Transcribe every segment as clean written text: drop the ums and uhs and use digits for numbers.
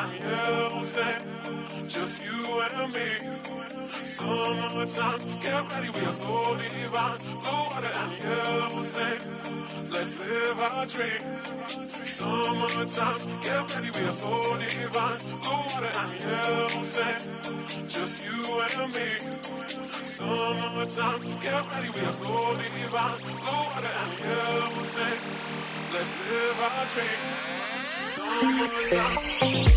and yellow sand, just you and me. Summertime, get ready, we are so divine. Blue water and yellow sand, let's live our dream. Summertime, get ready, we are so divine. Blue water and yellow sand, just you and me. Summertime, get ready, we are so divine. Blue water and yellow sand, let's live our dream. Summertime.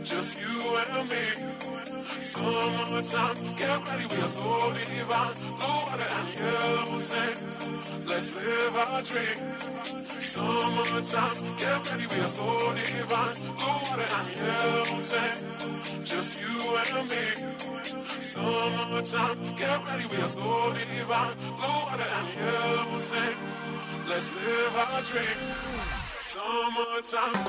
Just you and me. Summertime, get ready, we are so divine. Blue water and yellow sand, let's live our dream. Summertime, get ready, we are so divine. Blue water and yellow sand, just you and me. Summertime, get ready, we are so divine. Blue water and yellow sand, let's live our dream. Summertime.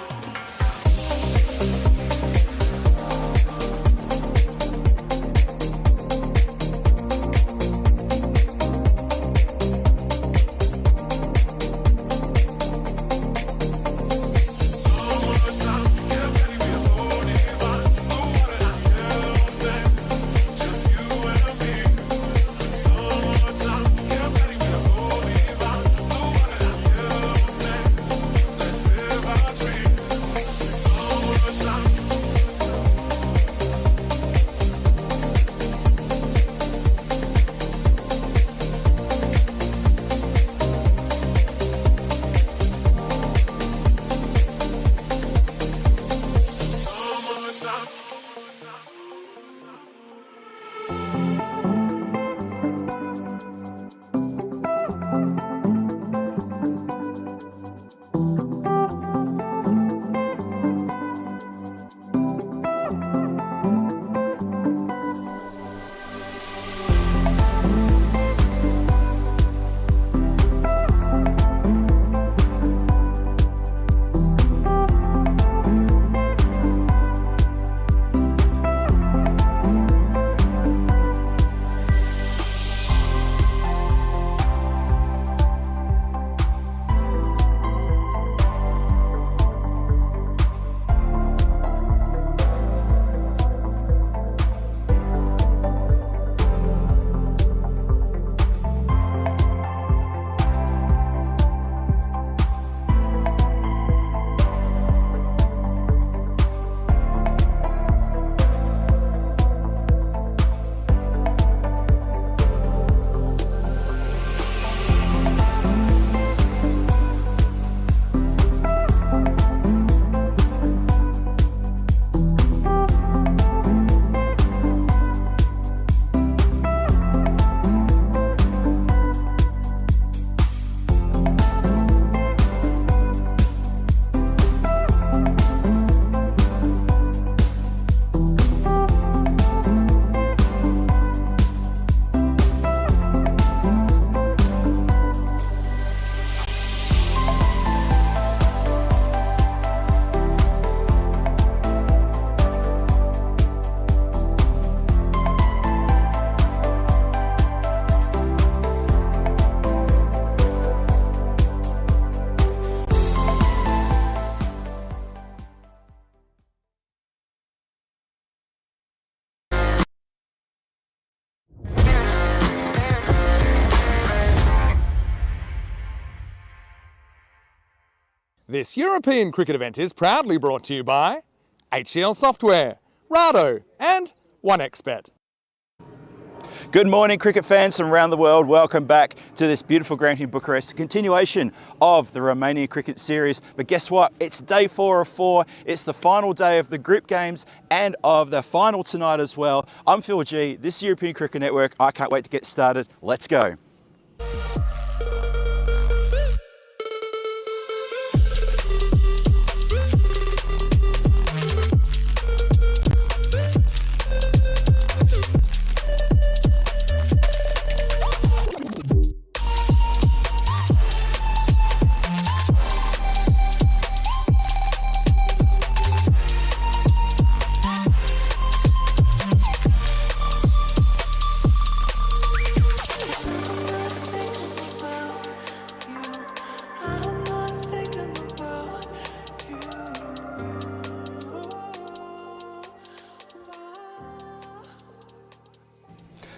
This European cricket event is proudly brought to you by HCL Software, Rado and OneXBet. Good morning, cricket fans from around the world. Welcome back to this beautiful ground here in Bucharest. Continuation of the Romania cricket series. But guess what? It's day 4 of 4. It's the final day of the group games and of the final tonight as well. I'm Phil G. This is European Cricket Network. I can't wait to get started. Let's go.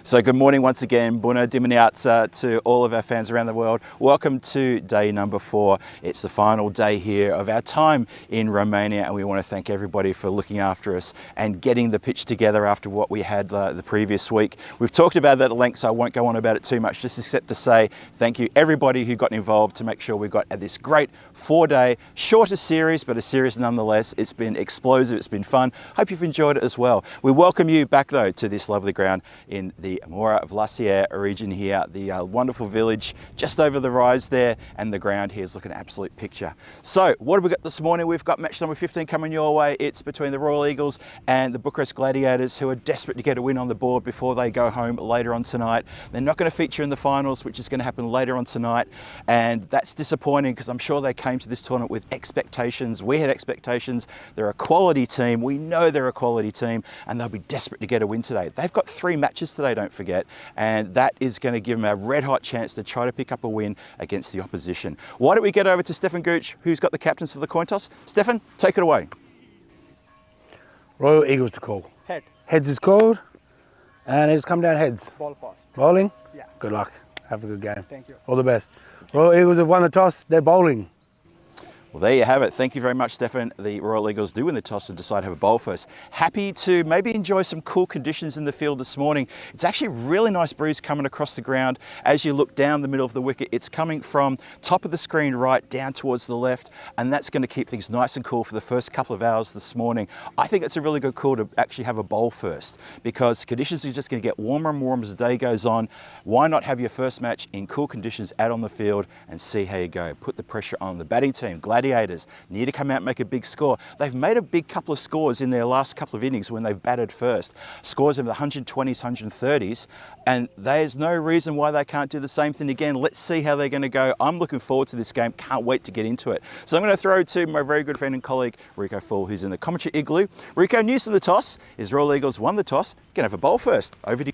So good morning once again, Bună dimineața to all of our fans around the world. Welcome to day number 4. It's the final day here of our time in Romania, and we want to thank everybody for looking after us and getting the pitch together after what we had the previous week. We've talked about that at length, so I won't go on about it too much, just except to say thank you everybody who got involved to make sure we got this great 4-day, shorter series, but a series nonetheless. It's been explosive, it's been fun. Hope you've enjoyed it as well. We welcome you back though to this lovely ground in the Mora Vlasier region here, the wonderful village just over the rise there, and the ground here is looking an absolute picture. So what have we got this morning? We've got match number 15 coming your way. It's between the Royal Eagles and the Bucharest Gladiators, who are desperate to get a win on the board before they go home later on tonight. They're not going to feature in the finals, which is going to happen later on tonight, and that's disappointing because I'm sure they came to this tournament with expectations. We had expectations. They're a quality team. We know they're a quality team, and they'll be desperate to get a win today. They've got 3 matches today, don't forget, and that is going to give them a red hot chance to try to pick up a win against the opposition. Why don't we get over to Stefan Gooch, who's got the captains for the coin toss. Stefan, take it away. Royal Eagles to call. Head. Heads is called, and it's come down heads. Ball first. Bowling? Yeah. Good luck. Have a good game. Thank you. All the best. Royal Eagles have won the toss. They're bowling. Well, there you have it. Thank you very much, Stefan. The Royal Eagles do win the toss and decide to have a bowl first. Happy to maybe enjoy some cool conditions in the field this morning. It's actually a really nice breeze coming across the ground. As you look down the middle of the wicket, it's coming from top of the screen right down towards the left, and that's going to keep things nice and cool for the first couple of hours this morning. I think it's a really good call to actually have a bowl first, because conditions are just going to get warmer and warmer as the day goes on. Why not have your first match in cool conditions out on the field and see how you go? Put the pressure on the batting team. Gladiators need to come out and make a big score. They've made a big couple of scores in their last couple of innings when they've batted first. Scores in the 120s, 130s, and there's no reason why they can't do the same thing again. Let's see how they're going to go. I'm looking forward to this game. Can't wait to get into it. So I'm going to throw to my very good friend and colleague, Rico Fall, who's in the commentary igloo. Rico, news of the toss is Royal Eagles won the toss. Going to have a bowl first. Over to you.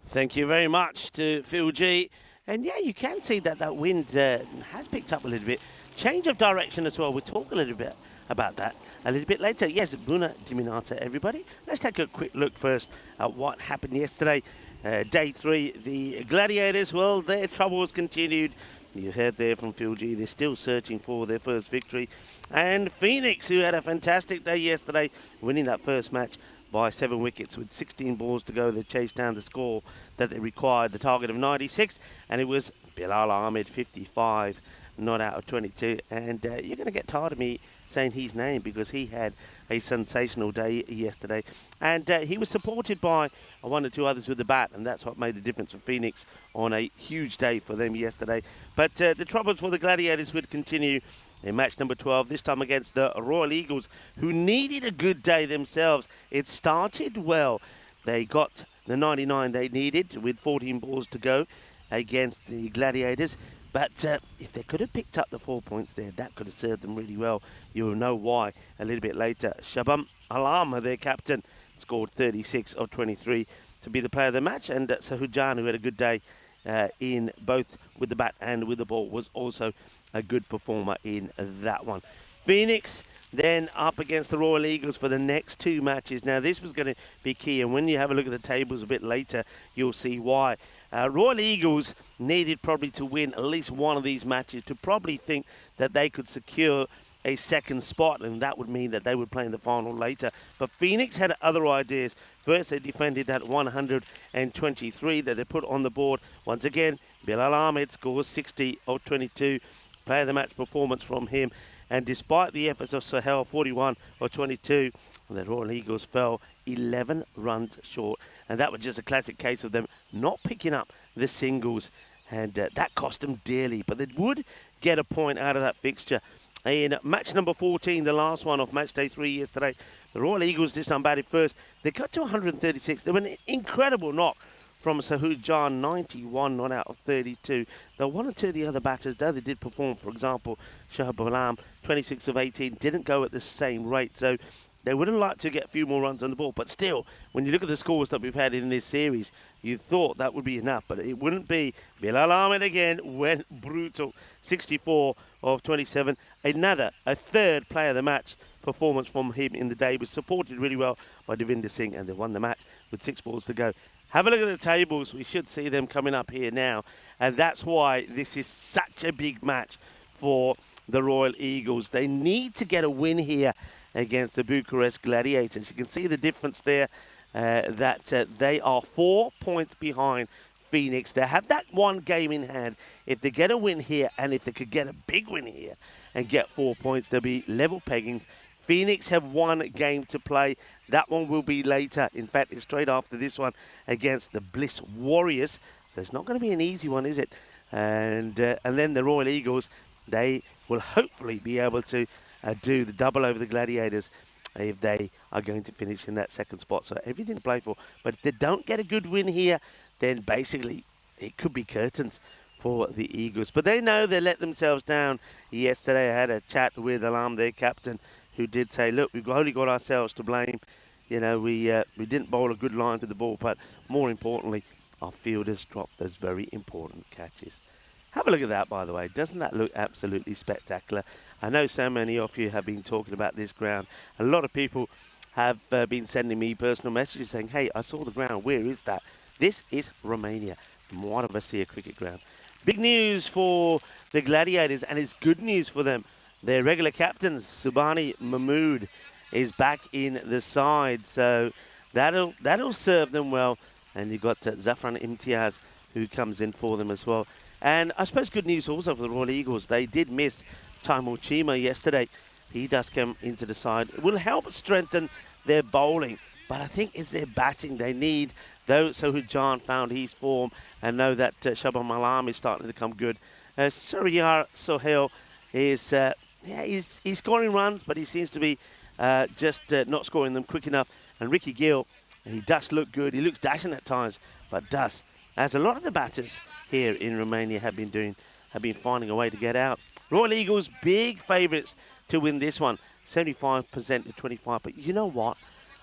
Thank you very much to Phil G. And yeah, you can see that that wind has picked up a little bit. Change of direction as well. We'll talk a little bit about that a little bit later. Yes, Bună dimineața, everybody. Let's take a quick look first at what happened yesterday. Day 3, the Gladiators, well, their troubles continued. You heard there from Phil G. They're still searching for their first victory. And Phoenix, who had a fantastic day yesterday, winning that first match by 7 wickets with 16 balls to go. They chased down the score that they required, the target of 96, and it was Bilal Ahmed 55, not out of 22. And you're going to get tired of me saying his name because he had a sensational day yesterday. And he was supported by 1 or 2 others with the bat, and that's what made the difference for Phoenix on a huge day for them yesterday. But the troubles for the Gladiators would continue in match number 12, this time against the Royal Eagles, who needed a good day themselves. It started well. They got the 99 they needed with 14 balls to go against the Gladiators. But if they could have picked up the 4 points there, that could have served them really well. You will know why a little bit later. Shabam Alama, their captain, scored 36 of 23 to be the player of the match. And Sahujan, who had a good day in both with the bat and with the ball, was also a good performer in that one. Phoenix then up against the Royal Eagles for the next 2 matches. Now this was going to be key, and when you have a look at the tables a bit later, you'll see why. Royal Eagles needed probably to win at least one of these matches to probably think that they could secure a second spot, and that would mean that they would play in the final later. But Phoenix had other ideas. First, they defended that 123 that they put on the board. Once again, Bilal Ahmed scores 60 of 22. Player of the match performance from him. And despite the efforts of Sahel, 41 of 22, the Royal Eagles fell 11 runs short. And that was just a classic case of them not picking up the singles. And that cost them dearly. But they would get a point out of that fixture. In match number 14, the last one of match day 3 yesterday, the Royal Eagles this time batted first. They got to 136. They were an incredible knock from Sahud Jan, 91 not out of 32. Though one or two of the other batters, though they did perform, for example, Shahab Alam, 26 of 18, didn't go at the same rate. So they would have liked to get a few more runs on the ball. But still, when you look at the scores that we've had in this series, you thought that would be enough. But it wouldn't be. Bilal Ahmed again went brutal, 64 of 27. A third player of the match performance from him in the day was supported really well by Devinder Singh, and they won the match with 6 balls to go. Have a look at the tables. We should see them coming up here now, and that's why this is such a big match for the Royal Eagles. They need to get a win here against the Bucharest Gladiators. You can see the difference there, that they are 4 points behind Phoenix. They have that one game in hand. If they get a win here, and if they could get a big win here and get 4 points, they'll be level peggings. Phoenix have one game to play. That one will be later. In fact, it's straight after this one against the Bliss Warriors. So it's not going to be an easy one, is it? And then the Royal Eagles, they will hopefully be able to do the double over the Gladiators if they are going to finish in that second spot. So everything to play for. But if they don't get a good win here, then basically it could be curtains for the Eagles. But they know they let themselves down. Yesterday I had a chat with Alam, their captain, who did say, look, we've only got ourselves to blame. You know, we didn't bowl a good line to the ball, but more importantly, our fielders dropped those very important catches. Have a look at that, by the way. Doesn't that look absolutely spectacular? I know so many of you have been talking about this ground. A lot of people have been sending me personal messages saying, hey, I saw the ground. Where is that? This is Romania. From one of us see a cricket ground. Big news for the Gladiators, and it's good news for them. Their regular captain, Subhani Mahmood, is back in the side. So that'll serve them well. And you've got Zafran Imtiaz, who comes in for them as well. And I suppose good news also for the Royal Eagles. They did miss Taimur Chima yesterday. He does come into the side. It will help strengthen their bowling. But I think it's their batting they need. Though Sahud Jan found his form, and know that Shabam Malam is starting to come good. Suriyar Sohail is he's scoring runs, but he seems to be just not scoring them quick enough. And Ricky Gill, he does look good. He looks dashing at times, but does, as a lot of the batters here in Romania have been finding a way to get out. Royal Eagles, big favourites to win this one, 75% to 25. But you know what?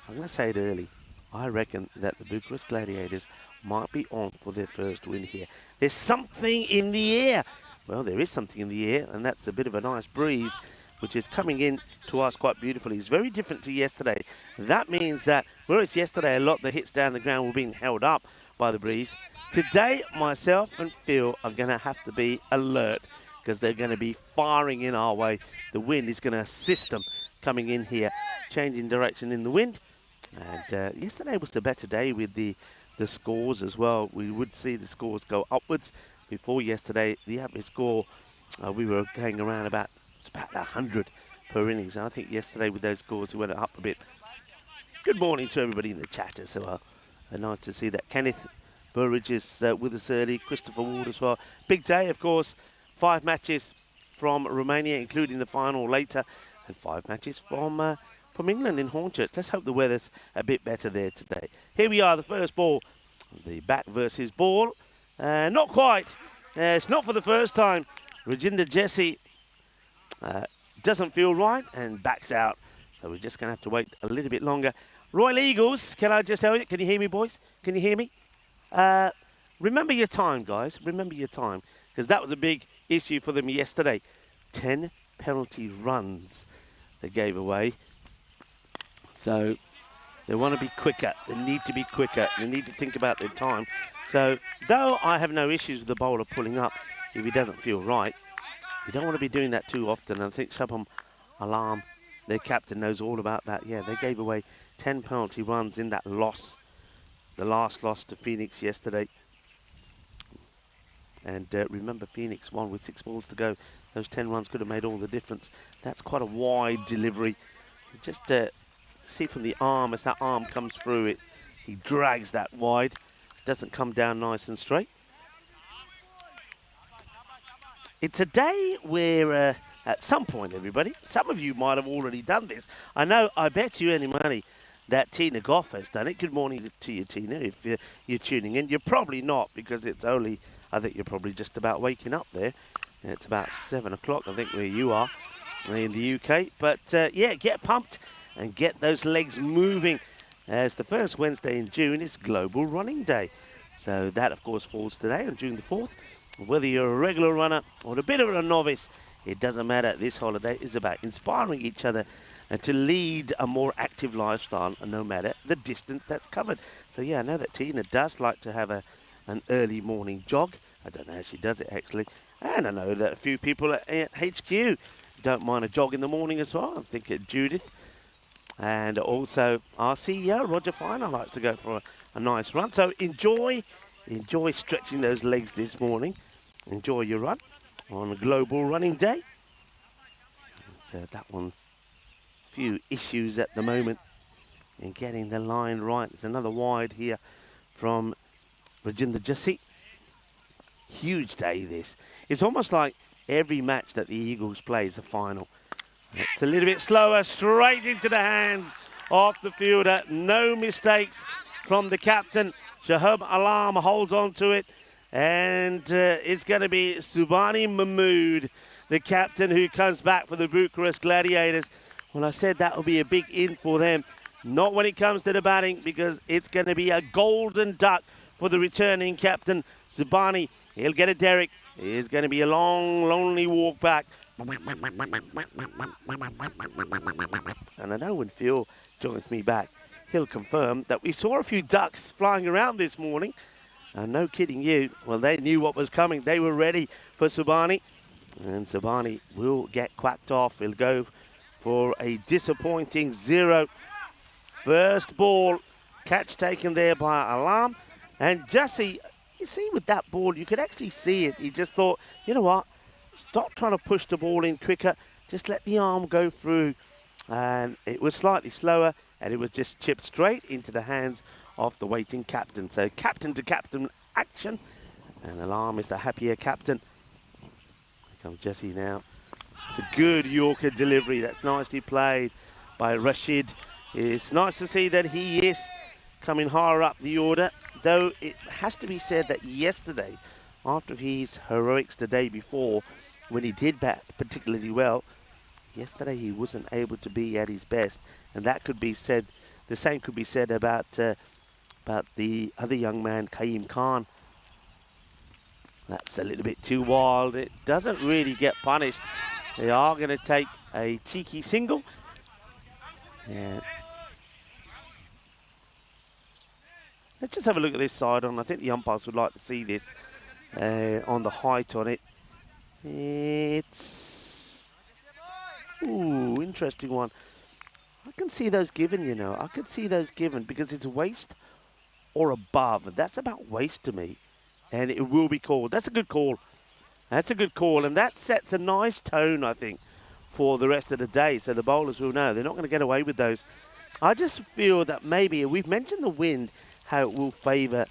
I'm going to say it early. I reckon that the Bucharest Gladiators might be on for their first win here. There's something in the air. Well, there is something in the air, and that's a bit of a nice breeze, which is coming in to us quite beautifully. It's very different to yesterday. That means that, whereas yesterday a lot of the hits down the ground were being held up by the breeze, today myself and Phil are going to have to be alert, because they're going to be firing in our way. The wind is going to assist them coming in here, changing direction in the wind. And yesterday was the better day with the scores as well. We would see the scores go upwards. Before yesterday, the average score, we were going around about 100 per innings. And I think yesterday with those scores, we went up a bit. Good morning to everybody in the chat as well. Nice to see that. Kenneth Burridge is with us early. Christopher Ward as well. Big day, of course. 5 matches from Romania, including the final later. And 5 matches from England in Hornchurch. Let's hope the weather's a bit better there today. Here we are, the first ball. The bat versus ball. Not quite. It's not for the first time. Rajinder Jesse doesn't feel right and backs out. So we're just going to have to wait a little bit longer. Royal Eagles, can I just tell you? Can you hear me, boys? Can you hear me? Remember your time, guys. Remember your time. Because that was a big issue for them yesterday. 10 penalty runs they gave away. So they want to be quicker. They need to be quicker. They need to think about their time. So though I have no issues with the bowler pulling up if he doesn't feel right, you don't want to be doing that too often. I think Shabam Alarm, their captain, knows all about that. Yeah, they gave away 10 penalty runs in that loss, the last loss to Phoenix yesterday. And remember, Phoenix won with 6 balls to go. Those 10 runs could have made all the difference. That's quite a wide delivery. Just see from the arm, as that arm comes through it, he drags that wide. Doesn't come down nice and straight. It's a day where, at some point, everybody, some of you might have already done this. I know, I bet you any money that Tina Goff has done it. Good morning to you, Tina, if you're tuning in. You're probably not, because it's only, I think you're probably just about waking up there. It's about 7 o'clock, I think, where you are in the UK. But, yeah, get pumped and get those legs moving, as the first Wednesday in June is Global Running Day. So that, of course, falls today on June the 4th. Whether you're a regular runner or a bit of a novice, it doesn't matter. This holiday is about inspiring each other and to lead a more active lifestyle, no matter the distance that's covered. So, yeah, I know that Tina does like to have an early morning jog. I don't know how she does it, actually. And I know that a few people at HQ don't mind a jog in the morning as well. I think Judith and also our CEO, Roger Finer, likes to go for a nice run. So enjoy stretching those legs this morning. Enjoy your run on a Global Running Day. So that one's a few issues at the moment in getting the line right. There's another wide here from Rajinder Jassi. Huge day this. It's almost like every match that the Eagles play is a final. It's a little bit slower, straight into the hands of the fielder. No mistakes from the captain. Shahab Alam holds on to it. And it's going to be Subhani Mahmood, the captain, who comes back for the Bucharest Gladiators. Well, I said that will be a big in for them. Not when it comes to the batting, because it's going to be a golden duck for the returning captain, Subhani. He'll get a derrick. It's going to be a long, lonely walk back. And I know when Phil joins me back, he'll confirm that we saw a few ducks flying around this morning. No kidding you. Well, they knew what was coming. They were ready for Subhani. And Subhani will get quacked off. He'll go for a disappointing 0. First ball, catch taken there by Alam. And Jassi, you see with that ball, you could actually see it. He just thought, you know what, stop trying to push the ball in quicker. Just let the arm go through. And it was slightly slower, and it was just chipped straight into the hands of the waiting captain. So captain to captain action. And Alam is the happier captain. Here comes Jassi now. It's a good Yorker delivery. That's nicely played by Rashid. It's nice to see that he is coming higher up the order. Though it has to be said that yesterday, after his heroics the day before, when he did bat particularly well, yesterday he wasn't able to be at his best. And that could be said, the same could be said about the other young man, Kaim Khan. That's a little bit too wild. It doesn't really get punished. They are going to take a cheeky single. Yeah. Let's just have a look at this side on. I think the umpires would like to see this on the height on it. It's... Ooh, interesting one. I can see those given, you know. I could see those given because it's waist or above. That's about waist to me. And it will be called. That's a good call. That's a good call. And that sets a nice tone, I think, for the rest of the day. So the bowlers will know they're not going to get away with those. I just feel that maybe, we've mentioned the wind, how it will favour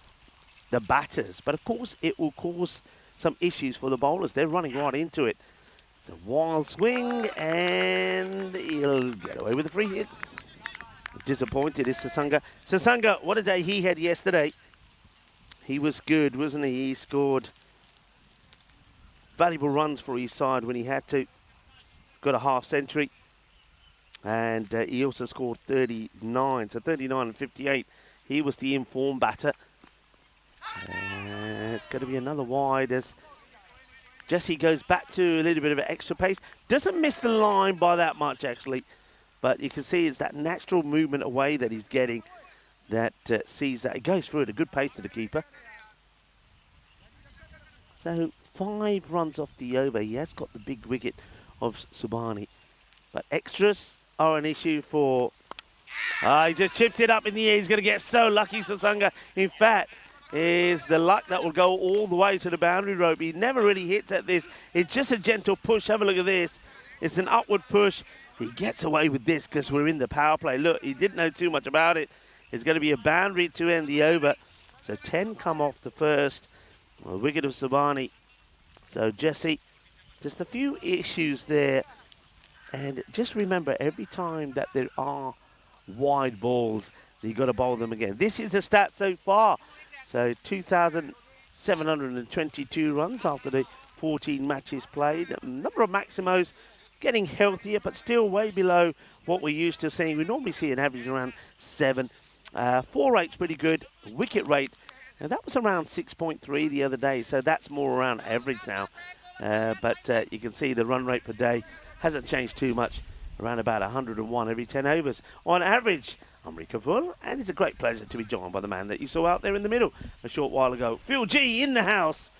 the batters. But, of course, it will cause some issues for the bowlers. They're running right into it. It's a wild swing, and he'll get away with a free hit. Disappointed is Sasanga. Sasanga, what a day he had yesterday. He was good, wasn't he? He scored valuable runs for his side when he had to. Got a half century. And he also scored 39. So 39 and 58. He was the informed batter. It's going to be another wide as Jassi goes back to a little bit of an extra pace. Doesn't miss the line by that much, actually. But you can see it's that natural movement away that he's getting that sees that. He goes through at a good pace to the keeper. So 5 runs off the over. He has got the big wicket of Subhani. But extras are an issue for... he just chips it up in the air. He's going to get so lucky, Sasanga. In fact, is the luck that will go all the way to the boundary rope. He never really hits at this. It's just a gentle push. Have a look at this. It's an upward push. He gets away with this because we're in the power play. Look, he didn't know too much about it. It's going to be a boundary to end the over. So 10 come off the first. Well, wicket of Sabani. So Jesse, just a few issues there. And just remember, every time that there are wide balls, you've got to bowl them again. This is the stat so far. So 2,722 runs after the 14 matches played. A number of maximos getting healthier, but still way below what we're used to seeing. We normally see an average around 7. 4 rate's pretty good. Wicket rate, and that was around 6.3 the other day, so that's more around average now. But you can see the run rate per day hasn't changed too much, around about 101 every 10 overs. On average, I'm Rico Full, and it's a great pleasure to be joined by the man that you saw out there in the middle a short while ago. Phil G in the house,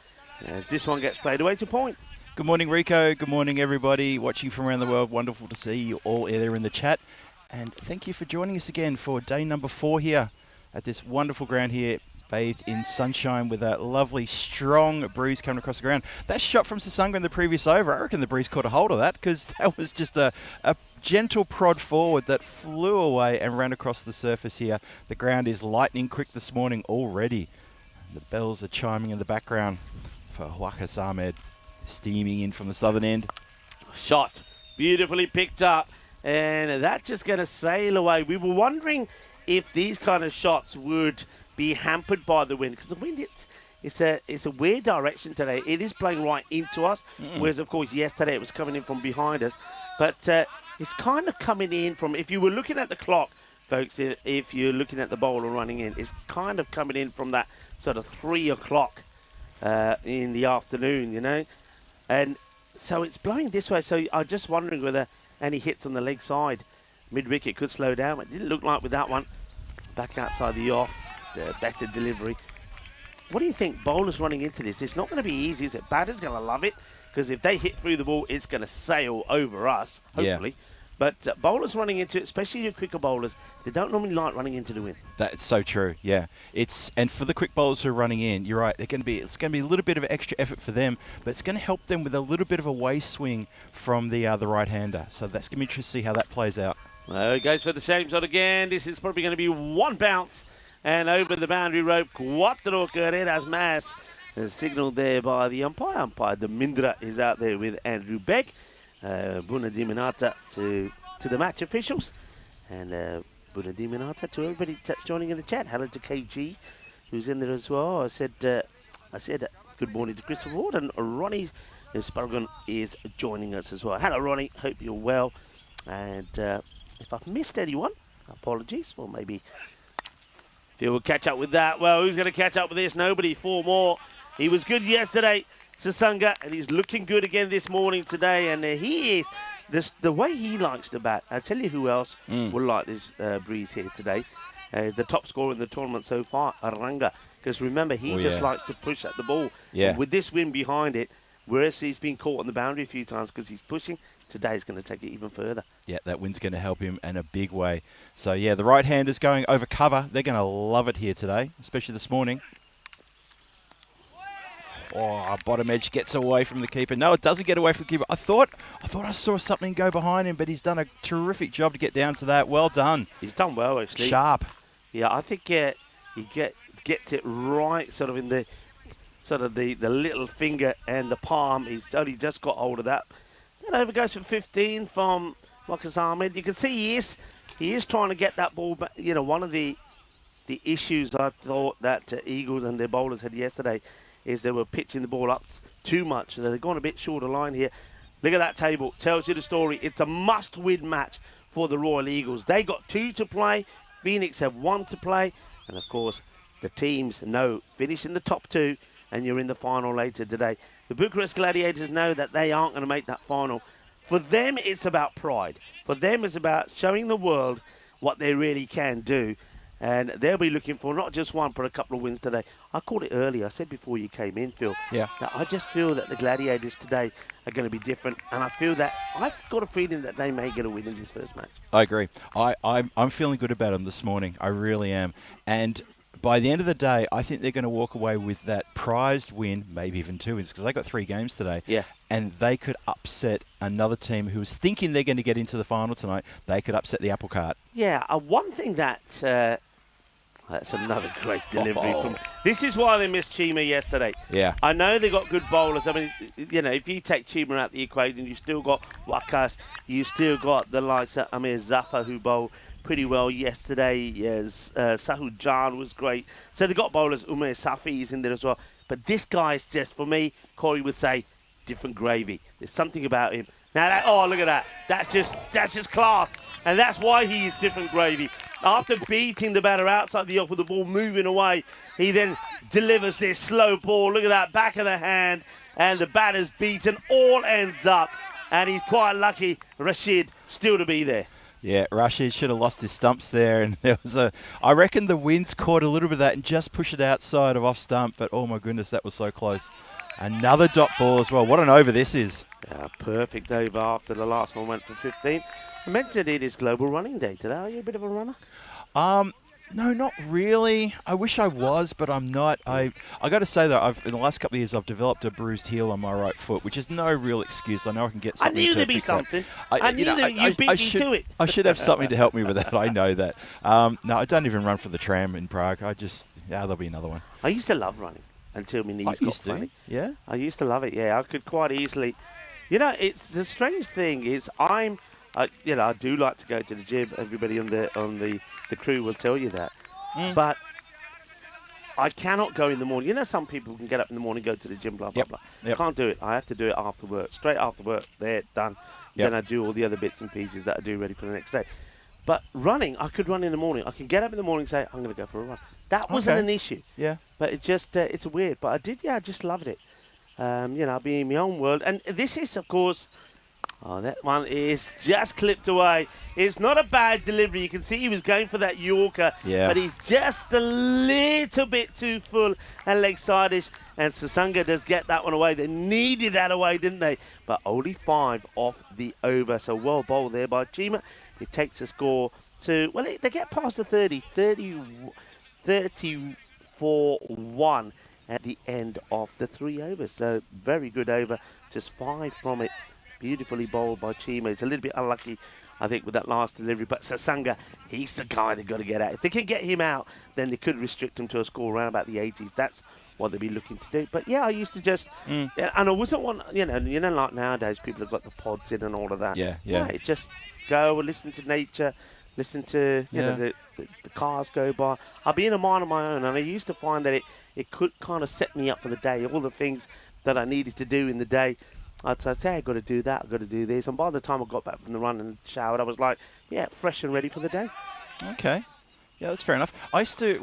as this one gets played away to point. Good morning, Rico. Good morning, everybody watching from around the world. Wonderful to see you all there in the chat. And thank you for joining us again for day number 4 here at this wonderful ground here, bathed in sunshine with a lovely, strong breeze coming across the ground. That shot from Sasanga in the previous over, I reckon the breeze caught a hold of that because that was just a gentle prod forward that flew away and ran across the surface here. The ground is lightning quick this morning already. The bells are chiming in the background for Wakas Ahmed, steaming in from the southern end. Shot, beautifully picked up, and that's just going to sail away. We were wondering if these kind of shots would be hampered by the wind, because the wind, it's a weird direction today. It is playing right into us, whereas, of course, yesterday it was coming in from behind us. But it's kind of coming in from, if you were looking at the clock, folks, if you're looking at the bowler running in, it's kind of coming in from that sort of 3 o'clock in the afternoon, you know. And so it's blowing this way. So I'm just wondering whether any hits on the leg side, mid-wicket, could slow down. It didn't look like with that one. Back outside the off, better delivery. What do you think, bowlers running into this? It's not going to be easy, is it? Batters going to love it, because if they hit through the ball, it's going to sail over us, hopefully. Yeah. But bowlers running into it, especially your quicker bowlers, they don't normally like running into the wind. That's so true, yeah. And for the quick bowlers who are running in, you're right, it's going to be a little bit of extra effort for them, but it's going to help them with a little bit of a way swing from the right-hander. So that's going to be interesting to see how that plays out. Well, it goes for the same shot again. This is probably going to be one bounce, and over the boundary rope, Cuatro Carreras Mas is signalled there by the umpire. Umpire Demindra is out there with Andrew Beck. Bună dimineața to the match officials, and bună dimineața to everybody that's joining in the chat. Hello to KG, who's in there as well. I said good morning to Christopher Ward, and Ronnie Spargon is joining us as well. Hello, Ronnie. Hope you're well. And if I've missed anyone, apologies. Well, maybe Phil will catch up with that. Well, who's going to catch up with this? Nobody. 4 more. He was good yesterday, Sasanga, and he's looking good again this morning today. And he is, the way he likes to bat. I'll tell you who else will like this breeze here today. The top scorer in the tournament so far, Aranga. Because remember, he just likes to push at the ball. Yeah. And with this wind behind it, whereas he's been caught on the boundary a few times because he's pushing, today's going to take it even further. Yeah, that wind's going to help him in a big way. So, yeah, the right-handers going over cover. They're going to love it here today, especially this morning. Oh, bottom edge gets away from the keeper. No, it doesn't get away from the keeper. I thought I saw something go behind him, but he's done a terrific job to get down to that. Well done. He's done well, actually. Sharp. Yeah, I think he gets it right sort of in the the little finger and the palm. He's only just got hold of that. And over goes for 15 from Wakas Ahmed. You can see he is trying to get that ball back. You know, one of the issues I thought that Eagles and their bowlers had yesterday is they were pitching the ball up too much. So they're going a bit short of line here. Look at that table. Tells you the story. It's a must-win match for the Royal Eagles. They got 2 to play. Phoenix have 1 to play. And, of course, the teams know finish in the top 2 and you're in the final later today. The Bucharest Gladiators know that they aren't going to make that final. For them, it's about pride. For them, it's about showing the world what they really can do. And they'll be looking for not just one, but a couple of wins today. I called it earlier. I said before you came in, Phil. Yeah. That I just feel that the Gladiators today are going to be different. And I feel that I've got a feeling that they may get a win in this first match. I agree. I'm feeling good about them this morning. I really am. And by the end of the day, I think they're going to walk away with that prized win, maybe even 2 wins, because they got 3 games today. Yeah. And they could upset another team who is thinking they're going to get into the final tonight. They could upset the apple cart. Yeah, one thing that... that's another great delivery from... This is why they missed Chima yesterday. Yeah. I know they got good bowlers. I mean, you know, if you take Chima out the equation, you still got Wakas, you still got the likes of Amir Zafar, who bowled pretty well yesterday. Yes, Sahul Jan was great. So they got bowlers. Umair Safi's in there as well. But this guy's just, for me, Corey would say, different gravy. There's something about him. Now, oh, look at that. That's just class. And that's why he is different gravy. After beating the batter outside the off with the ball moving away, he then delivers this slow ball. Look at that, back of the hand. And the batter's beaten, all ends up. And he's quite lucky, Rashid, still to be there. Yeah, Rashid should have lost his stumps there, and there was I reckon the winds caught a little bit of that and just pushed it outside of off stump, but oh my goodness, that was so close. Another dot ball as well. What an over this is. Yeah, perfect over after the last one went for 15. I mentioned it is Global Running Day today. Are you a bit of a runner? No, not really. I wish I was, but I'm not. I got to say though, in the last couple of years, I've developed a bruised heel on my right foot, which is no real excuse. I know I can get something. I knew to there'd be fix something. That. I knew that you beat me to it. I should have something to help me with that. I know that. No, I don't even run for the tram in Prague. There'll be another one. I used to love running until my knees got funny. Yeah. I used to love it. Yeah, I could quite easily. You know, it's the strange thing is I do like to go to the gym. Everybody on the crew will tell you that. But I cannot go in the morning. You know, some people can get up in the morning, go to the gym, blah, blah, blah. Yep. Can't do it. I have to do it after work. Straight after work, there, done. Yep. Then I do all the other bits and pieces that I do ready for the next day. But running, I could run in the morning. I can get up in the morning and say, I'm going to go for a run. That wasn't an issue. Yeah. But it just, it's weird. But I just loved it. Being in my own world. And this is, of course... Oh, that one is just clipped away. It's not a bad delivery. You can see he was going for that Yorker, but he's just a little bit too full and leg side-ish. And Sasanga does get that one away. They needed that away, didn't they? But only 5 off the over. So well bowled there by Chima. It takes the score to, well, they get past the 34-1 at the end of the 3 overs. So very good over. Just 5 from it. Beautifully bowled by Chima. It's a little bit unlucky, I think, with that last delivery. But Sasanga, he's the guy they've got to get out. If they can get him out, then they could restrict him to a score around about the 80s. That's what they'd be looking to do. But yeah, I used to just, and I wasn't one, like nowadays, people have got the pods in and all of that. Yeah. Right, just go and listen to nature, listen to the cars go by. I'll be in a mind of my own, and I used to find that it could kind of set me up for the day. All the things that I needed to do in the day. I'd say, I've got to do that, I've got to do this. And by the time I got back from the run and showered, I was like, fresh and ready for the day. Okay. Yeah, that's fair enough. I used to,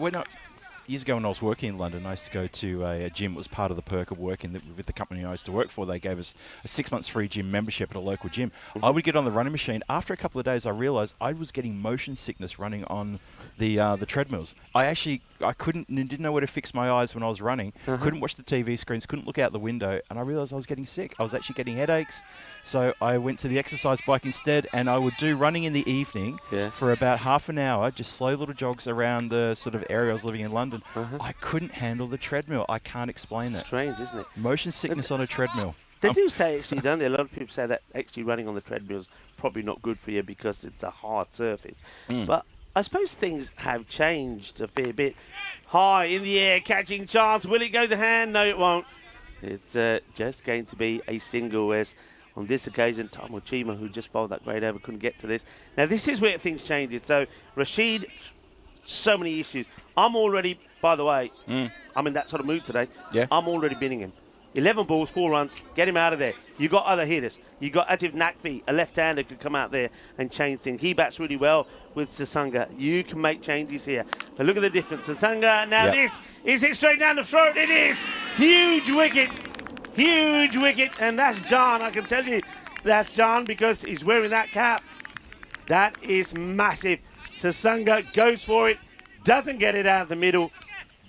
years ago when I was working in London, I used to go to a gym. It was part of the perk of working with the company I used to work for. They gave us a 6 months free gym membership at a local gym. I would get on the running machine. After a couple of days, I realised I was getting motion sickness running on the treadmills. I didn't know where to fix my eyes when I was running. Couldn't watch the TV screens, couldn't look out the window, and I realised I was getting sick. I was actually getting headaches. So I went to the exercise bike instead, and I would do running in the evening for about half an hour, just slow little jogs around the sort of area I was living in London. I couldn't handle the treadmill. I can't explain that. Strange, isn't it? Motion sickness on a treadmill. They do say, actually, don't they? A lot of people say that actually running on the treadmill is probably not good for you because it's a hard surface. But I suppose things have changed a fair bit. High in the air, catching chance. Will it go to hand? No, it won't. It's just going to be a single, as on this occasion, Tamo Chima, who just bowled that great over, couldn't get to this. Now, this is where things changed. So, Rashid, so many issues. I'm already, by the way, I'm in that sort of mood today. Yeah. I'm already binning him. 11 balls, 4 runs, get him out of there. You got other hitters. You got Atif Nakfi, a left-hander, could come out there and change things. He bats really well with Sasanga. You can make changes here. But look at the difference. Sasanga, now this, is it straight down the throat? It is. Huge wicket. Huge wicket. And that's John, I can tell you. That's John because he's wearing that cap. That is massive. Sasanga goes for it. doesn't get it out of the middle.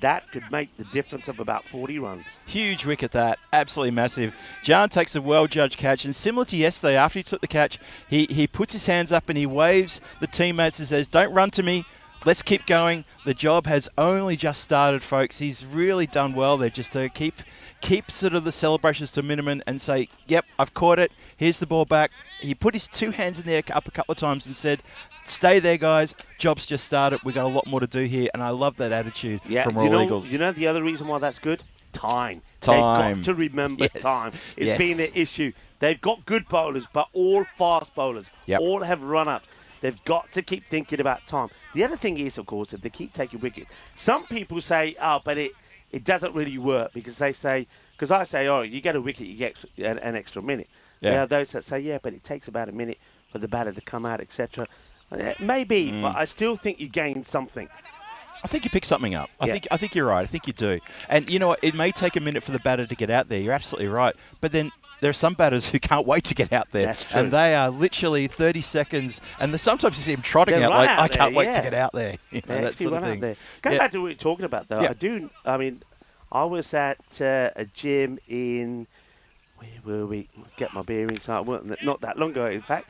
That could make the difference of about 40 runs. Huge wicket that, absolutely massive. Jan takes a well-judged catch, and similar to yesterday, after he took the catch, he puts his hands up and he waves the teammates and says, "Don't run to me. Let's keep going. The job has only just started, folks." He's really done well there, just to keep sort of the celebrations to minimum and say, "Yep, I've caught it. Here's the ball back." He put his two hands in the air up a couple of times and said, "Stay there, guys. Job's just started. We've got a lot more to do here." And I love that attitude from Royal Eagles. You know the other reason why that's good? Time. Time. They've got to remember Yes. time. It's Yes. been an issue. They've got good bowlers, but all fast bowlers. Yep. All have run-ups. They've got to keep thinking about time. The other thing is, of course, if they keep taking wickets, some people say, "Oh, but it doesn't really work," because they say, because I say, "Oh, you get a wicket, you get an extra minute." Yeah. There are those that say, "Yeah, but it takes about a minute for the batter to come out, etc." Maybe, but I still think you gain something. I think you pick something up. Yeah. I think you're right. I think you do. And you know what? It may take a minute for the batter to get out there. You're absolutely right. But then there are some batters who can't wait to get out there. That's true. And they are literally 30 seconds. And sometimes you see them trotting They out run like, out "I can't there, wait yeah. to get out there." You know, They that actually sort of run out thing. there. Going Yeah. back to what you're talking about, though, Yeah. I was at a gym in, where were we? Get my bearings right. Well, not that long ago, in fact.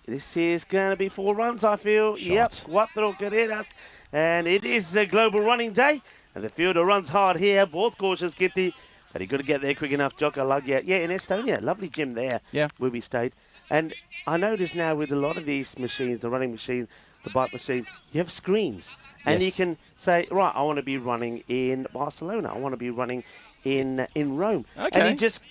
This is going to be 4 runs, I feel. Shot. Yep, cuatro carreras. And it is a global running day. And the fielder runs hard here. Both courses get the, but he got to get there quick enough. Jokalugya. Yeah, in Estonia. Lovely gym there. Yeah. Where we stayed. And I notice now with a lot of these machines, the running machine, the bike machine, you have screens. And Yes. you can say, right, I want to be running in Barcelona. I want to be running in Rome. Okay. And you just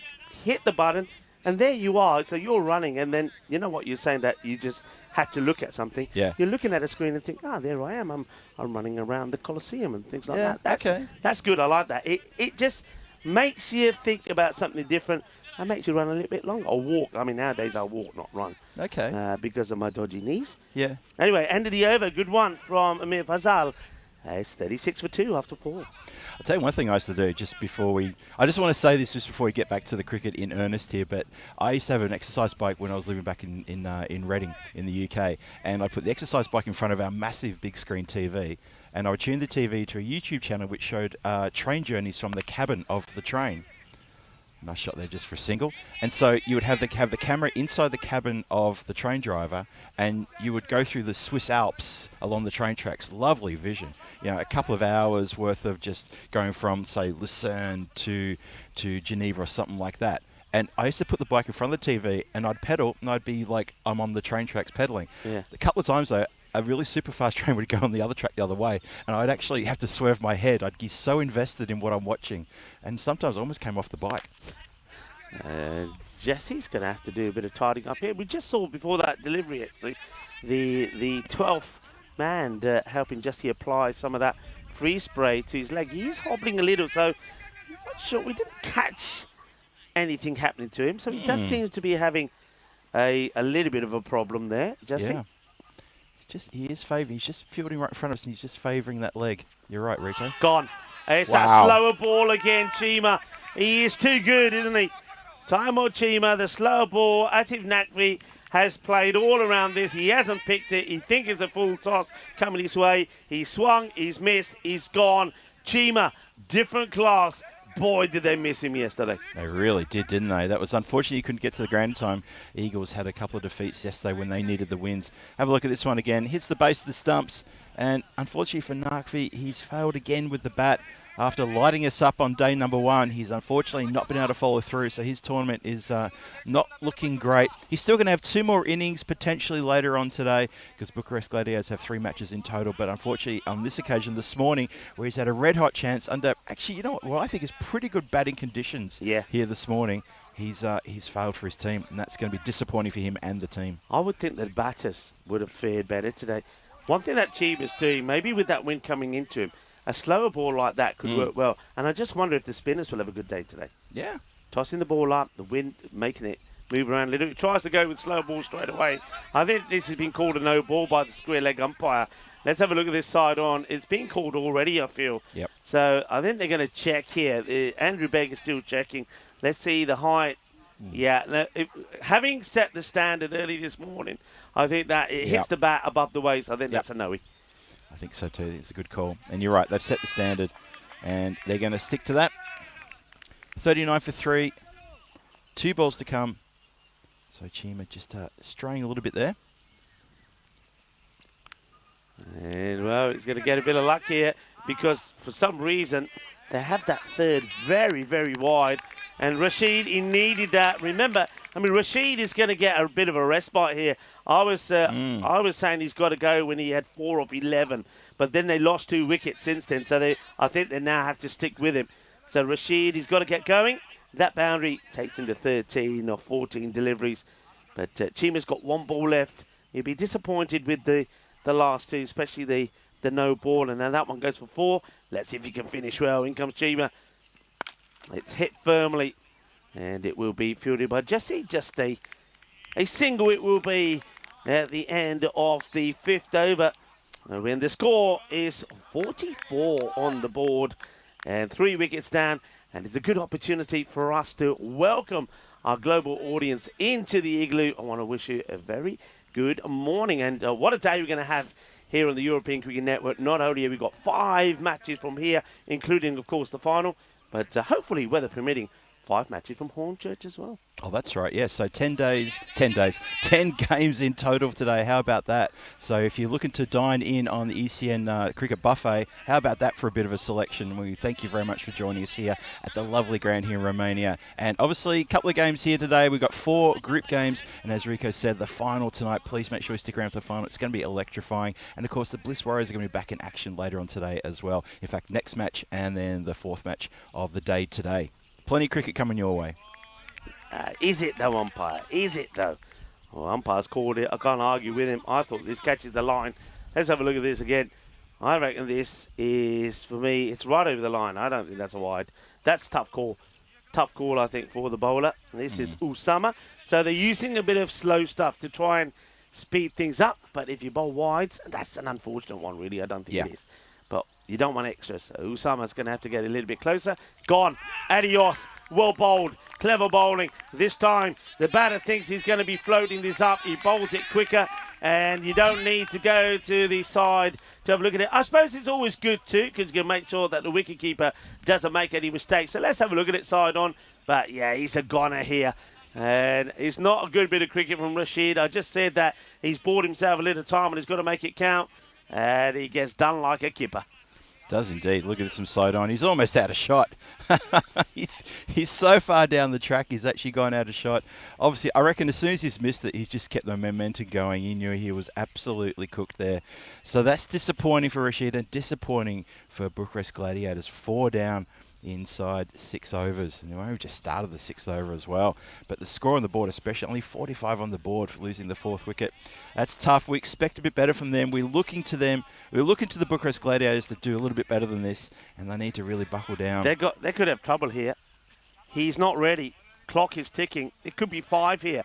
hit the button, and there you are. So you're running, and then you know what you're saying, that you just had to look at something. Yeah. You're looking at a screen and think, there I am. I'm running around the Colosseum and things like Yeah, that. That's good. I like that. It just makes you think about something different and makes you run a little bit longer. Or walk. I mean, nowadays I walk, not run. Okay. Because of my dodgy knees. Yeah. Anyway, end of the over. Good one from Amir Fazal. It's 36 for 2 after 4. I'll tell you one thing I used to do just before I just want to say this just before we get back to the cricket in earnest here, but I used to have an exercise bike when I was living back in Reading in the UK, and I put the exercise bike in front of our massive big screen TV, and I would tune the TV to a YouTube channel which showed train journeys from the cabin of the train. Nice shot there just for a single. And so you would have the camera inside the cabin of the train driver, and you would go through the Swiss Alps along the train tracks. Lovely vision. You know, a couple of hours worth of just going from, say, Lucerne to Geneva or something like that. And I used to put the bike in front of the TV, and I'd pedal, and I'd be like, I'm on the train tracks pedaling. Yeah. A couple of times, though, a really super fast train would go on the other track the other way, and I'd actually have to swerve my head. I'd be so invested in what I'm watching, and sometimes I almost came off the bike. Jesse's going to have to do a bit of tidying up here. We just saw before that delivery, actually, the 12th man helping Jesse apply some of that free spray to his leg. He is hobbling a little, so he's not sure. We didn't catch anything happening to him, so he does seem to be having a little bit of a problem there, Jesse. Yeah. He is favouring. He's just fielding right in front of us, and he's just favouring that leg. You're right, Rico. Gone. It's Wow. that slower ball again, Chima. He is too good, isn't he? Taimo Chima, the slower ball. Atif Nakvi has played all around this. He hasn't picked it. He thinks it's a full toss coming his way. He's swung, he's missed, he's gone. Chima, different class. Boy, did they miss him yesterday. They really did, didn't they? That was unfortunate he couldn't get to the grand time. Eagles had a couple of defeats yesterday when they needed the wins. Have a look at this one again. Hits the base of the stumps, and unfortunately for Nakvi, he's failed again with the bat. After lighting us up on day number 1, he's unfortunately not been able to follow through, so his tournament is not looking great. He's still going to have 2 more innings potentially later on today, because Bucharest Gladiators have 3 matches in total, but unfortunately on this occasion this morning, where he's had a red-hot chance under, actually, you know what I think is pretty good batting conditions here this morning, he's failed for his team, and that's going to be disappointing for him and the team. I would think that batters would have fared better today. One thing that Chiba's doing, maybe with that wind coming into him, a slower ball like that could work well. And I just wonder if the spinners will have a good day today. Yeah. Tossing the ball up, the wind making it move around a little. He tries to go with slow ball straight away. I think this has been called a no ball by the square leg umpire. Let's have a look at this side on. It's been called already, I feel. Yep. So I think they're going to check here. Andrew Begg is still checking. Let's see the height. Yeah, having set the standard early this morning, I think that it hits the bat above the waist. I think that's a no-y. I think so too. It's a good call. And you're right, they've set the standard and they're going to stick to that. 39 for 3. 2 balls to come. So Chima just straying a little bit there. And, well, he's going to get a bit of luck here because for some reason they have that third very, very wide. And Rashid, he needed that. Remember, I mean, Rashid is going to get a bit of a respite here. I was saying he's got to go when he had 4 of 11. But then they lost 2 wickets since then. So I think they now have to stick with him. So Rashid, he's got to get going. That boundary takes him to 13 or 14 deliveries. But Chima's got 1 ball left. He'll be disappointed with the last 2, especially the no ball. And now that one goes for 4. Let's see if he can finish well. In comes Chima. It's hit firmly. And it will be fielded by Jesse. Just a single it will be at the end of the 5th over. When the score is 44 on the board. And 3 wickets down. And it's a good opportunity for us to welcome our global audience into the Igloo. I want to wish you a very good morning. And what a day we're going to have here on the European Cricket Network. Not only have we got 5 matches from here, including, of course, the final, but hopefully, weather permitting, 5 matches from Hornchurch as well. Oh, that's right. Yes. So 10 games in total today. How about that? So if you're looking to dine in on the ECN cricket buffet, how about that for a bit of a selection? We thank you very much for joining us here at the lovely ground here in Romania. And obviously, a couple of games here today. We've got 4 group games. And as Rico said, the final tonight. Please make sure you stick around for the final. It's going to be electrifying. And of course, the Bliss Warriors are going to be back in action later on today as well. In fact, next match and then the 4th match of the day today. Plenty of cricket coming your way. Is it though, umpire? Is it though? Well, umpire's called it. I can't argue with him. I thought this catches the line. Let's have a look at this again. I reckon this is, for me, it's right over the line. I don't think that's a wide. That's tough call. Tough call, I think, for the bowler. This is Usama. So they're using a bit of slow stuff to try and speed things up. But if you bowl wides, that's an unfortunate one, really. I don't think it is. But you don't want extras. So Usama's going to have to get a little bit closer. Gone. Adios. Well bowled. Clever bowling. This time, the batter thinks he's going to be floating this up. He bowls it quicker. And you don't need to go to the side to have a look at it. I suppose it's always good too, because you can make sure that the wicketkeeper doesn't make any mistakes. So let's have a look at it side on. But yeah, he's a goner here. And it's not a good bit of cricket from Rashid. I just said that he's bought himself a little time and he's got to make it count. And he gets done like a kipper. Does indeed. Look at some side on. He's almost out of shot. he's so far down the track, he's actually gone out of shot. Obviously, I reckon as soon as he's missed it, he's just kept the momentum going. He knew he was absolutely cooked there. So that's disappointing for Rashid and disappointing for Bucharest Gladiators. 4 down inside 6 overs. And we just started the 6th over as well. But the score on the board, especially, only 45 on the board for losing the 4th wicket. That's tough. We expect a bit better from them. We're looking to the Bucharest Gladiators to do a little bit better than this, and they need to really buckle down. They could have trouble here. He's not ready. Clock is ticking. It could be 5 here.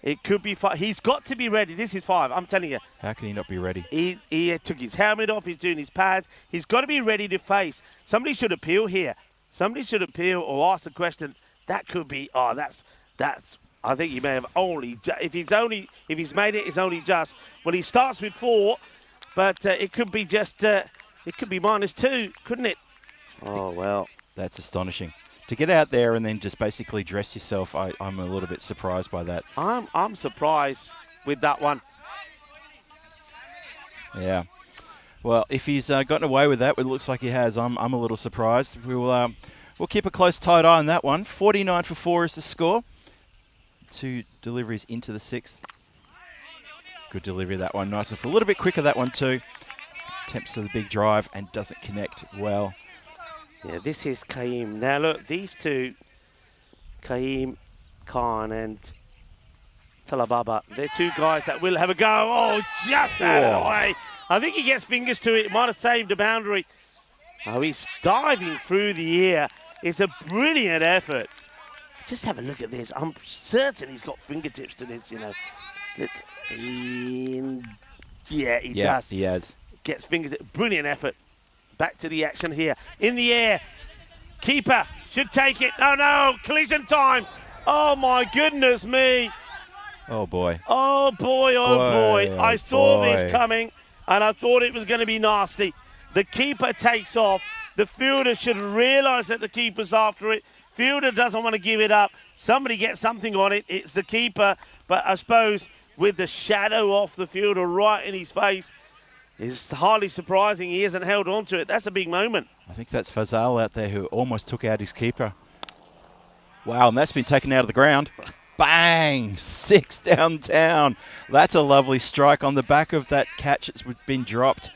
It could be 5. He's got to be ready. This is 5. I'm telling you. How can he not be ready? He took his helmet off. He's doing his pads. He's got to be ready to face. Somebody should appeal here. Somebody should appeal or ask the question. That could be. Oh, that's. I think he may have only. If he's made it, it's only just. Well, he starts with 4, but it could be just. It could be -2, couldn't it? Oh well. That's astonishing. To get out there and then just basically dress yourself, I'm a little bit surprised by that. I'm surprised with that one. Yeah. Well, if he's gotten away with that, it looks like he has. I'm a little surprised. We'll keep a close, tight eye on that one. 49 for 4 is the score. 2 deliveries into the 6th. Good delivery of that one. Nice and full. A little bit quicker, that one too. Attempts to the big drive and doesn't connect well. Yeah, this is Kaim. Now look, these two, Kaim Khan and Talababa, they're 2 guys that will have a go. Oh, just out of the way. I think he gets fingers to it. Might have saved the boundary. Oh, he's diving through the air. It's a brilliant effort. Just have a look at this. I'm certain he's got fingertips to this, you know. Yeah, he does. He has. Gets fingertips. Brilliant effort. Back to the action here. In the air. Keeper should take it. No. Collision time. Oh, my goodness me. Oh, boy. Oh, boy. I saw this coming. and I thought it was going to be nasty. The keeper takes off. The fielder should realise that the keeper's after it. Fielder doesn't want to give it up. Somebody gets something on it. It's the keeper. But I suppose with the shadow off the fielder right in his face, it's hardly surprising he hasn't held on to it. That's a big moment. I think that's Fazal out there who almost took out his keeper. Wow, and that's been taken out of the ground. Bang! 6 downtown. That's a lovely strike on the back of that catch. It's been dropped.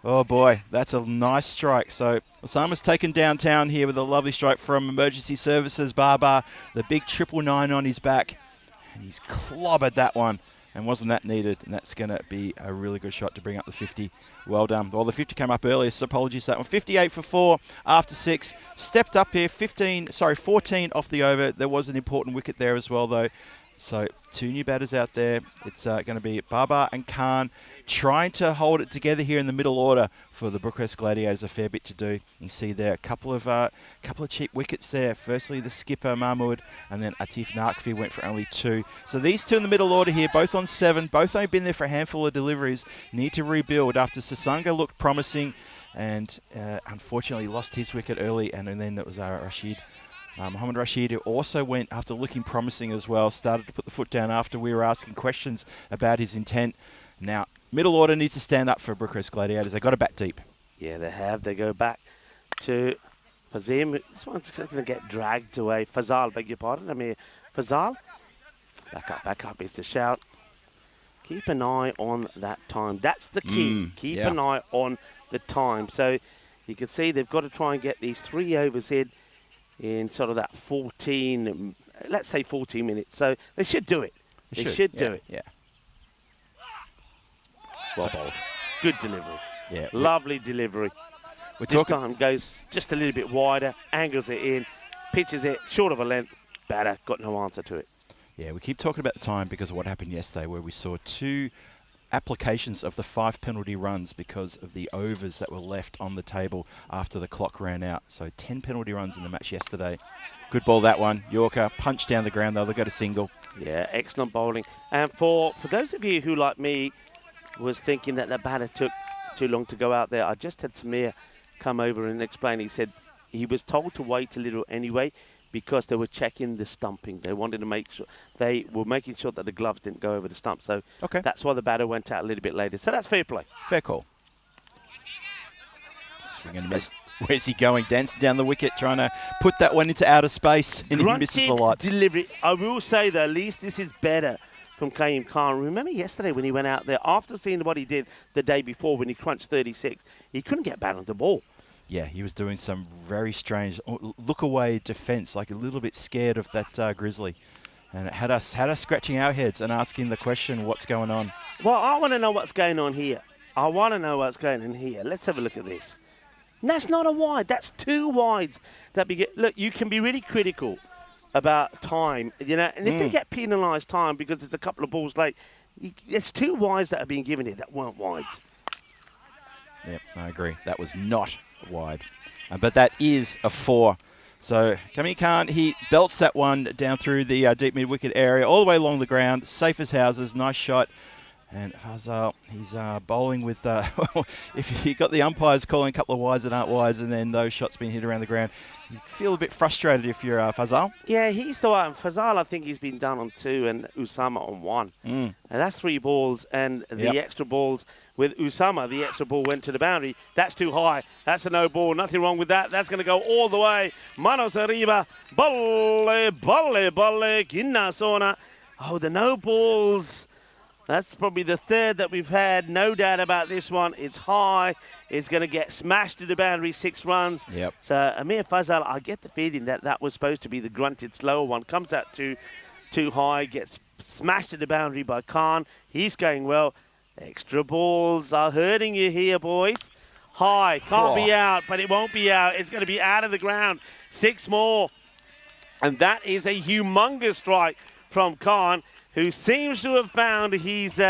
Oh boy, that's a nice strike. So Osama's taken downtown here with a lovely strike from Emergency Services Baba. The big 999 on his back. And he's clobbered that one. And wasn't that needed? And that's going to be a really good shot to bring up the 50. Well done. Well, the 50 came up earlier, so apologies for that one. 58 for 4 after 6. Stepped up here. 14 off the over. There was an important wicket there as well, though. So 2 new batters out there. It's going to be Baba and Khan trying to hold it together here in the middle order for the Brookhurst Gladiators. A fair bit to do. You see there a couple of cheap wickets there. Firstly, the skipper Mahmood, and then Atif Naqvi went for only 2. So these 2 in the middle order here, both on 7. Both only been there for a handful of deliveries. Need to rebuild after Sasanga looked promising, and unfortunately lost his wicket early, and then it was Rashid. Mohammed Rashid, who also went after looking promising as well, started to put the foot down after we were asking questions about his intent. Now, middle order needs to stand up for Brookhurst Gladiators. They've got to bat deep. Yeah, they have. They go back to Fazim. This one's going to get dragged away. Fazal, beg your pardon. I mean, Fazal. Back up is the shout. Keep an eye on that time. That's the key. Keep an eye on the time. So you can see they've got to try and get these 3 overs in sort of that 14, let's say 14 minutes. So they should do it. They should do it. Yeah. Well bowled. Good delivery. Yeah. Lovely delivery. This time goes just a little bit wider, angles it in, pitches it short of a length. Batter got no answer to it. Yeah, we keep talking about the time because of what happened yesterday, where we saw 2 applications of the 5 penalty runs because of the overs that were left on the table after the clock ran out. So 10 penalty runs in the match yesterday. Good ball, that one. Yorker punched down the ground, though. They got a single. Yeah, excellent bowling. And for those of you who, like me, was thinking that the batter took too long to go out there, I just had Samir come over and explain. He said he was told to wait a little anyway because they were checking the stumping. They wanted to make sure, they were making sure that the gloves didn't go over the stump. So that's why the batter went out a little bit later. So that's fair play. Fair call. Swing and a miss. Where's he going? Dancing down the wicket, trying to put that one into outer space, and he misses a lot. Delivery. I will say, though, at least this is better from Kaim Khan. Remember yesterday when he went out there, after seeing what he did the day before when he crunched 36, he couldn't get back on the ball. Yeah, he was doing some very strange look-away defence, like a little bit scared of that Grizzly. And it had us scratching our heads and asking the question, what's going on? Well, I want to know what's going on here. I want to know what's going on here. Let's have a look at this. And that's not a wide. That's 2 wides. Look, you can be really critical about time, you know, and if they get penalised time because it's a couple of balls late, it's 2 wides that are being given here that weren't wides. Yep, I agree. That was not wide. But that is a 4. So Kaim Khan, he belts that one down through the deep mid-wicket area, all the way along the ground, safe as houses, nice shot. And Fazal, he's bowling with, if you got the umpires calling a couple of wides that aren't wides and then those shots being hit around the ground, you feel a bit frustrated if you're Fazal. Yeah, he's the one. Fazal, I think he's been done on 2 and Usama on 1. And that's 3 balls, and the extra balls with Usama, the extra ball went to the boundary. That's too high. That's a no ball. Nothing wrong with that. That's going to go all the way. Manos arriba. Balle, Ginna Sona. Oh, the no balls. That's probably the 3rd that we've had. No doubt about this one. It's high. It's going to get smashed to the boundary, 6 runs. Yep. So Amir Fazal, I get the feeling that was supposed to be the grunted slower one. Comes out too high, gets smashed to the boundary by Khan. He's going well. Extra balls are hurting you here, boys. High, can't be out, but it won't be out. It's going to be out of the ground. 6 more. And that is a humongous strike from Khan, who seems to have found his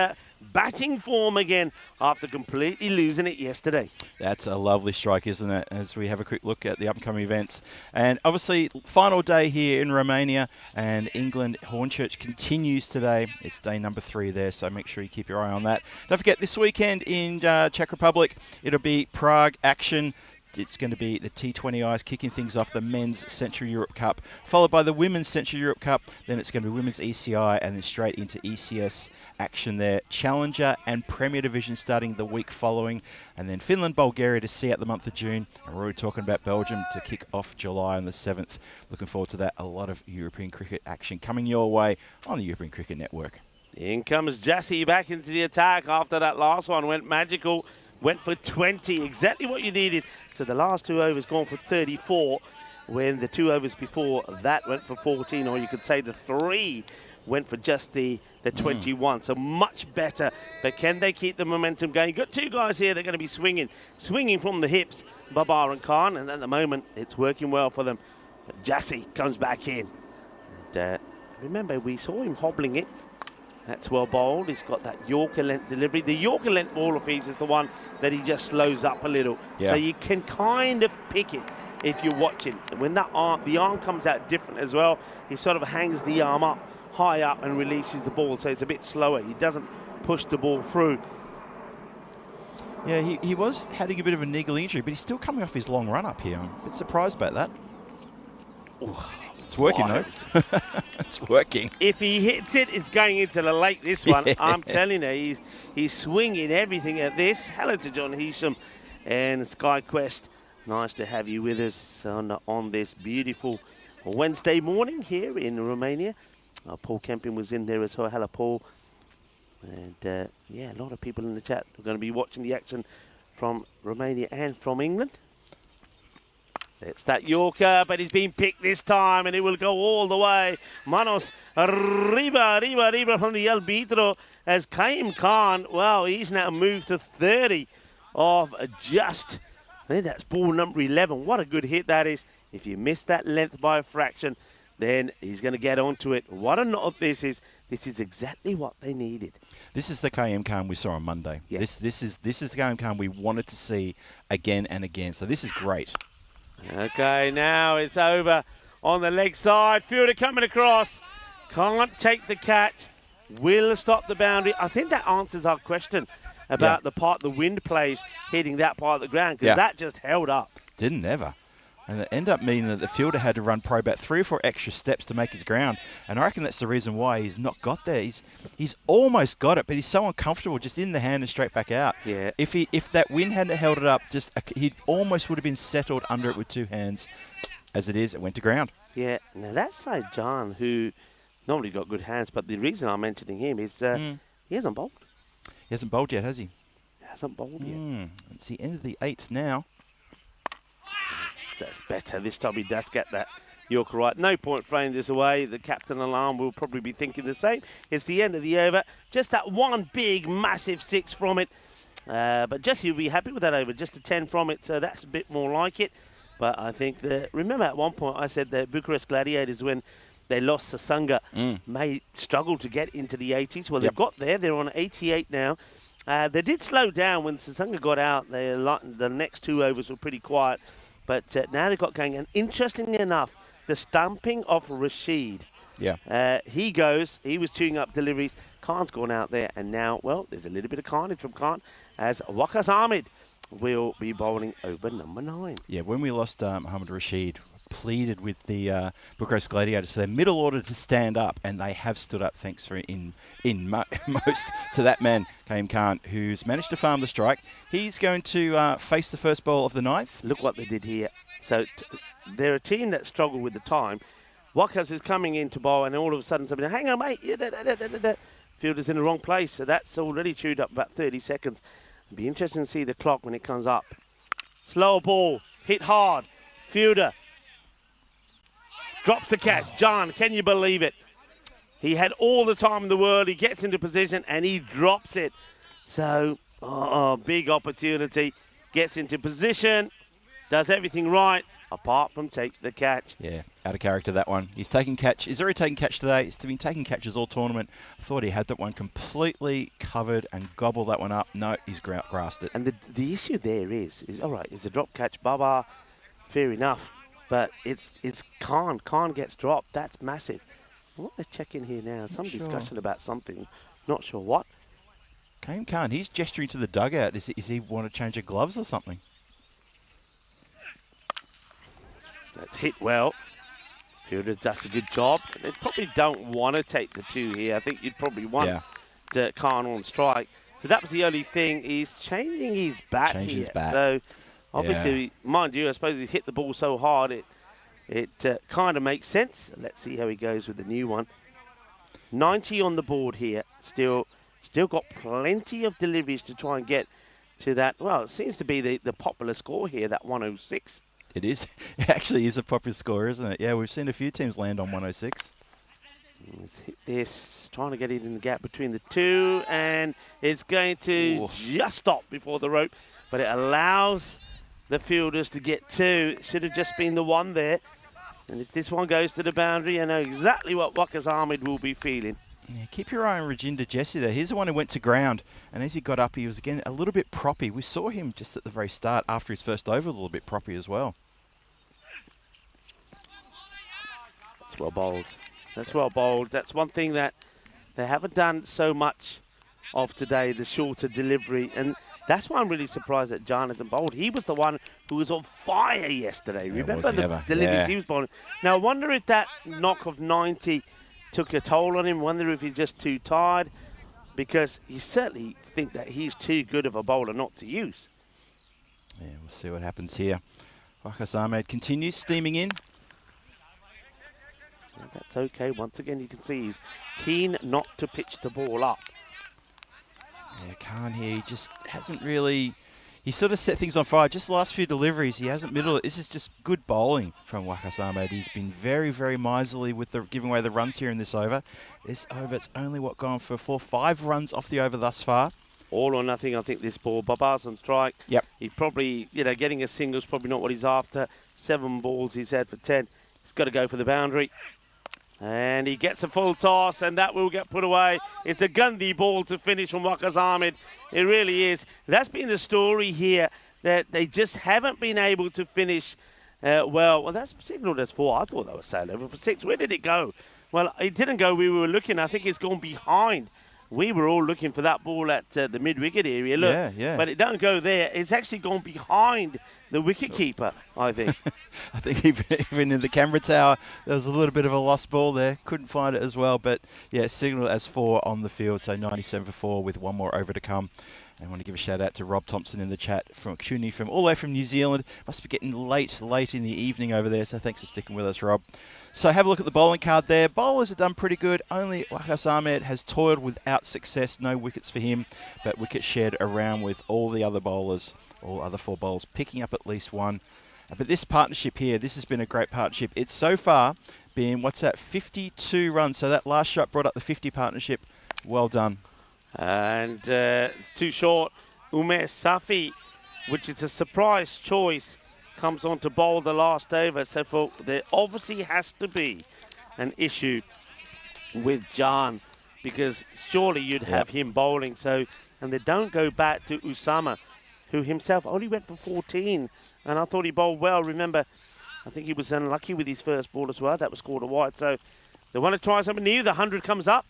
batting form again after completely losing it yesterday. That's a lovely strike, isn't it, as we have a quick look at the upcoming events. And obviously, final day here in Romania, and England Hornchurch continues today. It's day number 3 there, so make sure you keep your eye on that. Don't forget, this weekend in Czech Republic, it'll be Prague action. It's going to be the T20 Ice kicking things off, the Men's Central Europe Cup, followed by the Women's Central Europe Cup. Then it's going to be Women's ECI, and then straight into ECS action there. Challenger and Premier Division starting the week following. And then Finland, Bulgaria to see out the month of June. And we're already talking about Belgium to kick off July on the 7th. Looking forward to that. A lot of European cricket action coming your way on the European Cricket Network. In comes Jassy back into the attack after that last one. Went magical. Went for 20, exactly what you needed. So the last 2 overs gone for 34, when the 2 overs before that went for 14, or you could say the 3 went for just the 21. So much better. But can they keep the momentum going? Got 2 guys here. They're going to be swinging from the hips, Babar and Khan. And at the moment, it's working well for them. But Jassy comes back in. And, remember, we saw him hobbling it. That's well bowled. He's got that Yorker length delivery. The Yorker length ball of his is the one that he just slows up a little. Yeah. So you can kind of pick it if you're watching. And when that the arm comes out different as well, he sort of hangs the arm up, high up, and releases the ball. So it's a bit slower. He doesn't push the ball through. Yeah, he was having a bit of a niggly injury, but he's still coming off his long run up here. I'm a bit surprised about that. Ooh. It's working, though. It's working. If he hits it, it's going into the lake, this one. Yeah. I'm telling you, he's swinging everything at this. Hello to John Hesham and SkyQuest. Nice to have you with us on this beautiful Wednesday morning here in Romania. Paul Kempin was in there as well. Hello, Paul. And, yeah, a lot of people in the chat are going to be watching the action from Romania and from England. It's that Yorker, but he's been picked this time, and it will go all the way. Manos arriba from the Albitro as Kaim Khan. Well, he's now moved to 30 of just, I think that's ball number 11. What a good hit that is. If you miss that length by a fraction, then he's going to get onto it. What a knot this is. This is exactly what they needed. This is the KM Khan we saw on Monday. Yeah. This is the KM Khan we wanted to see again and again. So this is great. Okay, now it's over on the leg side. Fielder coming across. Can't take the catch. Will stop the boundary. I think that answers our question about the part the wind plays hitting that part of the ground, because that just held up. Didn't ever. And it ended up meaning that the fielder had to run probably about 3 or 4 extra steps to make his ground. And I reckon that's the reason why he's not got there. He's almost got it, but he's so uncomfortable just in the hand and straight back out. Yeah. If that wind hadn't held it up, he almost would have been settled under it with 2 hands. As it is, it went to ground. Yeah. Now that side, John, who normally got good hands, but the reason I'm mentioning him is he hasn't bowled. He hasn't bowled yet, has he? He hasn't bowled yet. It's the end of the 8th now. That's better. This time he does get that Yorker right. No point throwing this away. The captain alarm will probably be thinking the same. It's the end of the over. Just that one big, massive 6 from it. But Jesse will be happy with that over. Just a 10 from it, so that's a bit more like it. But I think that, remember at one point I said that Bucharest Gladiators, when they lost Sasanga, may struggle to get into the 80s. Well, they've got there. They're on 88 now. They did slow down when Sasanga got out. The next 2 overs were pretty quiet. But now they've got going. And interestingly enough, the stumping of Rashid. Yeah. He was tuning up deliveries. Khan's gone out there. And now, well, there's a little bit of carnage from Khan as Waqas Ahmed will be bowling over number 9. Yeah, when we lost Mohammed Rashid, pleaded with the Bucharest Gladiators for their middle order to stand up, and they have stood up thanks for most to that man, Kaim Khan, who's managed to farm the strike. He's going to face the first ball of the 9th. Look what they did here. So they're a team that struggled with the time. Waqas is coming in to bowl, and all of a sudden somebody, hang on, mate. Fielder's in the wrong place, so that's already chewed up about 30 seconds. It'll be interesting to see the clock when it comes up. Slower ball, hit hard. Fielder drops the catch. John, can you believe it? He had all the time in the world. He gets into position and he drops it. So, big opportunity. Gets into position, does everything right, apart from take the catch. Yeah, out of character that one. He's taking catch. He's already taken catch today. He's been taking catches all tournament. I thought he had that one completely covered and gobbled that one up. No, he's grasped it. And the issue there is all right, it's a drop catch, Baba, fair enough, but it's Khan. Khan gets dropped. That's massive. I want to check in here now. Some discussion about something. Not sure what. Khan, he's gesturing to the dugout. Is he want to change the gloves or something? That's hit well. Fielder does a good job. They probably don't want to take the 2 here. I think you'd probably want Khan on strike. So that was the only thing. He's changing his bat here. His bat. So obviously, mind you, I suppose he's hit the ball so hard it kind of makes sense. Let's see how he goes with the new one. 90 on the board here. Still got plenty of deliveries to try and get to that. Well, it seems to be the popular score here, that 106. It is. It actually is a popular score, isn't it? Yeah, we've seen a few teams land on 106. Let's hit this, trying to get it in the gap between the 2, and it's going to just stop before the rope, but it allows the fielders to get 2. It should have just been the 1 there. And if this one goes to the boundary, I know exactly what Waqas Ahmed will be feeling. Yeah, keep your eye on Rajinder Jesse there. He's the one who went to ground, and as he got up, he was again a little bit proppy. We saw him just at the very start after his first over a little bit proppy as well. That's well bowled. That's well bowled. That's one thing that they haven't done so much of today, the shorter delivery. And that's why I'm really surprised that John hasn't bowled. He was the one who was on fire yesterday. Yeah, remember the deliveries he was bowling? Now, I wonder if that knock of 90 took a toll on him. Wonder if he's just too tired, because you certainly think that he's too good of a bowler not to use. Yeah, we'll see what happens here. Waqas Ahmed continues steaming in. And that's okay. Once again, you can see he's keen not to pitch the ball up. Yeah, Khan here, he just hasn't really... He sort of set things on fire. Just the last few deliveries, he hasn't middled it. This is just good bowling from Waqas Ahmed. He's been very, very miserly with giving away the runs here in this over. This over, it's only gone for 5 runs off the over thus far. All or nothing, I think, this ball. Baba's on strike. Yep. He probably, getting a single is probably not what he's after. 7 balls he's had for 10. He's got to go for the boundary. And he gets a full toss, and that will get put away. It's a Gandhi ball to finish from Waqas Ahmed. It really is. That's been the story here, that they just haven't been able to finish well. Well, that's signalled as 4. I thought that was sailed over for 6. Where did it go? Well, it didn't go. We were looking. I think it's gone behind. We were all looking for that ball at the mid-wicket area. Look, yeah. But it don't go there. It's actually gone behind the wicket-keeper, I think. I think even in the camera tower, there was a little bit of a lost ball there. Couldn't find it as well. But, yeah, signalled as 4 on the field. So 97 for 4 with 1 more over to come. And I want to give a shout out to Rob Thompson in the chat from CUNY from all the way from New Zealand. Must be getting late in the evening over there. So thanks for sticking with us, Rob. So have a look at the bowling card there. Bowlers have done pretty good. Only Waqas Ahmed has toiled without success. No wickets for him, but wickets shared around with all the other bowlers, all other 4 bowlers, picking up at least 1. But this partnership here, this has been a great partnership. It's so far been, 52 runs. So that last shot brought up the 50 partnership. Well done. And it's too short. Umer Safi, which is a surprise choice, comes on to bowl the last over. So there obviously has to be an issue with Jan, because surely you'd have him bowling. So, and they don't go back to Usama, who himself only went for 14. And I thought he bowled well. Remember, I think he was unlucky with his first ball as well. That was scored a wide. So they want to try something new. The 100 comes up.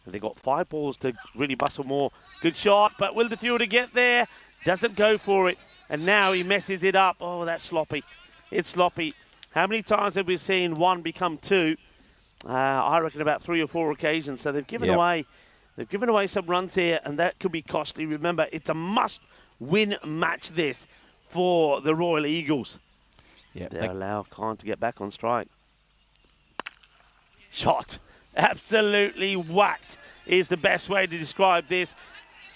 And they've got 5 balls to really bustle more. Good shot, but will the fielder get there? Doesn't go for it. And now he messes it up. Oh, that's sloppy. It's sloppy. How many times have we seen 1 become 2? I reckon about 3 or 4 occasions. So they've given away. They've given away some runs here, and that could be costly. Remember, it's a must-win match this for the Royal Eagles. Yeah, they allow Khan to get back on strike. Shot. Absolutely whacked is the best way to describe this.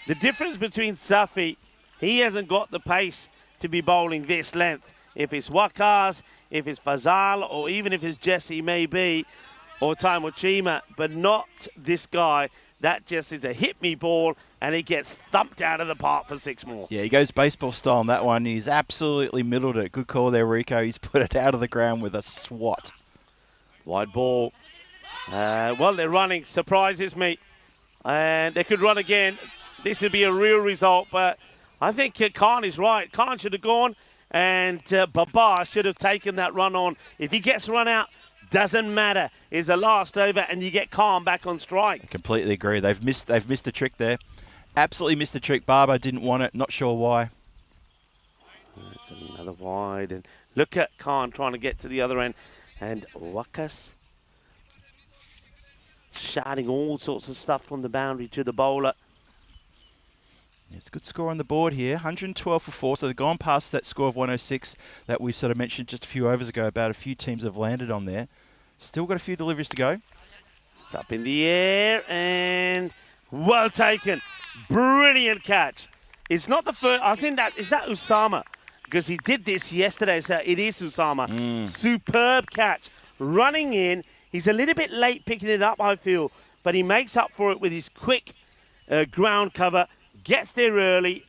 The difference between Safi, he hasn't got the pace to be bowling this length. If it's Waqas, if it's Fazal, or even if it's Jesse maybe, or Taimo Chima, but not this guy. That just is a hit me ball, and it gets thumped out of the park for 6 more. Yeah, he goes baseball style on that one. He's absolutely middled it. Good call there, Rico. He's put it out of the ground with a swat. Wide ball. Well, they're running. Surprises me. And they could run again. This would be a real result, but I think Khan is right. Khan should have gone, and Babar should have taken that run on. If he gets run out, doesn't matter. It's the last over, and you get Khan back on strike. I completely agree. They've missed the trick there. Absolutely missed the trick. Barber didn't want it. Not sure why. That's another wide. And look at Khan trying to get to the other end. And Wakas shouting all sorts of stuff from the boundary to the bowler. It's a good score on the board here, 112 for 4. So they've gone past that score of 106 that we sort of mentioned just a few overs ago about a few teams have landed on there. Still got a few deliveries to go. It's up in the air and well taken. Brilliant catch. It's not the first. I think that is that Usama, because he did this yesterday. So it is Usama. Superb catch. Running in. He's a little bit late picking it up, I feel, but he makes up for it with his quick ground cover. Gets there early,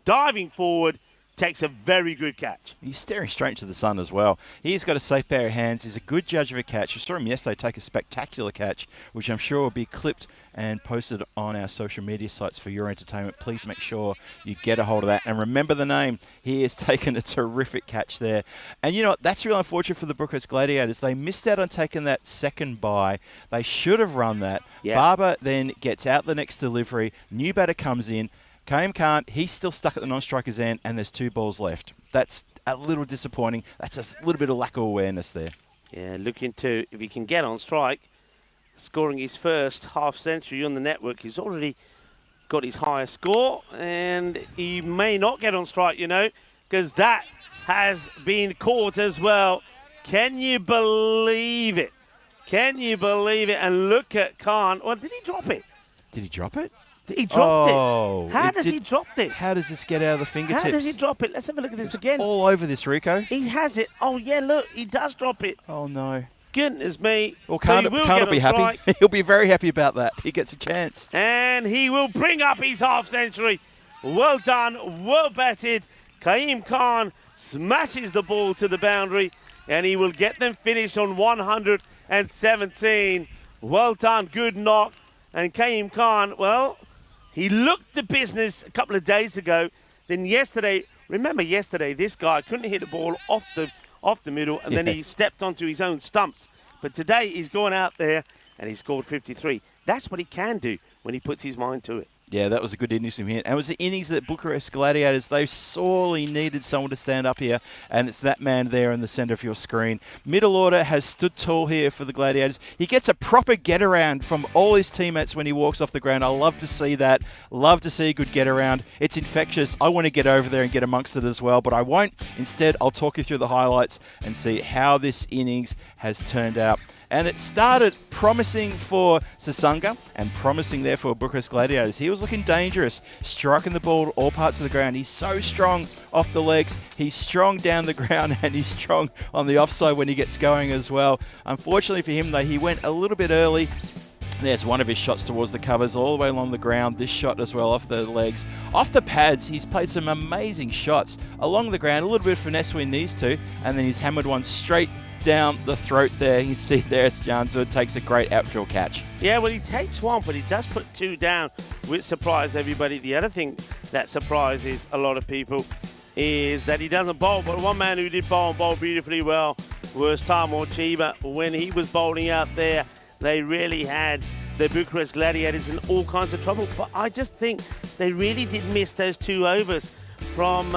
diving forward, takes a very good catch. He's staring straight into the sun as well. He's got a safe pair of hands. He's a good judge of a catch. I saw him yesterday take a spectacular catch, which I'm sure will be clipped and posted on our social media sites for your entertainment. Please make sure you get a hold of that. And remember the name. He has taken a terrific catch there. And you know what? That's really unfortunate for the Brookhurst Gladiators. They missed out on taking that second bye. They should have run that. Yeah. Barber then gets out the next delivery. New batter comes in. Kaim Khan, he's still stuck at the non-striker's end, and there's 2 balls left. That's a little disappointing. That's a little bit of lack of awareness there. Yeah, looking to, if he can get on strike, scoring his first half-century on the network. He's already got his highest score, and he may not get on strike, you know, because that has been caught as well. Can you believe it? Can you believe it? And look at Khan. Well, did he drop it? Did he drop it? He dropped it. How it does he drop this? How does this get out of the fingertips? How does he drop it? Let's have a look at this again. All over this, Rico. He has it. Oh, yeah, look. He does drop it. Oh, no. Goodness me. Well, So can't he will it get be on happy? strike. He'll be very happy about that. He gets a chance. And he will bring up his half-century. Well done. Well batted. Kaim Khan smashes the ball to the boundary, and he will get them finished on 117. Well done. Good knock. And Kaim Khan, well, he looked the business a couple of days ago. Then yesterday, remember yesterday, this guy couldn't hit the ball off the middle, and then he stepped onto his own stumps. But today he's gone out there and he scored 53. That's what he can do when he puts his mind to it. Yeah, that was a good innings from him. And it was the innings that Bucharest Gladiators, they sorely needed someone to stand up here, and it's that man there in the centre of your screen. Middle order has stood tall here for the Gladiators. He gets a proper get-around from all his teammates when he walks off the ground. I love to see that. Love to see a good get-around. It's infectious. I want to get over there and get amongst it as well, but I won't. Instead, I'll talk you through the highlights and see how this innings has turned out. And it started promising for Sasanga and promising there for Bucharest Gladiators. He was looking dangerous, striking the ball to all parts of the ground. He's so strong off the legs. He's strong down the ground, and he's strong on the offside when he gets going as well. Unfortunately for him, though, he went a little bit early. There's one of his shots towards the covers all the way along the ground. This shot as well off the legs. Off the pads, he's played some amazing shots along the ground. A little bit of finesse when he needs to, and then he's hammered one straight down the throat there. You see there, Janzo takes a great outfield catch. Yeah, well, he takes one, but he does put 2 down, which surprised everybody. The other thing that surprises a lot of people is that he doesn't bowl. But one man who did bowl and bowl beautifully well was Tamor Chiba. When he was bowling out there, they really had the Bucharest Gladiators in all kinds of trouble. But I just think they really did miss those 2 overs from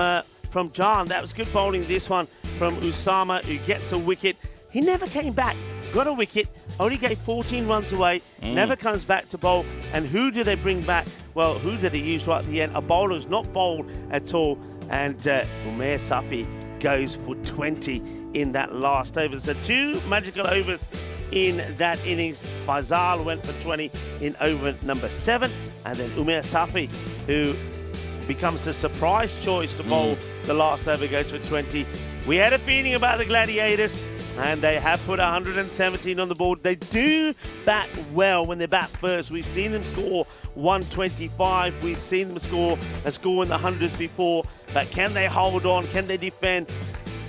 John. That was good bowling, this one from Usama, who gets a wicket. He never came back. Got a wicket, only gave 14 runs away, never comes back to bowl. And who do they bring back? Well, who did they use right at the end? A bowler who's not bowled at all. And Umair Safi goes for 20 in that last over. So 2 magical overs in that innings. Faisal went for 20 in over number 7. And then Umair Safi, who becomes a surprise choice to bowl the last over, goes for 20. We had a feeling about the Gladiators. and they have put 117 on the board. They do bat well when they bat first. We've seen them score 125. We've seen them score a score in the hundreds before. But can they hold on? Can they defend?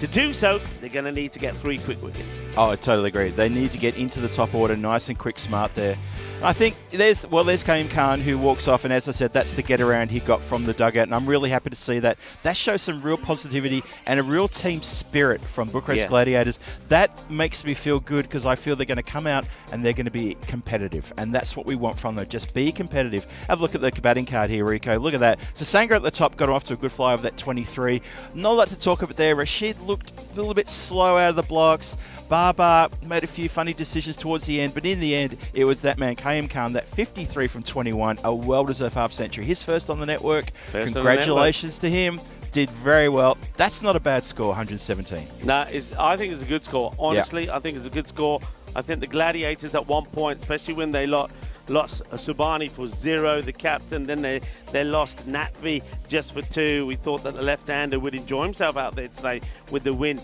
To do so, they're going to need to get 3 quick wickets. Oh, I totally agree. They need to get into the top order nice and quick, smart there. I think there's Kaim Khan who walks off, and as I said, that's the get around he got from the dugout, and I'm really happy to see that. That shows some real positivity and a real team spirit from Bucharest Gladiators. That makes me feel good because I feel they're going to come out and they're going to be competitive, and that's what we want from them. Just be competitive. Have a look at the batting card here, Rico. Look at that. So Sanger at the top got off to a good fly over that 23. Not a lot to talk about there. Rashid looked a little bit slow out of the blocks. Barbar made a few funny decisions towards the end, but in the end, it was that man, Kaim Khan, that 53 from 21, a well-deserved half-century. His first on the network. Congratulations to him. Did very well. That's not a bad score, 117. No, I think it's a good score. Honestly, I think it's a good score. I think the Gladiators at one point, especially when they lost Subani for 0, the captain, then they lost Natvi just for 2. We thought that the left-hander would enjoy himself out there today with the wind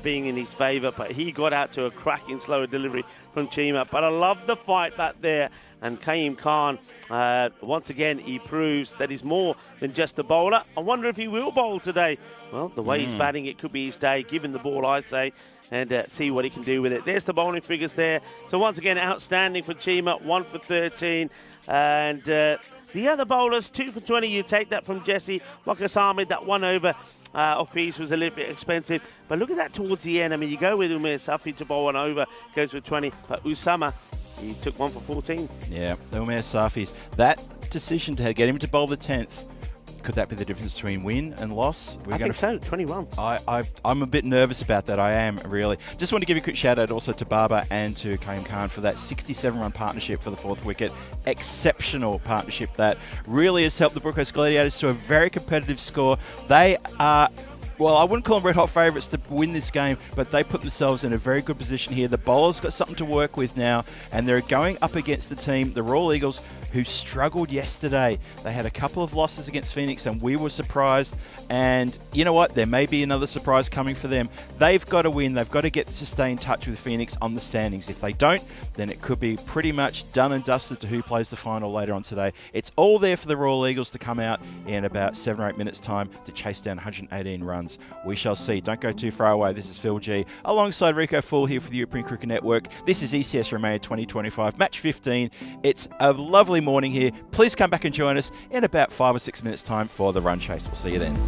being in his favour, but he got out to a cracking slower delivery from Chima. But I love the fight back there, and Kaim Khan, once again, he proves that he's more than just a bowler. I wonder if he will bowl today. Well, the way he's batting, it could be his day. Give him the ball, I'd say, and see what he can do with it. There's the bowling figures there. So once again, outstanding for Chima, 1 for 13. And the other bowlers, 2 for 20. You take that from Jesse Wakasami. That 1 over off piece was a little bit expensive. But look at that towards the end. I mean, you go with Umair Safi to bowl 1 over, goes for 20. But Usama, he took 1 for 14. Yeah, Umair Safi's. That decision to get him to bowl the 10th, could that be the difference between win and loss? I think so, 20 runs. I'm a bit nervous about that. I am, really. Just want to give a quick shout out also to Barber and to Kaim Khan for that 67-run partnership for the 4th wicket. Exceptional partnership that really has helped the Bucharest Gladiators to a very competitive score. They are... Well, I wouldn't call them red-hot favourites to win this game, but they put themselves in a very good position here. The bowlers got something to work with now, and they're going up against the team, the Royal Eagles, who struggled yesterday. They had a couple of losses against Phoenix, and we were surprised. And you know what? There may be another surprise coming for them. They've got to win. They've got to get to stay in touch with Phoenix on the standings. If they don't, then it could be pretty much done and dusted to who plays the final later on today. It's all there for the Royal Eagles to come out in about 7 or 8 minutes' time to chase down 118 runs. We shall see. Don't go too far away. This is Phil G alongside Rico Full here for the European Cricket Network. This is ECS Romania 2025, match 15. It's a lovely morning here. Please come back and join us in about 5 or 6 minutes' time for the run chase. We'll see you then.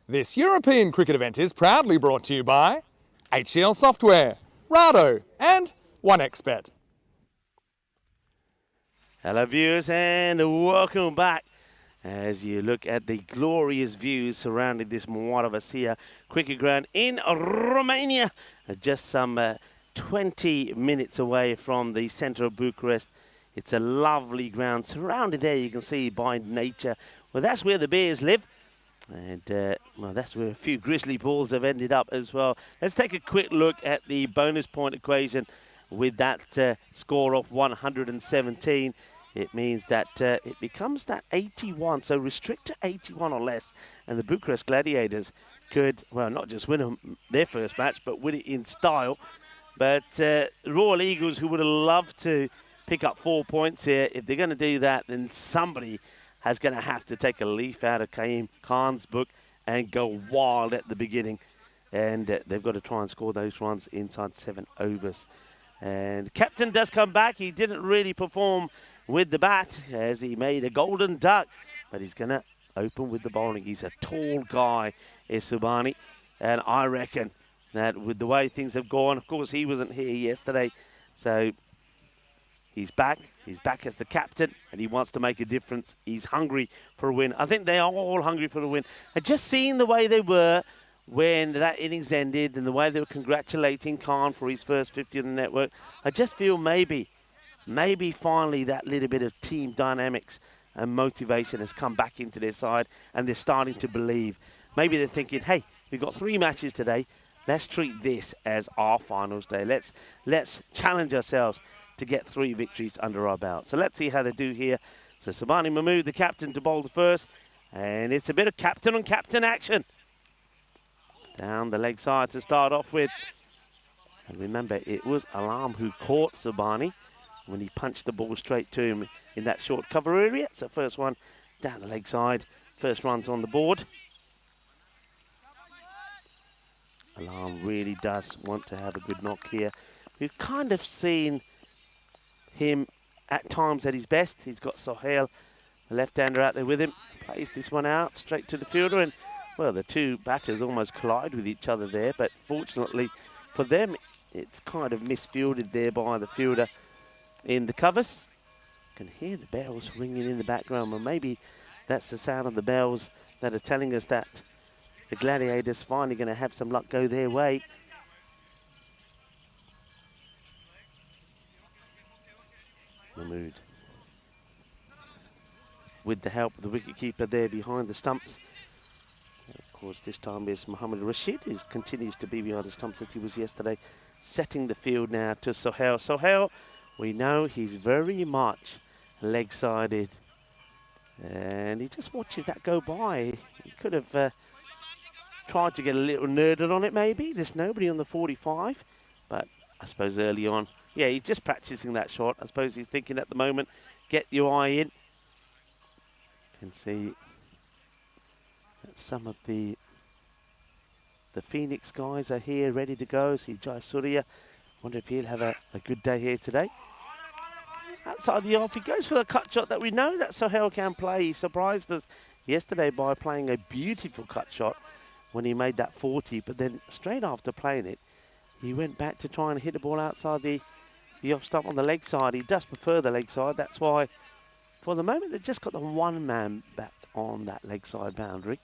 This European cricket event is proudly brought to you by HCL Software, Rado and 1xBet. Hello viewers and welcome back as you look at the glorious views surrounding this Muara Vasia cricket ground in Romania, just some 20 minutes away from the centre of Bucharest. It's a lovely ground surrounded there, you can see, by nature. Well, that's where the bears live. And, well, that's where a few grizzly balls have ended up as well. Let's take a quick look at the bonus point equation with that score of 117. It means that it becomes that 81, so restrict to 81 or less. And the Bucharest Gladiators could, well, not just win their first match, but win it in style. But Royal Eagles, who would have loved to pick up 4 points here, if they're going to do that, then somebody is going to have to take a leaf out of Kaim Khan's book and go wild at the beginning. And they've got to try and score those runs inside 7 overs. And captain does come back. He didn't really perform with the bat as he made a golden duck. But he's going to open with the bowling. He's a tall guy, Subani. And I reckon that with the way things have gone, of course, he wasn't here yesterday. So he's back. He's back as the captain, and he wants to make a difference. He's hungry for a win. I think they are all hungry for a win. And just seeing the way they were when that innings ended and the way they were congratulating Khan for his first 50 on the network, I just feel maybe finally that little bit of team dynamics and motivation has come back into their side, and they're starting to believe. Maybe they're thinking, hey, we've got 3 matches today. Let's treat this as our finals day. Let's challenge ourselves to get 3 victories under our belt. So let's see how they do here. So Subani Mahmood, the captain, to bowl the first. And it's a bit of captain on captain action. Down the leg side to start off with. And remember, it was Alam who caught Subani when he punched the ball straight to him in that short cover area. So first one down the leg side. First run's on the board. Alam really does want to have a good knock here. We've kind of seen him at times at his best. He's got Sohail, the left-hander, out there with him. Plays this one out straight to the fielder, and well, the 2 batters almost collide with each other there, but fortunately for them, it's kind of misfielded there by the fielder in the covers. You can hear the bells ringing in the background, but maybe that's the sound of the bells that are telling us that the Gladiators finally going to have some luck go their way. Mahmood, with the help of the wicketkeeper there behind the stumps. And of course, this time is Mohammed Rashid, who continues to be behind the stumps as he was yesterday, setting the field now to Sohail. Sohail, we know he's very much leg-sided, and he just watches that go by. He could have tried to get a little nerded on it maybe. There's nobody on the 45, but I suppose early on, yeah, he's just practicing that shot. I suppose he's thinking at the moment, get your eye in. You can see that some of the Phoenix guys are here ready to go. See Jai Surya. Wonder if he'll have a good day here today. Outside the off, he goes for the cut shot that we know that Sohail can play. He surprised us yesterday by playing a beautiful cut shot when he made that 40, but then straight after playing it, he went back to try and hit the ball outside the off stump on the leg side. He does prefer the leg side. That's why, for the moment, they've just got the 1 man back on that leg side boundary.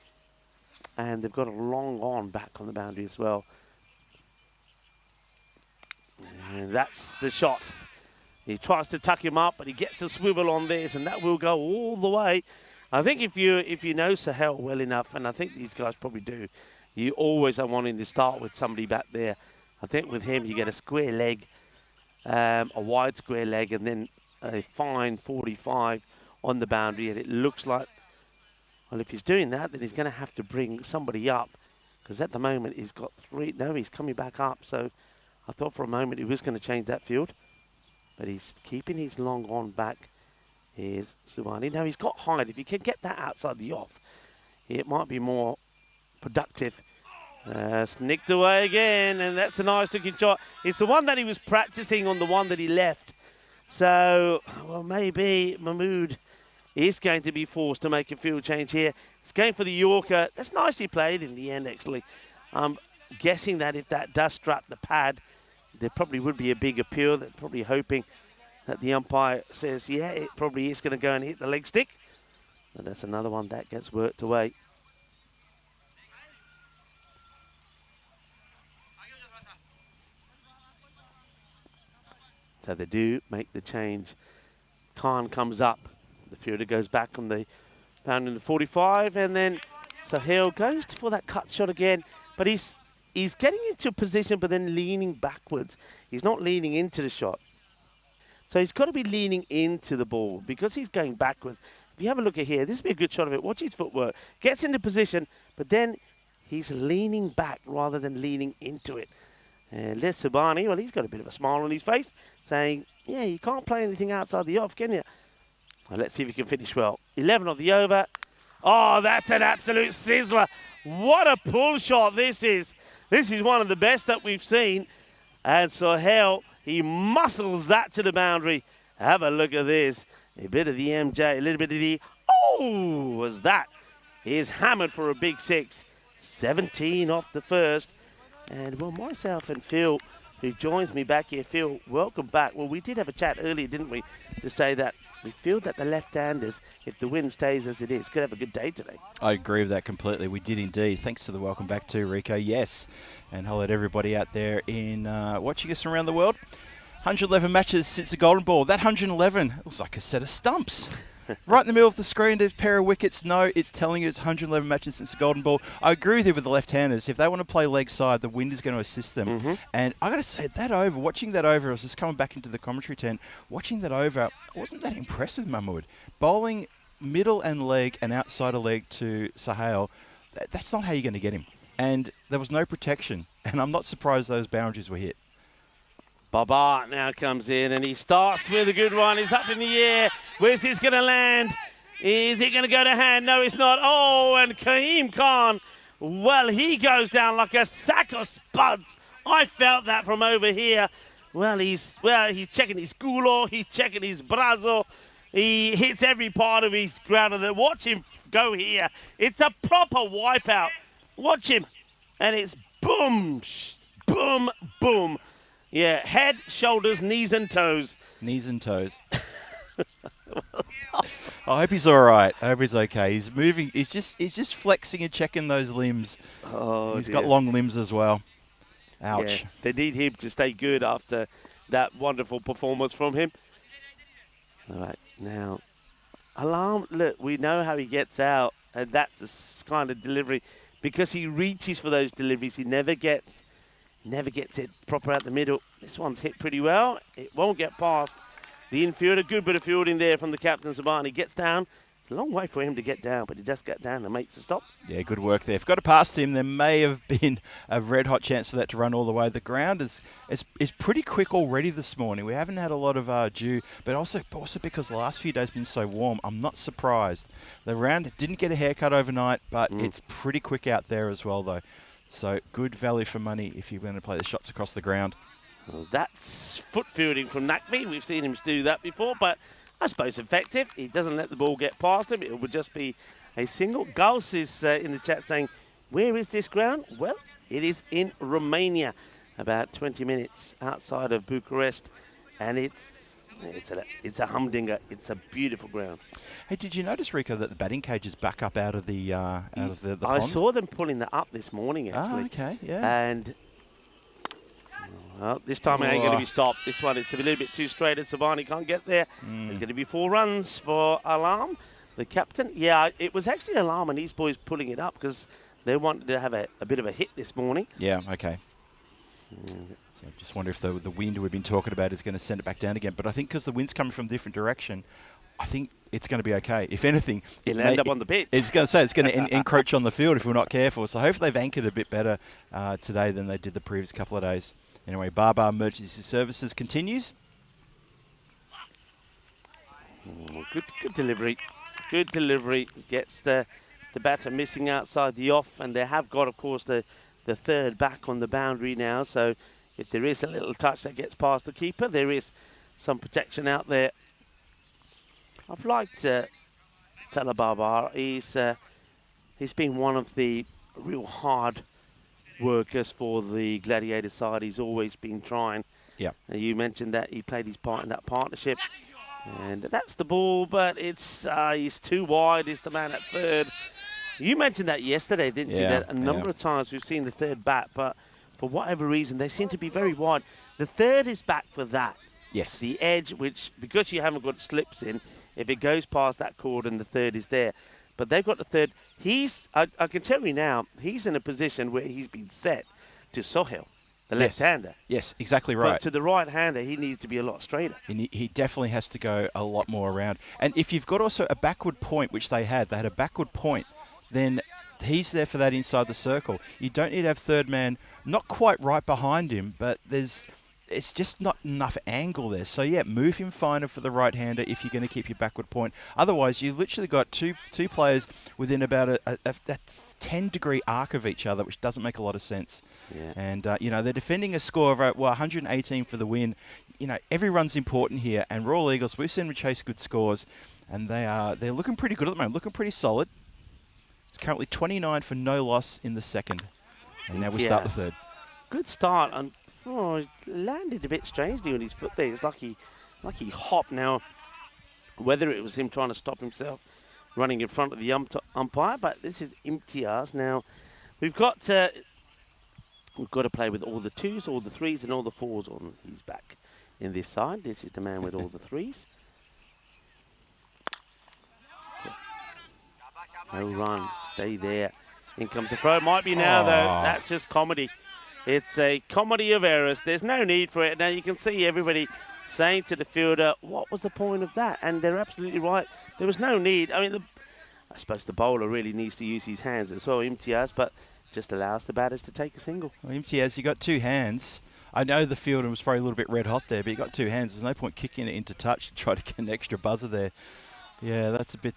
And they've got a long on back on the boundary as well. And that's the shot. He tries to tuck him up, but he gets a swivel on this, and that will go all the way. I think if you know Sohail well enough, and I think these guys probably do, you always are wanting to start with somebody back there. I think with him, you get a square leg, a wide square leg, and then a fine 45 on the boundary. And it looks like, well, if he's doing that, then he's going to have to bring somebody up, because at the moment he's got 3. No, he's coming back up. So I thought for a moment he was going to change that field, but he's keeping his long on back. Here's Subani. Now he's got height. If he can get that outside the off, it might be more productive. Snicked away again, and that's a nice looking shot. It's the one that he was practicing on the one that he left. So, well, maybe Mahmood is going to be forced to make a field change here. It's going for the Yorker. That's nicely played in the end, actually. I'm guessing that if that does strut the pad, there probably would be a big appeal. They're probably hoping that the umpire says, yeah, it probably is going to go and hit the leg stick. But that's another one that gets worked away. So they do make the change. Khan comes up. The fielder goes back on the pound in the 45, and then Sahel goes for that cut shot again, but he's getting into a position but then leaning backwards. He's not leaning into the shot. So he's got to be leaning into the ball because he's going backwards. If you have a look at here, this would be a good shot of it. Watch his footwork. Gets into position, but then he's leaning back rather than leaning into it. And Les Subani, well, he's got a bit of a smile on his face, saying, yeah, you can't play anything outside the off, can you? Well, let's see if he can finish well. 11 of the over. Oh, that's an absolute sizzler. What a pull shot this is. This is one of the best that we've seen. And Sohail, he muscles that to the boundary. Have a look at this. A bit of the MJ, a little bit of the... Oh, was that? He is hammered for a big 6. 17 off the first. And, well, myself and Phil, who joins me back here, Phil, welcome back. Well, we did have a chat earlier, didn't we, to say that we feel that the left-handers, if the wind stays as it is, could have a good day today. I agree with that completely. We did indeed. Thanks for the welcome back too, Rico. Yes. And hello to everybody out there in watching us around the world. 111 matches since the Golden Ball. That 111 looks like a set of stumps. Right in the middle of the screen, there's a pair of wickets. No, it's telling you it's 111 matches since the Golden Ball. I agree with you with the left-handers. If they want to play leg side, the wind is going to assist them. And I got to say, watching that over, I was just coming back into the commentary tent, watching that over, I wasn't that impressed with Mahmood. Bowling middle and leg and outside of leg to Sahel, that's not how you're going to get him. And there was no protection. And I'm not surprised those boundaries were hit. Baba now comes in and he starts with a good one. He's up in the air. Where's this going to land? Is it going to go to hand? No, it's not. Oh, and Kaim Khan, well, he goes down like a sack of spuds. I felt that from over here. Well, he's checking his culo, he's checking his brazo. He hits every part of his ground. And then watch him go here. It's a proper wipeout. Watch him. And it's boom, boom, boom. Yeah, head, shoulders, knees and toes. Knees and toes. I hope he's all right. I hope he's okay. He's moving. He's just flexing and checking those limbs. Oh, he's got long limbs as well. Ouch. Yeah, they need him to stay good after that wonderful performance from him. All right, now, Alarm, look, we know how he gets out, and that's the kind of delivery. Because he reaches for those deliveries, he never gets it proper out the middle. This one's hit pretty well. It won't get past the infielder. Good bit of fielding there from the captain, Sabani. Gets down. It's a long way for him to get down, but he does get down and makes a stop. Yeah, good work there. If got it past him, there may have been a red-hot chance for that to run all the way. The ground is pretty quick already this morning. We haven't had a lot of dew, but also because the last few days have been so warm, I'm not surprised. The round didn't get a haircut overnight, but it's pretty quick out there as well, though. So good value for money if you're going to play the shots across the ground. Well, that's foot fielding from Nakvi. We've seen him do that before, but I suppose effective. He doesn't let the ball get past him. It would just be a single. Gauss is in the chat saying, where is this ground? Well, it is in Romania, about 20 minutes outside of Bucharest, and it's a humdinger. It's a beautiful ground. Hey, did you notice, Rico, that the batting cage is back up out of the the I pond? saw them pulling that up this morning, actually. Oh, okay, yeah. And well, this time it ain't going to be stopped. This one, it's a little bit too straight, and Sabani can't get there. There's going to be 4 runs for Alarm, the captain. Yeah, it was actually Alarm and these boys pulling it up because they wanted to have a bit of a hit this morning. Yeah, okay. So I just wonder if the wind we've been talking about is going to send it back down again. But I think because the wind's coming from a different direction, I think it's going to be okay. If anything, it'll end up on the pitch. It's going to encroach on the field if we're not careful. So hopefully they've anchored a bit better today than they did the previous couple of days. Anyway, Baba Emergency Services continues. Good delivery. Good delivery. Gets the batter missing outside the off, and they have got, of course, the third back on the boundary now. So if there is a little touch that gets past the keeper, there is some protection out there. I've liked Talababar. He's been one of the real hard workers for the Gladiator side. He's always been trying. Yeah. You mentioned that he played his part in that partnership. And that's the ball, but he's too wide. It's the man at third. You mentioned that yesterday, didn't you? That a number of times we've seen the third bat, but for whatever reason, they seem to be very wide. The third is back for that. Yes. The edge, which, because you haven't got slips in, if it goes past that cord and the third is there. But they've got the third. I can tell you now, he's in a position where he's been set to Sohail, the left-hander. Yes, exactly right. But to the right-hander, he needs to be a lot straighter. He definitely has to go a lot more around. And if you've got also a backward point, which they had a backward point, then he's there for that inside the circle. You don't need to have third man not quite right behind him, but it's just not enough angle there. So, yeah, move him finer for the right-hander if you're going to keep your backward point. Otherwise, you've literally got two players within about a 10-degree arc of each other, which doesn't make a lot of sense. Yeah. And, they're defending a score of 118 for the win. Every run's important here. And Royal Eagles, we've seen them chase good scores, and they're looking pretty good at the moment, looking pretty solid. It's currently 29 for no loss in the second. And now we start the third. Good start. And he landed a bit strangely on his foot there. It's like he hopped now. Whether it was him trying to stop himself running in front of the umpire, but this is Imtiaz. Now, we've got to play with all the 2s, all the 3s, and all the 4s on his back in this side. This is the man with all the 3s. No run, stay there. In comes the throw. Might be now, though. That's just comedy. It's a comedy of errors. There's no need for it. Now, you can see everybody saying to the fielder, what was the point of that? And they're absolutely right. There was no need. I mean, I suppose the bowler really needs to use his hands as well, Imtiaz, but just allows the batters to take a single. Well, Imtiaz, you got 2 hands. I know the fielder was probably a little bit red hot there, but you got 2 hands. There's no point kicking it into touch to try to get an extra buzzer there. Yeah, that's a bit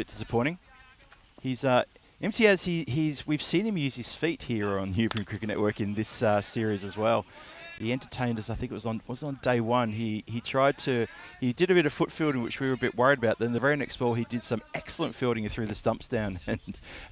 disappointing. He's Imtiaz. We've seen him use his feet here on European Cricket Network in this series as well. He entertained us. I think it was on day 1. He did a bit of foot fielding, which we were a bit worried about. Then the very next ball, he did some excellent fielding and threw the stumps down,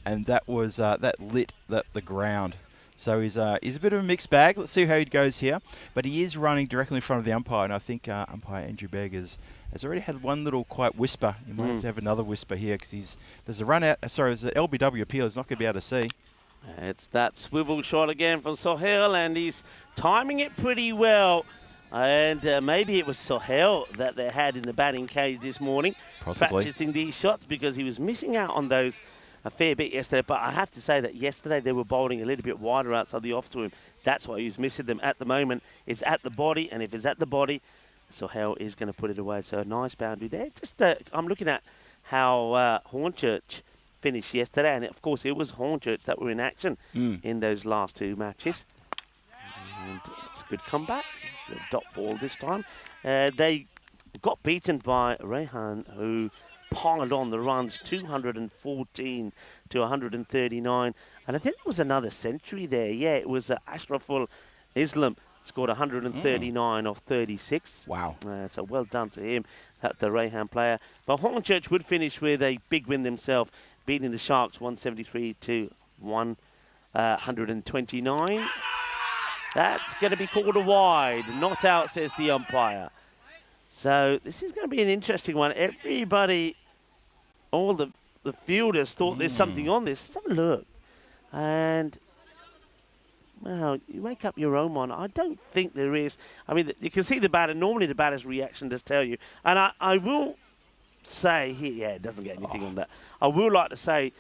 and that was that lit the ground. So he's a bit of a mixed bag. Let's see how he goes here. But he is running directly in front of the umpire, and I think umpire Andrew Begg has already had one little quiet whisper. He might have to have another whisper here because there's a run out. There's an LBW appeal. He's not going to be able to see. It's that swivel shot again from Sohail, and he's timing it pretty well. And maybe it was Sohail that they had in the batting cage this morning, possibly practicing these shots, because he was missing out on those a fair bit yesterday. But I have to say that yesterday they were bowling a little bit wider outside the off to him. That's why he was missing them. At the moment, it's at the body, and if it's at the body, Sohail is going to put it away. So a nice boundary there. Just I'm looking at how Hornchurch finished yesterday, and of course it was Hornchurch that were in action in those last 2 matches. And it's a good comeback. The dot ball this time. They got beaten by Rehan, who piled on the runs, 214 to 139. And I think there was another century there. Yeah, it was Ashraful Islam scored 139 off 36. Wow. So well done to him. That's the Rehan player. But Hornchurch would finish with a big win themselves, beating the Sharks 173 to 129. That's going to be called a wide. Not out, says the umpire. So this is going to be an interesting one. Everybody, all the fielders thought there's something on this. Let's have a look. And, well, you make up your own mind. I don't think there is. I mean, you can see the batter. Normally the batter's reaction does tell you. And I will say here, yeah, it doesn't get anything on that. I will like to say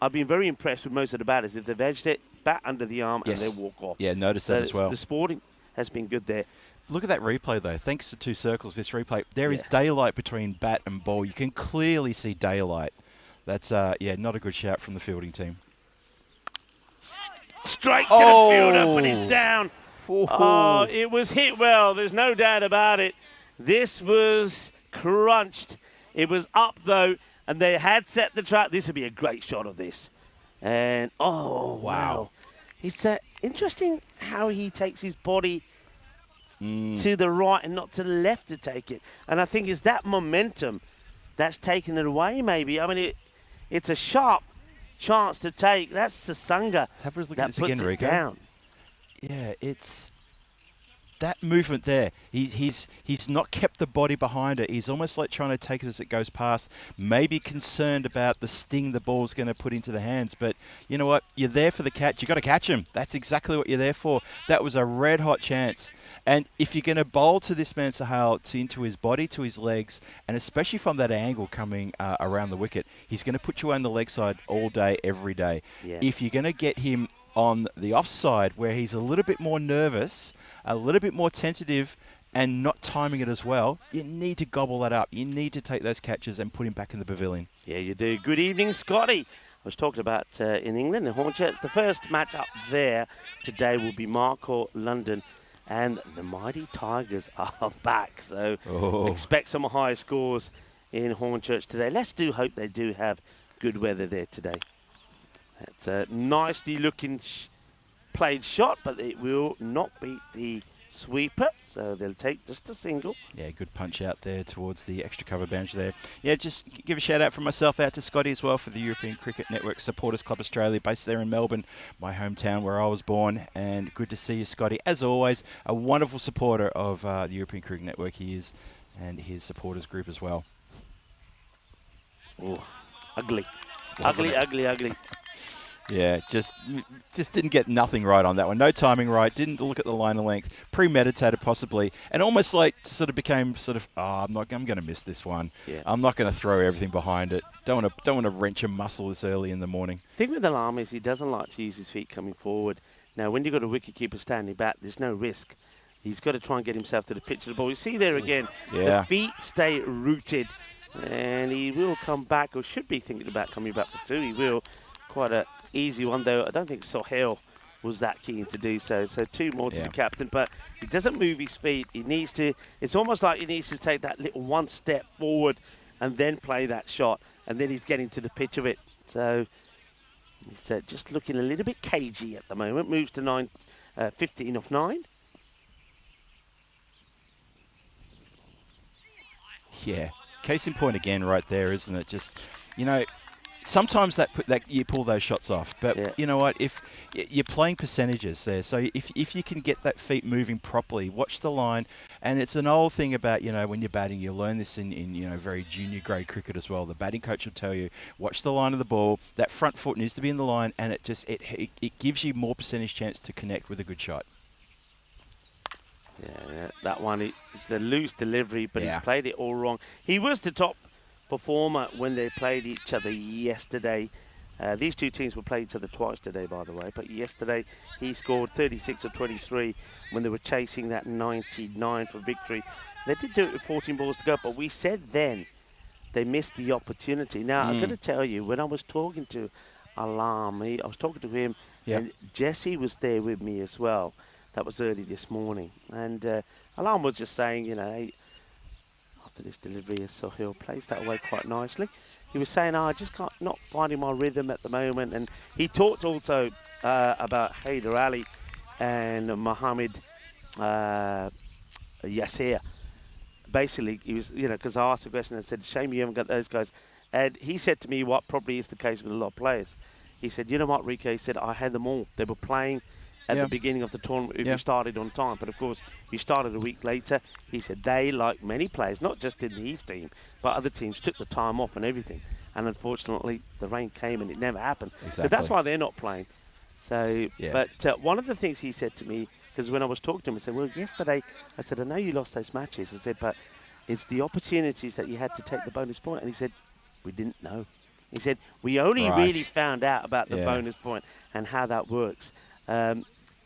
I've been very impressed with most of the batters. If they've edged it, bat under the arm and they walk off. Yeah, notice that as well. The sporting has been good there. Look at that replay, though. Thanks to 2 circles of this replay. There is daylight between bat and ball. You can clearly see daylight. That's, not a good shout from the fielding team. Straight to the fielder, but he's down. Oh, it was hit well. There's no doubt about it. This was crunched. It was up, though, and they had set the trap. This would be a great shot of this. And, oh, wow. It's interesting how he takes his body to the right and not to the left to take it. And I think it's that momentum that's taken it away maybe. I mean, it's a sharp chance to take. That's Sasanga Have a look at that this puts again, it Rico. down. Yeah, it's that movement there. He's not kept the body behind it. He's almost like trying to take it as it goes past. Maybe concerned about the sting the ball's going to put into the hands. But you know what? You're there for the catch. You've got to catch him. That's exactly what you're there for. That was a red-hot chance. And if you're going to bowl to this man Sahal, into his body, to his legs, and especially from that angle coming around the wicket, he's going to put you on the leg side all day, every day. Yeah. If you're going to get him on the offside where he's a little bit more nervous, a little bit more tentative, and not timing it as well, you need to gobble that up. You need to take those catches and put him back in the pavilion. Yeah, you do. Good evening, Scotty. I was talking about in England, in Hornchurch. The first match up there today will be Marco London, and the mighty Tigers are back. So expect some high scores in Hornchurch today. Let's do hope they do have good weather there today. It's a nicely looking played shot, but it will not beat the sweeper, so they'll take just a single. Yeah, good punch out there towards the extra cover bench there. Yeah, just give a shout out from myself out to Scotty as well for the European Cricket Network Supporters Club Australia, based there in Melbourne, my hometown where I was born. And good to see you, Scotty. As always, a wonderful supporter of the European Cricket Network he is, and his supporters group as well. Oh, ugly. Wasn't Ugly, it? ugly, ugly. Yeah, just didn't get nothing right on that one. No timing right. Didn't look at the line of length. Premeditated possibly, and almost like sort of became sort of. Oh, I'm going to miss this one. Yeah. I'm not going to throw everything behind it. Don't want to wrench a muscle this early in the morning. The thing with Alam is he doesn't like to use his feet coming forward. Now, when you've got a wicketkeeper standing back, there's no risk. He's got to try and get himself to the pitch of the ball. You see there again, Yeah. the feet stay rooted, and he will come back, or should be thinking about coming back for two. He will. Quite a easy one, though. I don't think Sohail was that keen to do so. So two more to the captain, but he doesn't move his feet. He needs to. It's almost like he needs to take that little one step forward and then play that shot, and then he's getting to the pitch of it. So he's just looking a little bit cagey at the moment. Moves to 15 off 9. Yeah, case in point again, right there, isn't it? Just, you know. Sometimes that you pull those shots off, but you know what? If you're playing percentages there, so if you can get that feet moving properly, watch the line. And it's an old thing about, you know, when you're batting, you learn this in you know, very junior grade cricket as well. The batting coach will tell you, watch the line of the ball. That front foot needs to be in the line, and it gives you more percentage chance to connect with a good shot. Yeah, that one it's a loose delivery, but he's played it all wrong. He was the top performer when they played each other yesterday. These two teams will play each other twice today, by the way, but yesterday he scored 36 or 23 when they were chasing that 99 for victory. They did do it with 14 balls to go, but we said then they missed the opportunity. Now, I'm going to tell you, when I was talking to Alam, I was talking to him, and Jesse was there with me as well. That was early this morning. And Alam was just saying, you know, hey, after this delivery, Sohail plays that away quite nicely. He was saying, I just not finding my rhythm at the moment. And he talked also about Haider Ali and Mohammed Yasir. Basically, he was, you know, because I asked the question and said, shame you haven't got those guys. And he said to me what probably is the case with a lot of players. He said, you know what, Rico? He said, I had them all. They were playing at the beginning of the tournament if you started on time. But, of course, you started a week later. He said they, like many players, not just in his team, but other teams, took the time off and everything. And, unfortunately, the rain came and it never happened. Exactly. So that's why they're not playing. So, but one of the things he said to me, because when I was talking to him, I said, well, yesterday, I said, I know you lost those matches. I said, but it's the opportunities that you had to take the bonus point. And he said, we didn't know. He said, we only really found out about the bonus point and how that works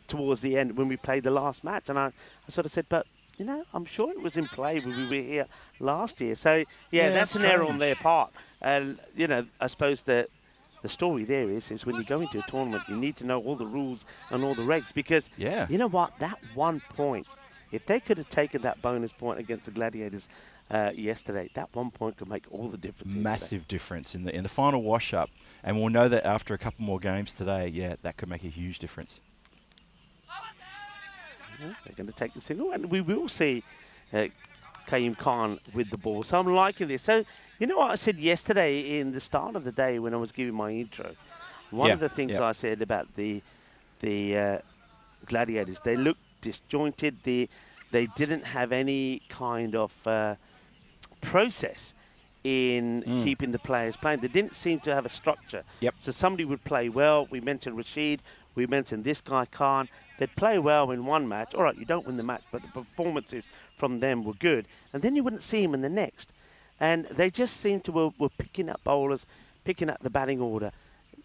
towards the end when we played the last match. And I sort of said, but, you know, I'm sure it was in play when we were here last year. So, that's an error on their part. And, you know, I suppose the story there is when you go into a tournament, you need to know all the rules and all the regs. Because, you know what, that 1 point, if they could have taken that bonus point against the Gladiators yesterday, that 1 point could make all the difference. Massive difference in the final wash-up. And we'll know that after a couple more games today, that could make a huge difference. They're going to take the single, and we will see Kaim Khan with the ball. So I'm liking this. So, you know what I said yesterday in the start of the day when I was giving my intro? One of the things I said about the Gladiators, they looked disjointed. They didn't have any kind of process in keeping the players playing. They didn't seem to have a structure. So somebody would play well. We mentioned Rashid. We mentioned this guy, Khan. They'd play well in one match. All right, you don't win the match, but the performances from them were good. And then you wouldn't see them in the next. And they just seemed to were picking up bowlers, picking up the batting order.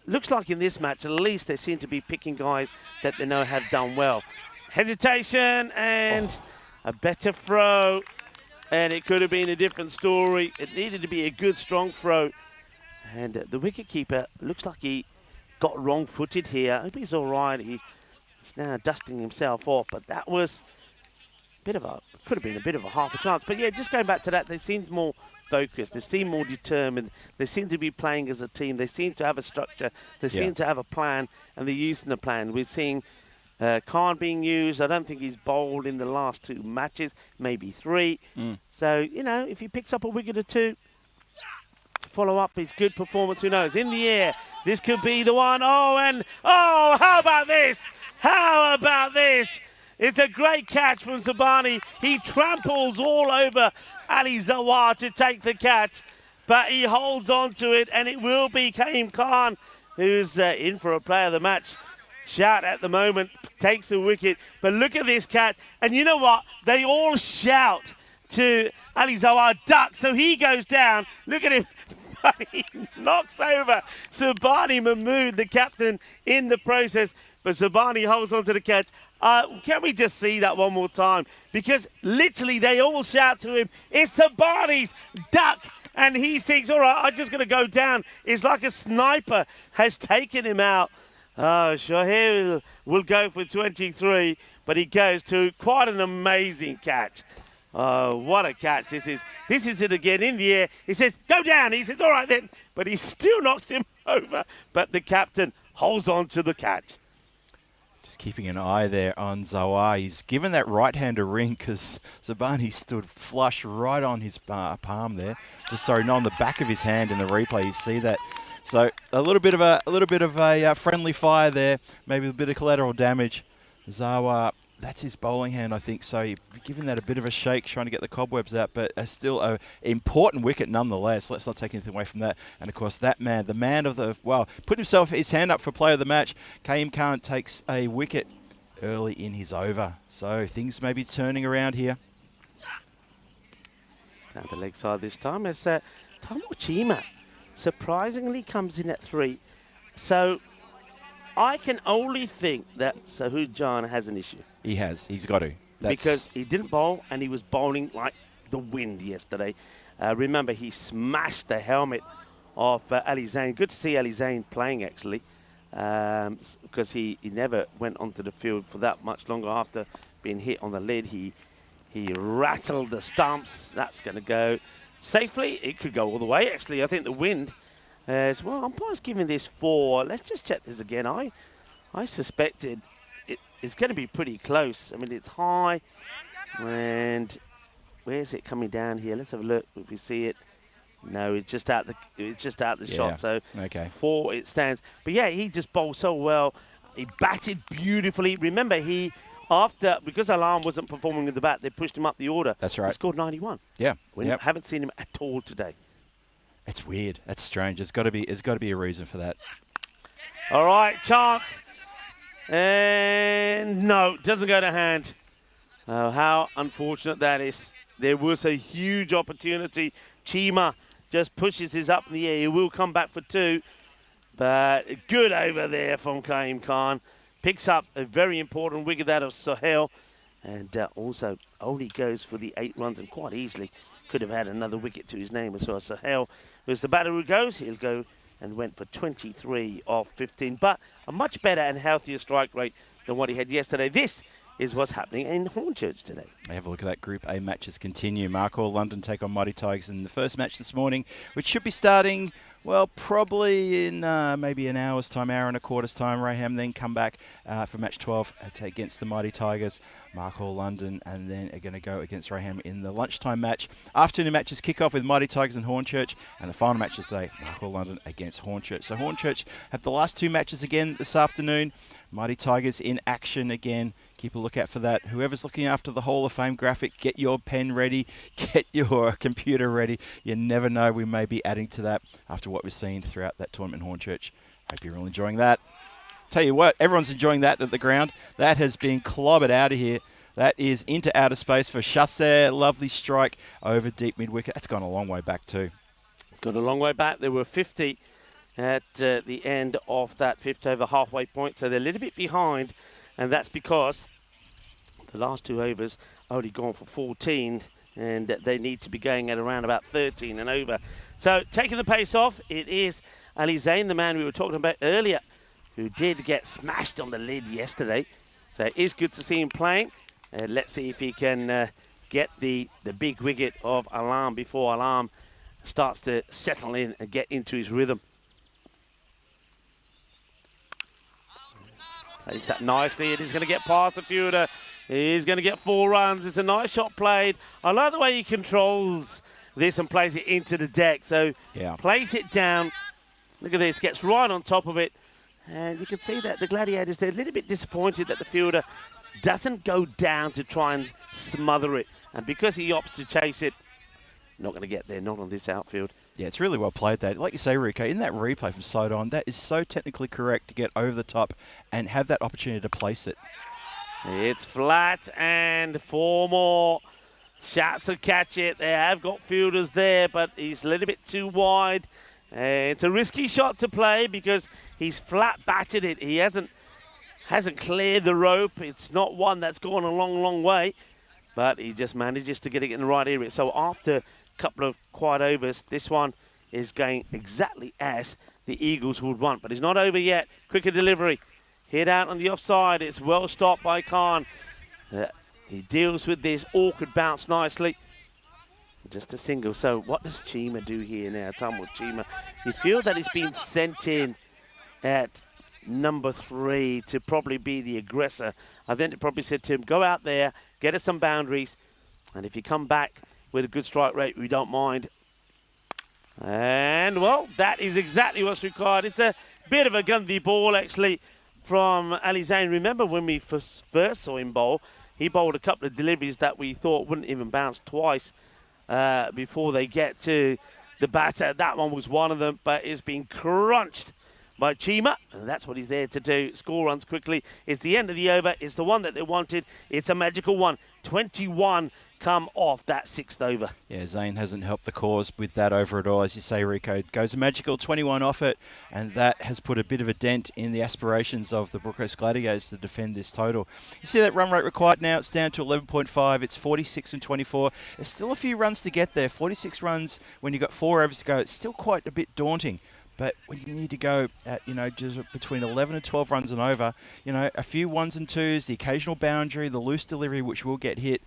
Looks like in this match, at least they seem to be picking guys that they know have done well. Hesitation and a better throw. And it could have been a different story. It needed to be a good, strong throw. And the wicketkeeper looks like he got wrong-footed here. I hope he's all right. He's now dusting himself off. But that was a bit of a, could have been a bit of a half a chance. But yeah, just going back to that, they seemed more focused. They seemed more determined. They seem to be playing as a team. They seem to have a structure. They seem to have a plan, and they're using the plan. We're seeing Khan being used. I don't think he's bowled in the last 2 matches, maybe 3. So, you know, if he picks up a wicket or 2, follow up his good performance, who knows? In the air, this could be the one. Oh, how about this? How about this? It's a great catch from Zabani. He tramples all over Ali Zawar to take the catch, but he holds on to it, and it will be Kaim Khan, who's in for a player of the match shout at the moment, takes a wicket. But look at this catch, and you know what? They all shout to Ali Zawar, duck, so he goes down. Look at him. He knocks over Sabani Mahmood, the captain, in the process. But Sabani holds on to the catch. Can we just see that one more time? Because literally they all shout to him, it's Sabani's duck. And he thinks, all right, I'm just going to go down. It's like a sniper has taken him out. Shoaib will go for 23, but he goes to quite an amazing catch. Oh, what a catch this is. This is it again in the air. He says, go down. He says, all right then. But he still knocks him over. But the captain holds on to the catch. Just keeping an eye there on Zawar. He's given that right hand a ring because Zabani stood flush right on his palm there. Just sorry, not on the back of his hand in the replay. You see that. So a little bit of a friendly fire there. Maybe a bit of collateral damage. Zawar, that's his bowling hand, I think. So you're giving that a bit of a shake, trying to get the cobwebs out, but still an important wicket nonetheless. Let's not take anything away from that. And of course, that man, the man of the, well, put his hand up for player of the match. Kaim Khan takes a wicket early in his over. So things may be turning around here. It's down the leg side this time. As Tamu Chima surprisingly comes in at 3. So I can only think that Sahud Jan has an issue. He has. He's got to. Because he didn't bowl, and he was bowling like the wind yesterday. Remember, he smashed the helmet of Ali Zain. Good to see Ali Zain playing, actually, because he never went onto the field for that much longer after being hit on the lid. He rattled the stumps. That's going to go safely. It could go all the way, actually. I think the wind as well. Umpire's giving this 4. Let's just check this again. I suspected it's going to be pretty close. I mean, it's high, and where's it coming down here? Let's have a look if we see it. No, it's just out the shot. So 4 it stands. But yeah, he just bowled so well. He batted beautifully. Remember, because Alam wasn't performing with the bat, they pushed him up the order. That's right. He scored 91. Yeah. Haven't seen him at all today. It's weird. That's strange. There's got to be a reason for that. All right, chance. And no, doesn't go to hand. Oh, how unfortunate that is. There was a huge opportunity. Chima just pushes his up in the air. He will come back for 2. But good over there from Kaim Khan. Picks up a very important wicket, that of Sohail. And also only goes for the 8 runs, and quite easily could have had another wicket to his name as well. Sohail was the batter who goes. He'll go and went for 23 off 15, but a much better and healthier strike rate than what he had yesterday. This is what's happening in Hornchurch today. Have a look at that Group A matches continue. Mark Hall London take on Mighty Tigers in the first match this morning, which should be starting, well, probably in maybe an hour's time, hour and a quarter's time. Raham then come back for match 12 against the Mighty Tigers. Mark Hall London and then are going to go against Raham in the lunchtime match. Afternoon matches kick off with Mighty Tigers and Hornchurch, and the final match is today, Mark Hall London against Hornchurch. So Hornchurch have the last two matches again this afternoon. Mighty Tigers in action again. Keep a lookout for that. Whoever's looking after the Hall of Fame graphic, get your pen ready, get your computer ready. You never know, we may be adding to that after what we've seen throughout that tournament in Hornchurch. Hope you're all enjoying that. Tell you what, everyone's enjoying that at the ground. That has been clobbered out of here. That is into outer space for Chasseur. Lovely strike over deep mid-wicket. That's gone a long way back too. Got a long way back. There were 50 at the end of that fifth over halfway point, so they're a little bit behind, and that's because the last two overs only gone for 14, and they need to be going at around about 13 and over. So taking the pace off, it is Ali Zain, the man we were talking about earlier, who did get smashed on the lid yesterday. So it is good to see him playing. Let's see if he can get the big wicket of Alarm before Alarm starts to settle in and get into his rhythm. Plays that nicely. It is going to get past the fielder. He's going to get 4 runs. It's a nice shot played. I like the way he controls this and plays it into the deck. So plays it down. Look at this. Gets right on top of it. And you can see that the Gladiators, they're a little bit disappointed that the fielder doesn't go down to try and smother it. And because he opts to chase it, not going to get there, not on this outfield. Yeah, it's really well played that. Like you say, Rico, in that replay from side on, that is so technically correct to get over the top and have that opportunity to place it. It's flat and 4 more. Shots to catch it. They have got fielders there, but he's a little bit too wide. It's a risky shot to play because he's flat batted it. He hasn't cleared the rope. It's not one that's gone a long, long way, but he just manages to get it in the right area. So after couple of quiet overs, this one is going exactly as the Eagles would want, but it's not over yet. Quicker delivery, hit out on the offside. It's well stopped by Khan. He deals with this awkward bounce nicely. Just a single. So what does Chima do here now? Tamil Chima, you feel that he's been sent in at number 3 to probably be the aggressor. I then probably said to him, go out there, get us some boundaries, and if you come back with a good strike rate, we don't mind. And, well, that is exactly what's required. It's a bit of a Gandhi ball, actually, from Ali Zain. Remember when we first saw him bowl, he bowled a couple of deliveries that we thought wouldn't even bounce twice before they get to the batter. That one was one of them, but it's been crunched by Chima, and that's what he's there to do. Score runs quickly. It's the end of the over. It's the one that they wanted. It's a magical one. 21 come off that 6th over. Yeah, Zain hasn't helped the cause with that over at all. As you say, Rico, it goes a magical 21 off it, and that has put a bit of a dent in the aspirations of the Brookcoast Gladiators to defend this total. You see that run rate required now, it's down to 11.5. It's 46 and 24. There's still a few runs to get there. 46 runs when you've got 4 overs to go. It's still quite a bit daunting. But when you need to go at, just between 11 and 12 runs and over, a few 1s and 2s, the occasional boundary, the loose delivery, which will get hit,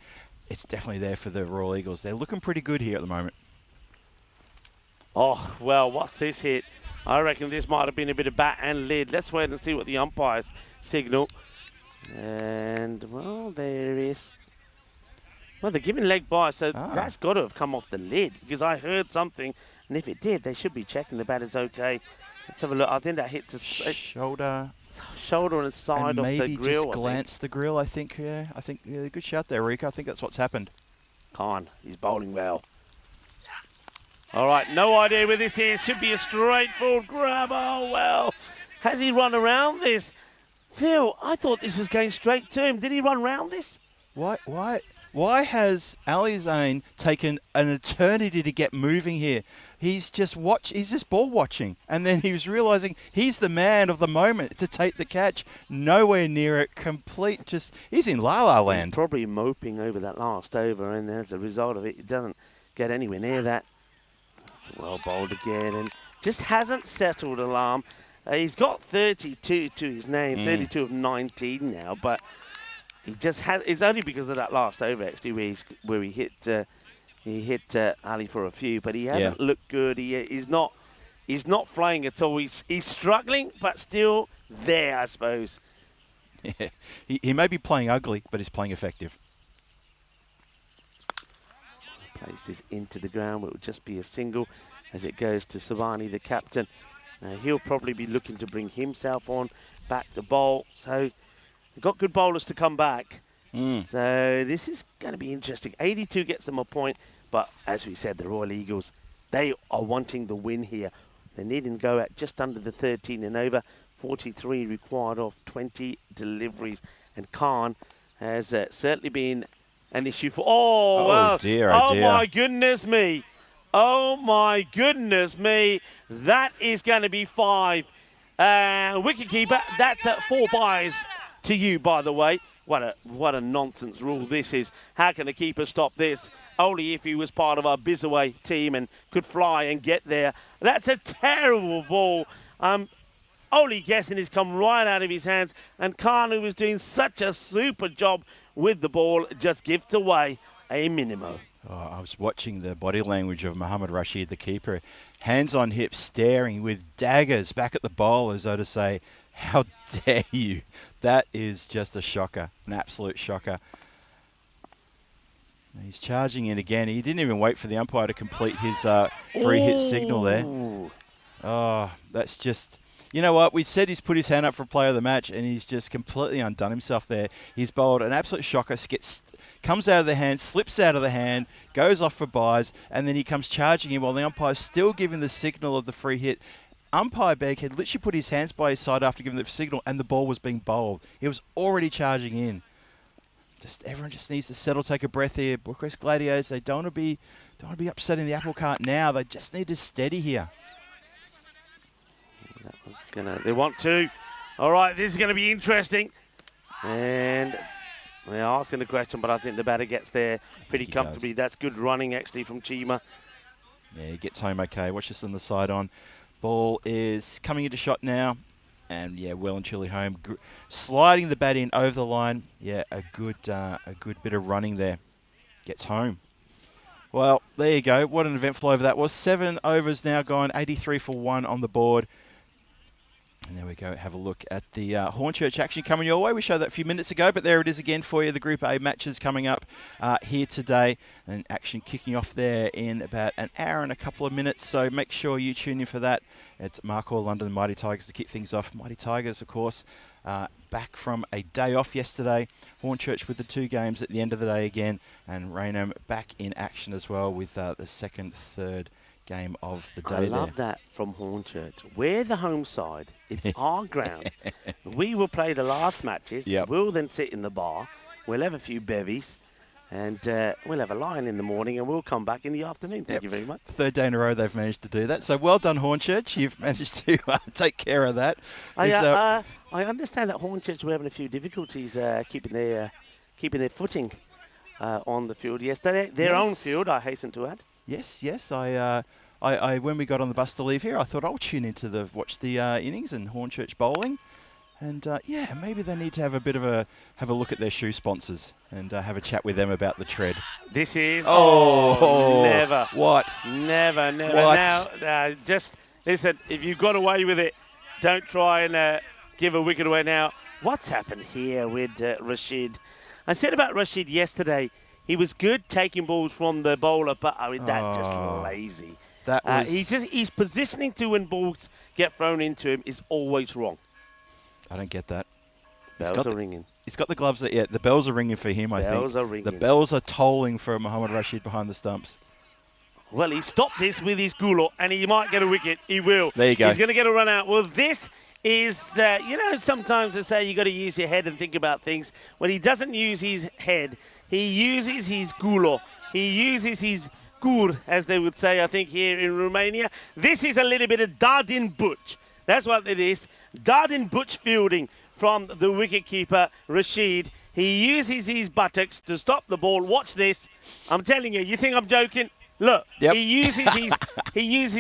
it's definitely there for the Royal Eagles. They're looking pretty good here at the moment. Oh, well, what's this hit? I reckon this might have been a bit of bat and lid. Let's wait and see what the umpires signal. And, well, there is... Well, they're giving leg by, so that's got to have come off the lid because I heard something. And if it did, they should be checking the batter's okay. Let's have a look. I think that hits a shoulder on the side of the grill. Maybe just glanced the grill, I think. Yeah, I think good shot there, Rico. I think that's what's happened. Khan, he's bowling well. All right, no idea where this is. Should be a straightforward grab. Oh, well. Has he run around this? Phil, I thought this was going straight to him. Did he run around this? Why has Ali Zain taken an eternity to get moving here? He's just ball watching, and then he was realising he's the man of the moment to take the catch. Nowhere near it, he's in la-la land. He's probably moping over that last over, and as a result of it, he doesn't get anywhere near that. It's well bowled again, and just hasn't settled. Alarm. He's got 32 to his name, 32 of 19 now, but he just had. It's only because of that last over actually where he hit Ali for a few, but he hasn't looked good. He's not flying at all. He's struggling, but still there, I suppose. Yeah. He may be playing ugly, but he's playing effective. Plays this into the ground. It will just be a single as it goes to Savani, the captain. He'll probably be looking to bring himself on back to bowl. So we've got good bowlers to come back. So this is going to be interesting. 82 gets them a point, but as we said, the Royal Eagles, they are wanting the win here. They need to go at just under the 13 and over. 43 required off 20 deliveries. And Khan has certainly been an issue for... Oh, dear, oh dear. My goodness me. Oh, my goodness me. That is going to be 5. Wicketkeeper, that's 4 byes to you, by the way. What a nonsense rule this is. How can the keeper stop this? Only if he was part of our Bizaway team and could fly and get there. That's a terrible ball. Only guessing has come right out of his hands. And Khan, who was doing such a super job with the ball, just gives away a minimo. Oh, I was watching the body language of Mohammad Rashid, the keeper. Hands on hips, staring with daggers back at the bowlers, though, to say, how dare you? That is just a shocker, an absolute shocker. He's charging in again. He didn't even wait for the umpire to complete his free hit signal there. Oh, that's just... You know what? We said he's put his hand up for player of the match, and he's just completely undone himself there. He's bowled an absolute shocker, comes out of the hand, slips out of the hand, goes off for byes, and then he comes charging in while the umpire's still giving the signal of the free hit. Umpire Begg had literally put his hands by his side after giving the signal, and the ball was being bowled. He was already charging in. Everyone just needs to settle, take a breath here. Bucharest Gladiators, they don't want to be upsetting the apple cart now. They just need to steady here. They want to. All right, this is going to be interesting. And they're asking the question, but I think the batter gets there pretty comfortably. That's good running, actually, from Chima. Yeah, he gets home okay. Watch this on the side on. Ball is coming into shot now. And, yeah, well and truly home. Sliding the bat in over the line. Yeah, a good bit of running there. Gets home. Well, there you go. What an eventful over that was. 7 overs now gone. 83 for 1 on the board. And there we go. Have a look at the Hornchurch action coming your way. We showed that a few minutes ago, but there it is again for you. The Group A matches coming up here today. And action kicking off there in about an hour and a couple of minutes. So make sure you tune in for that. It's Markhor London Mighty Tigers to kick things off. Mighty Tigers, of course, back from a day off yesterday. Hornchurch with the 2 games at the end of the day again. And Raynham back in action as well with the second, third game of the day. I love that from Hornchurch. We're the home side. It's our ground. We will play the last matches. Yep. We'll then sit in the bar. We'll have a few bevies. And we'll have a line in the morning and we'll come back in the afternoon. Thank you very much. 3rd day in a row they've managed to do that. So well done, Hornchurch. You've managed to take care of that. I understand that Hornchurch were having a few difficulties keeping their footing on the field yesterday. Their own field, I hasten to add. Yes. I when we got on the bus to leave here, I thought I'll tune in to watch the innings and Hornchurch bowling, and yeah, maybe they need to have a look at their shoe sponsors and have a chat with them about the tread. This is never. What? Never. What? Now, just listen. If you got away with it, don't try and give a wicket away now. What's happened here with Rashid? I said about Rashid yesterday. He was good taking balls from the bowler, but that's just lazy. That was he's positioning to when balls get thrown into him is always wrong. I don't get that. Bells are ringing. He's got the gloves. The bells are ringing for him. I think bells are ringing. The bells are tolling for Mohammad Rashid behind the stumps. Well, he stopped this with his gulo, and he might get a wicket. He will. There you go. He's going to get a run out. Well, this is, sometimes they say you got to use your head and think about things. When he doesn't use his head, he uses his gulo. He uses his gur, as they would say, I think, here in Romania. This is a little bit of Dardin Butch. That's what it is. Dardin Butch fielding from the wicketkeeper, Rashid. He uses his buttocks to stop the ball. Watch this. I'm telling you, you think I'm joking? Look, yep. he uses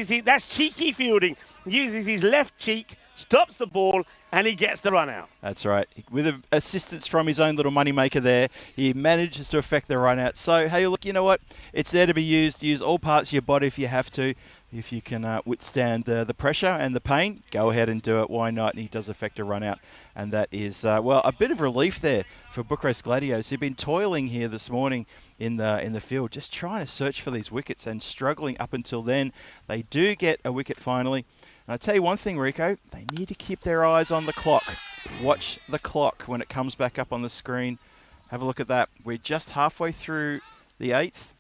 his, that's cheeky fielding. He uses his left cheek stops the ball, and he gets the run out. That's right. With assistance from his own little moneymaker there, he manages to affect the run out. So, hey, look, you know what? It's there to be used. Use all parts of your body if you have to. If you can withstand the pressure and the pain, go ahead and do it. Why not? And he does affect a run out. And that is, well, a bit of relief there for Bucharest Gladiators, who've been toiling here this morning in the field, just trying to search for these wickets and struggling up until then. They do get a wicket finally. And I tell you one thing, Rico, they need to keep their eyes on the clock. Watch the clock when it comes back up on the screen. Have a look at that. We're just halfway through the 8th,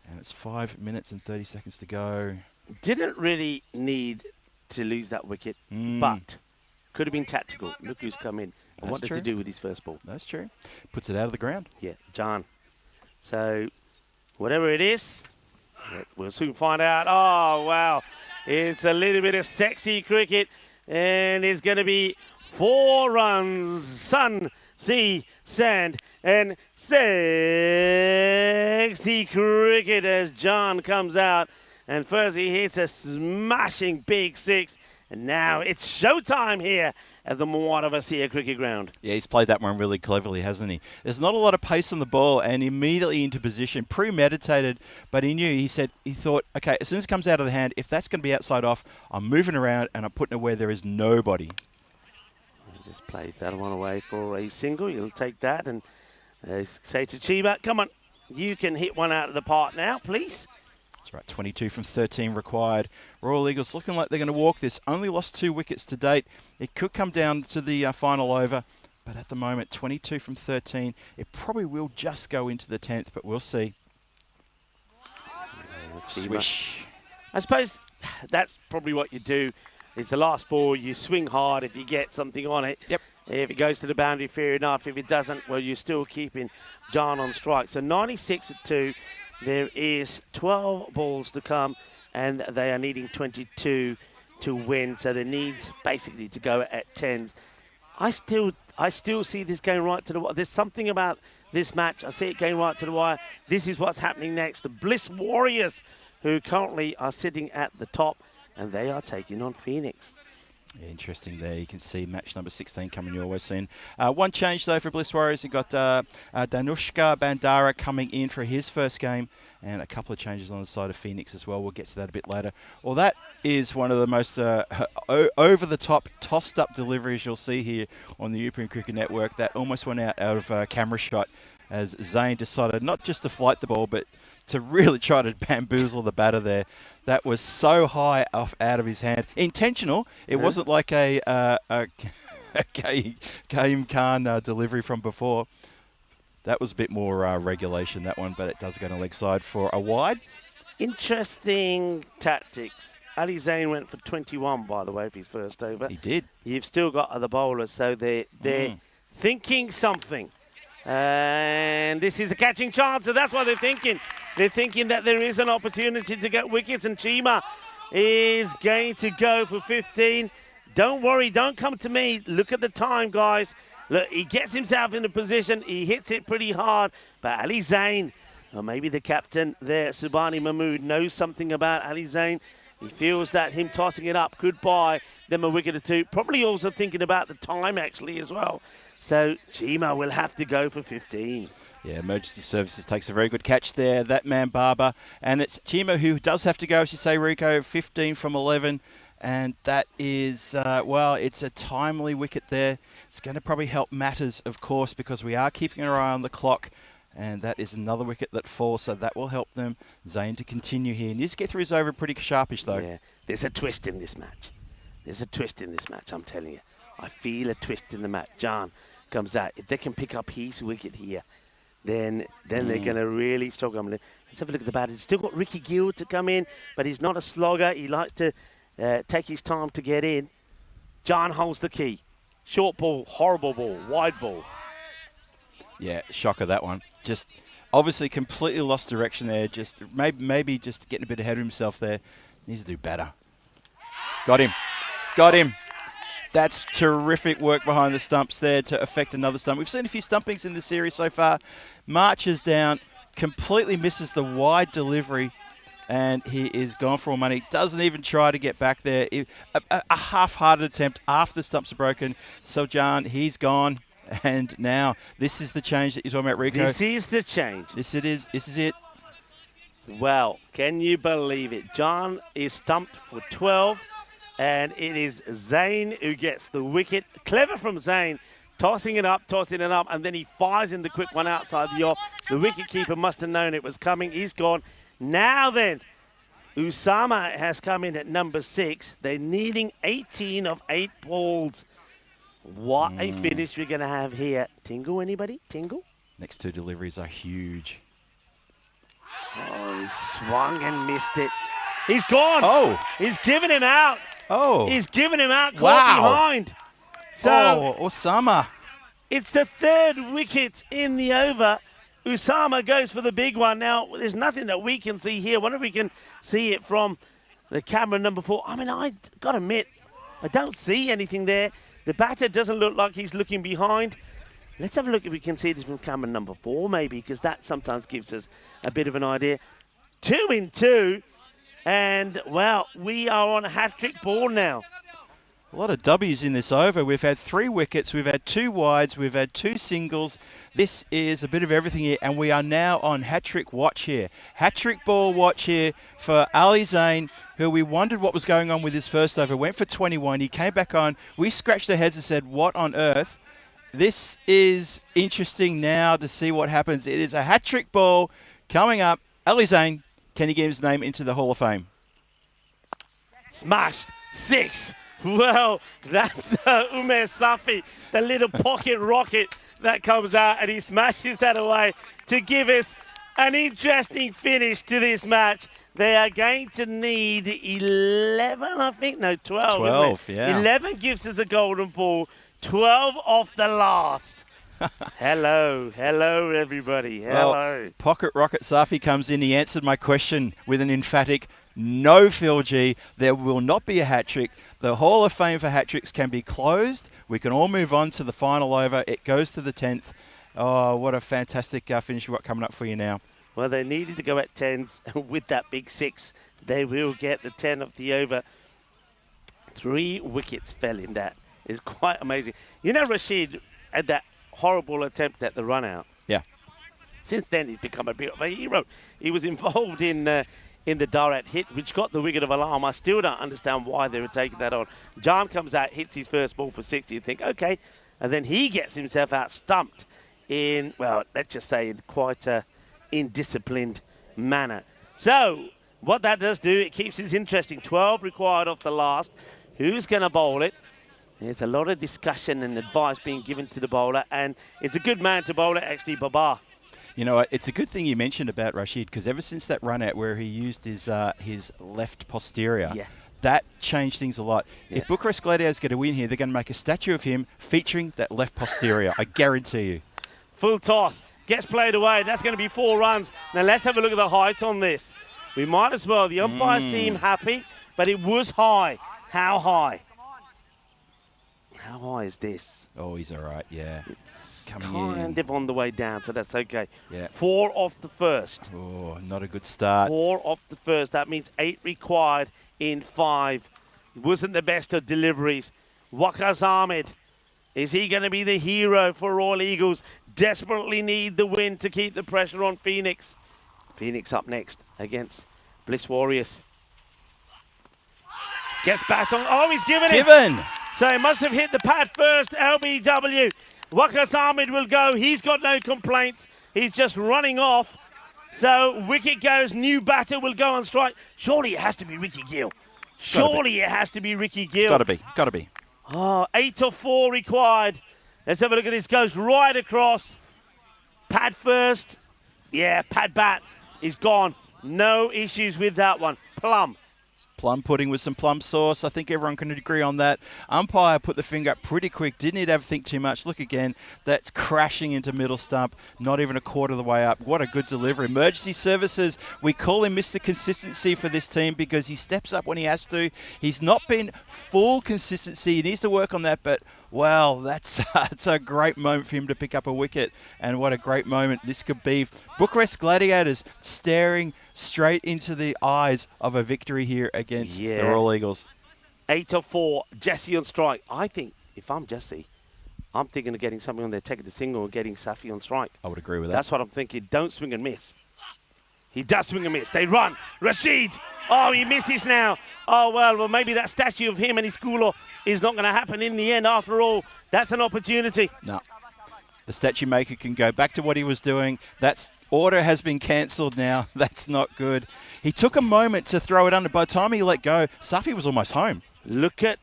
and it's 5 minutes and 30 seconds to go. Didn't really need to lose that wicket, but could have been tactical. Look who's come in. And what does he do with his first ball? That's true. Puts it out of the ground. Yeah, John. So, whatever it is, we'll soon find out. Oh, wow. It's a little bit of sexy cricket, and it's going to be 4 runs. Sun, sea, sand, and sexy cricket as John comes out. And first he hits a smashing big 6. And now it's showtime here at the Moana Vasia cricket ground. Yeah, he's played that one really cleverly, hasn't he? There's not a lot of pace on the ball, and immediately into position, premeditated, but he knew, he thought, okay, as soon as it comes out of the hand, if that's going to be outside off, I'm moving around and I'm putting it where there is nobody. He just plays that one away for a single. He'll take that and say to Chima, come on, you can hit one out of the park now, please. That's right, 22 from 13 required. Royal Eagles looking like they're going to walk this. Only lost 2 wickets to date. It could come down to the final over, but at the moment, 22 from 13. It probably will just go into the 10th, but we'll see. Swish. I suppose that's probably what you do. It's the last ball. You swing hard if you get something on it. Yep. If it goes to the boundary, fair enough. If it doesn't, well, you're still keeping John on strike. So 96 at 2. There is 12 balls to come, and they are needing 22 to win. So they need basically to go at 10. I still see this going right to the wire. There's something about this match. I see it going right to the wire. This is what's happening next. The Bliss Warriors, who currently are sitting at the top, and they are taking on Phoenix. Yeah, interesting there. You can see match number 16 coming your way soon. One change, though, for Bliss Warriors. You've got Danushka Bandara coming in for his first game, and a couple of changes on the side of Phoenix as well. We'll get to that a bit later. Well, that is one of the most over-the-top, tossed-up deliveries you'll see here on the European Cricket Network. That almost went out of camera shot as Zayn decided not just to flight the ball, but to really try to bamboozle the batter there. That was so high out of his hand. Intentional. It wasn't like a Kaim Khan delivery from before. That was a bit more regulation, that one, but it does go to leg side for a wide. Interesting tactics. Ali Zayn went for 21, by the way, for his first over. He did. You've still got other bowlers, so they're thinking something. And this is a catching chance, so that's what they're thinking. They're thinking that there is an opportunity to get wickets, and Chima is going to go for 15. Don't worry, don't come to me. Look at the time, guys. Look, he gets himself in a position. He hits it pretty hard. But Ali Zayn, or maybe the captain there, Subhani Mahmood, knows something about Ali Zayn. He feels that him tossing it up could buy them a wicket or two. Probably also thinking about the time, actually, as well. So Chima will have to go for 15. Yeah, Emergency Services takes a very good catch there. That man, Barber. And it's Chima who does have to go, as you say, Rico, 15 from 11. And that is, well, it's a timely wicket there. It's going to probably help matters, of course, because we are keeping our eye on the clock. And that is another wicket that falls, so that will help them. Zayn to continue here. Needs to get through his over pretty sharpish, though. Yeah, there's a twist in this match. There's a twist in this match, I'm telling you. I feel a twist in the match. John comes out. If they can pick up his wicket here, then they're going to really struggle. Let's have a look at the batter. He's still got Ricky Gill to come in, but he's not a slogger. He likes to take his time to get in. John holds the key. Short ball, horrible ball, wide ball. Yeah, shocker that one. Just obviously completely lost direction there. Just maybe just getting a bit ahead of himself there. Needs to do better. Got him. Got him. That's terrific work behind the stumps there to affect another stump. We've seen a few stumpings in the series so far. Marches down, completely misses the wide delivery, and he is gone for all money. Doesn't even try to get back there. A half-hearted attempt after the stumps are broken. Seljan, he's gone. And now this is the change that you're talking about, Rico. This is the change. This it is. This is it. Well, can you believe it? John is stumped for 12, and it is Zane who gets the wicket. Clever from Zane, tossing it up, and then he fires in the quick one outside the off. The wicketkeeper must have known it was coming. He's gone. Now then, Usama has come in at number 6. They're needing 18 of 8 balls. What a finish we're going to have here. Tingle, anybody? Tingle? Next 2 deliveries are huge. Oh, he swung and missed it. He's gone. Oh. He's given him out. Oh. He's given him out. Caught Wow. behind. So Osama. it's the 3rd wicket in the over. Usama goes for the big one. Now, there's nothing that we can see here. Wonder if we can see it from the camera number 4. I mean, I got to admit, I don't see anything there. The batter doesn't look like he's looking behind. Let's have a look if we can see this from camera number 4, maybe, because that sometimes gives us a bit of an idea. 2 in 2, and, well, we are on a hat-trick ball now. A lot of W's in this over. We've had 3 wickets, we've had 2 wides, we've had 2 singles. This is a bit of everything here, and we are now on hat-trick watch here. Hat-trick ball watch here for Ali Zain, who we wondered what was going on with his first over. Went for 21, he came back on. We scratched our heads and said, what on earth? This is interesting now to see what happens. It is a hat-trick ball coming up. Ali Zain, can he get his name into the Hall of Fame? Smashed. 6. Well, that's Umer Safi, the little pocket rocket that comes out, and he smashes that away to give us an interesting finish to this match. They are going to need 11, I think. No, 12. 12, isn't it? yeah. 11 gives us a golden ball. 12 off the last. Hello, everybody. Hello. Well, Pocket Rocket Safi comes in. He answered my question with an emphatic no, Phil G. There will not be a hat-trick. The Hall of Fame for hat-tricks can be closed. We can all move on to the final over. It goes to the 10th. Oh, what a fantastic finish we've got coming up for you now. Well, they needed to go at 10s. With that big 6, they will get the 10 of the over. 3 wickets fell in that. It's quite amazing. You know, Rashid had that horrible attempt at the run-out. Yeah. Since then, he's become a bit of a hero. He was involved in the direct hit, which got the wicket of alarm. I still don't understand why they were taking that on. John comes out, hits his first ball for 60. You think, okay. And then he gets himself out stumped in, well, let's just say in quite a indisciplined manner. So, what that does do, it keeps it interesting. 12 required off the last. Who's going to bowl it? There's a lot of discussion and advice being given to the bowler, and it's a good man to bowl it, actually, Baba. You know, it's a good thing you mentioned about Rashid, because ever since that run out where he used his left posterior, that changed things a lot. Yeah. If Bucharest Gladiators get a win here, they're going to make a statue of him featuring that left posterior. I guarantee you. Full toss. Gets played away. That's going to be 4 runs. Now, let's have a look at the height on this. We might as well. The umpires seem happy, but it was high. How high? How high is this? Oh, he's all right, yeah. It's coming kind in. of on the way down, so that's okay. Yeah. 4 off the first. Oh, not a good start. 4 off the first. That means 8 required in 5. Wasn't the best of deliveries. Waqas Ahmed. Is he going to be the hero for Royal Eagles? Desperately need the win to keep the pressure on Phoenix. Phoenix up next against Bliss Warriors. Gets bat on. Oh, he's given it. So he must have hit the pad first. LBW. Waqas Ahmed will go. He's got no complaints. He's just running off. So wicket goes. New batter will go on strike. Surely it has to be Ricky Gill. Surely it has to be Ricky Gill. Got to be. Oh, 8 of 4 required. Let's have a look at this. Goes right across. Pad first. Yeah, pad bat is gone. No issues with that one. Plum. Plum pudding with some plum sauce. I think everyone can agree on that. Umpire put the finger up pretty quick. Didn't need to have to think too much. Look again. That's crashing into middle stump. Not even a quarter of the way up. What a good delivery. Emergency services. We call him Mr. Consistency for this team because he steps up when he has to. He's not been full consistency. He needs to work on that, but Well, that's a great moment for him to pick up a wicket, and what a great moment this could be. Bucharest Gladiators staring straight into the eyes of a victory here against the Royal Eagles. 8-4, Jesse on strike. I think if I'm Jesse, I'm thinking of getting something on there, taking the single and getting Safi on strike. I would agree with that. That's what I'm thinking. Don't swing and miss. He does swing and miss. They run. Rashid. Oh, he misses now. Oh, well, maybe that statue of him and his cooler is not going to happen in the end. After all, that's an opportunity. No. The statue maker can go back to what he was doing. That's order has been cancelled now. That's not good. He took a moment to throw it under. By the time he let go, Safi was almost home. Look at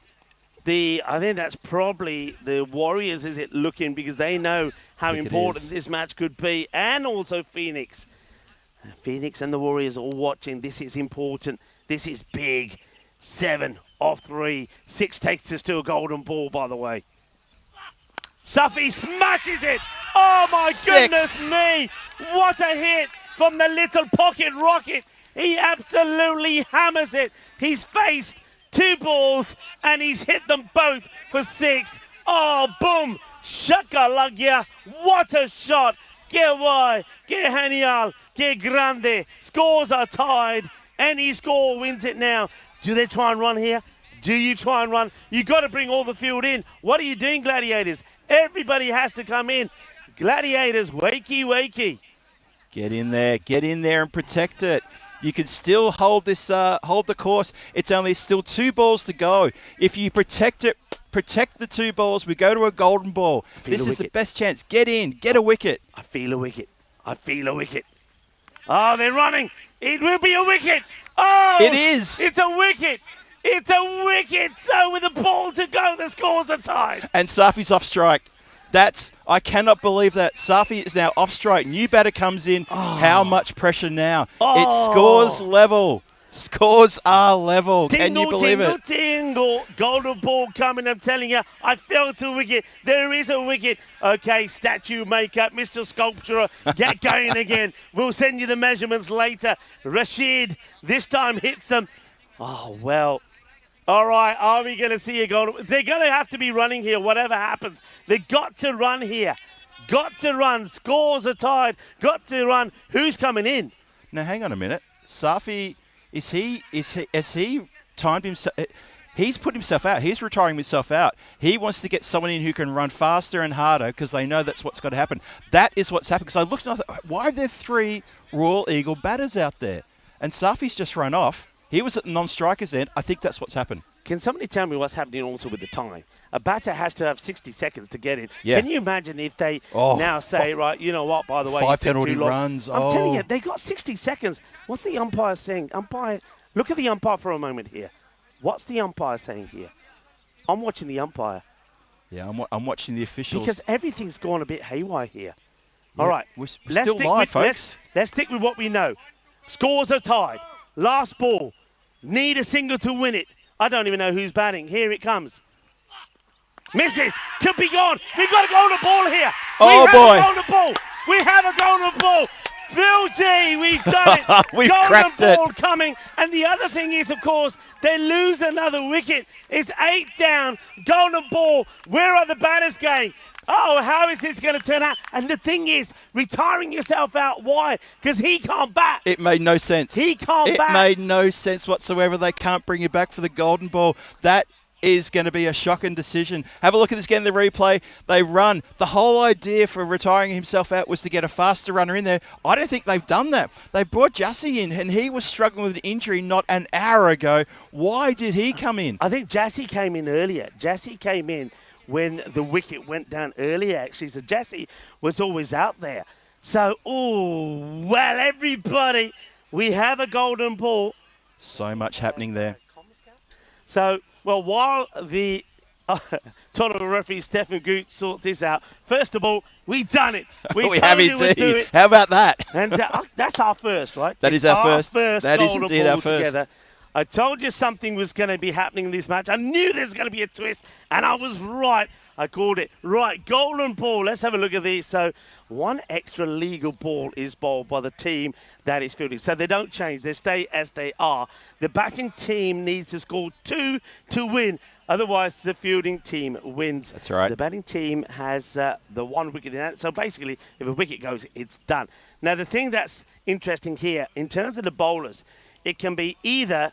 I think that's probably the Warriors, is it looking, because they know how important this match could be, and also Phoenix. Phoenix and the Warriors are watching. This is important. This is big. 7 off 3. 6 takes us to a golden ball, by the way. Safi smashes it. Oh, my goodness me. What a hit from the little pocket rocket. He absolutely hammers it. He's faced 2 balls, and he's hit them both for 6. Oh, boom. Shakalagya. What a shot. Que guay. Que genial. Que grande. Scores are tied. Any score wins it now. Do they try and run here? Do you try and run? You got to bring all the field in. What are you doing, Gladiators? Everybody has to come in. Gladiators, wakey, wakey. Get in there and protect it. You can still hold this, hold the course. It's only still 2 balls to go. If you protect it, protect the 2 balls, we go to a golden ball. This is the best chance. Get in, get a wicket. I feel a wicket. I feel a wicket. Oh, they're running. It will be a wicket. Oh, it is. It's a wicket. It's a wicket. So with a ball to go, the scores are tied. And Safi's off strike. I cannot believe that. Safi is now off strike. New batter comes in. Oh. How much pressure now? Oh. It's scores level. Scores are level. Tingle, can you believe tingle, it? Tingle. Golden ball coming. I'm telling you, I felt a wicket. There is a wicket. Okay, statue maker, Mr. Sculpturer, get going again. We'll send you the measurements later. Rashid this time hits them. Oh, well. All right, are we going to see a goal? They're going to have to be running here, whatever happens. They've got to run here. Got to run. Scores are tied. Got to run. Who's coming in? Now, hang on a minute. Safi, has he timed himself? He's put himself out. He's retiring himself out. He wants to get someone in who can run faster and harder because they know that's what's got to happen. That is what's happened. Because I looked and I thought, why are there 3 Royal Eagle batters out there? And Safi's just run off. He was at the non-strikers end. I think that's what's happened. Can somebody tell me what's happening also with the time? A batter has to have 60 seconds to get in. Yeah. Can you imagine if they now say, right, you know what, by the way, 5 penalty runs. I'm telling you, they got 60 seconds. What's the umpire saying? Umpire, look at the umpire for a moment here. What's the umpire saying here? I'm watching the umpire. Yeah, I'm watching the officials. Because everything's gone a bit haywire here. Yeah, all right. We're still live, folks. Let's stick with what we know. Scores are tied. Last ball. Need a single to win it. I don't even know who's batting. Here it comes. Misses. Could be gone. We've got a golden ball here. Oh, boy. We have a golden ball. We have a golden ball. Phil G, we've done it. We've golden cracked ball it. coming. And the other thing is, of course, they lose another wicket. It's 8 down. Golden ball. Where are the batters going? Oh, how is this going to turn out? And the thing is, retiring yourself out, why? Because he can't bat. It made no sense. He can't bat. It made no sense whatsoever. They can't bring you back for the golden ball. That is going to be a shocking decision. Have a look at this again, the replay. They run. The whole idea for retiring himself out was to get a faster runner in there. I don't think they've done that. They brought Jassy in, and he was struggling with an injury not an hour ago. Why did he come in? I think Jassy came in earlier. Jassy came in when the wicket went down earlier, actually. So Jassy was always out there. So, well, everybody, we have a golden ball. So much happening there. So, well, while the tournament referee Stephen Gooch sorts this out, first of all, we've done it. We have indeed. How about that? And that's our first, right? That is our first. That is golden indeed ball our first. Together. I told you something was going to be happening in this match. I knew there was going to be a twist, and I was right. I called it. Right, golden ball. Let's have a look at these. So one extra legal ball is bowled by the team that is fielding. So they don't change. They stay as they are. The batting team needs to score 2 to win. Otherwise, the fielding team wins. That's right. The batting team has the 1 wicket in it. So basically, if a wicket goes, it's done. Now, the thing that's interesting here, in terms of the bowlers, it can be either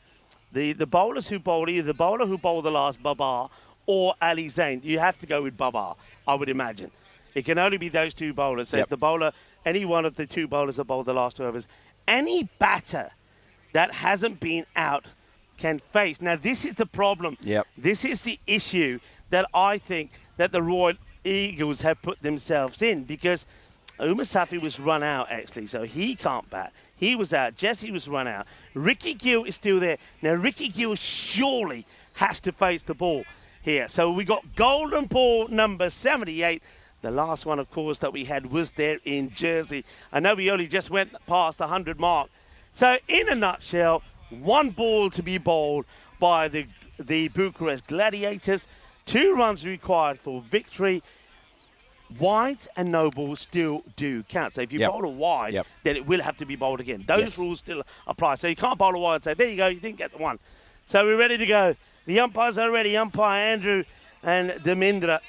the bowlers who bowl, either the bowler who bowled the last, Babar, or Ali Zain. You have to go with Babar, I would imagine. It can only be those two bowlers. So if the bowler, any one of the two bowlers that bowled the last 2 overs, any batter that hasn't been out can face. Now, this is the problem. This is the issue that I think that the Royal Eagles have put themselves in, because Umar Safi was run out, actually, so he can't bat. He was out. Jesse was run out. Ricky Gill is still there. Now, Ricky Gill surely has to face the ball here. So we got golden ball number 78. The last one, of course, that we had was there in Jersey. I know we only just went past the 100 mark. So, in a nutshell, 1 ball to be bowled by the Bucharest Gladiators. 2 runs required for victory. Wides and no balls still do count. So if you bowl a wide, then it will have to be bowled again. Those rules still apply. So you can't bowl a wide and say, there you go, you didn't get the 1. So we're ready to go. The umpires are ready. Umpire Andrew and Demindra.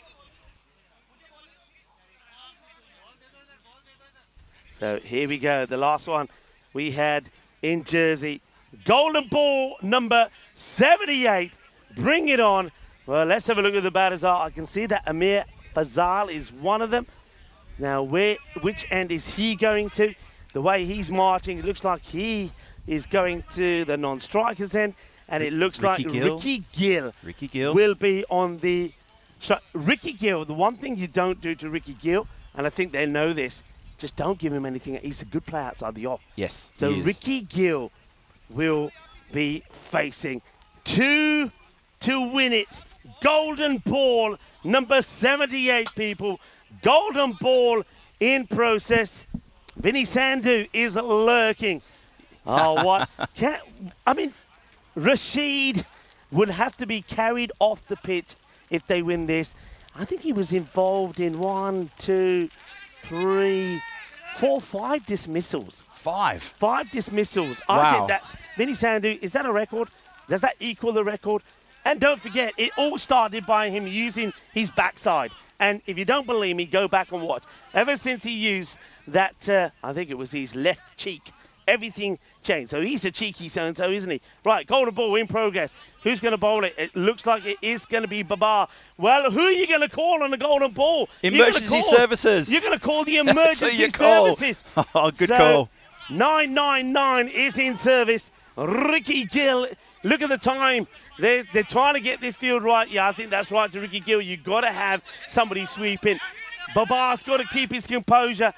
So here we go. The last one we had in Jersey. Golden ball number 78. Bring it on. Well, let's have a look at the batters. I can see that Amir Fazal is one of them. Now, which end is he going to? The way he's marching, it looks like he is going to the non-strikers end. And it looks like Ricky Gill will be on the... Ricky Gill, the one thing you don't do to Ricky Gill, and I think they know this, just don't give him anything. He's a good player outside the off. Yes, so Ricky Gill will be facing 2 to win it. Golden ball number 78, people. Golden ball in process. Vinny Sandhu is lurking. Oh, what? Rashid would have to be carried off the pitch if they win this. I think he was involved in 1, 2, 3, 4, 5 dismissals. 5 dismissals. Wow. I think that's Vinny Sandhu. Is that a record? Does that equal the record? And don't forget, it all started by him using his backside. And if you don't believe me, go back and watch. Ever since he used that, I think it was his left cheek, everything changed. So he's a cheeky so-and-so, isn't he? Right, golden ball in progress. Who's going to bowl it? It looks like it is going to be Babar. Well, who are you going to call on the golden ball? Emergency services. You're going to call the emergency services. Oh, good call. 999 is in service. Ricky Gill, look at the time. They're trying to get this field right. Yeah, I think that's right to Ricky Gill. You've got to have somebody sweeping. Babar's got to keep his composure.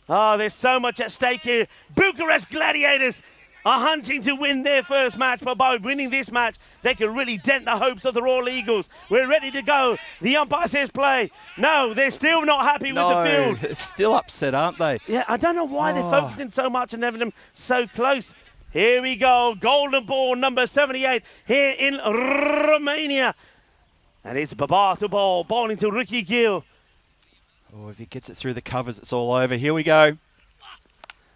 Oh, there's so much at stake here. Bucharest Gladiators are hunting to win their first match, but by winning this match, they can really dent the hopes of the Royal Eagles. We're ready to go. The umpire says play. No, they're still not happy with the field. They're still upset, aren't they? Yeah, I don't know why they're focusing so much and having them so close. Here we go. Golden ball number 78 here in Romania. And it's Babar to bowl. Bowling to Ricky Gill. Oh, if he gets it through the covers, it's all over. Here we go.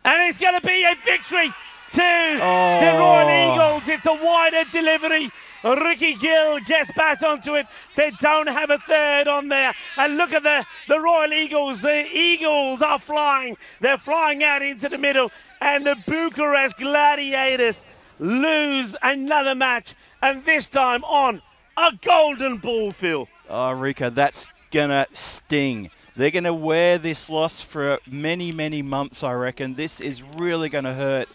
And it's going to be a victory to the Royal Eagles. It's a wider delivery. Ricky Gill gets back onto it. They don't have a third on there. And look at the Royal Eagles. The Eagles are flying. They're flying out into the middle. And the Bucharest Gladiators lose another match. And this time on a golden ball, Phil. Oh, Rika, that's going to sting. They're going to wear this loss for many, many months, I reckon. This is really going to hurt.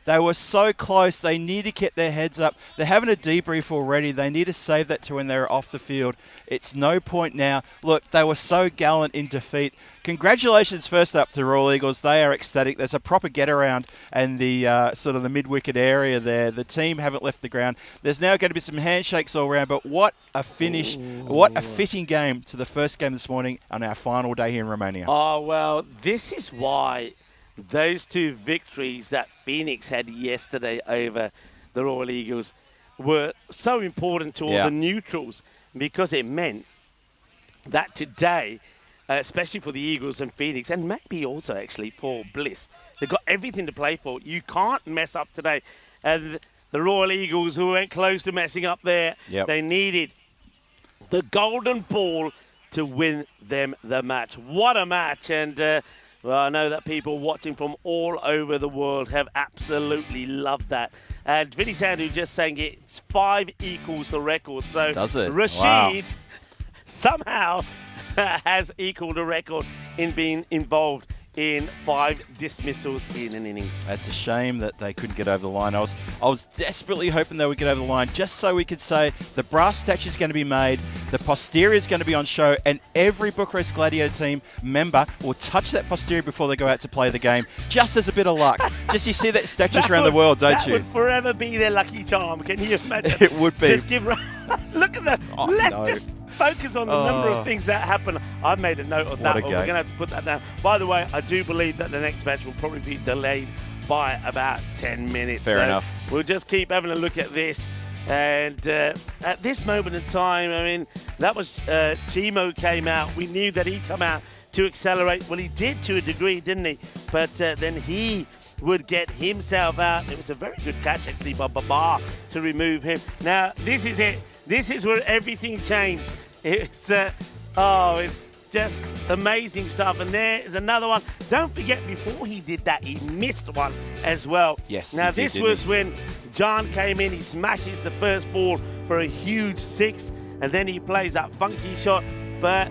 They were so close. They need to get their heads up. They're having a debrief already. They need to save that to when they're off the field. It's no point now. Look, they were so gallant in defeat. Congratulations first up to Royal Eagles. They are ecstatic. There's a proper get around and the sort of the mid-wicket area there. The team haven't left the ground. There's now going to be some handshakes all around, but what a finish. What a fitting game to the first game this morning on our final day here in Romania. Oh, well, this is why those 2 victories that Phoenix had yesterday over the Royal Eagles were so important to all the neutrals, because it meant that today, especially for the Eagles and Phoenix, and maybe also actually for Bliss, they've got everything to play for. You can't mess up today. And the Royal Eagles, who went close to messing up there, Yep. they needed the golden ball to win them the match. What a match. And well, I know that people watching from all over the world have absolutely loved that. And Vinny Sandu just saying it's 5 equals the record. So Does it? Rashid somehow has equaled the record in being involved in 5 dismissals in an innings. It's a shame that they couldn't get over the line. I was desperately hoping they would get over the line just so we could say the brass statue is going to be made, the posterior is going to be on show, and every Bucharest Gladiator team member will touch that posterior before they go out to play the game, just as a bit of luck. Just you see that statues around the world, don't that you? That would forever be their lucky charm. Can you imagine? It would be. Just give. Look at that. Oh, Let's no. just focus on the number of things that happen. I've made a note of that. What a We're game. going to have to put that down. By the way, I do believe that the next match will probably be delayed by about 10 minutes. Fair enough. We'll just keep having a look at this. And at this moment in time, I mean, that was Gmo came out. We knew that he'd come out to accelerate. Well, he did to a degree, didn't he? But then he would get himself out. It was a very good catch, actually, by Babar to remove him. Now, this is it. This is where everything changed. It's just amazing stuff. And there is another one. Don't forget, before he did that, he missed one as well. Yes, Now, he did, this didn't was he? when John came in. He smashes the first ball for a huge 6, and then he plays that funky shot. But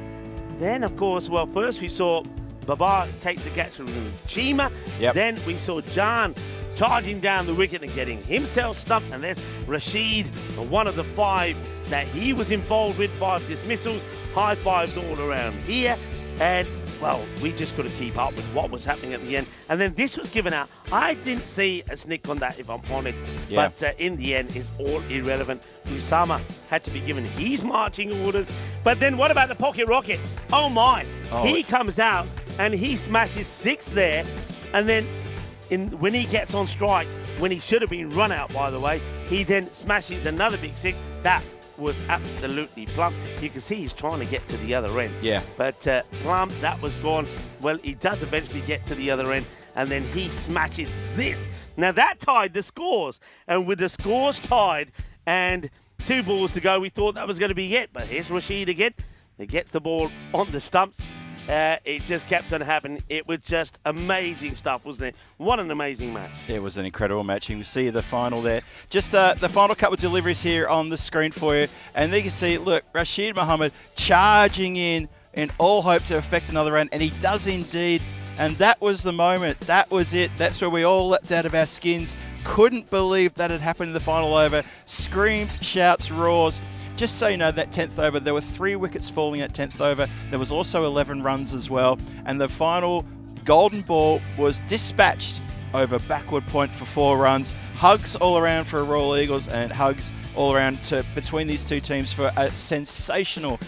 then, of course, well, first we saw Babar take the catch from Chima. Yep. Then we saw John charging down the wicket and getting himself stumped. And there's Rashid, one of the 5 that he was involved with, 5 dismissals, high fives all around here. And, well, we just couldn't keep up with what was happening at the end. And then this was given out. I didn't see a snick on that, if I'm honest. Yeah. But in the end, it's all irrelevant. Usama had to be given his marching orders. But then what about the pocket rocket? Oh, my. Oh, He it's- comes out and he smashes 6 there. And then when he gets on strike, when he should have been run out, by the way, he then smashes another big 6. That was absolutely plumb. You can see he's trying to get to the other end. Yeah. But plumb, that was gone. Well, he does eventually get to the other end, and then he smashes this. Now, that tied the scores. And with the scores tied and 2 balls to go, we thought that was going to be it. But here's Rashid again. He gets the ball on the stumps. It just kept on happening. It was just amazing stuff, wasn't it? What an amazing match. It was an incredible match. You can see the final there. Just the final couple of deliveries here on the screen for you. And there you can see, look, Rashid Mohammed charging in all hope to effect another run. And he does indeed. And that was the moment. That was it. That's where we all leapt out of our skins. Couldn't believe that had happened in the final over. Screams, shouts, roars. Just so you know, that 10th over, there were 3 wickets falling at 10th over. There was also 11 runs as well. And the final golden ball was dispatched over backward point for 4 runs. Hugs all around for Royal Eagles and hugs all around between these 2 teams for a sensational,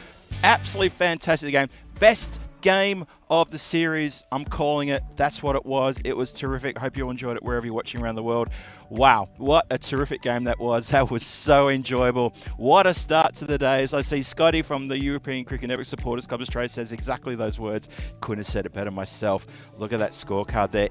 absolutely fantastic game. Best game of the series, I'm calling it. That's what it was. It was terrific. I hope you all enjoyed it wherever you're watching around the world. Wow, what a terrific game that was. That was so enjoyable. What a start to the day. As I see Scotty from the European Cricket Network Supporters Club Australia says exactly those words. Couldn't have said it better myself. Look at that scorecard there.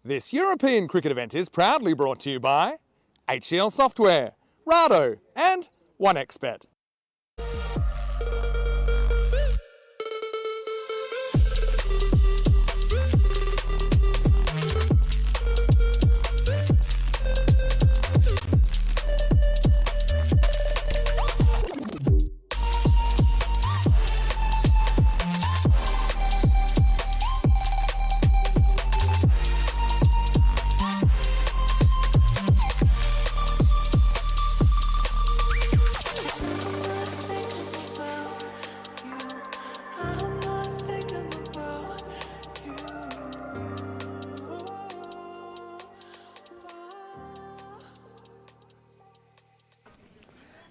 This European cricket event is proudly brought to you by HCL Software, Rado and 1xBet.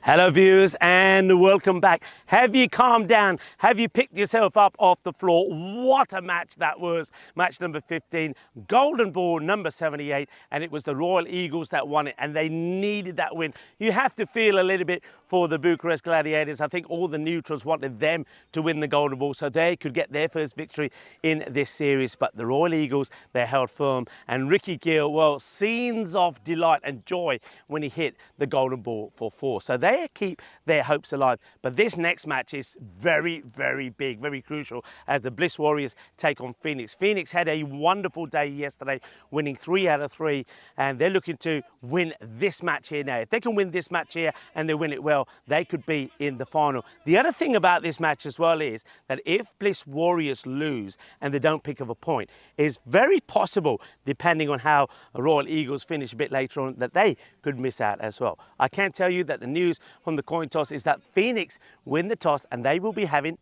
Hello viewers and welcome back. Have you calmed down? Have you picked yourself up off the floor? What a match that was. Match number 15, golden ball number 78, and it was the Royal Eagles that won it, and they needed that win. You have to feel a little bit for the Bucharest Gladiators. I think all the neutrals wanted them to win the golden ball so they could get their first victory in this series, but the Royal Eagles, they held firm, and Ricky Gill, well, scenes of delight and joy when he hit the golden ball for 4. So they keep their hopes alive. But this next match is very, very big, very crucial as the Bliss Warriors take on Phoenix. Phoenix had a wonderful day yesterday, winning 3 out of 3, and they're looking to win this match here now. If they can win this match here and they win it well, they could be in the final. The other thing about this match as well is that if Bliss Warriors lose and they don't pick up a point, it's very possible, depending on how Royal Eagles finish a bit later on, that they could miss out as well. I can tell you that the news from the coin toss is that Phoenix win the toss and they will be having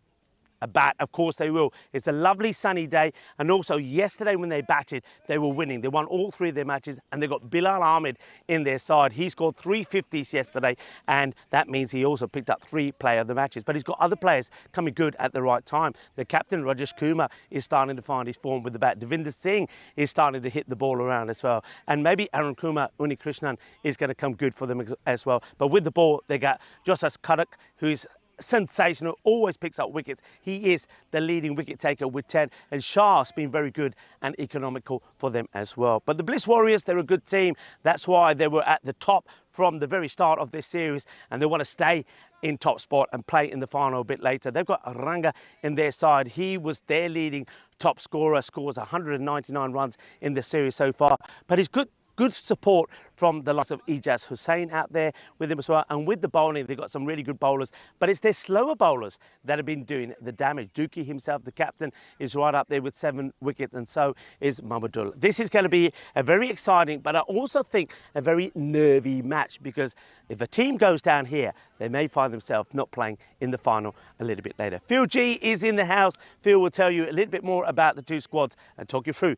a bat. Of course they will. It's a lovely sunny day, and also yesterday when they batted, they were winning. They won all 3 of their matches, and they got Bilal Ahmed in their side. He scored 3 50s yesterday, and that means he also picked up 3 player of the matches. But he's got other players coming good at the right time. The captain, Rajesh Kumar, is starting to find his form with the bat. Devinder Singh is starting to hit the ball around as well. And maybe Arun Kumar Unikrishnan is going to come good for them as well. But with the ball, they got Josas Kadak, who's sensational, always picks up wickets. He is the leading wicket taker with 10, and Shah's been very good and economical for them as well. But the Bliss Warriors, they're a good team. That's why they were at the top from the very start of this series, and they want to stay in top spot and play in the final a bit later. They've got Ranga in their side. He was their leading top scorer, scores 199 runs in the series so far, but he's good support from the likes of Ijaz Hussain out there with him as well. And with the bowling, they've got some really good bowlers, but it's their slower bowlers that have been doing the damage. Dookie himself, the captain, is right up there with 7 wickets, and so is Mahmudullah. This is going to be a very exciting, but I also think a very nervy match, because if a team goes down here, they may find themselves not playing in the final a little bit later. Phil G is in the house. Phil will tell you a little bit more about the 2 squads and talk you through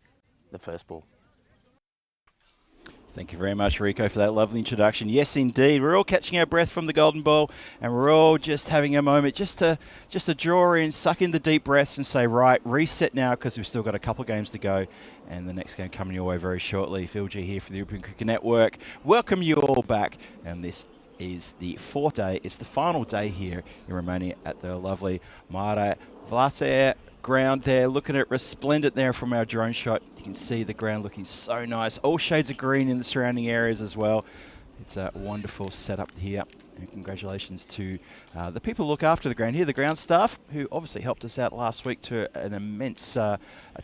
the first ball. Thank you very much, Rico, for that lovely introduction. Yes, indeed. We're all catching our breath from the golden ball, and we're all just having a moment just to draw in, suck in the deep breaths and say, right, reset now, because we've still got a couple of games to go, and the next game coming your way very shortly. Phil G here for the European Cricket Network. Welcome you all back, and this is the 4th day. It's the final day here in Romania at the lovely Mare Vlase ground there, looking at resplendent there from our drone shot. You can see the ground looking so nice, all shades of green in the surrounding areas as well. It's a wonderful setup here, and congratulations to the people who look after the ground here, the ground staff, who obviously helped us out last week to an immense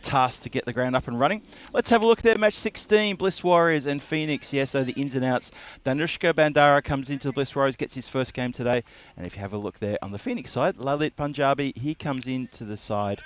task to get the ground up and running. Let's have a look there. Match 16, Bliss Warriors and Phoenix. Yes, so the ins and outs. Danushka Bandara comes into the Bliss Warriors, gets his first game today. And if you have a look there on the Phoenix side, Lalit Punjabi, he comes into the side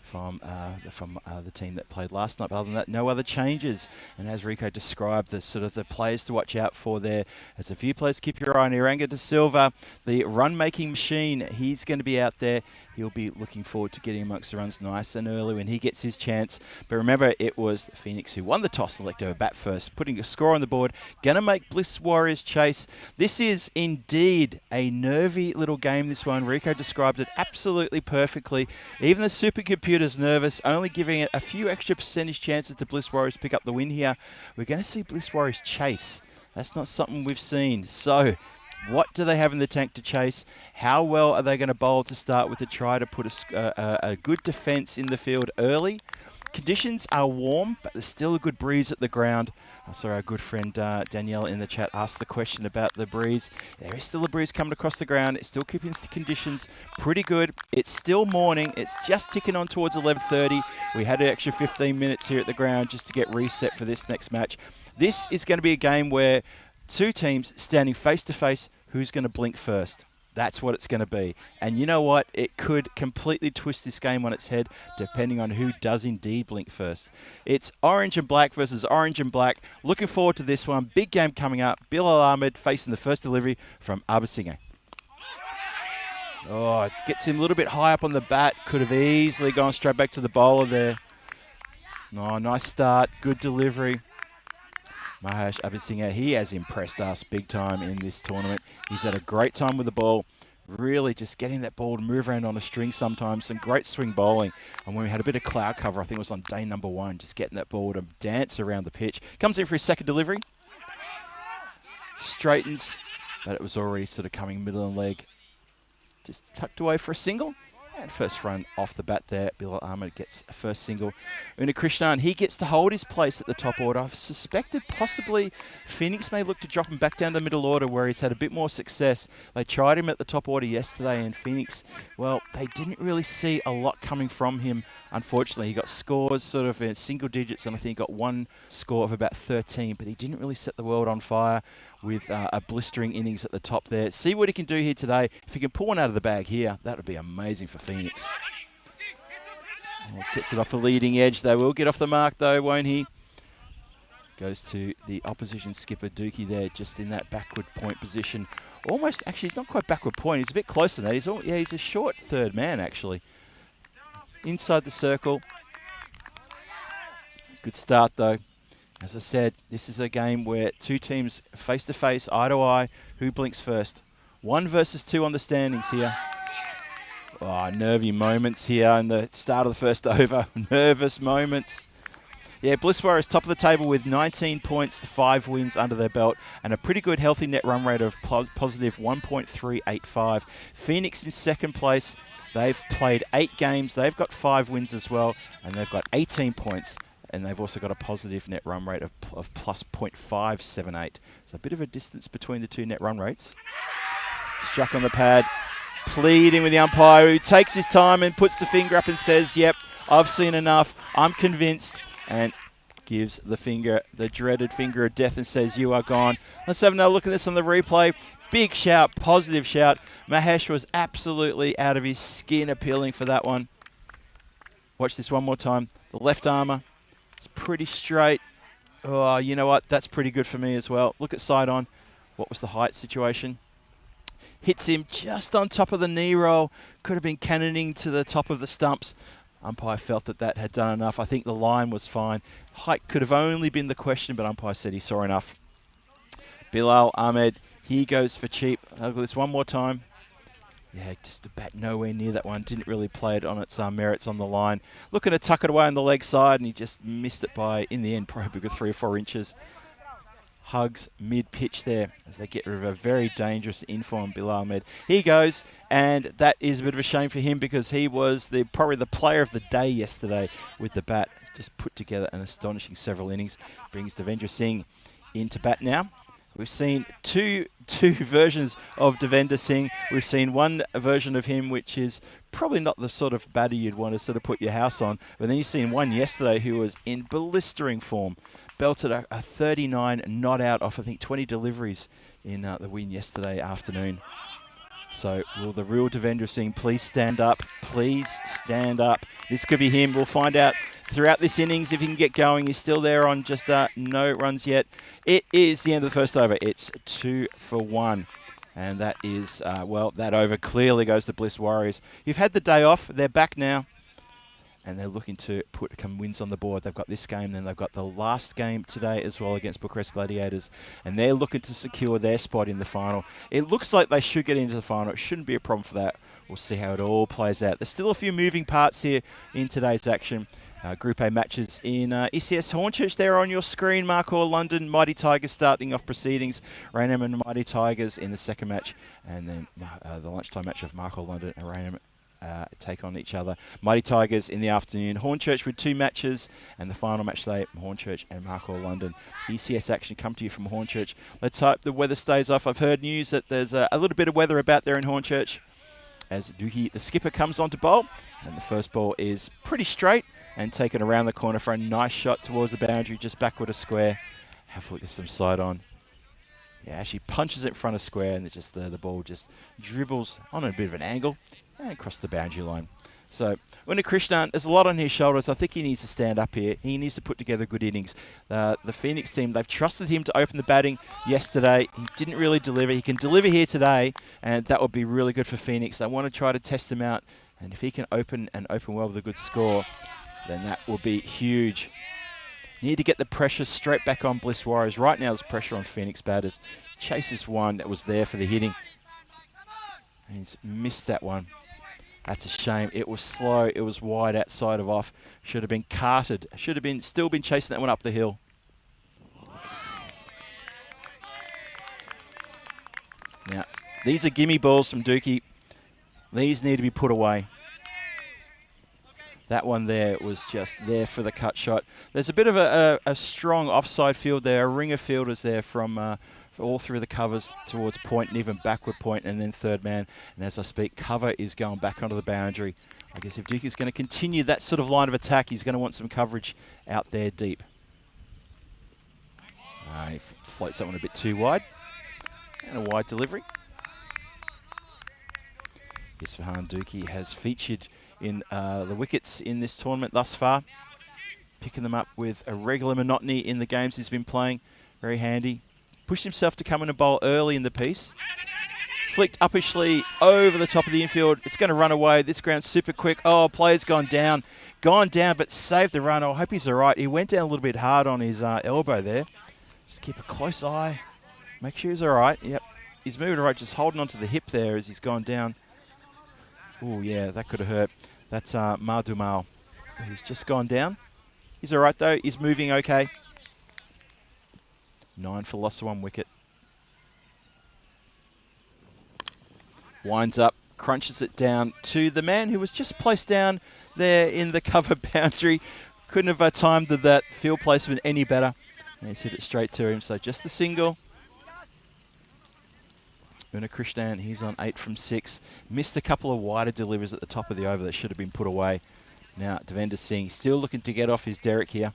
from the team that played last night. But other than that, no other changes. And as Rico described, the sort of the players to watch out for there, there's a few players to keep your eye on. Iranga De Silva, the run-making machine, he's going to be out there. He'll be looking forward to getting amongst the runs nice and early when he gets his chance. But remember, it was Phoenix who won the toss and let go bat first, putting a score on the board. Going to make Bliss Warriors chase. This is indeed a nervy little game, this one. Rico described it absolutely perfectly. Even the supercomputer's nervous, only giving it a few extra percentage chances to Bliss Warriors to pick up the win here. We're going to see Bliss Warriors chase. That's not something we've seen. So what do they have in the tank to chase? How well are they going to bowl to start with to try to put a good defence in the field early? conditions are warm, but there's still a good breeze at the ground. I saw our good friend Danielle in the chat ask the question about the breeze. There is still a breeze coming across the ground. It's still keeping the conditions pretty good. It's still morning. It's just ticking on towards 11:30. We had an extra 15 minutes here at the ground just to get reset for this next match. This is going to be a game where two teams standing face to face. Who's going to blink first? That's what it's going to be. And you know what? It could completely twist this game on its head depending on who does indeed blink first. It's orange and black versus orange and black. Looking forward to this one. Big game coming up. Bilal Ahmed facing the first delivery from Abasinghe. Oh, it gets him a little bit high up on the bat. Could have easily gone straight back to the bowler there. Oh, nice start. Good delivery. Mahesh Abasinghe, he has impressed us big time in this tournament. He's had a great time with the ball, really just getting that ball to move around on a string sometimes. Some great swing bowling. And when we had a bit of cloud cover, I think it was on day number 1, just getting that ball to dance around the pitch. Comes in for his second delivery. Straightens, but it was already sort of coming middle and leg. Just tucked away for a single. And first run off the bat there, Bilal Ahmed gets a first single. Krishnan, he gets to hold his place at the top order. I've suspected possibly Phoenix may look to drop him back down the middle order where he's had a bit more success. They tried him at the top order yesterday, and Phoenix, well, they didn't really see a lot coming from him, unfortunately. He got scores sort of in single digits, and I think he got one score of about 13, but he didn't really set the world on fire with a blistering innings at the top there. See what he can do here today. If he can pull one out of the bag here, that would be amazing for Phoenix. Oh, gets it off the leading edge. They will get off the mark though, won't he? Goes to the opposition skipper Dookie there, just in that backward point position. Almost, actually, he's not quite backward point. He's a bit closer than that. He's a short third man, actually. Inside the circle. Good start though. As I said, this is a game where two teams face to face, eye to eye. Who blinks first? 1 versus 2 on the standings here. Oh, nervy moments here in the start of the first over. Nervous moments. Yeah, Bliss Warriors top of the table with 19 points, 5 wins under their belt, and a pretty good healthy net run rate of positive 1.385. Phoenix in second place. They've played 8 games. They've got 5 wins as well, and they've got 18 points. And they've also got a positive net run rate of plus 0.578. So a bit of a distance between the two net run rates. Struck on the pad, pleading with the umpire, who takes his time and puts the finger up and says, yep, I've seen enough, I'm convinced, and gives the finger, the dreaded finger of death, and says, you are gone. Let's have another look at this on the replay. Big shout, positive shout. Mahesh was absolutely out of his skin appealing for that one. Watch this one more time. The left armour. It's pretty straight. Oh, you know what? That's pretty good for me as well. Look at side on. What was the height situation? Hits him just on top of the knee roll. Could have been cannoning to the top of the stumps. Umpire felt that that had done enough. I think the line was fine. Height could have only been the question, but umpire said he saw enough. Bilal Ahmed, he goes for cheap. Look at this one more time. Yeah, just the bat nowhere near that one. Didn't really play it on its merits on the line. Looking to tuck it away on the leg side, and he just missed it by, in the end, probably with 3 or 4 inches. Hugs mid-pitch there as they get rid of a very dangerous inform Bilal Ahmed. He goes, and that is a bit of a shame for him because he was probably the player of the day yesterday with the bat. Just put together an astonishing several innings. Brings Devendra Singh into bat now. We've seen two versions of Devendra Singh. We've seen one version of him which is probably not the sort of batter you'd want to sort of put your house on. But then you've seen one yesterday who was in blistering form. Belted a 39 not out off, I think, 20 deliveries in the win yesterday afternoon. So will the real Devendra Singh please stand up? Please stand up. This could be him. We'll find out throughout this innings if he can get going. He's still there on just no runs yet. It is the end of the first over. It's 2 for 1. And that is, well, that over clearly goes to Bliss Warriors. You've had the day off. They're back now. And they're looking to put some wins on the board. They've got this game, then they've got the last game today as well against Bucharest Gladiators. And they're looking to secure their spot in the final. It looks like they should get into the final. It shouldn't be a problem for that. We'll see how it all plays out. There's still a few moving parts here in today's action. Group A matches in ECS Hornchurch there on your screen. Markhor London, Mighty Tigers starting off proceedings. Raynham and Mighty Tigers in the second match. And then the lunchtime match of Markhor London and Raynham take on each other. Mighty Tigers in the afternoon. Hornchurch with 2 matches, and the final match today, Hornchurch and Markhor London. ECS action come to you from Hornchurch. Let's hope the weather stays off. I've heard news that there's a little bit of weather about there in Hornchurch. As Duhi, the skipper, comes on to bowl, and the first ball is pretty straight and taken around the corner for a nice shot towards the boundary, just backward of square. Have a look at some side on. Yeah, actually punches it in front of square, and the ball just dribbles on a bit of an angle and across the boundary line. So, Krishnan, there's a lot on his shoulders. I think he needs to stand up here. He needs to put together good innings. The Phoenix team, they've trusted him to open the batting yesterday. He didn't really deliver. He can deliver here today, and that would be really good for Phoenix. They want to try to test him out, and if he can open well with a good score, then that will be huge. Need to get the pressure straight back on Bliss Warriors. Right now there's pressure on Phoenix batters. Chases one that was there for the hitting. He's missed that one. That's a shame. It was slow. It was wide outside of off. Should have been carted. Should have still been chasing that one up the hill. Now, these are gimme balls from Dookie. These need to be put away. That one there was just there for the cut shot. There's a bit of a strong offside field there. A ring of fielders there from all through the covers towards point and even backward point and then third man. And as I speak, cover is going back onto the boundary. I guess if Duke is going to continue that sort of line of attack, he's going to want some coverage out there deep. He floats that one a bit too wide. And a wide delivery. Isfahan Dookie has featured in the wickets in this tournament thus far. Picking them up with a regular monotony in the games he's been playing. Very handy. Pushed himself to come in and bowl early in the piece. Flicked uppishly over the top of the infield. It's going to run away. This ground's super quick. Oh, player's gone down. Gone down, but saved the run. I hope he's all right. He went down a little bit hard on his elbow there. Just keep a close eye. Make sure he's all right. Yep. He's moving all right, just holding onto the hip there as he's gone down. Oh, yeah, that could have hurt. That's Mardumal. He's just gone down. He's all right, though. He's moving okay. 9 for loss of 1 wicket. Winds up, crunches it down to the man who was just placed down there in the cover boundary. Couldn't have timed that field placement any better. And he's hit it straight to him, so just the single. Krishnan, he's on 8 from 6. Missed a couple of wider deliveries at the top of the over that should have been put away. Now, Devendra Singh still looking to get off his derrick here.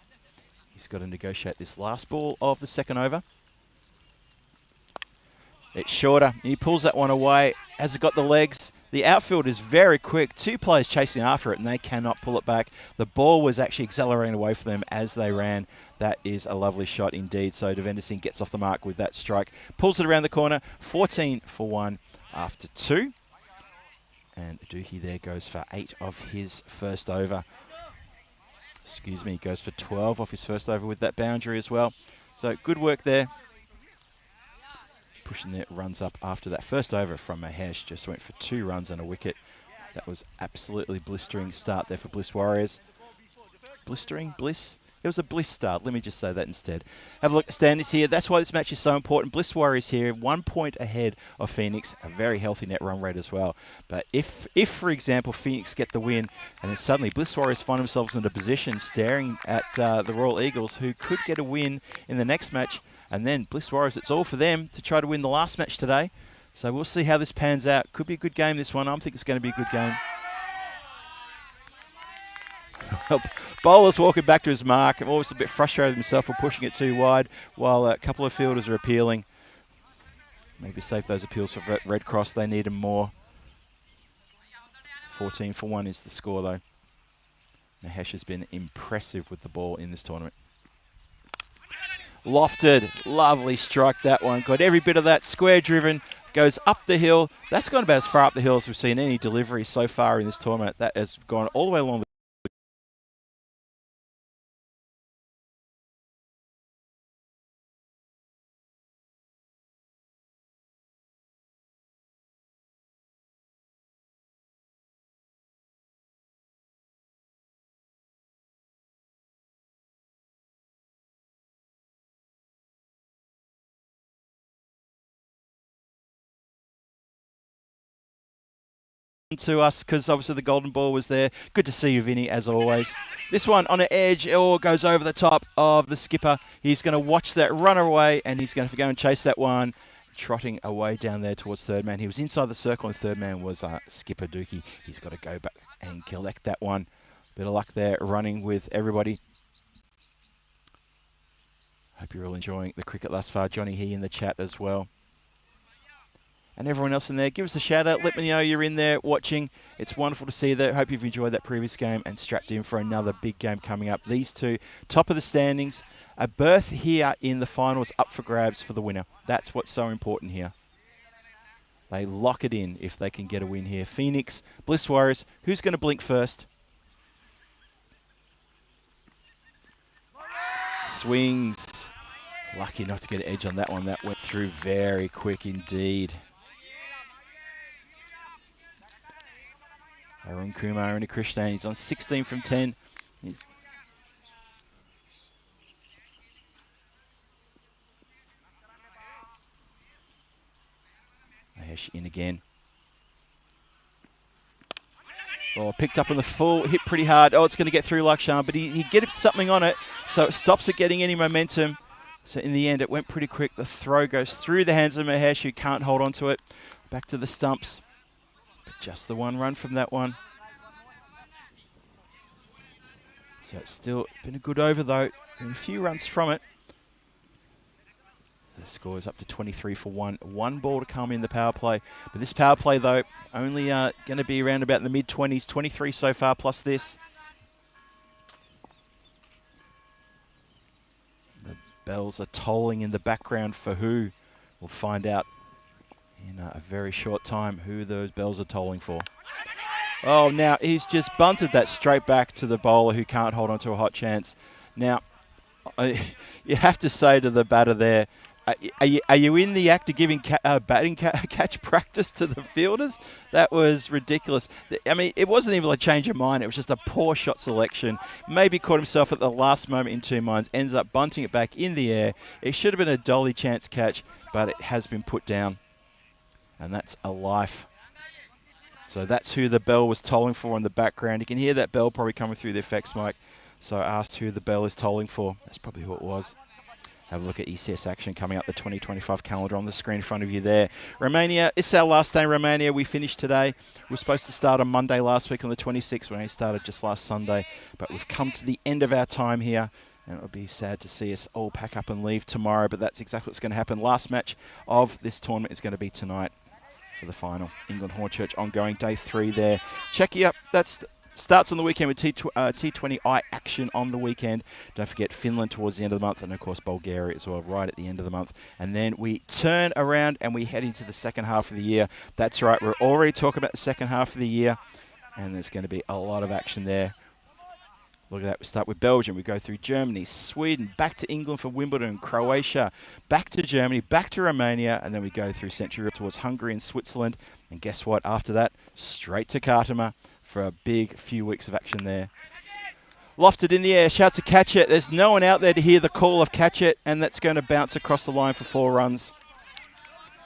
He's got to negotiate this last ball of the second over. It's shorter. He pulls that one away. Has it got the legs? The outfield is very quick. 2 players chasing after it, and they cannot pull it back. The ball was actually accelerating away from them as they ran. That is a lovely shot indeed. So Devendra Singh gets off the mark with that strike. Pulls it around the corner. 14 for 1 after 2. And Dookie there goes for 8 of his first over. Excuse me, goes for 12 off his first over with that boundary as well. So good work there. Pushing the runs up after that first over from Mahesh. Just went for 2 runs and a wicket. That was absolutely blistering start there for Bliss Warriors. Blistering? Bliss? It was a bliss start. Let me just say that instead. Have a look at the standings here. That's why this match is so important. Bliss Warriors here, 1 point ahead of Phoenix. A very healthy net run rate as well. But if for example, Phoenix get the win, and then suddenly Bliss Warriors find themselves in a position staring at the Royal Eagles, who could get a win in the next match, and then Bliss Warriors, it's all for them to try to win the last match today. So we'll see how this pans out. Could be a good game, this one. I think it's going to be a good game. Bowler's walking back to his mark. I'm always a bit frustrated himself for pushing it too wide while a couple of fielders are appealing. Maybe save those appeals for Red Cross. They need them more. 14 for 1 is the score, though. Mahesh has been impressive with the ball in this tournament. Lofted. Lovely strike, that one. Got every bit of that. Square driven. Goes up the hill. That's gone about as far up the hill as we've seen any delivery so far in this tournament. That has gone all the way along the to us because obviously the golden ball was there. Good to see you, Vinny, as always. This one on an edge, goes over the top of the skipper. He's going to watch that run away, and he's going to go and chase that one, trotting away down there towards third man. He was inside the circle, and third man was skipper Dookie. He's got to go back and collect that one. Bit of luck there, running with everybody. Hope you're all enjoying the cricket thus far. Johnny He in the chat as well. And everyone else in there, give us a shout out. Let me know you're in there watching. It's wonderful to see you there. Hope you've enjoyed that previous game and strapped in for another big game coming up. These two, top of the standings. A berth here in the finals up for grabs for the winner. That's what's so important here. They lock it in if they can get a win here. Phoenix, Bliss Warriors. Who's going to blink first? Swings. Lucky not to get an edge on that one. That went through very quick indeed. Arun Kumar and Krishnan, he's on 16 from 10. Mahesh in again. Oh, picked up on the full, hit pretty hard. Oh, it's going to get through Lakshan, but he gets something on it, so it stops it getting any momentum. So in the end, it went pretty quick. The throw goes through the hands of Mahesh, who can't hold on to it. Back to the stumps. But just the one run from that one. So it's still been a good over, though. And a few runs from it. The score is up to 23 for 1. One ball to come in the power play. But this power play, though, only going to be around about the mid-20s. 23 so far, plus this. The bells are tolling in the background for who. We'll find out in a very short time who those bells are tolling for. Oh, now he's just bunted that straight back to the bowler who can't hold on to a hot chance. Now, you have to say to the batter there, are you in the act of giving batting catch practice to the fielders? That was ridiculous. I mean, it wasn't even a change of mind. It was just a poor shot selection. Maybe caught himself at the last moment in two minds. Ends up bunting it back in the air. It should have been a dolly chance catch, but it has been put down. And that's a life. So that's who the bell was tolling for in the background. You can hear that bell probably coming through the effects mic. So I asked who the bell is tolling for. That's probably who it was. Have a look at ECS action coming up, the 2025 calendar on the screen in front of you there. Romania, it's our last day in Romania. We finished today. We were supposed to start on Monday last week on the 26th. We only started just last Sunday. But we've come to the end of our time here. And it would be sad to see us all pack up and leave tomorrow. But that's exactly what's going to happen. Last match of this tournament is going to be tonight for the final. England Hornchurch ongoing, day 3 there. Check you up. That's starts on the weekend with T20I action on the weekend. Don't forget Finland towards the end of the month, and of course Bulgaria as well right at the end of the month. And then we turn around and we head into the second half of the year. That's right, we're already talking about the second half of the year, and there's going to be a lot of action there. Look at that. We start with Belgium. We go through Germany, Sweden, back to England for Wimbledon, Croatia, back to Germany, back to Romania, and then we go through Central Europe towards Hungary and Switzerland. And guess what? After that, straight to Khartoum for a big few weeks of action there. Lofted in the air, shouts to catch it. There's no one out there to hear the call of catch it, and that's going to bounce across the line for 4 runs.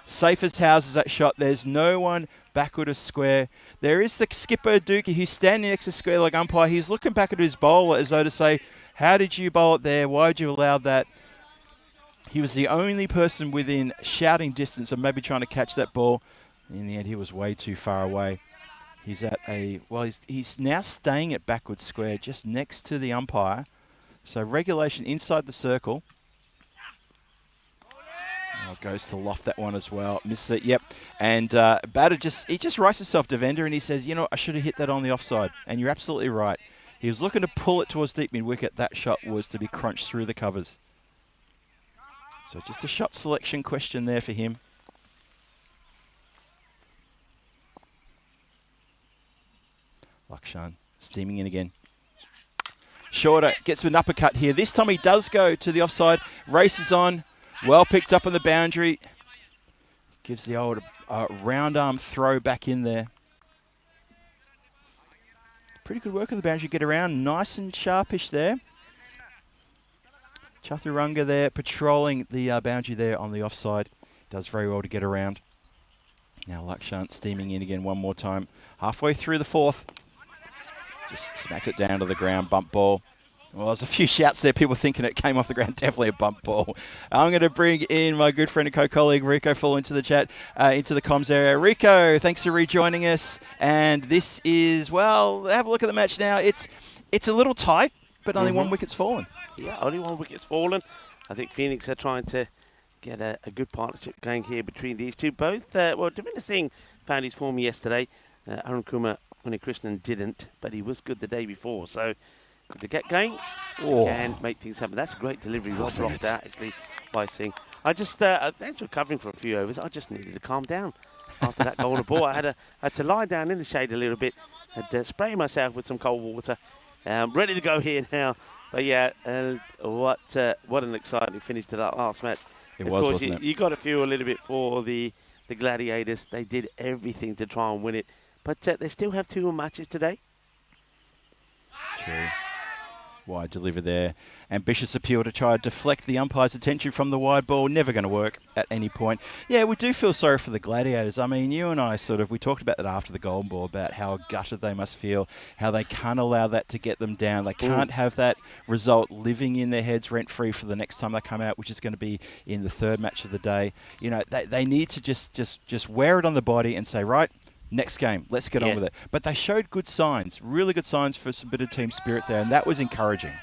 Safe as houses that shot. There's no one backward of square. There is the skipper Dookie who's standing next to square leg umpire. He's looking back at his bowler as though to say, how did you bowl it there? Why did you allow that? He was the only person within shouting distance of maybe trying to catch that ball. In the end, he was way too far away. He's at a, well, he's now staying at backward square just next to the umpire. So regulation inside the circle. Oh, goes to loft that one as well. Misses it, yep. And batter he just writes himself to vendor and he says, you know, I should have hit that on the offside. And you're absolutely right. He was looking to pull it towards deep mid-wicket. That shot was to be crunched through the covers. So just a shot selection question there for him. Lakshan steaming in again. Shorter gets an uppercut here. This time he does go to the offside. Races on. Well picked up on the boundary. Gives the old round arm throw back in there. Pretty good work on the boundary. Get around. Nice and sharpish there. Chaturanga there patrolling the boundary there on the offside. Does very well to get around. Now Lakshan steaming in again one more time. Halfway through the fourth. Just smacks it down to the ground, bump ball. Well, there's a few shouts there, people thinking it came off the ground. Definitely a bump ball. I'm going to bring in my good friend and co-colleague, Rico Full, into the chat, into the comms area. Rico, thanks for rejoining us. And this is, well, have a look at the match now. It's a little tight, but only one wicket's fallen. Yeah, only one wicket's fallen. I think Phoenix are trying to get a good partnership going here between these two. Both, well, Devendra Singh found his form yesterday. Arun Kumar Krishnan didn't, but he was good the day before. So if they get going, can make things happen. That's a great delivery. Well blocked out, actually, by Singh. I just, thanks for covering for a few overs. I just needed to calm down after that golden ball. I had to lie down in the shade a little bit and spray myself with some cold water. Ready to go here now. But yeah, what an exciting finish to that last match. It was, wasn't it? You got to feel a little bit for the Gladiators. They did everything to try and win it. But they still have 2 more matches today. True. Wide deliver there. Ambitious appeal to try to deflect the umpire's attention from the wide ball. Never going to work at any point. Yeah, we do feel sorry for the Gladiators. I mean, you and I we talked about that after the golden ball, about how gutted they must feel, how they can't allow that to get them down. They can't have that result living in their heads rent-free for the next time they come out, which is going to be in the 3rd match of the day. You know, they need to just wear it on the body and say, right, next game, let's get on with it. But they showed good signs, really good signs for some bit of team spirit there, and that was encouraging.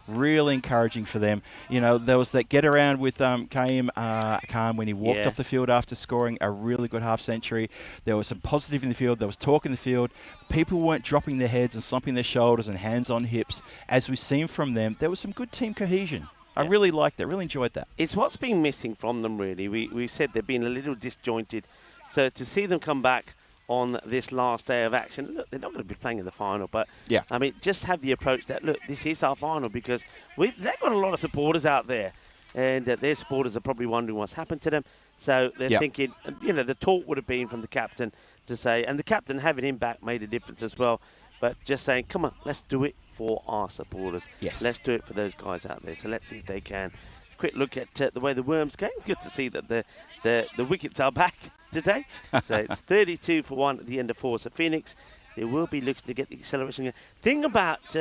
Really encouraging for them. You know, there was that get around with Kaim Khan when he walked off the field after scoring a really good half century. There was some positive in the field. There was talk in the field. People weren't dropping their heads and slumping their shoulders and hands on hips. As we've seen from them, there was some good team cohesion. I really liked that, really enjoyed that. It's what's been missing from them, really. We've said they've been a little disjointed. So to see them come back on this last day of action, look, they're not going to be playing in the final, but I mean, just have the approach that, look, this is our final, because they've got a lot of supporters out there, and their supporters are probably wondering what's happened to them. So they're thinking, you know, the talk would have been from the captain to say, and the captain having him back made a difference as well, but just saying, come on, let's do it for our supporters. Yes. Let's do it for those guys out there. So let's see if they can. Quick look at the way the Worms game. Good to see that the wickets are back today. So it's 32 for 1 at the end of 4. So Phoenix, they will be looking to get the acceleration. Thing about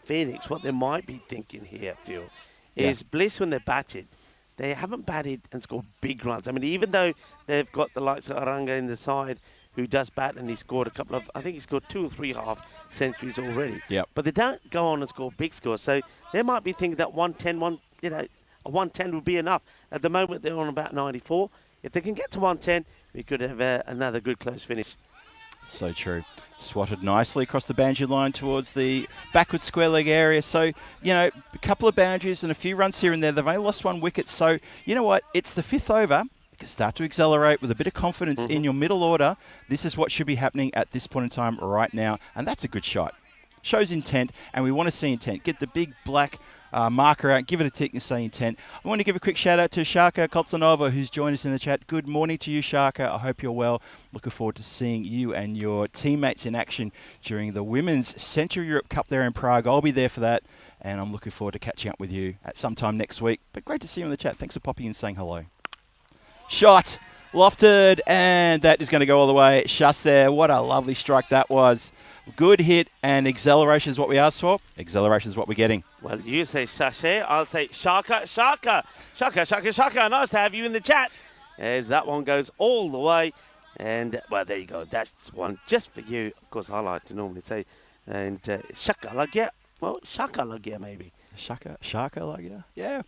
Phoenix, what they might be thinking here, Phil, is Bliss when they're batted, they haven't batted and scored big runs. I mean, even though they've got the likes of Aranga in the side, who does bat, and he scored a couple of, I think he scored 2 or 3 half centuries already. Yep. But they don't go on and score big scores. So they might be thinking that 110, a 110 would be enough. At the moment, they're on about 94. If they can get to 110, we could have another good close finish. So true. Swatted nicely across the boundary line towards the backward square leg area. So, you know, a couple of boundaries and a few runs here and there. They've only lost 1 wicket. So, you know what? It's the 5th over. You can start to accelerate with a bit of confidence in your middle order. This is what should be happening at this point in time right now. And that's a good shot. Shows intent, and we want to see intent. Get the big black marker out, give it a tick and say intent. I want to give a quick shout out to Sharka Koltsanova, who's joined us in the chat. Good morning to you, Sharka. I hope you're well. Looking forward to seeing you and your teammates in action during the Women's Central Europe Cup there in Prague. I'll be there for that, and I'm looking forward to catching up with you at some time next week. But great to see you in the chat. Thanks for popping in and saying hello. Shot, lofted, and that is going to go all the way. Chasseur, what a lovely strike that was. Good hit, and acceleration is what we asked for. Acceleration is what we're getting. Well, you say Sachet, I'll say Shaka. Nice to have you in the chat. As that one goes all the way. And, well, there you go. That's one just for you. Of course, I like to normally say, and Shaka Lagya. Well, Shaka Lagya, maybe. Shaka, like yeah.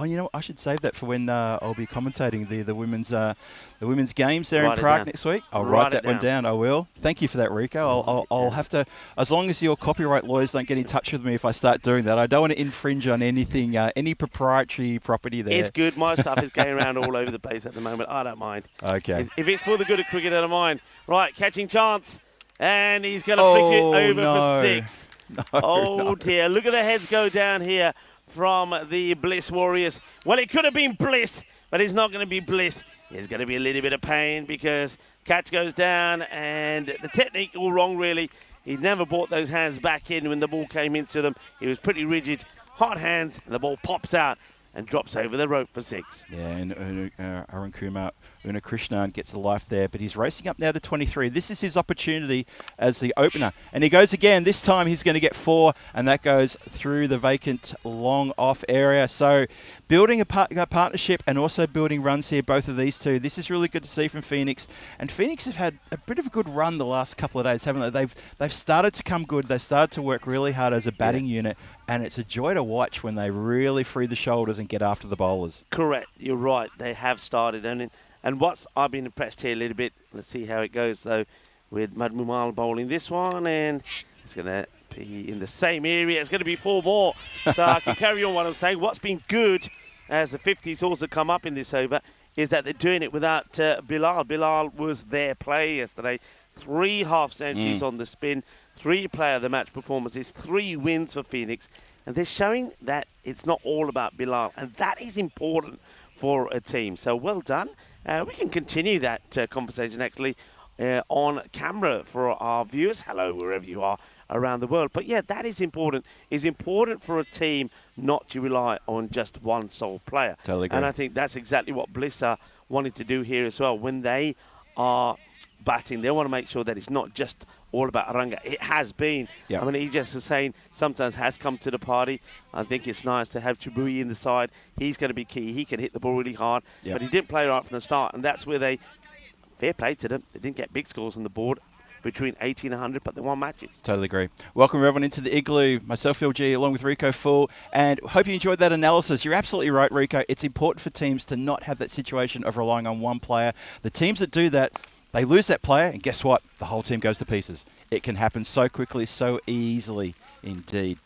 You know, I should save that for when I'll be commentating the women's games there in Prague next week. I'll write that one down. I will. Thank you for that, Rico. I'll have to, as long as your copyright lawyers don't get in touch with me if I start doing that. I don't want to infringe on anything, any proprietary property there. It's good. My stuff is going around all over the place at the moment. I don't mind. Okay. If it's for the good of cricket, I don't mind. Right, catching chance, and he's going to flick it over for 6. No, dear. Look at the heads go down here from the Bliss Warriors. Well, it could have been Bliss, but it's not going to be Bliss. There's going to be a little bit of pain because catch goes down and the technique all wrong, really. He never brought those hands back in when the ball came into them. He was pretty rigid, hot hands, and the ball pops out. and drops over the rope for 6. Yeah, and Arunkumar Krishnan gets a life there, but he's racing up now to 23. This is his opportunity as the opener. And he goes again. This time he's going to get 4, and that goes through the vacant long off area. So building a partnership and also building runs here, both of these two. This is really good to see from Phoenix. And Phoenix have had a bit of a good run the last couple of days, haven't they? They've started to come good. They've started to work really hard as a batting unit, and it's a joy to watch when they really free the shoulders and get after the bowlers. Correct. You're right. They have started. And what's I've been impressed here a little bit. Let's see how it goes, though, with Madmumal bowling this one. And it's going to be in the same area. It's going to be 4 more. So I can carry on what I'm saying. What's been good, as the 50s also come up in this over, is that they're doing it without Bilal. Bilal was their play yesterday. 3 half centuries on the spin, 3 player of the match performances, 3 wins for Phoenix. And they're showing that it's not all about Bilal. And that is important for a team. So well done. We can continue that conversation actually on camera for our viewers. Hello, wherever you are around the world. But yeah, that is important. It's important for a team not to rely on just one sole player. Totally agree. And I think that's exactly what Bliss are wanting to do here as well. When they are batting, they want to make sure that it's not just all about Aranga. It has been. Yep. I mean, Aegis Hussain sometimes has come to the party. I think it's nice to have Chibui in the side. He's going to be key. He can hit the ball really hard. Yep. But he didn't play right from the start, and that's where they, fair play to them, they didn't get big scores on the board between 80 and 100, but they won matches. Totally agree. Welcome everyone into the Igloo. Myself, Phil G, along with Rico Full, and hope you enjoyed that analysis. You're absolutely right, Rico. It's important for teams to not have that situation of relying on one player. The teams that do that, they lose that player, and guess what? The whole team goes to pieces. It can happen so quickly, so easily indeed.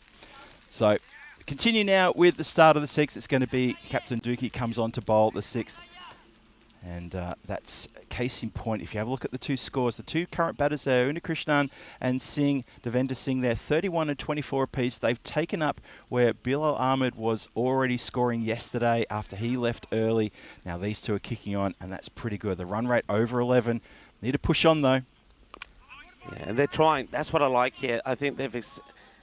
So, continue now with the start of the 6th. It's going to be Captain Dookie comes on to bowl the 6th. And that's case in point. If you have a look at the 2 scores, the 2 current batters there, Unikrishnan and Devendra Singh, they're 31 and 24 apiece. They've taken up where Bilal Ahmed was already scoring yesterday after he left early. Now these 2 are kicking on, and that's pretty good. The run rate over 11. Need to push on, though. Yeah, and they're trying. That's what I like here. I think they've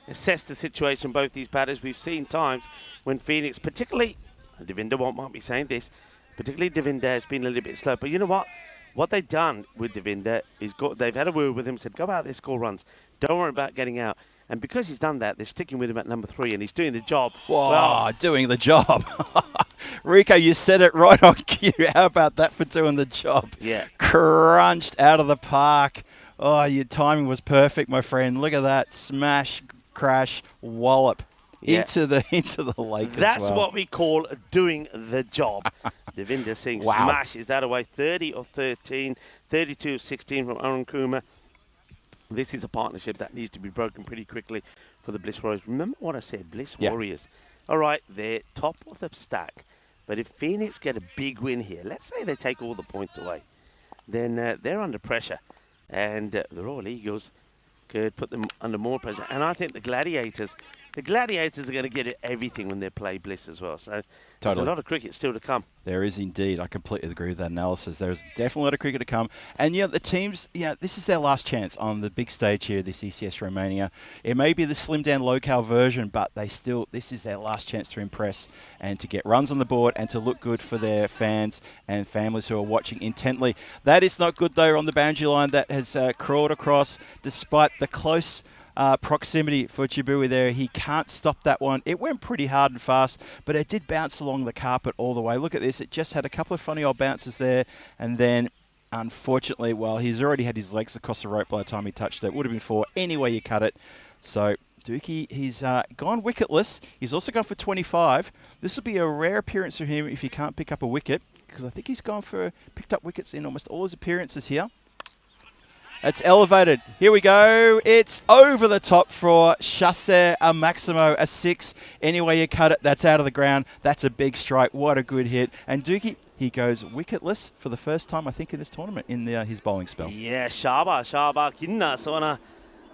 assessed the situation, both these batters. We've seen times when Phoenix, particularly, Devinder might be saying this, particularly Devinder has been a little bit slow. But you know what? What they've done with Devinder is they've had a word with him, said, go out there, score runs. Don't worry about getting out. And because he's done that, they're sticking with him at number 3, and he's doing the job. Whoa, well, doing the job. Rico, you said it right on cue. How about that for doing the job? Yeah. Crunched out of the park. Oh, your timing was perfect, my friend. Look at that. Smash, crash, wallop. Yeah. Into the lake. That's as well. what we call doing the job. Devinder Singh smashes that away. 30 of 13, 32 of 16 from Arun Kumar. This is a partnership that needs to be broken pretty quickly for the Bliss Warriors. Remember what I said, Bliss Warriors. All right, they're top of the stack. But if Phoenix get a big win here, let's say they take all the points away, then they're under pressure. And the Royal Eagles could put them under more pressure. And I think the Gladiators are going to get everything when they play Bliss as well. So there's a lot of cricket still to come. There is indeed. I completely agree with that analysis. There's definitely a lot of cricket to come. And, the teams, this is their last chance on the big stage here, this ECS Romania. It may be the slimmed-down low-cal version, but this is their last chance to impress and to get runs on the board and to look good for their fans and families who are watching intently. That is not good, though, on the boundary line. That has crawled across despite the close proximity for Chibui there. He can't stop that one. It went pretty hard and fast, but it did bounce along the carpet all the way. Look at this. It just had a couple of funny old bounces there, and then unfortunately, he's already had his legs across the rope by the time he touched it. Would have been 4 any way you cut it. So Dookie, he's gone wicketless. He's also gone for 25. This will be a rare appearance for him if he can't pick up a wicket, because I think he's picked up wickets in almost all his appearances here. It's elevated. Here we go. It's over the top for Chaser a Maximo, a 6. Any way you cut it, that's out of the ground. That's a big strike. What a good hit. And Dookie, he goes wicketless for the first time, I think, in this tournament in his bowling spell. Yeah, Shaba Kinna Sona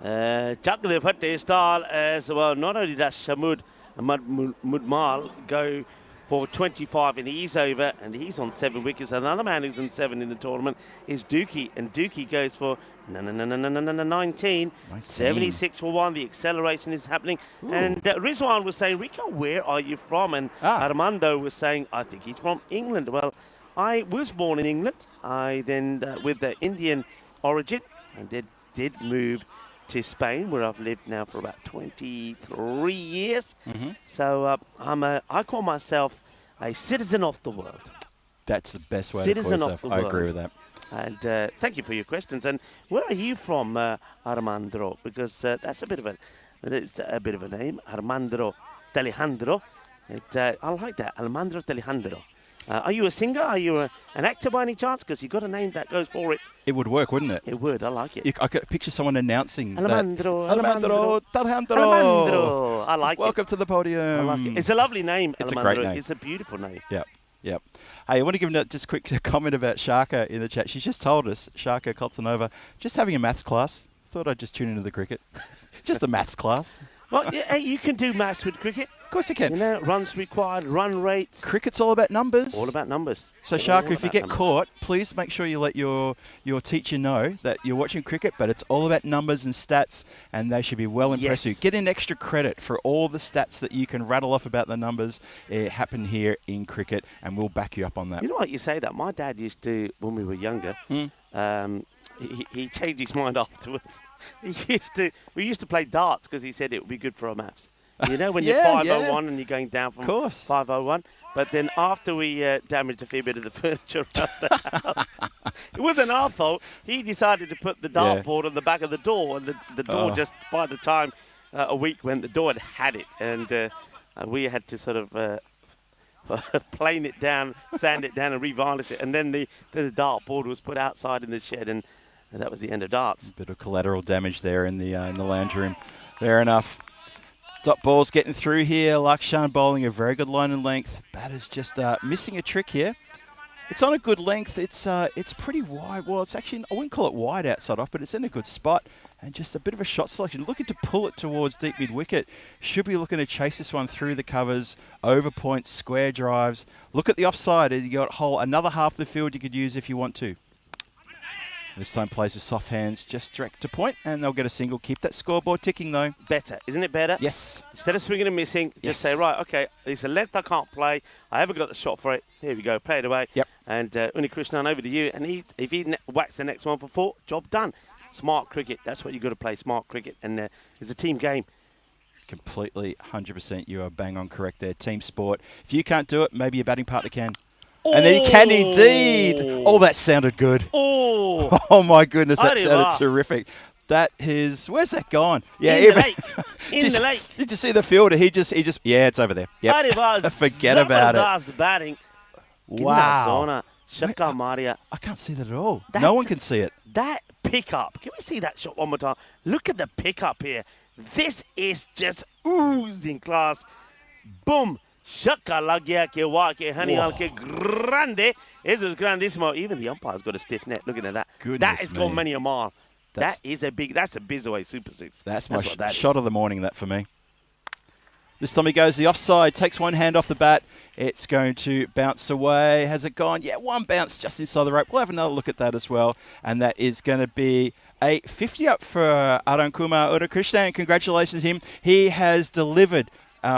Chuck the Fatte style as well. Not only does Shamud Mudmal go for 25, and he's over, and he's on 7 wickets. Another man who's on 7 in the tournament is Dookie, and Dookie goes for 19. 76 for 1. The acceleration is happening. Ooh. And Rizwan was saying, Rico, where are you from? And Armando was saying, I think he's from England. Well, I was born in England. I then, with the Indian origin, and did move to Spain, where I've lived now for about 23 years. So I call myself a citizen of the world. That's the best way to call yourself. I agree with that. And thank you for your questions. And where are you from, Armando? Because that's a bit of a name, Armando Telejandro. I like that, Armando Telejandro. Are you a singer? Are you an actor by any chance? Because you've got a name that goes for it. It would work, wouldn't it? It would. I like it. I could picture someone announcing Alejandro. Alejandro. I like it. Welcome to the podium. I like it. It's a lovely name, It's Alejandro. a great name. It's a beautiful name. Yep. Hey, I want to give just a quick comment about Sharka in the chat. She's just told us, Sharka Koltsanova, just having a maths class. Thought I'd just tune into the cricket. Just a maths class. Well, hey, you can do maths with cricket. Of course you can. You know, runs required, run rates. Cricket's all about numbers. All about numbers. So, Sharka, if you get caught, please make sure you let your teacher know that you're watching cricket, but it's all about numbers and stats, and they should be well impressed with you. Get an extra credit for all the stats that you can rattle off about the numbers. It happened here in cricket, and we'll back you up on that. You know what, you say that? My dad used to, when we were younger, he changed his mind afterwards. We used to play darts because he said it would be good for our maths. You know, when you're 501 and you're going down from 501. But then after we damaged a fair bit of the furniture around the house, it wasn't our fault. He decided to put the dartboard on the back of the door, and the door just, by the time a week went, the door had it. And we had to sort of plane it down, sand it down, and revarnish it. And then the dartboard was put outside in the shed, and that was the end of darts. A bit of collateral damage there in the lounge room. Fair enough. Dot ball's getting through here. Lakshan bowling a very good line and length. Batter's just missing a trick here. It's on a good length. It's pretty wide. Well, it's actually, I wouldn't call it wide outside off, but it's in a good spot. And just a bit of a shot selection. Looking to pull it towards deep mid-wicket. Should be looking to chase this one through the covers, over points, square drives. Look at the offside. You got another half of the field you could use if you want to. This time plays with soft hands, just direct to point, and they'll get a single. Keep that scoreboard ticking, though. Better, isn't it better? Yes. Instead of swinging and missing, just say, right, okay, there's a length I can't play. I haven't got the shot for it. Here we go, play it away. Yep. And Unikrishnan, over to you. And if he whacks the next one for 4, job done. Smart cricket. That's what you've got to play, smart cricket. And it's a team game. Completely, 100%. You are bang on correct there. Team sport. If you can't do it, maybe your batting partner can. And then he can indeed. Oh, that sounded good. Oh my goodness, that sounded terrific. That is, where's that gone? Yeah, in the lake. In the lake. Did you see the fielder? He just, yeah, it's over there. Yep. Forget about it. The batting. Wow. I can't see that at all. No one can see it. That pickup. Can we see that shot one more time? Look at the pickup here. This is just oozing class. Boom. Shaka lagia ke wa ke honey ke grande. This is grandissimo. Even the umpire's got a stiff net. Looking at that. That has gone many a mile. That's a Bizaway Super 6. That's my shot of the morning, that for me. This time he goes the offside, takes one hand off the bat. It's going to bounce away. Has it gone? Yeah, one bounce just inside the rope. We'll have another look at that as well. And that is going to be a 50 up for Arankumar Udakrishnan. Congratulations to him. He has delivered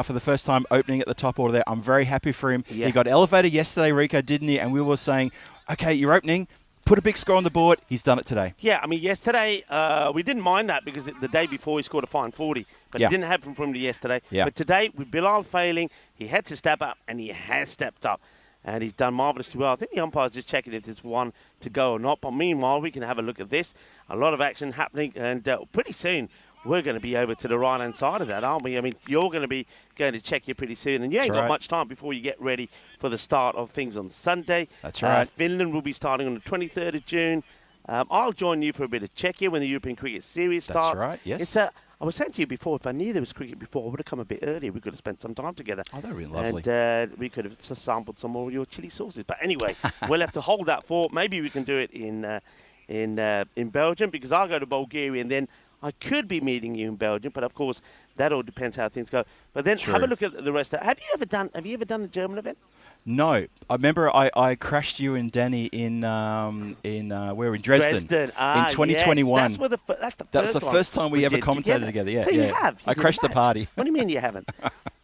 for the first time opening at the top order there. I'm very happy for him. Yeah. He got elevated yesterday, Rico, didn't he? And we were saying, okay, you're opening. Put a big score on the board. He's done it today. Yeah, I mean, yesterday, we didn't mind that because the day before he scored a fine 40. But it didn't happen for him yesterday. Yeah. But today, with Bilal failing, he had to step up, and he has stepped up. And he's done marvellously well. I think the umpire's just checking if there's one to go or not. But meanwhile, we can have a look at this. A lot of action happening. And pretty soon, we're going to be over to the right-hand side of that, aren't we? I mean, you're going to be going to check here pretty soon. And you ain't got much time before you get ready for the start of things on Sunday. That's right. Finland will be starting on the 23rd of June. I'll join you for a bit of check here when the European Cricket Series starts. That's right, yes. It's I was saying to you before, if I knew there was cricket before, I would have come a bit earlier. We could have spent some time together. Oh, that would be lovely. And we could have sampled some more of your chili sauces. But anyway, we'll have to hold that for. Maybe we can do it in Belgium, because I'll go to Bulgaria and then I could be meeting you in Belgium, but of course that all depends how things go. But then have a True. look at the rest. Have you ever done a German event? No, I remember I crashed you and Danny in where in Dresden, Ah, in 2021. Yes. That's the First time we ever did commentated together. Yeah, So yeah. you have. I crashed the party. What do you mean you haven't?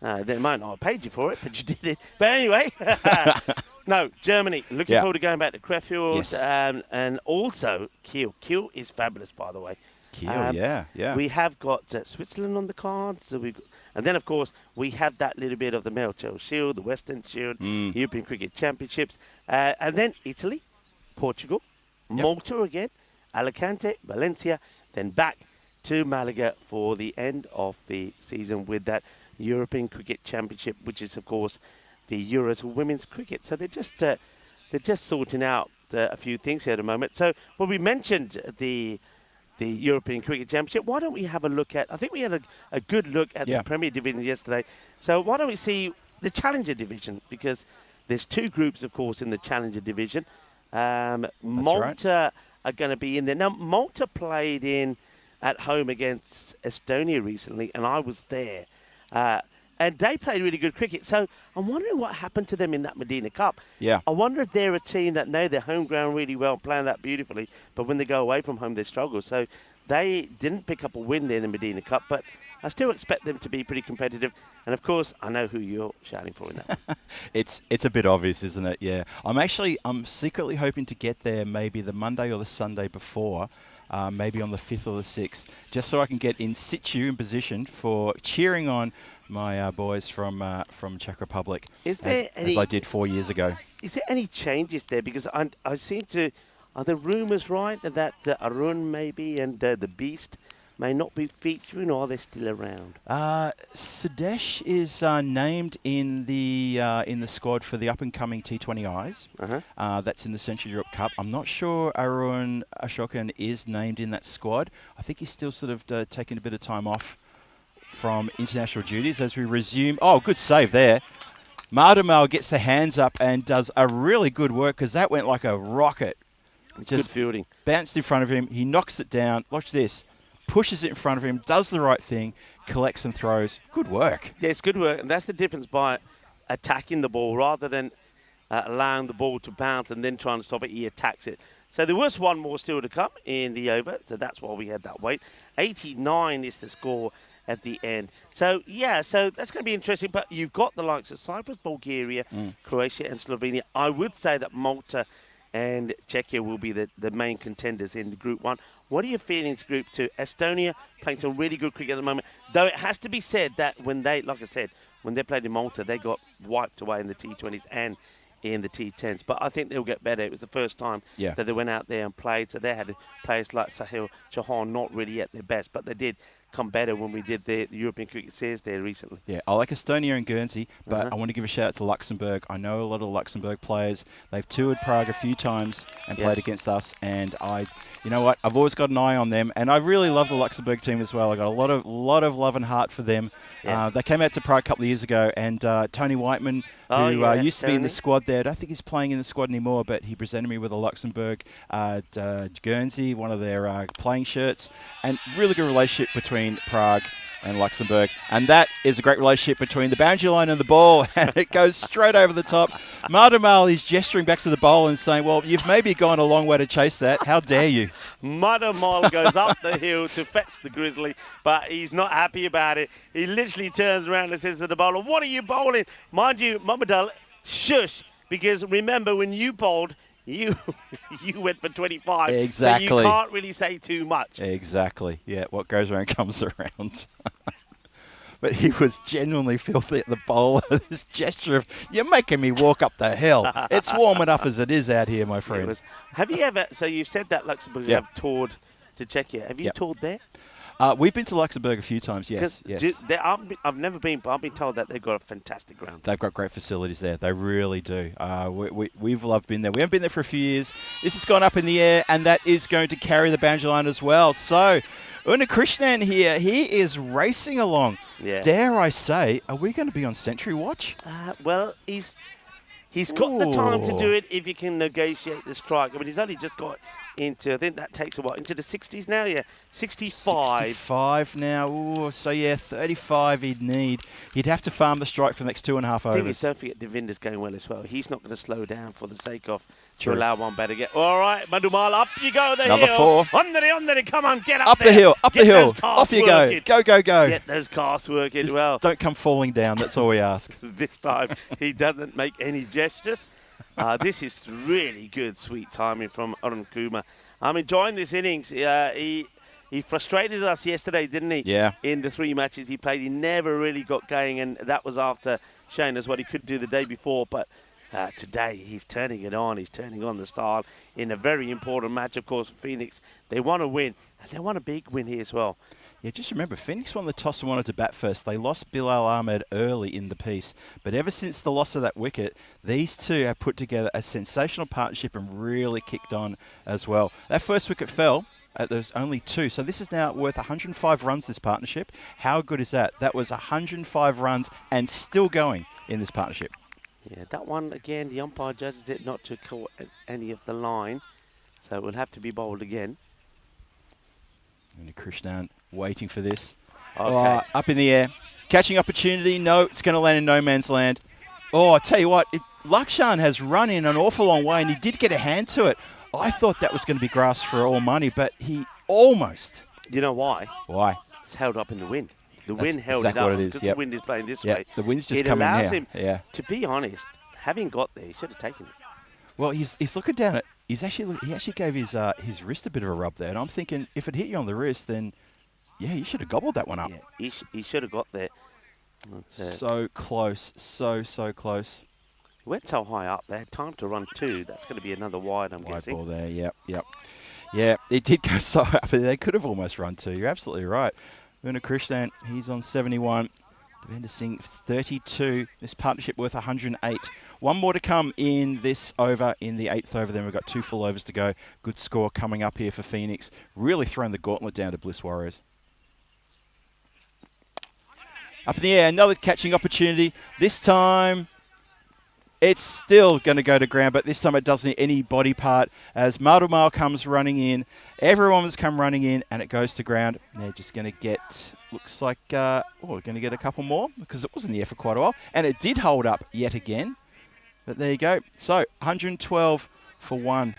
They might not have paid you for it, but you did it. But anyway, no, Germany. Looking forward to going back to Krefeld, Yes. and also Kiel. Kiel is fabulous, by the way. Kiel, yeah. We have got Switzerland on the cards. So and then, of course, we have that little bit of the Melchior Shield, the Western Shield, European Cricket Championships. And then Italy, Portugal, Malta again, Alicante, Valencia, then back to Malaga for the end of the season with that European Cricket Championship, which is, of course, the Euros for women's cricket. So they're just sorting out a few things here at the moment. So, well, we mentioned the European Cricket Championship. Why don't we have a look at, I think we had a good look at the Premier Division yesterday. So why don't we see the Challenger Division? Because there's two groups, of course, in the Challenger Division. Malta are going to be in there. Now, Malta played at home against Estonia recently, and I was there. And they played really good cricket. So I'm wondering what happened to them in that Medina Cup. Yeah. I wonder if they're a team that know their home ground really well, playing that beautifully, but when they go away from home, they struggle. So they didn't pick up a win there in the Medina Cup, but I still expect them to be pretty competitive. And, of course, I know who you're shouting for in that one. It's a bit obvious, isn't it? Yeah. I'm secretly hoping to get there maybe the Monday or the Sunday before. Maybe on the 5th or the 6th, just so I can get in situ in position for cheering on my boys from Czech Republic, as I did 4 years ago. Is there any changes there? Because I seem to, are the rumours right that Arun maybe and the Beast may not be featuring, or are they still around? Sudesh is named in the squad for the up-and-coming T20Is. That's in the Central Europe Cup. I'm not sure Arun Ashokan is named in that squad. I think he's still sort of taking a bit of time off from international duties as we resume. Oh, good save there. Mardamal gets the hands up and does a really good work, because that went like a rocket. Just good fielding. Bounced in front of him. He knocks it down. Watch this. Pushes it in front of him, does the right thing, collects and throws. Good work. Yeah, it's good work. And that's the difference by attacking the ball rather than allowing the ball to bounce and then trying to stop it. He attacks it. So there was one more still to come in the over. So that's why we had that wait. 89 is the score at the end. So, yeah, so that's going to be interesting. But you've got the likes of Cyprus, Bulgaria, Croatia and Slovenia. I would say that Malta and Czechia will be the main contenders in Group 1. What are your feelings, Group 2? Estonia playing some really good cricket at the moment. Though it has to be said that when they, like I said, when they played in Malta, they got wiped away in the T20s and in the T10s. But I think they'll get better. It was the first time that they went out there and played. So they had players like Sahil Chauhan not really at their best, but they did come better when we did the European Cricket Series there recently. Yeah, I like Estonia and Guernsey, but I want to give a shout out to Luxembourg. I know a lot of Luxembourg players. They've toured Prague a few times and played against us, and you know what? I've always got an eye on them, and I really love the Luxembourg team as well. I got a lot of love and heart for them. Yeah. They came out to Prague a couple of years ago, and Tony Whiteman, who used to be in the squad there, I don't think he's playing in the squad anymore, but he presented me with a Luxembourg Guernsey, one of their playing shirts, and really good relationship between Prague and Luxembourg, and that is a great relationship between the boundary line and the ball, and it goes straight over the top. Mardamal is gesturing back to the bowler and saying, well, you've maybe gone a long way to chase that. How dare you? Mardamal goes up the hill to fetch the Grizzly, but he's not happy about it. He literally turns around and says to the bowler, what are you bowling? Mind you, Mamadal, shush, because remember when you bowled, you went for 25. Exactly. So you can't really say too much. Exactly. Yeah, what goes around comes around. But he was genuinely filthy at the bowler. This gesture of, you're making me walk up the hill. It's warm enough as it is out here, my friend. Have you ever, so you've said that Luxembourg have toured to Czechia. Have you toured there? We've been to Luxembourg a few times, yes. I've never been, but I've been told that they've got a fantastic ground. They've got great facilities there. They really do. We've loved being there. We haven't been there for a few years. This has gone up in the air, and that is going to carry the boundary line as well. So, Unnakrishnan here, he is racing along. Yeah. Dare I say, are we going to be on century watch? Well, he's got the time to do it if you can negotiate the strike. I mean, he's only just got into, I think that takes a what, into the 60s now? Yeah, 65. 65 now. Ooh, so yeah, 35 he'd need. He'd have to farm the strike for the next 2.5 Thing is, overs. don't forget Devinder's going well as well. He's not going to slow down for the sake of True. to allow one better get. All right, Madumal, up you go the Another hill. 4. Under it, come on, get up Up there. the hill, up Get the hill. those calves Off you working. go. Go, go, go. Get those calves working Just well. don't come falling down. That's all we ask. This time he doesn't make any gestures. This is really good, sweet timing from Arun Kumar. I'm enjoying this innings. He frustrated us yesterday, didn't he? Yeah. In the 3 matches he played, he never really got going, and that was after showing us what he could do the day before. But today he's turning it on. He's turning on the style in a very important match, of course, for Phoenix. They want to win, and they want a big win here as well. Yeah, just remember, Phoenix won the toss and wanted to bat first. They lost Bilal Ahmed early in the piece. But ever since the loss of that wicket, these two have put together a sensational partnership and really kicked on as well. That first wicket fell. There's only 2. So this is now worth 105 runs, this partnership. How good is that? That was 105 runs and still going in this partnership. Yeah, that one, again, the umpire judges it not to call any of the line. So it will have to be bowled again. And Krishnan waiting for this. Okay. Oh, up in the air. Catching opportunity. No, it's going to land in no man's land. Oh, I tell you what, Lakshan has run in an awful long way, and he did get a hand to it. I thought that was going to be grass for all money, but he almost. You know why? Why? It's held up in the wind. The That's wind held exactly it up. what it is, Because yep. the wind is playing this Yeah, way. the wind's just it coming allows now. him, Yeah. to be honest, having got there, he should have taken it. Well, he's looking down at. He actually gave his wrist a bit of a rub there, and I'm thinking if it hit you on the wrist, then yeah, you should have gobbled that one up. Yeah, he should have got there. So close, so close. He went so high up, they had time to run 2. That's going to be another wide, I'm Wide guessing. ball there, yep. Yeah, it did go so up. They could have almost run 2. You're absolutely right. Muna Krishnan, he's on 71. Devinder Singh, 32. This partnership worth 108. One more to come in this over, in the 8th over. Then we've got 2 full overs to go. Good score coming up here for Phoenix. Really throwing the gauntlet down to Bliss Warriors. Up in the air, another catching opportunity. This time, it's still going to go to ground, but this time it doesn't hit any body part as Madumal comes running in. Everyone's come running in, and it goes to ground. They're just going to get, looks like, we're going to get a couple more because it was in the air for quite a while. And it did hold up yet again. But there you go. So, 112 for 1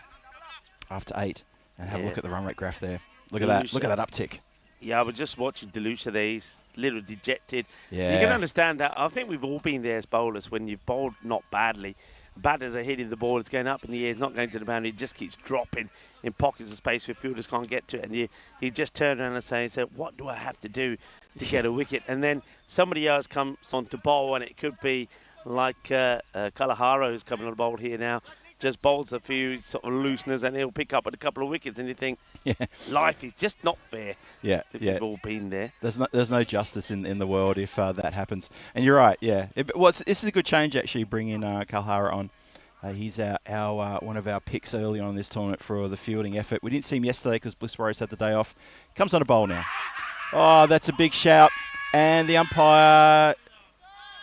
after 8. And have a look at the run rate graph there. Look at that. Look at that uptick. Yeah, I was just watching Delucia there. He's a little dejected. Yeah. You can understand that. I think we've all been there as bowlers when you've bowled not badly. Batters are hitting the ball. It's going up in the air. It's not going to the boundary. It just keeps dropping in pockets of space where fielders can't get to it. And you just turn around and say, what do I have to do to get a wicket? And then somebody else comes on to bowl, and it could be like Kalahara, who's coming on bowl here now. Just bowls a few sort of looseners and he'll pick up a couple of wickets, and you think, life is just not fair. Yeah. We've all been there. There's no justice in the world if that happens. And you're right, yeah. This is a good change, actually, bringing Kalahara on. He's our one of our picks early on in this tournament for the fielding effort. We didn't see him yesterday because Bliss Warriors had the day off. Comes on a bowl now. Oh, that's a big shout. And the umpire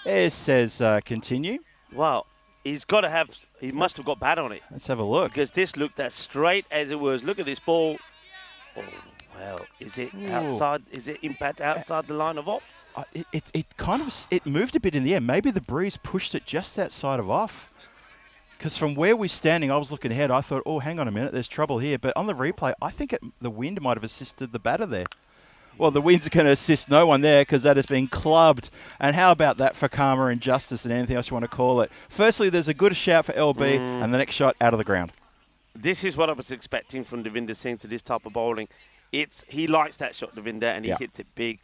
says continue. Well, he must have got bat on it. Let's have a look. Because this looked as straight as it was. Look at this ball. Oh, well, is it outside? Is it impact outside the line of off? It moved a bit in the air. Maybe the breeze pushed it just outside of off. Because from where we're standing, I was looking ahead. I thought, oh, hang on a minute, there's trouble here. But on the replay, I think the wind might have assisted the batter there. Well, the wind's going to assist no one there because that has been clubbed. And how about that for karma and justice and anything else you want to call it? Firstly, there's a good shout for LB, and the next shot out of the ground. This is what I was expecting from Devinder Singh to this type of bowling. He likes that shot, Devinder, and he hits it big.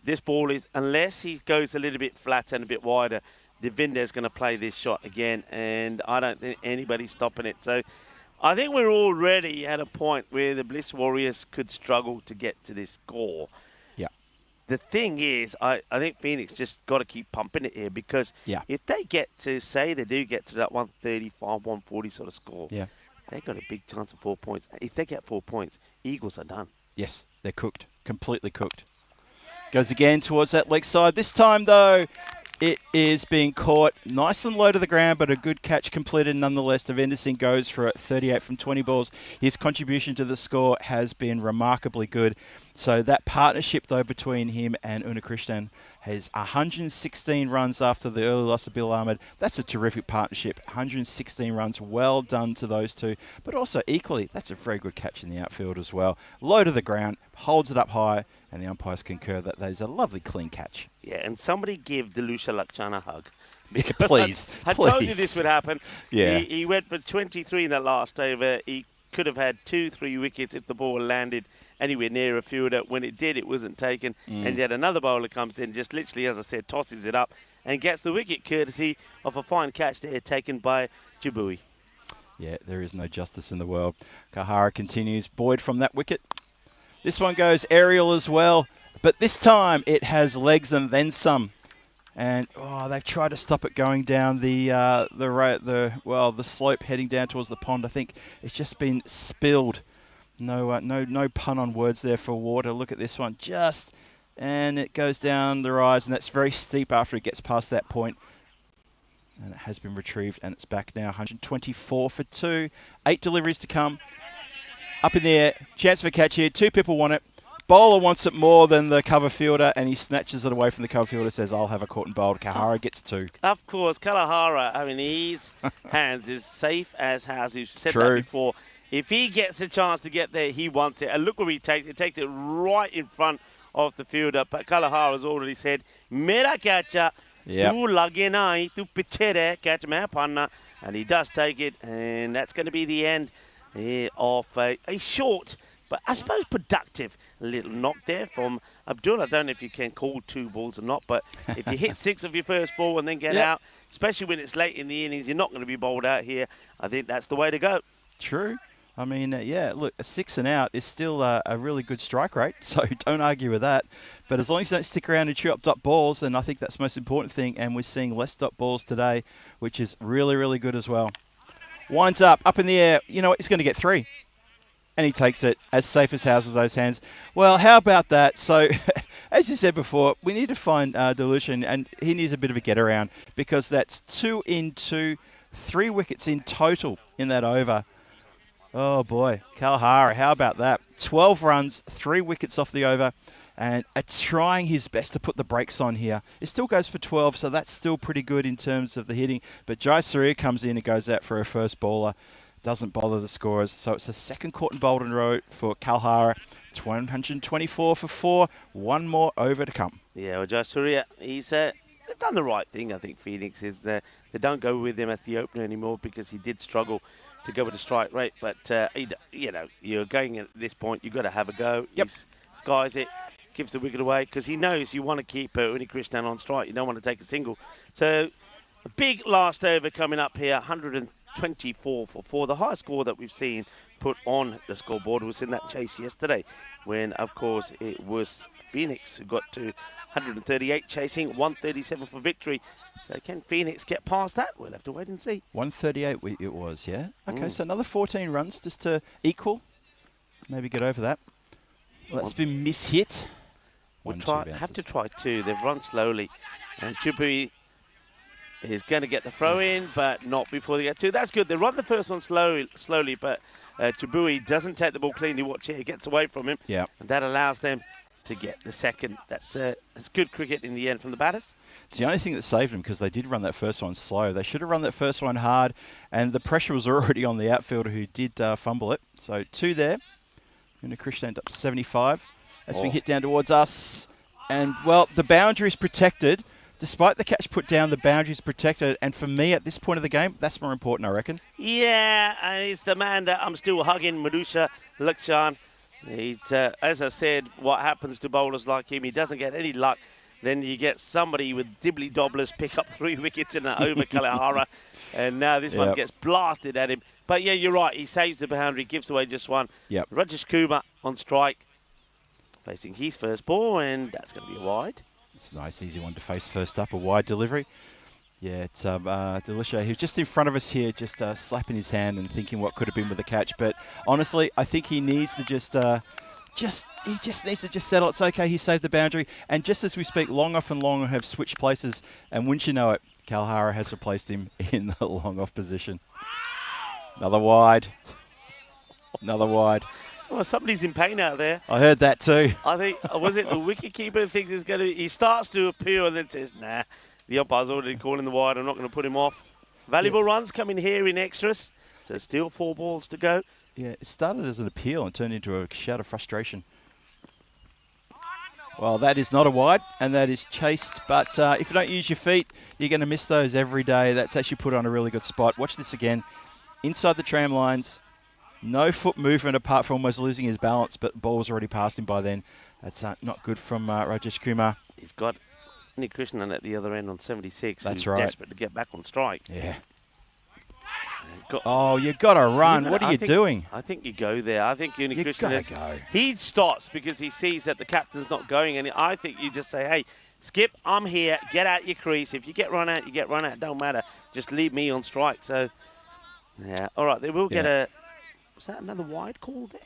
This ball is, unless he goes a little bit flat and a bit wider, Devinder's going to play this shot again, and I don't think anybody's stopping it. So I think we're already at a point where the Bliss Warriors could struggle to get to this score. Yeah. The thing is, I think Phoenix just got to keep pumping it here because if they get to, say they do get to that 135, 140 sort of score, they've got a big chance of 4 points. If they get 4 points, Eagles are done. Yes, they're cooked. Completely cooked. Goes again towards that leg side. This time, though, it is being caught nice and low to the ground, but a good catch completed nonetheless. Venderson goes for a 38 from 20 balls. His contribution to the score has been remarkably good. So that partnership, though, between him and Unakrishnan has 116 runs after the early loss of Bill Ahmed. That's a terrific partnership. 116 runs, well done to those two. But also, equally, that's a very good catch in the outfield as well. Low to the ground, holds it up high, and the umpires concur that that is a lovely, clean catch. Yeah, and somebody give Delusha Lakchan a hug. Because please, I told you this would happen. Yeah. He went for 23 in that last over. He could have had 2-3 wickets if the ball landed anywhere near a fielder. When it did, it wasn't taken. And yet another bowler comes in, just literally, as I said, tosses it up and gets the wicket, courtesy of a fine catch there taken by Jabui. Yeah, there is no justice in the world. Kahara continues. Boyd from that wicket. This one goes aerial as well, but this time it has legs and then some. And they've tried to stop it going down the slope heading down towards the pond. I think it's just been spilled. No pun on words there for water. Look at this one, and it goes down the rise, and that's very steep after it gets past that point. And it has been retrieved, and it's back now. 124 for 2. 8 deliveries to come. Up in the air, chance for catch here. 2 people want it. Bowler wants it more than the cover fielder, and he snatches it away from the cover fielder, says, I'll have a caught and bowled. Kahara gets 2. Of course, Kalahara, I mean, his hands is safe as houses. You've said True. that before. If he gets a chance to get there, he wants it. And look where he takes it. He takes it right in front of the fielder. But Kalahara has already said, Mera catcha, tu lage nahi, tu piche re, catch me panna. And he does take it, and that's going to be the end of a short, but I suppose productive little knock there from Abdul. I don't know if you can call 2 balls or not, but if you hit 6 of your first ball and then get out, especially when it's late in the innings, you're not going to be bowled out here. I think that's the way to go. True. I mean, look, a 6 and out is still a really good strike rate, so don't argue with that. But as long as you don't stick around and chew up dot balls, then I think that's the most important thing, and we're seeing less dot balls today, which is really, really good as well. Winds up in the air. You know what? He's going to get 3. And he takes it as safe as houses those hands. Well, how about that? So, as you said before, we need to find Delusion, and he needs a bit of a get around because that's 2 in 2, 3 wickets in total in that over. Oh boy, Kalahara, how about that? 12 runs, 3 wickets off the over, and trying his best to put the brakes on here. It still goes for 12, so that's still pretty good in terms of the hitting. But Jai Surya comes in and goes out for a first bowler. Doesn't bother the scorers. So it's the second caught and bowled in a row for Kalahara. 124 for 4. 1 more over to come. Yeah, well, Jai Surya, they've done the right thing, I think, Phoenix, is they don't go with him as the opener anymore because he did struggle to go with the strike rate. But, you're going at this point, you've got to have a go. Yep. He skies it, gives the wicket away because he knows you want to keep Unakrishnan on strike. You don't want to take a single. So a big last over coming up here, 124 for 4. The highest score that we've seen put on the scoreboard was in that chase yesterday when, of course, it was Phoenix who got to 138 chasing, 137 for victory. So can Phoenix get past that? We'll have to wait and see. 138 it was, yeah? Okay, so another 14 runs just to equal. Maybe get over that. Well, that's been mishit. We'll have to try 2. They've run slowly. And Jabui is going to get the throw in, but not before they get 2. That's good. They run the first one slowly, but Jabui doesn't take the ball cleanly. Watch it. He gets away from him. Yeah. And that allows them to get the second. That's good cricket in the end from the batters. It's the only thing that saved them because they did run that first one slow. They should have run that first one hard, and the pressure was already on the outfielder who did fumble it. So 2 there. Unakrishnan up to 75. As we hit down towards us. And, well, the boundary is protected. Despite the catch put down, the boundary is protected. And for me, at this point of the game, that's more important, I reckon. Yeah, and it's the man that I'm still hugging, Madusha Lakchan. He's, as I said, what happens to bowlers like him, he doesn't get any luck. Then you get somebody with dibbly-dobblers pick up 3 wickets in that over Kalahara. And now this one gets blasted at him. But, yeah, you're right. He saves the boundary, gives away just 1. Yep. Rajesh Kumar on strike, facing his first ball, and that's going to be a wide. It's a nice, easy one to face first up, a wide delivery. Yeah, it's Delisha. He was just in front of us here, just slapping his hand and thinking what could have been with the catch. But honestly, I think he needs to just he just needs to just settle. It's okay. He saved the boundary. And just as we speak, long off and long have switched places. And wouldn't you know it, Kalhara has replaced him in the long off position. Another wide. Another wide. Well, somebody's in pain out there. I heard that too. I think, was it the wicketkeeper thinks he's going to, he starts to appeal and then says, nah, the umpire's already calling the wide, I'm not going to put him off. Valuable runs coming here in extras. So still 4 balls to go. Yeah, it started as an appeal and turned into a shout of frustration. Well, that is not a wide, and that is chased. But if you don't use your feet, you're going to miss those every day. That's actually put on a really good spot. Watch this again. Inside the tram lines. No foot movement apart from almost losing his balance, but the ball was already past him by then. That's not good from Rajesh Kumar. He's got Nick Krishnan at the other end on 76. That's who's right. Desperate to get back on strike. Yeah. Oh, you got to run. What are you doing? I think you go there. I think Uni You Krishnan gotta go. He stops because he sees that the captain's not going, and I think you just say, hey, Skip, I'm here. Get out your crease. If you get run out, you get run out. Don't matter. Just leave me on strike. So, yeah. All right, they will get a... Was that another wide call there?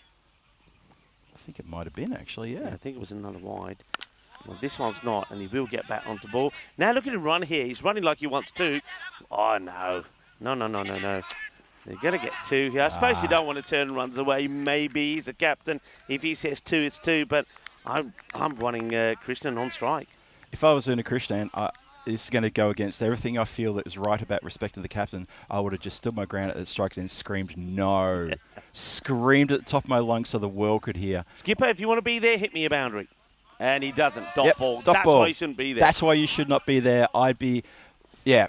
I think it might have been, actually, yeah. I think it was another wide. Well, this one's not, and he will get back onto ball. Now look at him run here. He's running like he wants to. Oh, no. No. They're going to get 2 here. I suppose you don't want to turn runs away. Maybe he's a captain. If he says 2, it's 2. But I'm running Krishnan on strike. If I was Una Krishnan, this is going to go against everything I feel that is right about respecting the captain. I would have just stood my ground at the strikes and screamed, no. Screamed at the top of my lungs so the world could hear. Skipper, if you want to be there, hit me a boundary. And he doesn't. Dot ball. Dot That's ball. why you shouldn't be there. That's why you should not be there. I'd be, yeah.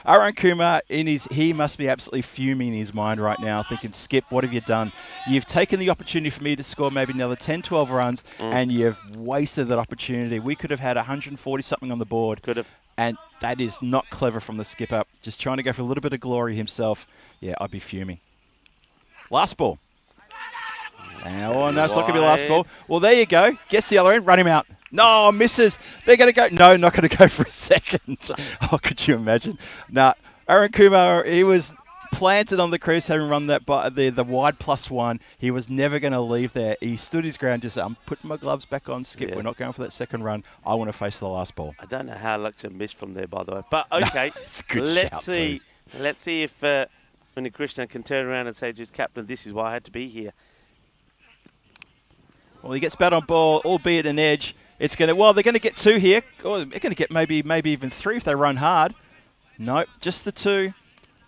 Arun Kumar, he must be absolutely fuming in his mind right now, thinking, Skip, what have you done? You've taken the opportunity for me to score maybe another 10, 12 runs, and you've wasted that opportunity. We could have had 140-something on the board. Could have. And that is not clever from the skipper. Just trying to go for a little bit of glory himself. Yeah, I'd be fuming. Last ball. Oh, no, it's not going to be last ball. Well, there you go. Guess the other end. Run him out. No, misses. They're going to go. No, not going to go for a second. Oh, could you imagine? Nah, Arun Kumar, he was planted on the crease, having run that the wide +1. He was never going to leave there. He stood his ground, just said, I'm putting my gloves back on, Skip. Yeah. We're not going for that second run. I want to face the last ball. I don't know how Luxon missed from there, by the way. But, okay, no, it's a good let's see. Too. Let's see if Uni Krishnan can turn around and say to his captain, this is why I had to be here. Well, he gets bat on ball, albeit an edge. It's going to, well, they're going to get 2 here. Or they're going to get maybe even 3 if they run hard. Nope, just the 2.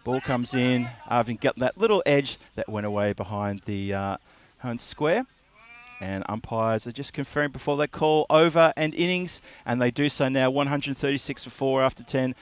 Ball comes in. Arvind got that little edge that went away behind the home square. And umpires are just confirming before they call over and innings. And they do so now, 136 for 4 after 10.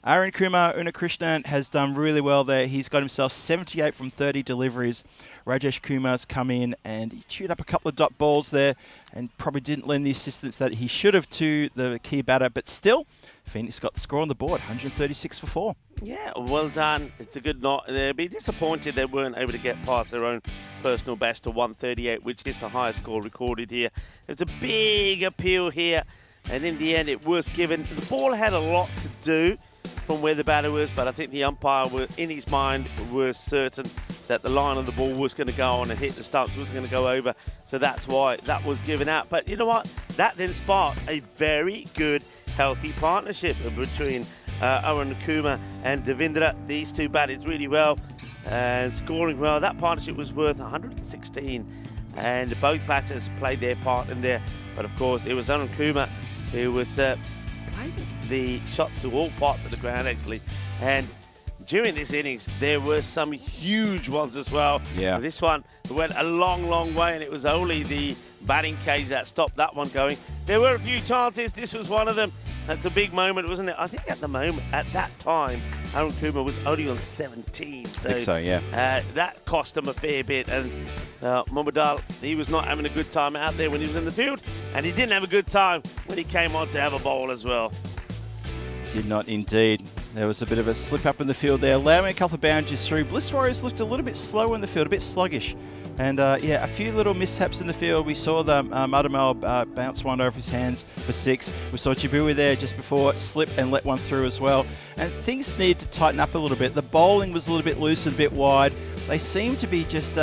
Arun Kumar, Una Krishnan has done really well there. He's got himself 78 from 30 deliveries. Rajesh Kumar's come in and he chewed up a couple of dot balls there and probably didn't lend the assistance that he should have to the key batter. But still, Phoenix got the score on the board, 136 for 4. Yeah, well done. It's a good knot. They'll be disappointed they weren't able to get past their own personal best to 138, which is the highest score recorded here. It's a big appeal here, and in the end it was given. The ball had a lot to do from where the batter was, but I think the umpire, in his mind, was certain that the line of the ball was going to go on and hit the stumps, was going to go over. So that's why that was given out. But you know what? That then sparked a very good, healthy partnership between Arun Kumar and Devendra. These two batted really well and scoring well. That partnership was worth 116, and both batters played their part in there. But of course, it was Arun Kumar who was playing the shots to all parts of the ground, actually. And during this innings, there were some huge ones as well. Yeah. This one went a long, long way, and it was only the batting cage that stopped that one going. There were a few chances. This was one of them. That's a big moment, wasn't it? I think at that time, Arun Kumar was only on 17. So, I think so, yeah. That cost him a fair bit. And Mohammad, he was not having a good time out there when he was in the field. And he didn't have a good time when he came on to have a bowl as well. Did not indeed. There was a bit of a slip up in the field there, allowing a couple of boundaries through. Bliss Warriors looked a little bit slow in the field, a bit sluggish. And yeah, a few little mishaps in the field. We saw the Madamal bounce one over his hands for 6. We saw Chibui there just before slip and let one through as well. And things need to tighten up a little bit. The bowling was a little bit loose and a bit wide. they seem to be just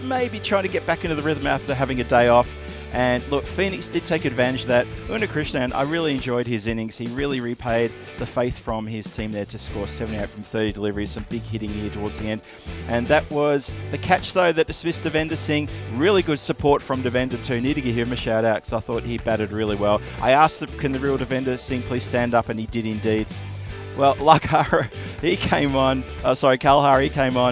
maybe trying to get back into the rhythm after having a day off. And look, Phoenix did take advantage of that. Krishnan, I really enjoyed his innings. He really repaid the faith from his team there to score 78 from 30 deliveries. Some big hitting here towards the end. And that was the catch, though, that dismissed Devender Singh. Really good support from Devender too. Need to give him a shout out because I thought he batted really well. I asked him, can the real Devender Singh please stand up? And he did indeed. Well, Kalahari came on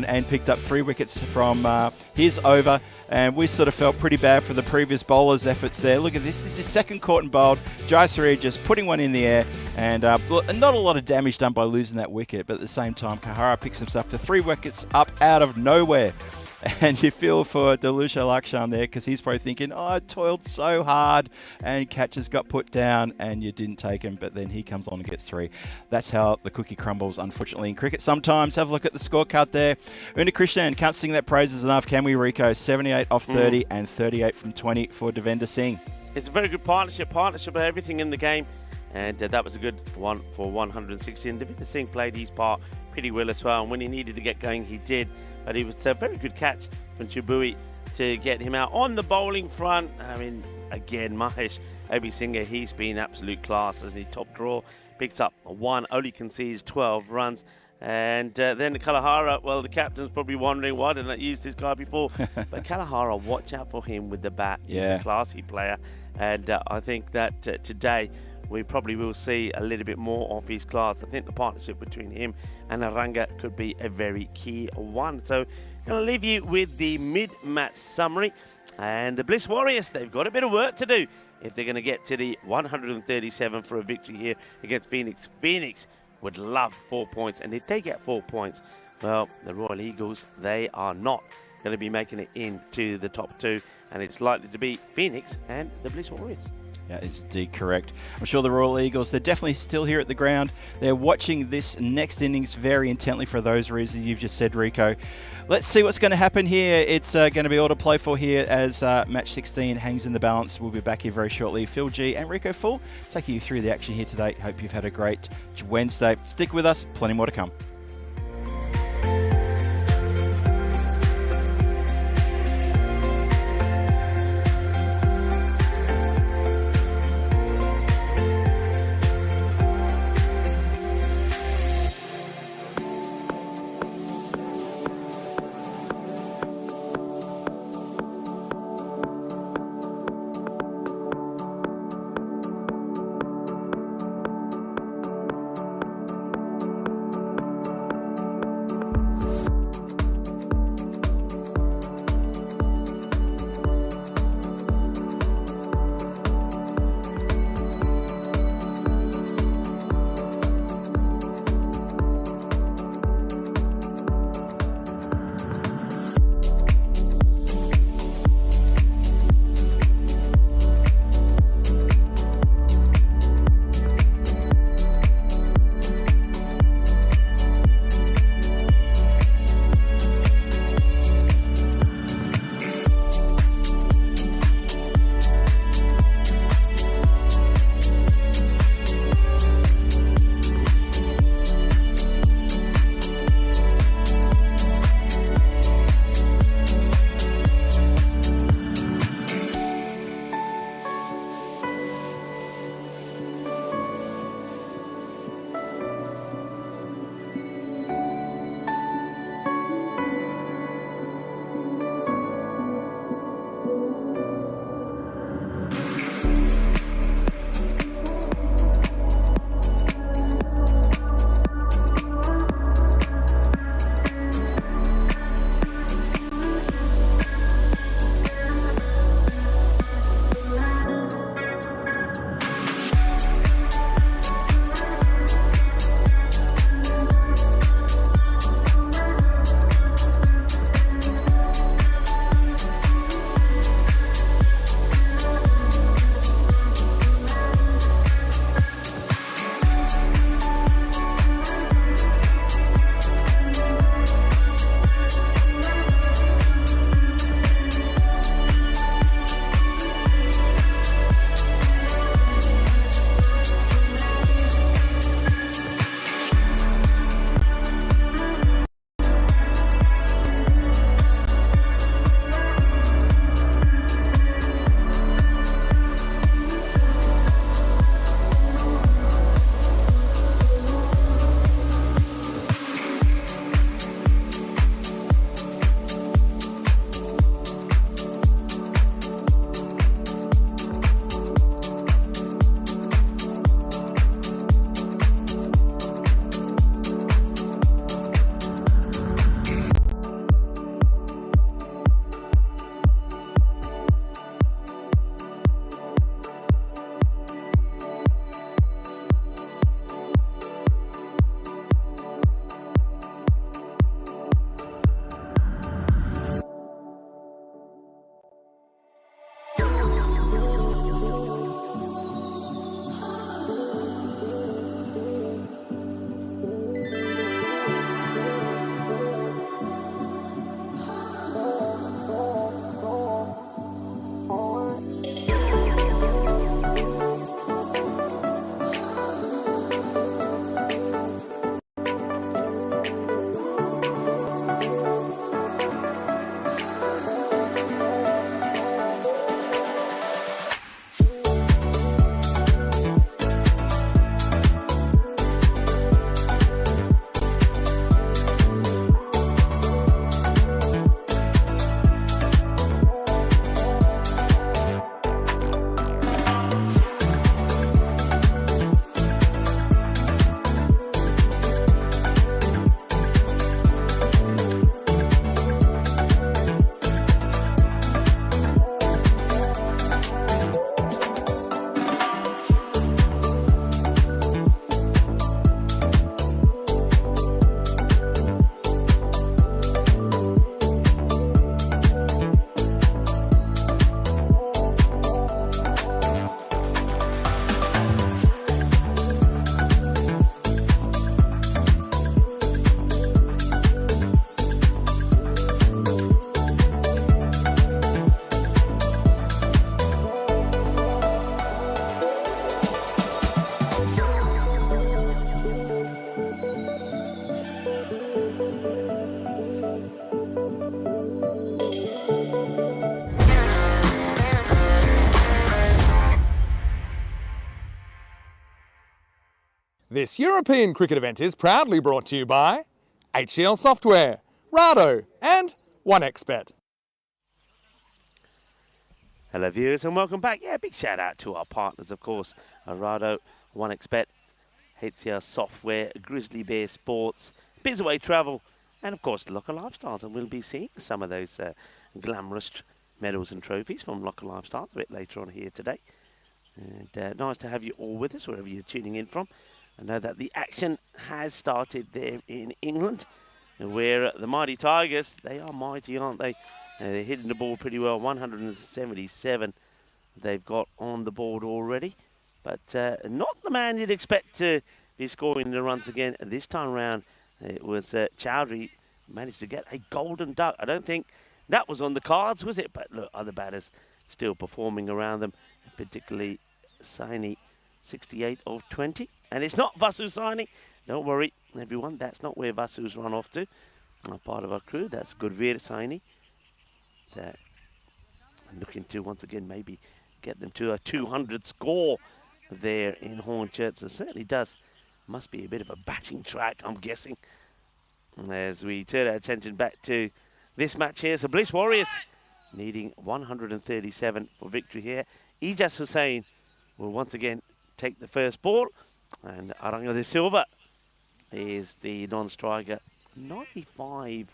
and picked up 3 wickets from his over, and we sort of felt pretty bad for the previous bowlers' efforts there. Look at this. This is his second caught and bowled. Jayasuriya just putting one in the air, and not a lot of damage done by losing that wicket, but at the same time, Kahara picks himself to 3 wickets up out of nowhere. And you feel for Dalusha Lakshan there because he's probably thinking, oh, I toiled so hard and catches got put down and you didn't take him, but then he comes on and gets 3. That's how the cookie crumbles, unfortunately, in cricket. Sometimes have a look at the scorecard there. Krishnan, can't sing that praises enough, can we, Rico? 78 off 30 and 38 from 20 for Devender Singh. It's a very good partnership of everything in the game. And that was a good one for 160. And Devender Singh played his part pretty well as well. And when he needed to get going, he did. But it was a very good catch from Chibui to get him out on the bowling front. I mean, again, Mahesh Abhisinghe, he's been absolute class as he top draw. Picks up 1, only concedes 12 runs. And then Kalahara, well, the captain's probably wondering, why didn't I use this guy before? But Kalahara, watch out for him with the bat. He's a classy player. And I think that today, we probably will see a little bit more of his class. I think the partnership between him and Aranga could be a very key one. So I'm going to leave you with the mid-match summary. And the Bliss Warriors, they've got a bit of work to do if they're going to get to the 137 for a victory here against Phoenix. Phoenix would love 4 points. And if they get 4 points, well, the Royal Eagles, they are not going to be making it into the top 2. And it's likely to be Phoenix and the Bliss Warriors. Yeah, it's indeed correct. I'm sure the Royal Eagles, they're definitely still here at the ground. They're watching this next innings very intently for those reasons you've just said, Rico. Let's see what's going to happen here. It's going to be all to play for here as match 16 hangs in the balance. We'll be back here very shortly. Phil G and Rico Full taking you through the action here today. Hope you've had a great Wednesday. Stick with us. Plenty more to come. This European cricket event is proudly brought to you by HCL Software, Rado and 1xBet. Hello viewers and welcome back. Yeah, big shout out to our partners, of course, Rado, 1xBet, HCL Software, Grizzly Bear Sports, Bizaway Travel, and of course Locker Lifestyles. And we'll be seeing some of those glamorous medals and trophies from Locker Lifestyles a bit later on here today. And nice to have you all with us wherever you're tuning in from. I know that the action has started there in England, where the mighty Tigers, they are mighty, aren't they? They're hitting the ball pretty well. 177 they've got on the board already. But not the man you'd expect to be scoring the runs again. This time around, it was Chowdhury managed to get a golden duck. I don't think that was on the cards, was it? But look, other batters still performing around them, particularly Saini, 68 of 20. And it's not Vasu Saini. Don't worry, everyone. That's not where Vasu's run off to. Part of our crew. That's Gurveer Saini. I'm looking to, once again, maybe get them to a 200 score there in Hornchurch. It certainly does. Must be a bit of a batting track, I'm guessing. As we turn our attention back to this match here. So Bliss Warriors needing 137 for victory here. Ijaz Hussain will once again take the first ball. And Aranga de Silva is the non-striker. 95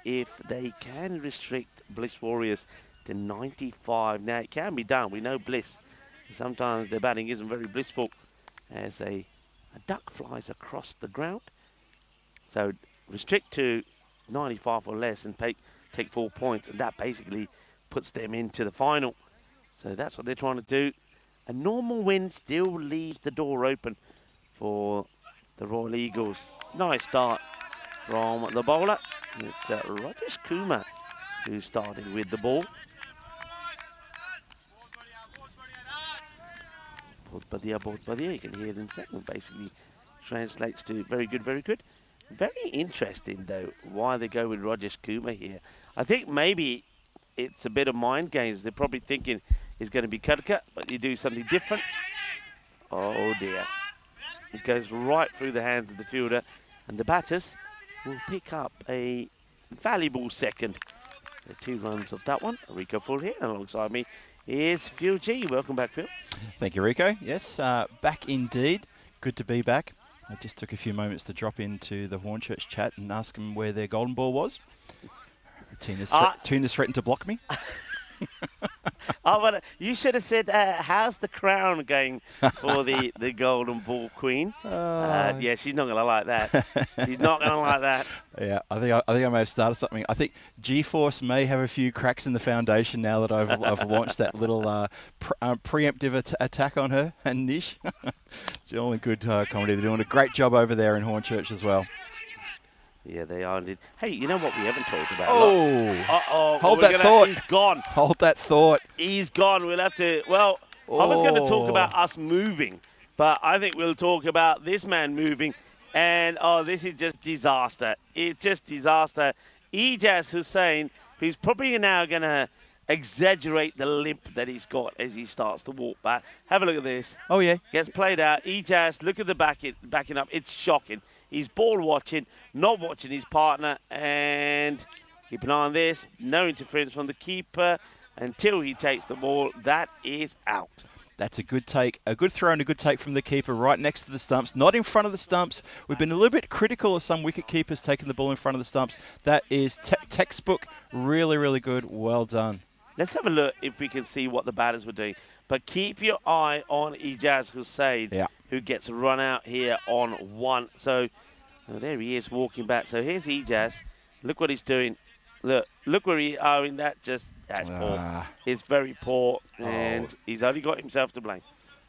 if they can restrict Bliss Warriors to 95. Now, it can be done. We know Bliss. Sometimes their batting isn't very blissful as a duck flies across the ground. So restrict to 95 or less and take 4 points. And that basically puts them into the final. So that's what they're trying to do. A normal win still leaves the door open for the Royal Eagles. Nice start from the bowler. It's Rajesh Kumar who's starting with the ball. Bahut badhiya. You can hear them saying, basically translates to very good, very good. Very interesting though why they go with Rajesh Kumar here. I think maybe it's a bit of mind games. They're probably thinking it's going to be Khadka, but you do something different. Oh dear. It goes right through the hands of the fielder, and the batters will pick up a valuable second. So 2 runs of that one. Rico Full here, and alongside me is Phil G. Welcome back, Phil. Thank you, Rico. Yes, back indeed. Good to be back. I just took a few moments to drop into the Hornchurch chat and ask them where their golden ball was. Tina's threatened to block me. Oh, but you should have said, how's the crown going for the golden ball queen? Yeah, she's not going to like that. She's not going to like that. Yeah, I think I may have started something. I think G-Force may have a few cracks in the foundation now that I've launched that little preemptive attack on her and Nish. It's only good comedy. They're doing a great job over there in Hornchurch as well. Yeah, they are indeed. Hey, you know what we haven't talked about? Oh! Uh-oh. Hold that thought. He's gone. Hold that thought. He's gone. We'll have to... Well, I was going to talk about us moving, but I think we'll talk about this man moving. And, this is just disaster. It's just disaster. Ijaz Hussain, who's probably now going to exaggerate the limp that he's got as he starts to walk back. Have a look at this. Oh, yeah. Gets played out. Ijaz, look at the backing up. It's shocking. He's ball watching, not watching his partner, and keep an eye on this. No interference from the keeper until he takes the ball. That is out. That's a good take, a good throw and a good take from the keeper right next to the stumps, not in front of the stumps. We've been a little bit critical of some wicket keepers taking the ball in front of the stumps. That is textbook, really, really good. Well done. Let's have a look if we can see what the batters were doing. But keep your eye on Ijaz Hussain, who gets run out here on 1. So there he is walking back. So here's Ijaz. Look what he's doing. Look where he. I mean, that's poor. It's very poor, and he's only got himself to blame.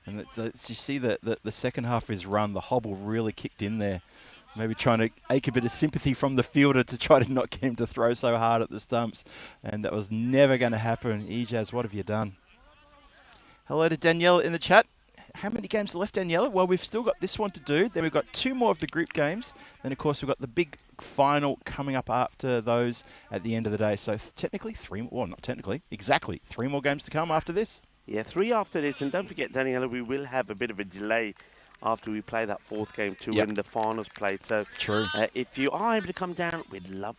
And you see the second half of his run, the hobble really kicked in there. Maybe trying to ache a bit of sympathy from the fielder to try to not get him to throw so hard at the stumps. And that was never going to happen. Ijaz, what have you done? Hello to Danielle in the chat. How many games are left, Danielle? Well, we've still got this one to do. Then we've got 2 more of the group games. Then, of course, we've got the big final coming up after those at the end of the day. So technically 3 more, well, not technically, exactly 3 more games to come after this. Yeah, 3 after this. And don't forget, Daniela, we will have a bit of a delay after we play that fourth game to Yep. win the finals played. So True. if you are able to come down, we'd love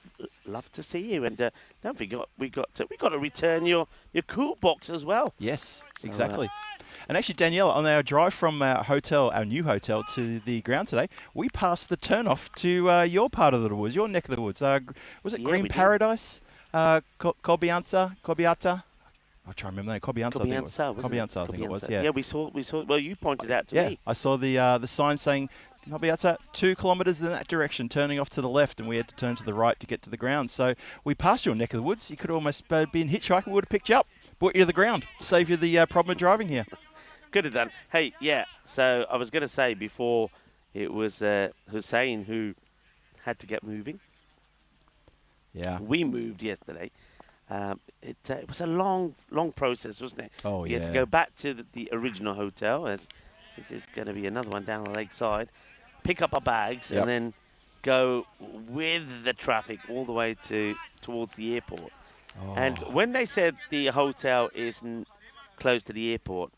to see you. And don't forget, we got to return your cool box as well. Yes, exactly. And actually, Danielle, on our drive from our hotel, our new hotel, to the ground today, we passed the turnoff to your part of the woods, your neck of the woods. Was it Yeah, Green we did. Paradise? Cobianza? I'll try and remember that. Cobianza, I think it was. Cobianza, I think it was, yeah. Yeah, we saw. Well, you pointed out to Yeah, me. I saw the sign saying Cobianza, 2 kilometres in that direction, turning off to the left, and we had to turn to the right to get to the ground. So we passed your neck of the woods. You could almost be in hitchhiker. We would have picked you up, brought you to the ground, save you the problem of driving here. Could have done. Hey, yeah. So I was going to say before, it was Hussein who had to get moving. Yeah. We moved yesterday. It was a long process, wasn't it? Oh, We had to yeah. go back to the original hotel. This is going to be another one down the lakeside. Pick up our bags Yep. and then go with the traffic all the way towards the airport. Oh. And when they said the hotel isn't close to the airport,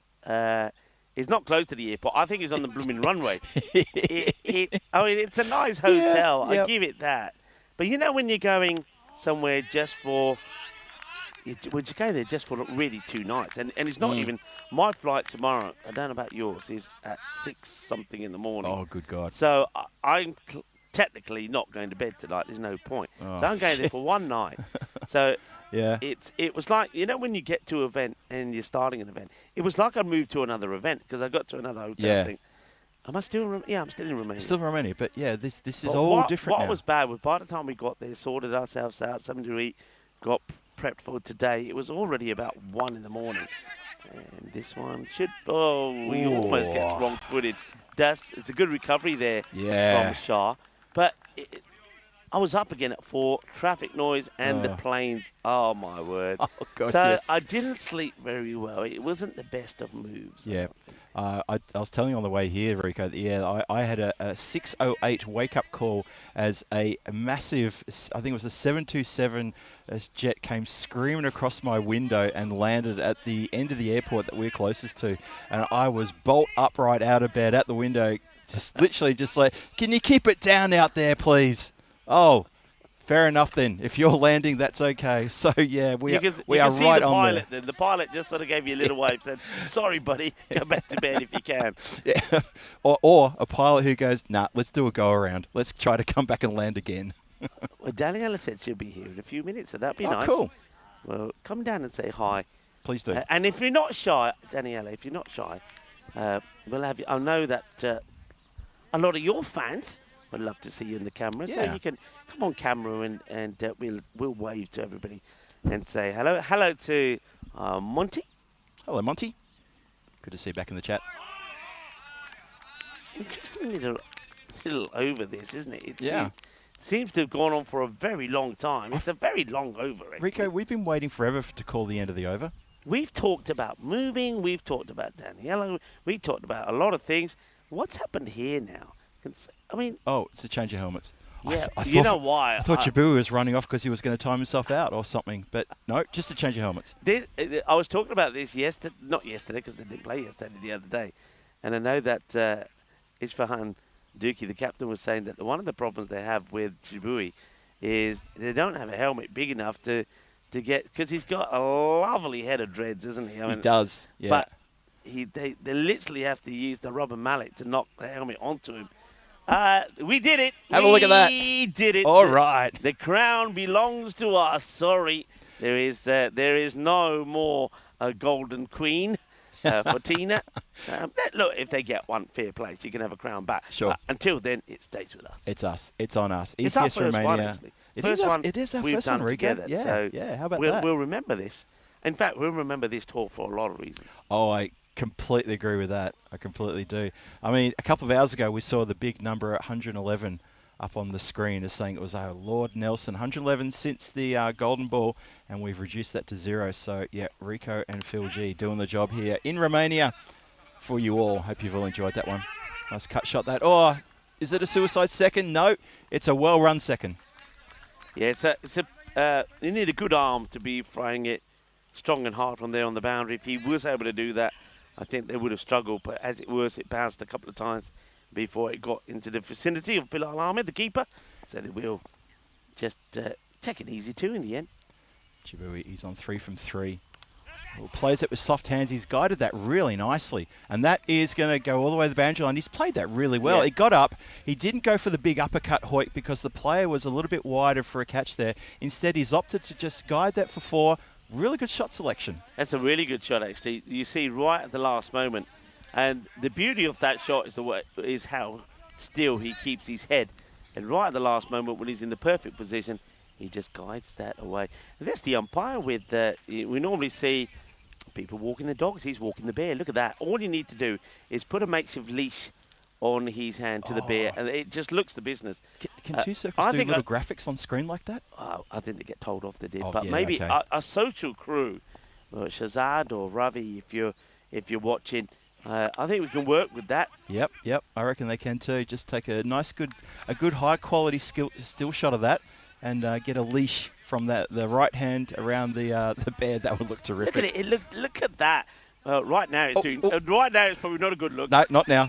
it's not close to the airport. I think it's on the blooming runway. I mean, it's a nice hotel. Yeah, I yep. give it that. But you know when you're going somewhere just for... Would you go there just for really 2 nights? And it's not even... My flight tomorrow, I don't know about yours, is at 6-something in the morning. Oh, good God. So I'm technically not going to bed tonight. There's no point. So I'm going there for 1 night. So Yeah. it was like, you know, when you get to an event and you're starting an event, it was like I moved to another event because I got to another hotel. Yeah. I think, am I still in Romania? Yeah, I'm still in Romania. Still in Romania, but yeah, this is But all different What now. was bad was by the time we got there, sorted ourselves out, something to eat, got prepped for today, it was already about 1 in the morning. And this one should... Oh, we almost gets wrong-footed. It's a good recovery there Yeah. from Shah. But I was up again at 4, traffic noise and the Oh. planes. Oh, my word. Oh, God, so yes. I didn't sleep very well. It wasn't the best of moves. Yeah. I was telling you on the way here, Rico, that, yeah, I had a 6:08 wake-up call as a massive, I think it was a 727 jet came screaming across my window and landed at the end of the airport that we're closest to. And I was bolt upright out of bed at the window, just literally just like, can you keep it down out there, please? Oh, fair enough then. If you're landing, that's okay. So, yeah, we are see right the on pilot, there. then. The pilot just sort of gave you a little wave, said, sorry, buddy, go back to bed if you can. Yeah. Or a pilot who goes, nah, let's do a go around. Let's try to come back and land again. Well, Daniela said she'll be here in a few minutes, so that'd be Oh, nice. cool. Well, come down and say hi. Please do. And if you're not shy, Daniela, if you're not shy, we'll have you. I know that a lot of your fans would love to see you in the camera, so Yeah. you can come on camera and we'll wave to everybody and say hello. Hello to Monty. Hello, Monty. Good to see you back in the chat. Interesting little over this, isn't it? Yeah. Seems to have gone on for a very long time. It's a very long over. Actually. Rico, we've been waiting forever to call the end of the over. We've talked about moving. We've talked about Daniela. We've talked about a lot of things. What's happened here now? I mean, Oh, it's a change of helmets. yeah, I you know thought- why? I thought Jabu was running off because he was going to time himself out or something. But no, just a change of helmets. I was talking about this yesterday, not yesterday because they didn't play yesterday, the other day. And I know that Isfahan Dookie, the captain, was saying that one of the problems they have with Djibouti is they don't have a helmet big enough to get, because he's got a lovely head of dreads, isn't he? I He mean, does, yeah. But they literally have to use the rubber mallet to knock the helmet onto him. We did it. Have a look at that. We did it. All right. The crown belongs to us. Sorry, there is no more golden queen for Tina. Look, if they get one, fair play. She can have a crown back. Sure. Until then, it stays with us. It's us. It's on us. It's our ECS first Romania. one, actually. It First is one it is our we've first done one, Rico. together. Yeah, So yeah. How about we'll, that? We'll remember this. In fact, we'll remember this tour for a lot of reasons. Oh, I completely agree with that. I completely do. I mean, a couple of hours ago, we saw the big number at 111 up on the screen as saying it was Lord Nelson. 111 since the Golden Ball, and we've reduced that to 0. So, yeah, Rico and Phil G doing the job here in Romania for you all. Hope you've all enjoyed that one. Nice cut shot that. Oh, is it a suicide second? No, it's a well-run second. Yeah, you need a good arm to be throwing it strong and hard from there on the boundary. If he was able to do that, I think they would have struggled. But as it was, it bounced a couple of times before it got into the vicinity of Bilal Ahmed, the keeper. So they will just take it easy too in the end. Djibouti, he's on 3 from 3. Well, plays it with soft hands. He's guided that really nicely. And that is going to go all the way to the boundary line. He's played that really well. Yeah. He got up. He didn't go for the big uppercut hoik because the player was a little bit wider for a catch there. Instead, he's opted to just guide that for 4. Really good shot selection. That's a really good shot, actually. You see right at the last moment. And the beauty of that shot is how still he keeps his head. And right at the last moment, when he's in the perfect position, he just guides that away. And that's the umpire with, we normally see people walking the dogs. He's walking the bear. Look at that. All you need to do is put a makeshift leash on his hand to the bear, and it just looks the business. Can 2 Circles do little graphics on screen like that? I think they get told off they did. Oh, but yeah, maybe okay. a social crew, Shazad or Ravi, if you're watching, I think we can work with that. Yep. I reckon they can too. Just take a nice, good high quality still shot of that, and get a leash from the right hand around the bear. That would look terrific. Look at it. Look at that. Right now it's right now it's probably not a good look. No, not now.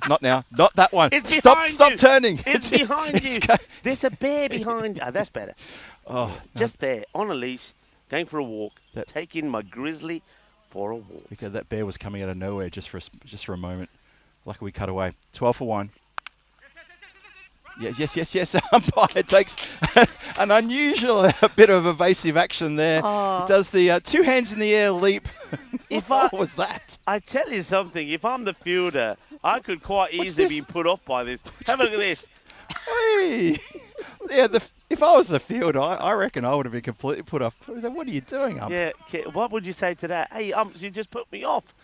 Not that one. It's Stop behind you. turning. It's behind you. There's a bear behind you. That's better. Oh, Just there on a leash, going for a walk, taking my grizzly for a walk. Because that bear was coming out of nowhere just for a moment. Luckily we cut away. 12 for 1. Yes. Umpire takes an unusual bit of evasive action there. Does the 2 hands in the air leap. What was that? I tell you something, if I'm the fielder, I could quite easily be put off by this. Have a look at this. Hey. Yeah, if I was the fielder, I reckon I would have been completely put off. What are you doing, ump? Yeah, what would you say to that? Hey, you just put me off.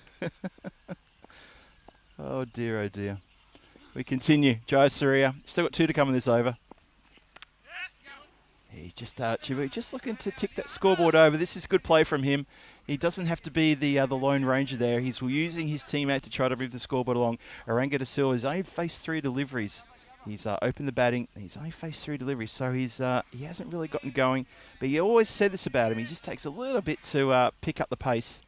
Oh dear. We continue. Joe Soria, still got 2 to come in this over. He's just looking to tick that scoreboard over. This is good play from him. He doesn't have to be the lone ranger there. He's using his teammate to try to move the scoreboard along. Aranga da Silva has only faced 3 deliveries. He's opened the batting. He's only faced 3 deliveries, so he hasn't really gotten going. But you always said this about him. He just takes a little bit to pick up the pace.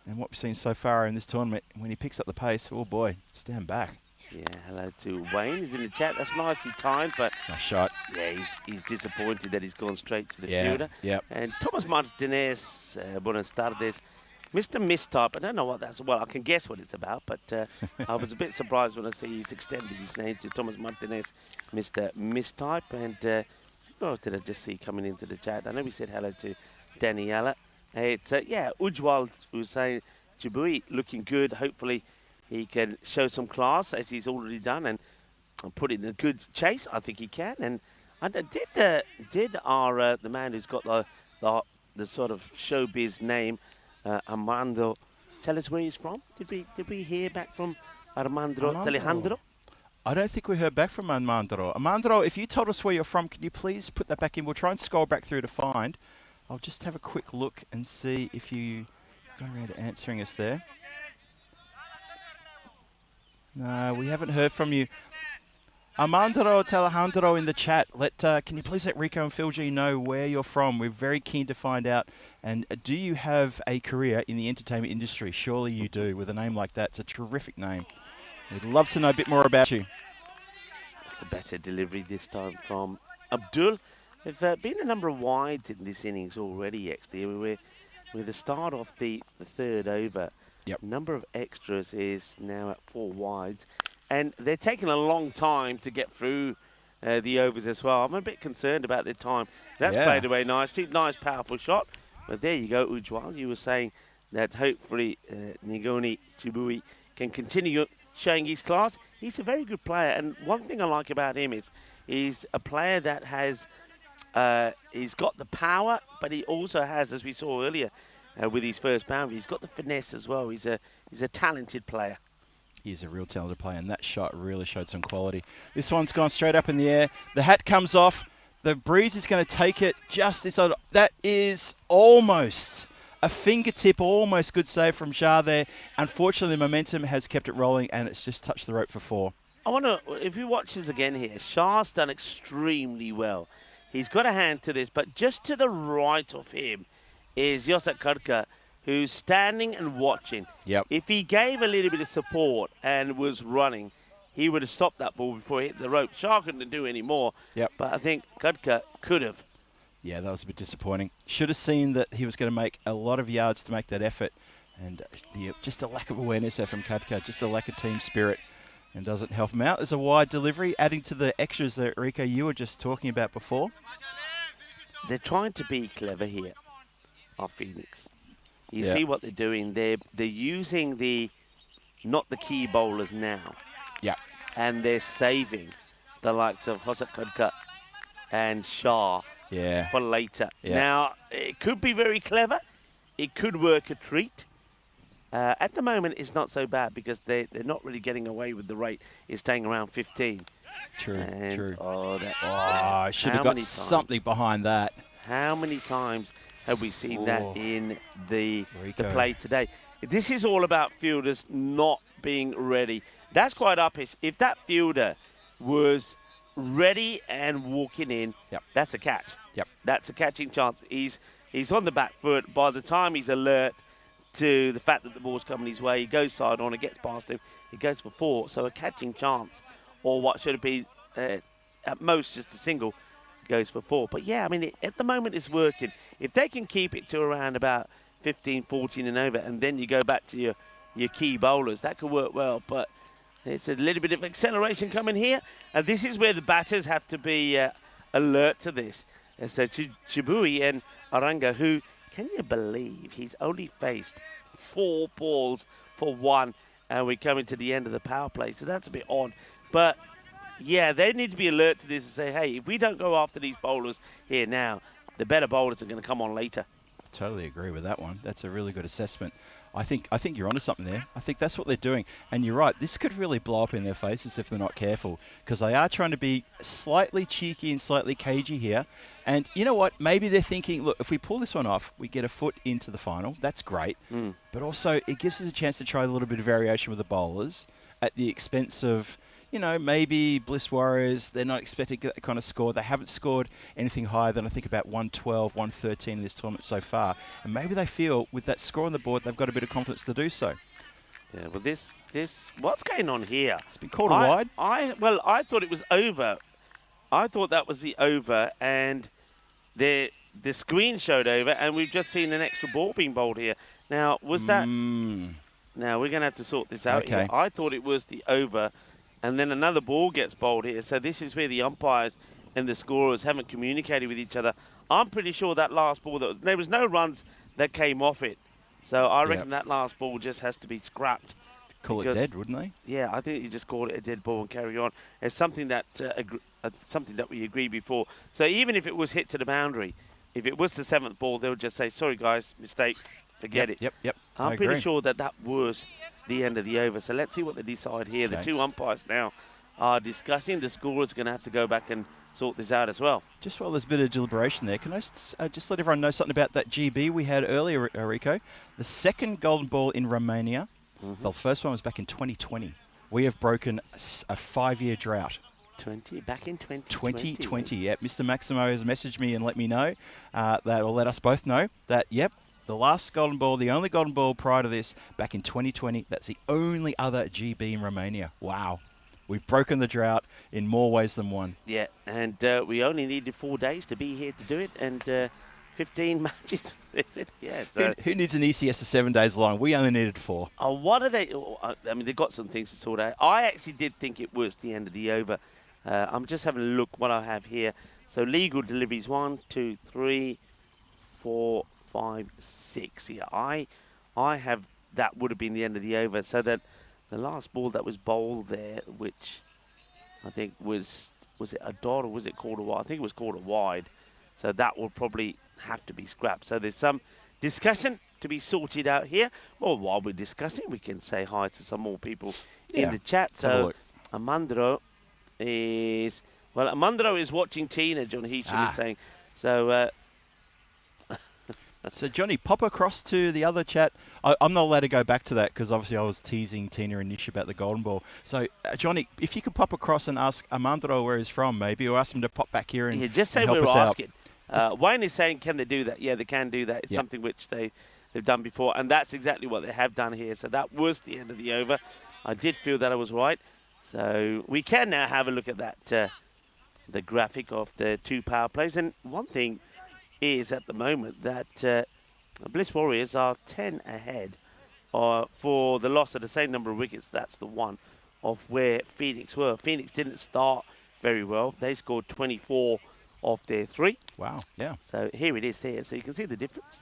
And what we've seen so far in this tournament, when he picks up the pace, oh boy, stand back. Yeah, hello to Wayne. He's in the chat. That's nicely timed, but Nice shot. yeah, he's disappointed that he's gone straight to the Yeah, fielder. yep. And Thomas Martinez, buenas tardes. Mr. Mistype, I don't know what that's, well, I can guess what it's about, but I was a bit surprised when I see he's extended his name to Thomas Martinez, Mr. Mistype. And what else did I just see coming into the chat? I know we said hello to Daniela. It's, Ujwal was saying, Djibouti looking good. Hopefully he can show some class as he's already done and put in a good chase. I think he can. And did our the man who's got the sort of showbiz name, Armando, tell us where he's from? Did we hear back from Armando Alejandro? I don't think we heard back from Armando. Armando, if you told us where you're from, can you please put that back in? We'll try and scroll back through to find. I'll just have a quick look and see if you go around to answering us there. No, we haven't heard from you. Armando Alejandro in the chat. Can you please let Rico and Phil G know where you're from? We're very keen to find out. And do you have a career in the entertainment industry? Surely you do. With a name like that, it's a terrific name. We'd love to know a bit more about you. It's a better delivery this time from Abdul. There've been a number of wides in this innings already, actually. We're with the start of the 3rd over. Yep. Number of extras is now at 4 wides. And they're taking a long time to get through the overs as well. I'm a bit concerned about their time. That's played away nicely. Nice, powerful shot. But there you go, Ujwal. You were saying that hopefully Ngoni Djibouti can continue showing his class. He's a very good player. And one thing I like about him is he's a player that has... he's got the power, but he also has, as we saw earlier with his first boundary, he's got the finesse as well. He's a talented player. He's a real talented player, and that shot really showed some quality. This one's gone straight up in the air. The hat comes off. The breeze is going to take it just this side. That is almost a fingertip, almost good save from Shah there. Unfortunately, the momentum has kept it rolling, and it's just touched the rope for 4. I wonder, if you watch this again here, Shah's done extremely well. He's got a hand to this, but just to the right of him is Yosak Karka, who's standing and watching. Yep. If he gave a little bit of support and was running, he would have stopped that ball before it hit the rope. Shah couldn't do any more. Yep. But I think Kudka could have. Yeah, that was a bit disappointing. Should have seen that he was going to make a lot of yards to make that effort. And just a lack of awareness there from Kudka, just a lack of team spirit, and doesn't help him out. There's a wide delivery, adding to the extras that, Rico, you were just talking about before. They're trying to be clever here, our Phoenix. You Yeah. see what they're doing. They're using not the key bowlers now. Yeah. And they're saving the likes of Hosat Kudka and Shah Yeah. for later. Yeah. Now, it could be very clever. It could work a treat. At the moment, it's not so bad because they're not really getting away with the rate. It's staying around 15. True, And, true. Oh, that's I should have How got many times? something behind that. How many times have we seen that in the Rico. play today? This is all about fielders not being ready. That's quite uppish. If that fielder was ready and walking in, Yep. that's a catch. Yep. That's a catching chance. He's on the back foot. By the time he's alert to the fact that the ball's coming his way, he goes side on, it gets past him, he goes for 4. So a catching chance, or what should have been at most just a single, goes for 4. But yeah, I mean, at the moment it's working. If they can keep it to around about 15, 14 and over, and then you go back to your key bowlers, that could work well. But it's a little bit of acceleration coming here, and this is where the batters have to be alert to this. And so Chibui and Aranga, who, can you believe he's only faced 4 balls for 1, and we're coming to the end of the power play, so that's a bit odd. But yeah, they need to be alert to this and say, hey, if we don't go after these bowlers here now, the better bowlers are going to come on later. Totally agree with that one. That's a really good assessment. I think you're onto something there. I think that's what they're doing. And you're right, this could really blow up in their faces if they're not careful, because they are trying to be slightly cheeky and slightly cagey here. And you know what? Maybe they're thinking, look, if we pull this one off, we get a foot into the final. That's great. But also, it gives us a chance to try a little bit of variation with the bowlers at the expense of, you know, maybe Bliss Warriors. They're not expecting that kind of score. They haven't scored anything higher than I think about 112, 113 in this tournament so far. And maybe they feel with that score on the board, they've got a bit of confidence to do so. Yeah, well, what's going on here? It's been called a wide. I thought it was over. I thought that was the over, and the screen showed over, and we've just seen an extra ball being bowled here. Now, was that? Now, we're going to have to sort this out here. I thought it was the over, and then another ball gets bowled here. So this is where the umpires and the scorers haven't communicated with each other. I'm pretty sure that last ball, there was no runs that came off it. So I reckon that last ball just has to be scrapped. Call it dead, wouldn't they? Yeah, I think you just call it a dead ball and carry on. It's something that we agreed before. So even if it was hit to the boundary, if it was the 7th ball, they would just say, sorry guys, mistake, forget it. Yep. I'm pretty sure that was the end of the over. So let's see what they decide here. Okay. The 2 umpires now are discussing. The scorer's going to have to go back and sort this out as well. Just while there's a bit of deliberation there, can I just let everyone know something about that GB we had earlier, Rico? The second golden ball in Romania, the first one was back in 2020. We have broken a 5-year drought. Back in 2020. 2020, yep. Mr. Maximo has messaged me and let me know or let us both know that, yep, the last golden ball, the only golden ball prior to this, back in 2020, that's the only other GB in Romania. Wow. We've broken the drought in more ways than one. Yeah, and we only needed 4 days to be here to do it, and 15 matches. Yeah, so Who needs an ECS of 7 days long? We only needed 4. what are they? I mean, they've got some things to sort out. I actually did think it was the end of the over. I'm just having a look what I have here. So legal deliveries, 1, 2, 3, 4, 5, 6. Yeah, I have that would have been the end of the over. So that the last ball that was bowled there, which I think was it a dot or was it called a wide? I think it was called a wide. So that will probably have to be scrapped. So there's some discussion to be sorted out here. Well, while we're discussing, we can say hi to some more people in the chat. So Amandro is watching Tina, John Heacham is saying. So so Johnny, pop across to the other chat. I'm not allowed to go back to that because obviously I was teasing Tina and Nish about the golden ball. So Johnny, if you could pop across and ask Amandro where he's from, maybe, or ask him to pop back here and just say help we're us out. asking. Wayne is saying, can they do that? Yeah, they can do that. It's something which they they've done before, and that's exactly what they have done here. So that was the end of the over. I did feel that I was right. So we can now have a look at that, the graphic of the 2 power plays. And one thing is at the moment that Bliss Warriors are 10 ahead for the loss of the same number of wickets. That's the one of where Phoenix were. Phoenix didn't start very well. They scored 24 of their 3. Wow, yeah. So here it is there. So you can see the difference.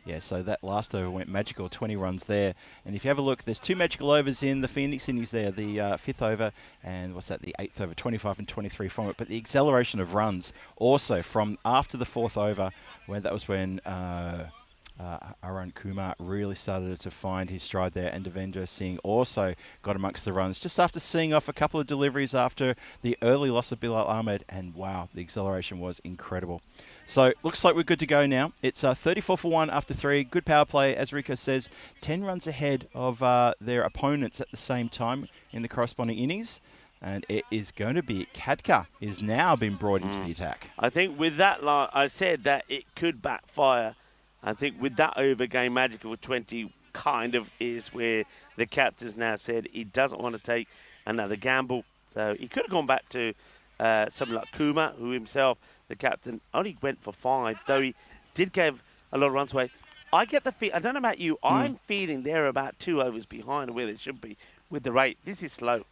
Yeah, so that last over went magical, 20 runs there. And if you have a look, there's 2 magical overs in the Phoenix innings there, the 5th over and what's that, the 8th over, 25 and 23 from it. But the acceleration of runs also from after the 4th over, where that was when Arun Kumar really started to find his stride there, and Devendra Singh also got amongst the runs just after seeing off a couple of deliveries after the early loss of Bilal Ahmed, and wow, the acceleration was incredible. So looks like we're good to go now. It's 34 for 1 after 3. Good power play, as Rico says, 10 runs ahead of their opponents at the same time in the corresponding innings. And it is going to be Khadka is now been brought into the attack. I think with that, I said that it could backfire. I think with that over game magical 20 kind of is where the captain's now said he doesn't want to take another gamble. So he could have gone back to someone like Kumar, who himself, the captain, only went for 5, though he did give a lot of runs away. I get the feel, I don't know about you, I'm feeling they're about 2 overs behind where they should be with the rate. This is slow.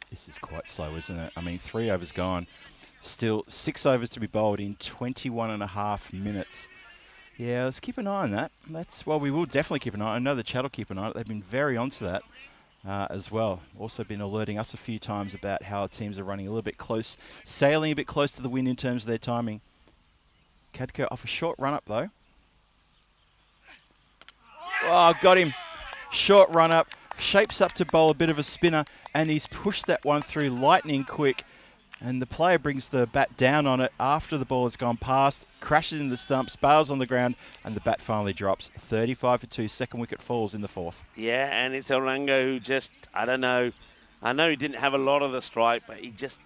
This is quite slow, isn't it? I mean, 3 overs gone. Still 6 overs to be bowled in 21.5 minutes. Yeah, let's keep an eye on that. Well, we will definitely keep an eye. I know the chat will keep an eye on it. They've been very onto that as well. Also been alerting us a few times about how teams are running a little bit close, sailing a bit close to the wind in terms of their timing. Khadka off a short run up though. Oh, got him. Short run up. Shapes up to bowl a bit of a spinner, and he's pushed that one through lightning quick. And the player brings the bat down on it after the ball has gone past, crashes into the stumps, bails on the ground, and the bat finally drops. 35 for 2, second wicket falls in the 4th. Yeah, and it's Orango who just, I don't know. I know he didn't have a lot of the strike, but he just,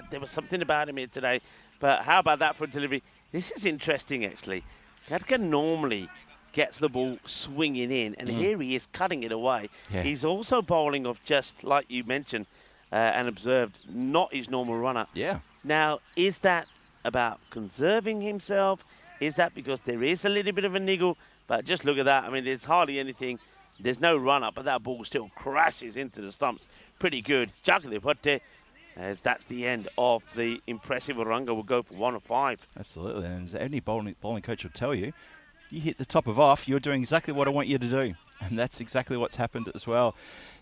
there was something about him here today. But how about that for a delivery? This is interesting, actually. Khadka normally gets the ball swinging in, and here he is cutting it away. Yeah. He's also bowling off, just like you mentioned, and observed, not his normal run-up. Yeah. Now, is that about conserving himself? Is that because there is a little bit of a niggle? But just look at that. I mean, there's hardly anything. There's no run-up, but that ball still crashes into the stumps. Pretty good. Jagli Bhatte, as that's the end of the impressive Oranga. Will go for 1 of 5. Absolutely. And as any bowling coach will tell you, you hit the top of off, you're doing exactly what I want you to do. And that's exactly what's happened as well.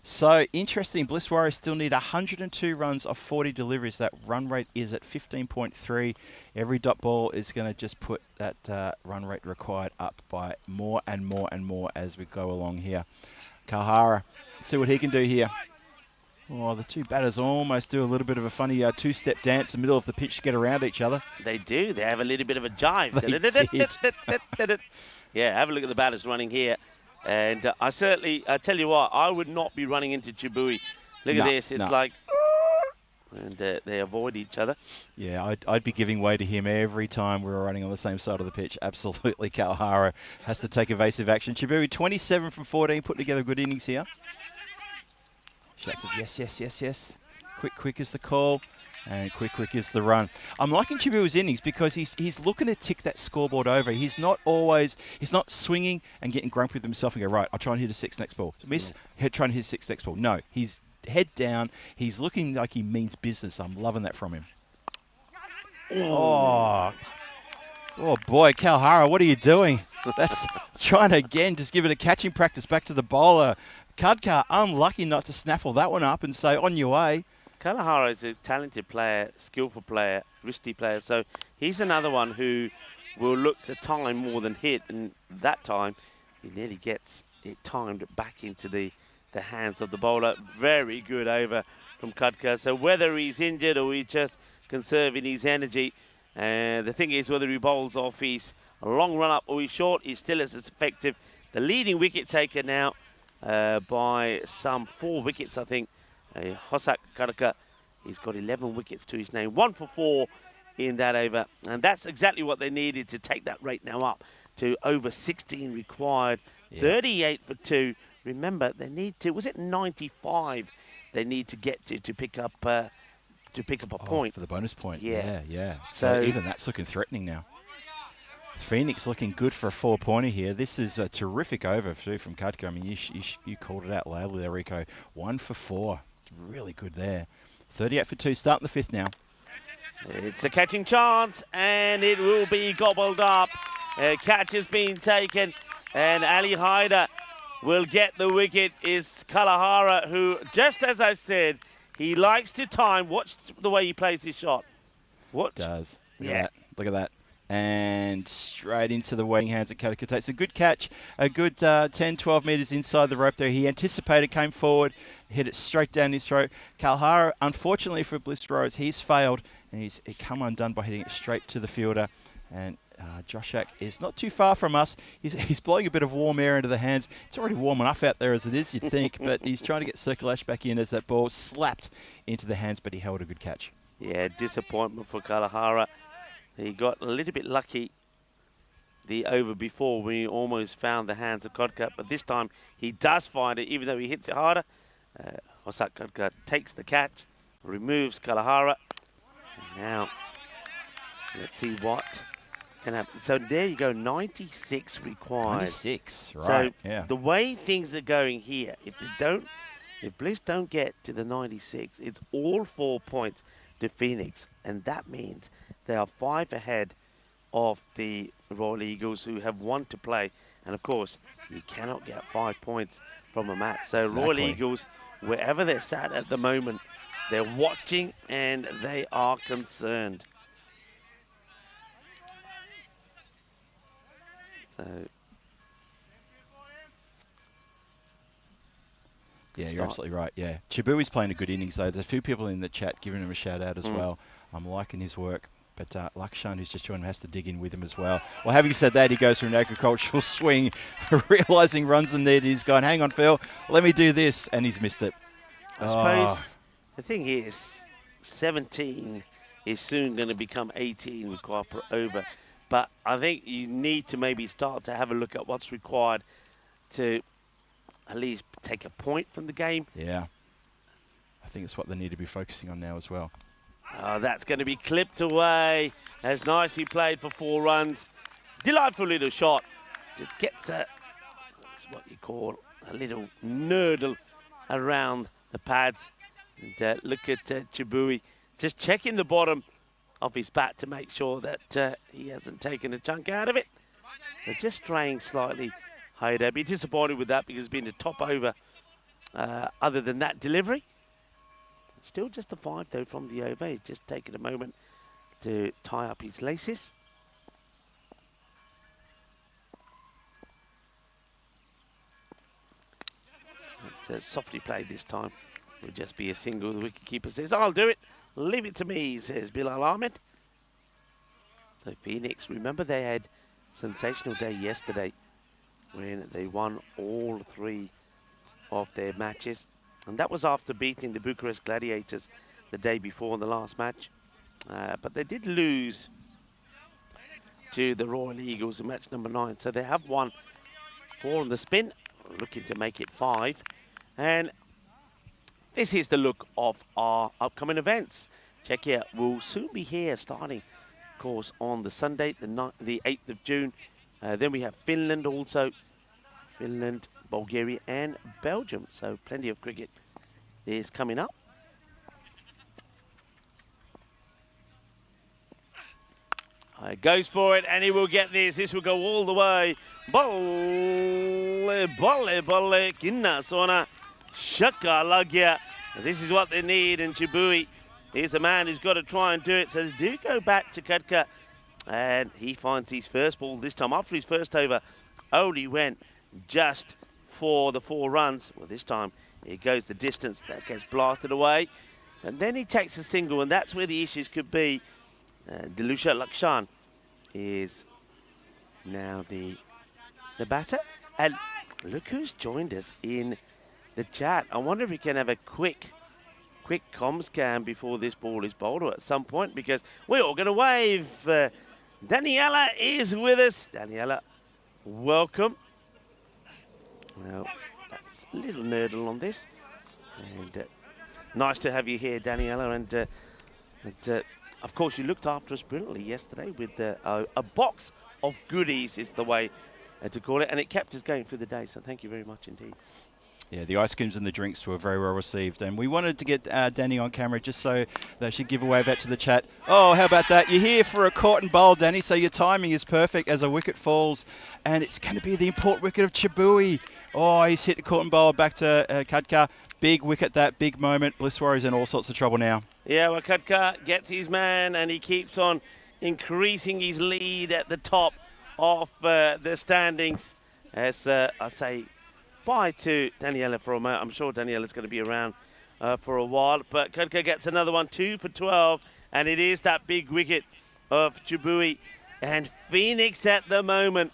So, interesting. Bliss Warriors still need 102 runs of 40 deliveries. That run rate is at 15.3. Every dot ball is going to just put that run rate required up by more and more and more as we go along here. Kalhara, let's see what he can do here. Oh, the 2 batters almost do a little bit of a funny 2-step dance in the middle of the pitch to get around each other. They do. They have a little bit of a jive. They did. Yeah, have a look at the batters running here. And I tell you what, I would not be running into Chibui. Look at this. It's like, and they avoid each other. Yeah, I'd be giving way to him every time we were running on the same side of the pitch. Absolutely, Kalhara has to take evasive action. Chibui, 27 from 14, put together good innings here. Shouts of yes. Quick is the call. And quick is the run. I'm liking Chibui's innings because he's looking to tick that scoreboard over. He's not swinging and getting grumpy with himself and go, right, I'll try and hit a 6 next ball. Miss, try and hit a 6 next ball. No, he's head down. He's looking like he means business. I'm loving that from him. Oh boy, Kalhara, what are you doing? That's trying to, again, just give it a catching practice back to the bowler. Khadka, unlucky not to snaffle that one up and say, on your way. Kalahara is a talented player, skillful player, risky player. So he's another one who will look to time more than hit. And that time, he nearly gets it timed back into the hands of the bowler. Very good over from Khadka. So whether he's injured or he's just conserving his energy, the thing is whether he bowls off his long run up or he's short, he's still as effective. The leading wicket taker now by some 4 wickets, I think. Hosak Khadka, he's got 11 wickets to his name, 1 for 4 in that over, and that's exactly what they needed to take that rate now up to over 16 required 38 for 2. Remember, they need to, was it 95 they need to get to pick up a point? For the bonus point. Yeah. Yeah. So So even that's looking threatening now. Phoenix looking good for a 4-pointer here. This is a terrific over from Kudka. I mean, you called it out loudly there, Rico. 1 for 4. Really good there. 38 for 2. Starting the 5th now. It's a catching chance, and it will be gobbled up. A catch has been taken, and Ali Haider will get the wicket. It's Kalahara, who, just as I said, he likes to time. Watch the way he plays his shot. What? Does. Look Yeah. at that. Look at that. And straight into the waiting hands of Kadaka. It's a good catch, a good 10, 12 metres inside the rope there. He anticipated, came forward, hit it straight down his throat. Kalahara, unfortunately for Bliss Rose, he's failed, and he's come undone by hitting it straight to the fielder. And Joshak is not too far from us. He's blowing a bit of warm air into the hands. It's already warm enough out there as it is, you'd think, but he's trying to get circulation back in as that ball slapped into the hands, but he held a good catch. Yeah, disappointment for Kalahara. He got a little bit lucky the over before when he almost found the hands of Kodka, but this time he does find it, even though he hits it harder. Wasak Kodka takes the catch, removes Kalahara. And now, let's see what can happen. So there you go, 96 required. 96, right, So yeah. the way things are going here, if Bliss don't get to the 96, it's all 4 points to Phoenix, and that means they are 5 ahead of the Royal Eagles, who have 1 to play. And of course, you cannot get 5 points from a match. So Royal Exactly. Eagles, wherever they're sat at the moment, they're watching and they are concerned. So Yeah, you're start. absolutely right. Yeah, Chibui's playing a good innings though. There's a few people in the chat giving him a shout out as Mm. well. I'm liking his work, but Lakshan, who's just joined him, has to dig in with him as well. Well, having said that, he goes for an agricultural swing, realizing runs are needed. He's going, "Hang on, Phil, let me do this," and he's missed it. I suppose the thing is, 17 is soon going to become 18 with Quapra over. But I think you need to maybe start to have a look at what's required to at least take a point from the game. Yeah, I think it's what they need to be focusing on now as well. Oh, that's going to be clipped away. That's nicely played for 4 runs. Delightful little shot. Just gets that's what you call a little nurdle around the pads. And look at Chibui just checking the bottom of his bat to make sure that he hasn't taken a chunk out of it. They're just straying slightly higher. I'd be disappointed with that because it's been a top over other than that delivery. Still just a 5 though from the over. He's just taken a moment to tie up his laces. It's softly played this time. It would just be a single. The wicketkeeper says, "I'll do it. Leave it to me," says Bilal Ahmed. So Phoenix, remember they had a sensational day yesterday when they won all 3 of their matches. And that was after beating the Bucharest Gladiators the day before in the last match. But they did lose to the Royal Eagles in match number 9. So they have won 4 on the spin, looking to make it 5. And this is the look of our upcoming events. Check here, we'll soon be here starting, of course, on the Sunday, the 8th of June. Then we have Finland also. Finland, Bulgaria and Belgium. So plenty of cricket is coming up. Goes for it and he will get this. This will go all the way. Bolle, bolle, bolle, kinna sona, shaka lagya. This is what they need, and Chibui is the man who's got to try and do it. So do go back to Kudka, and he finds his first ball this time. After his first over, only went just for the 4 runs. Well, this time it goes the distance. That gets blasted away. And then he takes a single, and that's where the issues could be. Dilusha Lakshan is now the batter. And look who's joined us in the chat. I wonder if we can have a quick comm scan before this ball is bowled at some point, because we're all going to wave. Daniela is with us. Daniela, welcome. Well, that's a little nerdle on this. And nice to have you here, Daniela. And of course, you looked after us brilliantly yesterday with a box of goodies, is the way to call it. And it kept us going through the day. So thank you very much indeed. Yeah, the ice creams and the drinks were very well received. And we wanted to get Danny on camera just so that she give a wave out to the chat. Oh, how about that? You're here for a court and bowl, Danny, so your timing is perfect as a wicket falls. And it's going to be the important wicket of Chibui. Oh, he's hit the court and bowl back to Khadka. Big wicket, that big moment. Bliss Warriors in all sorts of trouble now. Yeah, well, Khadka gets his man and he keeps on increasing his lead at the top of the standings. As I say, bye to Daniela for a moment. I'm sure Daniela's going to be around for a while. But Khadka gets another one, 2 for 12. And it is that big wicket of Chibui. And Phoenix at the moment,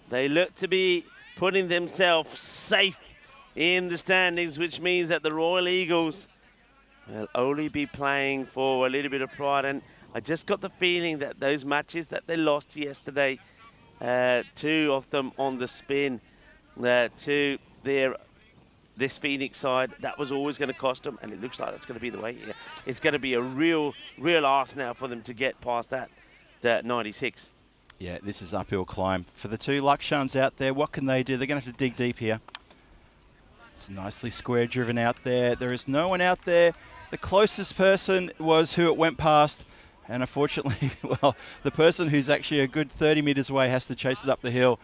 they look to be putting themselves safe in the standings, which means that the Royal Eagles will only be playing for a little bit of pride. And I just got the feeling that those matches that they lost yesterday, 2 of them on the spin to this Phoenix side, that was always going to cost them, and it looks like that's going to be the way here. It's going to be a real ask now for them to get past that 96. Yeah, this is uphill climb. For the 2 Lakshans out there, what can they do? They're going to have to dig deep here. It's nicely square driven out there. There is no one out there. The closest person was who it went past. And unfortunately, well, the person who's actually a good 30 metres away has to chase it up the hill.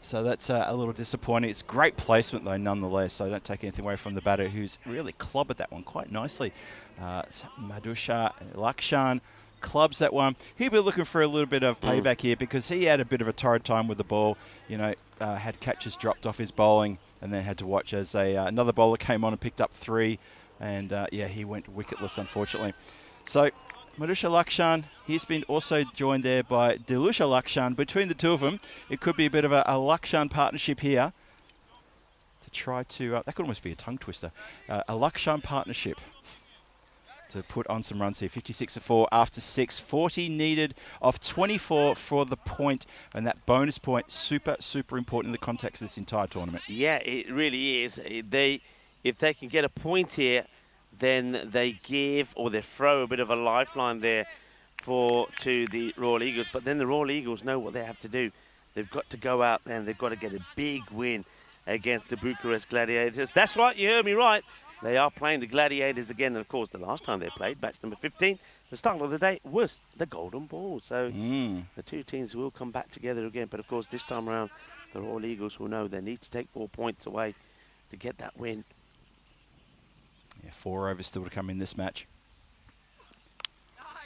So that's a little disappointing. It's great placement, though, nonetheless. So don't take anything away from the batter, who's really clobbered that one quite nicely. Madhusha Lakshan clubs that one. He'll be looking for a little bit of payback here because he had a bit of a torrid time with the ball. You know, had catches dropped off his bowling and then had to watch as another bowler came on and picked up 3. And, yeah, he went wicketless, unfortunately. So Madhusha Lakshan, he's been also joined there by Dilusha Lakshan. Between the 2 of them, it could be a bit of a Lakshan partnership here to try to, that could almost be a tongue twister, a Lakshan partnership to put on some runs here. 56 for 4 after 6, 40 needed off 24 for the point, and that bonus point, super important in the context of this entire tournament. Yeah, it really is. If they can get a point here, then they give or they throw a bit of a lifeline there to the Royal Eagles. But then the Royal Eagles know what they have to do. They've got to go out there and they've got to get a big win against the Bucharest Gladiators. That's right, you heard me right. They are playing the Gladiators again. And, of course, the last time they played, match number 15, the start of the day was the Golden Ball. So the 2 teams will come back together again. But, of course, this time around, the Royal Eagles will know they need to take 4 points away to get that win. Yeah, 4 overs still to come in this match.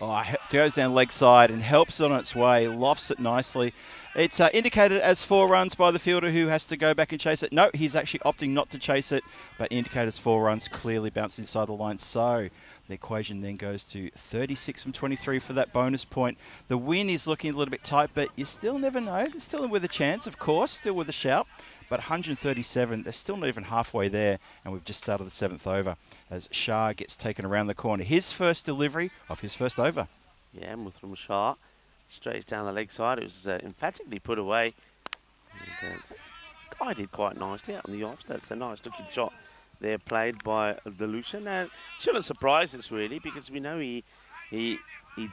Oh, it goes down leg side and helps it on its way, lofts it nicely. It's indicated as 4 runs by the fielder who has to go back and chase it. No, he's actually opting not to chase it, but indicated as 4 runs, clearly bounced inside the line. So the equation then goes to 36 from 23 for that bonus point. The win is looking a little bit tight, but you still never know. They're still with a chance, of course, still with a shout. But 137, they're still not even halfway there, and we've just started the 7th over as Shah gets taken around the corner. His first delivery of his first over. Yeah, Muthram Shah straight down the leg side. It was emphatically put away. And, guided quite nicely out on the off. That's a nice looking shot there played by Delusha. Now, shouldn't surprise us really because we know he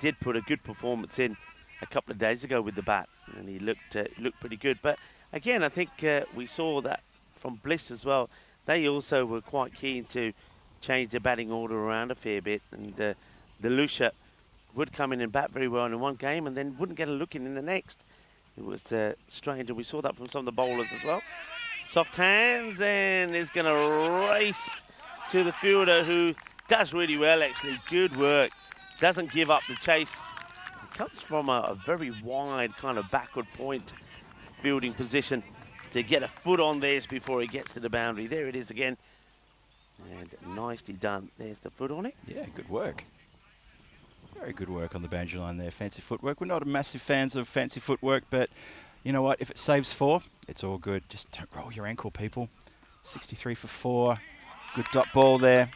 did put a good performance in a couple of days ago with the bat, and he looked pretty good. But again, I think we saw that from Bliss as well. They also were quite keen to change the batting order around a fair bit. And Delusha would come in and bat very well in one game and then wouldn't get a look in the next. It was strange, and we saw that from some of the bowlers as well. Soft hands, and is going to race to the fielder who does really well, actually. Good work. Doesn't give up the chase. It comes from a very wide kind of backward point fielding position to get a foot on this before he gets to the boundary. There it is again. And nicely done. There's the foot on it. Yeah, good work. Very good work on the boundary line there. Fancy footwork. We're not massive fans of fancy footwork, but you know what? If it saves 4, it's all good. Just don't roll your ankle, people. 63 for 4. Good dot ball there.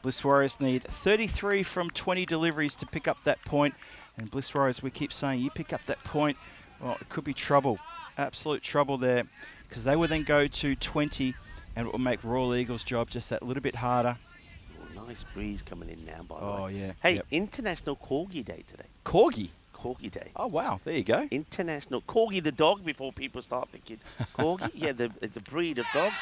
Bliss Warriors need 33 from 20 deliveries to pick up that point. And Bliss Warriors, we keep saying, you pick up that point, well, it could be trouble. Absolute trouble there. because they will then go to 20, and it will make Royal Eagles' job just that little bit harder. Oh, nice breeze coming in now, by the way. Oh, yeah. Hey, Yep. International Corgi Day today. Corgi. Corgi Day. Oh, wow. There you go. International Corgi the dog, before people start thinking Corgi. Yeah, it's a breed of dog.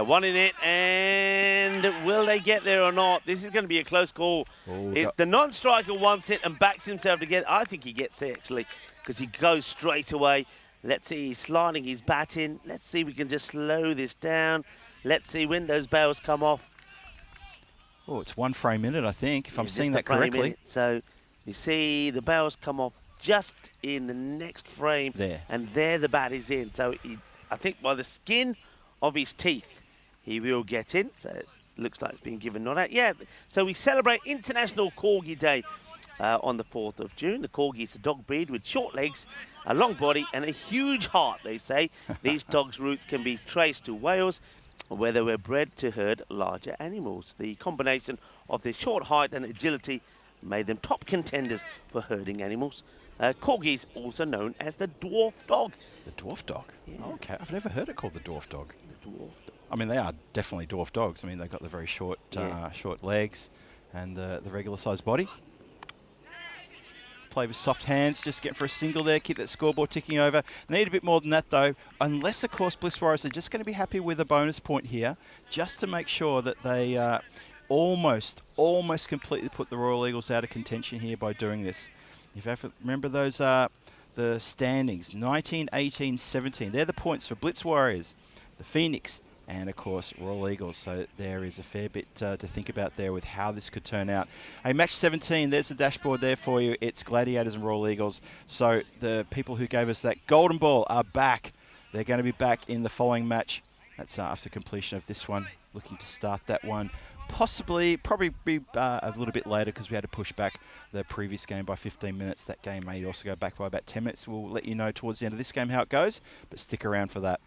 One in it, and will they get there or not? This is going to be a close call. Oh, If the non-striker wants it and backs himself to get, I think he gets there actually, because he goes straight away. Let's see, he's sliding, he's batting. Let's see if we can just slow this down. Let's see when those bails come off. Oh, it's 1 frame in it, I think, if I'm Just seeing a that frame in correctly. it. So you see the bails come off just in the next frame. There. And there the bat is in. So I think by the skin of his teeth, he will get in. So it looks like it's been given not out. Yeah, so we celebrate International Corgi Day on the 4th of June. The Corgi is a dog breed with short legs, a long body, and a huge heart, they say. These dogs' roots can be traced to Wales, where they were bred to herd larger animals. The combination of their short height and agility made them top contenders for herding animals. Corgi is also known as the dwarf dog. The dwarf dog? Yeah. Oh, okay. I've never heard it called the dwarf dog. The dwarf dog. I mean, they are definitely dwarf dogs. I mean, they've got the very short, Yeah. short legs and the regular-sized body. Play with soft hands, just get for a single there, keep that scoreboard ticking over. Need a bit more than that, though, unless, of course, Bliss Warriors are just going to be happy with a bonus point here, just to make sure that they almost completely put the Royal Eagles out of contention here by doing this. If you ever remember those, the standings, 19, 18, 17. They're the points for Blitz Warriors, the Phoenix, and of course Royal Eagles. So there is a fair bit to think about there with how this could turn out. Hey, match 17, there's the dashboard there for you. It's Gladiators and Royal Eagles. So the people who gave us that golden ball are back. They're going to be back in the following match. That's after completion of this one. Looking to start that one. Probably be a little bit later, because we had to push back the previous game by 15 minutes. That game may also go back by about 10 minutes. We'll let you know towards the end of this game how it goes, but stick around for that.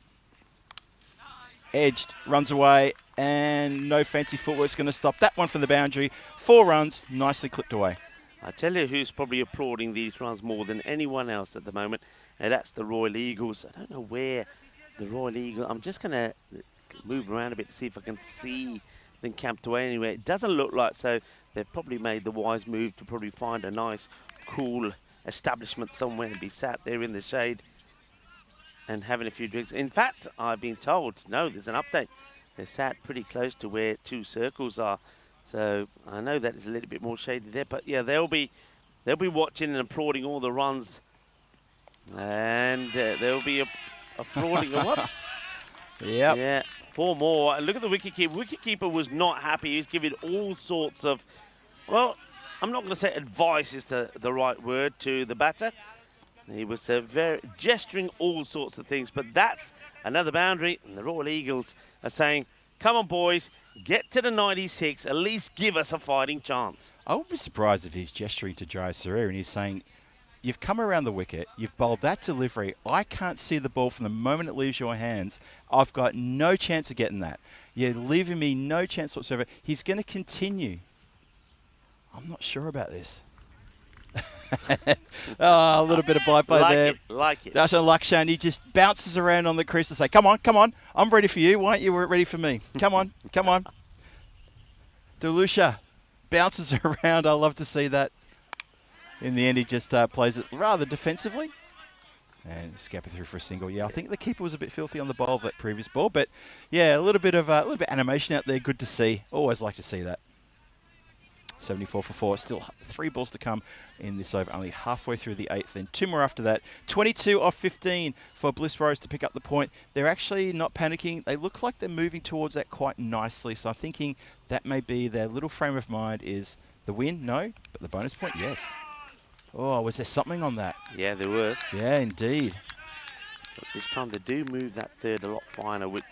Edged, runs away, and no fancy footwork's going to stop that one from the boundary. 4 runs, nicely clipped away. I tell you who's probably applauding these runs more than anyone else at the moment, and that's the Royal Eagles. I don't know where the Royal Eagles... I'm just going to move around a bit to see if I can see them camped away anywhere. It doesn't look like so. They've probably made the wise move to probably find a nice, cool establishment somewhere and be sat there in the shade and having a few drinks. In fact, I've been told, no, there's an update. They're sat pretty close to where 2 circles are. So I know that is a little bit more shady there, but yeah, they'll be watching and applauding all the runs, and they'll be applauding what? Yep. Yeah, 4 more. And look at the wicketkeeper. Wicketkeeper was not happy. He was giving all sorts of, well, I'm not going to say advice is the right word to the batter. He was gesturing all sorts of things, but that's another boundary, and the Royal Eagles are saying, come on, boys, get to the 96, at least give us a fighting chance. I would be surprised if he's gesturing to Jai Sarir and he's saying, you've come around the wicket, you've bowled that delivery, I can't see the ball from the moment it leaves your hands, I've got no chance of getting that. You're leaving me no chance whatsoever. He's going to continue. I'm not sure about this. Oh, a little bit of byplay there. Like it. Darshan Lakshan, he just bounces around on the crease to say, come on, I'm ready for you. Why aren't you ready for me? Come on. Delusha bounces around. I love to see that. In the end, he just plays it rather defensively. And scamper through for a single. Yeah, I think the keeper was a bit filthy on the bowl of that previous ball. But yeah, a little bit of animation out there. Good to see. Always like to see that. 74 for 4. Still 3 balls to come in this over. Only halfway through the 8th. Then 2 more after that. 22 off 15 for Bliss Rose to pick up the point. They're actually not panicking. They look like they're moving towards that quite nicely. So I'm thinking that may be their little frame of mind is the win. No, but the bonus point, yes. Oh, was there something on that? Yeah, there was. Yeah, indeed. But this time they do move that third a lot finer, which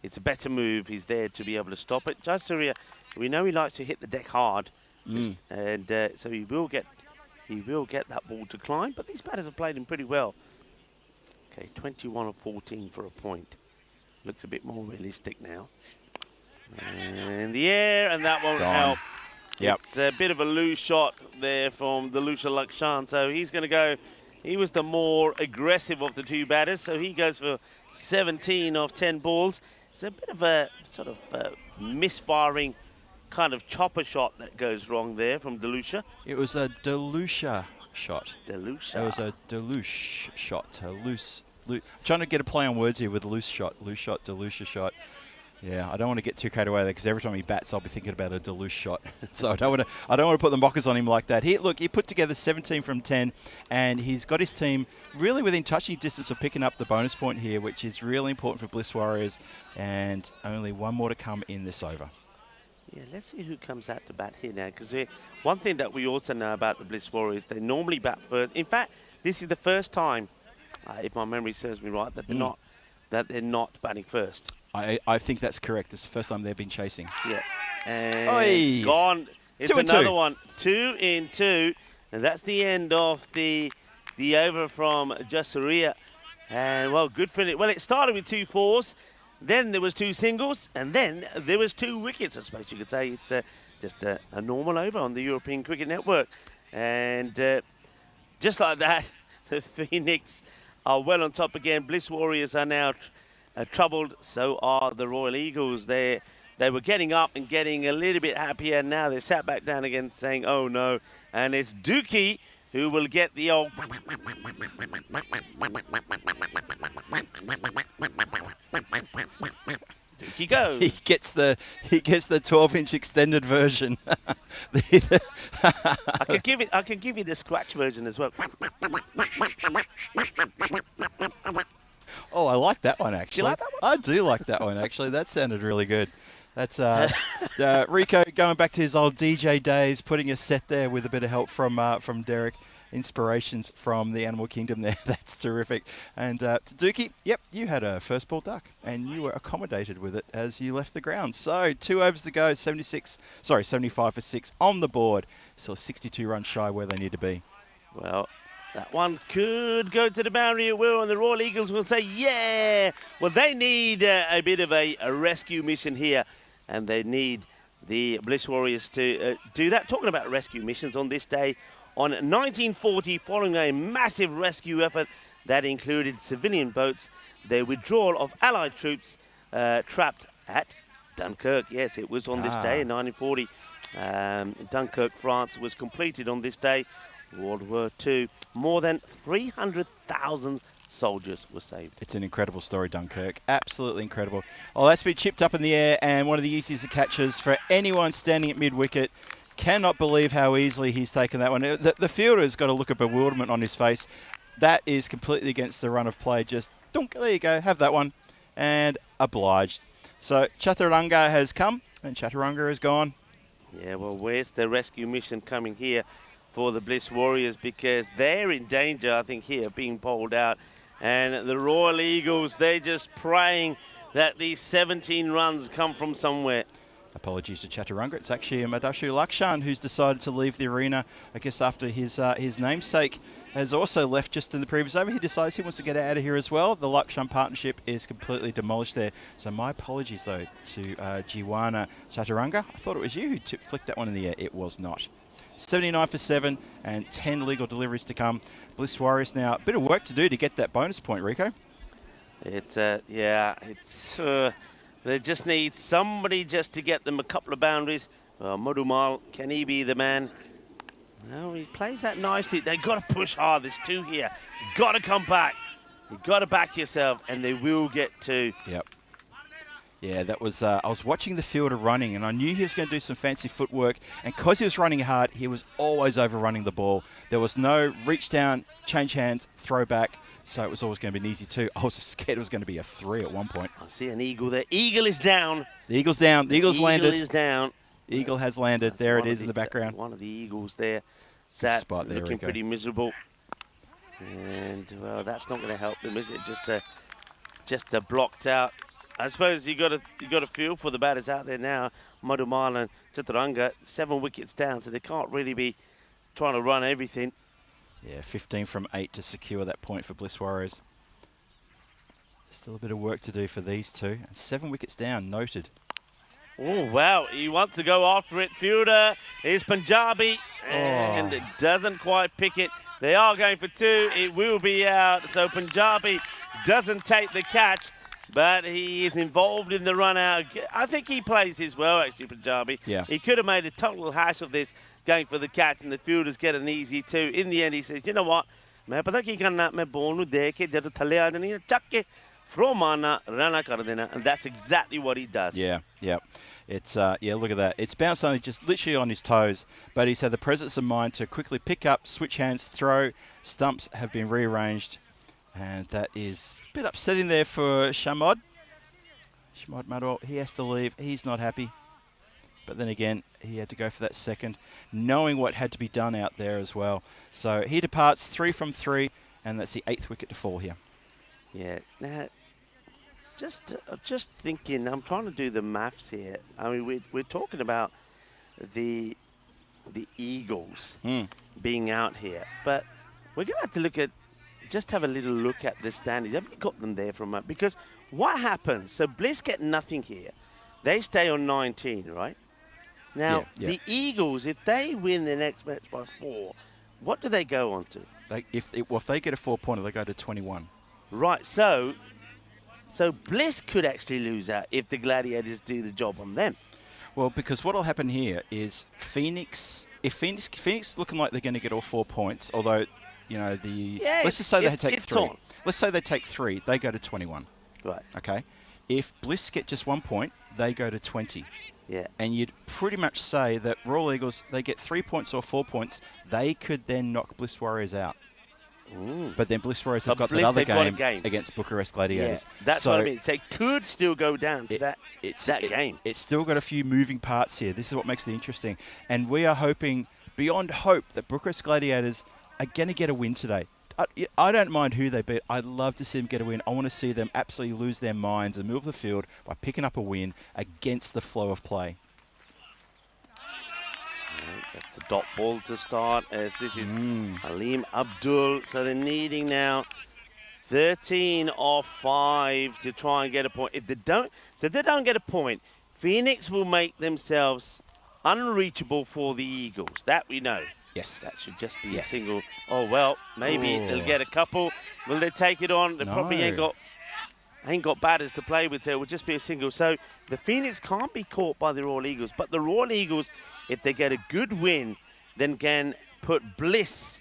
it's a better move. He's there to be able to stop it. Jaisuria, we know he likes to hit the deck hard, and so he will get that ball to climb. But these batters have played him pretty well. Okay, 21 of 14 for a point. Looks a bit more realistic now. And the air, and that won't help. Yep. It's a bit of a loose shot there from the Lucia Lakshan, so he's going to go He was the more aggressive of the two batters, so he goes for 17 of 10 balls. It's a bit of a sort of misfiring kind of chopper shot that goes wrong there from Delusha. It was a Delusha shot. Delusha. It was a Delush shot. Trying to get a play on words here with loose shot, Delusha shot. Yeah, I don't want to get too carried away there because every time he bats, I'll be thinking about a Delush shot. So I don't want to put the mockers on him like that. He put together 17 from 10, and he's got his team really within touching distance of picking up the bonus point here, which is really important for Bliss Warriors. And only one more to come in this over. Yeah, let's see who comes out to bat here now. Because one thing that we also know about the Bliss Warriors, they normally bat first. In fact, this is the first time, if my memory serves me right, that they're not batting first. I think that's correct. It's the first time they've been chasing. Yeah. And gone. It's another one. 2 in 2. And that's the end of the over from Jasuriya. And, well, good finish. Well, it started with 2 fours. Then there was 2 singles. And then there was 2 wickets, I suppose you could say. It's just a normal over on the European Cricket Network. And just like that, the Phoenix are well on top again. Bliss Warriors are now troubled, so are the Royal Eagles. They were getting up and getting a little bit happier. Now they sat back down again saying, oh no. And it's Dookie who will get the old... Dookie goes. He gets the 12-inch extended version. I can give you the scratch version as well. Oh, I like that one, actually. Do you like that one? I do like that one, actually. That sounded really good. That's Rico going back to his old DJ days, putting a set there with a bit of help from Derek. Inspirations from the animal kingdom there. That's terrific. And to Dookie, yep, you had a first ball duck, and you were accommodated with it as you left the ground. So 2 overs to go, 75 for 6 on the board. Still 62 runs shy where they need to be. Well, that one could go to the boundary at will, and the Royal Eagles will say, yeah! Well, they need a bit of a rescue mission here, and they need the Bliss Warriors to do that. Talking about rescue missions on this day, on 1940, following a massive rescue effort that included civilian boats, the withdrawal of Allied troops trapped at Dunkirk. Yes, it was on this day in 1940. Dunkirk, France was completed on this day. World War II. More than 300,000 soldiers were saved. It's an incredible story, Dunkirk. Absolutely incredible. Oh, that's been chipped up in the air, and one of the easiest catches for anyone standing at mid-wicket. Cannot believe how easily he's taken that one. The fielder's got a look of bewilderment on his face. That is completely against the run of play. Just, dunk, there you go, have that one. And obliged. So Chaturanga has come, and Chaturanga is gone. Yeah, well, where's the rescue mission coming here for the Bliss Warriors? Because they're in danger, I think, here, being bowled out. And the Royal Eagles, they're just praying that these 17 runs come from somewhere. Apologies to Chaturanga. It's actually Madashu Lakshan who's decided to leave the arena, I guess, after his namesake has also left just in the previous over. He decides he wants to get out of here as well. The Lakshan partnership is completely demolished there. So my apologies, though, to Jiwana Chaturanga. I thought it was you who flicked that one in the air. It was not. 79 for 7 and 10 legal deliveries to come. Bliss Warriors now, a bit of work to do to get that bonus point, Rico. They just need somebody just to get them a couple of boundaries. Modumal, can he be the man? Well, he plays that nicely. They've got to push hard. There's 2 here. You've got to come back. You've got to back yourself, and they will get 2. Yep. Yeah, that was, I was watching the fielder running, and I knew he was going to do some fancy footwork, and because he was running hard, he was always overrunning the ball. There was no reach down, change hands, throw back, so it was always going to be an easy 2. I was scared it was going to be a 3 at one point. I see an eagle there. Eagle is down. The eagle's down. The eagle's landed. Eagle is down. The eagle has landed. There it is in the background. One of the eagles there. Good spot there, looking Rico. pretty miserable. And, well, that's not going to help them, is it? Just a blocked out. I suppose you got to feel for the batters out there now. Modumal and Chaturanga, 7 wickets down, so they can't really be trying to run everything. Yeah, 15 from 8 to secure that point for Bliss Warriors. Still a bit of work to do for these 2. And 7 wickets down, noted. Oh, wow, he wants to go after it. Fielder is Punjabi, and it doesn't quite pick it. They are going for 2. It will be out. So Punjabi doesn't take the catch, but he is involved in the run out. I think he plays his well, actually, Punjabi. Yeah. He could have made a total hash of this going for the catch, and the fielders get an easy 2. In the end, he says, you know what? मैं पता की करना मैं ball नू दे के जब थल्ले आ जानी है चक के throw मारना रन कर देना, and that's exactly what he does. Yeah, yeah. It's yeah, look at that. It's bounced only just literally on his toes, but he's had the presence of mind to quickly pick up, switch hands, throw. Stumps have been rearranged, and that is a bit upsetting there for Shamod. Shamod Madwell, he has to leave. He's not happy. But then again, he had to go for that second, knowing what had to be done out there as well. So he departs 3 from 3, and that's the 8th wicket to fall here. Yeah. Now, just thinking, I'm trying to do the maths here. I mean, we're talking about the Eagles being out here, but we're going to have to look at, just have a little look at the standings. Have you got them there for a moment? Because what happens? So Bliss get nothing here. They stay on 19, right? Now, the Eagles, if they win their next match by 4, what do they go on to? If they get a 4-pointer, they go to 21. Right, so Bliss could actually lose out if the Gladiators do the job on them. Well, because what will happen here is Phoenix looking like they're going to get all 4 points, although, you know, let's just say they take 3. On. Let's say they take 3, they go to 21. Right. Okay. If Bliss get just 1 point, they go to 20. Yeah. And you'd pretty much say that Royal Eagles, they get 3 points or 4 points, they could then knock Bliss Warriors out. Ooh. But then Bliss Warriors have got Bliss, another got game against Bucharest Gladiators. Yeah, that's what I mean. So it could still go down to that game. It's still got a few moving parts here. This is what makes it interesting. And we are hoping, beyond hope, that Bucharest Gladiators are going to get a win today. I don't mind who they beat. I'd love to see them get a win. I want to see them absolutely lose their minds and move the field by picking up a win against the flow of play. That's the dot ball to start, as this is Aleem Abdul. So they're needing now 13 off 5 to try and get a point. If they don't get a point, Phoenix will make themselves unreachable for the Eagles. That we know. Yes. That should just be a single. Oh, well, maybe they'll get a couple. Will they take it on? They probably ain't got batters to play with, so it will just be a single. So the Phoenix can't be caught by the Royal Eagles, but the Royal Eagles, if they get a good win, then can put Bliss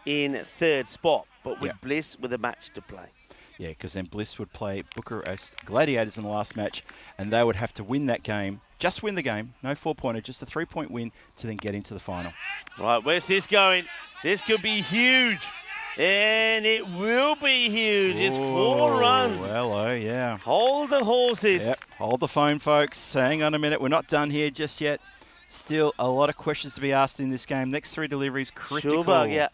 in 3rd spot, but with Bliss with a match to play. Yeah, because then Bliss would play Bucharest Gladiators in the last match, and they would have to win that game. Just win the game, no 4-pointer, just a 3-point win to then get into the final. Right, where's this going? This could be huge. And it will be huge. It's 4 runs. Hello, yeah. Hold the horses. Yep. Hold the phone, folks. Hang on a minute. We're not done here just yet. Still a lot of questions to be asked in this game. Next 3 deliveries, critical. What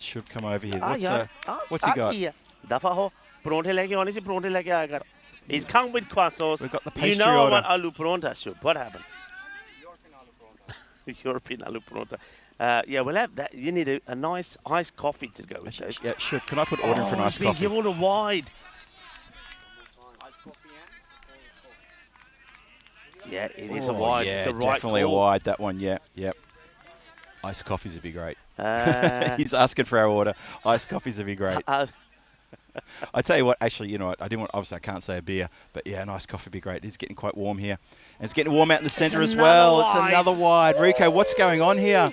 should come over here? What's he got? He's come with croissants. We've got the pastry You know order. what aloo paronta should. What happened? European aloo paronta. Yeah, we'll have that. You need a nice iced coffee to go with those. Yeah, sure. Can I put order for an iced coffee? Give all the wide. Yeah, it is a wide. Yeah, it's a right definitely call. a wide, that one, yeah. Yep. Iced coffees would be great. He's asking for our order. Iced coffees would be great. I tell you what, actually, you know what? Obviously I can't say a beer, but yeah, an iced coffee would be great. It's getting quite warm here. And it's getting warm out in the centre as well. Wide. It's another wide. Rico, what's going on here?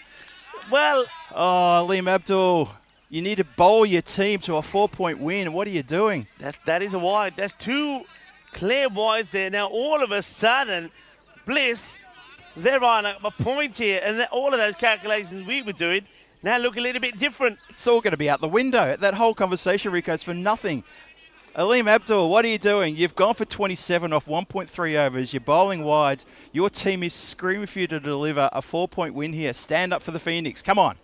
Well, Liam Abdul, you need to bowl your team to a 4-point win. What are you doing? that is a wide. That's 2 clear wides there. Now, all of a sudden, Bliss, they're on a point here. And all of those calculations we were doing now look a little bit different. It's all going to be out the window. That whole conversation, Rico, is for nothing. Aleem Abdul, what are you doing? You've gone for 27 off 1.3 overs. You're bowling wides. Your team is screaming for you to deliver a 4-point win here. Stand up for the Phoenix. Come on.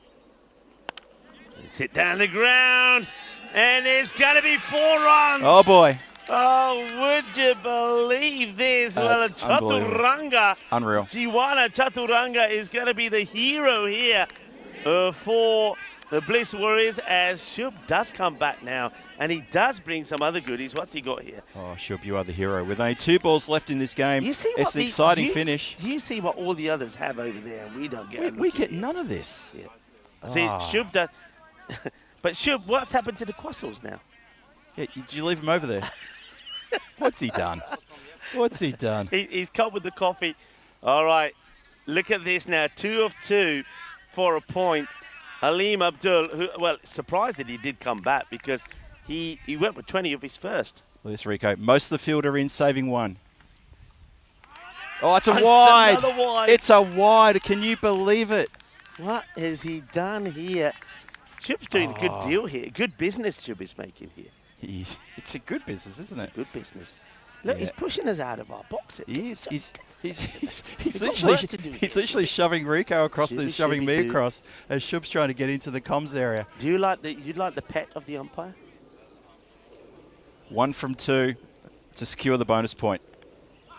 Sit down the ground. And it's going to be 4 runs. Oh, boy. Oh, would you believe this? Well, Chaturanga. Unreal. Jiwana Chaturanga is going to be the hero here for the Bliss Warriors, as Shub does come back now, and he does bring some other goodies. What's he got here? Oh, Shub, you are the hero. With only 2 balls left in this game, You see it's an exciting finish. Do you see what all the others have over there, and we don't get? We get none of this. Yeah. See, Shub does. But Shub, what's happened to the Quassels now? Yeah, did you leave him over there? What's he done? What's he done? He's come with the coffee. All right, look at this now. 2 of 2 for a point. Aleem Abdul, who, well, surprised that he did come back because he went with 20 of his first. Luis Rico, most of the field are in, saving 1. Oh, it's a wide. Another wide. It's a wide. Can you believe it? What has he done here? Shub's doing a good deal here. Good business Shub is making here. It's a good business, isn't it? Good business. Look, he's pushing us out of our box. He is. He's got work to do. literally shoving Rico across Shibby, shoving shibby me do. across as Shub's trying to get into the comms area. Do you like the pet of the umpire? 1 from 2 to secure the bonus point.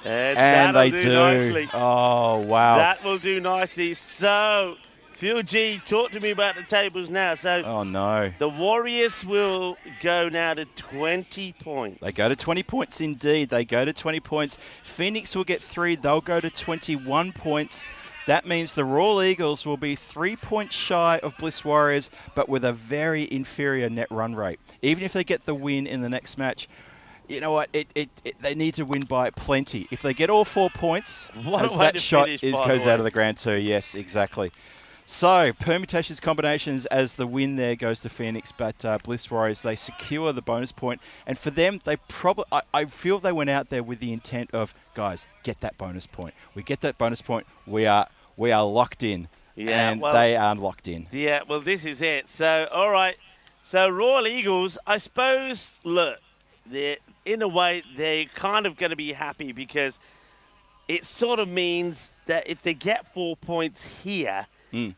And And they that'll do. nicely. Oh, wow. That will do nicely. So, Phil G, talk to me about the tables now. So, Oh, no. the Warriors will go now to 20 points. They go to 20 points indeed. They go to 20 points. Phoenix will get 3. They'll go to 21 points. That means the Royal Eagles will be 3 points shy of Bliss Warriors, but with a very inferior net run rate. Even if they get the win in the next match, you know what? They need to win by plenty. If they get all 4 points, What a as way that to shot finish, is, by the goes way. out of the ground too. Yes, exactly. So, permutations, combinations, as the win there goes to Phoenix, but Bliss Warriors, they secure the bonus point. And for them, they probably, I feel they went out there with the intent of, guys, get that bonus point. We get that bonus point, we are locked in. Yeah, and well, they are locked in. Yeah, well, this is it. So, all right. So, Royal Eagles, I suppose, look, in a way, they're kind of going to be happy because it sort of means that if they get 4 points here,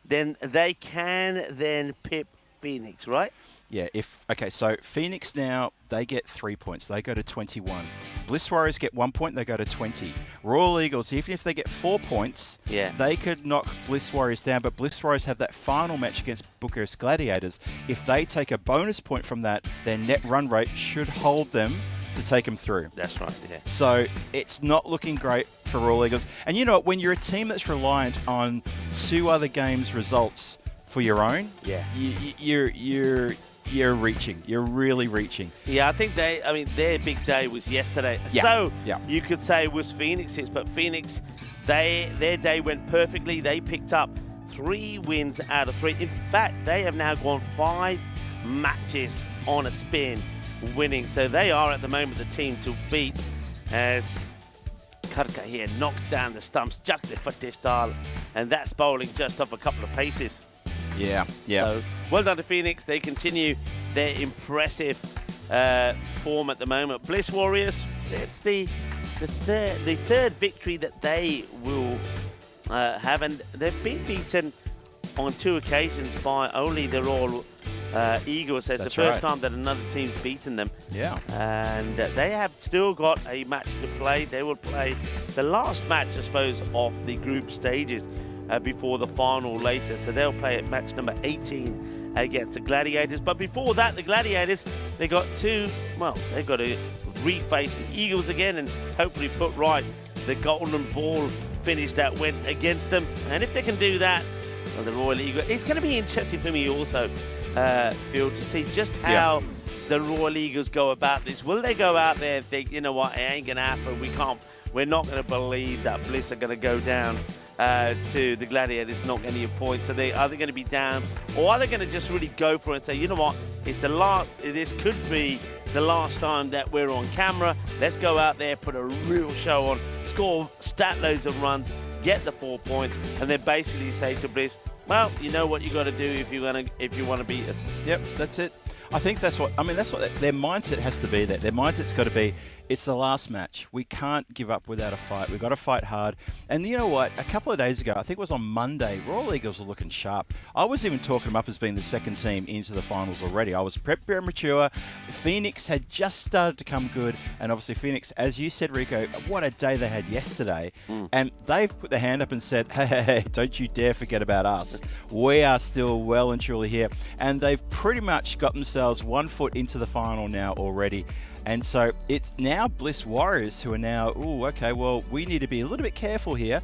then they can then pip Phoenix, right? Yeah, okay, so Phoenix now, they get 3 points. They go to 21. Bliss Warriors get 1 point, they go to 20. Royal Eagles, even if they get 4 points, they could knock Bliss Warriors down, but Bliss Warriors have that final match against Bucharest Gladiators. If they take a bonus point from that, their net run rate should hold them to take them through. That's right, yeah. So it's not looking great for Royal Eagles. And you know what, when you're a team that's reliant on 2 other games' results for your own, you're reaching. You're really reaching. Yeah, I think their big day was yesterday. Yeah. So Yeah. you could say it was Phoenix's, but Phoenix, their day went perfectly. They picked up 3 wins out of 3. In fact, they have now gone 5 matches on a spin, winning. So they are at the moment the team to beat as Karka here knocks down the stumps, Jakte Fatistal, and that's bowling just off a couple of paces. Yeah. So well done to Phoenix. They continue their impressive form at the moment. Bliss Warriors, it's the third victory that they will have, and they've been beaten on 2 occasions by only the Royal Eagles. So it's the first time that another team's beaten them. Yeah. And they have still got a match to play. They will play the last match, I suppose, of the group stages before the final later. So they'll play at match number 18 against the Gladiators. But before that, the Gladiators, they've got to reface the Eagles again and hopefully put right the golden ball finish that went against them. And if they can do that, well, the Royal Eagles, it's going to be interesting for me also, Phil, to see just how the Royal Eagles go about this. Will they go out there and think, you know what, it ain't going to happen. We're not going to believe that Bliss are going to go down to the Gladiators, not any points. Are they going to be down, or are they going to just really go for it and say, you know what, this could be the last time that we're on camera. Let's go out there, put a real show on, score stat loads of runs, get the 4 points, and then basically say to Bliss, well, you know what you got to do if you want to beat us. Yep, that's it. I think that's what their mindset has to be. Their mindset's got to be, it's the last match. We can't give up without a fight. We've got to fight hard. And you know what? A couple of days ago, I think it was on Monday, Royal Eagles were looking sharp. I was even talking them up as being the second team into the finals already. I was premature. Phoenix had just started to come good. And obviously Phoenix, as you said, Rico, what a day they had yesterday. And they've put their hand up and said, hey, don't you dare forget about us. We are still well and truly here. And they've pretty much got themselves 1 foot into the final now already. And so it's now Bliss Warriors who are now, okay, well, we need to be a little bit careful here.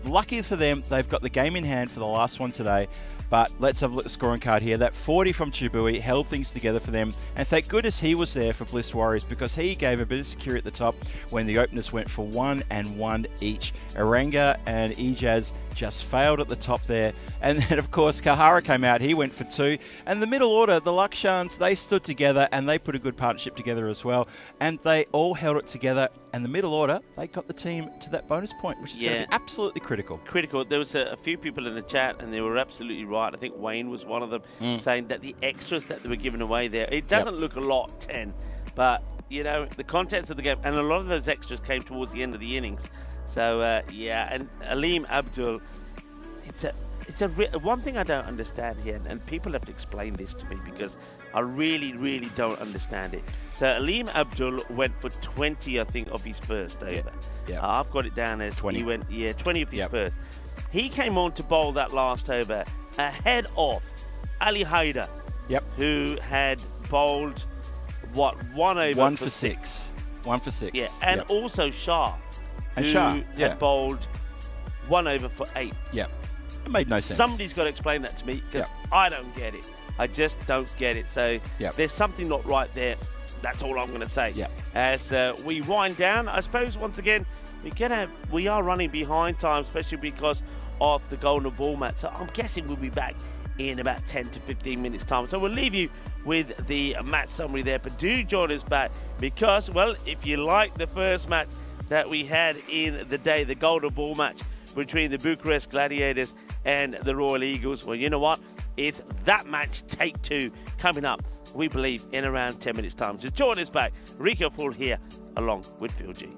Lucky for them, they've got the game in hand for the last one today. But let's have a look at the scoring card here. That 40 from Chibui held things together for them. And thank goodness he was there for Bliss Warriors, because he gave a bit of security at the top when the openers went for 1 and 1 each. Eranga and Ijaz just failed at the top there. And then, of course, Kahara came out. He went for 2. And the middle order, the Lakshans, they stood together and they put a good partnership together as well. And they all held it together. And the middle order, they got the team to that bonus point, which is going to be absolutely critical. Critical. There was a few people in the chat, and they were absolutely right. I think Wayne was one of them, saying that the extras that they were giving away there, it doesn't look a lot, 10, but, you know, the contents of the game, and a lot of those extras came towards the end of the innings. So, yeah, and Aleem Abdul, one thing I don't understand here, and people have to explain this to me because I really, really don't understand it. So Aleem Abdul went for 20, I think, of his first over. Yeah. I've got it down as 20. He went, 20 of his first. He came on to bowl that last over ahead of Ali Haider, who had bowled, one over 1 for 6. 1 for 6. Yeah, and also Shah, who had bowled 1 over for 8. Yeah, it made no sense. Somebody's got to explain that to me, because I don't get it. I just don't get it. So there's something not right there. That's all I'm going to say. As we wind down, I suppose once again we are running behind time, especially because of the golden ball match. So I'm guessing we'll be back in about 10 to 15 minutes time. So we'll leave you with the match summary there, but do join us back, because, well, if you like the first match that we had in the day, the golden ball match between the Bucharest Gladiators and the Royal Eagles, well, you know what? It's that match, take 2, coming up, we believe, in around 10 minutes time. So join us back. Rico Full here, along with Phil G.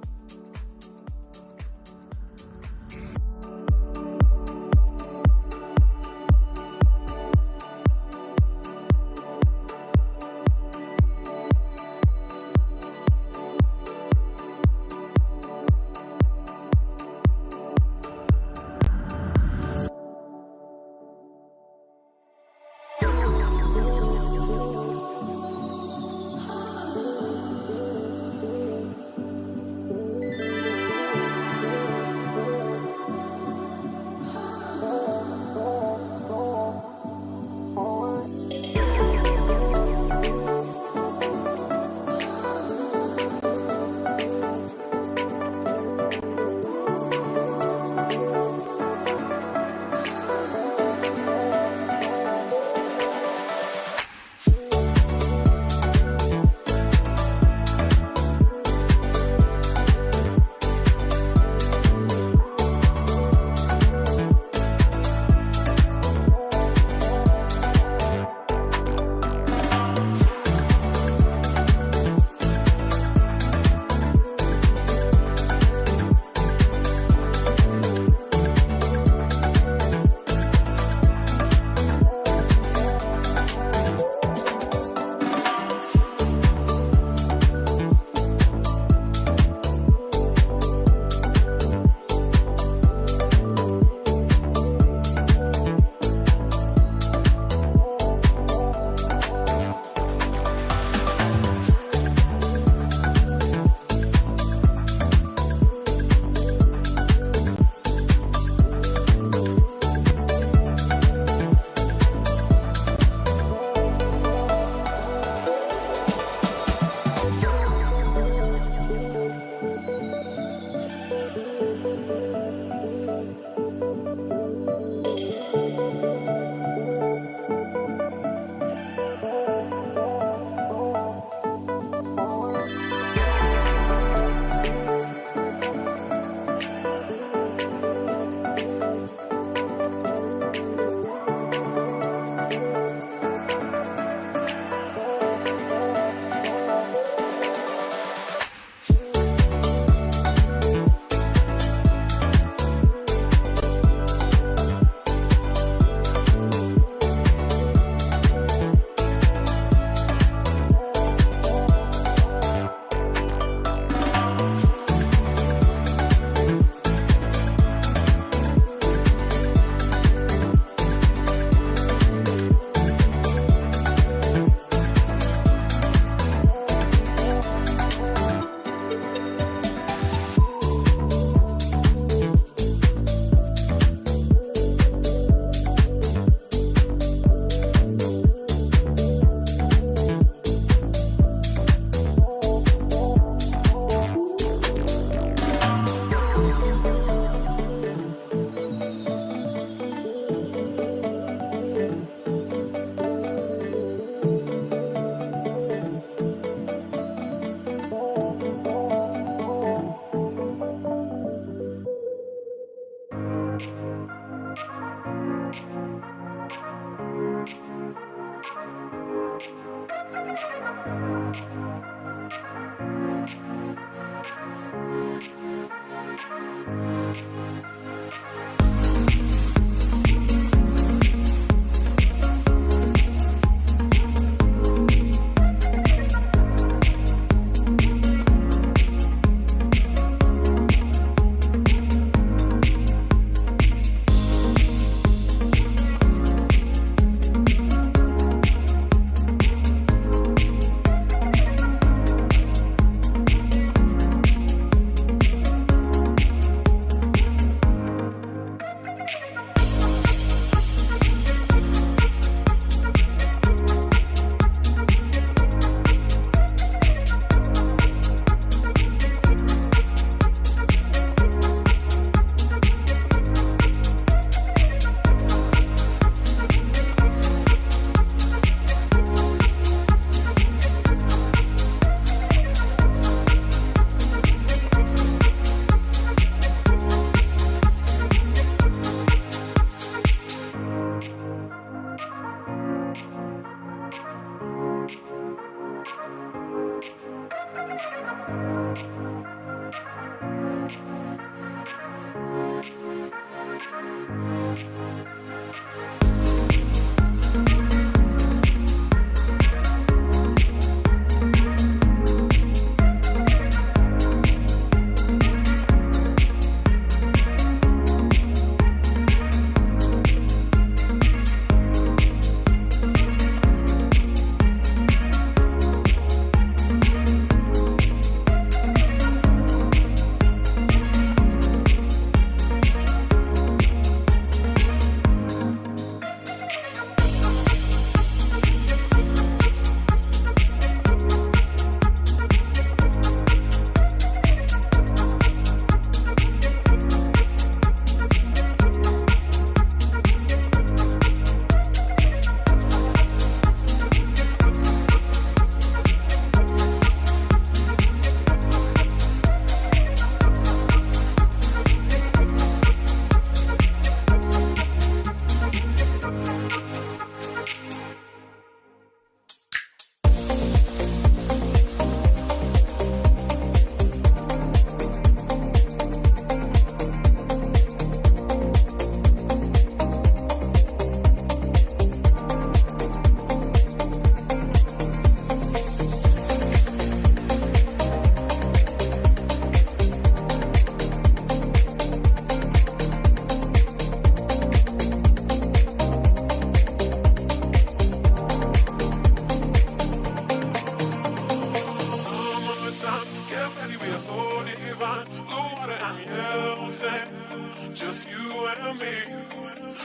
just you and me.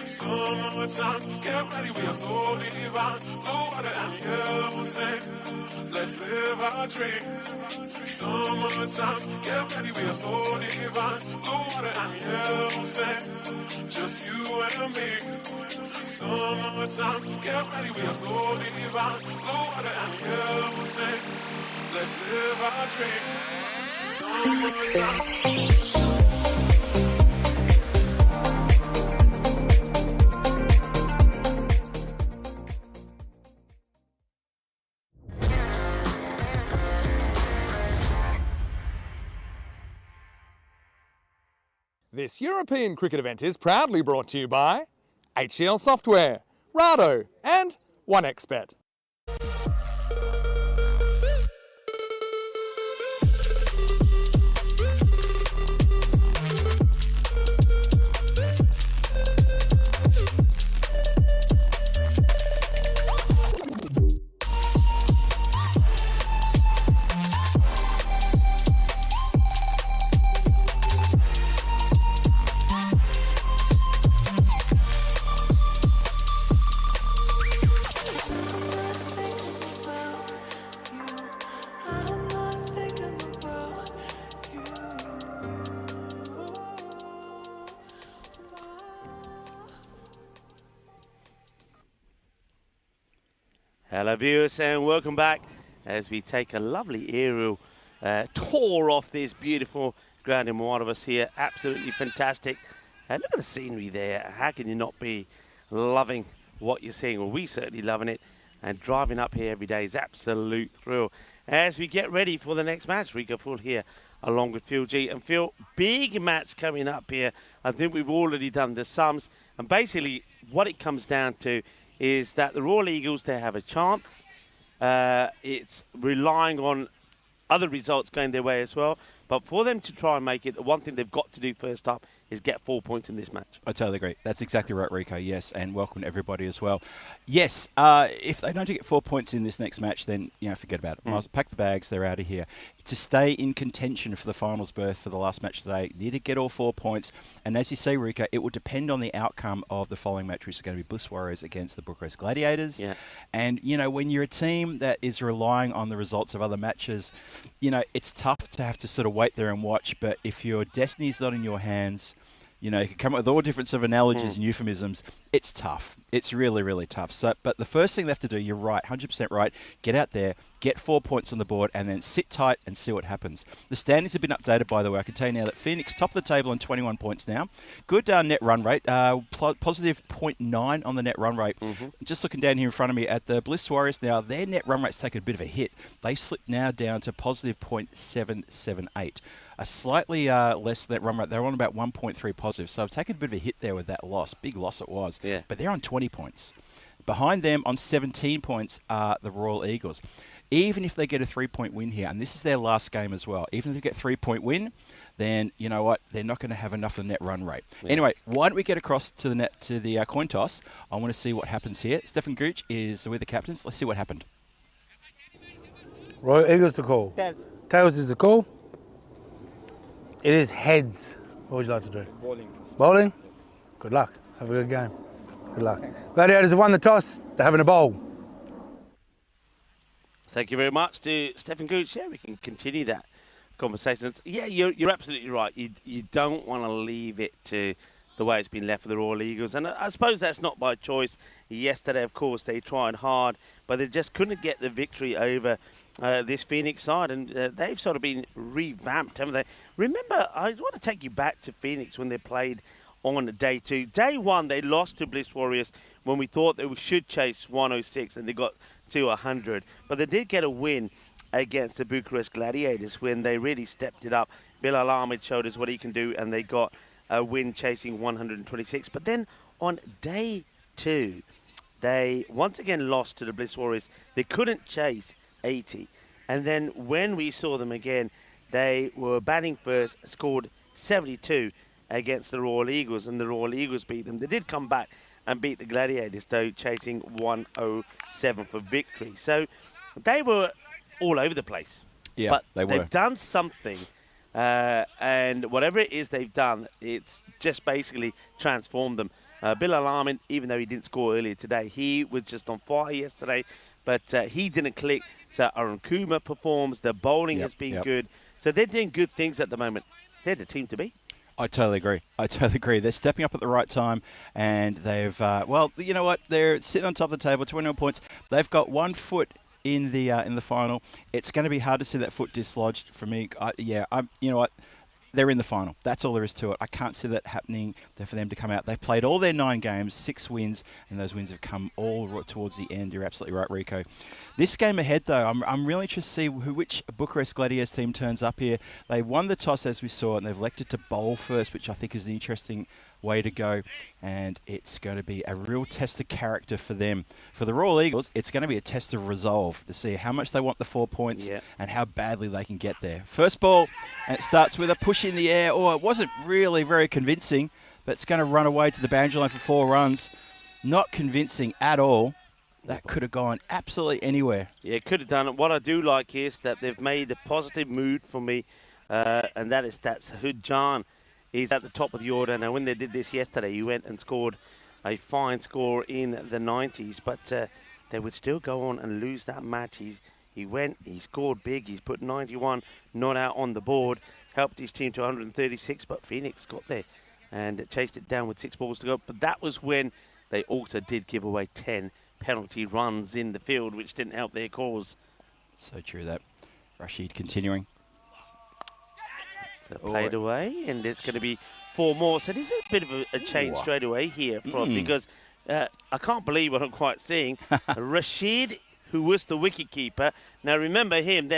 Summertime, get ready, we are so divine. Blue water and yellow sand, let's live our dream. Summertime, get ready, we are so divine. Blue water and yellow sand, just you and me. Summertime, get ready, we are so divine. Blue water and yellow sand, let's live our dream. Summertime. This European cricket event is proudly brought to you by HCL Software, Rado and 1xBet. Hello viewers and welcome back as we take a lovely aerial tour off this beautiful ground in front of us here. Absolutely fantastic. Look at the scenery there. How can you not be loving what you're seeing? Well, we certainly loving it, and driving up here every day is absolute thrill. As we get ready for the next match, Rico Full here along with Phil G. And Phil, big match coming up here. I think we've already done the sums, and basically what it comes down to is that the Royal Eagles, they have a chance. It's relying on other results going their way as well. But for them to try and make it, the one thing they've got to do first up is get 4 points in this match. I totally agree. That's exactly right, Rico. Yes, and welcome to everybody as well. Yes, if they don't get 4 points in this next match, then forget about it. Pack the bags. They're out of here. To stay in contention for the finals berth for the last match today, need to get all 4 points. And as you say, Rico, it will depend on the outcome of the following match, which is going to be Bliss Warriors against the Bucharest Gladiators. Yeah. And when you're a team that is relying on the results of other matches, it's tough to have to sort of wait there and watch. But if your destiny's not in your hands, you can come up with all different sort of analogies and euphemisms. It's tough. It's really, really tough. So, but the first thing they have to do, you're right, 100% right, get out there, get 4 points on the board, and then sit tight and see what happens. The standings have been updated, by the way. I can tell you now that Phoenix, top of the table on 21 points now. Good net run rate, positive 0.9 on the net run rate. Just looking down here in front of me at the Bliss Warriors now, their net run rate's taken a bit of a hit. They slipped now down to positive 0.778. A slightly less net run rate. They're on about 1.3 positive. So I've taken a bit of a hit there with that loss. Big loss it was. Yeah. But they're on 20 points. Behind them on 17 points are the Royal Eagles. Even if they get a 3-point win here, and this is their last game as well, even if they get a 3-point win, then you know what? They're not going to have enough of the net run rate. Yeah. Anyway, why don't we get across to the coin toss? I want to see what happens here. Stefan Gooch is with the captains. Let's see what happened. Royal Eagles to call. Tails. Tails is the call. It is heads. What would you like to do? Bowling first. Bowling? Yes. Good luck. Have a good game. Good luck. Gladiators have won the toss. They're having a bowl. Thank you very much to Stefan Gooch. Yeah, we can continue that conversation. Yeah, you're absolutely right. You don't want to leave it to the way it's been left for the Royal Eagles. And I suppose that's not by choice. Yesterday, of course, they tried hard, but they just couldn't get the victory over this Phoenix side. And they've sort of been revamped, haven't they? Remember, I want to take you back to Phoenix when they played on day 2. Day 1, they lost to Bliss Warriors when we thought they should chase 106, and they got to 100. But they did get a win against the Bucharest Gladiators when they really stepped it up. Bilal Ahmed showed us what he can do, and they got a win chasing 126. But then on day 2, they once again lost to the Bliss Warriors. They couldn't chase 80. And then when we saw them again, they were batting first, scored 72 against the Royal Eagles, and the Royal Eagles beat them. They did come back and beat the Gladiators, though, chasing 107 for victory. So they were all over the place. Yeah, but they were. They've done something And whatever it is they've done, it's just basically transformed them. Bill Alarmin, even though he didn't score earlier today, he was just on fire yesterday, but he didn't click. So Aaron Kuma performs. The bowling has been good. So they're doing good things at the moment. They're the team to be. I totally agree. They're stepping up at the right time, and they've, well, you know what? They're sitting on top of the table, 21 points. They've got 1 foot in the final. It's going to be hard to see that foot dislodged for me. You know what? They're in the final. That's all there is to it. I can't see that happening for them to come out. They've played all their 9 games, 6 wins, and those wins have come all towards the end. You're absolutely right, Rico. This game ahead, though, I'm really interested to see which Bucharest Gladiators team turns up here. They won the toss, as we saw, and they've elected to bowl first, which I think is the interesting way to go. And it's going to be a real test of character for them. For the Royal Eagles, it's going to be a test of resolve to see how much they want the 4 points and how badly they can get there. First ball, and it starts with a push in the air. Oh, it wasn't really very convincing, but it's going to run away to the boundary line for 4 runs. Not convincing at all. That could have gone absolutely anywhere. Yeah, it could have done it. What I do like is that they've made a positive mood for me, and that is that Sahud Jan is at the top of the order. Now, when they did this yesterday, he went and scored a fine score in the 90s, but they would still go on and lose that match. He went, he scored big, he's put 91 not out on the board, helped his team to 136, but Phoenix got there and chased it down with 6 balls to go. But that was when they also did give away 10 penalty runs in the field, which didn't help their cause. So true that. Rashid continuing. So played away, and it's going to be 4 more. So this is a bit of a change straight away here from because I can't believe what I'm quite seeing. Rashid, who was the wicketkeeper. Now remember him.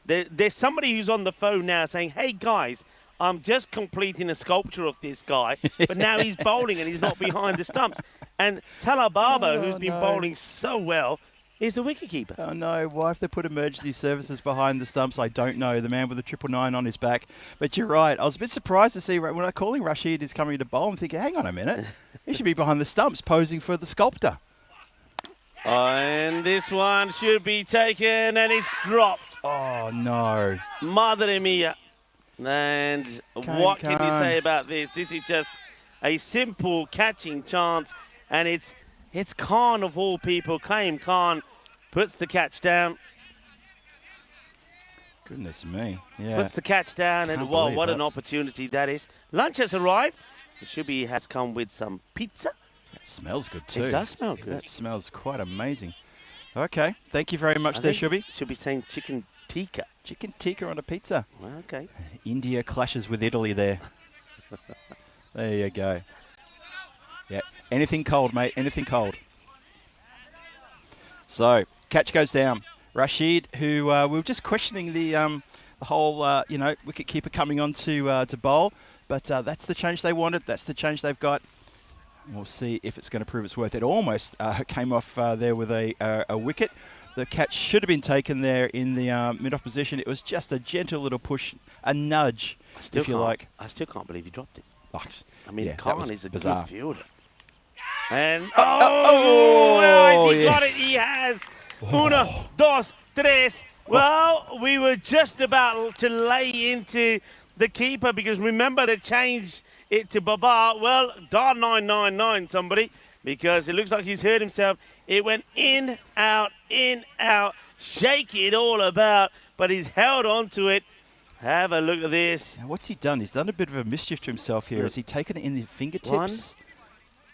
There's somebody who's on the phone now saying, "Hey guys, I'm just completing a sculpture of this guy, but now he's bowling and he's not behind the stumps." And Talababa, who's been bowling so well, is the wicketkeeper. Oh no, why have they put emergency services behind the stumps? I don't know. The man with the 999 on his back. But you're right. I was a bit surprised to see when I'm calling Rashid is coming to bowl. I'm thinking, hang on a minute. He should be behind the stumps posing for the sculptor. And this one should be taken, and it's dropped. Oh no. Madre mia. And what can you say about this? This is just a simple catching chance, and it's Khan of all people. Kaim Khan puts the catch down. Goodness me. Yeah. Puts the catch down, and wow, what an opportunity that is. Lunch has arrived. The Shubi has come with some pizza. It smells good too. It does smell good. That smells quite amazing. Okay, thank you very much there, Shubi. Should be saying chicken tikka. Chicken tikka on a pizza. Okay. India clashes with Italy there. There you go. Yeah, anything cold, mate, anything cold. So, catch goes down. Rashid, who we were just questioning the whole, wicket-keeper coming on to bowl, but that's the change they wanted, that's the change they've got. We'll see if it's going to prove its worth. It almost came off there with a wicket. The catch should have been taken there in the mid-off position. It was just a gentle little push, a nudge, if you like. I still can't believe he dropped it. Oh, I mean, Khan is a bizarre. good fielder. And, has he got it? He has. Uno, dos, tres. Well, we were just about to lay into the keeper because remember to change it to Baba. Well, dial 999 somebody because it looks like he's hurt himself. It went in, out, shake it all about, but he's held on to it. Have a look at this. Now, what's he done? He's done a bit of a mischief to himself here. Has he taken it in the fingertips? 1.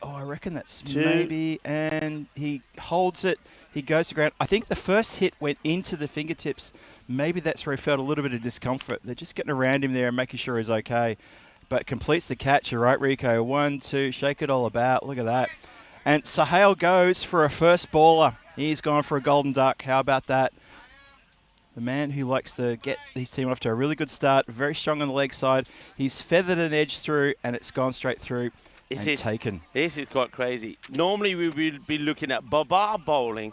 Oh, I reckon that's 2. maybe, and he holds it. He goes to ground. I think the first hit went into the fingertips. Maybe that's where he felt a little bit of discomfort. They're just getting around him there and making sure he's okay. But completes the catch. You're right, Rico. 1, 2, shake it all about. Look at that. And Sahel goes for a first baller. He's gone for a golden duck. How about that? The man who likes to get his team off to a really good start. Very strong on the leg side. He's feathered an edge through, and it's gone straight through. Taken. This is quite crazy. Normally we would be looking at Babar bowling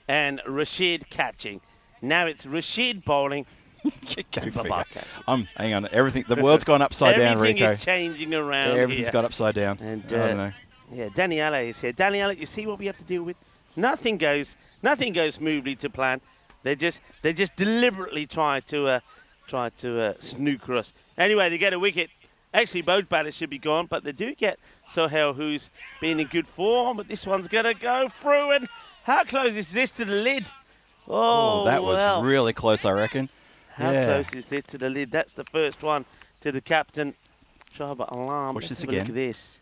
and Rashid catching. Now it's Rashid bowling and Babar catching. Hang on. Everything. The world's gone upside down, Rico. Everything is changing around Everything's gone upside down. And I don't know. Yeah, Danny Ale is here. Danny Ale, you see what we have to deal with? Nothing goes smoothly to plan. They just deliberately try to snooker us. Anyway, they get a wicket. Actually, both batters should be gone, but they do get Sohail, who's been in good form. But this one's going to go through, and how close is this to the lid? Oh, that was really close, I reckon. How close is this to the lid? That's the first one to the captain. Shahba Alam. Watch this Let's have a again. Look at this.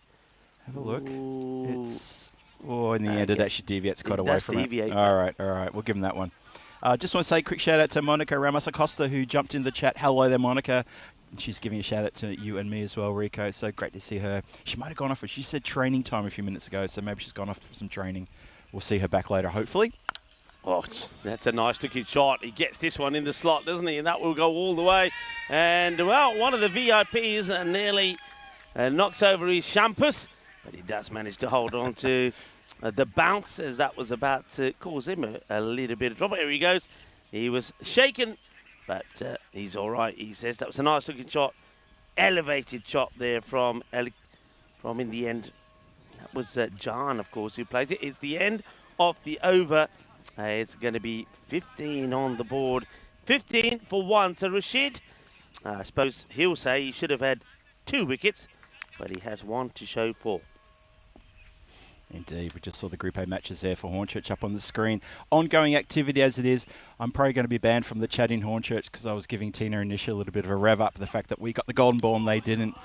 Have a look. Ooh. In the end, it actually deviates quite It away does from deviate. it. All right. We'll give him that one. Just want to say a quick shout out to Monica Ramos Acosta, who jumped in the chat. Hello there, Monica. She's giving a shout out to you and me as well, Rico. So great to see her. She might have gone off. She said training time a few minutes ago, so maybe she's gone off for some training. We'll see her back later, hopefully. Oh, that's a nice looking shot. He gets this one in the slot, doesn't he? And that will go all the way. And, well, one of the VIPs nearly knocks over his champus, but he does manage to hold on to the bounce, as that was about to cause him a little bit of trouble. Here he goes. He was shaken, but he's all right, he says. That was a nice looking shot. Elevated shot there from in the end. That was John, of course, who plays it. It's the end of the over. It's going to be 15 on the board. 15 for 1. So Rashid, I suppose he'll say he should have had 2 wickets, but he has 1 to show for. Indeed, we just saw the Group A matches there for Hornchurch up on the screen. Ongoing activity as it is. I'm probably going to be banned from the chat in Hornchurch because I was giving Tina and Nisha a little bit of a rev up, the fact that we got the golden ball and they didn't.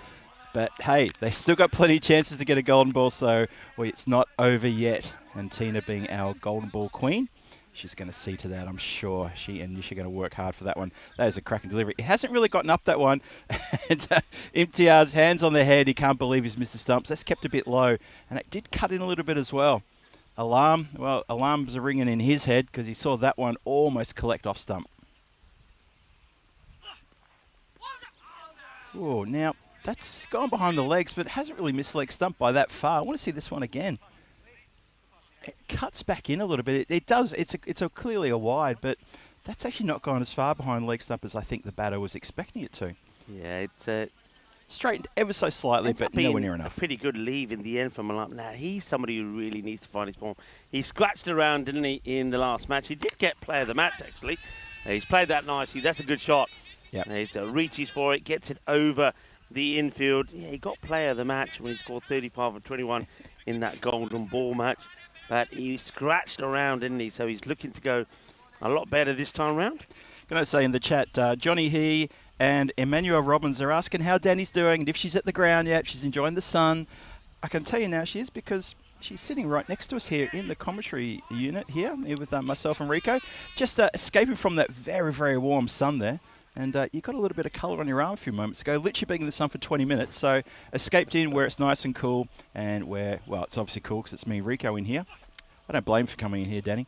But hey, they still got plenty of chances to get a golden ball, so it's not over yet. And Tina, being our golden ball queen, she's going to see to that, I'm sure. She and Nisha are going to work hard for that one. That is a cracking delivery. It hasn't really gotten up, that one. And Imtiaz's hands on the head. He can't believe he's missed the stumps. That's kept a bit low. And it did cut in a little bit as well. Alarms are ringing in his head because he saw that one almost collect off stump. Oh, now that's gone behind the legs, but it hasn't really missed leg stump by that far. I want to see this one again. It cuts back in a little bit. It does. It's clearly a wide, but that's actually not gone as far behind leg stump as I think the batter was expecting it to. Yeah, it's straightened ever so slightly, but nowhere near enough. A pretty good leave in the end from Alam. Now, he's somebody who really needs to find his form. He scratched around, didn't he, in the last match? He did get player of the match, actually. He's played that nicely. That's a good shot. Yep. He reaches for it, gets it over the infield. Yeah, he got player of the match when he scored 35 of 21 in that golden ball match. But he scratched around, didn't he? So he's looking to go a lot better this time round. Going to say in the chat, Johnny He and Emmanuel Robbins are asking how Danny's doing and if she's at the ground yet, she's enjoying the sun. I can tell you now she is, because she's sitting right next to us here in the commentary unit here with myself and Rico, just escaping from that very, very warm sun there. And you got a little bit of colour on your arm a few moments ago, literally being in the sun for 20 minutes. So escaped in where it's nice and cool, and where, well, it's obviously cool because it's me and Rico in here. I don't blame you for coming in here, Danny.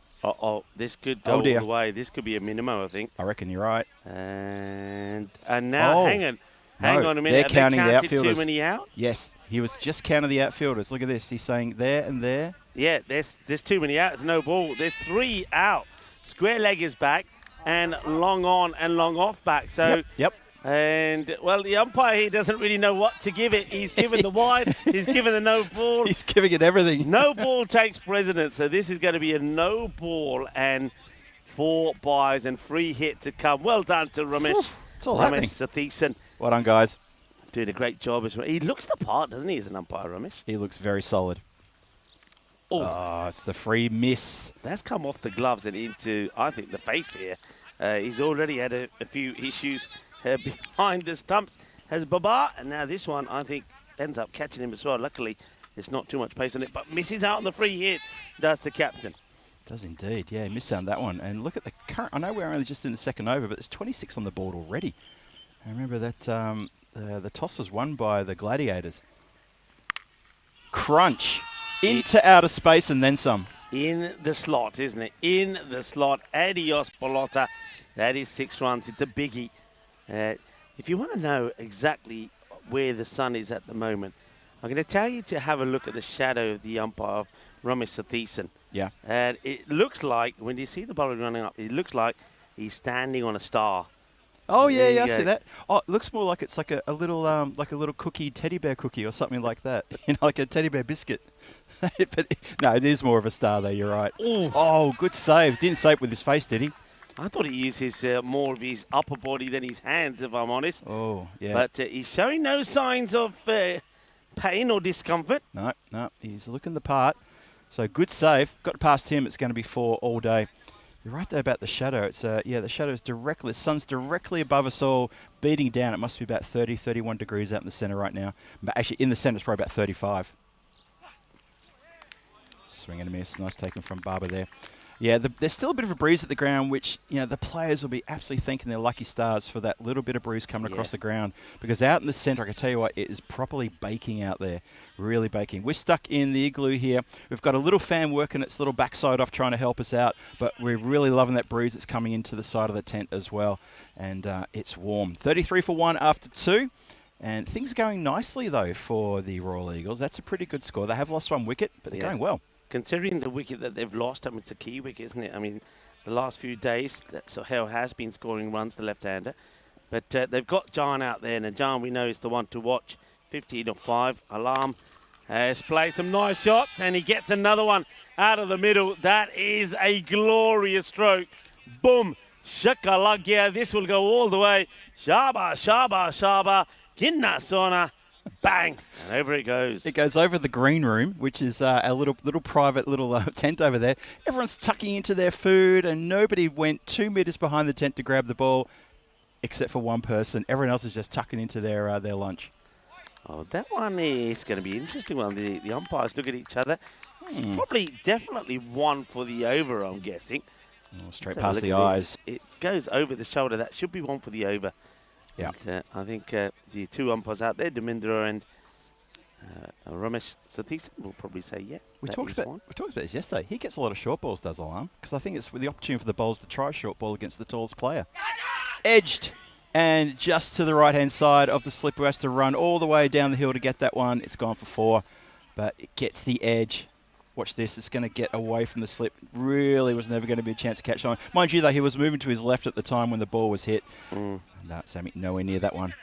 This could go all the way. This could be a minimum, I think. I reckon you're right. And now, hang on a minute. They're counting the outfielders. Too many out? Yes, he was just counting the outfielders. Look at this. He's saying there and there. Yeah, there's too many out. There's no ball. There's 3 out. Square leg is back, and long on and long off back. So. Yep. And, well, the umpire here doesn't really know what to give it. He's given the wide. He's given the no ball. He's giving it everything. No ball takes precedence. So this is going to be a no ball and 4 byes and 3 hit to come. Well done to Ramesh. It's all happening. Satheesan. Well done, guys. Doing a great job as well. He looks the part, doesn't he, as an umpire, Ramesh? He looks very solid. Oh, it's the free miss. That's come off the gloves and into, I think, the face here. He's already had a few issues behind the stumps. Has Babar, and now this one, I think, ends up catching him as well. Luckily, there's not too much pace on it, but misses out on the free hit, does the captain. Does indeed, yeah, he missed out on that one. And look at the current, I know we're only just in the second over, but there's 26 on the board already. I remember that the toss was won by the Gladiators. Crunch into outer space and then some. In the slot, isn't it? In the slot. Adios, Bolota. That is 6 runs. It's a biggie. If you want to know exactly where the sun is at the moment, I'm going to tell you to have a look at the shadow of the umpire of Ramesh Satheesan. Yeah. And it looks like, when you see the bowler running up, it looks like he's standing on a star. Oh yeah, I see that. Oh, it looks more like it's like a little cookie, teddy bear cookie or something like that. You know, like a teddy bear biscuit. But no, it is more of a star though. You're right. Ooh. Oh, good save. Didn't save it with his face, did he? I thought he used his more of his upper body than his hands, if I'm honest. Oh, yeah. But he's showing no signs of pain or discomfort. No, he's looking the part. So good save. Got past him. It's going to be 4 all day. You're right there about the shadow. It's the shadow is directly, the sun's directly above us all, beating down. It must be about 30, 31 degrees out in the centre right now. But actually, in the centre, it's probably about 35. Swing and a miss. Nice taken from Barber there. Yeah, there's still a bit of a breeze at the ground, which, the players will be absolutely thanking their lucky stars for that little bit of breeze coming across the ground. Because out in the centre, I can tell you what, it is properly baking out there. Really baking. We're stuck in the igloo here. We've got a little fan working its little backside off trying to help us out. But we're really loving that breeze that's coming into the side of the tent as well. And it's warm. 33 for 1 after 2. And things are going nicely, though, for the Royal Eagles. That's a pretty good score. They have lost 1 wicket, but they're going well. Considering the wicket that they've lost, I mean, it's a key wicket, isn't it? I mean, the last few days, Sohail has been scoring runs, the left-hander. But they've got John out there, and John, we know, is the one to watch. 15-5. Alarm has played some nice shots, and he gets another one out of the middle. That is a glorious stroke. Boom. Shakalagia. This will go all the way. Shaba, shaba, shaba. Ginna sona. Bang! And over it goes. It goes over the green room, which is a little private little tent over there. Everyone's tucking into their food, and nobody went 2 metres behind the tent to grab the ball, except for one person. Everyone else is just tucking into their lunch. Oh, that one is going to be an interesting one. The umpires look at each other. Probably definitely one for the over, I'm guessing. Oh, straight past the eyes. It goes over the shoulder. That should be one for the over. Yeah. And, I think the 2 umpires out there, Demindra and Ramesh Satish, will probably say, yeah, we talked about this yesterday. He gets a lot of short balls, does Alarm? Because I think it's with the opportunity for the bowlers to try a short ball against the tallest player. Edged. And just to the right-hand side of the slip, who has to run all the way down the hill to get that one. It's gone for 4, but it gets the edge. Watch this. It's going to get away from the slip. Really was never going to be a chance to catch on. Mind you, though, he was moving to his left at the time when the ball was hit. No, Sammy, nowhere near that one.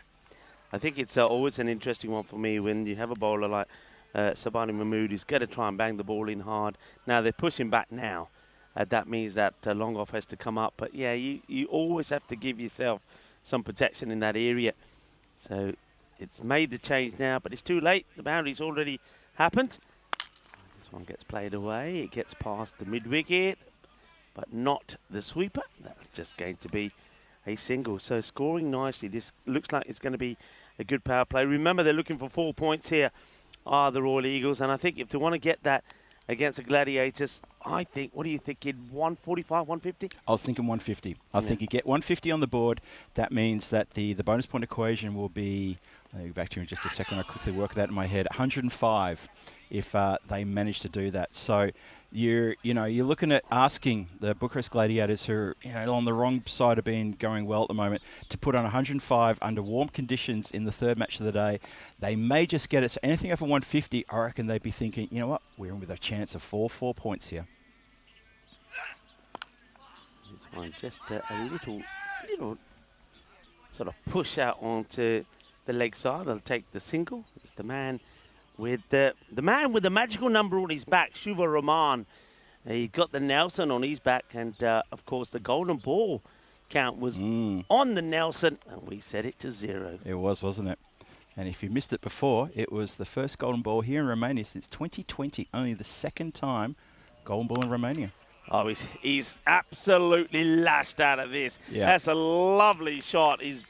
I think it's always an interesting one for me when you have a bowler like Sabani Mahmood who's going to try and bang the ball in hard. Now, they're pushing back now. That means that long off has to come up. But, yeah, you always have to give yourself some protection in that area. So it's made the change now, but it's too late. The boundary's already happened. This one gets played away. It gets past the mid-wicket, but not the sweeper. That's just going to be a single. So scoring nicely. This looks like it's going to be a good power play. Remember, they're looking for 4 points here, are the Royal Eagles. And I think if they want to get that against the Gladiators, I think, what are you thinking, 145, 150? I was thinking 150. I think you get 150 on the board. That means that the bonus point equation will be, I'll go back to you in just a second. I'll quickly work that in my head. 105 if they manage to do that. So you're looking at asking the Bucharest Gladiators, who are on the wrong side of going well at the moment, to put on 105 under warm conditions in the 3rd match of the day. They may just get it. So anything over 150, I reckon they'd be thinking, you know what, we're in with a chance of 4 points here. This one just a little sort of push out onto the leg side. They'll take the single. It's the man with the magical number on his back, Shuva Rahman. He got the Nelson on his back, and of course the golden ball count was on the Nelson, and we set it to 0. It was, wasn't it? And if you missed it before, it was the first golden ball here in Romania since 2020. Only the 2nd time golden ball in Romania. Oh, he's absolutely lashed out of this. Yeah. That's a lovely shot. He's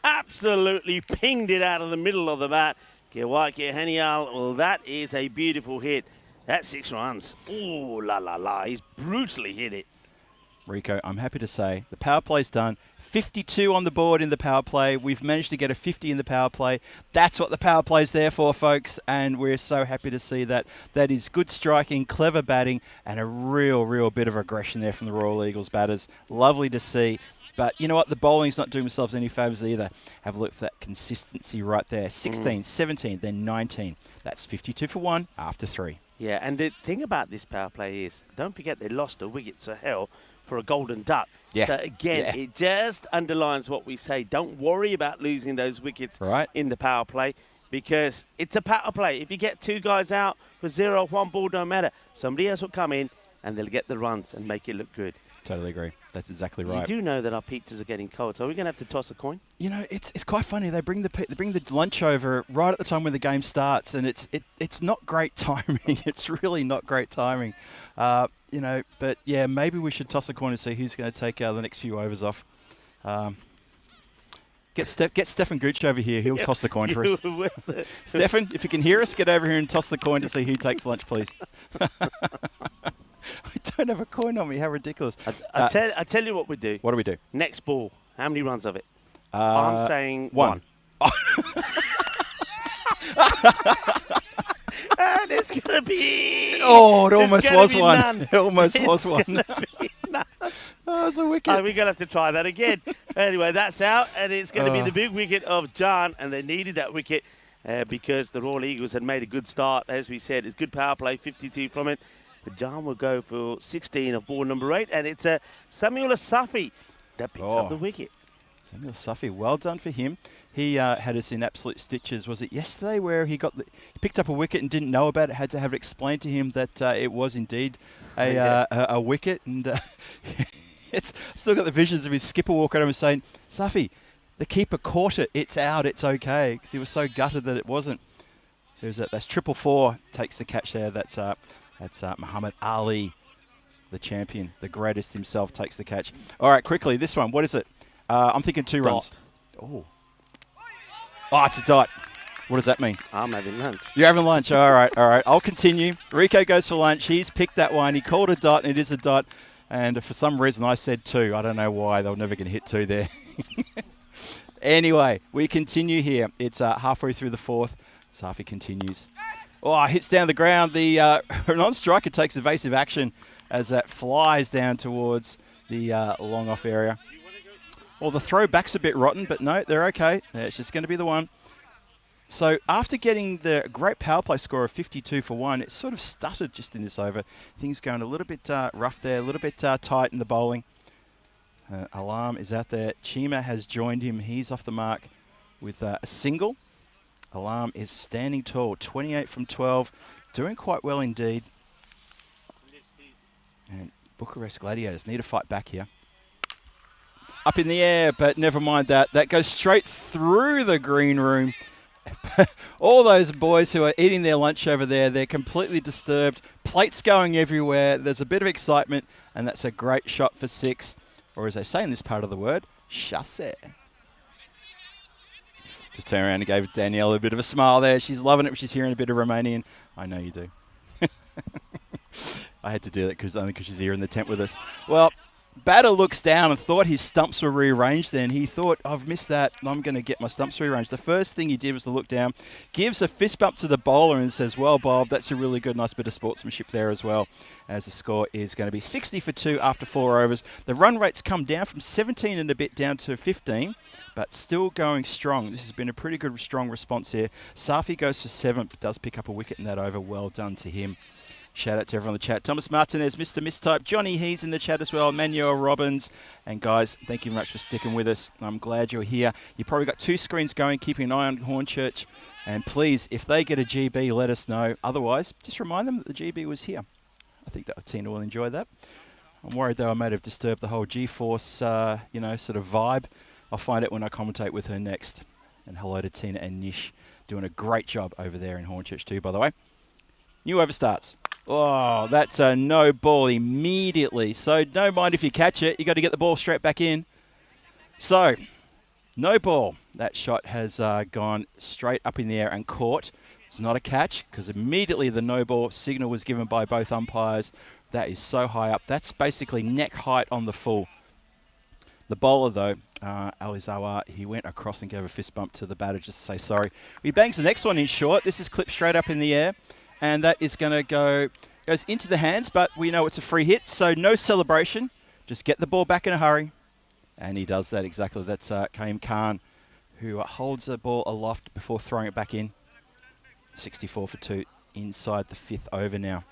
absolutely pinged it out of the middle of the bat. Well, that is a beautiful hit. That's 6 runs. Ooh, la, la, la. He's brutally hit it. Rico, I'm happy to say the power play's done. 52 on the board in the power play. We've managed to get a 50 in the power play. That's what the power play's there for, folks, and we're so happy to see that. That is good striking, clever batting, and a real bit of aggression there from the Royal Eagles batters. Lovely to see. But you know what? The bowling's not doing themselves any favours either. Have a look for that consistency right there. 16, 17, then 19. That's 52 for 1 after 3. Yeah, and the thing about this power play is, don't forget they lost a wicket to hell for a golden duck. Yeah. So again, it just underlines what we say. Don't worry about losing those wickets in the power play, because it's a power play. If you get 2 guys out for 0 off 1 ball, don't matter. Somebody else will come in, and they'll get the runs and make it look good. Totally agree. That's exactly right. You do know that our pizzas are getting cold, so are we going to have to toss a coin? You know, it's quite funny. They bring the lunch over right at the time when the game starts, and it's not great timing. It's really not great timing. You know, but yeah, maybe we should toss a coin and see who's going to take the next few overs off. Get Stefan Gooch over here. He'll toss the coin for us. Stefan, if you can hear us, get over here and toss the coin to see who takes lunch, please. I don't have a coin on me. How ridiculous. I tell you what we do. What do we do? Next ball. How many runs of it? I'm saying one. And it's going to be... Oh, it almost was one. None. It almost was one. Oh, it's a wicket. We're going to have to try that again. Anyway, that's out, and it's going to be the big wicket of John, and they needed that wicket because the Royal Eagles had made a good start. As we said, it's good power play, 52 from it. But John will go for 16 of ball number 8, and it's Samuel Asafi that picks up the wicket. Samuel Asafi, well done for him. He had us in absolute stitches. Was it yesterday where he picked up a wicket and didn't know about it? Had to have it explained to him that it was indeed a wicket, and it's still got the visions of his skipper walking over and saying, "Safi, the keeper caught it. It's out. It's okay," because he was so gutted that it wasn't. That's 444 takes the catch there. That's Muhammad Ali, the champion, the greatest himself, takes the catch. All right, quickly, this one. What is it? I'm thinking 2 runs. Oh, it's a dot. What does that mean? I'm having lunch. You're having lunch. All right. I'll continue. Rico goes for lunch. He's picked that one. He called a dot, and it is a dot. And for some reason, I said 2. I don't know why. They were never going to hit 2 there. Anyway, we continue here. It's halfway through the 4th. Safi continues. Oh, hits down the ground. The non-striker takes evasive action as that flies down towards the long off area. Well, the throwback's a bit rotten, but no, they're okay. It's just going to be the one. So after getting the great power play score of 52 for 1, it sort of stuttered just in this over. Things going a little bit rough there, a little bit tight in the bowling. Alarm is out there. Chima has joined him. He's off the mark with a single. Alarm is standing tall, 28 from 12, doing quite well indeed. And Bucharest Gladiators need to fight back here. Up in the air, but never mind that. That goes straight through the green room. All those boys who are eating their lunch over there, they're completely disturbed. Plates going everywhere. There's a bit of excitement, and that's a great shot for 6. Or as they say in this part of the word, chasse. Just turned around and gave Danielle a bit of a smile there. She's loving it when she's hearing a bit of Romanian. I know you do. I had to do that only because she's here in the tent with us. Well, batter looks down and thought his stumps were rearranged then. He thought, I've missed that. I'm going to get my stumps rearranged. The first thing he did was to look down, gives a fist bump to the bowler and says, well, Bob, that's a really good, nice bit of sportsmanship there as well, as the score is going to be 60 for 2 after 4 overs. The run rate's come down from 17 and a bit down to 15, but still going strong. This has been a pretty good, strong response here. Safi goes for 7, but does pick up a wicket in that over. Well done to him. Shout out to everyone in the chat. Thomas Martinez, Mr. Mistype, Johnny, he's in the chat as well. Manuel Robbins. And guys, thank you very much for sticking with us. I'm glad you're here. You probably got 2 screens going, keeping an eye on Hornchurch. And please, if they get a GB, let us know. Otherwise, just remind them that the GB was here. I think that Tina will enjoy that. I'm worried, though, I might have disturbed the whole G-Force, sort of vibe. I'll find out when I commentate with her next. And hello to Tina and Nish, doing a great job over there in Hornchurch too, by the way. New over starts. Oh, that's a no ball immediately. So don't mind if you catch it. You got to get the ball straight back in. So, no ball. That shot has gone straight up in the air and caught. It's not a catch because immediately the no ball signal was given by both umpires. That is so high up. That's basically neck height on the full. The bowler, though, Alizawa, he went across and gave a fist bump to the batter just to say sorry. He bangs the next one in short. This is clipped straight up in the air. And that is going to goes into the hands, but we know it's a free hit, so no celebration. Just get the ball back in a hurry. And he does that exactly. That's Kaim Khan, who holds the ball aloft before throwing it back in. 64 for 2 inside the 5th over now.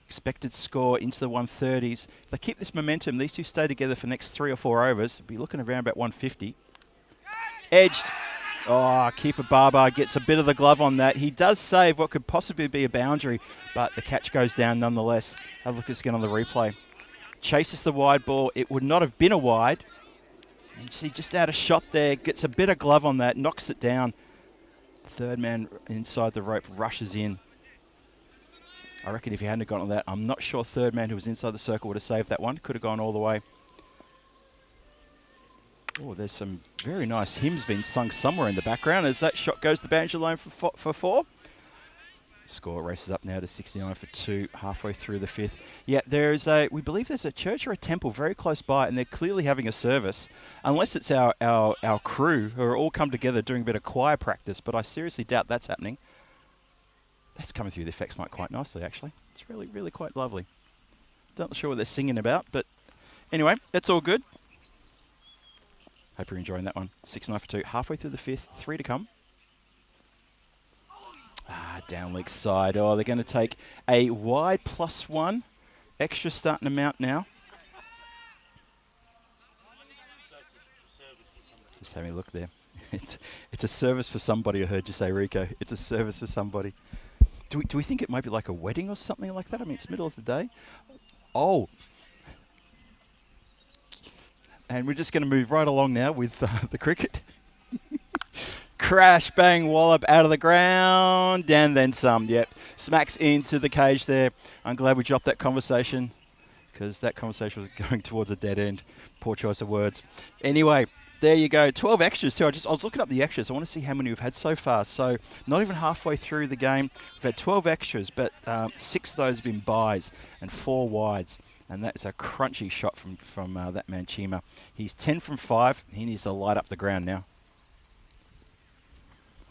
Expected score into the 130s. If they keep this momentum, these two stay together for the next 3 or 4 overs, we'll be looking around about 150. Edged. Oh, keeper Barber gets a bit of the glove on that. He does save what could possibly be a boundary, but the catch goes down nonetheless. Have a look at this again on the replay. Chases the wide ball. It would not have been a wide. You see just out of shot there. Gets a bit of glove on that. Knocks it down. Third man inside the rope rushes in. I reckon if he hadn't gotten on that, I'm not sure third man who was inside the circle would have saved that one. Could have gone all the way. Oh, there's some very nice hymns being sung somewhere in the background as that shot goes to boundary line for 4. Score races up now to 69 for 2, halfway through the 5th. Yeah, we believe there's a church or a temple very close by, and they're clearly having a service, unless it's our crew who are all come together doing a bit of choir practice, but I seriously doubt that's happening. That's coming through the effects mic quite nicely, actually. It's really, really quite lovely. Not sure what they're singing about, but anyway, that's all good. Hope you're enjoying that one. 69 for 2, halfway through the 5th, 3 to come. Down leg side. Oh, they're going to take a wide +1. Extra starting to mount now. Just having a look there. It's a service for somebody, I heard you say, Rico. It's a service for somebody. Do we think it might be like a wedding or something like that? I mean, it's middle of the day. Oh. And we're just going to move right along now with the cricket. Crash, bang, wallop, out of the ground, and then some. Yep, smacks into the cage there. I'm glad we dropped that conversation because that conversation was going towards a dead end. Poor choice of words. Anyway, there you go. 12 extras too. I was looking up the extras. I want to see how many we've had so far. So not even halfway through the game. We've had 12 extras, but 6 of those have been byes and 4 wides. And that's a crunchy shot from that man Chima. He's 10 from 5. He needs to light up the ground now.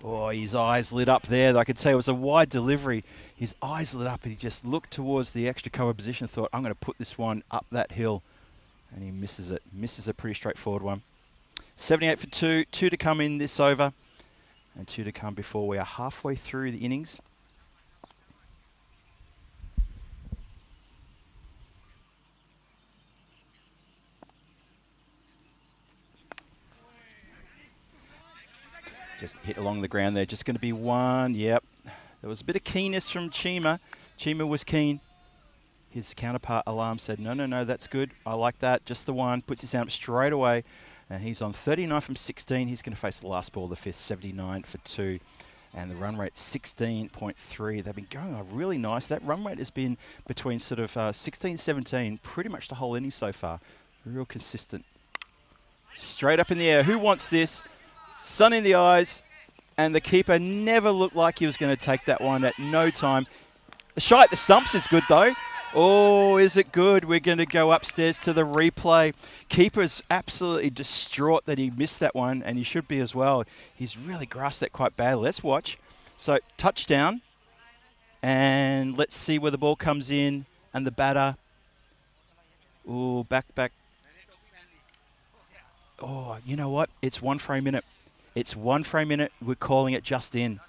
Oh, his eyes lit up there. I could say it was a wide delivery. His eyes lit up and he just looked towards the extra cover position and thought, I'm going to put this one up that hill. And he misses it. Misses a pretty straightforward one. 78 for 2. 2 to come in this over. And 2 to come before we are halfway through the innings. Just hit along the ground there. Just going to be 1. Yep. There was a bit of keenness from Chima. Chima was keen. His counterpart Alarm said, no, that's good. I like that. Just the 1. Puts his hand up straight away. And he's on 39 from 16. He's going to face the last ball, the 5th, 79 for 2. And the run rate 16.3. They've been going on really nice. That run rate has been between sort of 16, 17, pretty much the whole inning so far. Real consistent. Straight up in the air. Who wants this? Sun in the eyes, and the keeper never looked like he was going to take that one at no time. The shot at the stumps is good, though. Oh, is it good? We're going to go upstairs to the replay. Keeper's absolutely distraught that he missed that one, and he should be as well. He's really grasped that quite badly. Let's watch. So, touchdown, and let's see where the ball comes in, and the batter. Oh, back. Oh, you know what? It's 1 frame in it. It's 1 frame in it. We're calling it just in.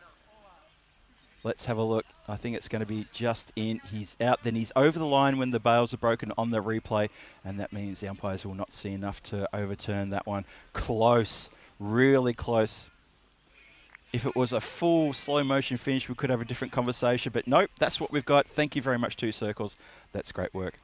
Let's have a look. I think it's going to be just in. He's out. Then he's over the line when the bails are broken on the replay. And that means the umpires will not see enough to overturn that one. Close. Really close. If it was a full slow motion finish, we could have a different conversation. But nope, that's what we've got. Thank you very much, 2 Circles. That's great work.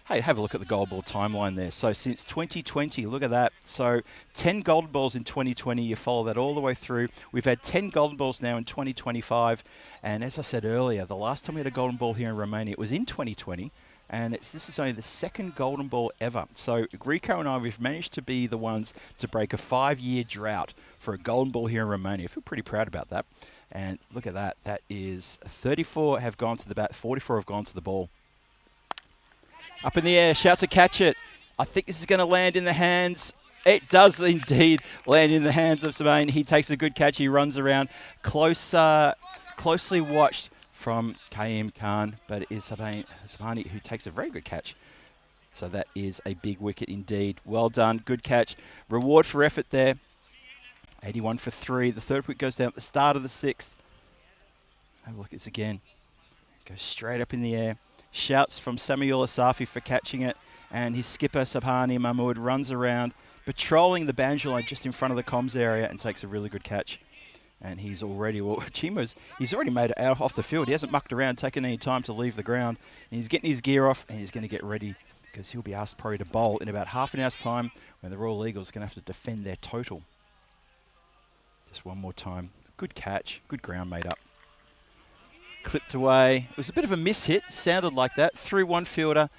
Hey, have a look at the gold ball timeline there. So since 2020, look at that. So 10 golden balls in 2020, you follow that all the way through. We've had 10 golden balls now in 2025. And as I said earlier, the last time we had a golden ball here in Romania, it was in 2020. And this is only the 2nd golden ball ever. So Rico and I, we've managed to be the ones to break a 5-year drought for a golden ball here in Romania. I feel pretty proud about that. And look at that. That is 34 have gone to the bat, 44 have gone to the ball. Up in the air, shouts to catch it. I think this is going to land in the hands. It does indeed land in the hands of Sabane. He takes a good catch. He runs around. Closely watched from Kaim Khan, but it is Sabani who takes a very good catch. So that is a big wicket indeed. Well done. Good catch. Reward for effort there. 81 for 3. The 3rd wicket goes down at the start of the 6th. Have a look at this again. Goes straight up in the air. Shouts from Samuel Asafi for catching it. And his skipper, Sabhani Mahmood, runs around. patrolling the boundary line just in front of the comms area and takes a really good catch. And he's already, well, he's already made it out off the field. He hasn't mucked around, taken any time to leave the ground. And he's getting his gear off, and he's going to get ready because he'll be asked probably to bowl in about half an hour's time when the Royal Eagles are going to have to defend their total. Just one more time. Good catch, good ground made up. Clipped away. It was a bit of a miss hit, sounded like that. Through one fielder.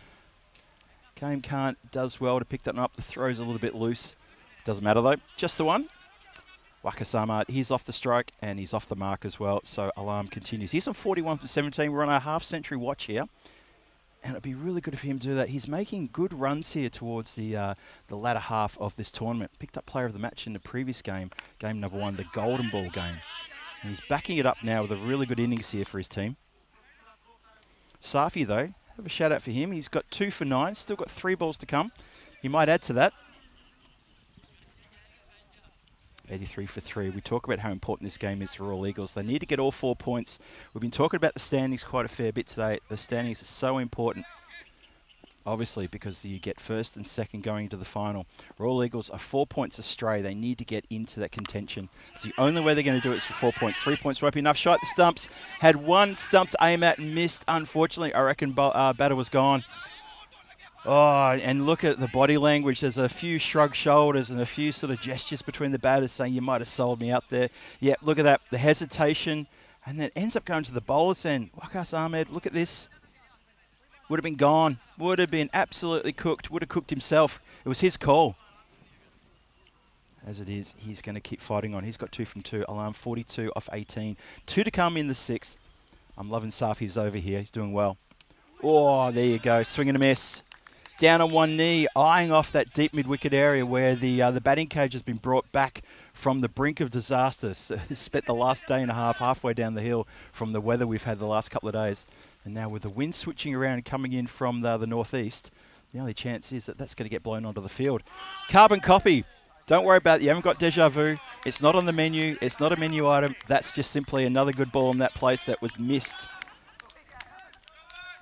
Game Kant does well to pick that one up. The throw's a little bit loose. Doesn't matter though, just the one. Waka Samad, he's off the strike and he's off the mark as well. So Alarm continues. He's on 41 for 17. We're on our half-century watch here. And it'd be really good for him to do that. He's making good runs here towards the latter half of this tournament. Picked up player of the match in the previous game, game number 1, the Golden Ball game. And he's backing it up now with a really good innings here for his team. Safi, though, have a shout out for him. He's got 2 for 9, still got 3 balls to come. He might add to that. 83 for 3. We talk about how important this game is for Royal Eagles. They need to get all 4 points. We've been talking about the standings quite a fair bit today. The standings are so important, obviously, because you get first and second going into the final. Royal Eagles are 4 points astray. They need to get into that contention. It's the only way they're going to do it is for 4 points. 3 points won't be enough. Shot the stumps. Had one stump to aim at and missed. Unfortunately, I reckon batter was gone. Oh, and look at the body language. There's a few shrugged shoulders and a few sort of gestures between the batters saying, you might have sold me out there. Yeah, look at that. The hesitation. And then ends up going to the bowler's end. Waqas Ahmed, look at this. Would have been gone. Would have been absolutely cooked. Would have cooked himself. It was his call. As it is, he's going to keep fighting on. He's got 2 from 2. Alarm 42 off 18. 2 to come in the 6th. I'm loving Safi's over here. He's doing well. Oh, there you go. Swing and a miss. Down on one knee, eyeing off that deep mid-wicket area where the batting cage has been brought back from the brink of disaster. So spent the last day and a half halfway down the hill from the weather we've had the last couple of days. And now with the wind switching around and coming in from the northeast, the only chance is that that's going to get blown onto the field. Carbon copy. Don't worry about it. You haven't got deja vu. It's not on the menu. It's not a menu item. That's just simply another good ball in that place that was missed.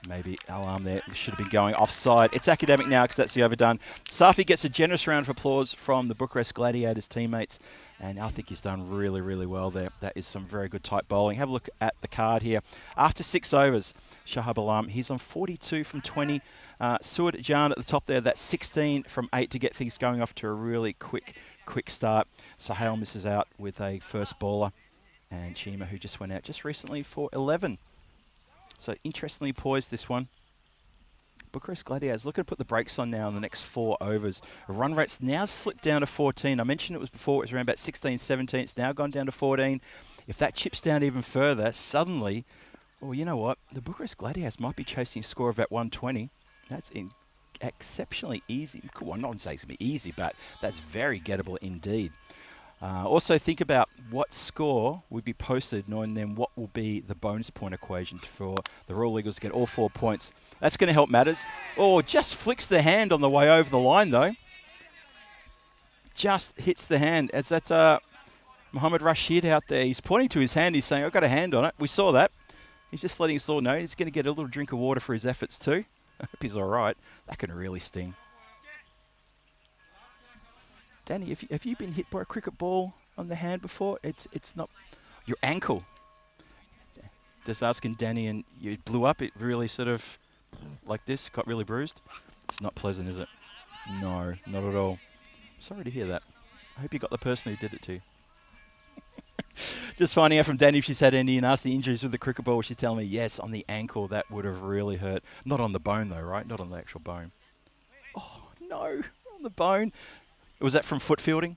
Maybe Alarm there should have been going offside. It's academic now because that's the overdone. Safi gets a generous round of applause from the Bucharest Gladiators teammates. And I think he's done really, really well there. That is some very good tight bowling. Have a look at the card here. After 6 overs, Shahab Alam, he's on 42 from 20. Suad Jan at the top there, that's 16 from 8 to get things going off to a really quick start. Sahel misses out with a first bowler. And Chima, who just went out just recently for 11. So interestingly poised this one. Bucharest Gladiators looking to put the brakes on now in the next 4 overs. The run rate's now slipped down to 14. I mentioned it was before, it was around about 16, 17. It's now gone down to 14. If that chips down even further, suddenly, well, you know what? The Bucharest Gladiators might be chasing a score of about 120. That's exceptionally easy. Cool, I'm not saying it's going to be easy, but that's very gettable indeed. Also think about what score would be posted, knowing then what will be the bonus point equation for the Royal Eagles to get all 4 points. That's going to help matters. Oh, just flicks the hand on the way over the line though. Just hits the hand. It's that Mohammed Rashid out there. He's pointing to his hand. He's saying, I've got a hand on it. We saw that. He's just letting us all know he's going to get a little drink of water for his efforts too. I hope he's all right. That can really sting. Danny, have you been hit by a cricket ball on the hand before? It's not your ankle. Just asking Danny, and you blew up. It really sort of like this, got really bruised. It's not pleasant, is it? No, not at all. Sorry to hear that. I hope you got the person who did it to you. Just finding out from Danny if she's had any nasty injuries with the cricket ball. She's telling me, yes, on the ankle, that would have really hurt. Not on the bone though, right? Not on the actual bone. Oh, no, on the bone. Was that from foot fielding?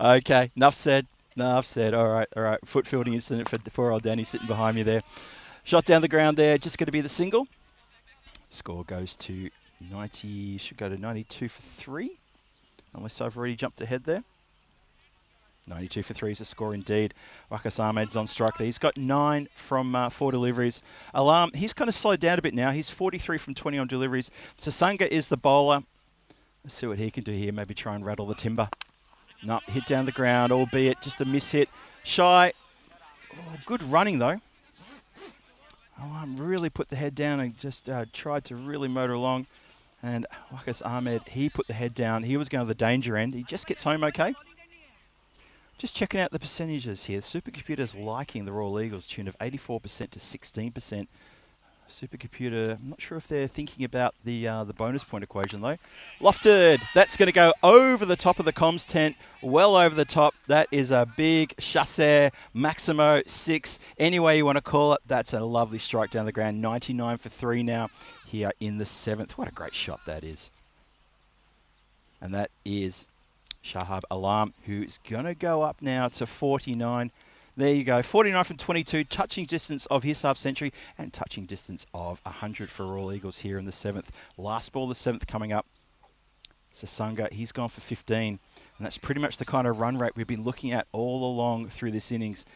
Okay, enough said. Enough said. All right. Foot fielding incident for poor old Danny sitting behind me there. Shot down the ground there. Just going to be the single. Score goes to 90. Should go to 92 for 3. Unless I've already jumped ahead there. 92 for 3 is a score indeed. Waqas Ahmed's on strike there. He's got 9 from 4 deliveries. Alarm, he's kind of slowed down a bit now. He's 43 from 20 on deliveries. Sasanga is the bowler. Let's see what he can do here. Maybe try and rattle the timber. No, hit down the ground, albeit just a miss hit. Shy. Oh, good running, though. Alarm really put the head down and just tried to really motor along. And Wakas Ahmed, he put the head down. He was going to the danger end. He just gets home okay. Just checking out the percentages here. Supercomputer's liking the Royal Eagles tune of 84% to 16%. Supercomputer, I'm not sure if they're thinking about the bonus point equation though. Lofted, that's going to go over the top of the comms tent, well over the top. That is a big chasseur, Maximo 6, any way you want to call it. That's a lovely strike down the ground. 99 for 3 now here in the 7th. What a great shot that is. And that is Shahab Alam, who's going to go up now to 49. There you go, 49 from 22, touching distance of his half century and touching distance of 100 for Royal Eagles here in the 7th. Last ball, the 7th coming up. Sasunga, he's gone for 15. And that's pretty much the kind of run rate we've been looking at all along through this innings.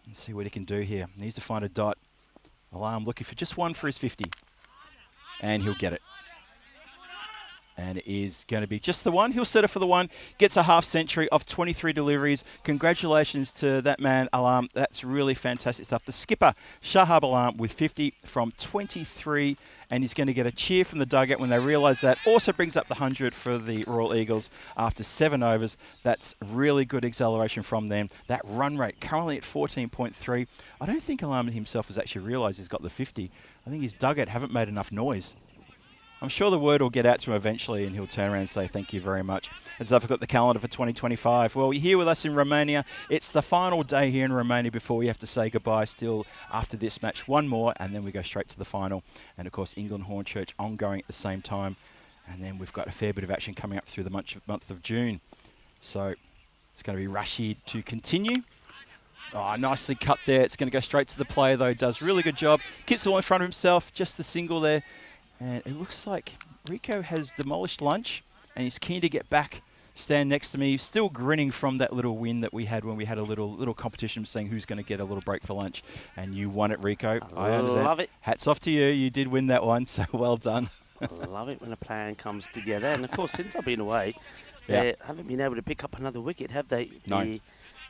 Let's see what he can do here. Needs to find a dot. Alarm looking for just one for his 50. And he'll get it. And it is going to be just the one. He'll settle for the one. Gets a half century of 23 deliveries. Congratulations to that man, Alam. That's really fantastic stuff. The skipper, Shahab Alam, with 50 from 23. And he's going to get a cheer from the dugout when they realise that. Also brings up the 100 for the Royal Eagles after 7 overs. That's really good acceleration from them. That run rate currently at 14.3. I don't think Alam himself has actually realised he's got the 50. I think his dugout haven't made enough noise. I'm sure the word will get out to him eventually and he'll turn around and say thank you very much. As I've got the calendar for 2025. Well, you're here with us in Romania. It's the final day here in Romania before we have to say goodbye still after this match. One more and then we go straight to the final. And of course, England Hornchurch ongoing at the same time. And then we've got a fair bit of action coming up through the month of June. So it's going to be Rashid to continue. Oh, nicely cut there. It's going to go straight to the player though. Does really good job. Keeps it all in front of himself. Just the single there. And it looks like Rico has demolished lunch and he's keen to get back, stand next to me, still grinning from that little win that we had when we had a little competition saying who's going to get a little break for lunch. And you won it, Rico. I understand. Love it. Hats off to you. You did win that one, so well done. I love it when a plan comes together. And of course, since I've been away, they haven't been able to pick up another wicket, have they? No.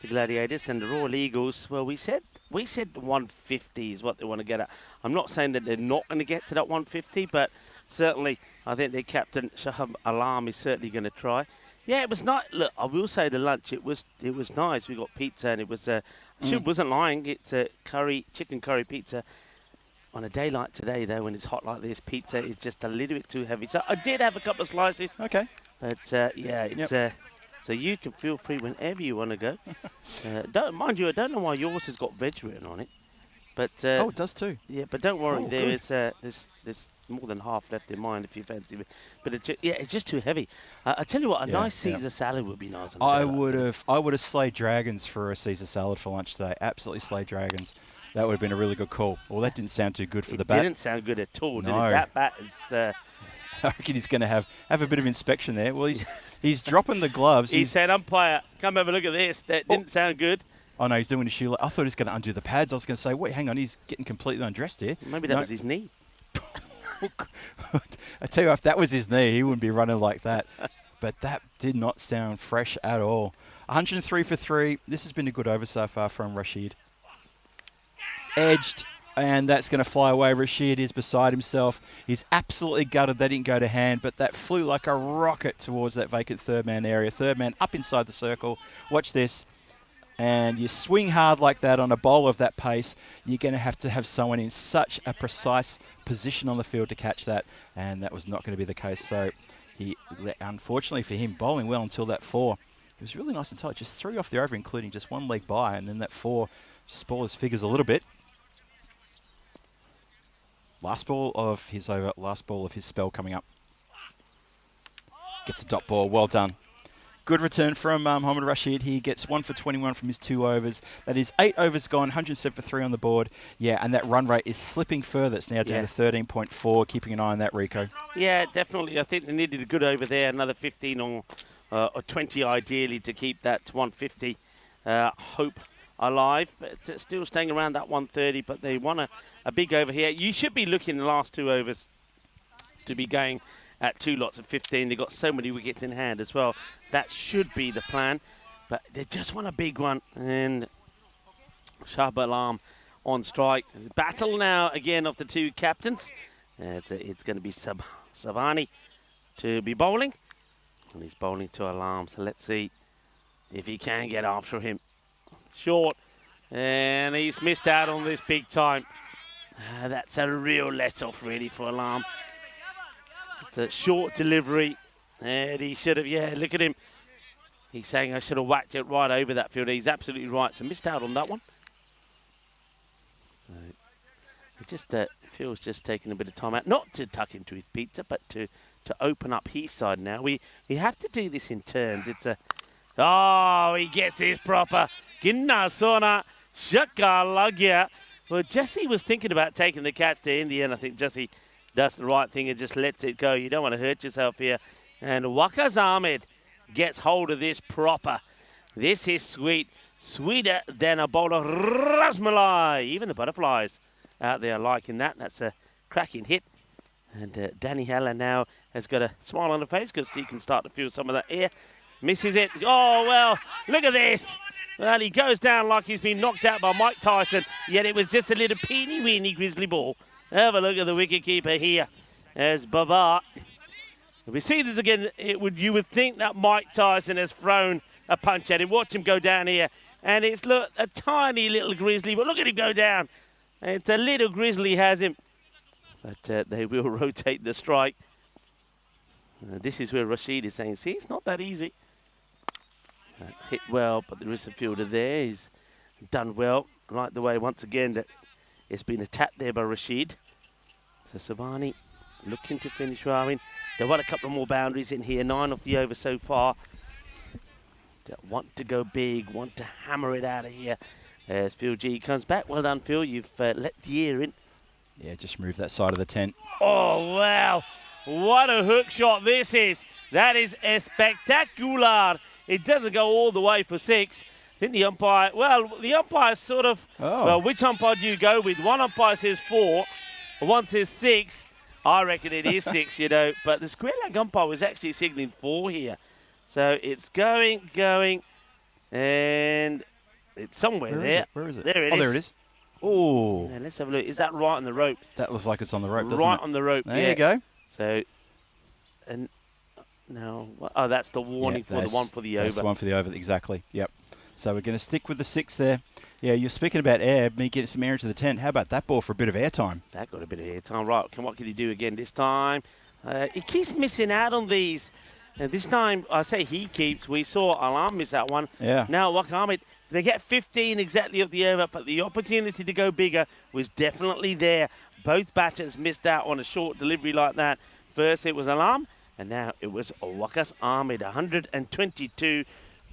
The Gladiators and the Royal Eagles. Well, we said 150 is what they want to get at. I'm not saying that they're not going to get to that 150, but certainly I think their captain Shahab Alam is certainly going to try. Yeah, it was not. Look, I will say the lunch. It was nice. We got pizza and it was. Wasn't lying. It's a chicken curry pizza. On a day like today, though, when it's hot like this, pizza is just a little bit too heavy. So I did have a couple of slices. Okay. But it's. So you can feel free whenever you want to go. Mind you, I don't know why yours has got veg written on it. But it does too. Yeah, but don't worry. Oh, There's more than half left in mine if you fancy it. But it's just too heavy. I tell you what, a nice Caesar salad would be nice. I would have slayed dragons for a Caesar salad for lunch today. Absolutely slayed dragons. That would have been a really good call. Well, that didn't sound too good for the bat. It didn't sound good at all, did it? No. That bat is... I reckon he's going to have a bit of inspection there. Well, he's dropping the gloves. He said, umpire, come have a look at this. That didn't sound good. Oh, no, he's doing his shoe. I thought he was going to undo the pads. I was going to say, wait, hang on, he's getting completely undressed here. Maybe that was his knee. I tell you, if that was his knee, he wouldn't be running like that. But that did not sound fresh at all. 103 for 3. This has been a good over so far from Rashid. Edged. And that's going to fly away. Rashid is beside himself. He's absolutely gutted. That didn't go to hand, but that flew like a rocket towards that vacant third man area. Third man up inside the circle. Watch this. And you swing hard like that on a bowler of that pace, you're going to have someone in such a precise position on the field to catch that. And that was not going to be the case. So he, unfortunately for him, bowling well until that 4. It was really nice and tight. Just 3 off the over, including just 1 leg by. And then that 4 just spoiled his figures a little bit. Last ball of his over, last ball of his spell coming up. Gets a dot ball, well done. Good return from Mohamed Rashid. He gets 1 for 21 from his 2 overs. That is 8 overs gone, 107 for 3 on the board. Yeah, and that run rate is slipping further. It's now down to 13.4. Keeping an eye on that, Rico. Yeah, definitely. I think they needed a good over there, another 15 or 20 ideally to keep that 150 hope alive, but it's still staying around that 130, but they want a big over here. You should be looking the last 2 overs to be going at 2 lots of 15. They've got so many wickets in hand as well. That should be the plan, but they just want a big one. And Shahab Alam on strike. Battle now again of the 2 captains. It's going to be Savani to be bowling. And he's bowling to Alarm, so let's see if he can get after him. Short, and he's missed out on this big time. That's a real let-off, really, for Alarm. It's a short delivery, and he should have, yeah, look at him. He's saying I should have whacked it right over that fielder. He's absolutely right, so missed out on that one. So it just feels just taking a bit of time out, not to tuck into his pizza, but to open up his side now. We have to do this in turns. It's a, oh, he gets his proper. Ginna Sona Shaka Lagya. Well, Jesse was thinking about taking the catch there in the end. I think Jesse does the right thing and just lets it go. You don't want to hurt yourself here. And Waqas Ahmed gets hold of this proper. This is sweet. Sweeter than a bowl of rasmalai. Even the butterflies out there liking that. That's a cracking hit. And Danny Haller now has got a smile on her face because he can start to feel some of that air. Misses it. Oh, well, look at this. Well, he goes down like he's been knocked out by Mike Tyson, yet it was just a little peeny-weeny grizzly ball. Have a look at the wicketkeeper here as Babar. If we see this again, you would think that Mike Tyson has thrown a punch at him. Watch him go down here. And it's a tiny little grizzly, but look at him go down. It's a little grizzly has him. But they will rotate the strike. This is where Rashid is saying, see, it's not that easy. That's hit well, but there is a fielder there. He's done well. I like the way, once again, that it's been attacked there by Rashid. So Savani looking to finish well. I mean, they want a couple more boundaries in here. 9 off the over so far. They want to go big, want to hammer it out of here. As Phil G comes back. Well done, Phil. You've let the air in. Yeah, just move that side of the tent. Oh, wow. What a hook shot this is. That is a spectacular. It doesn't go all the way for 6. I think the umpire, well, the umpire sort of, well, which umpire do you go with? One umpire says 4, one says 6. I reckon it is 6, you know. But the square leg umpire was actually signalling 4 here. So it's going, and it's somewhere there. Where is it? There it is. Oh, there it is. Oh. Yeah, let's have a look. Is that right on the rope? That looks like it's on the rope, doesn't it? Right on the rope, There you go. So, and no, oh, that's the warning for the one for the over. That's the one for the over, exactly. Yep. So we're going to stick with the 6 there. Yeah, you're speaking about air, me getting some air into the tent. How about that ball for a bit of air time? That got a bit of air time. Right, what can he do again this time? He keeps missing out on these. And this time, I say he keeps. We saw Alarm miss that one. Yeah. Now, Ahmed, they get 15 exactly of the over, but the opportunity to go bigger was definitely there. Both batters missed out on a short delivery like that. First, it was Alarm, and now it was Waqas Ahmed. 122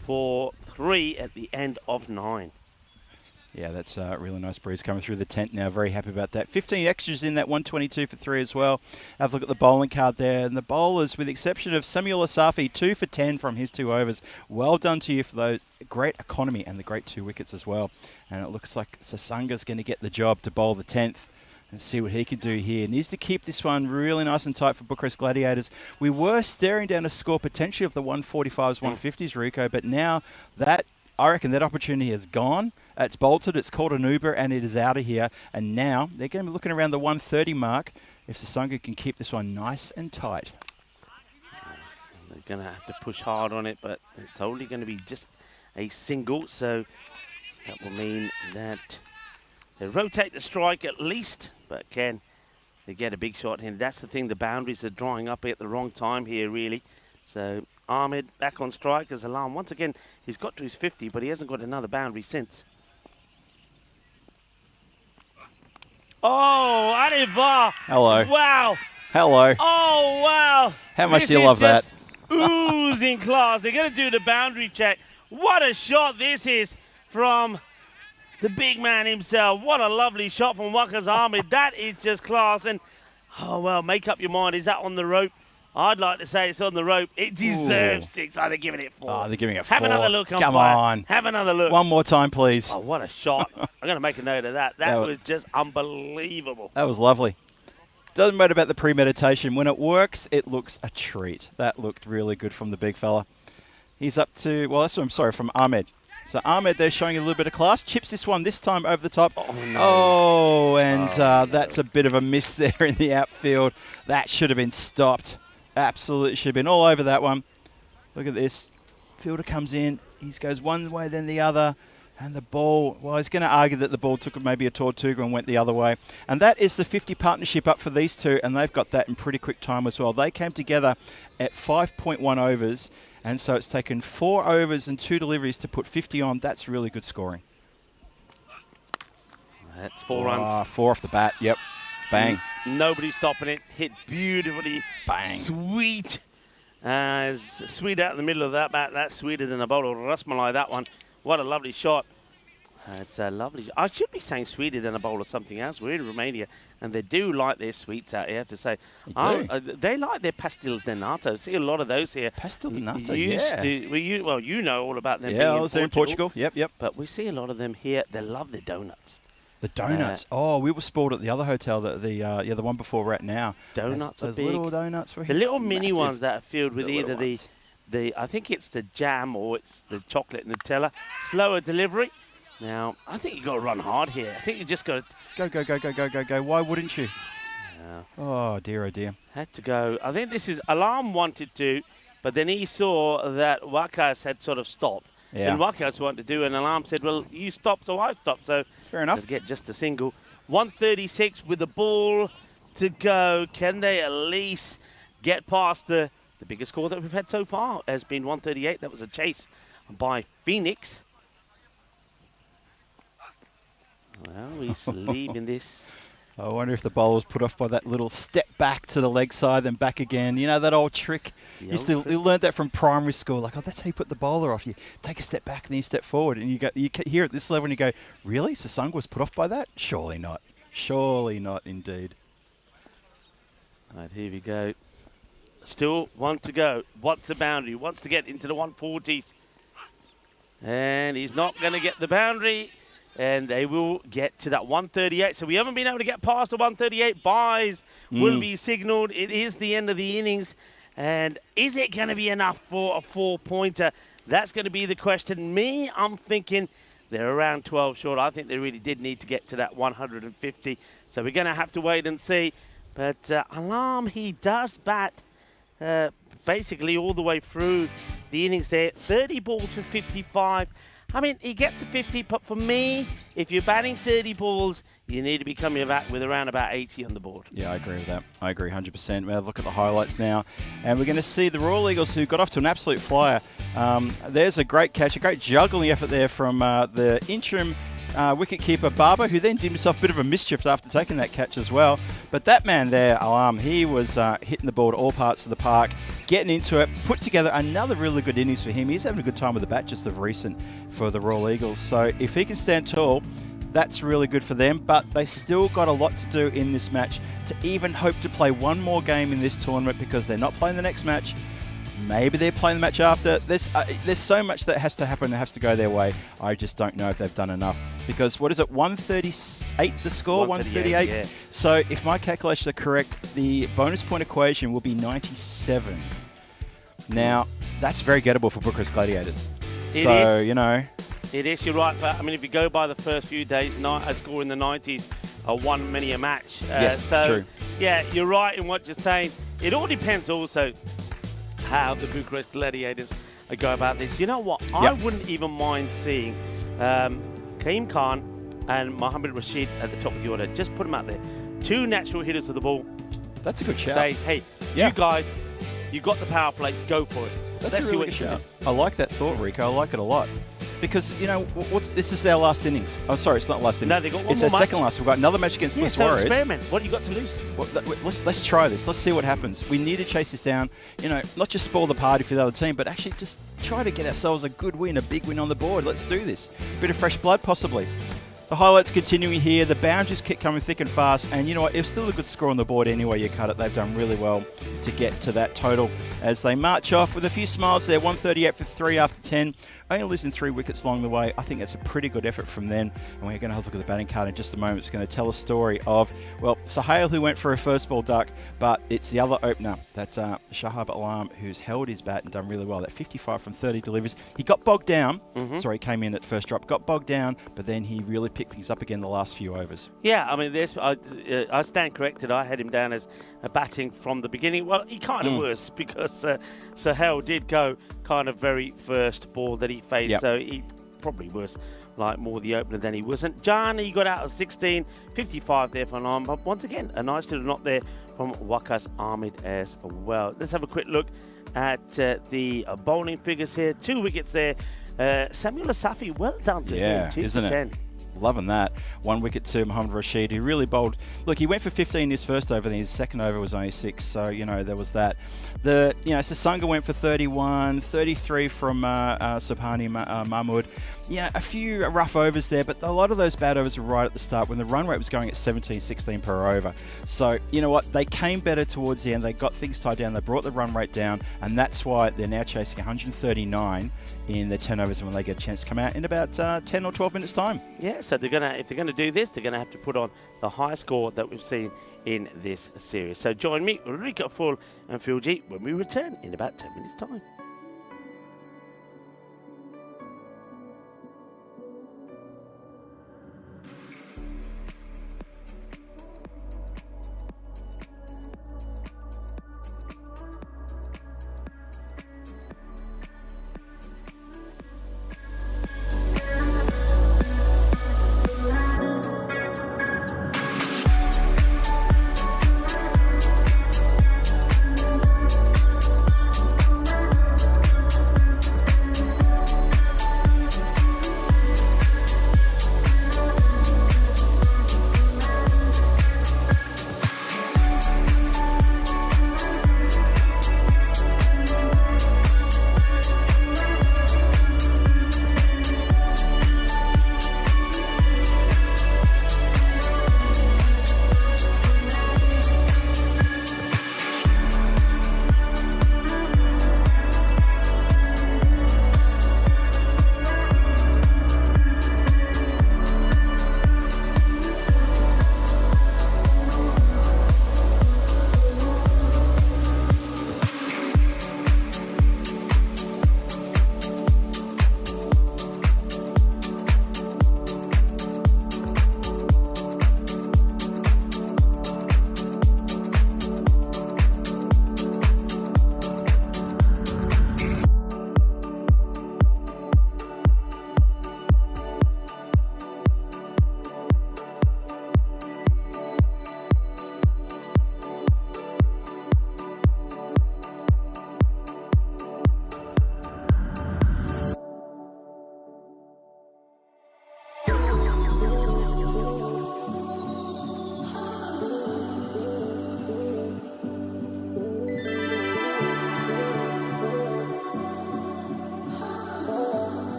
for 3 at the end of 9. Yeah, that's a really nice breeze coming through the tent now. Very happy about that. 15 extras in that 122 for 3 as well. Have a look at the bowling card there. And the bowlers, with the exception of Samuel Asafi, 2 for 10 from his 2 overs. Well done to you for those. Great economy and the great 2 wickets as well. And it looks like Sasanga's going to get the job to bowl the 10th. And see what he can do here. Needs to keep this one really nice and tight for Bucharest Gladiators. We were staring down a score potentially of the 145s, 150s, Rico, but now that, I reckon that opportunity has gone. It's bolted, it's called an Uber, and it is out of here. And now they're going to be looking around the 130 mark if Sasanga can keep this one nice and tight. They're going to have to push hard on it, but it's only going to be just a single, so that will mean that they rotate the strike at least, but can they get a big shot here? That's the thing, the boundaries are drying up at the wrong time here, really. So Ahmed back on strike as Alarm. Once again, he's got to his 50, but he hasn't got another boundary since. Oh, Ariva! Hello. Wow! Hello. Oh, wow! How much do you love that? Oozing class. They're going to do the boundary check. What a shot this is from the big man himself. What a lovely shot from Waqas Ahmed. That is just class. And, oh, well, make up your mind. Is that on the rope? I'd like to say it's on the rope. It deserves 6. Oh, they're giving it 4. Oh, they're giving it 4. Have another look, umpire. Come on. Have another look. One more time, please. Oh, what a shot. I'm going to make a note of that. That was just unbelievable. That was lovely. Doesn't matter about the premeditation. When it works, it looks a treat. That looked really good from the big fella. He's up to, well, that's what I'm sorry, from Ahmed. So Ahmed, they're showing a little bit of class. Chips this one this time over the top. Oh, no. Oh, and that's a bit of a miss there in the outfield. That should have been stopped. Absolutely should have been all over that one. Look at this. Fielder comes in. He goes one way, then the other. And the ball, well, he's going to argue that the ball took maybe a Tortuga and went the other way. And that is the 50 partnership up for these two, and they've got that in pretty quick time as well. They came together at 5.1 overs, and so it's taken 4 overs and 2 deliveries to put 50 on. That's really good scoring. That's 4 runs. 4 off the bat, yep. Bang. Nobody stopping it. Hit beautifully. Bang. Sweet. Sweet out in the middle of that bat. That's sweeter than a bowl of rasmalai, that one. What a lovely shot. It's a lovely. I should be saying sweeter than a bowl of something else. We're in Romania, and they do like their sweets out here, I have to say. They like their pastilles de nata. See a lot of those here. Pastel de nata, yeah. Well, you know all about them. Yeah, I was there in Portugal. Yep. But we see a lot of them here. They love the donuts. The donuts. We were spoiled at the other hotel, the one before we're at now. Donuts those are big. Little donuts were the little mini massive. ones that are filled with either ones. the I think it's the jam or it's the chocolate Nutella. Slower delivery. Now, I think you got to run hard here. I think you just got to Go. Why wouldn't you? Yeah. Oh, dear, oh, dear. Had to go. I think this is Alarm wanted to, but then he saw that Wakas had sort of stopped. Yeah. And Wakas wanted to do, and Alarm said, well, you stop, so I stop. So fair enough. they'll get just a single. 136 with the ball to go. Can they at least get past the biggest score that we've had so far has been 138. That was a chase by Phoenix. Well, he's leaving this. I wonder if the bowler was put off by that little step back to the leg side, then back again. You know, that old trick. You learned that from primary school. Like, oh, that's how you put the bowler off. You take a step back and then you step forward. And you hear at this level and you go, really? Sasanga was put off by that? Surely not. Surely not, indeed. Right, here we go. Still one to go. Wants a boundary. Wants to get into the 140s. And he's not going to get the boundary. And they will get to that 138. So we haven't been able to get past the 138. Buys will be signaled. It is the end of the innings. And is it going to be enough for a 4-pointer? That's going to be the question. I'm thinking they're around 12 short. I think they really did need to get to that 150. So we're going to have to wait and see. But Alarm, he does bat basically all the way through the innings there. 30 balls for 55. I mean, he gets to 50, but for me, if you're batting 30 balls, you need to be coming back with around about 80 on the board. Yeah, I agree with that. I agree 100%. We'll have a look at the highlights now. And we're going to see the Royal Eagles, who got off to an absolute flyer. There's a great catch, a great juggling effort there from the interim wicketkeeper Barber, who then did himself a bit of a mischief after taking that catch as well. But that man there, Alarm, he was hitting the ball to all parts of the park, getting into it, put together another really good innings for him. He's having a good time with the bat just of recent for the Royal Eagles. So if he can stand tall, that's really good for them, but they still got a lot to do in this match to even hope to play one more game in this tournament, because they're not playing the next match. Maybe they're playing the match after. There's so much that has to happen that has to go their way. I just don't know if they've done enough, because what is it, 138 the score? 138? Yeah. So if my calculations are correct, the bonus point equation will be 97. Now, that's very gettable for Bucharest Gladiators. It is. You know. It is, you're right. But I mean, if you go by the first few days, a score in the 90s won many a match. Yes, it's true. Yeah, you're right in what you're saying. It all depends also how the Bucharest Gladiators go about this. You know what? Yep. I wouldn't even mind seeing Kaim Khan and Mohammed Rashid at the top of the order. Just put them out there. 2 natural hitters of the ball. That's a good shout. Say, hey, you guys, you got the power play. Go for it. Let's a really good shout. I like that thought, Rico. I like it a lot. Because, you know, this is our last innings. Oh, sorry, it's not last innings. No, they got one it's more our second last. We've got another match against Bliss Warriors. Experiment. What do you got to lose? Well, let's try this. Let's see what happens. We need to chase this down. You know, not just spoil the party for the other team, but actually just try to get ourselves a good win, a big win on the board. Let's do this. Bit of fresh blood, possibly. The highlights continuing here. The boundaries keep coming thick and fast. And you know what? It's still a good score on the board anyway you cut it. They've done really well to get to that total as they march off with a few smiles there. 138 for 3 after 10. Only losing 3 wickets along the way. I think that's a pretty good effort from them. And we're going to have a look at the batting card in just a moment. It's going to tell a story of, well, Sahel, who went for a first ball duck, but it's the other opener. That's Shahab Alam, who's held his bat and done really well. That 55 from 30 deliveries. He got bogged down. Sorry, he came in at first drop. Got bogged down, but then he really picked pick things up again the last few overs. Yeah, I mean, I stand corrected. I had him down as batting from the beginning. Well, he kind of was, because Sahel did go kind of very first ball that he faced, Yep. so he probably was like more the opener than he wasn't. John, he got out of 16, 55 there for an arm, but once again, a nice little knock there from Waqas Ahmed as well. Let's have a quick look at the bowling figures here. 2 wickets there. Samuel Asafi, well done to him. 2 isn't for 10. it? Loving that. 1 wicket to Mohammad Rashid, who really bowled. Look, he went for 15 his first over, then his second over was only 6. So, there was that. Sasanga went for 31, 33 from Subhani Mahmood. A few rough overs there, but a lot of those bad overs were right at the start when the run rate was going at 17, 16 per over. So, you know what? They came better towards the end. They got things tied down. They brought the run rate down, and that's why they're now chasing 139 in the 10 overs when they get a chance to come out in about 10 or 12 minutes' time. Yeah, so if they're gonna do this, they're gonna have to put on the high score that we've seen in this series. So join me, Ulrika Full and Phil G, when we return in about 10 minutes' time.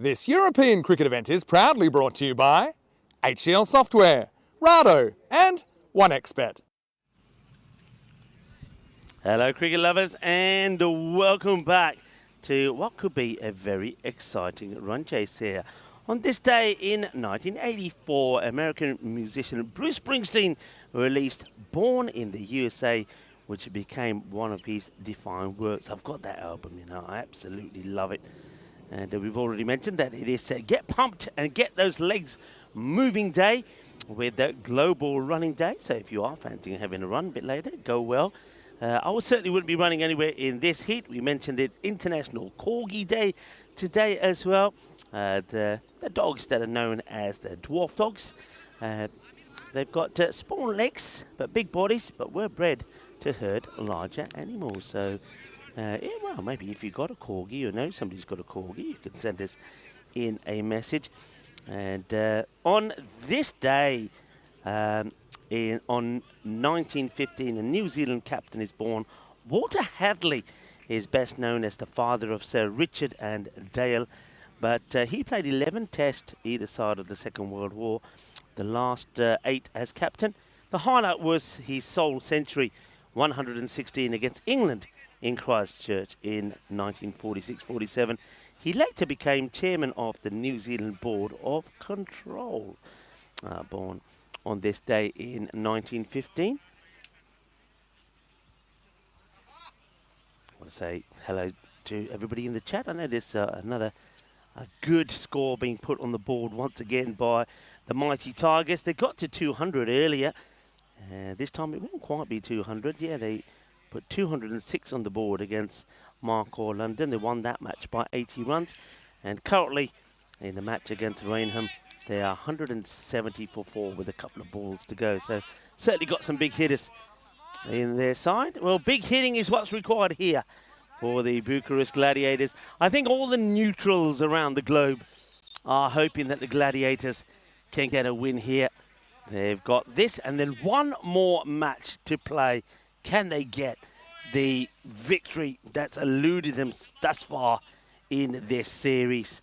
This European cricket event is proudly brought to you by HCL Software, Rado and 1xBet. Hello cricket lovers and welcome back to what could be a very exciting run chase here. On this day in 1984, American musician Bruce Springsteen released Born in the USA, which became one of his defined works. I've got that album, you know, I absolutely love it. And we've already mentioned that it is Get Pumped and Get Those Legs Moving Day with the Global Running Day. So if you are fancying having a run a bit later, go well. I certainly wouldn't be running anywhere in this heat. We mentioned it, International Corgi Day today as well. The dogs that are known as the dwarf dogs. They've got small legs, but big bodies, but were bred to herd larger animals. So, yeah, well, maybe if you've got a Corgi or know somebody's got a Corgi, you can send us in a message. And on this day, on 1915, a New Zealand captain is born. Walter Hadley is best known as the father of Sir Richard and Dale, but he played 11 tests either side of the Second World War, the last 8 as captain. The highlight was his sole century, 116 against England in Christchurch in 1946-47. He later became chairman of the New Zealand Board of Control, born on this day in 1915. I want to say hello to everybody in the chat. I know there's another good score being put on the board once again by the mighty Tigers. They got to 200 earlier. This time it won't quite be 200. Yeah, they put 206 on the board against Marco London. They won that match by 80 runs. And currently in the match against Rainham, they are 170 for 4 with a couple of balls to go. So certainly got some big hitters in their side. Well, big hitting is what's required here for the Bucharest Gladiators. I think all the neutrals around the globe are hoping that the Gladiators can get a win here. They've got this and then one more match to play. Can they get the victory that's eluded them thus far in this series?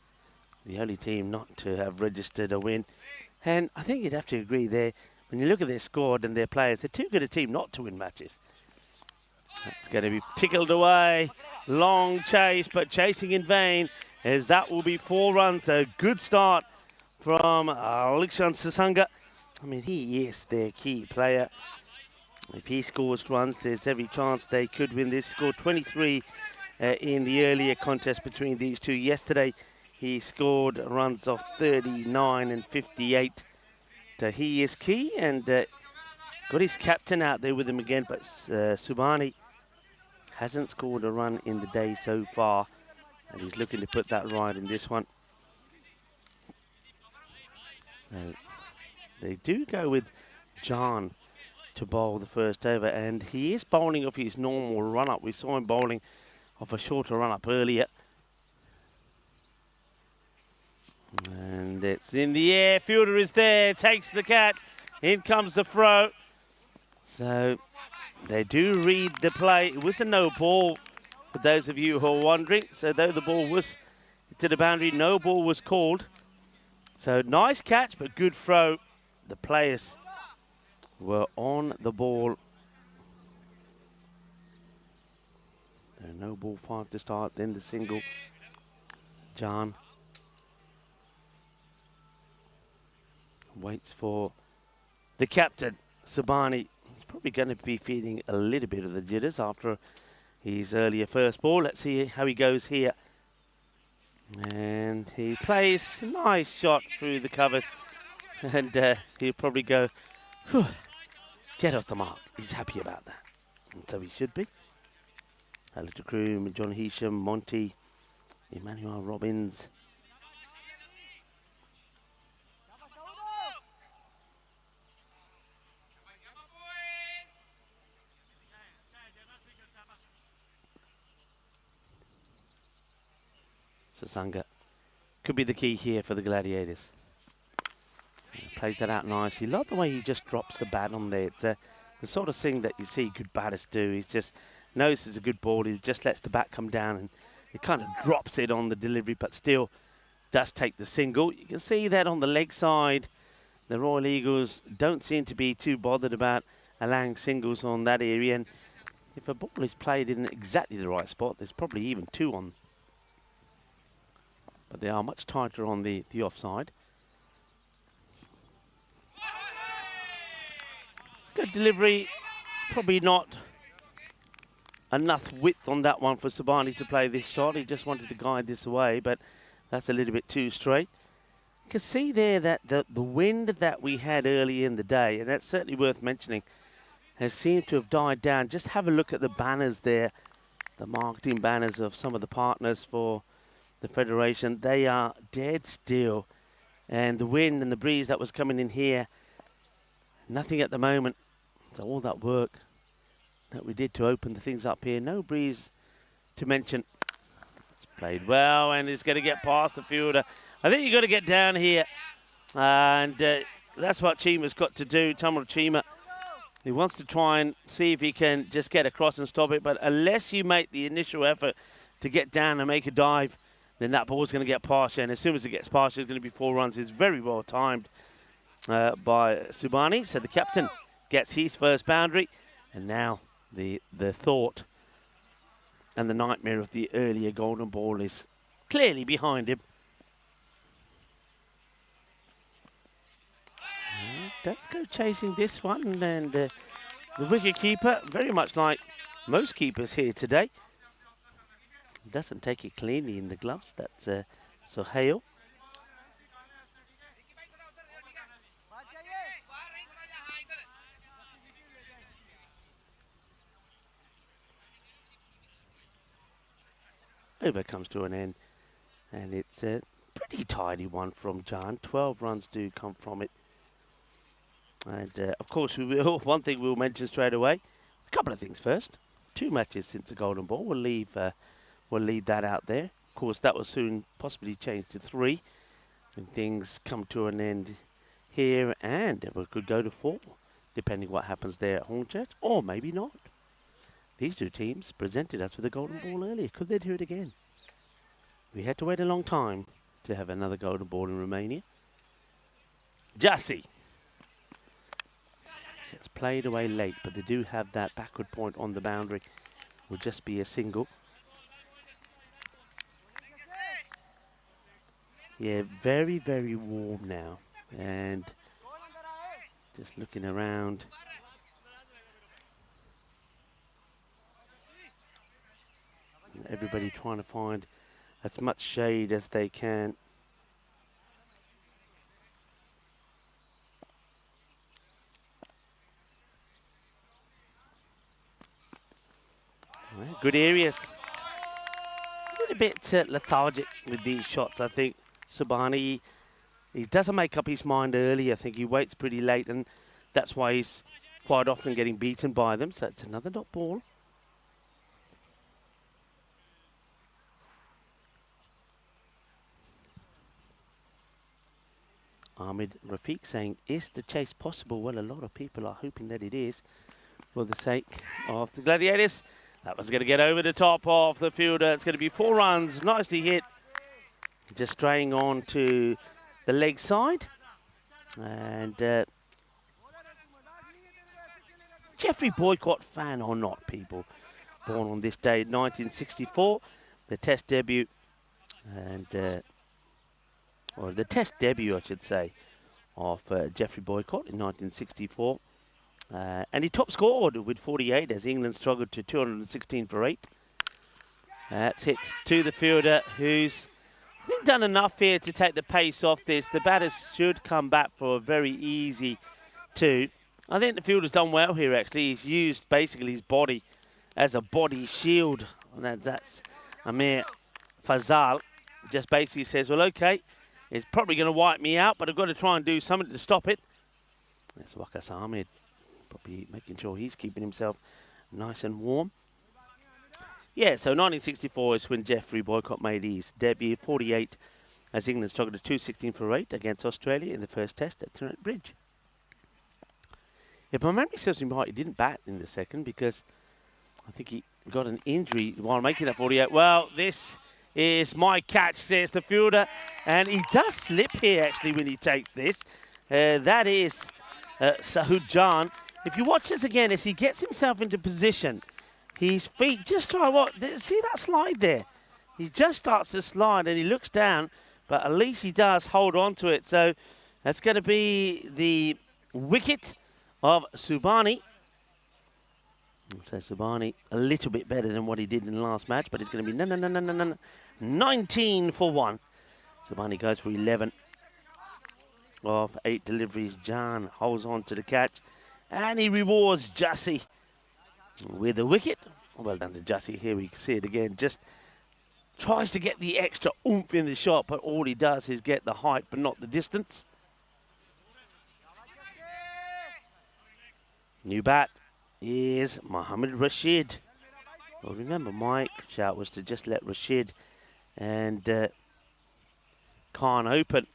The only team not to have registered a win. And I think you'd have to agree there, when you look at their squad and their players, they're too good a team not to win matches. That's going to be tickled away. Long chase, but chasing in vain, as that will be 4 runs. A good start from Likshan Sasanga. I mean, he is their key player. If he scores runs, there's every chance they could win this. Scored 23 in the earlier contest between these two. Yesterday, he scored runs of 39 and 58. So he is key and got his captain out there with him again. But Subani hasn't scored a run in the day so far. And he's looking to put that right in this one. So they do go with John to bowl the first over. And he is bowling off his normal run-up. We saw him bowling off a shorter run-up earlier. And it's in the air. Fielder is there. Takes the catch. In comes the throw. So they do read the play. It was a no ball for those of you who are wondering. So though the ball was to the boundary, no ball was called. So nice catch, but good throw. The players were on the ball. So no ball, 5 to start. Then the single. John waits for the captain, Subani. He's probably going to be feeling a little bit of the jitters after his earlier first ball. Let's see how he goes here. And he plays a nice shot through the covers. And he'll probably go, whew, get off the mark. He's happy about that. And so he should be. Hello to Kroom, John Heasham, Monty, Emmanuel Robbins. Sasanga could be the key here for the Gladiators. He plays that out nicely. Love the way he just drops the bat on there. It's the sort of thing that you see good batters do. He just knows it's a good ball. He just lets the bat come down and he kind of drops it on the delivery, but still does take the single. You can see that on the leg side, the Royal Eagles don't seem to be too bothered about allowing singles on that area. And if a ball is played in exactly the right spot, there's probably even 2 on. But they are much tighter on the offside. Good delivery. Probably not enough width on that one for Subani to play this shot. He just wanted to guide this away, but that's a little bit too straight. You can see there that the wind that we had early in the day, and that's certainly worth mentioning, has seemed to have died down. Just have a look at the banners there, the marketing banners of some of the partners for the Federation. They are dead still. And the wind and the breeze that was coming in here, nothing at the moment. So all that work that we did to open the things up here, no breeze to mention. It's played well, and it's going to get past the fielder. I think you've got to get down here, and that's what Chima's got to do. Tamil Chima, he wants to try and see if he can just get across and stop it, but unless you make the initial effort to get down and make a dive, then that ball's going to get past you, and as soon as it gets past you, it's going to be 4 runs. It's very well timed by Subani, so the captain gets his first boundary, and now the thought and the nightmare of the earlier golden ball is clearly behind him. Does go chasing this one, and the wicket keeper, very much like most keepers here today, doesn't take it cleanly in the gloves. That's Sohail. Over comes to an end, and it's a pretty tidy one from Jan. 12 runs do come from it. And of course, we will. One thing we'll mention straight away. A couple of things first. 2 matches since the golden ball. We'll leave that out there. Of course, that will soon possibly change to 3 when things come to an end here, and we could go to 4, depending what happens there at Hornchurch, or maybe not. These 2 teams presented us with a golden ball earlier. Could they do it again? We had to wait a long time to have another golden ball in Romania. Jassi. It's played away late, but they do have that backward point on the boundary. Will just be a single. Yeah, very, very warm now. And just looking around. Everybody trying to find as much shade as they can. Right, good areas. A little bit lethargic with these shots, I think. Subani, he doesn't make up his mind early. I think he waits pretty late, and that's why he's quite often getting beaten by them. So it's another dot ball. Ahmed Rafiq saying, is the chase possible? Well, a lot of people are hoping that it is for the sake of the Gladiators. That was going to get over the top of the fielder. It's going to be 4 runs. Nicely hit. Just straying on to the leg side. And Jeffrey Boycott fan or not, people. Born on this day, 1964. The test debut. And... or the test debut, I should say, of Jeffrey Boycott in 1964. And he top scored with 48 as England struggled to 216 for 8. That's hit to the fielder, who's, I think, done enough here to take the pace off this. The batters should come back for a very easy 2. I think the fielder's done well here, actually. He's used basically his body as a body shield. And that's Amir Fazal. Just basically says, well, okay, it's probably going to wipe me out, but I've got to try and do something to stop it. That's Wakas Ahmed, probably making sure he's keeping himself nice and warm. Yeah, so 1964 is when Jeffrey Boycott made his debut, 48, as England struggled to 216 for 8 against Australia in the first test at Trent Bridge. If my memory serves me right, he didn't bat in the second because I think he got an injury while making that 48. Well, this is my catch, says the fielder. And he does slip here, actually, when he takes this. That is Sahud Jan. If you watch this again, as he gets himself into position, his feet just try what? See that slide there? He just starts to slide and he looks down, but at least he does hold on to it. So that's going to be the wicket of Subani. So Subani a little bit better than what he did in the last match, but it's going to be 19 for 1. Subani goes for 11 of 8 deliveries. Jan holds on to the catch, and he rewards Jassi with a wicket. Well done to Jassi. Here we see it again. Just tries to get the extra oomph in the shot, but all he does is get the height, but not the distance. New bat is Mohammed Rashid. Well, remember, my shout was to just let Rashid and Khan open.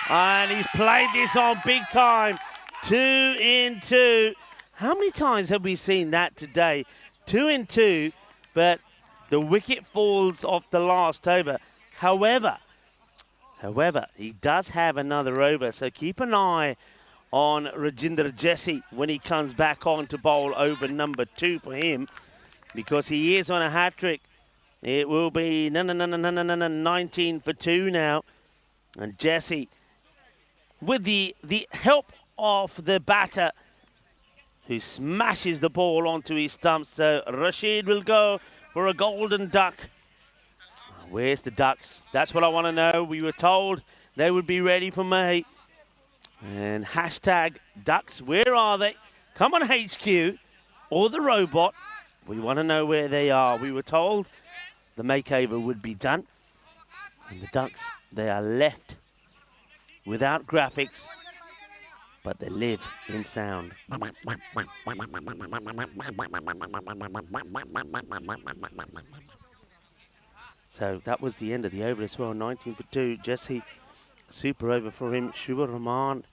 And he's played this on big time. 2 in 2. How many times have we seen that today? 2 in 2, but the wicket falls off the last over. However, he does have another over, so keep an eye on Rajinder Jesse when he comes back on to bowl over number 2 for him, because he is on a hat-trick. It will be 19 for 2 now. And Jesse, with the help of the batter, who smashes the ball onto his stumps. So Rashid will go for a golden duck. Where's the ducks? That's what I want to know. We were told they would be ready for May. And hashtag ducks, where are they? Come on, HQ or the robot. We want to know where they are. We were told the makeover would be done. And the ducks, they are left without graphics, but they live in sound. So that was the end of the over as well. 19 for 2. Jesse, super over for him. Shubha Rahman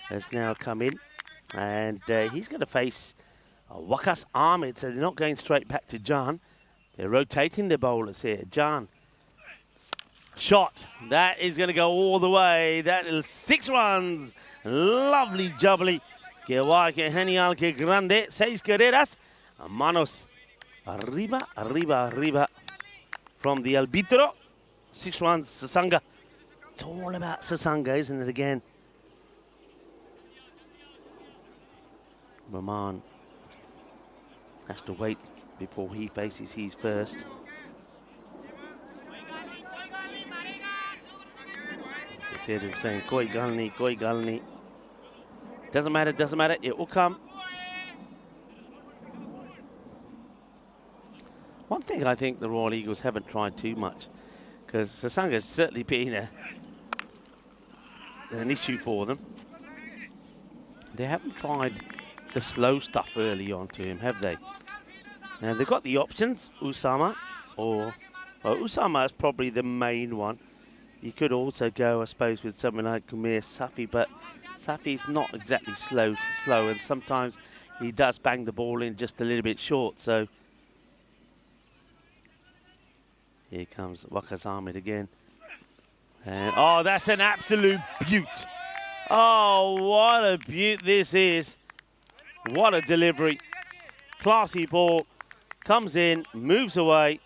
has now come in, and he's going to face Waqas Ahmed. So they're not going straight back to Jan. They're rotating their bowlers here. Jan, shot. That is going to go all the way. That is 6 runs. Lovely jubbly. Que guay, que genial, que grande. 6 carreras. Manos. Arriba, arriba, arriba. From the arbitro. 6 runs, Sasanga. It's all about Sasanga, isn't it, again? Rahman has to wait before he faces his first. You hear him saying, Koi galni, koi galni. Doesn't matter, it will come. One thing I think the Royal Eagles haven't tried too much, because Sasanga's certainly been an issue for them. They haven't tried the slow stuff early on to him, have they? Now they've got the options, Usama, or Usama is probably the main one. You could also go, I suppose, with someone like Kumir Safi, but Safi's not exactly slow, and sometimes he does bang the ball in just a little bit short. So here comes Waqas Ahmed again. And oh, that's an absolute beaut. Oh, what a beaut this is. What a delivery. Classy ball. Comes in, moves away.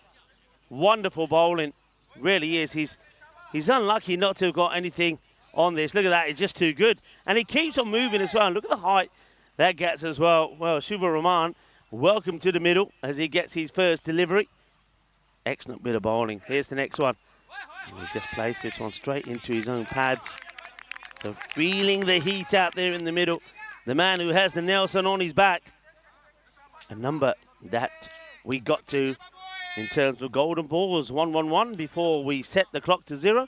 Wonderful bowling. Really is. He's unlucky not to have got anything on this. Look at that. It's just too good. And he keeps on moving as well. Look at the height that gets as well. Well, Shubha Rahman, welcome to the middle as he gets his first delivery. Excellent bit of bowling. Here's the next one. And he just placed this one straight into his own pads. So feeling the heat out there in the middle. The man who has the Nelson on his back. A number that we got to in terms of golden balls, 1-1-1 before we set the clock to 0.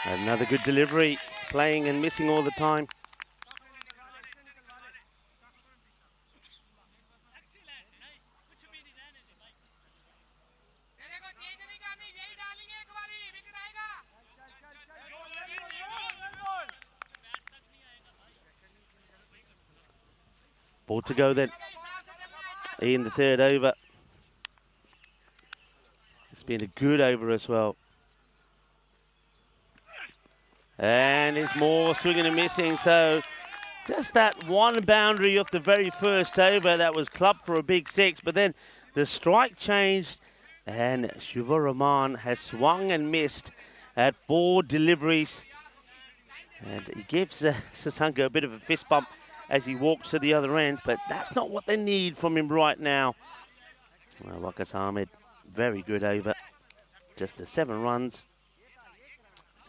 Another good delivery, playing and missing all the time. Ball to go then in the third over. It's been a good over as well. And it's more swinging and missing. So just that one boundary of the very first over that was clubbed for a big 6. But then the strike changed and Shiva Rahman has swung and missed at 4 deliveries. And he gives Sasanga a bit of a fist bump as he walks to the other end. But that's not what they need from him right now. Well, Waqas Ahmed, very good over. Just the 7 runs.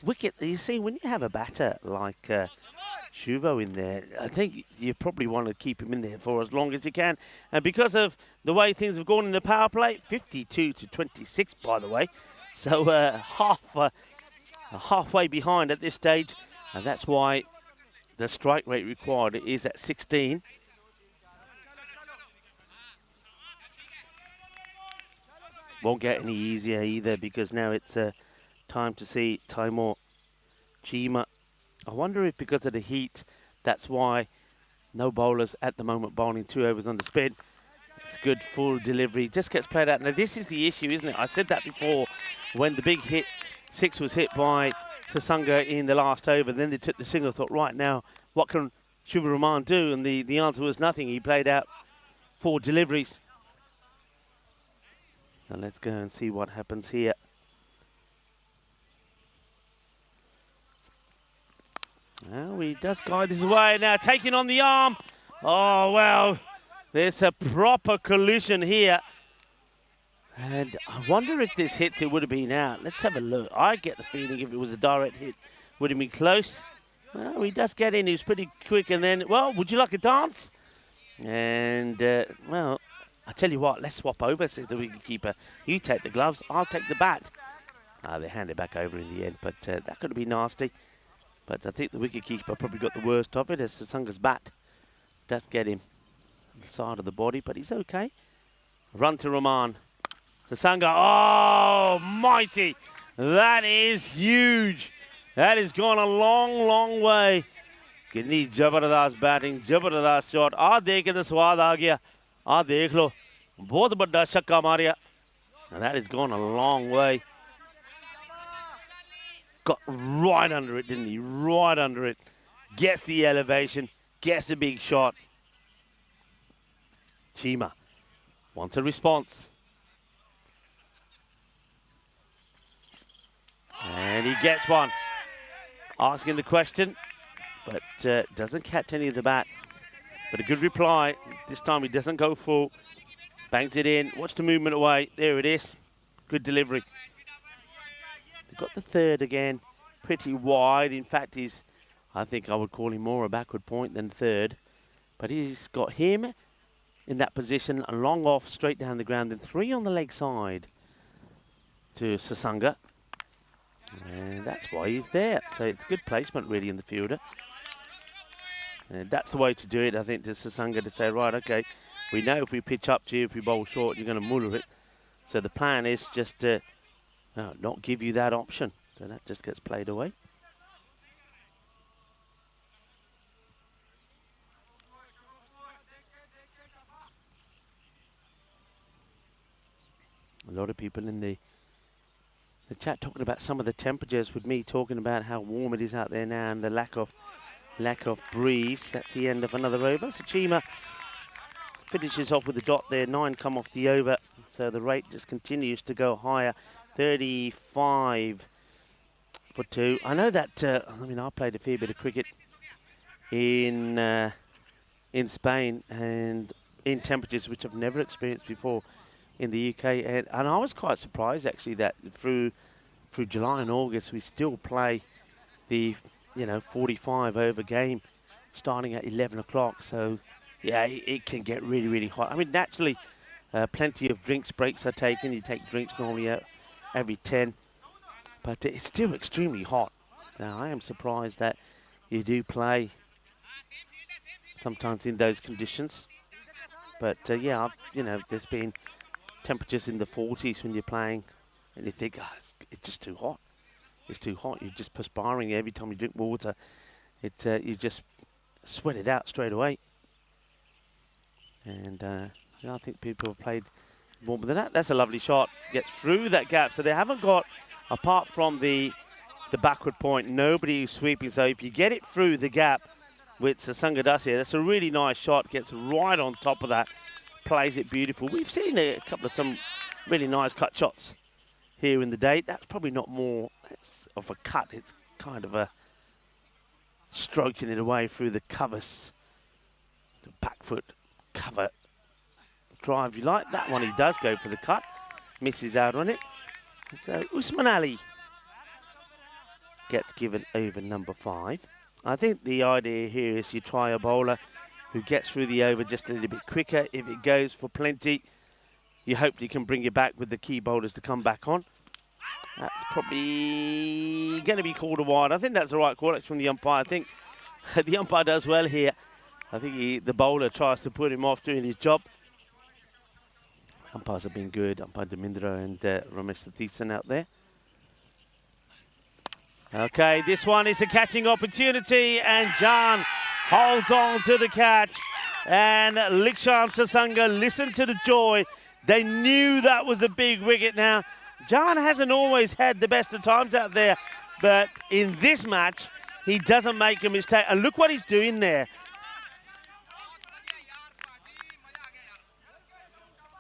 Wicket, you see, when you have a batter like Shuvo in there, I think you probably want to keep him in there for as long as you can. And because of the way things have gone in the power play, 52 to 26, by the way. So halfway behind at this stage. And that's why the strike rate required is at 16. Won't get any easier either because now it's time to see Taimur Chima. I wonder if because of the heat, that's why no bowlers at the moment bowling 2 overs on the spin. It's good full delivery, just gets played out. Now this is the issue, isn't it? I said that before when the big hit 6 was hit by Sasanga in the last over. Then they took the single. Thought, right now, what can Shiva Rahman do? And the answer was nothing. He played out 4 deliveries. Now let's go and see what happens here. Well, he does guide this away. Now taking on the arm. Oh, well, there's a proper collision here. And I wonder if this hits, it would have been out. Let's have a look. I get the feeling if it was a direct hit, would have been close. Well, he does get in. He was pretty quick. And then, well, would you like a dance? And, well, I tell you what, let's swap over, says the wicketkeeper. You take the gloves, I'll take the bat. They hand it back over in the end, but that could have been nasty. But I think the wicketkeeper probably got the worst of it as Sasanga's bat does get him on the side of the body, but he's okay. Run to Rahman. Sasanga, oh, mighty. That is huge. That has gone a long, long way. Kitni जबरदस्त batting, जबरदस्त shot. आ देखे तो स्वाद आ गया. आ देख लो. बहुत बड़ा छक्का Maria. And that has gone a long way. Got right under it, didn't he? Right under it. Gets the elevation. Gets a big shot. Chima wants a response. And he gets one. Asking the question, but doesn't catch any of the bat. But a good reply. This time he doesn't go full. Bangs it in. Watch the movement away. There it is. Good delivery. They've got the third again. Pretty wide. In fact, I think I would call him more a backward point than third. But he's got him in that position. A long off, straight down the ground. And 3 on the leg side to Sasanga. And that's why he's there. So it's good placement, really, in the fielder. And that's the way to do it, I think, to Sasanga to say, right, okay, we know if we pitch up to you, if we bowl short, you're going to muller it. So the plan is just to not give you that option. So that just gets played away. A lot of people in the chat talking about some of the temperatures, with me talking about how warm it is out there now and the lack of breeze. That's the end of another over. So Chima finishes off with a dot there. 9 come off the over. So the rate just continues to go higher. 35 for 2. I know that, I mean, I played a fair bit of cricket in Spain and in temperatures which I've never experienced before in the UK, and I was quite surprised actually that through July and August we still play the 45 over game starting at 11 o'clock. So yeah, it can get really, really hot. I mean, naturally plenty of drinks breaks are taken. You take drinks normally every 10, but it's still extremely hot. Now I am surprised that you do play sometimes in those conditions, but yeah, there's been temperatures in the 40s when you're playing, and you think, it's just too hot. It's too hot. You're just perspiring every time you drink water. You just sweat it out straight away. And I think people have played more than that. That's a lovely shot. Gets through that gap. So they haven't got, apart from the backward point, nobody who's sweeping. So if you get it through the gap, which Sasanga does here, that's a really nice shot. Gets right on top of that. Plays it beautiful. We've seen a couple of some really nice cut shots here in the day. That's probably not more of a cut. It's kind of a stroking it away through the covers. The back foot cover drive, you like. That one he does go for the cut. Misses out on it. So Usman Ali gets given over number 5. I think the idea here is you try a bowler who gets through the over just a little bit quicker. If it goes for plenty, you hope you can bring it back with the key bowlers to come back on. That's probably going to be called a wide. I think that's the right call. It's from the umpire. I think the umpire does well here. I think the bowler tries to put him off doing his job. Umpires have been good. Umpire Demindra and Ramesh Sathisan out there. Okay, this one is a catching opportunity, and Jan holds on to the catch. And Likshan Sasanga, listen to the joy. They knew that was a big wicket now. Jan hasn't always had the best of times out there, but in this match, he doesn't make a mistake. And look what he's doing there.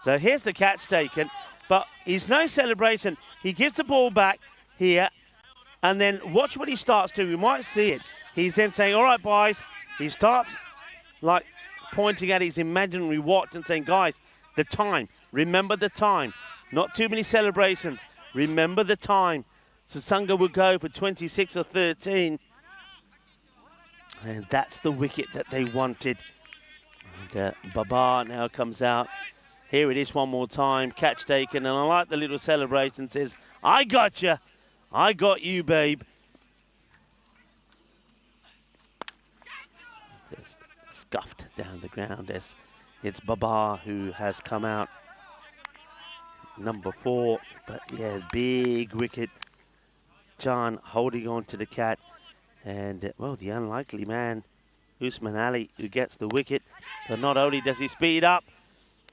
So here's the catch taken, but he's no celebration. He gives the ball back here, and then watch what he starts doing. We might see it. He's then saying, all right, boys. He starts like pointing at his imaginary watch and saying, guys, the time. Remember the time. Not too many celebrations. Remember the time. Sasanga will go for 26 or 13. And that's the wicket that they wanted. And Babar now comes out. Here it is one more time. Catch taken. And I like the little celebration. Says, I got you. I got you, babe. Just scuffed down the ground as it's Babar who has come out. Number 4, but yeah, big wicket. Jan holding on to the cat. And, well, the unlikely man, Usman Ali, who gets the wicket. So not only does he speed up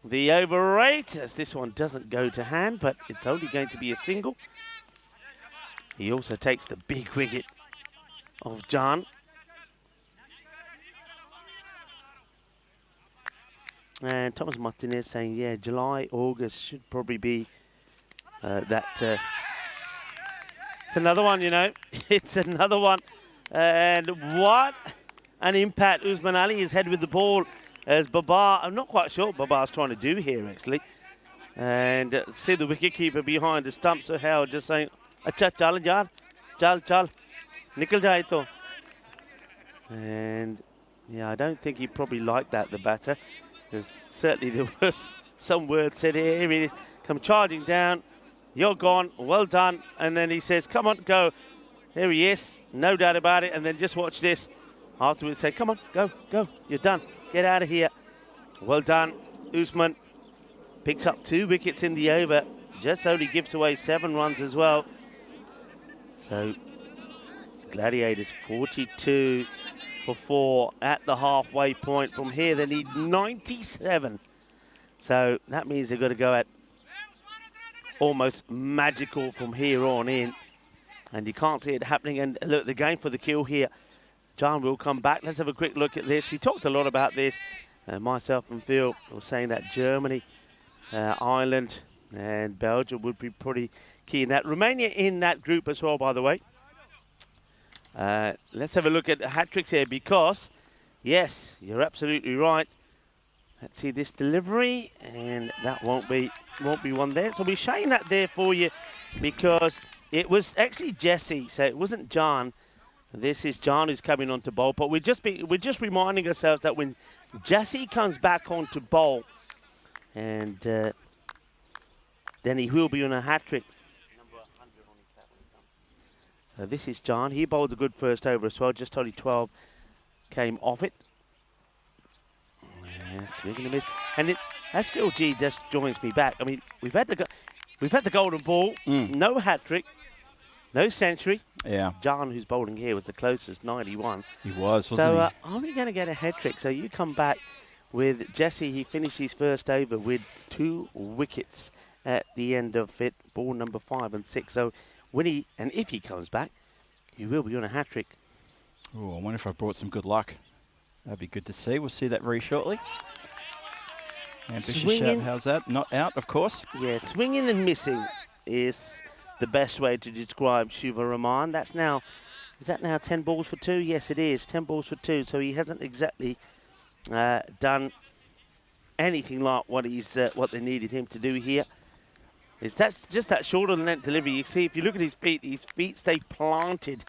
the over rate, as this one doesn't go to hand, but it's only going to be a single. He also takes the big wicket of Jan. And Thomas Martinez saying, yeah, July, August should probably be it's another one, you know. It's another one. And what an impact Usman Ali has had with the ball as Babar, I'm not quite sure what Babar's trying to do here, actually. And see the wicketkeeper behind the stump, so Howard just saying, Acha, chal, yaar, chal, nikal jaye to. And, yeah, I don't think he probably liked that, the batter. Because certainly there was some words said here. Here he is, come charging down. You're gone, well done. And then he says, come on, go. Here he is, no doubt about it. And then just watch this. Afterwards say, come on, go, you're done. Get out of here. Well done, Usman. Picks up 2 wickets in the over. Just only gives away 7 runs as well. So, Gladiators 42 for 4 at the halfway point. From here, they need 97. So that means they've got to go at almost magical from here on in. And you can't see it happening. And look, the game for the kill here. John will come back. Let's have a quick look at this. We talked a lot about this. Myself and Phil were saying that Germany, Ireland and Belgium would be pretty key in that. Romania in that group as well, by the way. Let's have a look at the hat-tricks here because, yes, you're absolutely right. Let's see this delivery, and that won't be one there. So we're showing that there for you because it was actually Jesse, so it wasn't John. This is John who's coming on to bowl, but we're just reminding ourselves that when Jesse comes back on to bowl, and then he will be on a hat-trick. So this is John. He bowled a good first over as well. Just only 12 came off it. Yeah, swinging a miss. And as Phil G just joins me back, I mean, we've had the golden ball, no hat trick, no century. Yeah. John, who's bowling here, was the closest, 91. He was, wasn't he? So are we going to get a hat trick? So you come back with Jesse. He finished his first over with 2 wickets at the end of it, ball number 5 and 6. So when if he comes back, he will be on a hat-trick. Oh, I wonder if I've brought some good luck. That'd be good to see. We'll see that very shortly. Ambitious shout. How's that? Not out, of course. Yeah, swinging and missing is the best way to describe Shiva Rahman. Is that now 10 balls for 2? Yes, it is. 10 balls for 2. So he hasn't exactly done anything like what they needed him to do here. That's just that shoulder length delivery. You see, if you look at his feet stay planted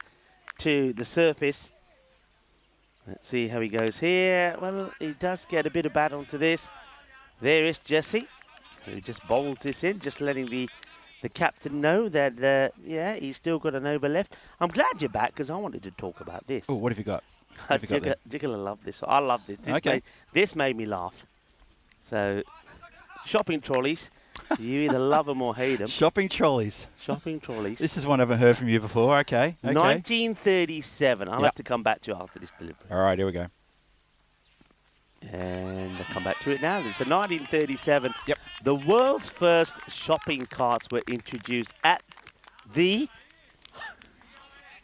to the surface. Let's see how he goes here. Well, he does get a bit of bat onto this. There is Jesse, who just bowls this in, just letting the captain know that, yeah, he's still got an over left. I'm glad you're back, because I wanted to talk about this. Oh, what have you got? You're going to love this. I love this. This made me laugh. So, shopping trolleys. You either love them or hate them. Shopping trolleys. Shopping trolleys. This is one I haven't heard from you before. Okay. 1937. I'll have to come back to you after this delivery. All right, here we go. And I'll come back to it now. So 1937. Yep. The world's first shopping carts were introduced at the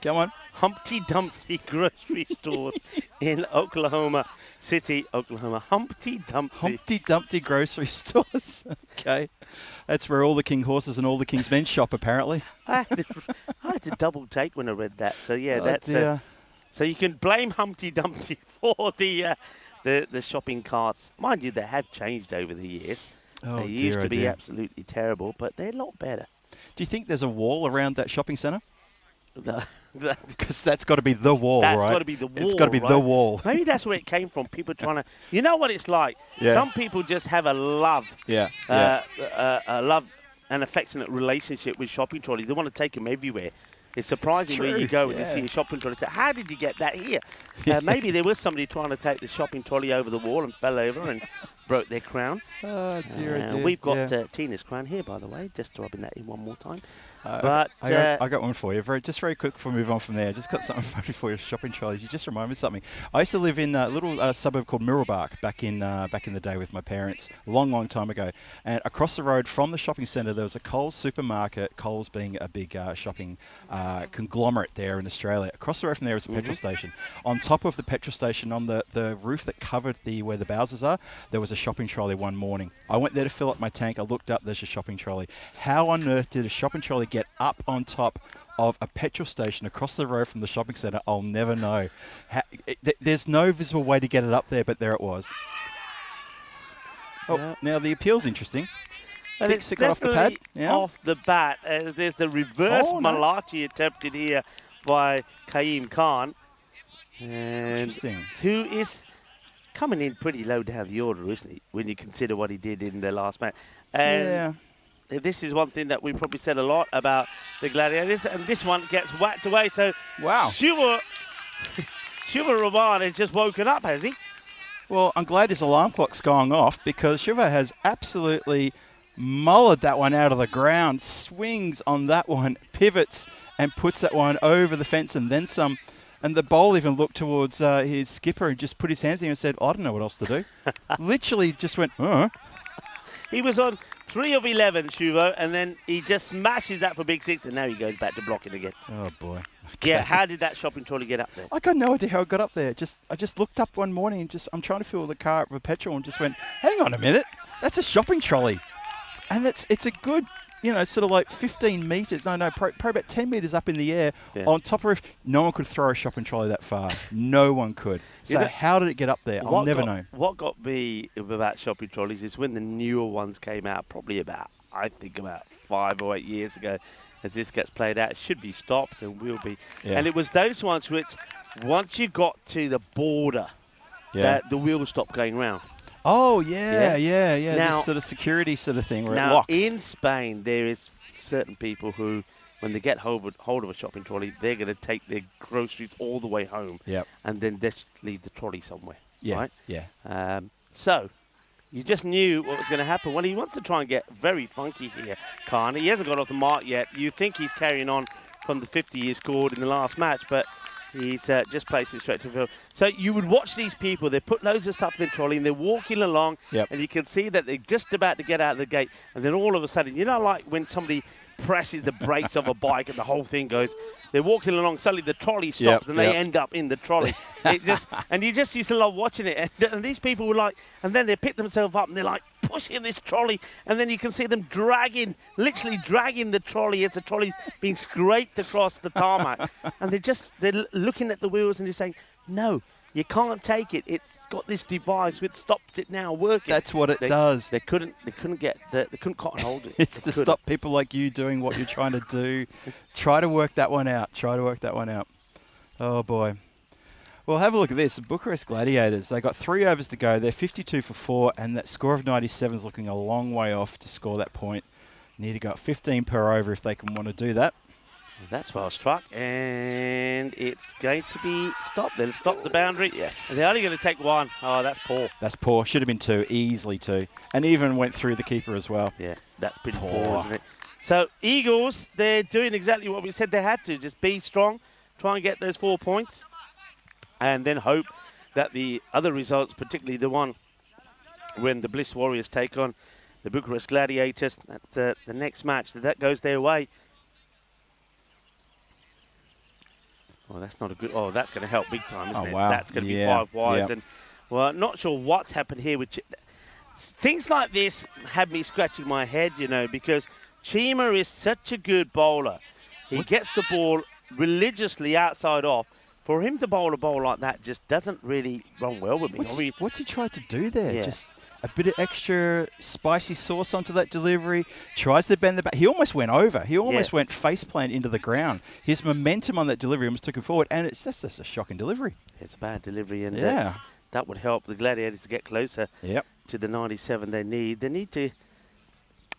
Come on. Humpty Dumpty grocery stores in Oklahoma City, Oklahoma. Humpty Dumpty. Humpty Dumpty grocery stores. Okay. That's where all the king horses and all the king's men shop, apparently. I had to double take when I read that. So, yeah, that's... dear. So you can blame Humpty Dumpty for the shopping carts. Mind you, they have changed over the years. Oh, they used to be absolutely terrible, but they're a lot better. Do you think there's a wall around that shopping centre? Because Because that's got to be the wall, right? That's got to be the wall. It's got to be the wall. Maybe that's where it came from. People trying to... You know what it's like? Yeah. Some people just have a love. A love and affectionate relationship with shopping trolleys. They want to take them everywhere. It's surprising where you go and you see a shopping trolley. So how did you get that here? Maybe there was somebody trying to take the shopping trolley over the wall and fell over and broke their crown. Oh, dear, dear. We've got Tina's crown here, by the way, just rubbing that in one more time. I got one for you. Just very quick before we move on from there. Just got something funny for your shopping trolleys. You just remind me of something. I used to live in a little suburb called Mirrabbark back in the day with my parents, a long time ago. And across the road from the shopping centre, there was a Coles supermarket. Coles being a big shopping conglomerate there in Australia. Across the road from there was a petrol station. On top of the petrol station, on the roof that covered where the Bowsers are, there was a shopping trolley one morning. I went there to fill up my tank. I looked up. There's a shopping trolley. How on earth did a shopping trolley get up on top of a petrol station across the road from the shopping centre? I'll never know. There's no visible way to get it up there, but there it was. Oh, now the appeal's interesting. And it's Stick it off the pad. Yeah. Off the bat. There's the reverse Malachi attempted here by Kaim Khan. And Interesting. Who is coming in pretty low down the order, isn't he, when you consider what he did in the last match. And this is one thing that we probably said a lot about the Gladiators, and this one gets whacked away. So, wow. Shiva Rahman has just woken up, has he? Well, I'm glad his alarm clock's going off, because Shiva has absolutely mullered that one out of the ground, swings on that one, pivots, and puts that one over the fence and then some. And the bowl even looked towards his skipper and just put his hands in and said, I don't know what else to do. Literally just went, He was on 3 of 11, Shuvo, and then he just smashes that for big 6, and now he goes back to blocking again. Oh, boy. Okay. Yeah, how did that shopping trolley get up there? I got no idea how it got up there. I just looked up one morning and I'm trying to fill the car up with petrol and just went, hang on a minute, that's a shopping trolley. And it's a good, sort of like 15 metres, probably about 10 metres up in the air on top of the roof. No one could throw a shopping trolley that far. No one could. So how did it get up there? I'll never know. What got me about shopping trolleys is when the newer ones came out, probably about 5 or 8 years ago, as this gets played out, it should be stopped and will be. Yeah. And it was those ones which, once you got to the border, that the wheel stopped going round. Oh, yeah. Now, this sort of security sort of thing where it locks. In Spain, there is certain people who, when they get hold of a shopping trolley, they're going to take their groceries all the way home and then just leave the trolley somewhere. Yeah, right? yeah. So, you just knew what was going to happen. Well, he wants to try and get very funky here, Khan. He hasn't got off the mark yet. You think he's carrying on from the 50 he scored in the last match, but He's just placed it straight to the field. So you would watch these people. They put loads of stuff in the trolley and they're walking along. Yep. And you can see that they're just about to get out of the gate. And then all of a sudden, you know, like when somebody presses the brakes of a bike and the whole thing goes, they're walking along, suddenly the trolley stops and they end up in the trolley. And you just used to love watching it. And these people were like, and then they pick themselves up and they're like pushing this trolley. And then you can see them literally dragging the trolley as the trolley's being scraped across the tarmac. And they're looking at the wheels and they're saying, no, you can't take it. It's got this device which stops it now working. That's what it does. They couldn't cotton hold it. It's to stop people like you doing what you're trying to do. Try to work that one out. Oh, boy. Well, have a look at this. The Bucharest Gladiators, they got 3 overs to go. They're 52 for 4, and that score of 97 is looking a long way off to score that point. Need to go at 15 per over if they can want to do that. That's well struck, and it's going to be stopped. They'll stop the boundary. Yes. And they're only going to take 1. Oh, that's poor. That's poor. Should have been 2, easily 2. And even went through the keeper as well. Yeah, that's pretty poor, isn't it? So, Eagles, they're doing exactly what we said they had to. Just be strong, try and get those 4 points, and then hope that the other results, particularly the one when the Bliss Warriors take on the Bucharest Gladiators, the next match, that goes their way. Oh, that's not a good... Oh, that's going to help big time, isn't it? Wow. That's going to be 5 wides. And, well, not sure what's happened here with... Things like this had me scratching my head, you know, because Chima is such a good bowler. He gets the ball religiously outside off. For him to bowl a ball like that just doesn't really run well with me. What's he tried to do there? Yeah. Just a bit of extra spicy sauce onto that delivery. Tries to bend the back. He almost went over. He almost went faceplant into the ground. His momentum on that delivery almost took him forward, and it's just a shocking delivery. It's a bad delivery, and that would help the Gladiators to get closer to the 97 they need. They need to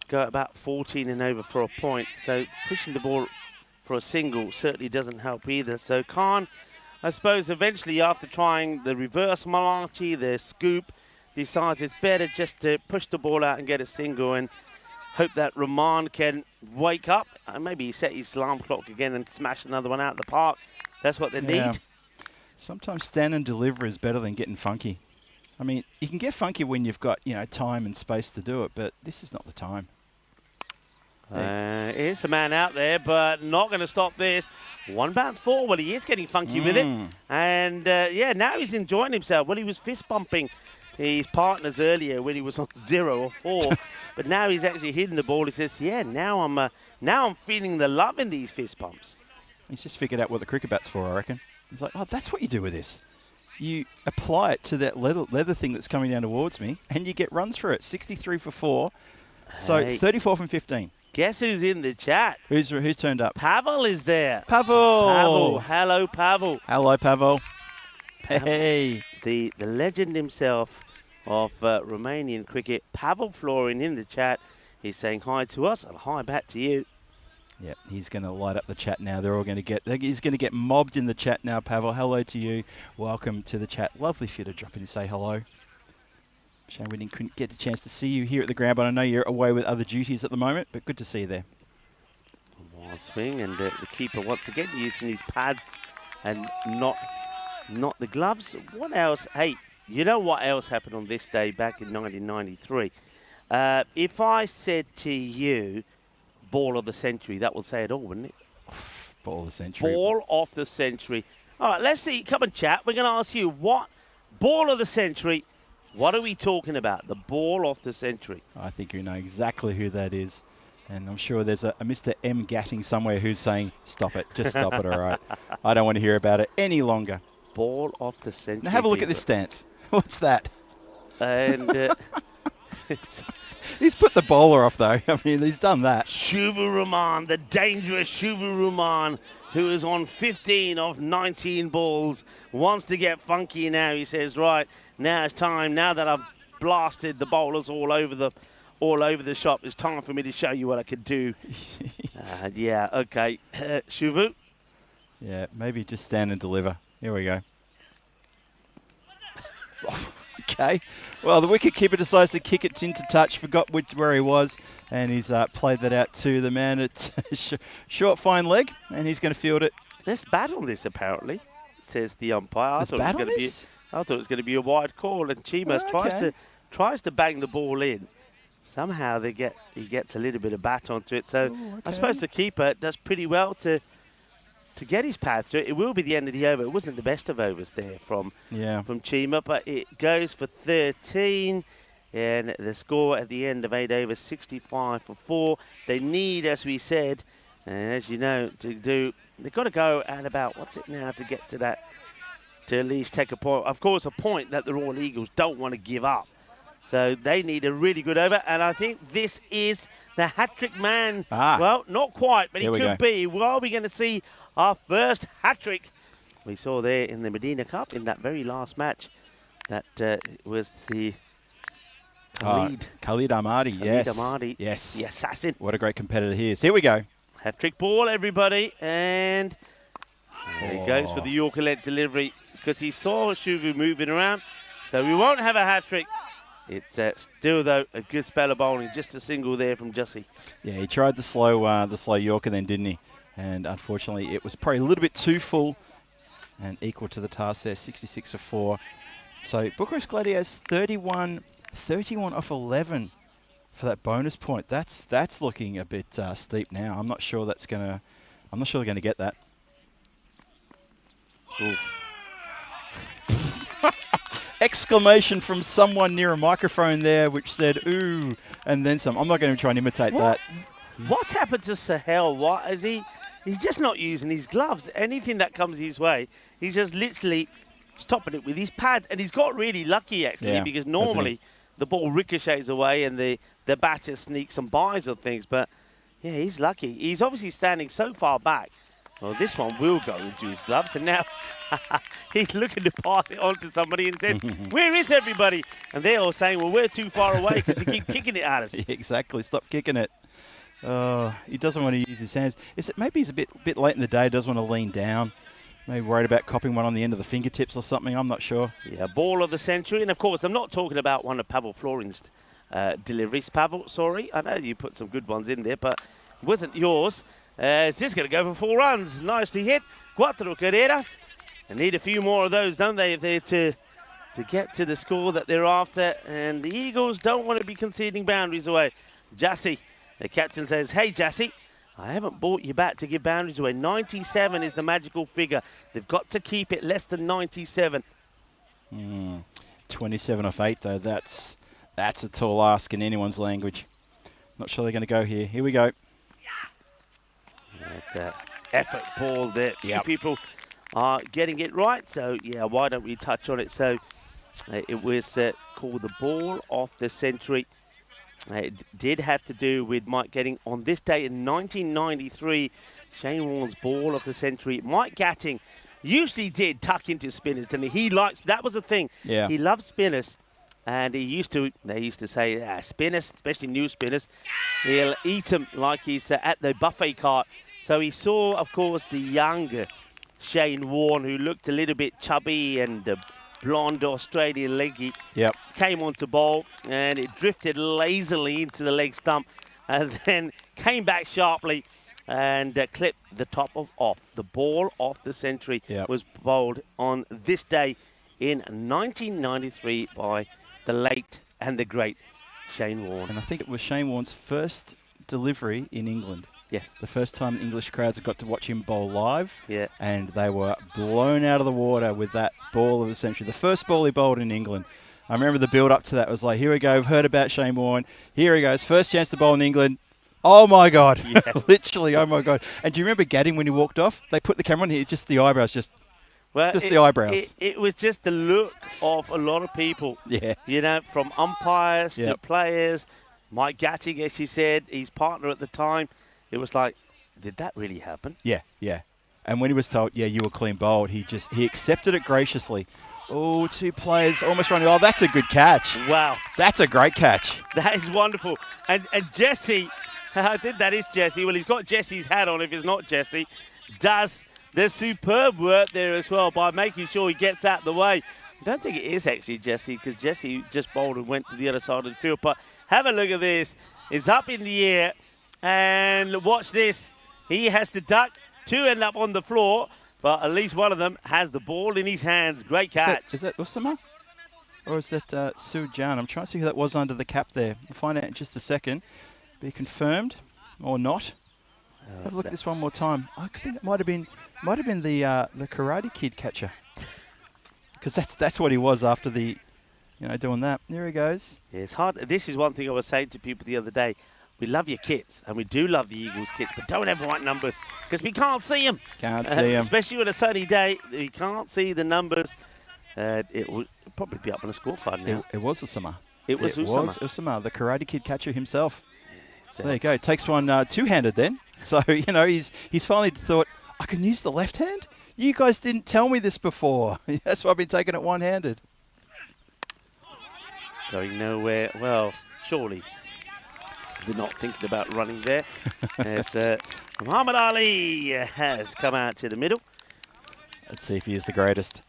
go at about 14 and over for a point, so pushing the ball for a single certainly doesn't help either. So Khan, I suppose, eventually after trying the reverse Malachi, the scoop, decides it's better just to push the ball out and get a single and hope that Rahman can wake up. Maybe set his alarm clock again and smash another one out of the park. That's what they need. Sometimes stand and deliver is better than getting funky. I mean, you can get funky when you've got, time and space to do it, but this is not the time. Here's a man out there, but not going to stop this. 1 bounce forward. He is getting funky with it. And, now he's enjoying himself. Well, he was fist bumping his partners earlier when he was on 0 or 4, but now he's actually hitting the ball. He says, now I'm feeling the love in these fist bumps. He's just figured out what the cricket bat's for, I reckon. He's like, oh, that's what you do with this. You apply it to that leather thing that's coming down towards me, and you get runs for it. 63 for 4, so 34 from 15. Guess who's in the chat? Who's turned up? Pavel is there. Pavel. Hello, Pavel. Hello, Pavel. Hey. The legend himself of Romanian cricket, Pavel Florin, in the chat. He's saying hi to us and hi back to you. Yep, he's going to light up the chat now. They're all going to he's going to get mobbed in the chat now, Pavel. Hello to you. Welcome to the chat. Lovely for you to drop in and say hello. Shame we couldn't get a chance to see you here at the ground, but I know you're away with other duties at the moment, but good to see you there. Wild swing, and the keeper once again using his pads and not the gloves. What else? Hey, you know what else happened on this day back in 1993? If I said to you, ball of the century, that will say it all, wouldn't it? Ball of the century. Ball of the century. All right, let's see. Come and chat. We're going to ask you, what ball of the century, what are we talking about? The ball of the century. I think you know exactly who that is. And I'm sure there's a Mr. M. Gatting somewhere who's saying, stop it. Just stop it, all right. I don't want to hear about it any longer. Ball of the century. Now have a look at this stance. What's that? And he's put the bowler off, though. I mean, he's done that. Shuvu Rahman, the dangerous Shuvu Rahman, who is on 15 of 19 balls, wants to get funky now. He says, right, now it's time. Now that I've blasted the bowlers all over the shop, it's time for me to show you what I can do. Yeah, okay. Shuvu? Yeah, maybe just stand and deliver. Here we go. Okay. Well, the wicketkeeper decides to kick it into touch, forgot where he was, and he's played that out to the man at short, fine leg, and he's going to field it. There's bat on this, apparently. says the umpire. There's bad on this? I thought it was going to be a wide call, and Chimas tries to bang the ball in. Somehow he gets a little bit of bat onto it. So I suppose the keeper does pretty well to get his pads to it. It will be the end of the over. It wasn't the best of overs there from Chima, but it goes for 13. And the score at the end of 8 overs, 65 for 4. They need, as we said, and as you know, they've got to go at about, what's it now to get to that, to at least take a point. Of course, a point that the Royal Eagles don't want to give up. So they need a really good over, and I think this is the hat-trick man. Well, not quite, but he could be. Well, are we going to see our first hat-trick? We saw there in the Medina Cup in that very last match. That was the Khalid Ahmadi, yes. Ahmadi, yes. The assassin. What a great competitor he is. Here we go. Hat-trick ball, everybody, and there he goes for the Yorker length delivery because he saw Shuvu moving around. So we won't have a hat-trick. It's still, though, a good spell of bowling. Just a single there from Jussie. Yeah, he tried the slow Yorker then, didn't he? And unfortunately, it was probably a little bit too full and equal to the task there, 66 for 4. So Bucharest Gladiators 31 off 11 for that bonus point. That's looking a bit steep now. I'm not sure they're gonna get that. Exclamation from someone near a microphone there, which said "ooh" and then some. I'm not going to try and imitate that. What's happened to Sahel? What is he? He's just not using his gloves. Anything that comes his way, he's just literally stopping it with his pad. And he's got really lucky actually, because normally the ball ricochets away and the batter sneaks and buys on things. But yeah, he's lucky. He's obviously standing so far back. Well, this one will go into his gloves, and now he's looking to pass it on to somebody and said, "Where is everybody?" And they're all saying, "Well, we're too far away because you keep kicking it at us." Exactly. Stop kicking it. He doesn't want to use his hands. Maybe he's a bit late in the day, doesn't want to lean down. Maybe worried about copping one on the end of the fingertips or something. I'm not sure. Yeah, ball of the century. And, of course, I'm not talking about one of Pavel Florin's deliveries. Pavel, sorry. I know you put some good ones in there, but it wasn't yours. It's just going to go for 4 runs. Nicely hit. Cuatro carreras. They need a few more of those, don't they, if they're to get to the score that they're after. And the Eagles don't want to be conceding boundaries away. Jassie, the captain says, "Hey, Jassie, I haven't bought you back to give boundaries away. 97 is the magical figure. They've got to keep it less than 97. 27 off 8, though. That's a tall ask in anyone's language. Not sure they're going to go here. Here we go. That effort ball there. People are getting it right. So, yeah, why don't we touch on it? So, it was called the ball of the century. It did have to do with Mike Gatting on this day in 1993. Shane Warne's ball of the century. Mike Gatting usually did tuck into spinners, didn't he? That was the thing. Yeah. He loved spinners. And they used to say, spinners, especially new spinners, he'll eat them like he's at the buffet cart. So he saw, of course, the younger Shane Warne, who looked a little bit chubby and blonde Australian leggy. Yep. Came on to bowl, and it drifted lazily into the leg stump, and then came back sharply and clipped the top off. The ball of the century was bowled on this day in 1993 by the late and the great Shane Warne. And I think it was Shane Warne's first delivery in England. Yes. The first time English crowds got to watch him bowl live. Yeah. And they were blown out of the water with that ball of the century. The first ball he bowled in England. I remember the build up to that was like, here we go, we've heard about Shane Warne. Here he goes, first chance to bowl in England. Oh my God. Yeah. Literally, oh my God. And do you remember Gatting when he walked off? They put the camera on here, just the eyebrows, the eyebrows. It was just the look of a lot of people. Yeah. You know, from umpires to players. Mike Gatting, as he said, his partner at the time. It was like, did that really happen? Yeah. And when he was told, you were clean bowled, he accepted it graciously. Oh, 2 players almost running. Oh, that's a good catch. Wow. That's a great catch. That is wonderful. And Jesse, I think that is Jesse. Well, he's got Jesse's hat on if it's not Jesse. Does the superb work there as well by making sure he gets out the way. I don't think it is actually Jesse because Jesse just bowled and went to the other side of the field. But have a look at this. It's up in the air. And watch this. He has to duck to end up on the floor. but at least one of them has the ball in his hands. Great catch. Is that Usama? Or is that Su Jan? I'm trying to see who that was under the cap there. We'll find out in just a second. Be confirmed or not. Have a look at this one more time. I think it might have been the Karate Kid catcher, because that's what he was after the, doing that. There he goes. Yeah, it's hard. This is one thing I was saying to people the other day. We love your kits, and we do love the Eagles kits, but don't have white numbers because we can't see them. Can't see them. Especially on a sunny day, we can't see the numbers. It will probably be up on a scorecard now. It was Usama. It was Usama, the Karate Kid catcher himself. There you go. Takes one two-handed then. So, he's finally thought, I can use the left hand? You guys didn't tell me this before. That's why I've been taking it one-handed. Going nowhere. Well, surely they're not thinking about running there. As Muhammad Ali has come out to the middle. Let's see if he is the greatest.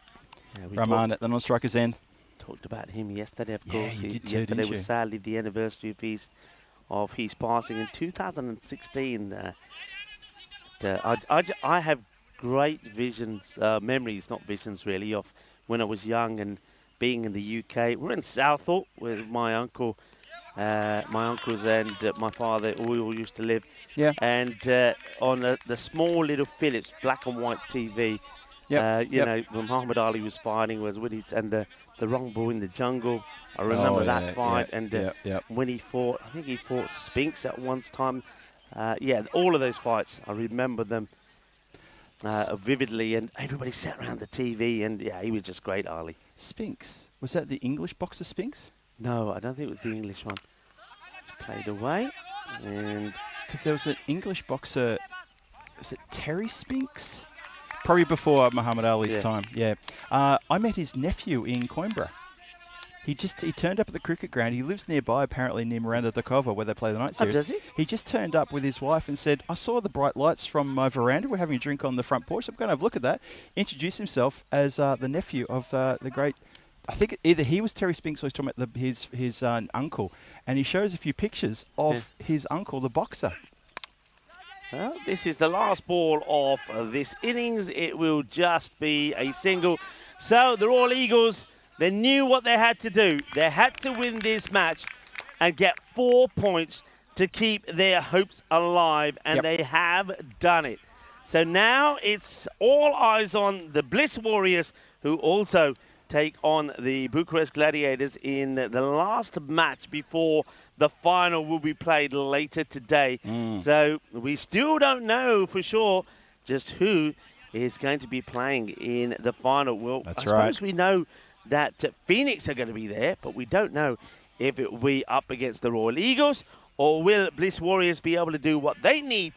Rahman at the non-striker's end. Talked about him yesterday, of course. You did too, yesterday didn't was you? sadly the anniversary of his passing in 2016. I have great memories, not visions really, of when I was young and being in the UK. We're in Southall with my uncles and my father. We all used to live. Yeah. And on the small little Philips black and white TV. When Muhammad Ali was fighting, was with the wrong ball in the jungle. I remember that fight, and when he fought, I think he fought Spinks at one time. All of those fights, I remember them vividly, and everybody sat around the TV, and he was just great, Ali. Spinks, was that the English boxer Spinks? No, I don't think it was the English one. It's played away, and because there was an English boxer, was it Terry Spinks? Probably before Muhammad Ali's time, yeah. I met his nephew in Coimbra. He turned up at the cricket ground. He lives nearby, apparently near Miranda Dakova, where they play the night series. Oh, does he? He just turned up with his wife and said, I saw the bright lights from my veranda. We're having a drink on the front porch. I'm going to have a look at that. Introduced himself as the nephew of the great, I think either he was Terry Spinks or he's talking about his uncle. And he shows a few pictures of his uncle, the boxer. Well, this is the last ball of this innings. It will just be a single. So the Royal Eagles, they knew what they had to do. They had to win this match and get 4 points to keep their hopes alive, and they have done it. So now it's all eyes on the Bliss Warriors, who also take on the Bucharest Gladiators in the last match before the final will be played later today. So we still don't know for sure just who is going to be playing in the final. Well, I suppose we know that Phoenix are going to be there, but we don't know if it will be up against the Royal Eagles, or will Bliss Warriors be able to do what they need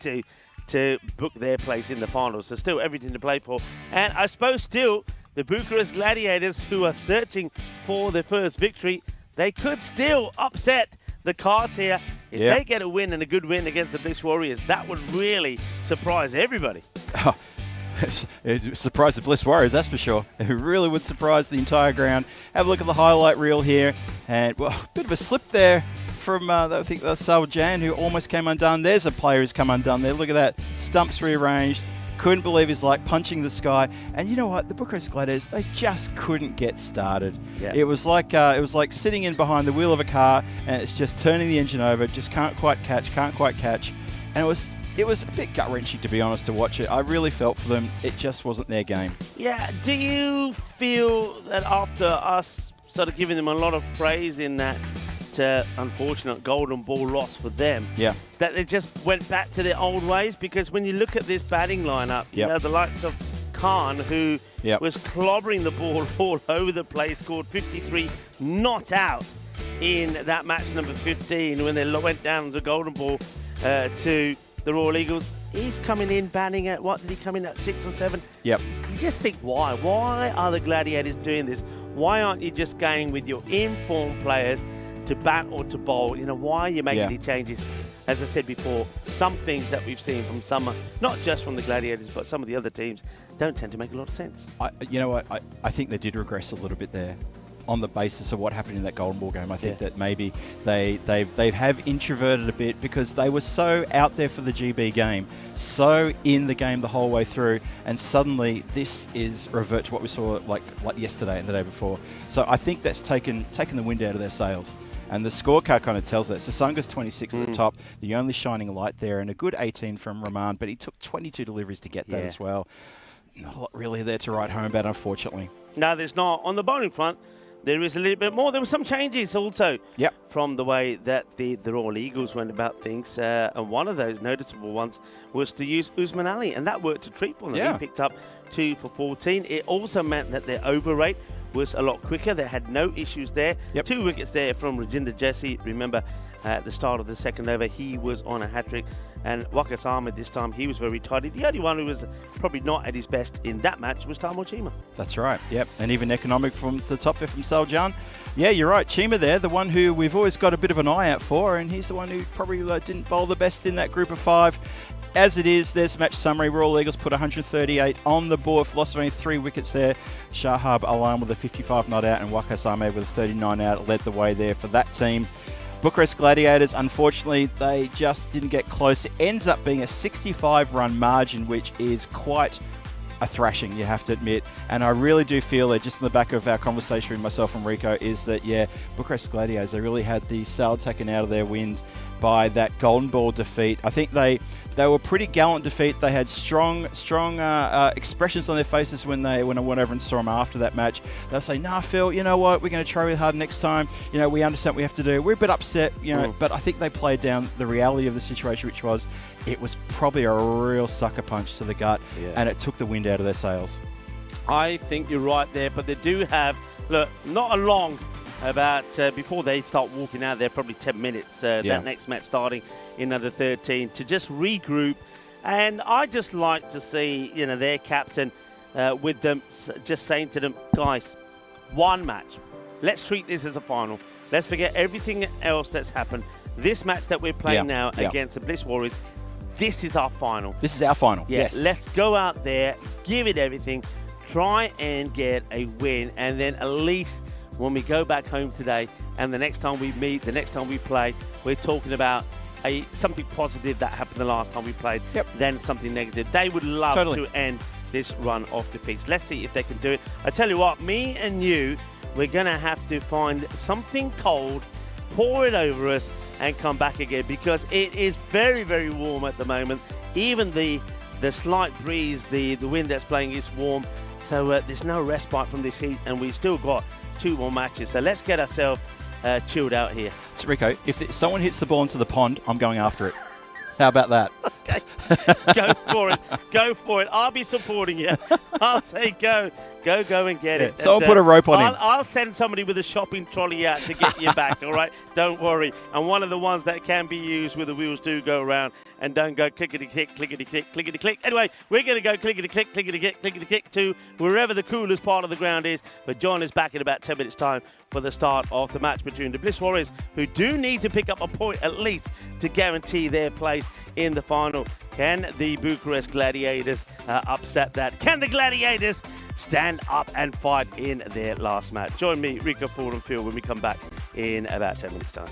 to book their place in the final. So still everything to play for. And I suppose still the Bucharest Gladiators, who are searching for their first victory, they could still upset the cards here. If they get a win and a good win against the Bliss Warriors, that would really surprise everybody. It surprised the Bliss Warriors, that's for sure. It really would surprise the entire ground. Have a look at the highlight reel here. And, well, a bit of a slip there from, I think, Sal Jan, who almost came undone. There's a player who's come undone there. Look at that. Stumps rearranged. Couldn't believe he's like punching the sky. And you know what? The Bucharest Gladiators, they just couldn't get started. Yeah. It was like sitting in behind the wheel of a car, and it's just turning the engine over. Just can't quite catch. And it was a bit gut-wrenching, to be honest, to watch it. I really felt for them. It just wasn't their game. Yeah. Do you feel that after us sort of giving them a lot of praise in that unfortunate golden ball loss for them, that they just went back to their old ways? Because when you look at this batting lineup, you know, the likes of Khan, who was clobbering the ball all over the place, scored 53 not out in that match number 15 when they went down the golden ball to the Royal Eagles. He's coming in batting at, what did he come in at, 6 or 7? You just think, why? Why are the Gladiators doing this? Why aren't you just going with your informed players to bat or to bowl? You know, why are you making these changes? As I said before, some things that we've seen from some, not just from the Gladiators, but some of the other teams, don't tend to make a lot of sense. You know what? I think they did regress a little bit there. on the basis of what happened in that Golden Ball game. I think that maybe they have introverted a bit because they were so out there for the GB game, so in the game the whole way through, and suddenly this is revert to what we saw like yesterday and the day before. So I think that's taken the wind out of their sails. And the scorecard kind of tells that. Sasanga's 26 at the top, the only shining light there, and a good 18 from Rahman, but he took 22 deliveries to get that as well. Not a lot really there to write home about, unfortunately. No, there's not. On the bowling front, there is a little bit more. There were some changes also from the way that the Royal Eagles went about things. And one of those noticeable ones was to use Usman Ali, and that worked a treat for them. He picked up 2 for 14. It also meant that their over rate was a lot quicker. They had no issues there. 2 wickets there from Rajinder Jesse. Remember, at the start of the second over, he was on a hat-trick. And Waqas Ahmed this time, he was very tidy. The only one who was probably not at his best in that match was Tamil Chima. That's right, and even economic from the top there from Saljan. Yeah, you're right, Chima there, the one who we've always got a bit of an eye out for, and he's the one who probably didn't bowl the best in that group of 5. As it is, there's the match summary. Royal Eagles put 138 on the board for loss of only 3 wickets there. Shahab Alam with a 55 not out, and Waqas Ahmed with a 39 out led the way there for that team. Bucharest Gladiators, unfortunately, they just didn't get close. It ends up being a 65-run margin, which is quite a thrashing, you have to admit. And I really do feel that, just in the back of our conversation with myself and Rico, is that, Bucharest Gladiators, they really had the sail taken out of their wind by that Golden Ball defeat. I think they were pretty gallant defeat. They had strong expressions on their faces when I went over and saw them after that match. They'll say, "Nah, Phil, you know what? We're going to try really hard next time. We understand what we have to do. We're a bit upset, but I think they played down the reality of the situation, which was it was probably a real sucker punch to the gut, and it took the wind out of their sails." I think you're right there, but they do have, look, not a long, before they start walking out there, probably 10 minutes, that next match starting in under 13, to just regroup. And I just like to see, their captain with them, just saying to them, guys, one match. Let's treat this as a final. Let's forget everything else that's happened. This match that we're playing now against the Bliss Warriors, this is our final. This is our final, yes. Let's go out there, give it everything, try and get a win, and then at least when we go back home today and the next time we meet, the next time we play, we're talking about something positive that happened the last time we played, then something negative. They would love to end this run of defeats. Let's see if they can do it. I tell you what, me and you, we're going to have to find something cold, pour it over us, and come back again, because it is very, very warm at the moment. Even the slight breeze, the wind that's blowing is warm. So there's no respite from this heat, and we've still got 2 more matches. So let's get ourselves chilled out here. So Rico, if someone hits the ball into the pond, I'm going after it. How about that? Okay, go for it. Go for it. I'll be supporting you. I'll say go and get it. Someone put a rope on him. I'll send somebody with a shopping trolley out to get you back, all right? Don't worry. And one of the ones that can be used where the wheels do go around and don't go clickety-click, clickety-click, clickety-click. Anyway, we're going to go clickety-click, clickety-click, clickety-click to wherever the coolest part of the ground is. But John is back in about 10 minutes' time for the start of the match between the Bliss Warriors, who do need to pick up a point at least to guarantee their place in the final. Can the Bucharest Gladiators upset that? Can the Gladiators stand up and fight in their last match? Join me, Rico, Ford and Phil, when we come back in about 10 minutes' time.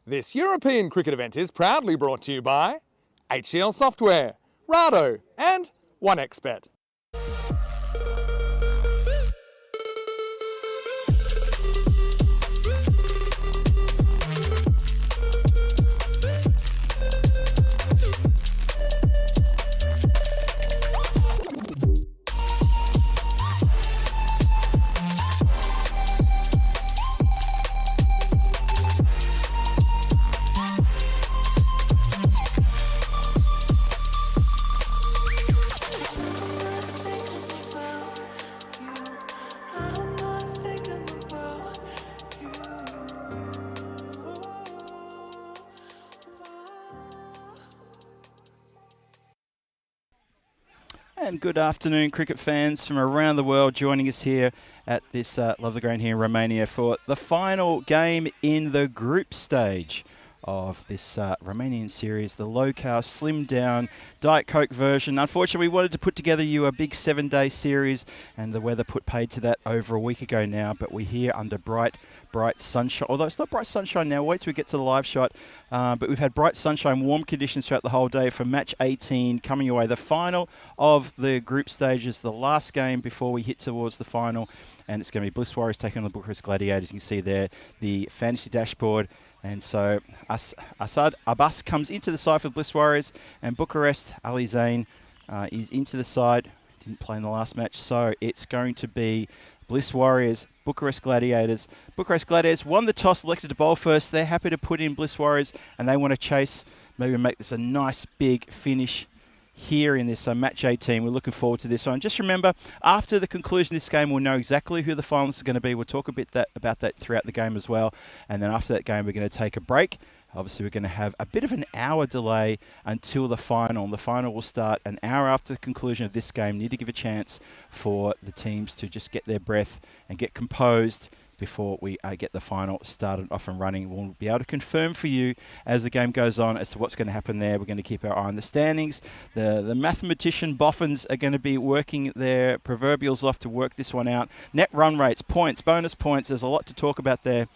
This European cricket event is proudly brought to you by HCL Software, Rado and 1xBet. And good afternoon, cricket fans from around the world joining us here at this Love the Ground here in Romania for the final game in the group stage of this Romanian series, the low-carb, slimmed-down Diet Coke version. Unfortunately, we wanted to put together you a big 7-day series, and the weather put paid to that over a week ago now, but we're here under bright sunshine. Although it's not bright sunshine now, wait till we get to the live shot. But we've had bright sunshine, warm conditions throughout the whole day for match 18 coming away. The final of the group stages, the last game before we hit towards the final, and it's going to be Bliss Warriors taking on the Bucharest Gladiators. You can see there the fantasy dashboard. And so Asad Abbas comes into the side for the Bliss Warriors, and Bucharest Ali Zain is into the side. Didn't play in the last match, so it's going to be Bliss Warriors, Bucharest Gladiators. Bucharest Gladiators won the toss, elected to bowl first. They're happy to put in Bliss Warriors, and they want to chase, maybe make this a nice big finish here in this match 18. We're looking forward to this one. Just remember, after the conclusion of this game, we'll know exactly who the finalists are going to be. We'll talk a bit about that throughout the game as well. And then after that game, we're going to take a break. Obviously, we're going to have a bit of an hour delay until the final. The final will start an hour after the conclusion of this game. Need to give a chance for the teams to just get their breath and get composed before we get the final started off and running. We'll be able to confirm for you as the game goes on as to what's going to happen there. We're going to keep our eye on the standings. The mathematician boffins are going to be working their proverbials off to work this one out. Net run rates, points, bonus points. There's a lot to talk about there.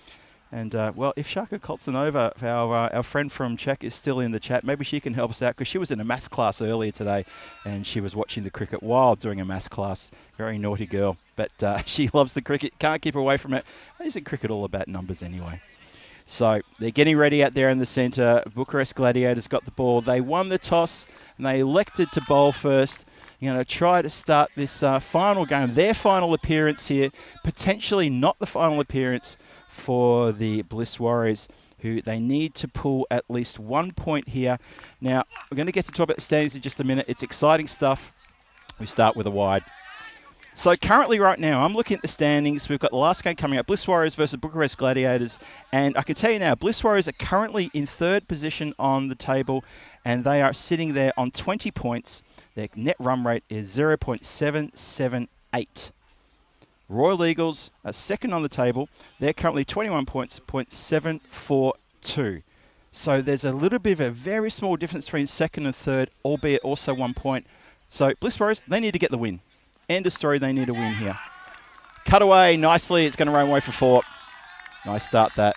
And, well, if Shaka Koltsanova, our friend from Czech, is still in the chat, maybe she can help us out, because she was in a maths class earlier today, and she was watching the cricket while doing a maths class. Very naughty girl. But she loves the cricket. Can't keep her away from it. Isn't cricket all about numbers anyway? So they're getting ready out there in the centre. Bucharest Gladiators got the ball. They won the toss, and they elected to bowl first. You're going to try to start this final game, their final appearance here. Potentially not the final appearance for the Bliss Warriors, who they need to pull at least 1 point here. Now, we're going to get to talk about the standings in just a minute. It's exciting stuff. We start with a wide. So currently right now, I'm looking at the standings. We've got the last game coming up, Bliss Warriors versus Bucharest Gladiators. And I can tell you now, Bliss Warriors are currently in third position on the table, and they are sitting there on 20 points. Their net run rate is 0.778. Royal Eagles are second on the table. They're currently 21 points, 0.742. So there's a little bit of a very small difference between second and third, albeit also 1 point. So Bliss Warriors, they need to get the win. End of story, they need a win here. Cut away nicely. It's going to run away for 4. Nice start that.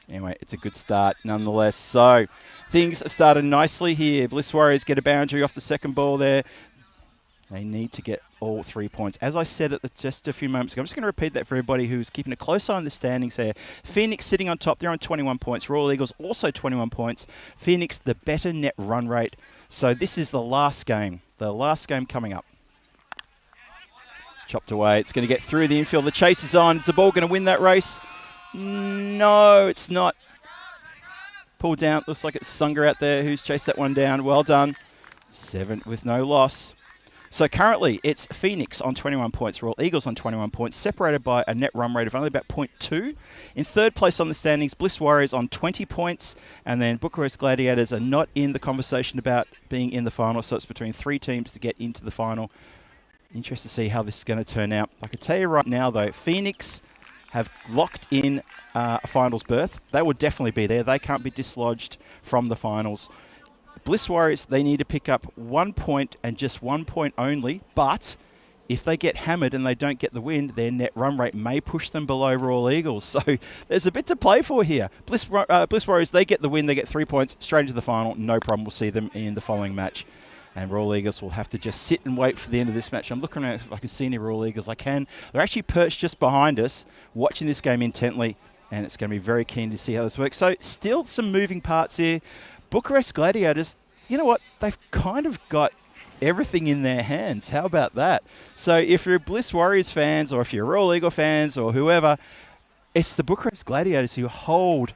Anyway, it's a good start nonetheless. So things have started nicely here. Bliss Warriors get a boundary off the second ball there. They need to get all 3 points. As I said just a few moments ago, I'm just going to repeat that for everybody who's keeping a close eye on the standings here. Phoenix sitting on top. They're on 21 points. Royal Eagles also 21 points. Phoenix, the better net run rate. So this is the last game. The last game coming up. Chopped away. It's going to get through the infield. The chase is on. Is the ball going to win that race? No, it's not. Pulled down. Looks like it's Sunger out there who's chased that one down. Well done. 7 with no loss. So currently it's Phoenix on 21 points, Royal Eagles on 21 points, separated by a net run rate of only about 0.2. In third place on the standings, Bliss Warriors on 20 points, and then Bucharest Gladiators are not in the conversation about being in the final, so it's between 3 teams to get into the final. Interested to see how this is going to turn out. I can tell you right now, though, Phoenix have locked in a finals berth. They will definitely be there. They can't be dislodged from the finals. Bliss Warriors, they need to pick up 1 point and just 1 point only, but if they get hammered and they don't get the win, their net run rate may push them below Royal Eagles. So there's a bit to play for here. Bliss Warriors, they get the win. They get 3 points straight into the final. No problem. We'll see them in the following match. And Royal Eagles will have to just sit and wait for the end of this match. I'm looking at if I can see any Royal Eagles. I can. They're actually perched just behind us, watching this game intently. And it's going to be very keen to see how this works. So still some moving parts here. Bucharest Gladiators, you know what? They've kind of got everything in their hands. How about that? So if you're Bliss Warriors fans or if you're Royal Eagle fans or whoever, it's the Bucharest Gladiators who hold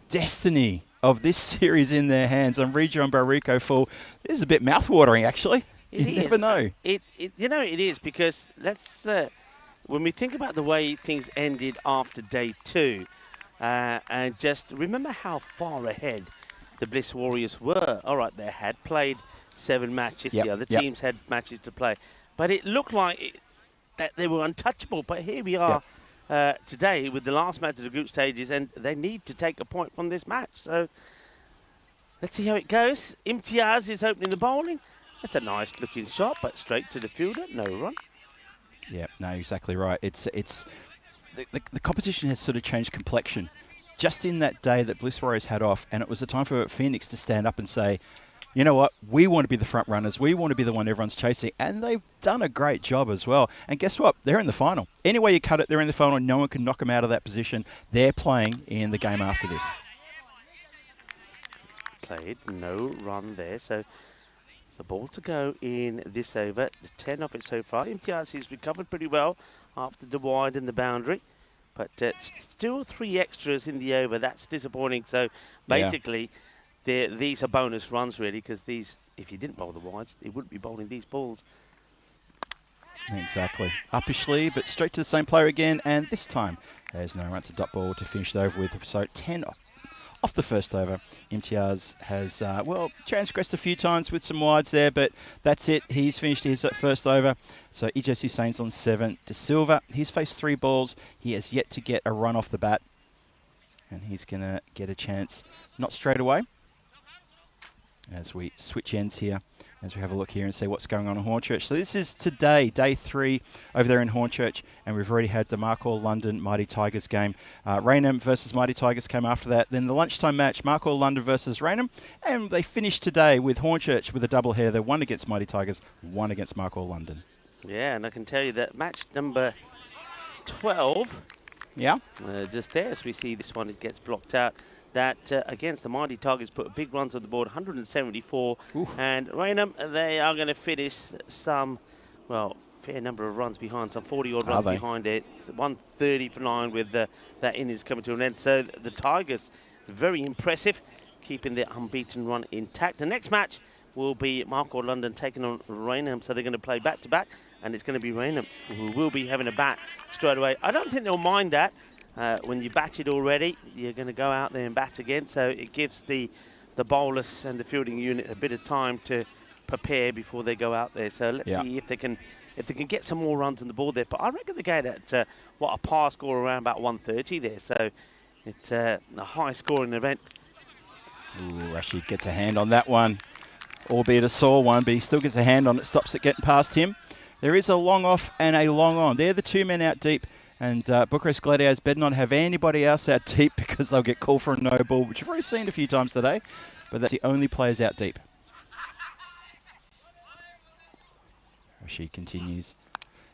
destiny of this series in their hands. I'm Reggio and Barrico full. This is a bit mouthwatering, actually. You never know. It is, because when we think about the way things ended after day 2, and just remember how far ahead the Bliss Warriors were. All right, they had played 7 matches. Yep, The other teams had matches to play. But it looked like that they were untouchable. But here we are today with the last match of the group stages, and they need to take a point from this match. So let's see how it goes. Imtiaz is opening the bowling. That's a nice looking shot, but straight to the fielder. No run. Yeah, no, exactly right. It's the competition has sort of changed complexion just in that day that Bliss Warriors had off, and it was a time for Phoenix to stand up and say, you know what, we want to be the front runners. We want to be the one everyone's chasing. And they've done a great job as well. And guess what? They're in the final. Any way you cut it, they're in the final. No one can knock them out of that position. They're playing in the game after this. Played, no run there. So it's a ball to go in this over. The 10 off it so far. Imtiaz has recovered pretty well after the wide and the boundary. But still 3 extras in the over. That's disappointing. So basically, these are bonus runs, really, because these, if you didn't bowl the wides, it wouldn't be bowling these balls. Exactly. Uppishly, but straight to the same player again. And this time, there's no runs, a dot ball to finish it over with. So 10 off the first over. Imtiaz has, transgressed a few times with some wides there, but that's it. He's finished his first over. So Ijaz Hussein's on 7. De Silva, he's faced 3 balls. He has yet to get a run off the bat. And he's going to get a chance, not straight away, as we switch ends here, as we have a look here and see what's going on in Hornchurch. So this is today, day 3 over there in Hornchurch, and we've already had the Markhor London Mighty Tigers game. Raynham versus Mighty Tigers came after that. Then the lunchtime match, Markhor London versus Raynham, and they finished today with Hornchurch with a double header. They won against Mighty Tigers, won against Markhor London. Yeah, and I can tell you that match number 12, just there, as we see this one, it gets blocked out. That against the Mighty Tigers put big runs on the board, 174. Oof. And Raynham, they are going to finish some, fair number of runs behind, some 40-odd runs behind it. 130 for 9 with that innings coming to an end. So the Tigers, very impressive, keeping their unbeaten run intact. The next match will be Markhor London taking on Raynham, so they're going to play back-to-back, and it's going to be Raynham who will be having a bat straight away. I don't think they'll mind that. When you batted already, you're going to go out there and bat again. So it gives the bowlers and the fielding unit a bit of time to prepare before they go out there. So let's see if they can get some more runs on the board there. But I reckon they get at a par score around about 130 there. So it's a high-scoring event. Ooh, Rashid gets a hand on that one, albeit a sore one, but he still gets a hand on it, stops it getting past him. There is a long off and a long on. They're the 2 men out deep. And Bucharest Gladiators better not have anybody else out deep because they'll get called for a no ball, which we've already seen a few times today. But that's the only players out deep. She continues.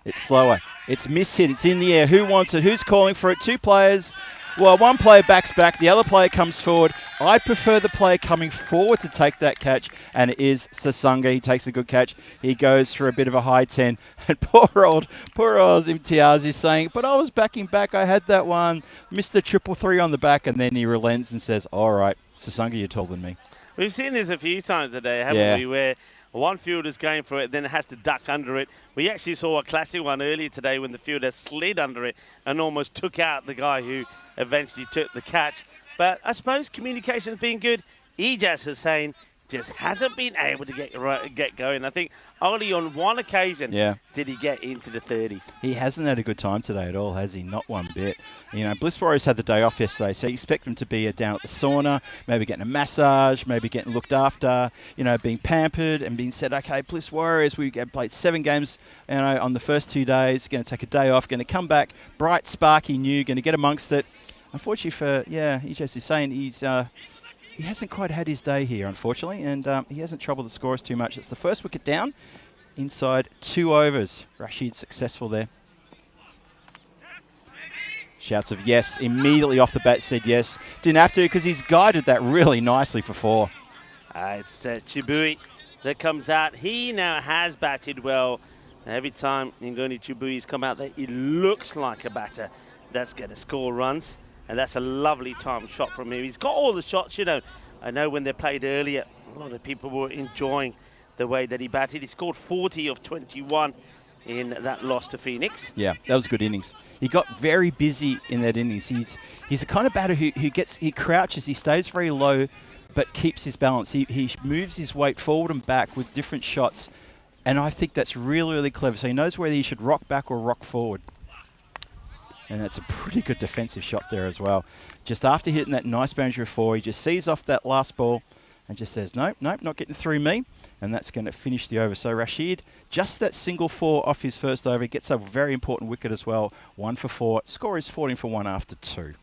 It's slower. It's mishit. It's in the air. Who wants it? Who's calling for it? 2 players. Well, one player backs back. The other player comes forward. I prefer the player coming forward to take that catch, and it is Sasunga. He takes a good catch. He goes for a bit of a high 10. And poor old Imtiaz is saying, but I was backing back. I had that one. Mr. 333 on the back, and then he relents and says, all right, Sasunga, you're taller than me. We've seen this a few times today, haven't we, where one fielder's going for it, then it has to duck under it. We actually saw a classic one earlier today when the fielder slid under it and almost took out the guy who eventually took the catch. But I suppose communication's been good. Ijaz Hussain just hasn't been able to get going. I think only on one occasion did he get into the 30s. He hasn't had a good time today at all, has he? Not one bit. You know, Bliss Warriors had the day off yesterday, so you expect them to be down at the sauna, maybe getting a massage, maybe getting looked after, you know, being pampered and being said, okay, Bliss Warriors, we played 7 games, you know, on the first 2 days, going to take a day off, going to come back bright, sparky, new, going to get amongst it. Unfortunately for, ECS is saying he hasn't quite had his day here, unfortunately, and he hasn't troubled the scorers too much. It's the first wicket down inside 2 overs. Rashid successful there. Shouts of yes. Immediately off the bat said yes. Didn't have to because he's guided that really nicely for 4. It's Chibui that comes out. He now has batted well. Every time Ngoni Chibui's come out there, he looks like a batter that's going to score runs. And that's a lovely time shot from him. He's got all the shots, you know. I know when they played earlier, a lot of people were enjoying the way that he batted. He scored 40 of 21 in that loss to Phoenix. Yeah, that was a good innings. He got very busy in that innings. He's the kind of batter who crouches, he stays very low, but keeps his balance. He moves his weight forward and back with different shots. And I think that's really, really clever. So he knows whether he should rock back or rock forward. And that's a pretty good defensive shot there as well. Just after hitting that nice boundary of 4, he just sees off that last ball and just says, nope, not getting through me. And that's going to finish the over. So Rashid, just that single 4 off his first over, gets a very important wicket as well. 1 for 4. Score is 14 for 1 after 2.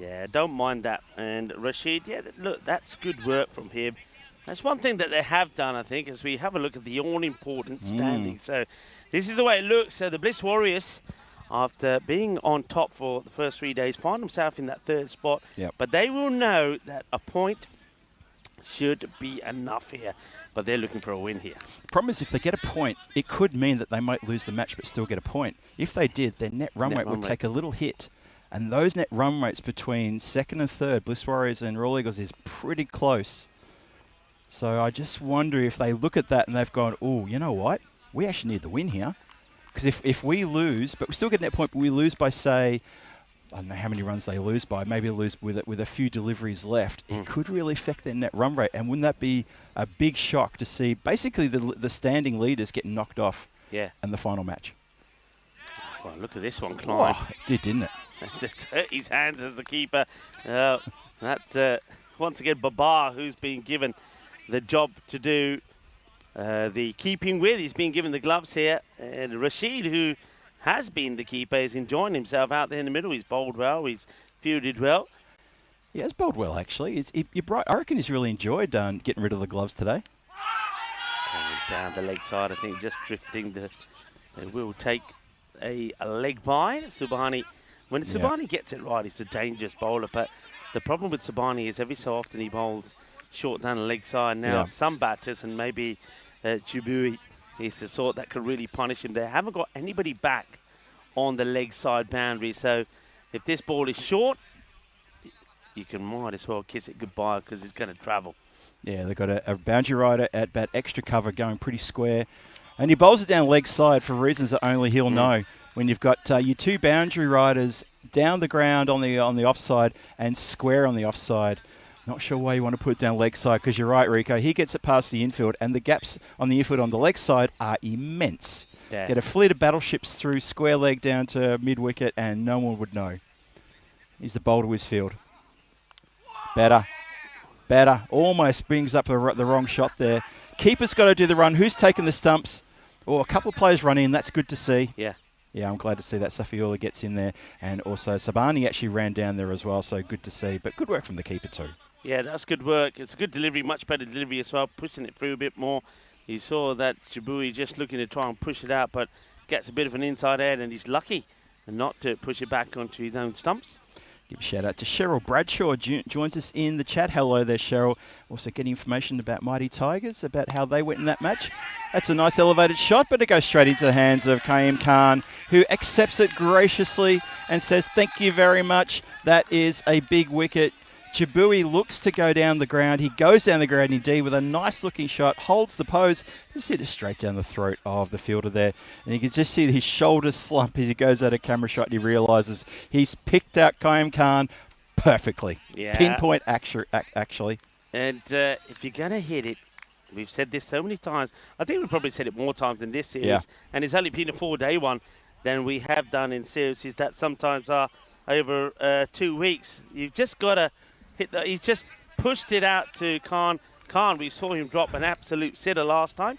Yeah, don't mind that. And Rashid, look, that's good work from him. That's one thing that they have done, I think, as we have a look at the all-important standings. So this is the way it looks. So the Bliss Warriors, after being on top for the first 3 days, find themselves in that 3rd spot. Yep. But they will know that a point should be enough here. But they're looking for a win here. The problem is if they get a point, it could mean that they might lose the match but still get a point. If they did, their net run rate would take a little hit. And those net run rates between 2nd and 3rd, Bliss Warriors and Royal Eagles, is pretty close. So I just wonder if they look at that and they've gone, oh, you know what? We actually need the win here. Because if we lose, but we still get a net point, but we lose by, say, I don't know how many runs they lose by, maybe lose with a few deliveries left, it could really affect their net run rate. And wouldn't that be a big shock to see basically the standing leaders getting knocked off in the final match? Well, look at this one, Klein. Oh, it did, didn't it? Just hurt his hands as the keeper. That's, once again, Babar, who's been given the job to do the keeping with. He's been given the gloves here. And Rashid, who has been the keeper, is enjoying himself out there in the middle. He's bowled well. He's fielded well. He has bowled well, actually. You're right. I reckon he's really enjoyed getting rid of the gloves today. Coming down the leg side, I think, just drifting. They will take a leg by. Subhani, when Subhani gets it right, he's a dangerous bowler. But the problem with Subhani is every so often he bowls short down the leg side. Now, some batters, and maybe Chibui is the sort that could really punish him. They haven't got anybody back on the leg side boundary. So if this ball is short, you might as well kiss it goodbye because it's going to travel. Yeah, they've got a boundary rider at bat, extra cover, going pretty square. And he bowls it down leg side for reasons that only he'll know. When you've got your 2 boundary riders down the ground on the offside and square on the offside. Not sure why you want to put it down leg side, because you're right, Rico. He gets it past the infield, and the gaps on the infield on the leg side are immense. Yeah. Get a fleet of battleships through square leg down to mid-wicket, and no one would know. He's the bowler to his field. Better. Almost brings up the wrong shot there. Keeper's got to do the run. Who's taking the stumps? Oh, a couple of players run in. That's good to see. Yeah, I'm glad to see that Safiullah gets in there. And also Sabani actually ran down there as well, so good to see. But good work from the keeper too. Yeah, that's good work. It's a good delivery, much better delivery as well, pushing it through a bit more. You saw that Chibui just looking to try and push it out, but gets a bit of an inside edge, and he's lucky not to push it back onto his own stumps. Give a shout out to Cheryl Bradshaw, joins us in the chat. Hello there, Cheryl. Also getting information about Mighty Tigers, about how they went in that match. That's a nice elevated shot, but it goes straight into the hands of Kaim Khan, who accepts it graciously and says, thank you very much. That is a big wicket. Chibui looks to go down the ground. He goes down the ground indeed with a nice looking shot, holds the pose, just hit it straight down the throat of the fielder there. And you can just see his shoulders slump as he goes out of camera shot and he realises he's picked out Kaim Khan perfectly. Yeah. Pinpoint actually. And if you're going to hit it, we've said this so many times. I think we've probably said it more times in this series. Yeah. And it's only been a 4-day one than we have done in series that sometimes are over 2 weeks. You've just got to hit the... He's just pushed it out to Khan. Khan, we saw him drop an absolute sitter last time.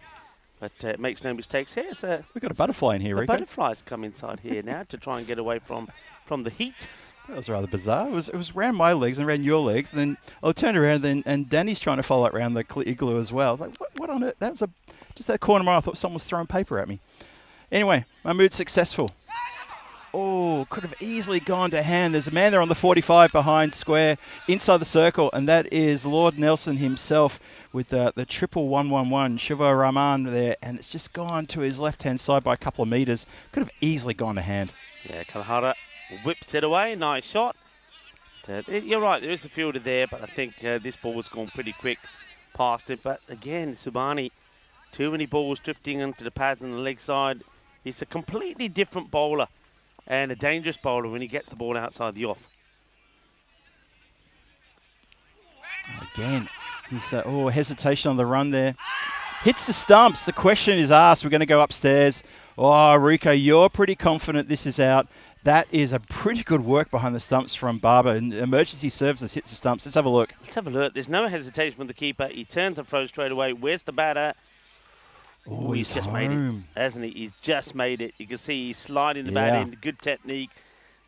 But it makes no mistakes here. So We've got a butterfly in here, the Rico. butterflies come inside here now to try and get away from the heat. That was rather bizarre. It was around my legs and around your legs, and then I turned around, and Danny's trying to follow it around the igloo as well. I was like, what on earth? That was just that corner of my eye. I thought someone was throwing paper at me. Anyway, my mood's successful. Oh, could have easily gone to hand. There's a man there on the 45 behind square, inside the circle, and that is Lord Nelson himself with the triple 111, Shiva Rahman there, and it's just gone to his left-hand side by a couple of metres. Could have easily gone to hand. Yeah, Kalahara whips it away. Nice shot. You're right, there is a fielder there, but I think this ball was gone pretty quick past it. But again, Subani, too many balls drifting into the pads on the leg side. He's a completely different bowler and a dangerous bowler when he gets the ball outside the off. Again, he's hesitation on the run there. Hits the stumps. The question is asked. We're going to go upstairs. Oh, Rico, you're pretty confident this is out. That is a pretty good work behind the stumps from Barber. And emergency services hits the stumps. Let's have a look. Let's have a look. There's no hesitation from the keeper. He turns and throws straight away. Where's the batter? Oh, He's just made it, hasn't he? He's just made it. You can see he's sliding the bat in. Good technique.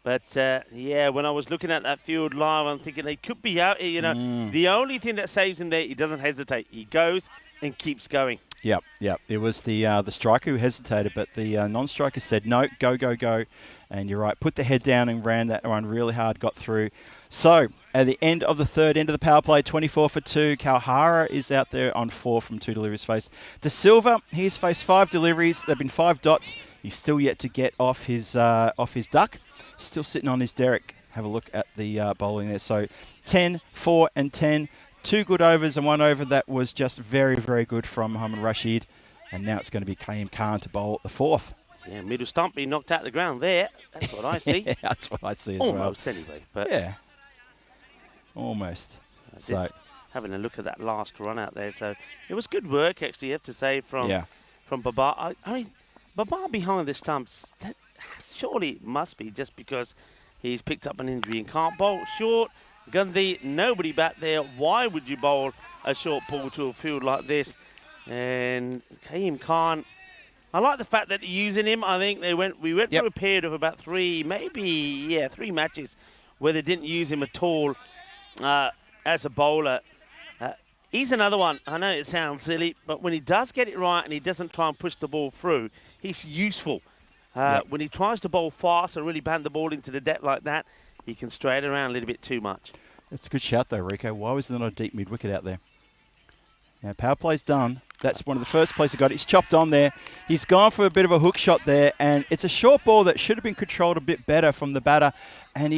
But, yeah, when I was looking at that field live, I'm thinking he could be out here, you know. The only thing that saves him there, he doesn't hesitate. He goes and keeps going. Yep. It was the striker who hesitated, but the non-striker said, no, go. And you're right, put the head down and ran that one really hard, got through. So, at the end of the third, end of the power play, 24 for 2. Kalahara is out there on 4 from 2 deliveries faced. De Silva, he's faced 5 deliveries. There have been 5 dots. He's still yet to get off his duck. Still sitting on his derrick. Have a look at the bowling there. So, 10, 4 and 10. 2 good overs and 1 over that was just very, very good from Muhammad Rashid. And now it's going to be Kaim Khan to bowl the 4th. Yeah, middle stump being knocked out the ground there. That's what I see. Yeah, that's what I see as well. Almost anyway. But yeah. Almost. So having a look at that last run out there. So it was good work, actually, you have to say, from Babar. I mean, Babar behind the stumps, that surely must be just because he's picked up an injury and can't bowl short. Gandhi, nobody back there. Why would you bowl a short ball to a field like this? And Kaim Khan, I like the fact that they're using him. I think we went through a period of about 3 matches where they didn't use him at all as a bowler. He's another one. I know it sounds silly, but when he does get it right and he doesn't try and push the ball through, he's useful. When he tries to bowl fast and really band the ball into the depth like that, he can stray it around a little bit too much. That's a good shout though, Rico. Why was there not a deep mid-wicket out there? Now, power play's done. That's one of the first plays he got. He's chopped on there. He's gone for a bit of a hook shot there, and it's a short ball that should have been controlled a bit better from the batter, and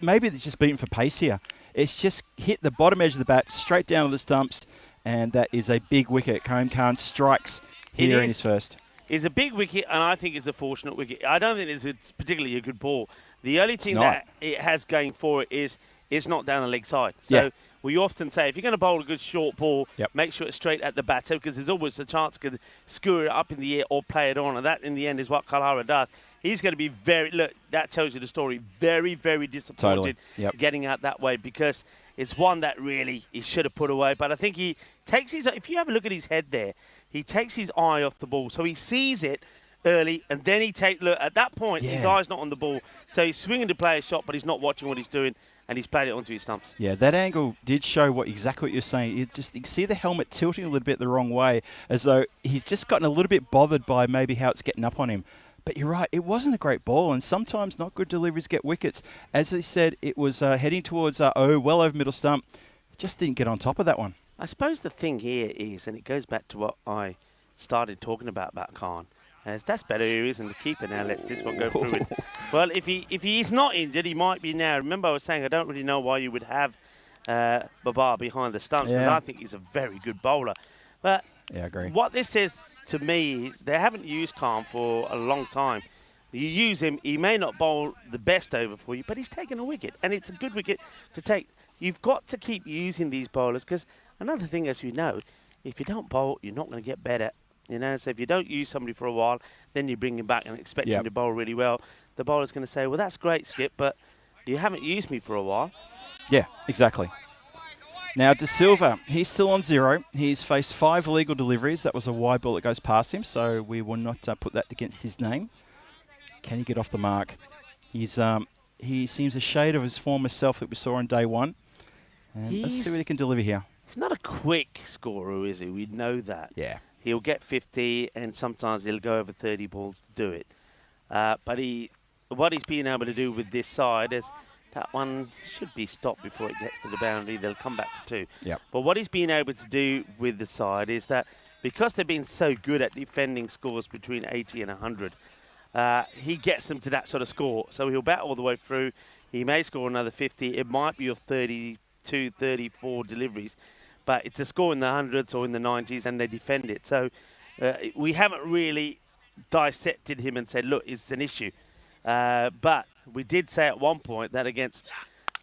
maybe it's just beaten for pace here. It's just hit the bottom edge of the bat, straight down to the stumps, and that is a big wicket. Kaim Khan strikes here in his first. It's a big wicket, and I think it's a fortunate wicket. I don't think it's particularly a good ball. The only thing that it has going for it is it's not down the leg side. So we often say, if you're going to bowl a good short ball, make sure it's straight at the batter, because there's always a chance to skewer it up in the air or play it on. And that, in the end, is what Kalahara does. He's going to be that tells you the story, very, very disappointed getting out that way, because it's one that really he should have put away. But I think he takes if you have a look at his head there, he takes his eye off the ball. So he sees it early, and then at that point, his eye's not on the ball. So he's swinging to play a shot, but he's not watching what he's doing, and he's played it onto his stumps. Yeah, that angle did show exactly what you're saying. You can see the helmet tilting a little bit the wrong way, as though he's just gotten a little bit bothered by maybe how it's getting up on him. But you're right, it wasn't a great ball, and sometimes not good deliveries get wickets. As he said, it was heading towards well over middle stump. Just didn't get on top of that one. I suppose the thing here is, and it goes back to what I started talking about Khan, that's better here, isn't the keeper now. Let's this one go through it. Well, if he is not injured, he might be now. Remember, I was saying I don't really know why you would have Babar behind the stumps, because I think he's a very good bowler. But I agree. What this says to me is they haven't used Khan for a long time. You use him, he may not bowl the best over for you, but he's taken a wicket, and it's a good wicket to take. you've got to keep using these bowlers, because another thing, as you know, if you don't bowl, you're not going to get better. You know, so if you don't use somebody for a while, then you bring him back and expect him to bowl really well. The bowler's going to say, well, that's great, Skip, but you haven't used me for a while. Yeah, exactly. Now, De Silva, he's still on 0. He's faced 5 illegal deliveries. That was a wide ball that goes past him, so we will not put that against his name. Can he get off the mark? He seems a shade of his former self that we saw on day 1. And let's see what he can deliver here. He's not a quick scorer, is he? We know that. Yeah. He'll get 50, and sometimes he'll go over 30 balls to do it. But what he's been able to do with this side is that one should be stopped before it gets to the boundary. They'll come back for 2. Yep. But what he's been able to do with the side is that because they've been so good at defending scores between 80 and 100, he gets them to that sort of score. So he'll bat all the way through. He may score another 50. It might be of 32, 34 deliveries. But it's a score in the hundreds or in the 90s, and they defend it. So we haven't really dissected him and said, look, it's an issue. But we did say at one point that against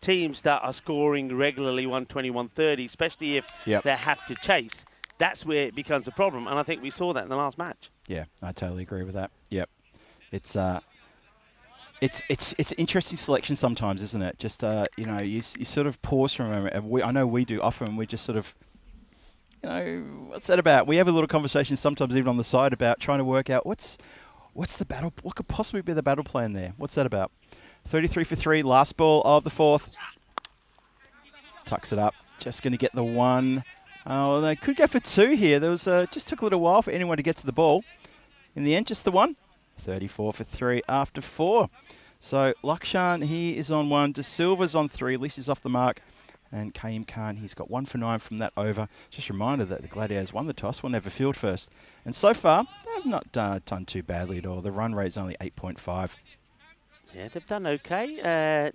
teams that are scoring regularly 120, 130, especially if they have to chase, that's where it becomes a problem. And I think we saw that in the last match. Yeah, I totally agree with that. Yep. It's an interesting selection sometimes, isn't it? Just, you know, you sort of pause for a moment. I know we do often. We just sort of, you know, what's that about? We have a little conversation sometimes even on the side about trying to work out what's the battle, what could possibly be the battle plan there? What's that about? 33 for 3, last ball of the 4th. Tucks it up. Just going to get the 1. Oh, they could go for 2 here. There was just took a little while for anyone to get to the ball. In the end, just the 1. 34 for 3 after 4. So Lakshan, he is on 1. De Silva's on 3. At least he's off the mark. And Kaim Khan, he's got 1 for 9 from that over. Just a reminder that the Gladiators won the toss. Will never field first. And so far, they've not done too badly at all. The run rate's only 8.5. Yeah, they've done okay.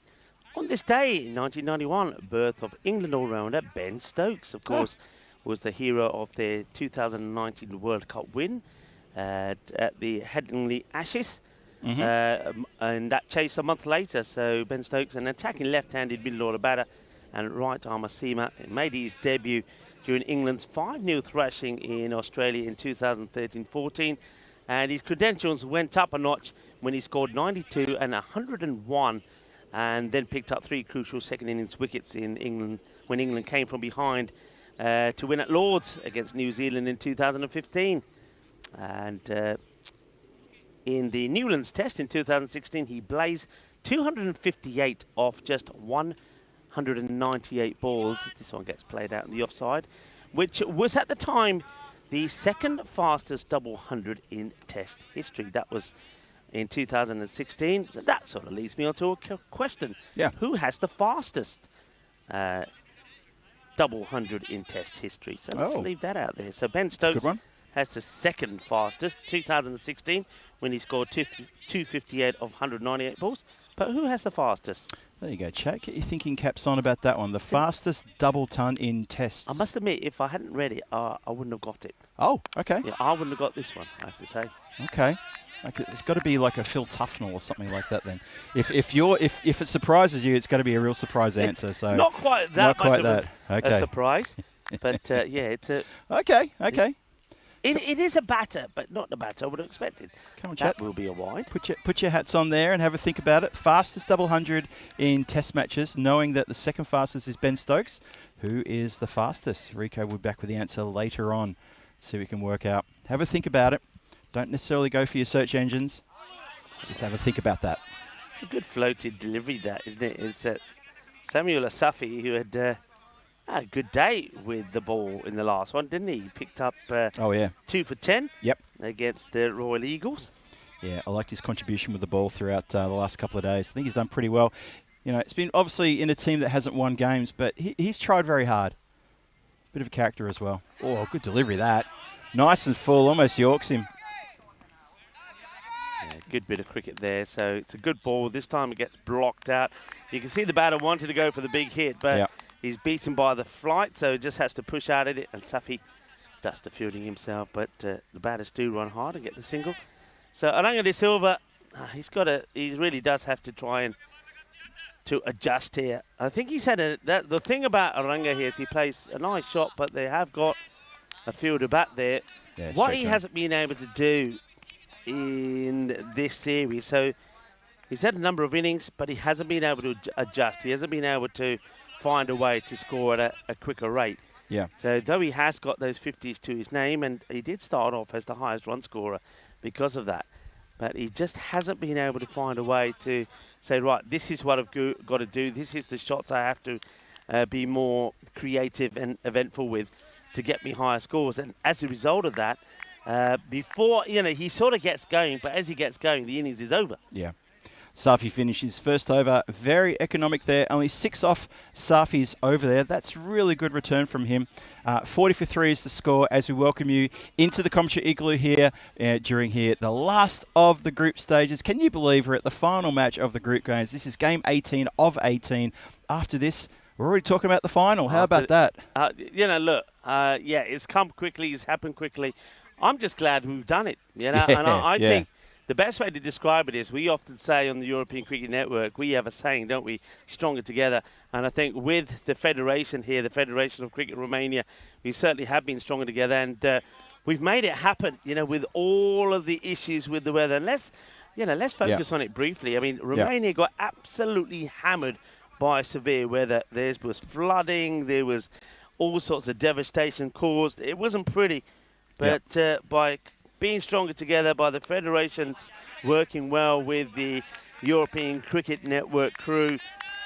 On this day in 1991, birth of England all-rounder Ben Stokes, of course, was the hero of their 2019 World Cup win at the Headingley Ashes. And that chase a month later. So Ben Stokes, an attacking left-handed middle-order batter and right-armer seamer, made his debut during England's 5-0 thrashing in Australia in 2013-14. And his credentials went up a notch when he scored 92 and 101, and then picked up 3 crucial second innings wickets in England when England came from behind to win at Lord's against New Zealand in 2015. And in the Newlands Test in 2016, he blazed 258 off just 198 balls. This one gets played out in the offside, which was at the time the second fastest double 100 in Test history. That was in 2016. So that sort of leads me on to a question. Yeah. Who has the fastest double 100 in Test history? So let's leave that out there. So Ben Stokes has the second fastest, 2016, when he scored 258 of 198 balls. But who has the fastest? There you go, Chad. Get your thinking caps on about that one. The fastest double ton in Tests. I must admit, if I hadn't read it, I wouldn't have got it. Oh, okay. Yeah, I wouldn't have got this one, I have to say. Okay. It's got to be like a Phil Tufnell or something like that then. If it surprises you, it's got to be a real surprise answer. So not quite that much of a surprise. But yeah, it's a... Okay. It is a batter, but not the batter I would have expected. Come on, that chat. will be a wide. Put your hats on there and have a think about it. Fastest double 100 in Test matches, knowing that the second fastest is Ben Stokes. Who is the fastest? Rico will be back with the answer later on, so we can work out. Have a think about it. Don't necessarily go for your search engines. Just have a think about that. It's a good floated delivery, that, isn't it? It's Samuel Asafi, who had a good day with the ball in the last one, didn't he? He picked up 2 for 10 against the Royal Eagles. Yeah, I liked his contribution with the ball throughout the last couple of days. I think he's done pretty well. You know, it's been obviously in a team that hasn't won games, but he's tried very hard. Bit of a character as well. Oh, good delivery that. Nice and full, almost Yorks him. Yeah, good bit of cricket there. So it's a good ball. This time it gets blocked out. You can see the batter wanted to go for the big hit, but he's beaten by the flight, so just has to push out at it. And Safi does the fielding himself, but the batters do run hard and get the single. So Aranga de Silva, he really does have to try and to adjust here. I think he said that the thing about Aranga here is he plays a nice shot, but they have got a fielder back there. Yeah, what he straight hasn't been able to do in this series, so he's had a number of innings, but he hasn't been able to adjust. He hasn't been able to find a way to score at a quicker rate. Yeah. So though he has got those 50s to his name, and he did start off as the highest run scorer because of that, but he just hasn't been able to find a way to say, right, this is what I've got to do. This is the shots I have to be more creative and eventful with to get me higher scores. And as a result of that, before, he sort of gets going, but as he gets going, the innings is over. Yeah. Safi finishes first over, very economic there. Only 6 off Safi's over there. That's really good return from him. 40 for 3 is the score as we welcome you into the commentary igloo here during the last of the group stages. Can you believe we're at the final match of the group games? This is game 18 of 18. After this, we're already talking about the final. How about that? Look, it's come quickly. It's happened quickly. I'm just glad we've done it, and I think the best way to describe it is we often say on the European Cricket Network, we have a saying, don't we, stronger together. And I think with the federation here, the Federation of Cricket Romania, we certainly have been stronger together. And we've made it happen, with all of the issues with the weather. And let's focus on it briefly. I mean, Romania got absolutely hammered by severe weather. There was flooding. There was all sorts of devastation caused. It wasn't pretty. But by being stronger together, by the federations working well with the European Cricket Network crew.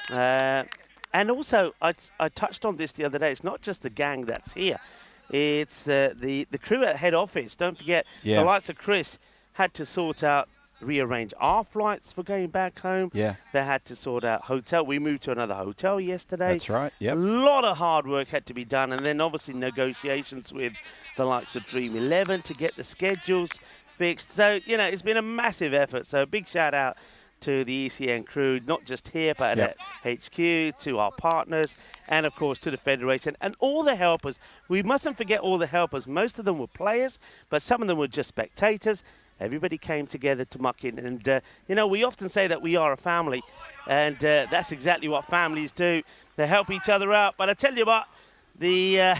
And also, I touched on this the other day, it's not just the gang that's here. It's the crew at head office. Don't forget, the likes of Chris had to rearrange our flights for going back home. Yeah. They had to sort out hotel. We moved to another hotel yesterday. That's right, A lot of hard work had to be done. And then obviously negotiations with the likes of Dream 11 to get the schedules fixed. So, it's been a massive effort. So a big shout out to the ECN crew, not just here, but at HQ, to our partners, and of course to the Federation and all the helpers. We mustn't forget all the helpers. Most of them were players, but some of them were just spectators. Everybody came together to muck in. And, we often say that we are a family, and that's exactly what families do. They help each other out. But I tell you what, the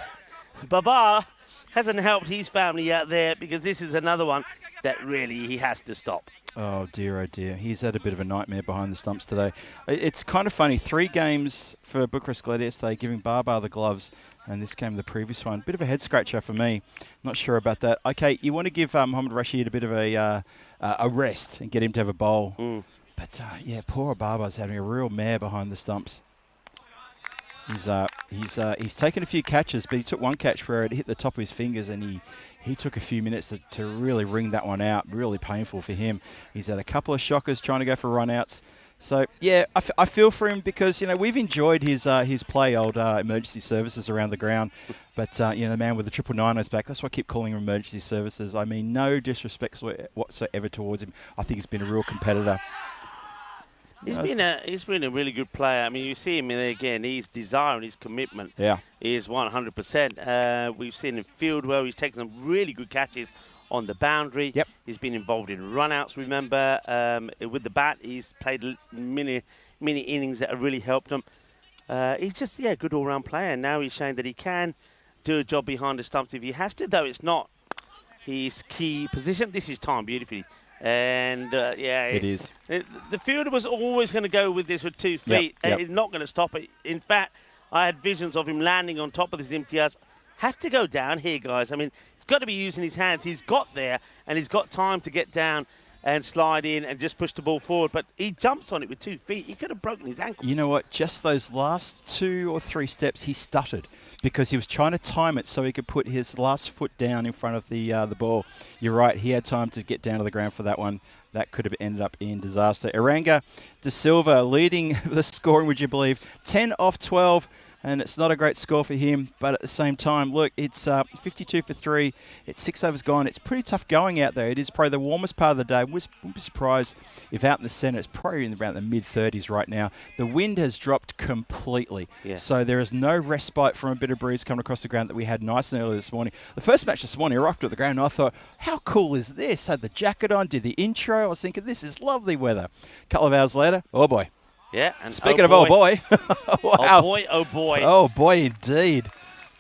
Baba hasn't helped his family out there, because this is another one that really he has to stop. Oh dear. He's had a bit of a nightmare behind the stumps today. It's kind of funny. 3 games for Bucharest Glad yesterday, giving Baba the gloves, and this game the previous one. Bit of a head scratcher for me. Not sure about that. Okay, you want to give Mohammad Rashid a bit of a rest and get him to have a bowl. But poor Baba's having a real mare behind the stumps. He's taken a few catches, but he took one catch where it hit the top of his fingers, and he took a few minutes to really wring that one out. Really painful for him. He's had a couple of shockers trying to go for run-outs. So, I feel for him, because, we've enjoyed his play, old emergency services around the ground. But, the man with the 999 on his back, that's why I keep calling him emergency services. I mean, no disrespect whatsoever towards him. I think he's been a real competitor. He's been a really good player. I mean, you see him there again. His desire and his commitment is 100%. We've seen him field well. He's taken some really good catches on the boundary. He's been involved in run-outs, remember. With the bat, he's played many innings that have really helped him. He's just, a good all-round player. Now he's showing that he can do a job behind the stumps if he has to, though it's not his key position. This is timed beautifully. And, it is. The fielder was always going to go with this with 2 feet. And he's not going to stop it. In fact, I had visions of him landing on top of this Imtiaz. Have to go down here, guys. I mean, he's got to be using his hands. He's got there, and he's got time to get down and slide in and just push the ball forward. But he jumps on it with 2 feet. He could have broken his ankle. You know what? Just those last 2 or 3 steps, he stuttered, because he was trying to time it so he could put his last foot down in front of the ball. You're right. He had time to get down to the ground for that one. That could have ended up in disaster. Aranga De Silva leading the scoring, would you believe? 10 off 12. And it's not a great score for him, but at the same time, look, it's 52 for 3. It's 6 overs gone. It's pretty tough going out there. It is probably the warmest part of the day. Wouldn't be surprised if out in the centre, it's probably in about the mid-30s right now. The wind has dropped completely. So there is no respite from a bit of breeze coming across the ground that we had nice and early this morning. The first match this morning, I rocked at the ground, and I thought, how cool is this? Had the jacket on, did the intro. I was thinking, this is lovely weather. A couple of hours later, oh boy. Yeah. And Speaking of oh boy. Wow. Oh boy, oh boy. Oh boy, indeed.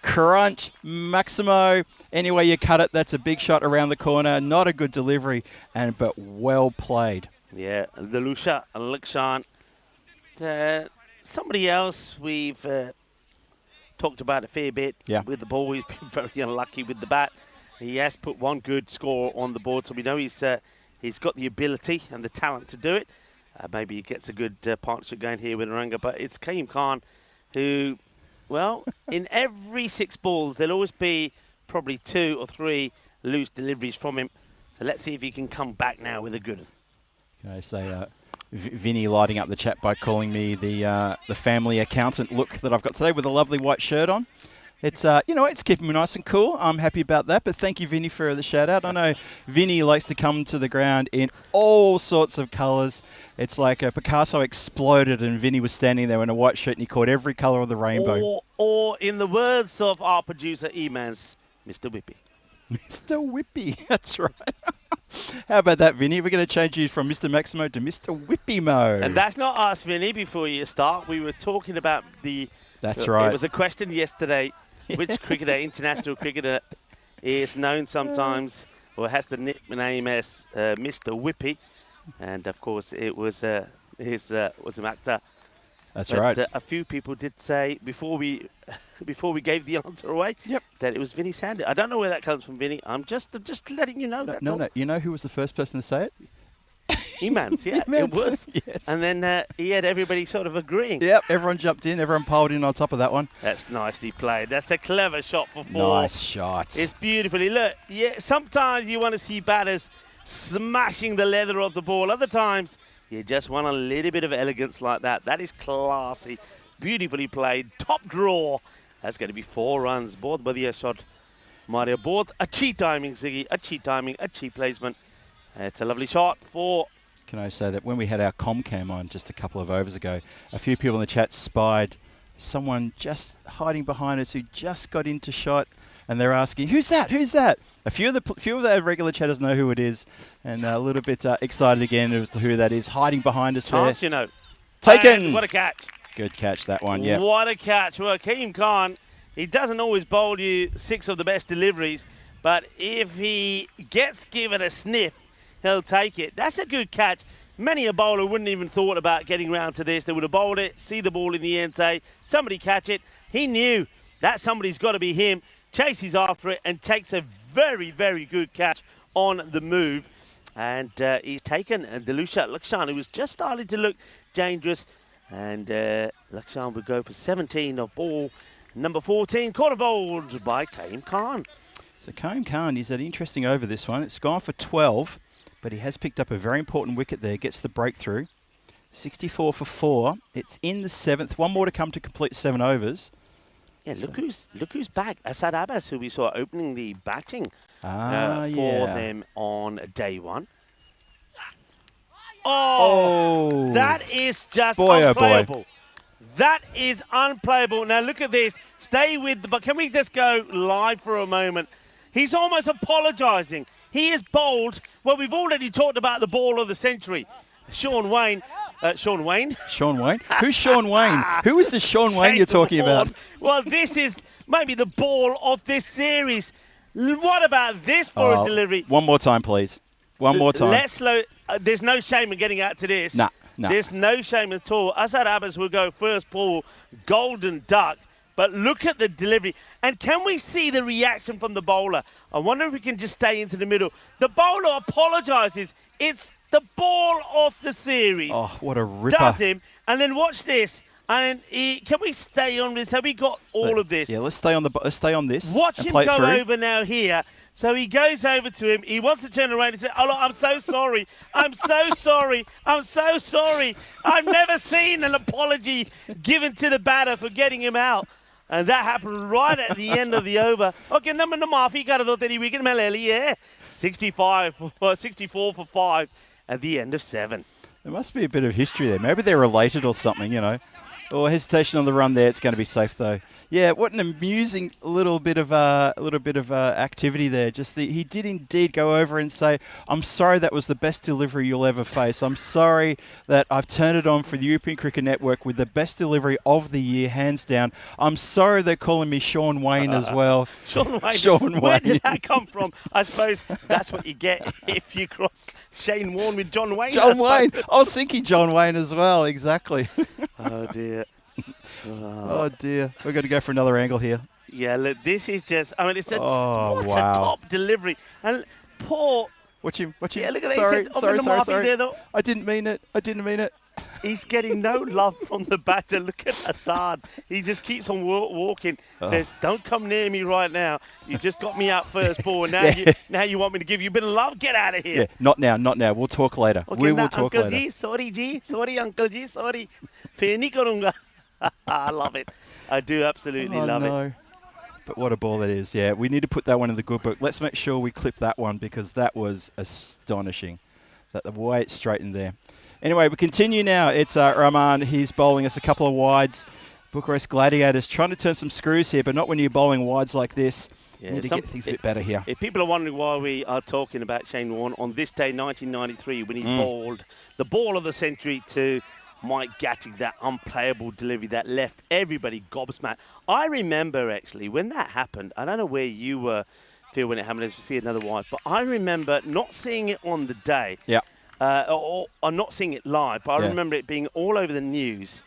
Crunch, Maximo. Any way you cut it, that's a big shot around the corner. Not a good delivery, but well played. Yeah, Dalusha Lakshan. Somebody else we've talked about a fair bit with the ball. He's been very unlucky with the bat. He has put one good score on the board, so we know he's got the ability and the talent to do it. Maybe he gets a good partnership going here with Aranga, but it's Kaim Khan who, well, in every 6 balls, there'll always be probably 2 or 3 loose deliveries from him. So let's see if he can come back now with a good one. Can I say, Vinny lighting up the chat by calling me the family accountant look that I've got today with a lovely white shirt on. It's, it's keeping me nice and cool. I'm happy about that. But thank you, Vinny, for the shout out. I know Vinny likes to come to the ground in all sorts of colours. It's like Picasso exploded and Vinny was standing there in a white shirt and he caught every colour of the rainbow. Or in the words of our producer, E-Mans, Mr. Whippy. Mr. Whippy, that's right. How about that, Vinny? We're going to change you from Mr. Maximo to Mr. Whippy Mo. And that's not us, Vinny, before you start. We were talking about the... That's right. It was a question yesterday. Which cricketer, international cricketer, is known sometimes or has the nickname as Mr. Whippy? And of course, it was was Makta. That's right. A few people did say before we gave the answer away that it was Vinny Sandy. I don't know where that comes from, Vinny. I'm just letting you know. No. You know who was the first person to say it? E-Mans, yeah, it was. Yes. And then he had everybody sort of agreeing. Yep, everyone jumped in, everyone piled in on top of that one. That's nicely played. That's a clever shot for 4. Nice shot. It's beautifully. Look, yeah, sometimes you want to see batters smashing the leather of the ball. Other times, you just want a little bit of elegance like that. That is classy. Beautifully played. Top draw. That's going to be 4 runs. Both बढ़िया shot. Mario, both अच्छी timing, Ziggy. अच्छी timing, अच्छी placement. It's a lovely shot for... Can I say that when we had our Comcam on just a couple of overs ago, a few people in the chat spied someone just hiding behind us who just got into shot, and they're asking, "Who's that? Who's that?" A few of the regular chatters know who it is, and a little bit excited again as to who that is hiding behind us Chance, there. you know. Taken. And what a catch! Good catch that one. Yeah. What a catch! Well, Kaim Khan, he doesn't always bowl you 6 of the best deliveries, but if he gets given a sniff, he'll take it. That's a good catch. Many a bowler wouldn't even thought about getting round to this. They would have bowled it, see the ball in the end, say, somebody catch it. He knew that somebody's got to be him, chases after it and takes a very, very good catch on the move. And he's taken Dalusha Lakshan, who was just starting to look dangerous. And Lakshan would go for 17 of ball number 14, corner bowled by Kaim Khan. So Kaim Khan, he's had an interesting over this one. It's gone for 12. But he has picked up a very important wicket there, gets the breakthrough. 64 for 4. It's in the 7th. One more to come to complete 7 overs. Yeah, look who's back. Asad Abbas, who we saw opening the batting for them on day 1. Oh, that is just unplayable. Boy. That is unplayable. Now look at this. Stay with the... But can we just go live for a moment? He's almost apologising. He is bowled. Well, we've already talked about the ball of the century. Sean Wayne. Sean Wayne? Sean Wayne? Who's Sean Wayne? Who is this Sean Wayne you're talking about? Well, this is maybe the ball of this series. What about this for a delivery? One more time, please. One more time. Let's slow. There's no shame in getting out to this. Nah. There's no shame at all. Asad Abbas will go first ball, golden duck. But look at the delivery. And can we see the reaction from the bowler? I wonder if we can just stay into the middle. The bowler apologises. It's the ball of the series. Oh, what a ripper. Does him. And then watch this. And can we stay on this? Have we got all of this? Yeah, let's stay on this. Watch him go over now here. So he goes over to him. He wants to turn around and say, "Oh, look, I'm so sorry. I'm so sorry. I'm so sorry. I've never seen an apology given to the batter for getting him out." And that happened right at the end of the over. Okay, number Namafi got a little wicket, Maleli, yeah. 64 for 5 at the end of 7. There must be a bit of history there. Maybe they're related or something, you know. Oh, hesitation on the run there. It's going to be safe though. Yeah, what an amusing little bit of activity there. He did indeed go over and say, "I'm sorry that was the best delivery you'll ever face. I'm sorry that I've turned it on for the European Cricket Network with the best delivery of the year, hands down. I'm sorry they're calling me Sean Wayne as well." Sean Wayne. Sean Where Wayne. did that come from? I suppose that's what you get if you cross Shane Warne with John Wayne. John Wayne. I was thinking John Wayne as well. Exactly. Oh dear. Oh dear. We've got to go for another angle here. Yeah, look, this is just, I mean, it's a, Oh, what wow. a top delivery. And poor, Watch him. yeah, look at that. Sorry, He said, sorry. there, though. I didn't mean it. He's getting no love from the batter. Look at Assad. He just keeps on walking. Says, "Don't come near me right now. You just got me out first ball. And now you want me to give you a bit of love? Get out of here." Yeah, not now. We'll talk later. Okay, We will talk Uncle later. G, sorry, Uncle G, sorry. Phir nahi karunga. I love it. I do absolutely love it. But what a ball that is. Yeah, we need to put that one in the good book. Let's make sure we clip that one because that was astonishing. That the way it's straightened there. Anyway, we continue now. It's Rahman. He's bowling us a couple of wides. Bucharest Gladiators trying to turn some screws here, but not when you're bowling wides like this. Yeah, You need to get things a bit better here. If people are wondering why we are talking about Shane Warne on this day, 1993, when he bowled the ball of the century to Mike Gatting, that unplayable delivery that left everybody gobsmacked. I remember, actually, when that happened, I don't know where you were, Phil, when it happened, as you see another wide, but I remember not seeing it on the day. Yeah. Or not seeing it live, but I remember it being all over the news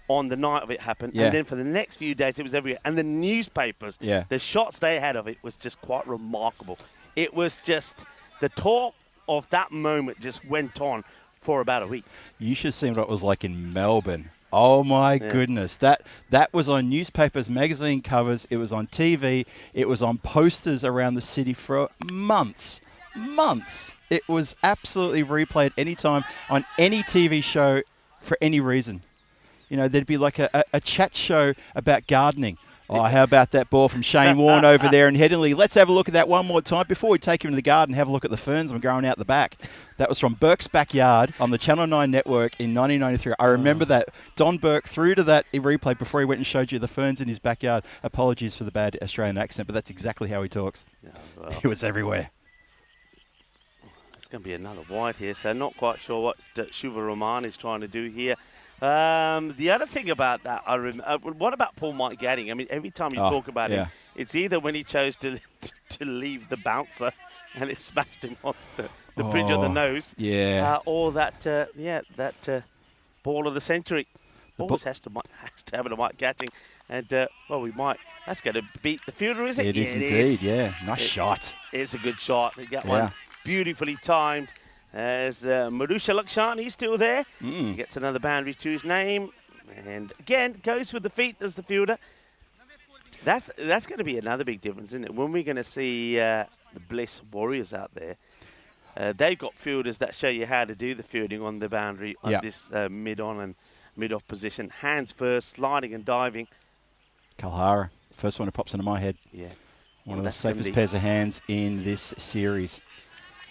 on the night of it happened. Yeah. And then for the next few days, it was everywhere. And the newspapers, the shots they had of it was just quite remarkable. It was just, the talk of that moment just went on for about a week. You should have seen what it was like in Melbourne. Oh my goodness. That was on newspapers, magazine covers. It was on TV. It was on posters around the city for months. It was absolutely replayed anytime on any TV show for any reason. You know, there'd be like a chat show about gardening. Oh, how about that ball from Shane Warne over there in Headingley? Let's have a look at that one more time before we take him to the garden. Have a look at the ferns I'm growing out the back. That was from Burke's Backyard on the Channel 9 network in 1993. I remember that. Don Burke threw to that replay before he went and showed you the ferns in his backyard. Apologies for the bad Australian accent, but that's exactly how he talks. Yeah, well, He was everywhere. it's going to be another wide here, so not quite sure what Shuva Rahman is trying to do here. The other thing about that, what about Paul Mike Gatting? I mean, every time you talk about him, it's either when he chose to leave the bouncer and it smashed him on the bridge of the nose, or that ball of the century. Always has to have it a Mike Gatting, and that's going to beat the fielder, is it? It is indeed, yeah. Nice shot. It's a good shot. They got one beautifully timed. As Marusha Lakshan, he's still there. He gets another boundary to his name. And again, goes with the feet as the fielder. That's going to be another big difference, isn't it? When we're going to see the Bliss Warriors out there, they've got fielders that show you how to do the fielding on the boundary on this mid-on and mid-off position. Hands first, sliding and diving. Kalhara, first one that pops into my head. Yeah. One of the safest pairs of hands in this series.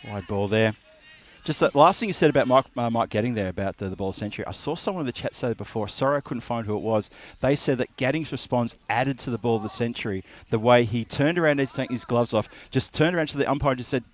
Wide ball there. Just the last thing you said about Mike Gatting there, about the ball century. I saw someone in the chat say that before. Sorry, I couldn't find who it was. They said that Gatting's response added to the ball of the century. The way he turned around to take his gloves off, just turned around to the umpire and just said,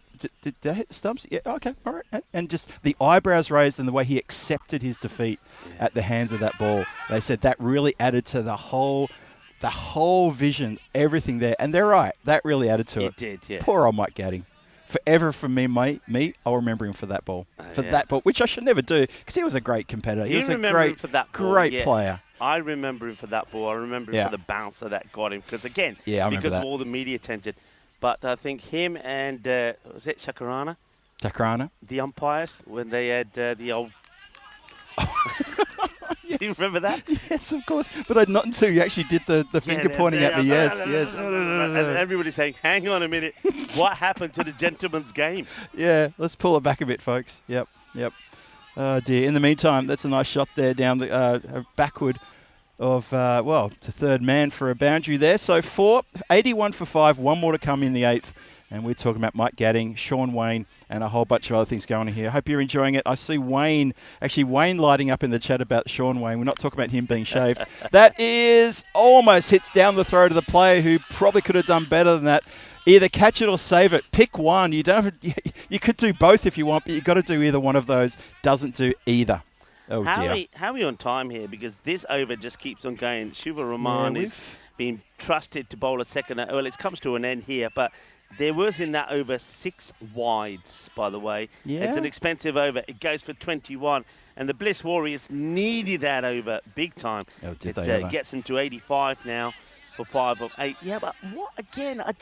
did that hit stumps? Yeah, okay, all right. And just the eyebrows raised and the way he accepted his defeat at the hands of that ball. They said that really added to the whole vision, everything there. And they're right. That really added to it. It did, yeah. Poor old Mike Gatting. Forever for me, I'll remember him for that ball. That ball, which I should never do because he was a great competitor. He was a great player. I remember him for that ball. I remember him for the bouncer that got him. Because, again, because of all the media attention. But I think him and, was it Chakarana? Chakarana. The umpires, when they had the old... Do you remember that? Yes, of course. But not until you actually did the finger pointing at me. Yes. And everybody's saying, hang on a minute. What happened to the gentleman's game? Yeah, let's pull it back a bit, folks. Yep. Oh, dear. In the meantime, that's a nice shot there down the backward of, to third man for a boundary there. So 81 for 5, one more to come in the eighth. And we're talking about Mike Gadding, Sean Wayne, and a whole bunch of other things going on here. I hope you're enjoying it. I see Wayne lighting up in the chat about Sean Wayne. We're not talking about him being shaved. That is almost hits down the throat of the player who probably could have done better than that. Either catch it or save it. Pick one. You don't have, you could do both if you want, but you've got to do either one of those. Doesn't do either. Oh, dear. How are we on time here? Because this over just keeps on going. Shuva Rahman is being trusted to bowl a second. Well, it comes to an end here, but there was in that over 6 wides, by the way. Yeah. It's an expensive over. It goes for 21. And the Bliss Warriors needed that over big time. Oh, did it they gets them to 85 now for 5 of 8. Yeah, but what, again, I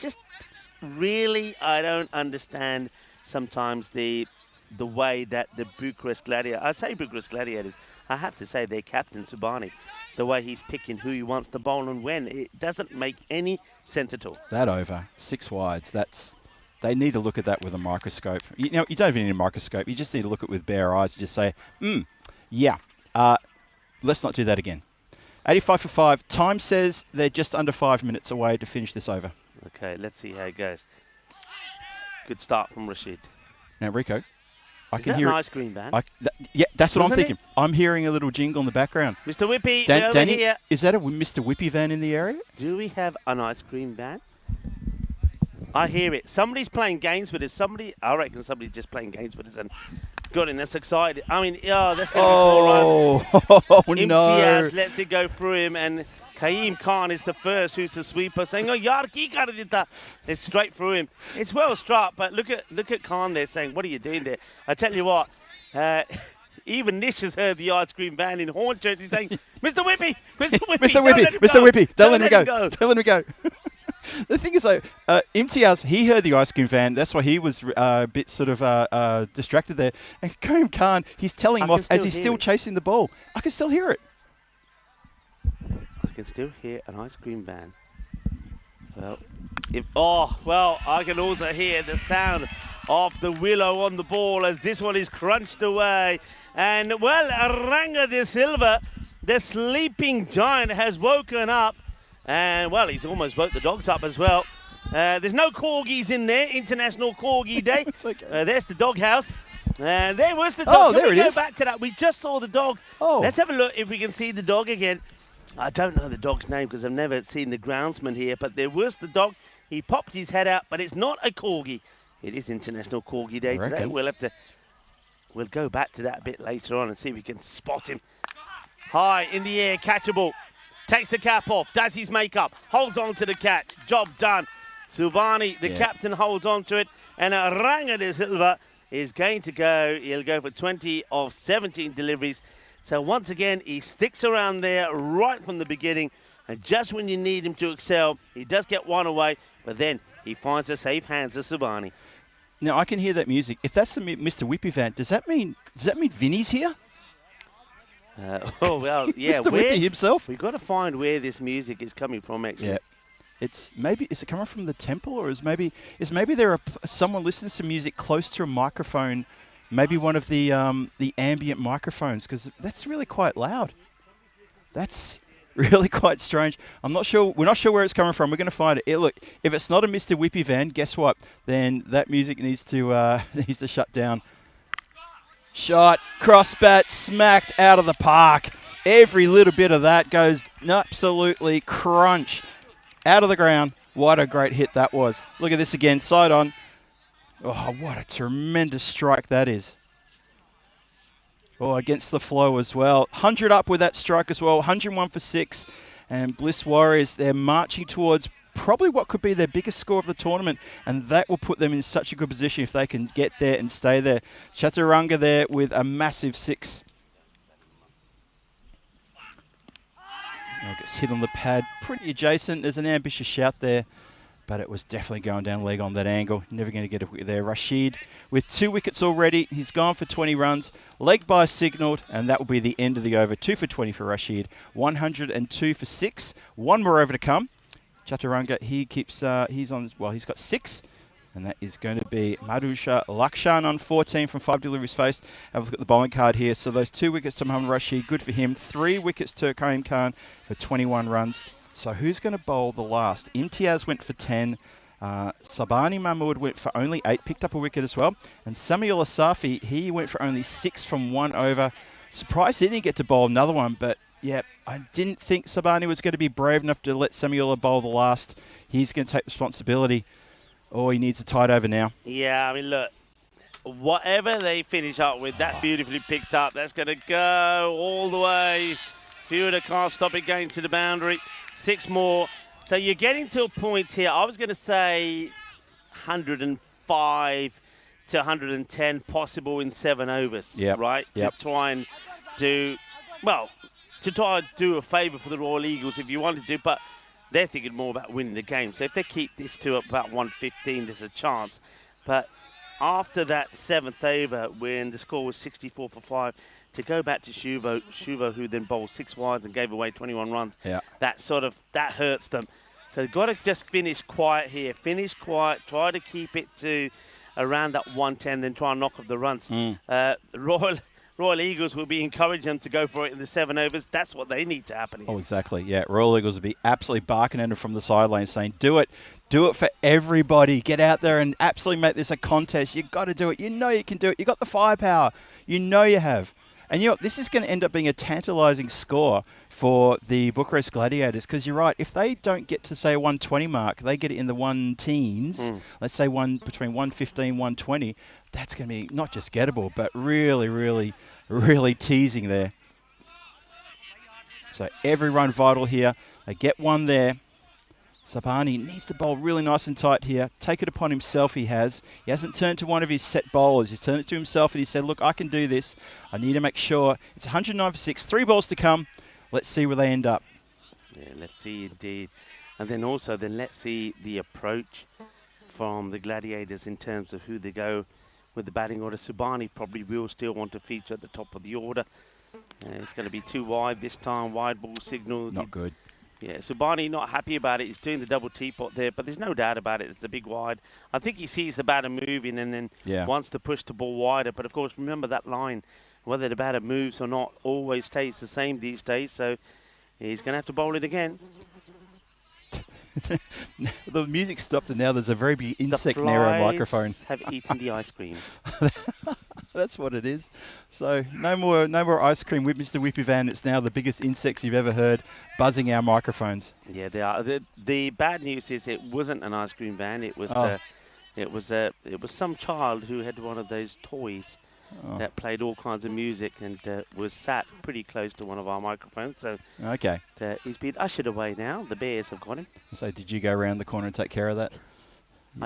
don't understand sometimes the way that the Bucharest Gladiators, I say Bucharest Gladiators, I have to say their captain, Subani, the way he's picking who he wants to bowl and when, it doesn't make any sense at all. That over, 6 wides, they need to look at that with a microscope. You don't even need a microscope, you just need to look at it with bare eyes and just say, let's not do that again. 85 for 5, time says they're just under 5 minutes away to finish this over. Okay, let's see how it goes. Good start from Rashid. Now, Rico, I Is can that hear an ice cream van? Yeah, that's what I'm Wasn't thinking. I'm hearing a little jingle in the background. Mr. Whippy, we're over Danny, here. is that a Mr. Whippy van in the area? Do we have an ice cream van? I hear it. Somebody's playing games with us. I reckon somebody's just playing games with us and got in. That's excited. I mean, that's going to be 4 runs. Oh, no. Imtiaz lets it go through him, and Kaim Khan is the first who's the sweeper, saying, "Oh, yaar ki kar dita." It's straight through him. It's well struck, but look at Khan there saying, "What are you doing there?" I tell you what, even Nish has heard the ice cream van in Hornchurch. He's saying, "Mr. Whippy, Mr. Whippy, Mr. Whippy, don't let him go. go. Don't let him go." The thing is, though, Imtiaz, he heard the ice cream van. That's why he was a bit sort of distracted there. And Kaim Khan, he's telling him off as he's still chasing the ball. I can still hear it. I can still hear an ice cream van. I can also hear the sound of the willow on the ball as this one is crunched away. And, Aranga de Silva, the sleeping giant, has woken up. And, he's almost woke the dogs up as well. There's no corgis in there, International Corgi Day. Okay. There's the doghouse. And there was the dog. Oh, there it is. Go back to that. We just saw the dog. Oh. Let's have a look if we can see the dog again. I don't know the dog's name because I've never seen the groundsman here, but there was the dog. He popped his head out, but it's not a corgi. It is International Corgi Day today. We'll go back to that a bit later on and see if we can spot him. High in the air, catchable. Takes the cap off, does his makeup, holds on to the catch. Job done. Subani, the captain, holds on to it, and Aranga de Silva is going to go. He'll go for 20 of 17 deliveries. So once again, he sticks around there right from the beginning. And just when you need him to excel, he does get one away. But then he finds the safe hands of Subani. Now, I can hear that music. If that's the Mr. Whippy van, does that mean Vinny's here? Yeah. Mr. Whippy himself? We've got to find where this music is coming from, actually. Yeah. Is it coming from the temple, or is maybe there someone listening to music close to a microphone? Maybe one of the ambient microphones, because that's really quite loud. That's really quite strange. I'm not sure. We're not sure where it's coming from. We're going to find it. Look, if it's not a Mr. Whippy van, guess what? Then that music needs to shut down. Shot, cross bat, smacked out of the park. Every little bit of that goes absolutely crunch out of the ground. What a great hit that was. Look at this again, side on. Oh, what a tremendous strike that is. Oh, against the flow as well. 100 up with that strike as well. 101 for 6. And Bliss Warriors, they're marching towards probably what could be their biggest score of the tournament. And that will put them in such a good position if they can get there and stay there. Chaturanga there with a massive 6. Oh, gets hit on the pad. Pretty adjacent. There's an ambitious shout there. But it was definitely going down leg on that angle. Never going to get it there. Rashid with 2 wickets already. He's gone for 20 runs. Leg by signalled, and that will be the end of the over. 2 for 20 for Rashid. 102 for 6. 1 more over to come. Chaturanga, he keeps, he's got 6. And that is going to be Madhusha Lakshan on 14 from 5 deliveries faced. Have a look at the bowling card here. So those 2 wickets to Mohammad Rashid, good for him. 3 wickets to Karim Khan for 21 runs. So who's going to bowl the last? Imtiaz went for 10. Sabani Mahmood went for only 8, picked up a wicket as well. And Samuel Asafi, he went for only 6 from 1 over. Surprised he didn't get to bowl another one, but yeah, I didn't think Sabani was going to be brave enough to let Samuel bowl the last. He's going to take responsibility. Oh, he needs a tide over now. Yeah, I mean, look, whatever they finish up with, that's beautifully picked up. That's going to go all the way. Fielder can't stop it going to the boundary. 6 more. So you're getting to a point here. I was going to say 105 to 110 possible in 7 overs, right? Yep. To try and do, well, to try and do a favour for the Royal Eagles if you wanted to, but they're thinking more about winning the game. So if they keep this to about 115, there's a chance. But after that 7th over, when the score was 64 for 5, to go back to Shuvo, who then bowled 6 wides and gave away 21 runs, that hurts them. So they've got to just finish quiet here. Finish quiet, try to keep it to around that 110, then try and knock off the runs. Royal Eagles will be encouraging them to go for it in the 7 overs. That's what they need to happen here. Oh, exactly. Yeah, Royal Eagles will be absolutely barking at them from the sideline saying, do it for everybody. Get out there and absolutely make this a contest. You've got to do it. You know you can do it. You've got the firepower. You know you have. And you know, this is going to end up being a tantalising score for the Bucharest Gladiators, because you're right, if they don't get to, say, 120 mark, they get it in the 1-teens, let's say between 115, 120, that's going to be not just gettable, but really, really, really teasing there. So every run vital here. They get one there. Sabani needs to bowl really nice and tight here. Take it upon himself, he has. He hasn't turned to one of his set bowlers. He's turned it to himself and he said, look, I can do this. I need to make sure. It's 109 for 6, 3 balls to come. Let's see where they end up. Yeah, let's see indeed. And then also, let's see the approach from the Gladiators in terms of who they go with the batting order. Subani probably will still want to feature at the top of the order. It's going to be 2 wide this time. Wide ball signal. Not good. Yeah, Subani not happy about it. He's doing the double teapot there, but there's no doubt about it. It's a big wide. I think he sees the batter moving and then wants to push the ball wider. But, of course, remember that line, whether the batter moves or not, always stays the same these days. So he's going to have to bowl it again. The music stopped and now there's a very big insect narrow microphone. Have eaten the ice creams. That's what it is. So no more ice cream with Mr. Whippy Van. It's now the biggest insects you've ever heard buzzing our microphones. Yeah, they are. The bad news is it wasn't an ice cream van. It was it was some child who had one of those toys that played all kinds of music and was sat pretty close to one of our microphones. So okay, he's been ushered away now. The Bears have got him. So did you go around the corner and take care of that?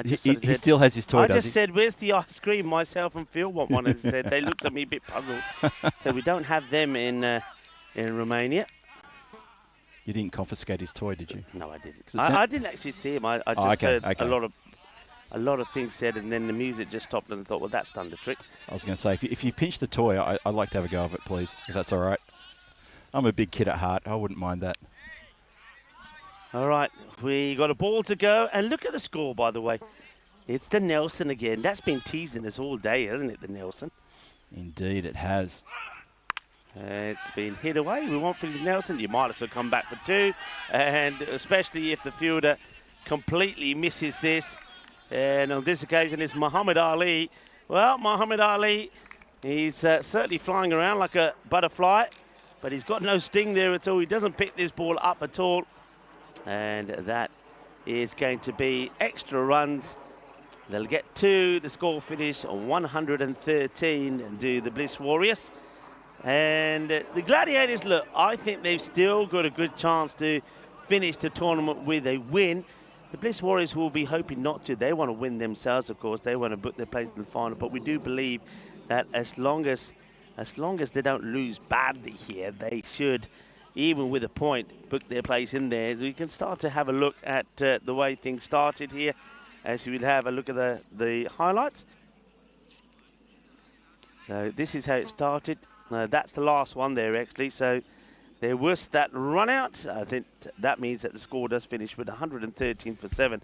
He still has his toy, I just said, where's the ice cream? Myself and Phil want one. And said, they looked at me a bit puzzled. So we don't have them in Romania. You didn't confiscate his toy, did you? No, I didn't. I didn't actually see him. I just heard a lot of things said, and then the music just stopped, and I thought, well, that's done the trick. I was going to say, if you pinch the toy, I'd like to have a go of it, please, if that's all right. I'm a big kid at heart. I wouldn't mind that. All right, we got a ball to go, and look at the score, by the way. It's the Nelson again. That's been teasing us all day, hasn't it, the Nelson? Indeed, it has. It's been hit away. We want for the Nelson. You might as well come back for 2, and especially if the fielder completely misses this. And on this occasion, it's Muhammad Ali. Well, Muhammad Ali, he's certainly flying around like a butterfly, but he's got no sting there at all. He doesn't pick this ball up at all. And that is going to be extra runs. They'll get 2. The score finish on 113 and do the Bliss Warriors. And the Gladiators, look, I think they've still got a good chance to finish the tournament with a win. The Bliss Warriors will be hoping not to. They want to win themselves, of course. They want to book their place in the final. But we do believe that as long as they don't lose badly here, they should, even with a point, book their place in there. We can start to have a look at the way things started here, as we'll have a look at the highlights. So this is how it started. That's the last one there, actually. So there was that run out. I think that means that the score does finish with 113 for 7.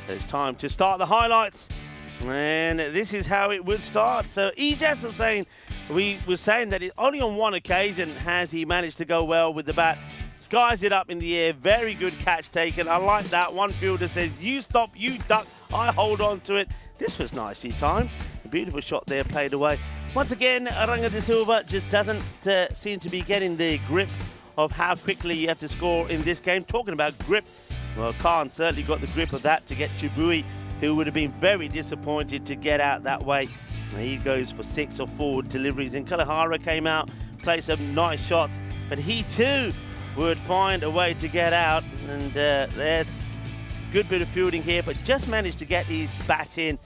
So it's time to start the highlights. And this is how it would start. So Ijas was saying that only on one occasion has he managed to go well with the bat. skies it up in the air. Very good catch taken. I like that. One fielder says, you stop, you duck, I hold on to it. This was nicely timed. A beautiful shot there, played away. Once again, Aranga de Silva just doesn't seem to be getting the grip of how quickly you have to score in this game. Talking about grip, well, Khan certainly got the grip of that to get Chibui, who would have been very disappointed to get out that way. He goes for 6 or 4 deliveries. And Kalahara came out, played some nice shots, but he too would find a way to get out. And there's a good bit of fielding here, but just managed to get his bat in.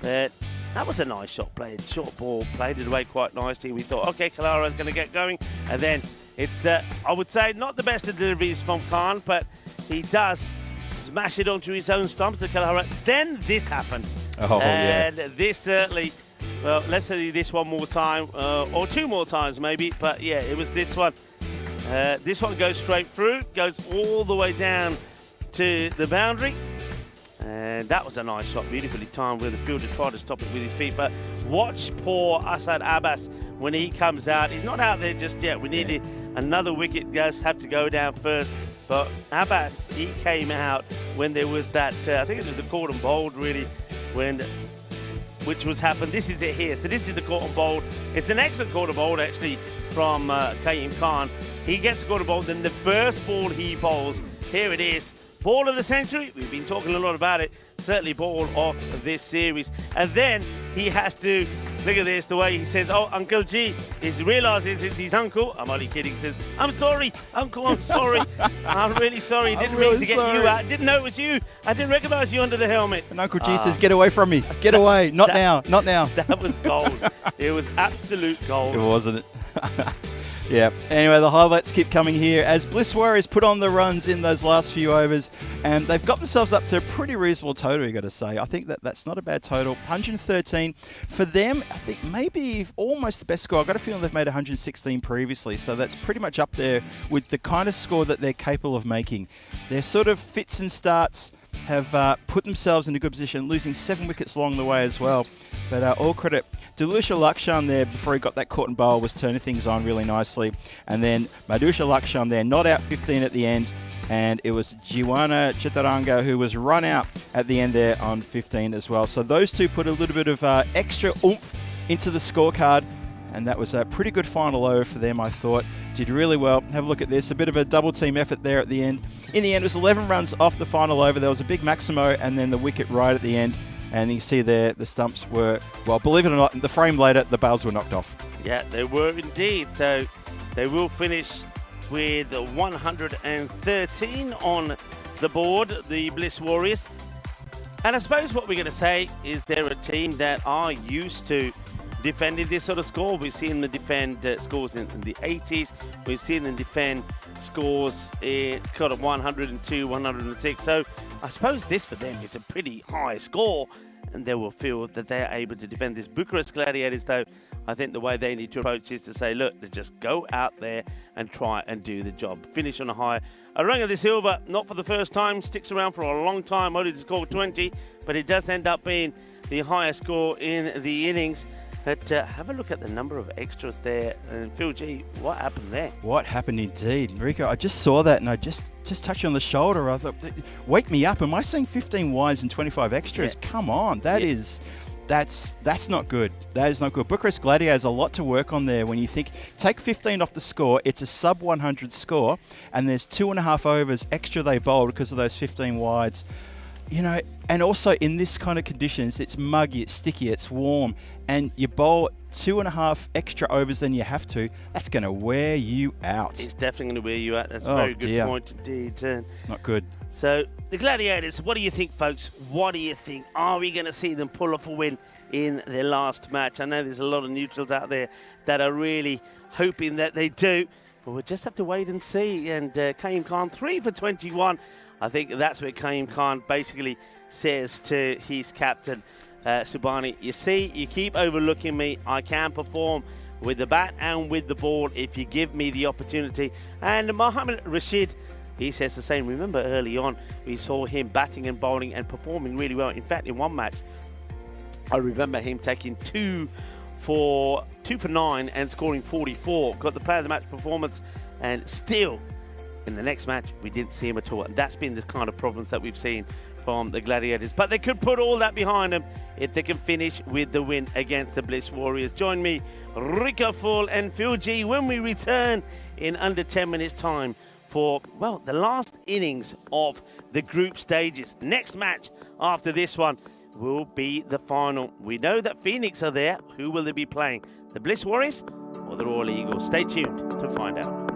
But that was a nice shot played, short ball, played it away quite nicely. We thought, okay, Kalahara is going to get going. And then it's, I would say, not the best of deliveries from Khan, but he does smash it onto his own stumps to Kalahara. Then this happened. And this certainly, well, let's say this one more time, or 2 more times maybe, but yeah, it was this one. This one goes straight through, goes all the way down to the boundary. And that was a nice shot, beautifully timed, where the fielder tried to stop it with his feet. But watch poor Asad Abbas when he comes out. He's not out there just yet. We needed another wicket, does have to go down first. But Abbas, he came out when there was that, I think it was the caught and bowled really, which was happened. This is it here. So this is the caught and bowled. It's an excellent caught and bowled actually from Kaim Khan. He gets the caught and bowled, then the first ball he bowls, here it is. Ball of the century, we've been talking a lot about it, certainly ball of this series. And then he has to, look at this, the way he says, oh, Uncle G, he realises it's his uncle. I'm only kidding, he says, I'm sorry, Uncle, I'm sorry. I'm really sorry, didn't mean to get you out. Didn't know it was you. I didn't recognise you under the helmet. And Uncle G says, get away from me, get away, not now, not now. That was gold. It was absolute gold. It wasn't it? Yeah, anyway, the highlights keep coming here as Bliss Warriors put on the runs in those last few overs, and they've got themselves up to a pretty reasonable total, you got to say. I think that's not a bad total. 113 for them. I think maybe almost the best score. I've got a feeling they've made 116 previously, so that's pretty much up there with the kind of score that they're capable of making. Their sort of fits and starts have put themselves in a good position, losing 7 wickets along the way as well. But all credit. Dalusha Lakshan there, before he got that caught and bowl, was turning things on really nicely. And then Madhusha Lakshan there, not out 15 at the end. And it was Jiwana Chitaranga who was run out at the end there on 15 as well. So those two put a little bit of extra oomph into the scorecard. And that was a pretty good final over for them, I thought. Did really well. Have a look at this. A bit of a double team effort there at the end. In the end, it was 11 runs off the final over. There was a big Maximo and then the wicket right at the end. And you see there, the stumps were, well, believe it or not, the frame later, the bails were knocked off. Yeah, they were indeed. So they will finish with 113 on the board, the Bliss Warriors. And I suppose what we're going to say is they're a team that are used to defending this sort of score. We've seen them defend scores in the 80s. We've seen them defend scores in kind of 102, 106. So I suppose this for them is a pretty high score, and they will feel that they are able to defend this. Bucharest Gladiators, though, I think the way they need to approach is to say, look, let's just go out there and try and do the job. Finish on a high. Aranga de Silva, not for the first time, sticks around for a long time, only to score 20, but it does end up being the highest score in the innings. But have a look at the number of extras there. And Phil G, what happened there? What happened indeed. Rico, I just saw that and I just touched you on the shoulder. I thought, wake me up. Am I seeing 15 wides and 25 extras? Yeah. Come on. That's not good. That is not good. Bucharest Gladiator has a lot to work on there. When you think, take 15 off the score, it's a sub 100 score, and there's 2.5 overs extra they bowled because of those 15 wides. You know, and also in this kind of conditions, it's muggy, it's sticky, it's warm, and you bowl 2.5 extra overs than you have to, that's going to wear you out. It's definitely going to wear you out. That's a very good point indeed. Not good. So, the Gladiators, what do you think, folks? What do you think? Are we going to see them pull off a win in their last match? I know there's a lot of neutrals out there that are really hoping that they do, but we'll just have to wait and see. And Kaim Khan, 3 for 21. I think that's where Kaim Khan basically says to his captain, Subhani, you see, you keep overlooking me. I can perform with the bat and with the ball if you give me the opportunity. And Mohammad Rashid, he says the same. Remember early on, we saw him batting and bowling and performing really well. In fact, in one match, I remember him taking 2 for 9 and scoring 44. Got the player of the match performance, and still In the next match, we didn't see him at all. And that's been the kind of problems that we've seen from the Gladiators. But they could put all that behind them if they can finish with the win against the Bliss Warriors. Join me, Rico Fall and Phil G, when we return in under 10 minutes time for, well, the last innings of the group stages. The next match after this one will be the final. We know that Phoenix are there. Who will they be playing? The Bliss Warriors or the Royal Eagles? Stay tuned to find out.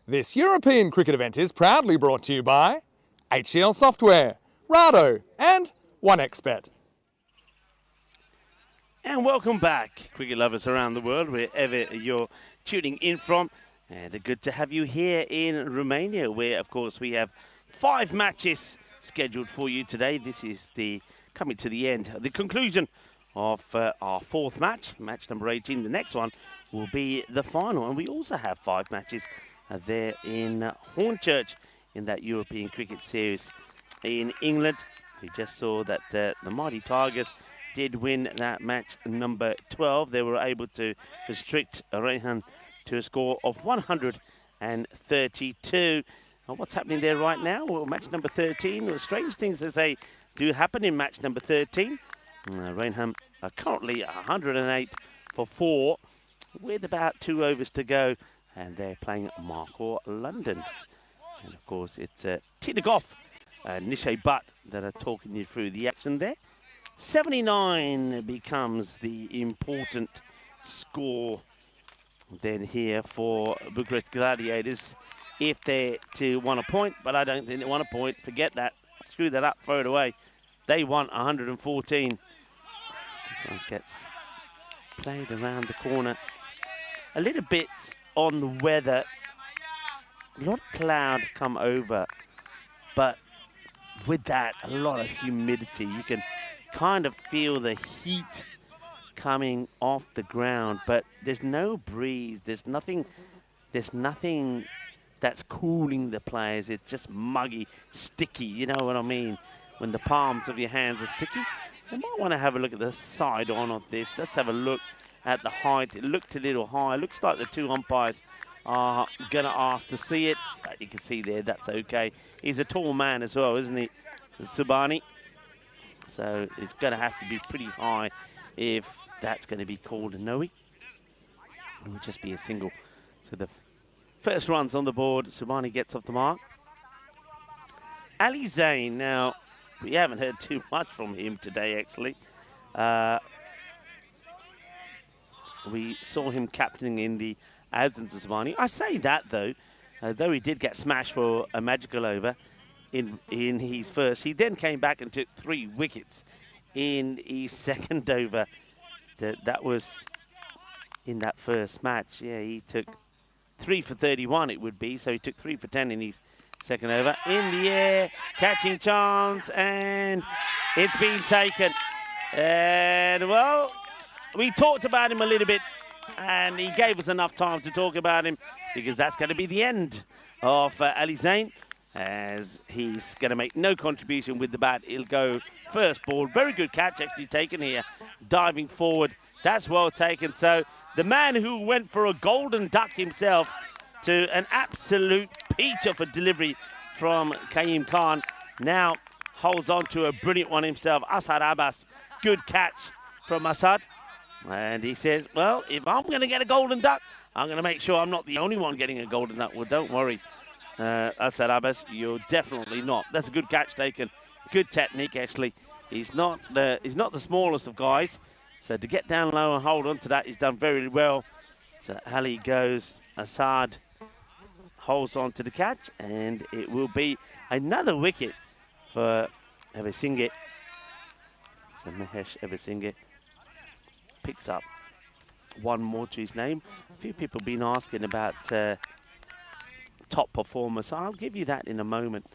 This European cricket event is proudly brought to you by HCL Software, Rado and 1xBet. And welcome back, cricket lovers around the world, wherever you're tuning in from. And good to have you here in Romania, where, of course, we have 5 matches scheduled for you today. This is coming to the end, the conclusion of our 4th match, match number 18. The next one will be the final. And we also have 5 matches there in Hornchurch in that European cricket series in England. We just saw that the Mighty Tigers did win that match number 12. They were able to restrict Rehan to a score of 132. What's happening there right now? Well, match number 13. Well, strange things as they do happen in match number 13. Rehan are currently 108 for 4 with about 2 overs to go. And they're playing Marco London. And of course, it's Tina Goff, Nishay Butt that are talking you through the action there. 79 becomes the important score then here for Bucharest Gladiators. if they're to want a point, but I don't think they want a point. Forget that. Screw that up, throw it away. They want 114. This one gets played around the corner. A little bit on the weather. A lot of cloud come over, but with that, a lot of humidity. You can kind of feel the heat coming off the ground, but there's no breeze. There's nothing that's cooling the players. It's just muggy, sticky, you know what I mean? When the palms of your hands are sticky. You might want to have a look at the side on of this. Let's have a look at the height. It looked a little high. It looks like the two umpires are going to ask to see it. But you can see there, that's okay. He's a tall man as well, isn't he? Subani. So it's going to have to be pretty high if that's going to be called a no-y. It will just be a single. So the first run's on the board. Subani gets off the mark. Ali Zain, now, we haven't heard too much from him today, actually. We saw him captaining in the absence of Subani. I say that, though he did get smashed for a magical over in his first. He then came back and took 3 wickets in his second over. That was in that first match. Yeah, he took 3 for 31, it would be. So he took 3 for 10 in his second over. In the air, catching chance, and it's been taken. And, well, we talked about him a little bit, and he gave us enough time to talk about him, because that's going to be the end of Ali Zain, as he's going to make no contribution with the bat. He'll go first ball. Very good catch actually taken here, diving forward. That's well taken. So the man who went for a golden duck himself to an absolute peach of a delivery from Kaim Khan now holds on to a brilliant one himself. Asad Abbas, good catch from Asad. And he says, well, if I'm going to get a golden duck, I'm going to make sure I'm not the only one getting a golden duck. Well, don't worry, Asad Abbas, you're definitely not. That's a good catch taken. Good technique, actually. He's not the smallest of guys. So to get down low and hold on to that, he's done very well. So Ali goes. Asad holds on to the catch, and it will be another wicket for Ebesinghe. So Mahesh Ebesinghe picks up one more to his name. A few people have been asking about top performers. So I'll give you that in a moment.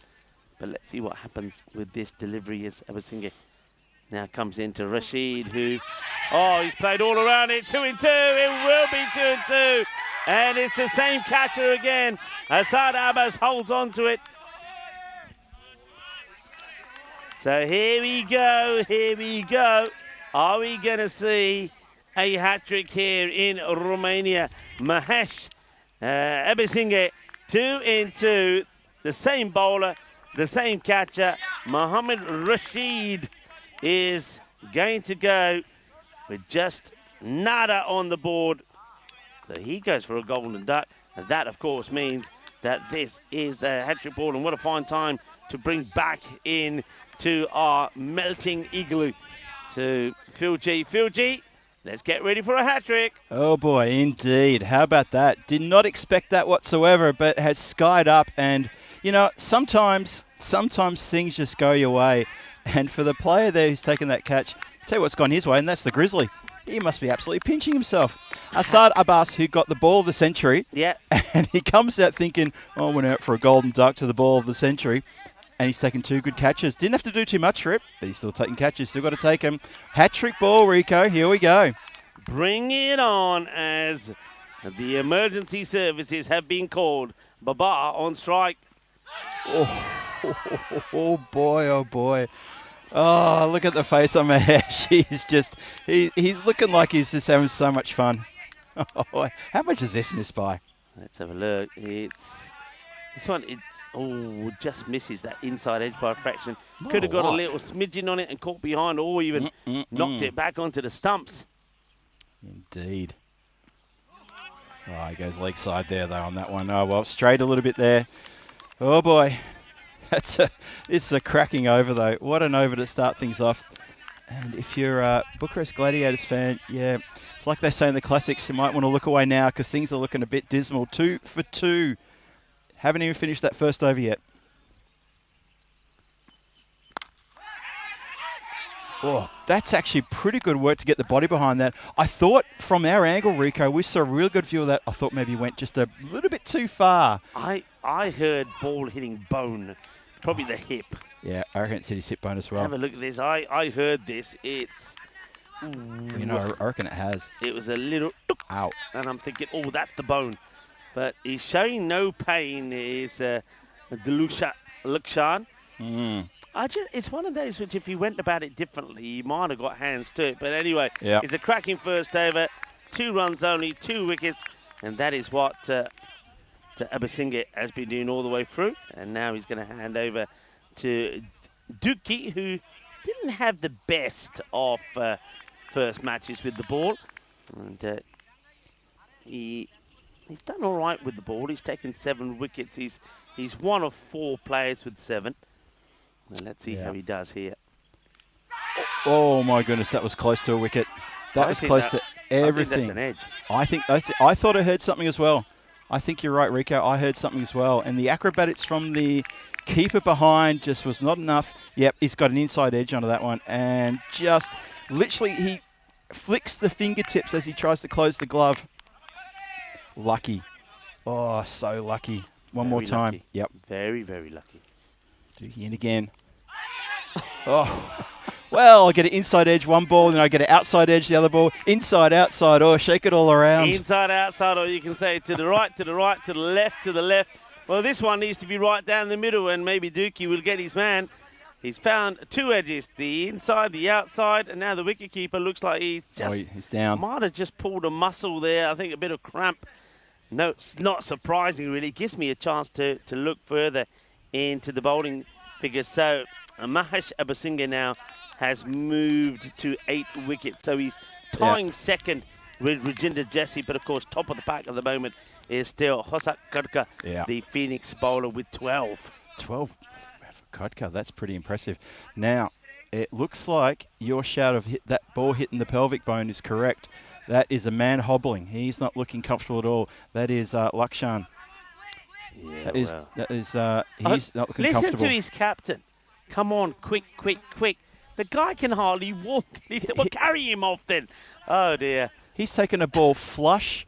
But let's see what happens with this delivery as Ebesinghe now comes into Rashid, who, he's played all around it. 2 and 2. It will be 2 and 2. And it's the same catcher again. Asad Abbas holds on to it. So here we go, here we go. Are we going to see a hat-trick here in Romania? Mahesh Ebesinghe, 2 and 2. The same bowler, the same catcher. Mohammed Rashid is going to go with just nada on the board. So he goes for a golden duck. And that, of course, means that this is the hat-trick ball. And what a fine time to bring back in to our melting igloo to Phil G. Phil G, let's get ready for a hat-trick. Oh boy, indeed. How about that? Did not expect that whatsoever, but has skied up. And, you know, sometimes things just go your way. And for the player there who's taken that catch, I'll tell you what's gone his way, and that's the Grizzly. He must be absolutely pinching himself. Asad Abbas, who got the ball of the century. Yeah. And he comes out thinking, I went out for a golden duck to the ball of the century. And he's taken 2 good catches. Didn't have to do too much for it, but he's still taking catches. Still got to take him. Hat-trick ball, Rico. Here we go. Bring it on as the emergency services have been called. Baba on strike. Oh boy, oh boy. Oh, look at the face on Mahesh. He's looking like he's just having so much fun. Oh, how much is this missed by? Let's have a look. This one, just misses that inside edge by a fraction. Could have got a little smidgen on it and caught behind, or even knocked it back onto the stumps. Indeed. Oh, he goes leg side there, though, on that one. Oh, well, straight a little bit there. Oh, boy. It's a cracking over, though. What an over to start things off. And if you're a Bucharest Gladiators fan, yeah, it's like they say in the classics, you might want to look away now because things are looking a bit dismal. 2 for 2. Haven't even finished that first over yet. Oh, that's actually pretty good work to get the body behind that. I thought from our angle, Rico, we saw a real good view of that. I thought maybe he went just a little bit too far. I heard ball hitting bone, probably the hip. Yeah, I reckon it's hit his hip bone as well. Have a look at this. I heard this. It's... You know, I reckon it has. It was a little... Ow. And I'm thinking, oh, that's the bone. But he's showing no pain. Is Lukshan. It's one of those which, if he went about it differently, he might have got hands to it. But anyway, it's a cracking first over. 2 runs only, 2 wickets. And that is what Abasinga has been doing all the way through. And now he's going to hand over to Duki, who didn't have the best of first matches with the ball. And he's done all right with the ball. He's taken 7 wickets. He's one of 4 players with 7. And let's see how he does here. Oh my goodness, that was close to a wicket. That was close to everything. I think that's an edge. I thought I heard something as well. I think you're right, Rico. I heard something as well. And the acrobatics from the keeper behind just was not enough. Yep, he's got an inside edge onto that one. And just literally he flicks the fingertips as he tries to close the glove. Lucky. Oh, so lucky. One more time. Lucky. Yep. Very, very lucky. Dookie in again. Oh, well, I get an inside edge one ball, then I get an outside edge the other ball. Inside, outside, or shake it all around. Inside, outside, or you can say to the right, to the right, to the left, to the left. Well, this one needs to be right down the middle, and maybe Dookie will get his man. He's found 2 edges, the inside, the outside, and now the wicketkeeper looks like he's down. Might have just pulled a muscle there. I think a bit of cramp. No, it's not surprising, really. It gives me a chance to look further into the bowling figures. So Mahesh Abasinga now has moved to 8 wickets. So he's tying second with Rajinder Jesse, but of course top of the pack at the moment is still Hosak Khadka, the Phoenix bowler, with 12. 12 for Khadka, that's pretty impressive. Now, it looks like your shout of that ball hitting the pelvic bone is correct. That is a man hobbling. He's not looking comfortable at all. That is Lakshan. Yeah, he's not looking listen comfortable. to his captain. Come on, quick, quick, quick. The guy can hardly walk. Well, carry him off then. Oh, dear. He's taken a ball flush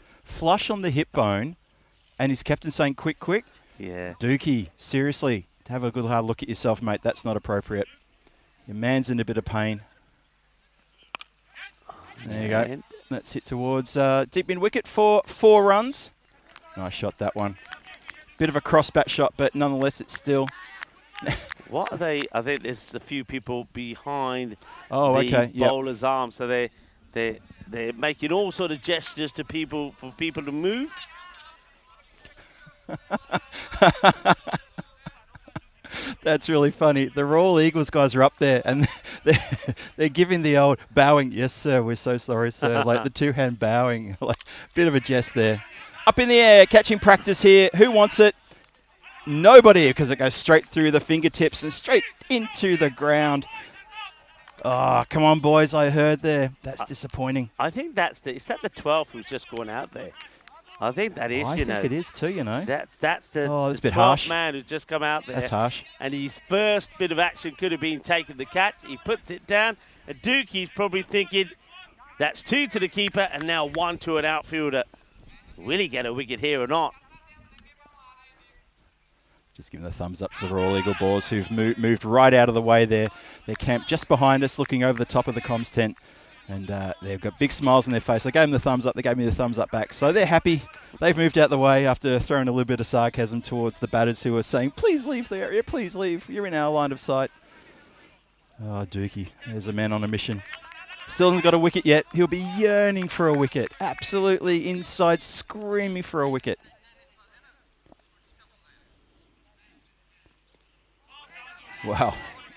on the hip bone, and his captain saying, quick, quick. Yeah. Dookie, seriously, have a good hard look at yourself, mate. That's not appropriate. Your man's in a bit of pain. There you go. That's hit towards deep in wicket for 4 runs. Nice shot, that one. Bit of a cross-bat shot, but nonetheless, it's still... What are they? I think there's a few people behind the bowler's arm, so they're making all sort of gestures to people for people to move. That's really funny. The Royal Eagles guys are up there, and they're giving the old bowing. Yes, sir. We're so sorry, sir. Like the 2-hand bowing. Like bit of a jest there. Up in the air, catching practice here. Who wants it? Nobody, because it goes straight through the fingertips and straight into the ground. Oh, come on, boys. I heard there. That's disappointing. I think is that the 12th who's just gone out there? I think that is, I think it is too, you know. That's the 12th man who's just come out there. That's harsh. And his first bit of action could have been taking the catch. He puts it down. And Dookie's probably thinking, that's 2 to the keeper and now 1 to an outfielder. Will he get a wicket here or not? Just giving the thumbs up to the Royal Eagle Boars, who've moved right out of the way there. They're camped just behind us, looking over the top of the comms tent. And they've got big smiles on their face. I gave them the thumbs up. They gave me the thumbs up back. So they're happy. They've moved out the way after throwing a little bit of sarcasm towards the batters who are saying, please leave the area, please leave. You're in our line of sight. Oh, Dookie. There's a man on a mission. Still hasn't got a wicket yet. He'll be yearning for a wicket. Absolutely inside, screaming for a wicket. Wow.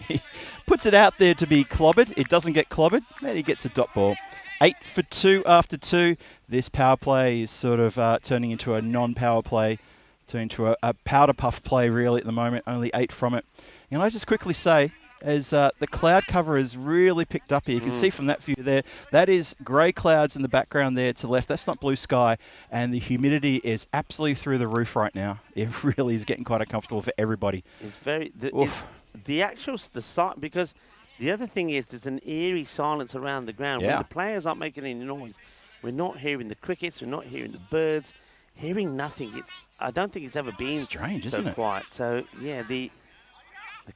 He puts it out there to be clobbered. It doesn't get clobbered. And he gets a dot ball. 8 for 2 after 2. This power play is sort of turning into a non-power play, turning into a powder puff play really at the moment. Only 8 from it. And I just quickly say, as the cloud cover has really picked up here. You can see from that view there, that is grey clouds in the background there to the left. That's not blue sky, and the humidity is absolutely through the roof right now. It really is getting quite uncomfortable for everybody. It's very the site, because the other thing is there's an eerie silence around the ground. When the players aren't making any noise, we're not hearing the crickets, we're not hearing the birds, hearing nothing. I don't think it's ever been strange, so isn't it? quiet. So yeah, the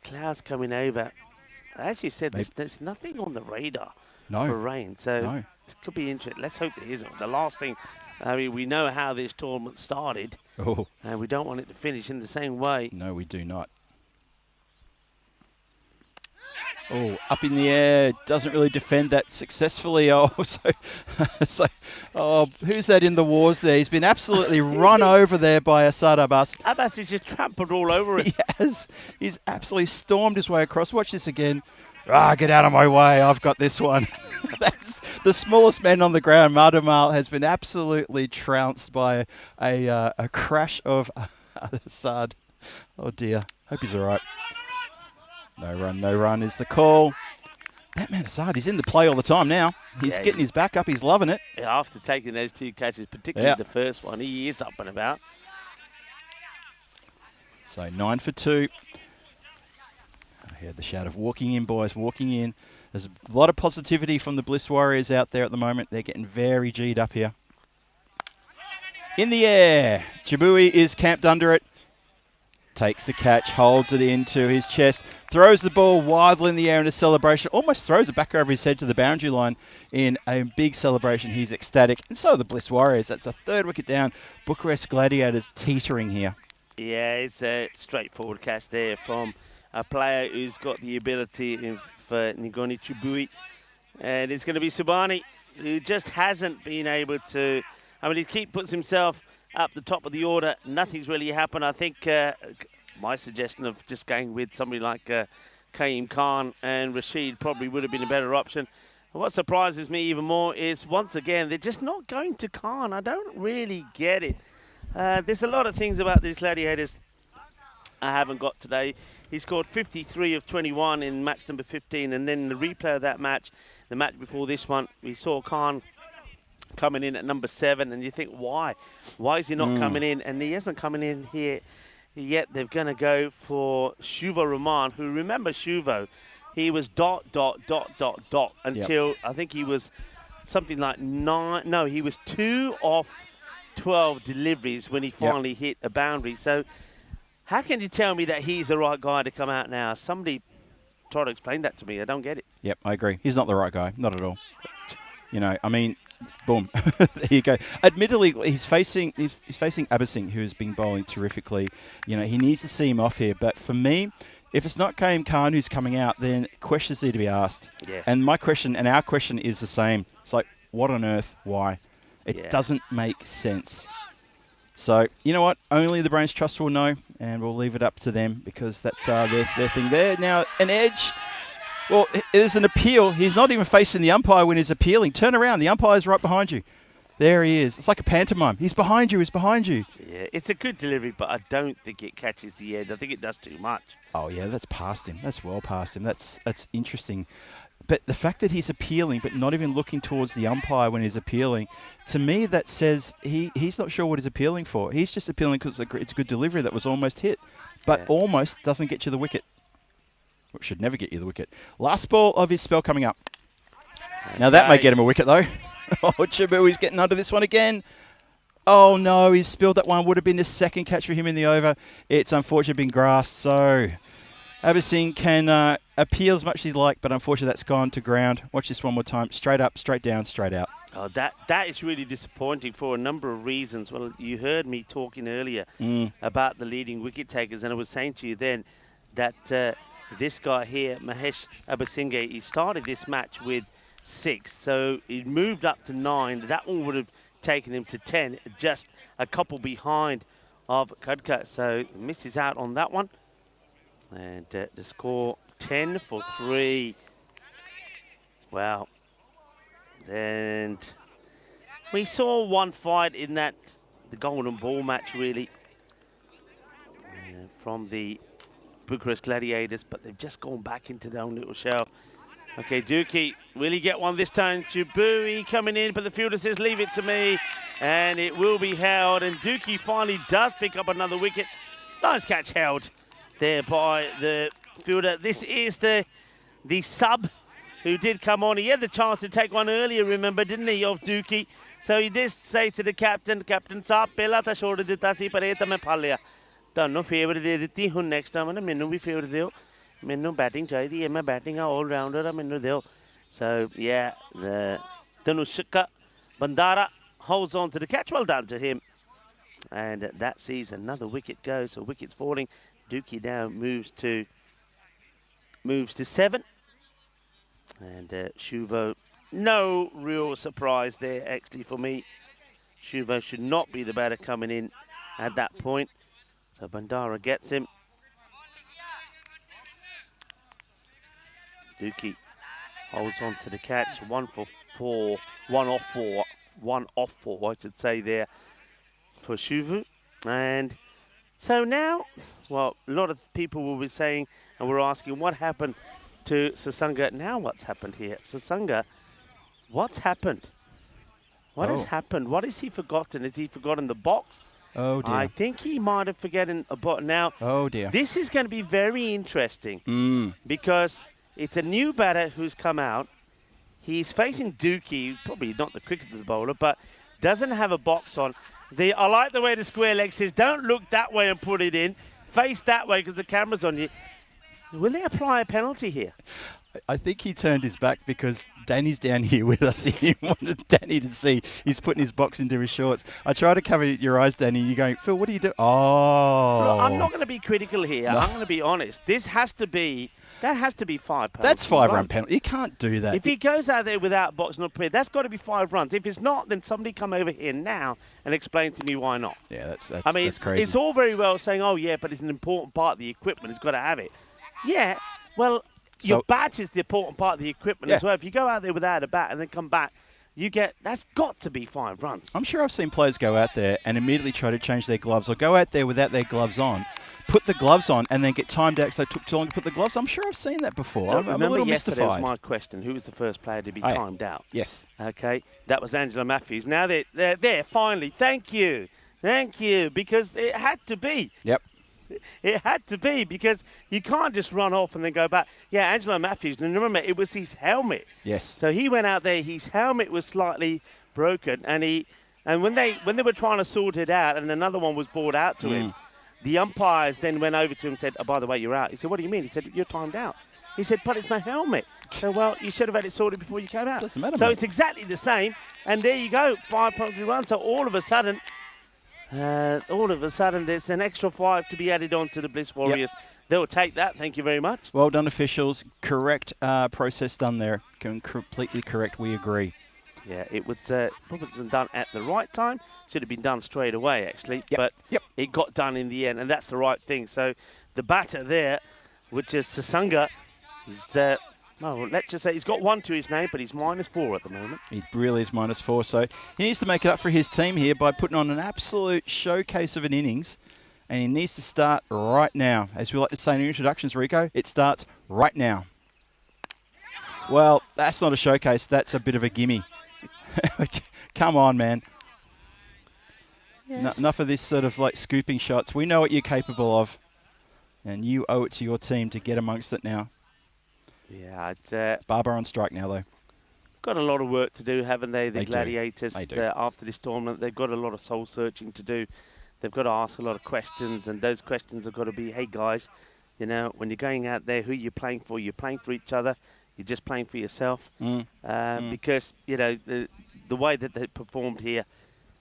clouds coming over. As you said, there's nothing on the radar for rain. So it could be interesting. Let's hope there isn't. The last thing, I mean, we know how this tournament started, and we don't want it to finish in the same way. No, we do not. Oh, up in the air, doesn't really defend that successfully. Oh, who's that in the wars there? He's been absolutely run over there by Asad Abbas. Abbas is just trampled all over it. He has. He's absolutely stormed his way across. Watch this again. Get out of my way. I've got this one. That's the smallest man on the ground. Mardumal has been absolutely trounced by a crash of Asad. Oh, dear. Hope he's all right. No run is the call. That man Asad, he's in the play all the time now. He's getting his back up. He's loving it. After taking those 2 catches, particularly the first one, he is up and about. So 9 for 2. I heard the shout of walking in, boys, walking in. There's a lot of positivity from the Bliss Warriors out there at the moment. They're getting very G'd up here. In the air. Chibui is camped under it. Takes the catch, holds it into his chest, throws the ball wildly in the air in a celebration, almost throws it back over his head to the boundary line in a big celebration. He's ecstatic. And so are the Bliss Warriors. That's a 3rd wicket down. Bucharest Gladiators teetering here. Yeah, it's a straightforward catch there from a player who's got the ability for Ngoni Chibui. And it's going to be Subani, who just hasn't been able to... I mean, he puts himself up the top of the order. Nothing's really happened. I think my suggestion of just going with somebody like Kaim Khan and Rashid probably would have been a better option. And what surprises me even more is, once again, they're just not going to Khan. I don't really get it. There's a lot of things about these Gladiators I haven't got today. He scored 53 of 21 in match number 15, and then the replay of that match, the match before this one, we saw Khan coming in at number 7, and you think, why? Why is he not coming in? And he isn't coming in here yet. They're going to go for Shuvo Rahman, who, remember Shuvo, he was ... until I think he was something like 9. No, he was 2 off 12 deliveries when he finally hit a boundary. So how can you tell me that he's the right guy to come out now? Somebody try to explain that to me. I don't get it. Yep, I agree. He's not the right guy. Not at all. You know, I mean... Boom. There you go. Admittedly, he's facing Abba Singh, who has been bowling terrifically. You know, he needs to see him off here. But for me, if it's not Kaim Khan who's coming out, then questions need to be asked. Yeah. And my question and our question is the same. It's like, what on earth? Why? It doesn't make sense. So, you know what? Only the Brains Trust will know, and we'll leave it up to them because that's their thing there. Now, an edge. Well, there's an appeal. He's not even facing the umpire when he's appealing. Turn around. The umpire's right behind you. There he is. It's like a pantomime. He's behind you. He's behind you. Yeah, it's a good delivery, but I don't think it catches the edge. I think it does too much. Oh, yeah, that's past him. That's well past him. That's interesting. But the fact that he's appealing but not even looking towards the umpire when he's appealing, to me that says he's not sure what he's appealing for. He's just appealing because it's a good delivery that was almost hit, but almost doesn't get you the wicket. It should never get you the wicket. Last ball of his spell coming up. Okay. Now that may get him a wicket though. Oh, Chibui's getting under this one again. Oh no, he's spilled that one. Would have been the 2nd catch for him in the over. It's unfortunately been grassed, so Abba Singh can appeal as much as he'd like, but unfortunately that's gone to ground. Watch this one more time. Straight up, straight down, straight out. Oh, that is really disappointing for a number of reasons. Well, you heard me talking earlier about the leading wicket takers, and I was saying to you then that this guy here, Mahesh Abasinghe, he started this match with 6. So he moved up to 9. That one would have taken him to 10, just a couple behind of Khadka. So misses out on that one. And the score 10 for 3. Wow. And we saw one fight in that, the golden ball match really, from the Bucharest Gladiators, but they've just gone back into their own little shell. Okay, Dookie, will he get one this time? Chibui coming in, but the fielder says, leave it to me. And it will be held. And Dookie finally does pick up another wicket. Nice catch held there by the fielder. This is the sub who did come on. He had the chance to take one earlier, remember, didn't he, of Dookie? So he did say to the captain, साहब पहला था छोड़ देता सी पर ये तो मैं फल लिया ਤੁਹਾਨੂੰ ਫੇਵਰ ਦੇ ਦਿੱਤੀ ਹੁਣ ਨੈਕਸਟ ਟਾਈਮ ਨਾ ਮੈਨੂੰ ਵੀ ਫੇਵਰ ਦਿਓ ਮੈਨੂੰ ਬੈਟਿੰਗ ਚਾਹੀਦੀ ਹੈ ਮੈਂ ਬੈਟਿੰਗ ਆ ਆਲ ਰਾਊਂਡਰ ਆ ਮੈਨੂੰ ਦਿਓ so yeah the Tanushka Bandara holds on to the catch. Well done to him, and that sees another wicket go. So wickets falling. Dookie now moves to 7, and Shuvo, no real surprise there actually for me. Shuvo should not be the batter coming in at that point. So Bandara gets him. Dookie holds on to the catch. 1 for 4, 1 off 4, I should say there for Shuvu. And so now, well, a lot of people will be saying, and we're asking, what happened to Sasanga? Now what's happened here? Sasanga, what's happened? What has happened? What has he forgotten? Has he forgotten the box? Oh, dear. I think he might have forgotten a bot. Now, oh, dear. This is going to be very interesting because it's a new batter who's come out. He's facing Dookie, probably not the quickest bowler, but doesn't have a box on. I like the way the square leg says, don't look that way and put it in. Face that way because the camera's on you. Will they apply a penalty here? I think he turned his back because Danny's down here with us. He wanted Danny to see he's putting his box into his shorts. I try to cover your eyes, Danny. You're going, Phil, what are you doing? Oh. Look, I'm not going to be critical here. No. I'm going to be honest. That has to be 5 penalties. That's 5-run penalty. You can't do that. If he goes out there without box not prepared, that's got to be 5 runs. If it's not, then somebody come over here now and explain to me why not. Yeah, that's crazy. It's all very well saying, oh, yeah, but it's an important part of the equipment. It's got to have it. Yeah, well, your bat is the important part of the equipment as well. If you go out there without a bat and then come back, that's got to be 5 runs. I'm sure I've seen players go out there and immediately try to change their gloves or go out there without their gloves on, put the gloves on and then get timed out because they took too long to put the gloves on. I'm sure I've seen that before. I'm a little mystified. That was my question. Who was the first player to be timed out? Yes. Okay, that was Angela Matthews. Now they're there, finally. Thank you, because it had to be. Yep. It had to be because you can't just run off and then go back. Yeah, Angelo Matthews, and remember, it was his helmet. Yes. So he went out there, his helmet was slightly broken, and when they were trying to sort it out and another one was brought out to him, the umpires then went over to him and said, oh, by the way, you're out. He said, what do you mean? He said, you're timed out. He said, but it's my helmet. So, well, you should have had it sorted before you came out. Doesn't matter, so mate. It's exactly the same, and there you go, 5 penalty runs. So all of a sudden, there's an extra 5 to be added on to the Bliss Warriors. Yep. They'll take that. Thank you very much. Well done, officials. Correct process done there. Completely correct. We agree. Yeah, it was wasn't done at the right time. Should have been done straight away, actually. Yep. But it got done in the end, and that's the right thing. So the batter there, which is Sasanga, is well, let's just say he's got 1 to his name, but he's -4 at the moment. He really is -4. So he needs to make it up for his team here by putting on an absolute showcase of an innings. And he needs to start right now. As we like to say in introductions, Rico, it starts right now. Well, that's not a showcase. That's a bit of a gimme. Come on, man. Yes. Enough of this sort of like scooping shots. We know what you're capable of. And you owe it to your team to get amongst it now. Yeah, it's Barber on strike now, though. Got a lot of work to do, haven't they? The Gladiators, They do. After this tournament, they've got a lot of soul searching to do. They've got to ask a lot of questions, and those questions have got to be, hey guys, you know, when you're going out there, who you're playing for each other. You're just playing for yourself. Because, you know, the way that they performed here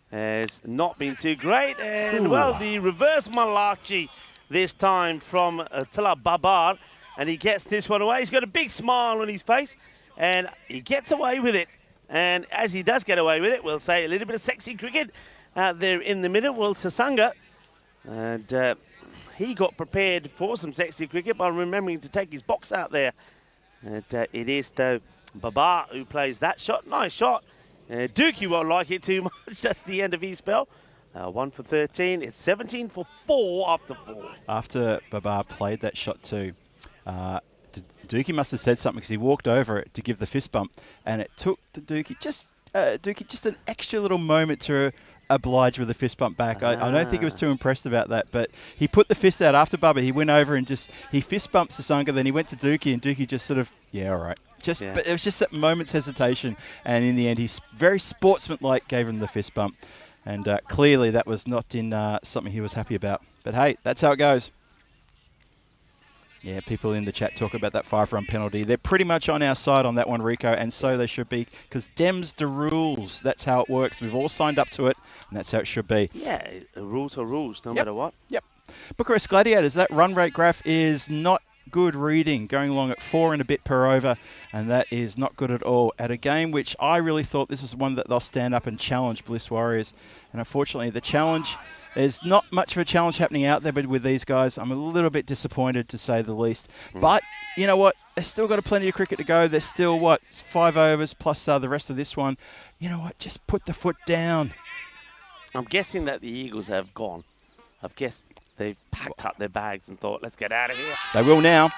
has not been too great. And, well, the reverse Malachi this time from Tala Babar. And he gets this one away. He's got a big smile on his face, and he gets away with it. And as he does get away with it, we'll say a little bit of sexy cricket out there in the middle. Well, Sasanga, and he got prepared for some sexy cricket by remembering to take his box out there. And it is, though, Babar who plays that shot. Nice shot. Dookie won't like it too much. That's the end of his spell. 1 for 13. It's 17 for 4 after 4. After Babar played that shot too, Dookie must have said something because he walked over it to give the fist bump, and it took Dookie just an extra little moment to oblige with the fist bump back. I don't think he was too impressed about that, but he put the fist out after Bubba. He went over and he fist bumped Sasanga, then he went to Dookie, and Dookie just sort of, yeah, all right. But it was just that moment's hesitation, and in the end, he's very sportsmanlike, gave him the fist bump, and clearly that was not in something he was happy about. But hey, that's how it goes. Yeah, people in the chat talk about that 5-run penalty. They're pretty much on our side on that one, Rico, and so they should be, because Dem's the rules. That's how it works. We've all signed up to it, and that's how it should be. Yeah, rules are rules, no matter what. Yep. Bucharest Gladiators, that run rate graph is not good reading, going along at 4 and a bit per over, and that is not good at all. At a game which I really thought this is one that they'll stand up and challenge Bliss Warriors, and unfortunately the challenge, there's not much of a challenge happening out there, but with these guys, I'm a little bit disappointed, to say the least. But you know what? They've still got plenty of cricket to go. There's still, 5 overs plus the rest of this one. You know what? Just put the foot down. I'm guessing that the Eagles have gone. I've guessed they've packed up their bags and thought, let's get out of here. They will now.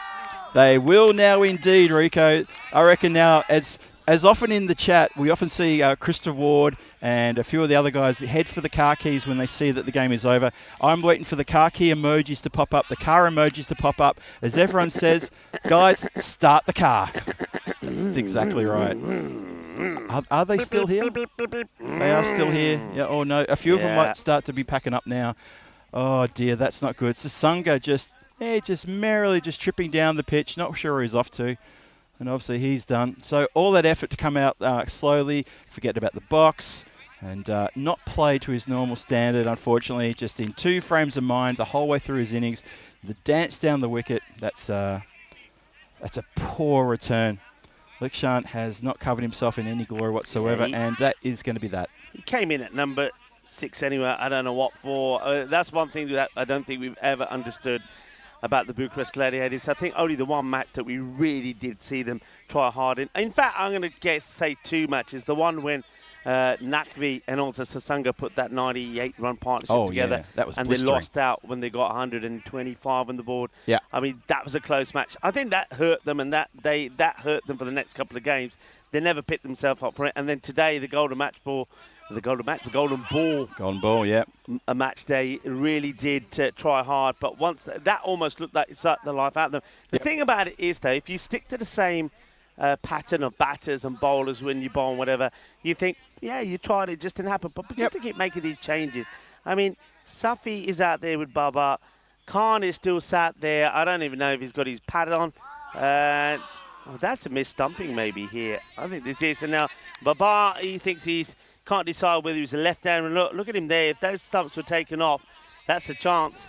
They will now indeed, Rico. I reckon now, as often in the chat, we often see Christopher Ward and a few of the other guys head for the car keys when they see that the game is over. I'm waiting for the car key emojis to pop up, the car emojis to pop up, as everyone says, guys, start the car. That's exactly right. Are they still here? They are still here. Yeah, or no, a few of them might start to be packing up now. Oh dear, that's not good. Sasanga just merrily just tripping down the pitch, not sure where he's off to. And obviously he's done. So all that effort to come out slowly, forget about the box, and not play to his normal standard, unfortunately, just in 2 frames of mind the whole way through his innings. The dance down the wicket, that's a poor return. Likshan has not covered himself in any glory whatsoever, and that is going to be that. He came in at number 6 anyway, I don't know what for. That's one thing that I don't think we've ever understood about the Bucharest Gladiators. I think only the one match that we really did see them try hard in. In fact, I'm going to say 2 matches. The one when Nakvi and also Sasanga put that 98-run partnership together. Yeah. That was and blistering. They lost out when they got 125 on the board. Yeah. I mean, that was a close match. I think that hurt them, and that hurt them for the next couple of games. They never picked themselves up for it. And then today, the golden ball, yeah. A match day really did try hard, but once that almost looked like it sucked the life out of them. The thing about it is, though, if you stick to the same pattern of batters and bowlers when you bowl and whatever, you think, yeah, you tried, it just didn't happen. But because they keep making these changes, I mean, Safi is out there with Baba. Khan is still sat there. I don't even know if he's got his pad on. That's a missed stumping maybe here. I think this is. And now Baba, he thinks can't decide whether he's a left-hander. Look at him there. If those stumps were taken off, that's a chance.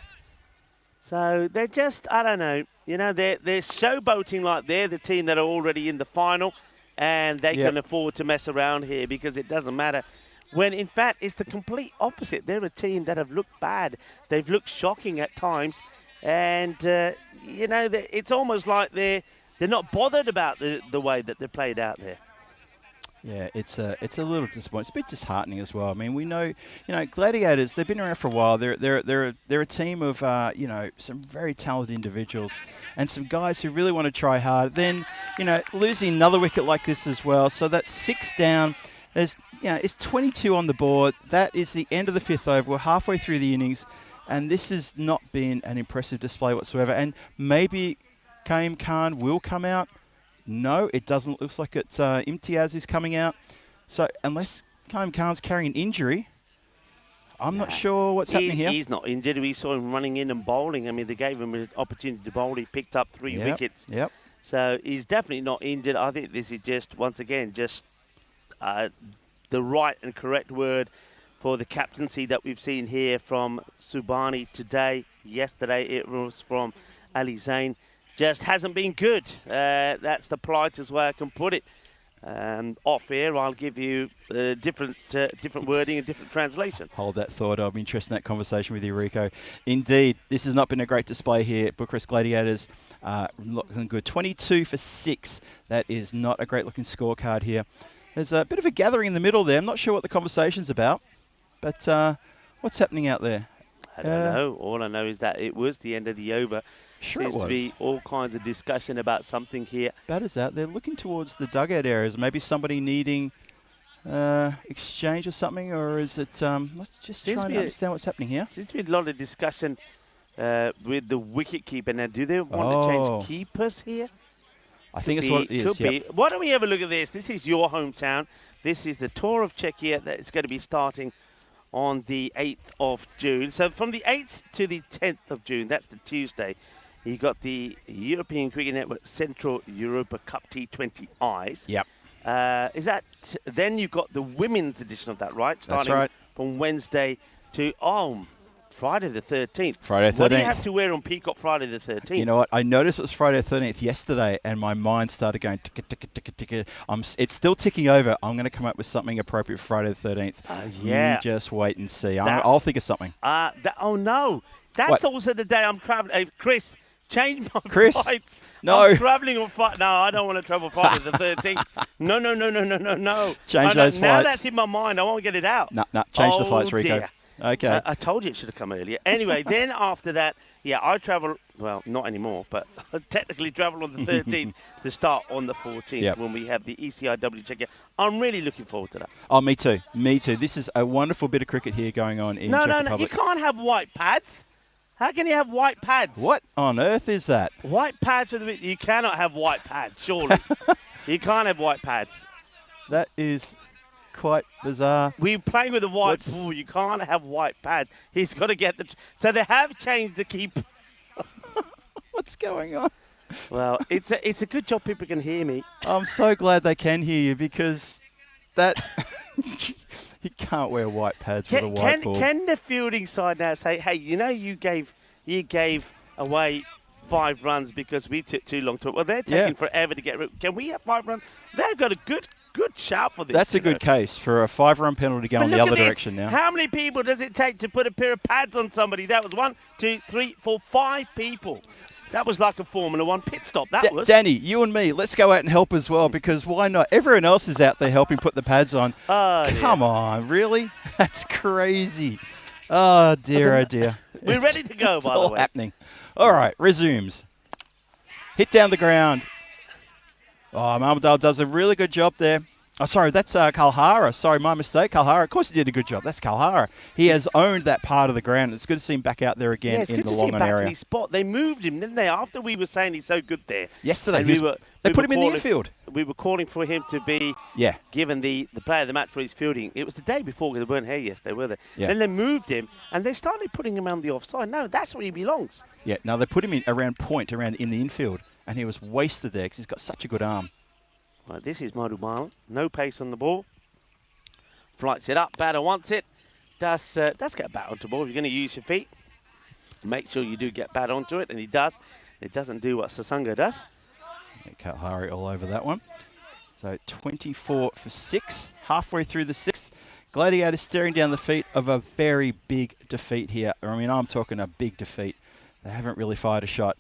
So they're just, I don't know. You know, they're showboating like they're the team that are already in the final, and they can afford to mess around here because it doesn't matter. When, in fact, it's the complete opposite. They're a team that have looked bad. They've looked shocking at times. And, you know, it's almost like they're not bothered about the way that they're played out there. Yeah, it's a little disappointing. It's a bit disheartening as well. I mean, we know, Gladiators, they've been around for a while. They're a team of, some very talented individuals and some guys who really want to try hard. Then, losing another wicket like this as well. So that's 6 down. It's 22 on the board. That is the end of the 5th over. We're halfway through the innings, and this has not been an impressive display whatsoever. And maybe Kaim Khan will come out. No, it doesn't. Looks like it's Imtiaz is coming out. So unless Kaim Khan's carrying an injury, I'm not sure what's happening here. He's not injured. We saw him running in and bowling. I mean, they gave him an opportunity to bowl. He picked up 3 wickets. Yep. So he's definitely not injured. I think this is just, once again, the right and correct word for the captaincy that we've seen here from Subhani today. Yesterday it was from Ali Zain. Just hasn't been good. That's the politest way I can put it. Off here, I'll give you different wording and different translation. Hold that thought. I'll be interested in that conversation with you, Rico. Indeed, this has not been a great display here. Bucharest Gladiators looking good. 22 for 6. That is not a great-looking scorecard here. There's a bit of a gathering in the middle there. I'm not sure what the conversation's about, but What's happening out there? I don't know. All I know is that it was the end of the over. Sure Seems it was. to be all kinds of discussion about something here. Batters out. They're looking towards the dugout areas. Maybe somebody needing exchange or something, or is it just Seems trying to to be understand what's happening here? Seems to be a lot of discussion with the wicket keeper. Now, do they want to change keepers here? I think it's what it is. Could be. Why don't we have a look at this? This is your hometown. This is the Tour of Czechia that is going to be starting on the 8th of June. So from the 8th to the 10th of June, that's the Tuesday, you got the European Cricket Network Central Europa Cup T20 Eyes. Yep. Then you've got the women's edition of that, right? Starting That's right. from Wednesday to Friday the 13th. Friday the 13th. What do you have to wear on Peacock Friday the 13th? You know what? I noticed it was Friday the 13th yesterday, and my mind started going ticka, ticka, ticka, ticka. It's still ticking over. I'm going to come up with something appropriate for Friday the 13th. Yeah. You just wait and see. I'll think of something. Oh, no. That's also the day I'm traveling. Chris, change my flights. No. I'm traveling on Friday. No, I don't want to travel Friday the 13th. No. Change those flights. Now that's in my mind. I won't get it out. No. Change the flights, Rico. Dear. Okay. I told you it should have come earlier. Anyway, then after that, I travel, well, not anymore, but I technically travel on the 13th to start on the 14th when we have the ECIW Czechia. I'm really looking forward to that. Oh, me too. This is a wonderful bit of cricket here going on in Czech Republic. You can't have white pads. How can you have white pads? What on earth is that? White pads with you cannot have white pads, surely. You can't have white pads. That is quite bizarre. We're playing with a white ball. You can't have white pads. He's got to get the... So they have changed the keep. What's going on? Well, it's a good job people can hear me. I'm so glad they can hear you, because that... You can't wear white pads with a white ball. Can the fielding side now say, hey, you gave away 5 runs because we took too long to... Well, they're taking forever to get... Can we have 5 runs? They've got a good shout for this. That's a good case for a 5-run penalty going the other direction now. How many people does it take to put a pair of pads on somebody? That was 1, 2, 3, 4, 5 people. That was like a Formula 1 pit stop. That was. Danny, you and me, let's go out and help as well, because why not? Everyone else is out there helping put the pads on. Come on, really? That's crazy. Oh, dear, We're ready to go, by the way. It's all happening. All right, resumes. Hit down the ground. Oh, Marmadale does a really good job there. Oh, sorry, that's Kalhara. Sorry, my mistake. Kalhara. Of course he did a good job. That's Kalhara. He has owned that part of the ground. It's good to see him back out there again in the long on area. In his spot. They moved him, didn't they? After we were saying he's so good there. Yesterday, they put him in the infield. We were calling for him to be given the player of the match for his fielding. It was the day before, because they weren't here yesterday, were they? Yeah. Then they moved him, and they started putting him on the offside. No, that's where he belongs. Yeah, no, they put him in around in the infield, and he was wasted there because he's got such a good arm. Right, this is Madhubalan. No pace on the ball. Flights it up. Batter wants it. Does get bat onto the ball. If you're going to use your feet, make sure you do get bat onto it, and he does. It doesn't do what Sasanga does. Kalhari all over that one. So 24 for 6, halfway through the 6th. Gladiators staring down the feet of a very big defeat here. I mean, I'm talking a big defeat. They haven't really fired a shot.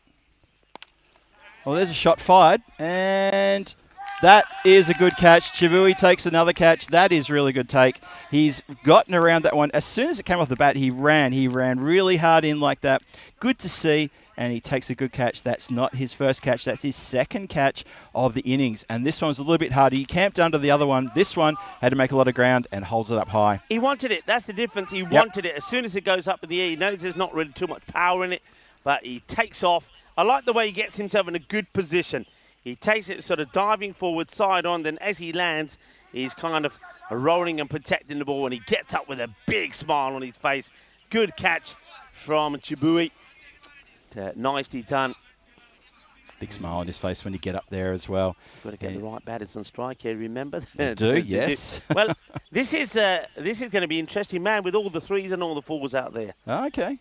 Well, there's a shot fired, and... that is a good catch. Chibui takes another catch. That is really good take. He's gotten around that one. As soon as it came off the bat, he ran. He ran really hard in like that. Good to see. And he takes a good catch. That's not his first catch. That's his second catch of the innings. And this one's a little bit harder. He camped under the other one. This one had to make a lot of ground and holds it up high. He wanted it. That's the difference. He wanted it. As soon as it goes up in the air, he knows there's not really too much power in it. But he takes off. I like the way he gets himself in a good position. He takes it sort of diving forward, side on. Then as he lands, he's kind of rolling and protecting the ball. And he gets up with a big smile on his face. Good catch from Chibui. Nicely done. Big smile on his face when you get up there as well. Got to get the right batters on strike here, remember? You do, yes. Well, this is going to be interesting, man, with all the 3s and all the 4s out there. Okay.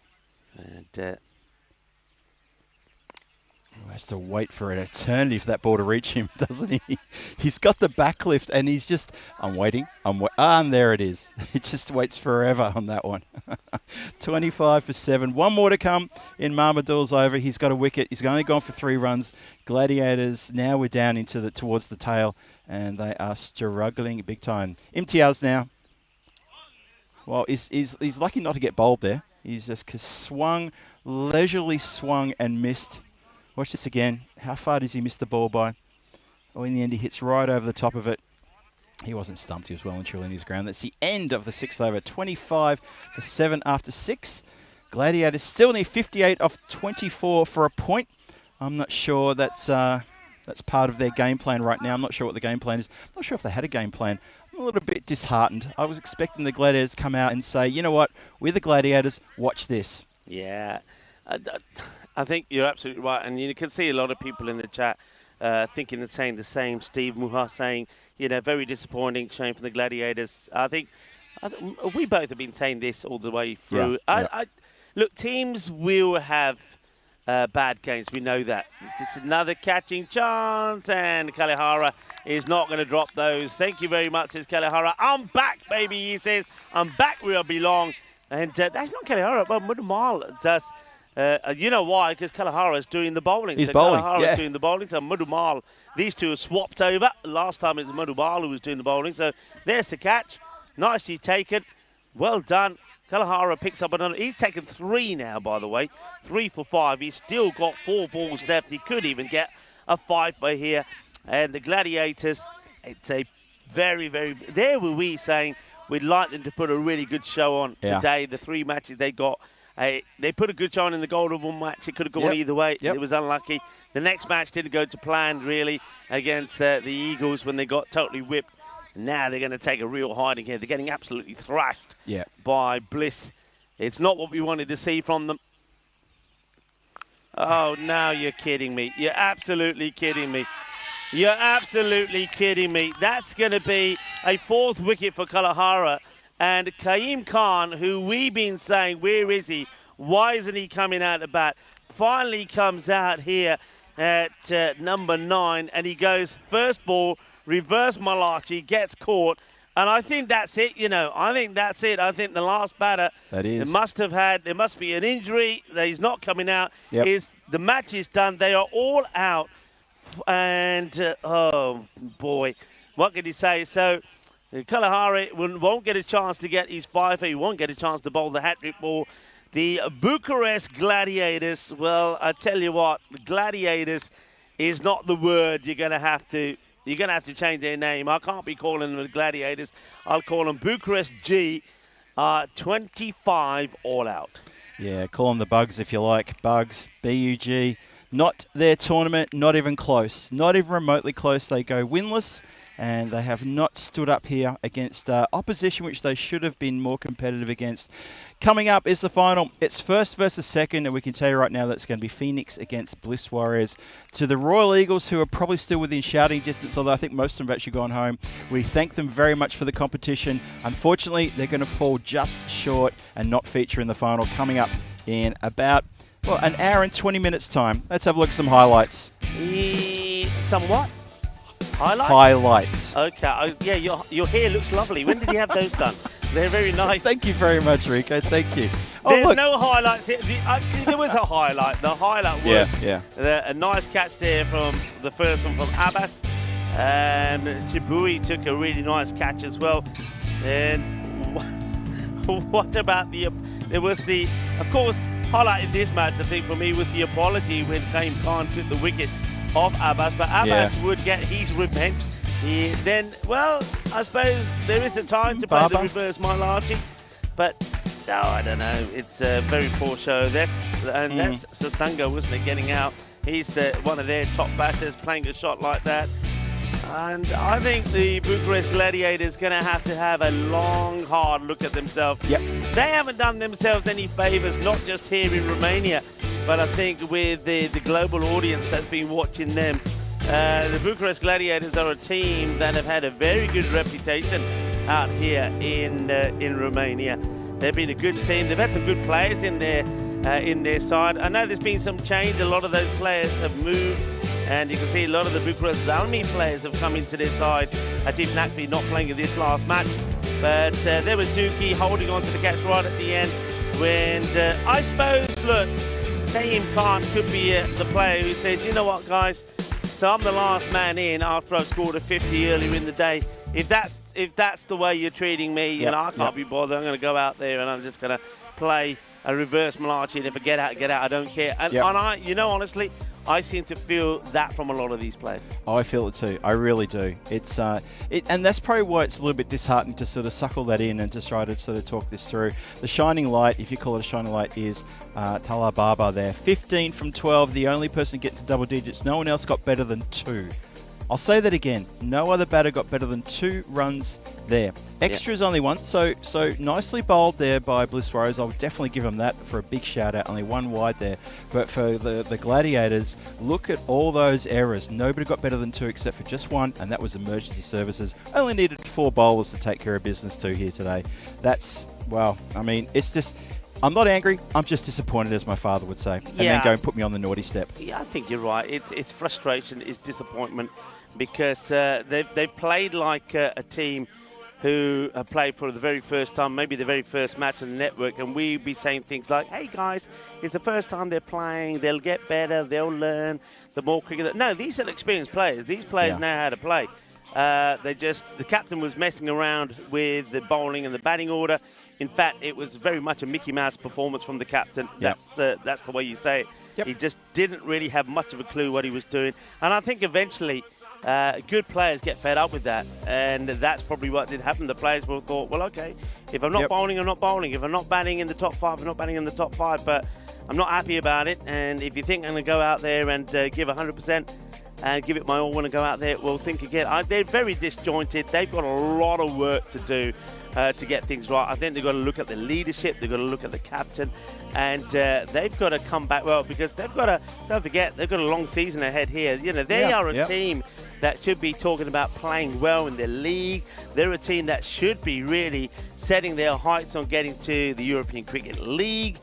And... has to wait for an eternity for that ball to reach him, doesn't he? He's got the backlift and he's just, I'm waiting. And there it is. He just waits forever on that one. 25 for 7. One more to come in Marmadul's over. He's got a wicket. He's only gone for 3 runs. Gladiators, now we're down into towards the tail, and they are struggling big time. Imtiaz now. Well, he's lucky not to get bowled there. He's just swung, leisurely swung and missed. Watch this again. How far does he miss the ball by? Oh, in the end, he hits right over the top of it. He wasn't stumped. He was well and truly in his ground. That's the end of the 6th over. 25 for 7 after 6. Gladiators still need 58 off 24 for a point. I'm not sure that's part of their game plan right now. I'm not sure what the game plan is. I'm not sure if they had a game plan. I'm a little bit disheartened. I was expecting the Gladiators to come out and say, you know what, we're the Gladiators, watch this. Yeah, I think you're absolutely right. And you can see a lot of people in the chat thinking and saying the same. Steve Muha saying, you know, very disappointing showing from the Gladiators. I think we both have been saying this all the way through. Look, teams will have bad games. We know that. Just another catching chance, and Kalehara is not going to drop those. Thank you very much, says Kalehara. I'm back, baby, he says. I'm back where I belong. And that's not Kalehara, but Mudumal does. You know why? Because Kalehara is doing the bowling. He's bowling, Kalehara is doing the bowling. So Mudumal, these two are swapped over. Last time it was Mudumal who was doing the bowling. So there's the catch. Nicely taken. Well done. Kalehara picks up another. He's taken 3 now, by the way. 3 for 5. He's still got 4 balls left. He could even get a 5 by here. And the Gladiators, it's a very, very... There were we saying we'd like them to put a really good show on today. The 3 matches they got. They put a good show on in the Golden Ball match. It could have gone either way. It was unlucky. The next match didn't go to plan, really, against the Eagles when they got totally whipped. Now they're going to take a real hiding here. They're getting absolutely thrashed by Bliss. It's not what we wanted to see from them. Oh, now you're kidding me. You're absolutely kidding me. You're absolutely kidding me. That's going to be a 4th wicket for Kalehara. And Kaim Khan, who we've been saying, where is he? Why isn't he coming out of bat? Finally comes out here at number 9, and he goes first ball, reverse Malachi, gets caught. And I think that's it, you know. I think that's it. I think the last batter, there must be an injury. He's not coming out. The match is done. They are all out. And, oh, boy, what can you say? So Kalehara won't get a chance to get his 5. He won't get a chance to bowl the hat-trick ball. The Bucharest Gladiators, well, I tell you what, Gladiators is not the word. You're going to have to change their name. I can't be calling them the Gladiators. I'll call them Bucharest G. 25 all out. Yeah, call them the Bugs if you like. Bugs, B-U-G. Not their tournament, not even close. Not even remotely close. They go winless, and they have not stood up here against opposition which they should have been more competitive against. Coming up is the final. It's first versus second, and we can tell you right now that's going to be Phoenix against Bliss Warriors. To the Royal Eagles, who are probably still within shouting distance, although I think most of them have actually gone home, we thank them very much for the competition. Unfortunately, they're going to fall just short and not feature in the final coming up in about, well, an hour and 20 minutes time. Let's have a look at some highlights. Some what? Highlights? Highlights. Okay. Yeah, your hair looks lovely. When did you have those done? They're very nice. Thank you very much, Rico. Thank you. There's no highlights here. Actually, there was a highlight. The highlight was a nice catch there from the first one from Abbas. Chibui took a really nice catch as well. And what about there was the, of course, highlight in this match, I think, for me, was the apology when Kaim Khan took the wicket of Abbas. But Abbas would get his revenge. Well, I suppose there is a time to play the reverse Malachi, but no, I don't know. It's a very poor show. That's Sasanga, wasn't it, getting out? He's one of their top batters playing a shot like that. And I think the Bucharest Gladiators going to have a long, hard look at themselves. Yep. They haven't done themselves any favours, not just here in Romania, but I think with the global audience that's been watching them. The Bucharest Gladiators are a team that have had a very good reputation out here in Romania. They've been a good team. They've had some good players in their side. I know there's been some change. A lot of those players have moved, and you can see a lot of the Bucharest Zalmi players have come into their side. Atif Nakvi not playing in this last match, but there was Zuki holding on to the catch right at the end. When I suppose, look, Kaim Khan could be the player who says, you know what, guys. So I'm the last man in after I've scored a 50 earlier in the day. If that's if that's the way you're treating me, you know, I can't be bothered. I'm going to go out there and I'm just going to play a reverse Malachi, and if I get out, I don't care. And I, you know, honestly, I seem to feel that from a lot of these players. I feel it too. I really do. It's and that's probably why it's a little bit disheartening to sort of suckle that in and just try to sort of talk this through. The shining light, if you call it a shining light, is Tala Baba there. 15 from 12, the only person to get to double digits. No one else got better than 2. I'll say that again. No other batter got better than 2 runs there. Extra is only 1, so nicely bowled there by Bliss Warriors. I'll definitely give them that for a big shout out. Only 1 wide there. But for the Gladiators, look at all those errors. Nobody got better than 2 except for just 1, and that was emergency services. Only needed 4 bowlers to take care of business too here today. That's, well, I mean, it's just... I'm not angry. I'm just disappointed, as my father would say, and then go and put me on the naughty step. Yeah, I think you're right. It's frustration, it's disappointment, because they've played like a team who have played for the very first time, maybe the very first match on the network, and we'd be saying things like, hey guys, it's the first time they're playing, they'll get better, they'll learn the more cricket. No, these are experienced players. These players know how to play. The captain was messing around with the bowling and the batting order. In fact, it was very much a Mickey Mouse performance from the captain. That's the way you say it. He just didn't really have much of a clue what he was doing. And I think eventually good players get fed up with that. And that's probably what did happen. The players will thought, well, okay, if I'm not bowling, I'm not bowling. If I'm not batting in the top 5, I'm not batting in the top 5. But I'm not happy about it. And if you think I'm going to go out there and give 100%, and give it my all when I go out there, well, think again. They're very disjointed. They've got a lot of work to do to get things right. I think they've got to look at the leadership. They've got to look at the captain. And they've got to come back well, because they've got to, don't forget, they've got a long season ahead here. You know, they are a team that should be talking about playing well in the league. They're a team that should be really setting their heights on getting to the European Cricket League.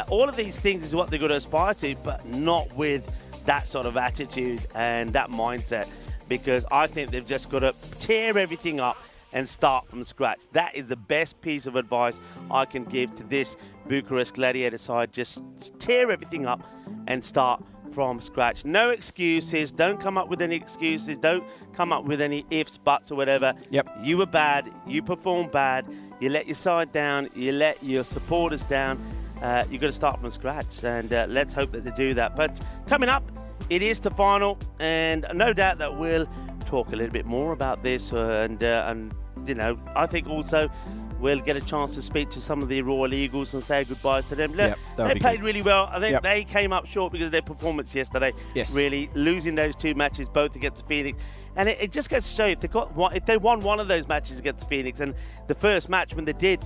All of these things is what they've got to aspire to, but not with that sort of attitude and that mindset, because I think they've just got to tear everything up and start from scratch. That is the best piece of advice I can give to this Bucharest Gladiator side. Just tear everything up and start from scratch. No excuses. Don't come up with any excuses. Don't come up with any ifs, buts or whatever. You were bad. You performed bad. You let your side down. You let your supporters down. You've got to start from scratch, and let's hope that they do that. But coming up, it is the final, and no doubt that we'll talk a little bit more about this, and you know, I think also we'll get a chance to speak to some of the Royal Eagles and say goodbye to them. Look, they played really well. I think they came up short because of their performance yesterday. Really losing those 2 matches, both against Phoenix. And it just goes to show if they won one of those matches against Phoenix, and the first match when they did,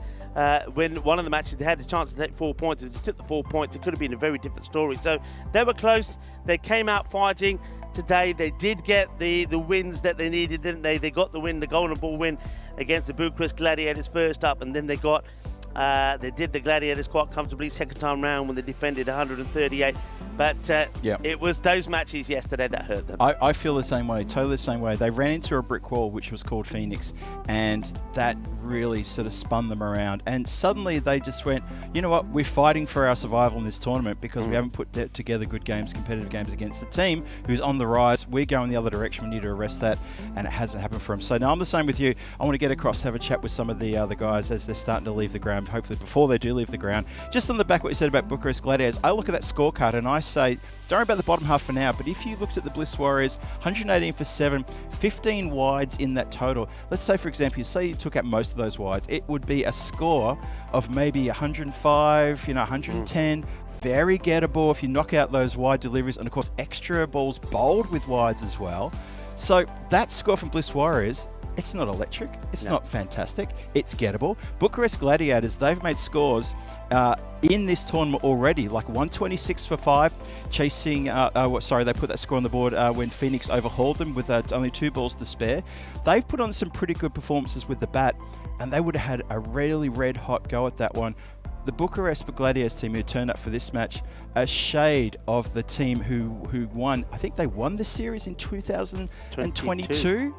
when one of the matches they had a chance to take 4 points, if they took the 4 points, it could have been a very different story. So they were close. They came out fighting today. They did get the wins that they needed, didn't they? They got the win, the Golden Ball win against the Bucharest Gladiators first up, and then they got they did the Gladiators quite comfortably second time round when they defended 138. But it was those matches yesterday that hurt them. I feel the same way, totally the same way. They ran into a brick wall, which was called Phoenix, and that really sort of spun them around. And suddenly they just went, you know what, we're fighting for our survival in this tournament because we haven't put together good games, competitive games against the team who's on the rise. We're going the other direction. We need to arrest that, and it hasn't happened for them. So now I'm the same with you. I want to get across, have a chat with some of the other guys as they're starting to leave the ground, hopefully before they do leave the ground. Just on the back of what you said about Bucharest Gladiators, I look at that scorecard and I say, don't worry about the bottom half for now, but if you looked at the Bliss Warriors, 118 for 7, 15 wides in that total. Let's say, for example, you took out most of those wides, it would be a score of maybe 105, 110, very gettable if you knock out those wide deliveries, and of course extra balls bowled with wides as well. So that score from Bliss Warriors, it's not electric, it's not fantastic, it's gettable. Bucharest Gladiators, they've made scores in this tournament already, like 126 for 5, chasing, they put that score on the board when Phoenix overhauled them with only 2 balls to spare. They've put on some pretty good performances with the bat, and they would have had a really red hot go at that one. The Bucharest Gladiators team who turned up for this match, a shade of the team who won, I think they won the series in 2022.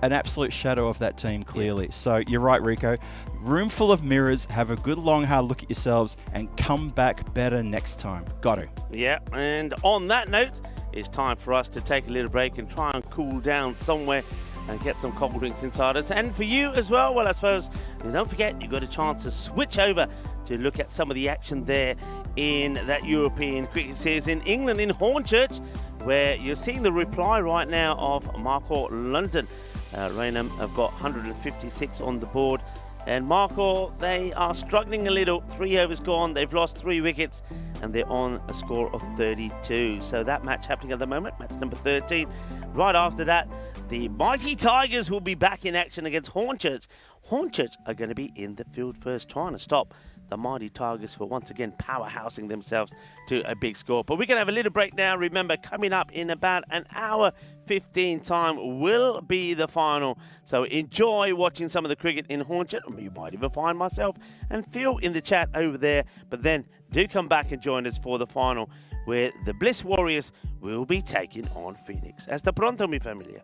An absolute shadow of that team, clearly. So you're right, Rico. Room full of mirrors. Have a good long hard look at yourselves and come back better next time. Got to. Yeah, and on that note, it's time for us to take a little break and try and cool down somewhere and get some cold drinks inside us. And for you as well, well, I suppose, and don't forget, you've got a chance to switch over to look at some of the action there in that European cricket series in England, in Hornchurch, where you're seeing the reply right now of Marco London. Raynham have got 156 on the board. And Marco, they are struggling a little. 3 overs gone. They've lost 3 wickets and they're on a score of 32. So that match happening at the moment, match number 13. Right after that, the mighty Tigers will be back in action against Hornchurch. Hornchurch are going to be in the field first, trying to stop the mighty Tigers for once again powerhousing themselves to a big score. But we're going to have a little break now. Remember, coming up in about an hour 15 time will be the final. So enjoy watching some of the cricket in Hornchurch. You might even find myself and Phil in the chat over there. But then do come back and join us for the final, where the Bliss Warriors will be taking on Phoenix. Hasta pronto, mi familia.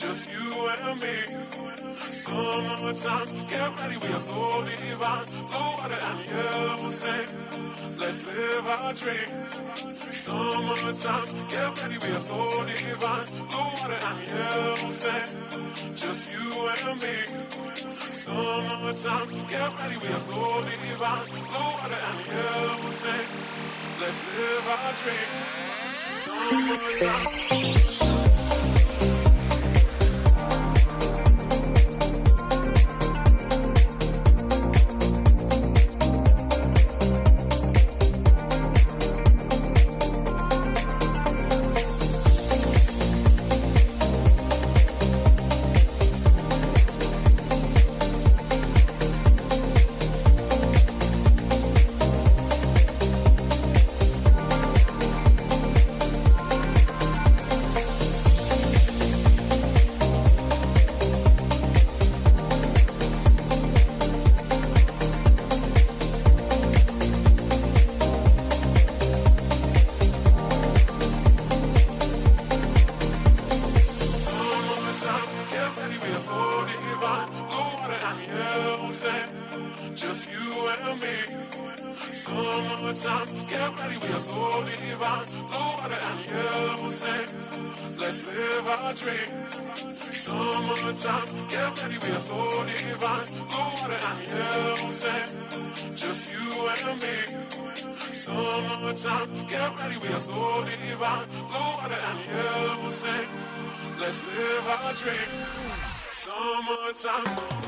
just you and me. Summertime, get ready, we are so divine. Blue water and yellow sand, let's live our dream. Summertime, get ready, we are so divine. Blue water and yellow sand, just you and me. Summertime, get ready, we are so divine. Blue water and yellow sand, let's live our dream. Summertime. Just you and me. Summertime, get ready, we are so divine. Blue water and yellow sand, let's live our dream. Summertime, get ready, we are so divine. Blue water and yellow sand, just you and me. Summertime, get ready, we are so divine. Blue water and yellow sand, let's live our dream. Summertime.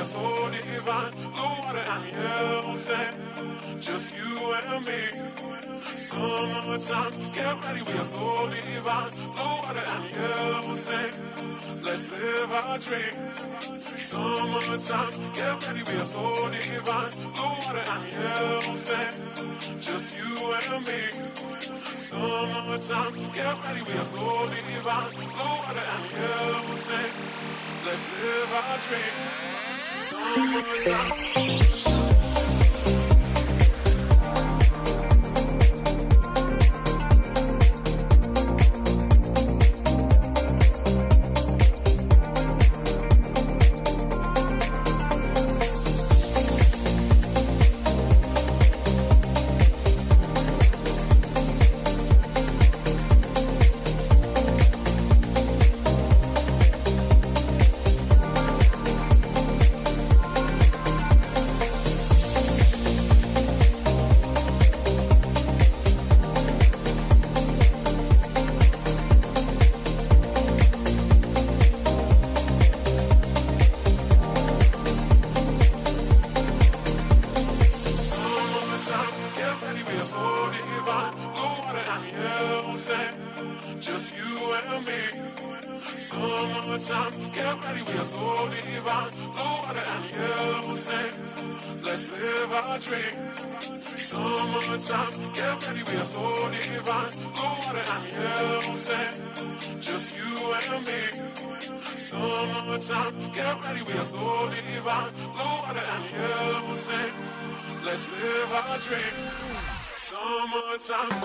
are so divine. Blue water and yellow sand, just you and me. Summertime, get ready, we are so divine. Blue water and yellow sand, let's live our dream. Summertime, get ready, we are so divine. Blue water and yellow sand, just you and me. Summertime, get ready, we are so divine. Blue water and yellow sand, let's live our dream. Summertime. Just you and me. Summertime, get ready, we are so divine. Blue water and yellow sand, let's live our dream. Summertime, get ready, we are so divine. Blue water and yellow sand, just you and me. Summertime, get ready, we are so divine. Blue water and yellow sand, let's live our dream. Summertime.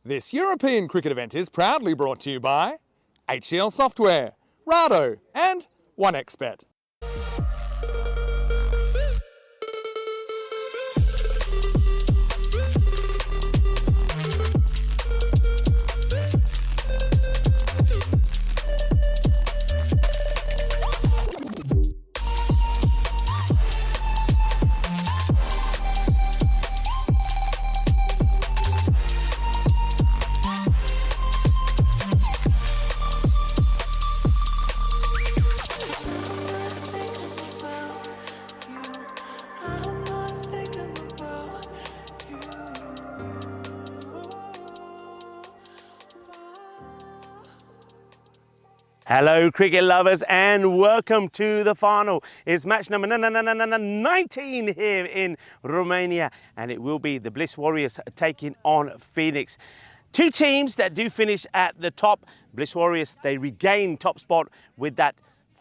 This European cricket event is proudly brought to you by HCL Software, Rado and 1xBet. Hello cricket lovers and welcome to the final. It's match number 19 here in Romania and it will be the Bliss Warriors taking on Phoenix. Two teams that do finish at the top. Bliss Warriors, they regain top spot with that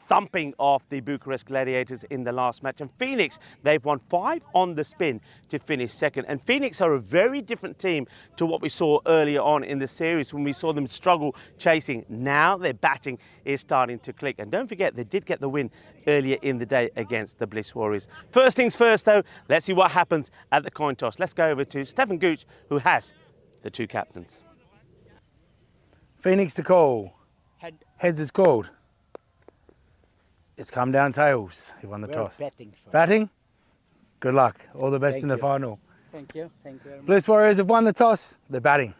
thumping of the Bucharest Gladiators in the last match. And Phoenix, they've won 5 on the spin to finish second. And Phoenix are a very different team to what we saw earlier on in the series when we saw them struggle chasing. Now their batting is starting to click. And don't forget, they did get the win earlier in the day against the Bliss Warriors. First things first though, let's see what happens at the coin toss. Let's go over to Stefan Gooch, who has the two captains. Phoenix to call. Heads is called. It's come down tails. He won the toss. Batting first. Batting? Good luck. All the best Thank in the you. final. Thank you. Thank you very much. Bliss Warriors have won the toss. They're batting.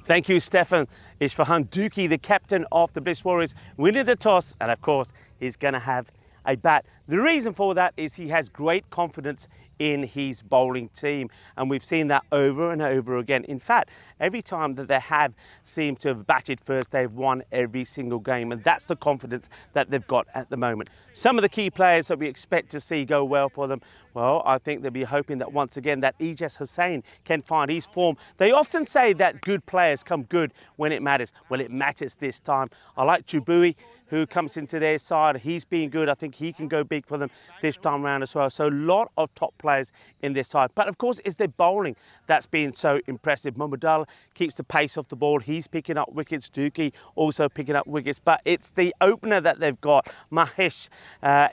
Thank you, Stefan. It's Farhan Dookie, the captain of the Bliss Warriors, winning the toss, and of course, he's going to have a bat. The reason for that is he has great confidence in his bowling team, and we've seen that over and over again. In fact, every time that they have seemed to have batted first, they've won every single game, and that's the confidence that they've got at the moment. Some of the key players that we expect to see go well for them, well, I think they'll be hoping that once again that ECS Hussain can find his form. They often say that good players come good when it matters. Well, it matters this time. I like Chubui, who comes into their side. He's been good. I think he can go big for them this time around as well. So a lot of top players in their side. But of course, it's their bowling that's been so impressive. Mohammadal keeps the pace of the ball. He's picking up wickets. Dookie also picking up wickets. But it's the opener that they've got, Mahesh.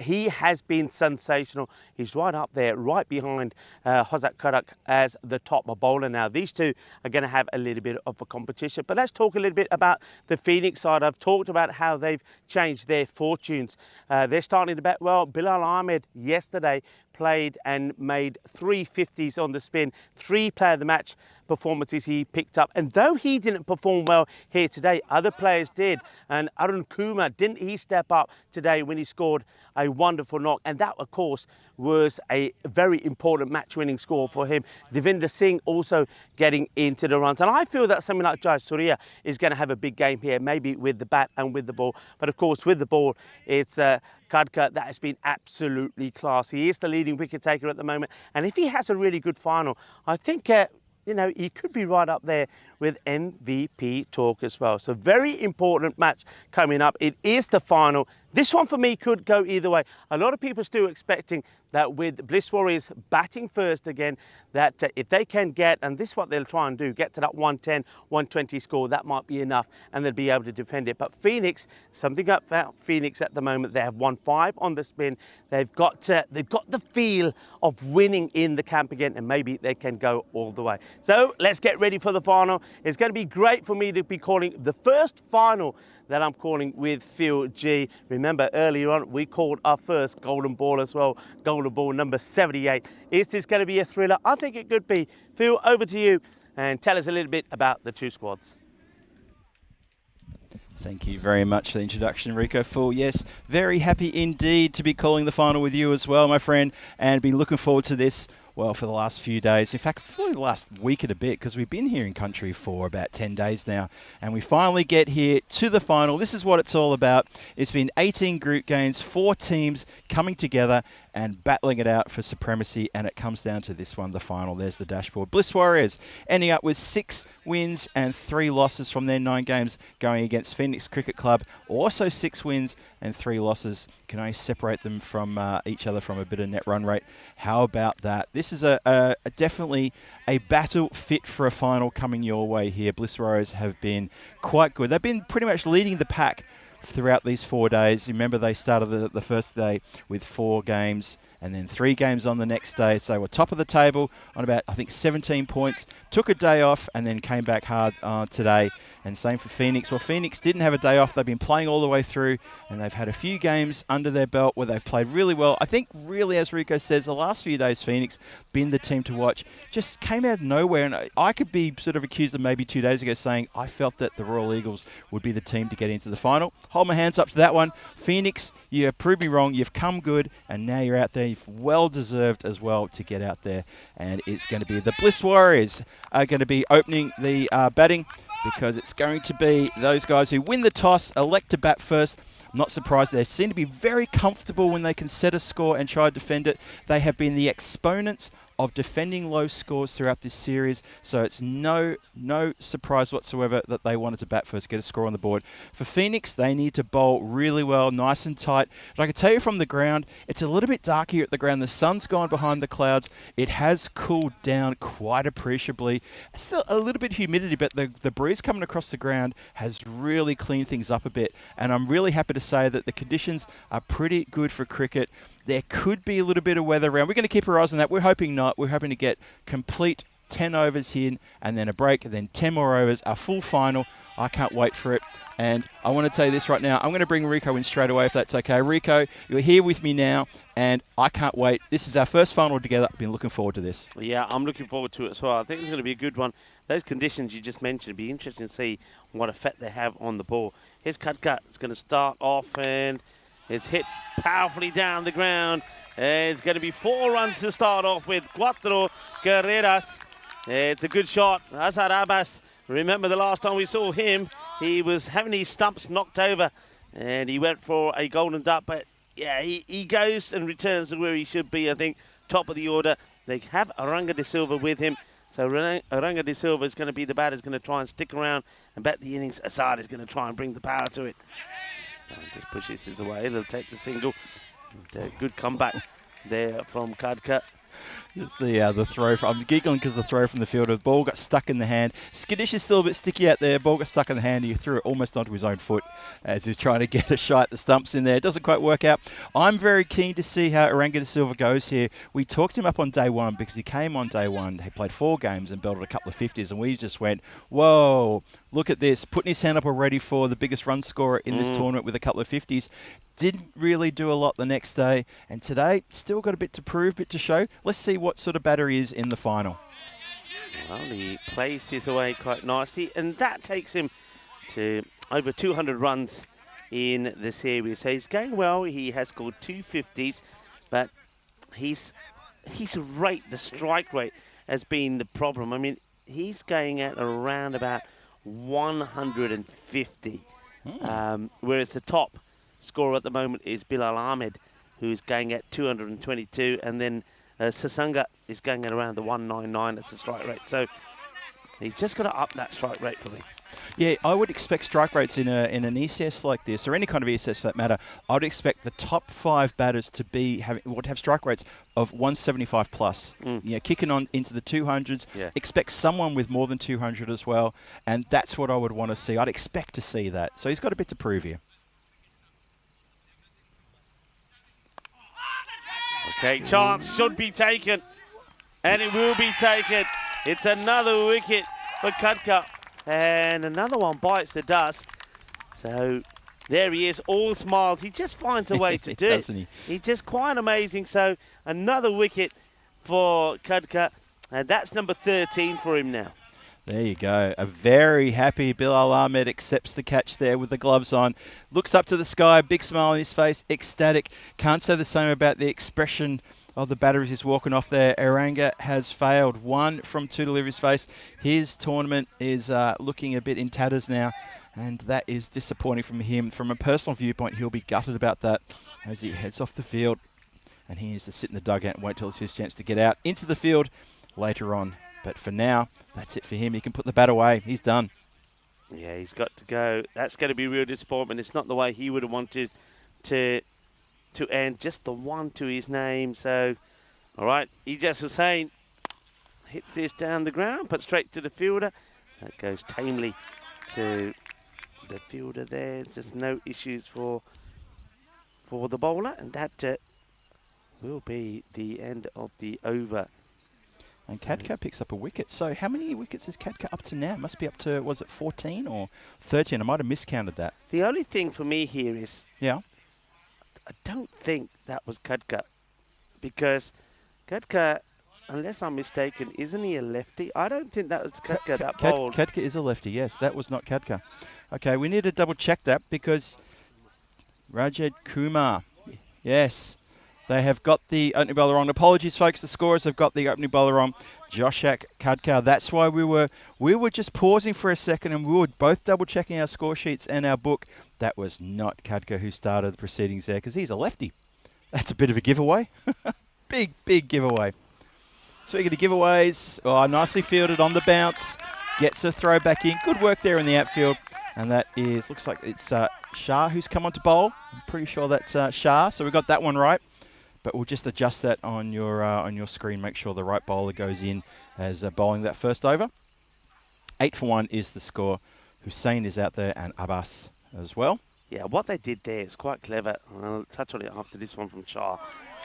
He has been sensational. He's right up there, right behind Hozak Karak as the top bowler now. These two are going to have a little bit of a competition. But let's talk a little bit about the Phoenix side. I've talked about how they've changed their fortunes. They're starting to bat well. Bilal Ahmed yesterday played and made 3 50s on the spin, 3 player of the match performances he picked up. And though he didn't perform well here today, other players did. And Arun Kumar, didn't he step up today when he scored a wonderful knock? And that, of course, was a very important match-winning score for him. Devinder Singh also getting into the runs. And I feel that something like Jai Surya is going to have a big game here, maybe with the bat and with the ball. But of course, with the ball, it's Khadka that has been absolutely class. He is the leading wicket taker at the moment. And if he has a really good final, I think you know, he could be right up there with MVP talk as well. So very important match coming up. It is the final. This one for me could go either way. A lot of people are still expecting that with Bliss Warriors batting first again, that if they can get, and this is what they'll try and do, get to that 110, 120 score, that might be enough and they'll be able to defend it. But Phoenix, something about Phoenix at the moment, they have won 5 on the spin. They've got the feel of winning in the camp again, and maybe they can go all the way. So let's get ready for the final. It's going to be great for me to be calling the first final that I'm calling with Phil G. Remember, earlier on, we called our first golden ball as well, golden ball number 78. Is this going to be a thriller? I think it could be. Phil, over to you, and tell us a little bit about the two squads. Thank you very much for the introduction, Rico. Full, yes, very happy indeed to be calling the final with you as well, my friend, and be looking forward to this, well, for the last few days. In fact, for the last week and a bit, because we've been here in country for about 10 days now, and we finally get here to the final. This is what it's all about. It's been 18 group games, 4 teams coming together and battling it out for supremacy, and it comes down to this one, the final. There's the dashboard. Bliss Warriors ending up with 6 wins and 3 losses from their 9 games going against Phoenix Cricket Club. Also 6 wins and 3 losses. Can only separate them from each other from a bit of net run rate. How about that? This this is a definitely a battle fit for a final coming your way here. Bliss Warriors have been quite good. They've been pretty much leading the pack throughout these 4 days. Remember, they started the first day with 4 games and then 3 games on the next day. So we're top of the table on about, I think, 17 points. Took a day off and then came back hard today. And same for Phoenix. Well, Phoenix didn't have a day off. They've been playing all the way through, and they've had a few games under their belt where they've played really well. I think really, as Rico says, the last few days, Phoenix, been the team to watch. Just came out of nowhere, and I could be sort of accused of maybe 2 days ago saying I felt that the Royal Eagles would be the team to get into the final. Hold my hands up to that one. Phoenix, you proved me wrong. You've come good, and now you're out there. You've well deserved as well to get out there. And it's going to be the Bliss Warriors are going to be opening the batting, because it's going to be those guys who win the toss, elect to bat first. I'm not surprised. They seem to be very comfortable when they can set a score and try to defend it. They have been the exponents of defending low scores throughout this series, so it's no surprise whatsoever that they wanted to bat first, get a score on the board. For Phoenix, they need to bowl really well, nice and tight. But I can tell you from the ground, it's a little bit dark here at the ground. The sun's gone behind the clouds. It has cooled down quite appreciably. Still a little bit of humidity, but the breeze coming across the ground has really cleaned things up a bit. And I'm really happy to say that the conditions are pretty good for cricket. There could be a little bit of weather around. We're going to keep our eyes on that. We're hoping not. We're hoping to get complete 10 overs here and then a break and then 10 more overs, our full final. I can't wait for it. And I want to tell you this right now. I'm going to bring Rico in straight away if that's okay. Rico, you're here with me now and I can't wait. This is our first final together. I've been looking forward to this. Yeah, I'm looking forward to it as well. I think it's going to be a good one. Those conditions you just mentioned, it'd be interesting to see what effect they have on the ball. Here's Cutcut. It's going to start off and it's hit powerfully down the ground. It's going to be 4 runs to start off with. Cuatro carreras. It's a good shot. Azhar Abbas, remember the last time we saw him, he was having his stumps knocked over and he went for a golden duck. But yeah, he goes and returns to where he should be, I think, top of the order. They have Aranga de Silva with him. So Aranga de Silva is going to be the batter, is going to try and stick around and bat the innings. Azhar is going to try and bring the power to it. Just pushes this away. It'll take the single. And, good comeback there from Kadka. It's the throw. I'm giggling because the throw from the fielder. The ball got stuck in the hand. Skittish is still a bit sticky out there. Ball got stuck in the hand. He threw it almost onto his own foot as he's trying to get a shot at the stumps in there. It doesn't quite work out. I'm very keen to see how Aranga de Silva goes here. We talked him up on day one because he came on day one. He played 4 games and belted a couple of 50s, and we just went, whoa, look at this. Putting his hand up already for the biggest run scorer in this tournament with a couple of 50s. Didn't really do a lot the next day, and today still got a bit to prove, bit to show. Let's see what sort of batter he is in the final. Well, he plays this away quite nicely, and that takes him to over 200 runs in the series. So he's going well. He has scored 2 50s, but his rate, the strike rate, has been the problem. I mean, he's going at around about 150, whereas the top scorer at the moment is Bilal Ahmed, who's going at 222, and then Sasanga is going at around the 199. That's the strike rate. So he's just got to up that strike rate for me. Yeah, I would expect strike rates in an ECS like this, or any kind of ECS for that matter. I would expect the top 5 batters to have strike rates of 175 plus. You know, kicking on into the 200s. Yeah. Expect someone with more than 200 as well, and that's what I would want to see. I'd expect to see that. So he's got a bit to prove here. Okay, chance should be taken, and it will be taken. It's another wicket for Kadka, and another one bites the dust. So there he is, all smiles. He just finds a way to do it. Doesn't he? He's just quite amazing. So another wicket for Kadka, and that's number 13 for him now. There you go. A very happy Bilal Ahmed accepts the catch there with the gloves on. Looks up to the sky, big smile on his face, ecstatic. Can't say the same about the expression of the batter as he's walking off there. Aranga has failed 1 from 2 deliveries face. His tournament is looking a bit in tatters now, and that is disappointing from him. From a personal viewpoint, he'll be gutted about that as he heads off the field, and he needs to sit in the dugout and wait till it's his chance to get out into the field later on. But for now, that's it for him. He can put the bat away. He's done. Yeah, he's got to go. That's going to be real disappointment. It's not the way he would have wanted to end. Just the 1 to his name. So All right, ECS Hussain hits this down the ground, but straight to the fielder. That goes tamely to the fielder there. There's no issues for the bowler, and that will be the end of the over. And Kadka picks up a wicket. So how many wickets is Kadka up to now? It must be up to, was it 14 or 13? I might have miscounted that. The only thing for me here is Yeah. I don't think that was Kadka, because Kadka, unless I'm mistaken, isn't he a lefty? I don't think that was Kadka that bowled. Kadka is a lefty, yes. That was not Kadka. Okay, we need to double check that because Rajat Kumar, yes, they have got the opening bowler on. Apologies, folks, the scorers have got the opening bowler on, Joshak Kadka. That's why we were just pausing for a second and we were both double checking our score sheets and our book. That was not Kadka who started the proceedings there because he's a lefty. That's a bit of a giveaway. Big giveaway. Speaking of giveaways, nicely fielded on the bounce. Gets a throw back in. Good work there in the outfield. And that is, looks like it's Shah who's come on to bowl. I'm pretty sure that's Shah. So we got that one right. But we'll just adjust that on your screen. Make sure the right bowler goes in as bowling that first over. 8 for 1 is the score. Hussain is out there and Abbas as well. Yeah, what they did there is quite clever. I'll touch on it after this one from Shah.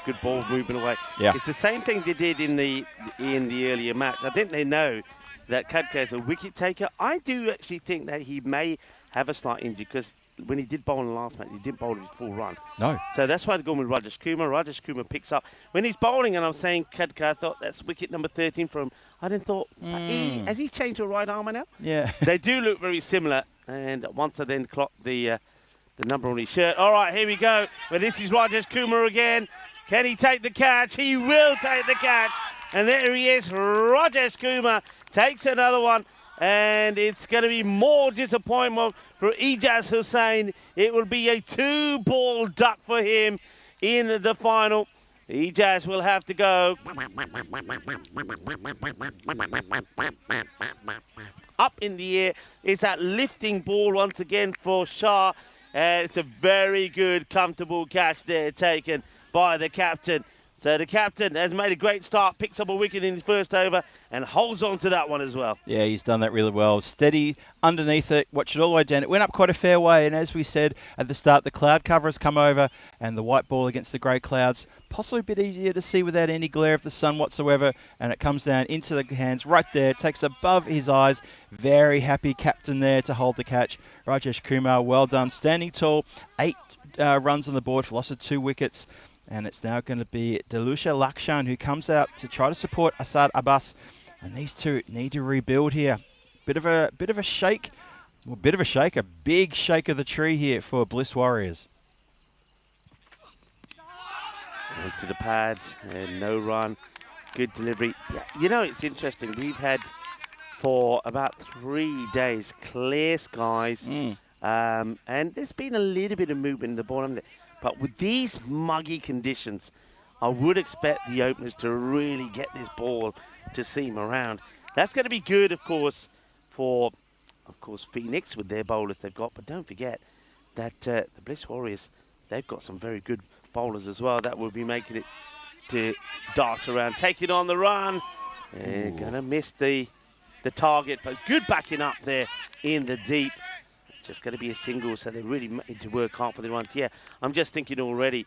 Good ball moving away. Yeah. It's the same thing they did in the earlier match. I think they know that Kadka is a wicket taker. I do actually think that he may have a slight injury because when he did bowl in the last match, he didn't bowl a full run. No. So that's why they're going with Rajesh Kumar. Rajesh Kumar picks up. When he's bowling, and I'm saying Kadka, I thought that's wicket number 13 from him. I then thought, has he changed to a right armour now? Yeah. They do look very similar. And once I then clocked the number on his shirt. All right, here we go. Well, this is Rajesh Kumar again. Can he take the catch? He will take the catch. And there he is. Rajesh Kumar takes another one. And it's going to be more disappointment for ECS Hussain. It will be a 2-ball duck for him in the final. ECS will have to go up in the air. It's that lifting ball once again for Shah. And it's a very good, comfortable catch there taken by the captain. So the captain has made a great start, picks up a wicket in his first over and holds on to that one as well. Yeah, he's done that really well. Steady underneath it, watch it all the way down. It went up quite a fair way, and as we said at the start, the cloud cover has come over and the white ball against the grey clouds, possibly a bit easier to see without any glare of the sun whatsoever, and it comes down into the hands right there, takes above his eyes. Very happy captain there to hold the catch. Rajesh Kumar, well done. Standing tall, 8 runs on the board for loss of 2 wickets. And it's now going to be Delusha Lakshan who comes out to try to support Asad Abbas. And these two need to rebuild here. Bit of a shake. Well, a big shake of the tree here for Bliss Warriors. To the pad, and no run. Good delivery. Yeah, you know, it's interesting. We've had for about 3 days clear skies. And there's been a little bit of movement in the ball, haven't there? But with these muggy conditions, I would expect the openers to really get this ball to seam around. That's going to be good, of course, for, Phoenix with their bowlers they've got. But don't forget that the Bliss Warriors, they've got some very good bowlers as well that will be making it to dart around. Take it on the run. They're going to miss the target, but good backing up there in the deep. Just going to be a single, so they really need to work hard for the runs. Yeah, I'm just thinking already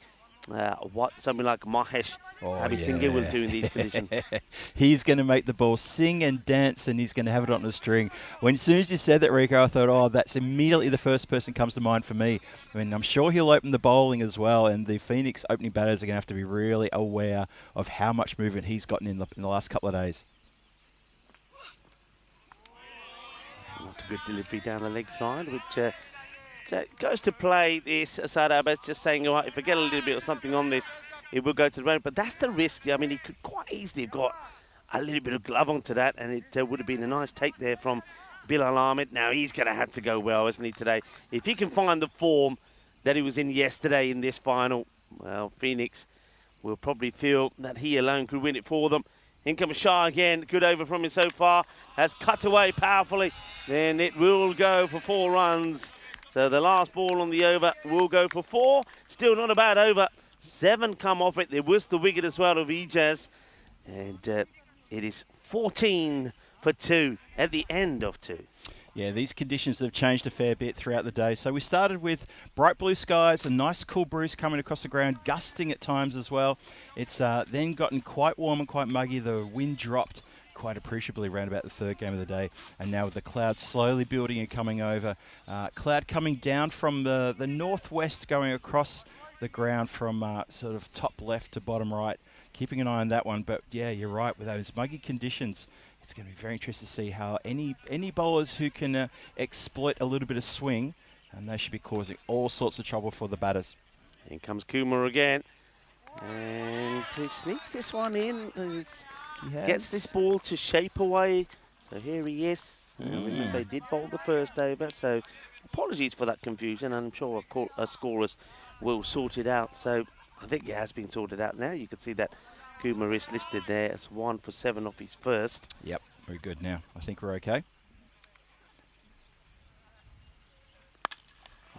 what something like Mahesh Abhisinghe will do in these conditions. He's going to make the ball sing and dance, and he's going to have it on the string. As soon as you said that, Rico, I thought, that's immediately the first person comes to mind for me. I mean, I'm sure he'll open the bowling as well, and the Phoenix opening batters are going to have to be really aware of how much movement he's gotten in the last couple of days. Not a good delivery down the leg side, which goes to play this. Asad Abbas just saying, all right, if I get a little bit of something on this, it will go to the road. But that's the risk. I mean, he could quite easily have got a little bit of glove onto that, and it would have been a nice take there from Bilal Ahmed. Now he's going to have to go well, isn't he, today? If he can find the form that he was in yesterday in this final, well, Phoenix will probably feel that he alone could win it for them. In comes Shah again. Good over from him so far. Has cut away powerfully. Then it will go for 4 runs. So the last ball on the over will go for 4. Still not a bad over 7 come off it. There was the wicket as well of ECS. And it is 14 for 2 at the end of 2. Yeah, these conditions have changed a fair bit throughout the day. So we started with bright blue skies, a nice cool breeze coming across the ground, gusting at times as well. It's then gotten quite warm and quite muggy. The wind dropped quite appreciably around about the 3rd game of the day. And now with the clouds slowly building and coming over, cloud coming down from the northwest going across the ground from sort of top left to bottom right. Keeping an eye on that one. But yeah, you're right, with those muggy conditions, it's going to be very interesting to see how any bowlers who can exploit a little bit of swing, and they should be causing all sorts of trouble for the batters. In comes Kumar again. And he sneaks this one in. Gets this ball to shape away. So here he is. Remember, they did bowl the first over, so apologies for that confusion. I'm sure our scorers will sort it out. So I think it has been sorted out now. You can see that Kumar is listed there as 1 for 7 off his first. Yep, very good now. I think we're okay.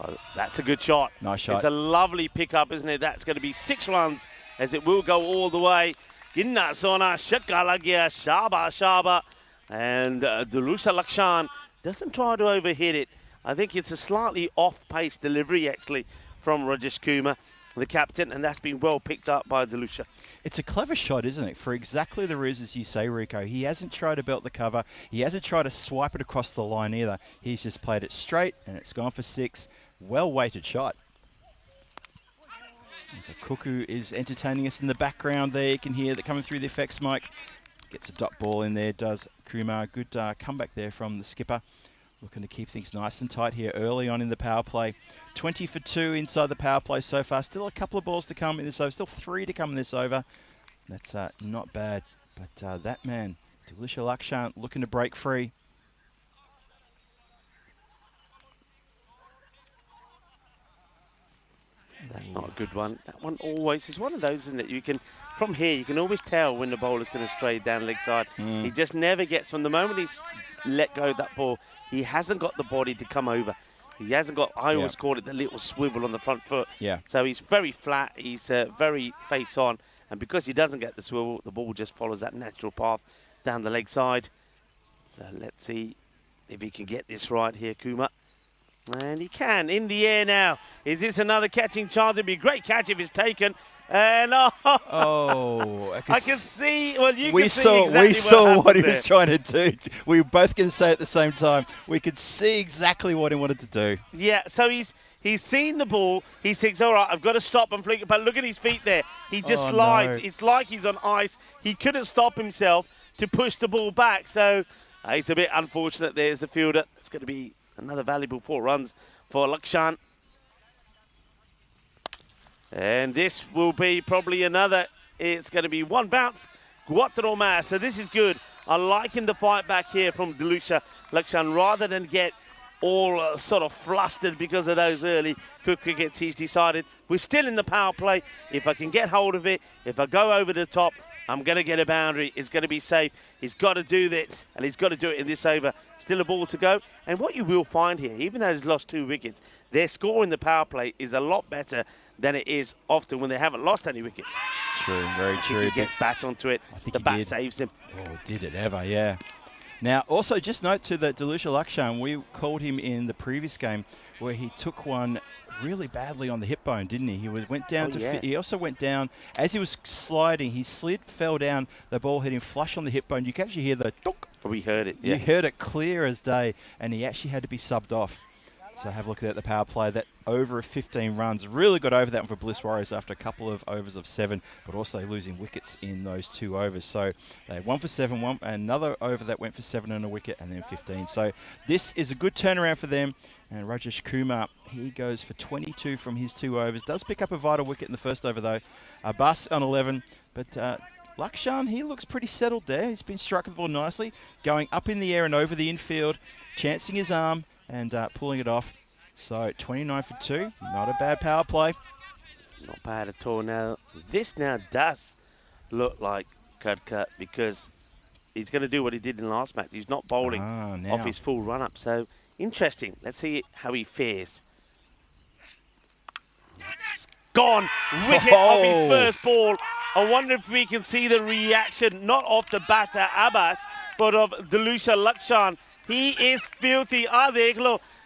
Oh, that's a good shot. Nice shot. It's a lovely pickup, isn't it? That's going to be 6 runs as it will go all the way. Ginna Sona, Shakalagia, Shaba, Shaba. And Dalusha Lakshan doesn't try to overhit it. I think it's a slightly off-pace delivery, actually, from Rajesh Kumar, the captain, and that's been well picked up by Dalusha. It's a clever shot, isn't it? For exactly the reasons you say, Rico. He hasn't tried to belt the cover. He hasn't tried to swipe it across the line either. He's just played it straight, and it's gone for 6. Well-weighted shot. So Cuckoo is entertaining us in the background there. You can hear that coming through the effects mic. Gets a dot ball in there, does Kumar. Good comeback there from the skipper. Looking to keep things nice and tight here early on in the power play. 20 for 2 inside the power play so far. Still a couple of balls to come in this over. Still 3 to come in this over. That's not bad. But that man, Dalusha Lakshan, looking to break free. That's not a good one. That one always is one of those, isn't it? You can, from here, you can always tell when the bowler's going to stray down leg side. He just never gets, from the moment he's let go of that ball, he hasn't got the body to come over. He hasn't got, I always call it the little swivel on the front foot. Yeah. So he's very flat, he's very face on, and because he doesn't get the swivel, the ball just follows that natural path down the leg side. So let's see if he can get this right here, Kumar. And he can, in the air now. Is this another catching chance? It'd be a great catch if it's taken. And I can see, well, you we can saw, see exactly we saw what he there. was trying to do. We were both going to say at the same time. We could see exactly what he wanted to do. Yeah, so he's seen the ball. He thinks, all right, I've got to stop and flick it. But look at his feet there. He just slides. No. It's like he's on ice. He couldn't stop himself to push the ball back. So it's a bit unfortunate. There's the fielder. It's going to be another valuable 4 runs for Lakshan. And this will be probably another, it's going to be 1 bounce, 4 más. So this is good. I'm liking the fight back here from Dalusha Lakshan rather than get all sort of flustered because of those early quick wickets. He's decided we're still in the power play. If I can get hold of it, if I go over the top, I'm going to get a boundary. It's going to be safe. He's got to do this, and he's got to do it in this over. Still a ball to go. And what you will find here, even though he's lost 2 wickets, their score in the power play is a lot better than it is often when they haven't lost any wickets. True, very true. He gets bat onto it. I think the he bat did. saves him. Oh, did it ever, yeah. Now, also, just note to that Dalusha Lakshan, we called him in the previous game where he took one really badly on the hip bone, didn't he? He went down he also went down, as he was sliding, he slid, fell down, the ball hit him flush on the hip bone. You can actually hear the dunk. We heard it, yeah. You heard it clear as day, and he actually had to be subbed off. So have a look at the power play. That over 15 runs. Really got over that one for Bliss Warriors after a couple of overs of 7, but also losing wickets in those 2 overs. So they 1 for 7, another over that went for 7 and a wicket, and then 15. So this is a good turnaround for them. And Rajesh Kumar, he goes for 22 from his 2 overs. Does pick up a vital wicket in the first over, though. Abbas on 11, but Lakshan, he looks pretty settled there. He's been striking the ball nicely, going up in the air and over the infield, chancing his arm and pulling it off. So 29 for 2, not a bad power play. Not bad at all. Now, this now does look like cut because he's going to do what he did in the last match. He's not bowling off his full run-up. So, interesting. Let's see how he fares. gone. Wicket off his first ball. I wonder if we can see the reaction, not of the batter Abbas, but of Dalusha Lakshan. He is filthy.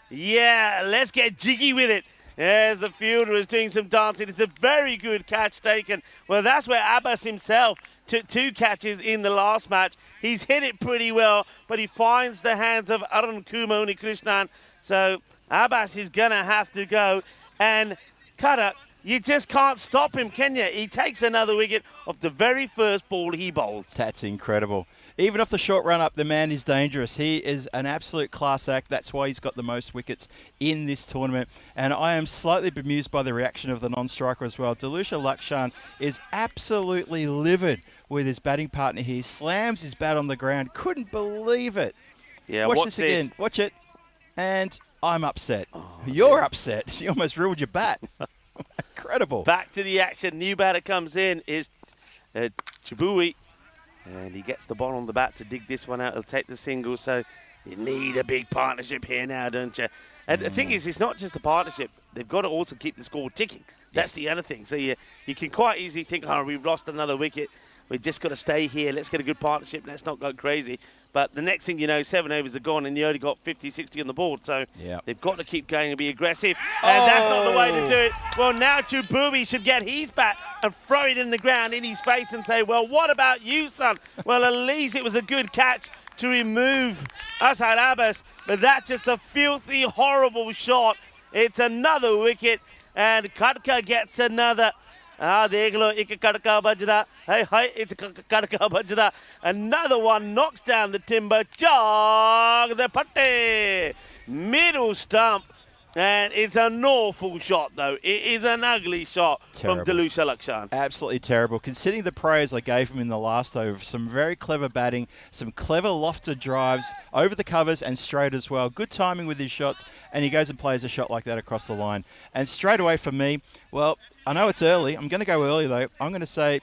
Yeah, let's get jiggy with it. As the fielder is doing some dancing. It's a very good catch taken. Well, that's where Abbas himself took 2 catches in the last match. He's hit it pretty well, but he finds the hands of Arun Kumar Krishnan. So Abbas is going to have to go. And Cutter, you just can't stop him, can you? He takes another wicket off the very first ball he bowls. That's incredible. Even off the short run up, the man is dangerous. He is an absolute class act. That's why he's got the most wickets in this tournament. And I am slightly bemused by the reaction of the non-striker as well. Dalusha Lakshan is absolutely livid with his batting partner here. He slams his bat on the ground. Couldn't believe it. Yeah, watch this again. Watch it. And I'm upset. You're upset. You almost ruined your bat. Incredible. Back to the action. New batter comes in. Is Chibui. And he gets the ball on the bat to dig this one out. He'll take the single. So you need a big partnership here now, don't you? And the thing is, it's not just a partnership. They've got to also keep the score ticking. That's the other thing. So you can quite easily think, oh, we've lost another wicket. We've just got to stay here. Let's get a good partnership. Let's not go crazy. But the next thing you know, 7 overs are gone and you only got 50, 60 on the board. So they've got to keep going and be aggressive. And that's not the way to do it. Well, now Chububi should get his bat and throw it in the ground in his face and say, well, what about you, son? Well, at least it was a good catch to remove Asad Abbas. But that's just a filthy, horrible shot. It's another wicket. And Khadka gets another. Dekh lo, ek kadka bajda. Hey, it's kadka bajda. Another one knocks down the timber. Jog the putty. Middle stump. And it's an awful shot, though. It is an ugly shot from Dalusha Lakshan. Absolutely terrible. Considering the praise I gave him in the last over, some very clever batting, some clever lofted drives over the covers and straight as well. Good timing with his shots, and he goes and plays a shot like that across the line. And straight away for me, well, I know it's early. I'm going to go early, though. I'm going to say,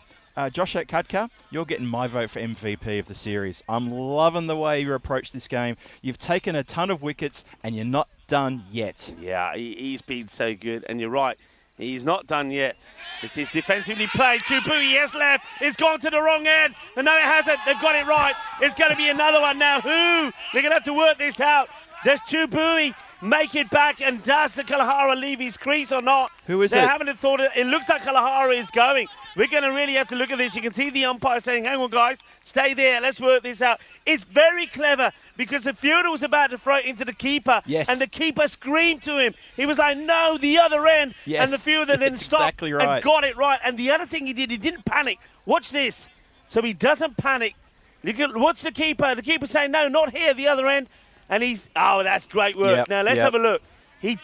Josh Khadka, you're getting my vote for MVP of the series. I'm loving the way you approach this game. You've taken a ton of wickets, and you're not done yet. Yeah, he's been so good, and you're right. He's not done yet. It is defensively played. Chubui has left. It's gone to the wrong end. And no, it hasn't. They've got it right. It's going to be another one now. Who? They're going to have to work this out. Does Chubui make it back, and does the Kalahara leave his crease or not? Who is they it? They haven't thought it. It looks like Kalahara is going. We're going to really have to look at this. You can see the umpire saying, hang on, guys, stay there. Let's work this out. It's very clever because the fielder was about to throw it into the keeper. Yes. And the keeper screamed to him. He was like, no, the other end. Yes. And the fielder then stopped exactly right. and got it right. And the other thing he did, he didn't panic. Watch this. So he doesn't panic. Watch the keeper. The keeper saying, no, not here, the other end. And he's, oh, that's great work. Yep. Now, let's have a look.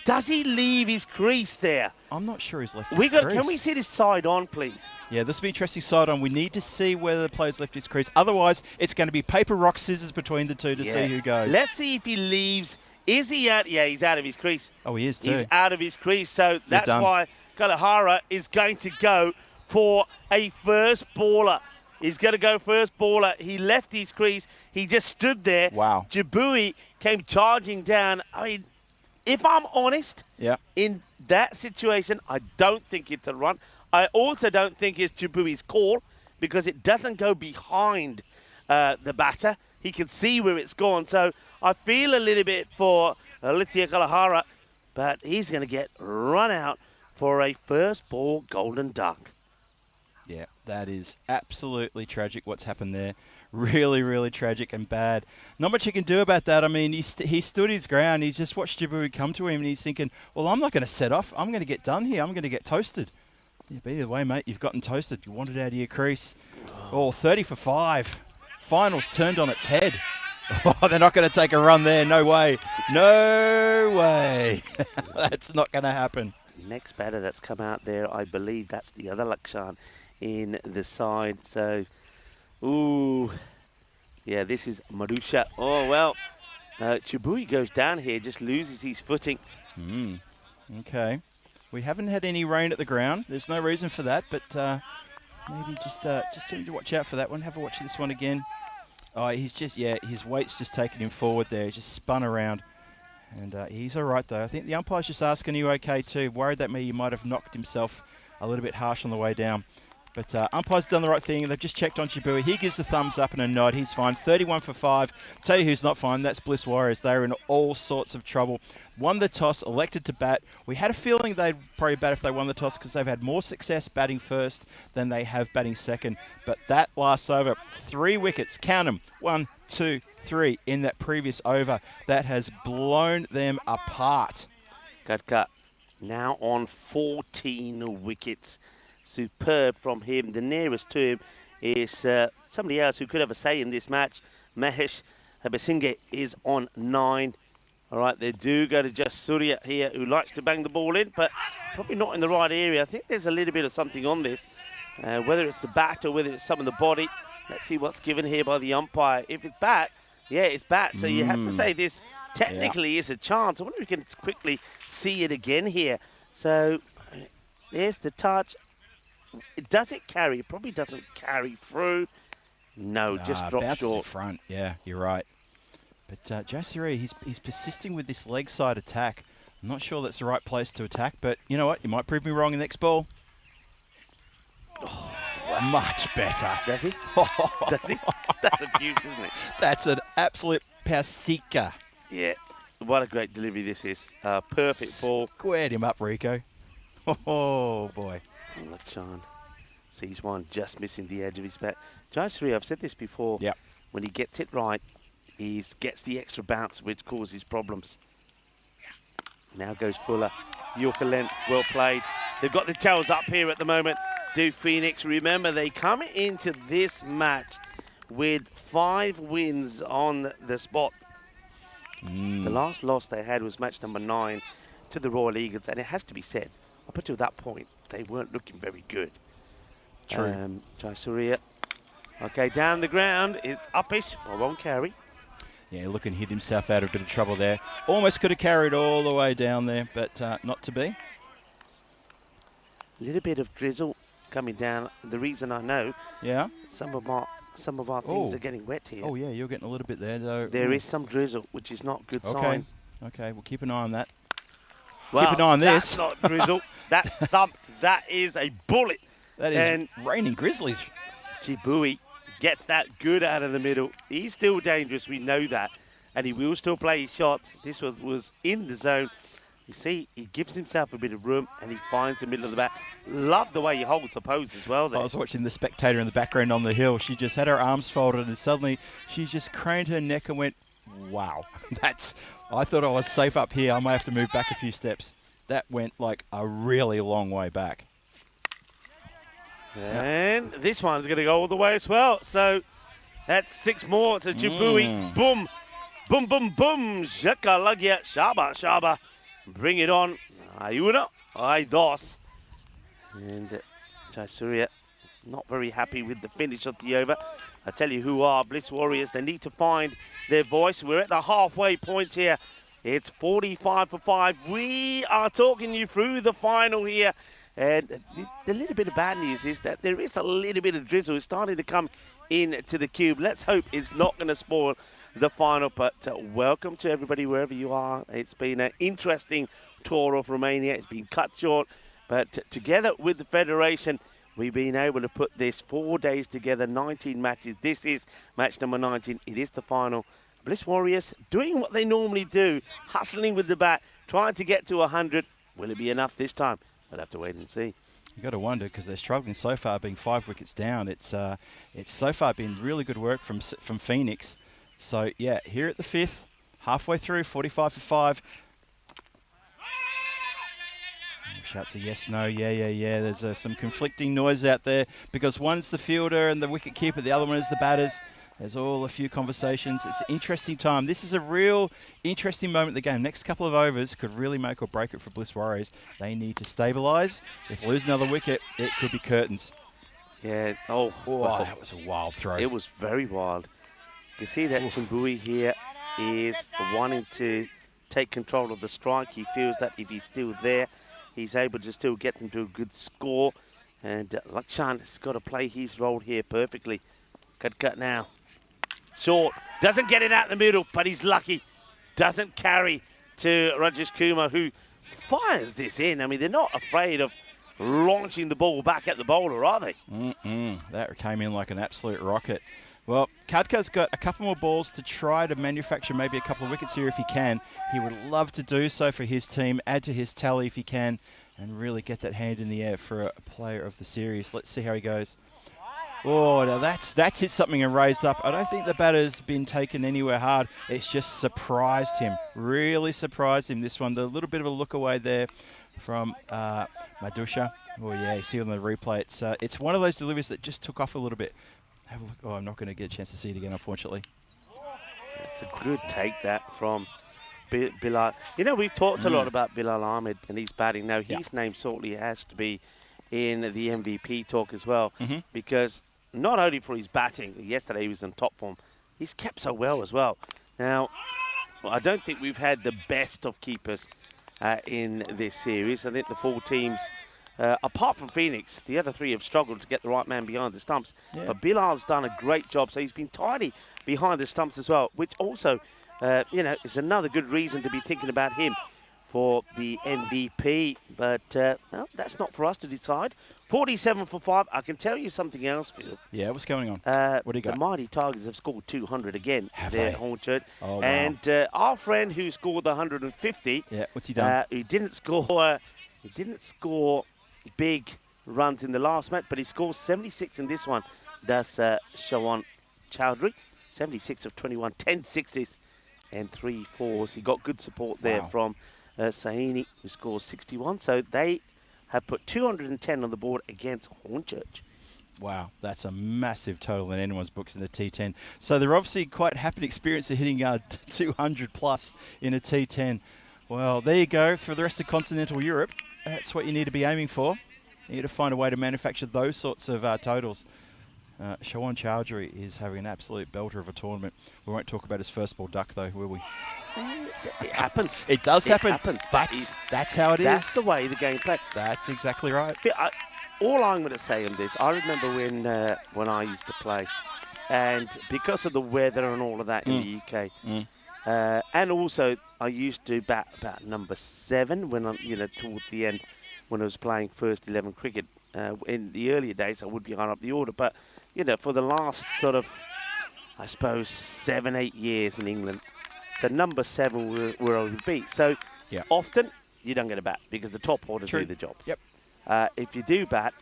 Does he leave his crease there? I'm not sure he's left his crease. Can we see this side on, please? Yeah, this will be interesting side on. We need to see whether the player's left his crease. Otherwise, it's going to be paper, rock, scissors between the two to see who goes. Let's see if he leaves. Is he out? Yeah, he's out of his crease. Oh, he is too. He's out of his crease. So that's why Kalahara is going to go for a first baller. He's going to go first baller. He left his crease. He just stood there. Wow. Chibui came charging down. I mean, if I'm honest, in that situation, I don't think it's a run. I also don't think it's Chibui's call because it doesn't go behind the batter. He can see where it's gone. So I feel a little bit for Lithia Kalahara, but he's going to get run out for a first ball golden duck. Yeah, that is absolutely tragic what's happened there. Really, really tragic and bad. Not much you can do about that. I mean, he stood his ground. He's just watched Chibui come to him, and he's thinking, well, I'm not going to set off. I'm going to get done here. I'm going to get toasted. Yeah, but either way, mate, you've gotten toasted. You want it out of your crease. Oh, 30 for 5. Finals turned on its head. Oh, they're not going to take a run there. No way. No way. That's not going to happen. Next batter that's come out there, I believe that's the other Lakshan in the side. So, ooh. Yeah, this is Marusha. Oh, well, Chibui goes down here, just loses his footing. Okay. We haven't had any rain at the ground. There's no reason for that, but maybe just need to watch out for that one. Have a watch of this one again. Oh, he's just, his weight's just taken him forward there. He's just spun around. And he's all right, though. I think the umpire's just asking, are you okay, too? Worried that maybe he might have knocked himself a little bit harsh on the way down. But umpire's done the right thing. They've just checked on Chibui. He gives the thumbs up and a nod. He's fine. 31 for 5. Tell you who's not fine. That's Bliss Warriors. They're in all sorts of trouble. Won the toss, elected to bat. We had a feeling they'd probably bat if they won the toss because they've had more success batting first than they have batting second. But that last over, 3 wickets. Count them. 1, 2, 3 in that previous over. That has blown them apart. Good cut. Now on 14 wickets. Superb from him. The nearest to him is somebody else who could have a say in this match. Mahesh Habasinghe is on 9. All right, they do go to just Surya here, who likes to bang the ball in, but probably not in the right area. I think there's a little bit of something on this, whether it's the bat or whether it's some of the body. Let's see what's given here by the umpire. If it's bat, yeah, it's bat. So you have to say this technically is a chance. I wonder if we can quickly see it again here. So there's the touch. Does it carry? It probably doesn't carry through. No, just drop short. In front. Yeah, you're right. But Jasiri, he's persisting with this leg side attack. I'm not sure that's the right place to attack, but you know what? You might prove me wrong in the next ball. Oh, wow. Much better. Does he? Does he? That's a beaut, isn't it? That's an absolute pasika. Yeah. What a great delivery this is. Perfect ball. Squared him up, Rico. Oh, boy. Lakshan sees one just missing the edge of his bat. Jayasuri, I've said this before. Yep. When he gets it right, he gets the extra bounce, which causes problems. Now goes Fuller. Yorker length, well played. They've got the tails up here at the moment. Do Phoenix. Remember, they come into this match with 5 wins on the spot. The last loss they had was match number 9 to the Royal Eagles, and it has to be said, up until that point, they weren't looking very good. True. Jayasuriya. Okay, down the ground. It's uppish, but won't carry. Yeah, looking hit himself out of a bit of trouble there. Almost could have carried all the way down there, but not to be. A little bit of drizzle coming down. The reason I know, some of our things are getting wet here. Oh yeah, you're getting a little bit there though. There is some drizzle, which is not a good sign. Okay, we'll keep an eye on that. Well, keep an eye on this. That's not drizzle. That's thumped. That is a bullet. That is raining grizzlies. Chibui gets that good out of the middle. He's still dangerous, we know that. And he will still play his shots. This was in the zone. You see, he gives himself a bit of room and he finds the middle of the bat. Love the way he holds the pose as well there. I was watching the spectator in the background on the hill. She just had her arms folded and suddenly she just craned her neck and went, wow. I thought I was safe up here. I may have to move back a few steps. That went like a really long way back. And this one's going to go all the way as well. So that's 6 more to Chibui. Boom, boom, boom, boom. Shakalagya, Shaba, Shaba. Bring it on. Ayuna, Aidos. And Jayasuriya not very happy with the finish of the over. I tell you who are Bliss Warriors. They need to find their voice. We're at the halfway point here. It's 45 for 5. We are talking you through the final here. And the little bit of bad news is that there is a little bit of drizzle. It's starting to come into the cube. Let's hope it's not going to spoil the final. But welcome to everybody wherever you are. It's been an interesting tour of Romania. It's been cut short. But together with the Federation, we've been able to put this 4 days together, 19 matches. This is match number 19. It is the final. Bliss Warriors doing what they normally do, hustling with the bat, trying to get to 100. Will it be enough this time? We'll have to wait and see. You've got to wonder because they're struggling so far, being 5 wickets down. It's so far been really good work from Phoenix. So, yeah, here at the 5th, halfway through, 45 for 5. Shouts a yes, no, yeah. There's some conflicting noise out there because one's the fielder and the wicket keeper, the other one is the batters. There's all a few conversations. It's an interesting time. This is a real interesting moment in the game. Next couple of overs could really make or break it for Bliss Warriors. They need to stabilise. If they lose another wicket, it could be curtains. Yeah. Wow. That was a wild throw. It was very wild. You see that Chibui here is wanting to take control of the strike. He feels that if he's still there, he's able to still get them to a good score. And Lakshan has got to play his role here perfectly. Cut now. Short. Doesn't get it out in the middle, but he's lucky. Doesn't carry to Rajesh Kumar, who fires this in. I mean, they're not afraid of launching the ball back at the bowler, are they? That came in like an absolute rocket. Well, Kadka's got a couple more balls to try to manufacture maybe a couple of wickets here if he can. He would love to do so for his team, add to his tally if he can, and really get that hand in the air for a player of the series. Let's see how he goes. Oh, now that's hit something and raised up. I don't think the batter's been taken anywhere hard. It's just surprised him, really surprised him, this one. A little bit of a look away there from Madusha. Oh, yeah, you see on the replay, it's one of those deliveries that just took off a little bit. Have a look. Oh, I'm not going to get a chance to see it again, unfortunately. It's a good take, that from Bilal. You know, we've talked a lot about Bilal Ahmed and his batting. Now, his name certainly has to be in the MVP talk as well, because not only for his batting, yesterday he was in top form, he's kept so well as well. Now, I don't think we've had the best of keepers in this series. I think the 4 teams, apart from Phoenix, the other 3 have struggled to get the right man behind the stumps. Yeah. But Bilal's done a great job, so he's been tidy behind the stumps as well, which also, you know, is another good reason to be thinking about him for the MVP. But no, that's not for us to decide. 47 for 5. I can tell you something else, Phil. Yeah, what's going on? What do you got? The Mighty Tigers have scored 200 again. Have there they? at Hornchurch. Oh, wow. And our friend who scored the 150, Yeah, what's he done? he didn't score big runs in the last match, but he scored 76 in this one. That's Shawan Chowdhury, 76 of 21, 10 sixes and 3 fours. He got good support there from Sahini, who scores 61. So they have put 210 on the board against Hornchurch. Wow, that's a massive total in anyone's books in a T10. So they're obviously quite happy and experienced at hitting 200 plus in a T10. Well, there you go. For the rest of continental Europe, that's what you need to be aiming for. You need to find a way to manufacture those sorts of totals. Shawan Chowdhury is having an absolute belter of a tournament. We won't talk about his first ball duck, though, will we? It happens. It does happen. Happens. That's how it is. That's the way the game plays. That's exactly right. All I'm going to say on this, I remember when I used to play, and because of the weather and all of that in the UK, and also I used to bat about number 7 when I'm, towards the end when I was playing first 11 cricket. In the earlier days, I would be high up the order, but for the last sort of, I suppose, 7-8 years in England, so number 7 where I would be. So often you don't get a bat because the top order do the job. Yep. If you do bat,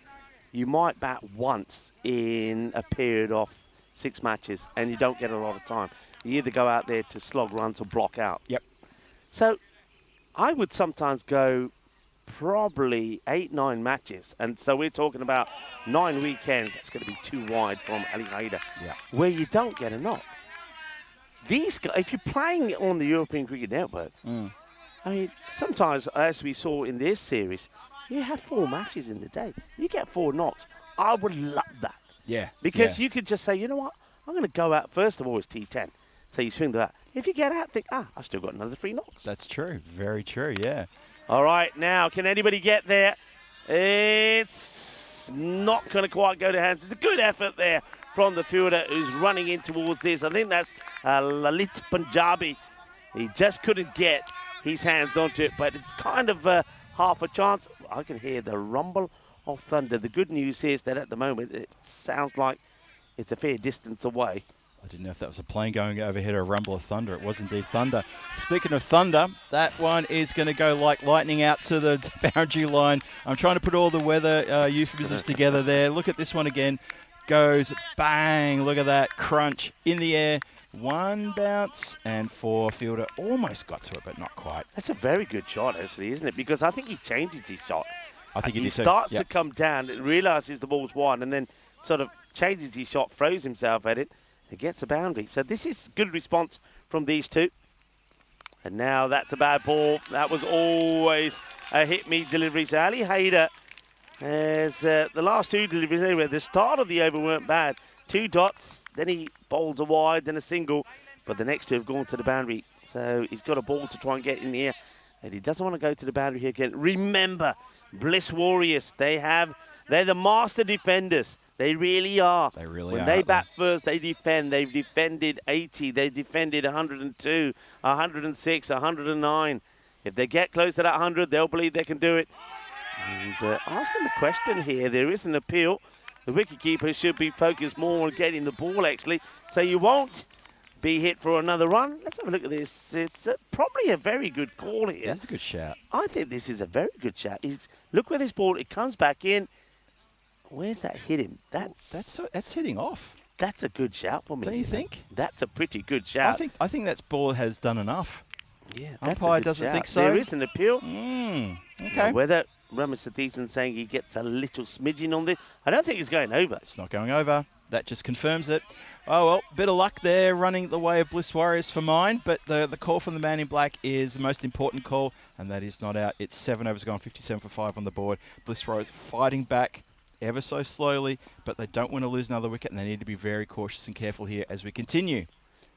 you might bat once in a period of 6 matches, and you don't get a lot of time. You either go out there to slog runs or block out. Yep. So I would sometimes go probably 8-9 matches, and so we're talking about 9 weekends. That's going to be too wide from Ali Haider, where you don't get a knock. These guys, if you're playing on the European Cricket Network, I mean, sometimes, as we saw in this series, you have 4 matches in the day. You get 4 knocks. I would love that. Yeah. Because you could just say, you know what, I'm going to go out. First of all, it's T10. So you swing the bat. If you get out, think, I've still got another 3 knocks. That's true. Very true, yeah. All right, now, can anybody get there? It's not going to quite go to hands. It's a good effort there from the fielder who's running in towards this. I think that's Lalit Punjabi. He just couldn't get his hands onto it, but it's kind of half a chance. I can hear the rumble of thunder. The good news is that at the moment, it sounds like it's a fair distance away. I didn't know if that was a plane going overhead or a rumble of thunder. It was indeed thunder. Speaking of thunder, that one is going to go like lightning out to the boundary line. I'm trying to put all the weather euphemisms together there. Look at this one again. Goes bang. Look at that. Crunch in the air. 1 bounce and 4 fielder. Almost got to it, but not quite. That's a very good shot, actually, isn't it? Because I think he changes his shot. I think he starts to come down, realises the ball's wide, and then sort of changes his shot, throws himself at it, and gets a boundary. So this is good response from these 2. And now that's a bad ball. That was always a hit-me delivery. So Ali Haider has the last 2 deliveries anyway. The start of the over weren't bad. 2 dots, then he bowls a wide, then a single. But the next 2 have gone to the boundary. So he's got a ball to try and get in the air. And he doesn't want to go to the boundary here again. Remember, Bliss Warriors, they're the master defenders. They really are. They really when are. When they bat first, they defend. They've defended 80. They defended 102, 106, 109. If they get close to that 100, they'll believe they can do it. And asking the question here, there is an appeal. The wicketkeeper should be focused more on getting the ball, actually, so you won't be hit for another run. Let's have a look at this. It's probably a very good call here. That's a good shout. I think this is a very good shot. Look where this ball, it comes back in. Where's that hit him? That's hitting off. That's a good shout for me. Don't you think? That's a pretty good shout. I think that ball has done enough. Yeah, that's Umpire a good doesn't shout. think so. There is an appeal. Okay. Now, whether Ramasathisan saying he gets a little smidgen on this, I don't think it's going over. It's not going over. That just confirms it. Oh, well, bit of luck there running the way of Bliss Warriors for mine, but the call from the man in black is the most important call, and that is not out. It's 7 overs gone, 57 for 5 on the board. Bliss Warriors fighting back ever so slowly, but they don't want to lose another wicket, and they need to be very cautious and careful here as we continue.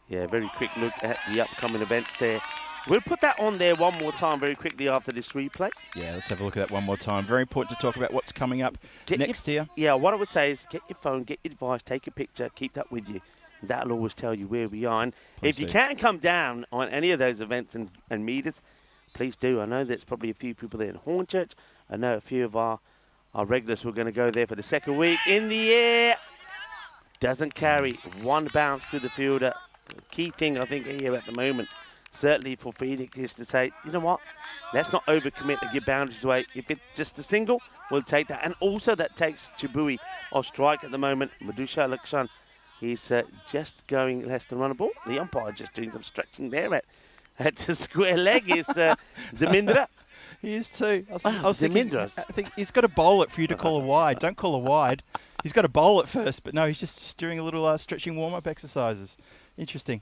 Yeah, very quick look at the upcoming events there. We'll put that on there one more time very quickly after this replay. Yeah, let's have a look at that one more time. Very important to talk about what's coming up next here. Yeah, what I would say is get your phone, get your device, take a picture, keep that with you. That'll always tell you where we are. And if you can't come down on any of those events and meters, please do. I know there's probably a few people there in Hornchurch. I know a few of our regulars were going to go there for the second week. In the air, doesn't carry. One bounce to the fielder. The key thing, I think, here at the moment, certainly for Phoenix, is to say, you know what, let's not overcommit and give boundaries away. If it's just a single, we'll take that. And also that takes Chibui off strike at the moment. Madhusha Lakshan, he's just going less than runnable. The umpire just doing some stretching there at the square leg is Demindra. He is too. I think he's got to bowl it for you to call a wide. Don't call a wide. He's got to bowl it first, but no, he's just doing a little stretching warm-up exercises. Interesting.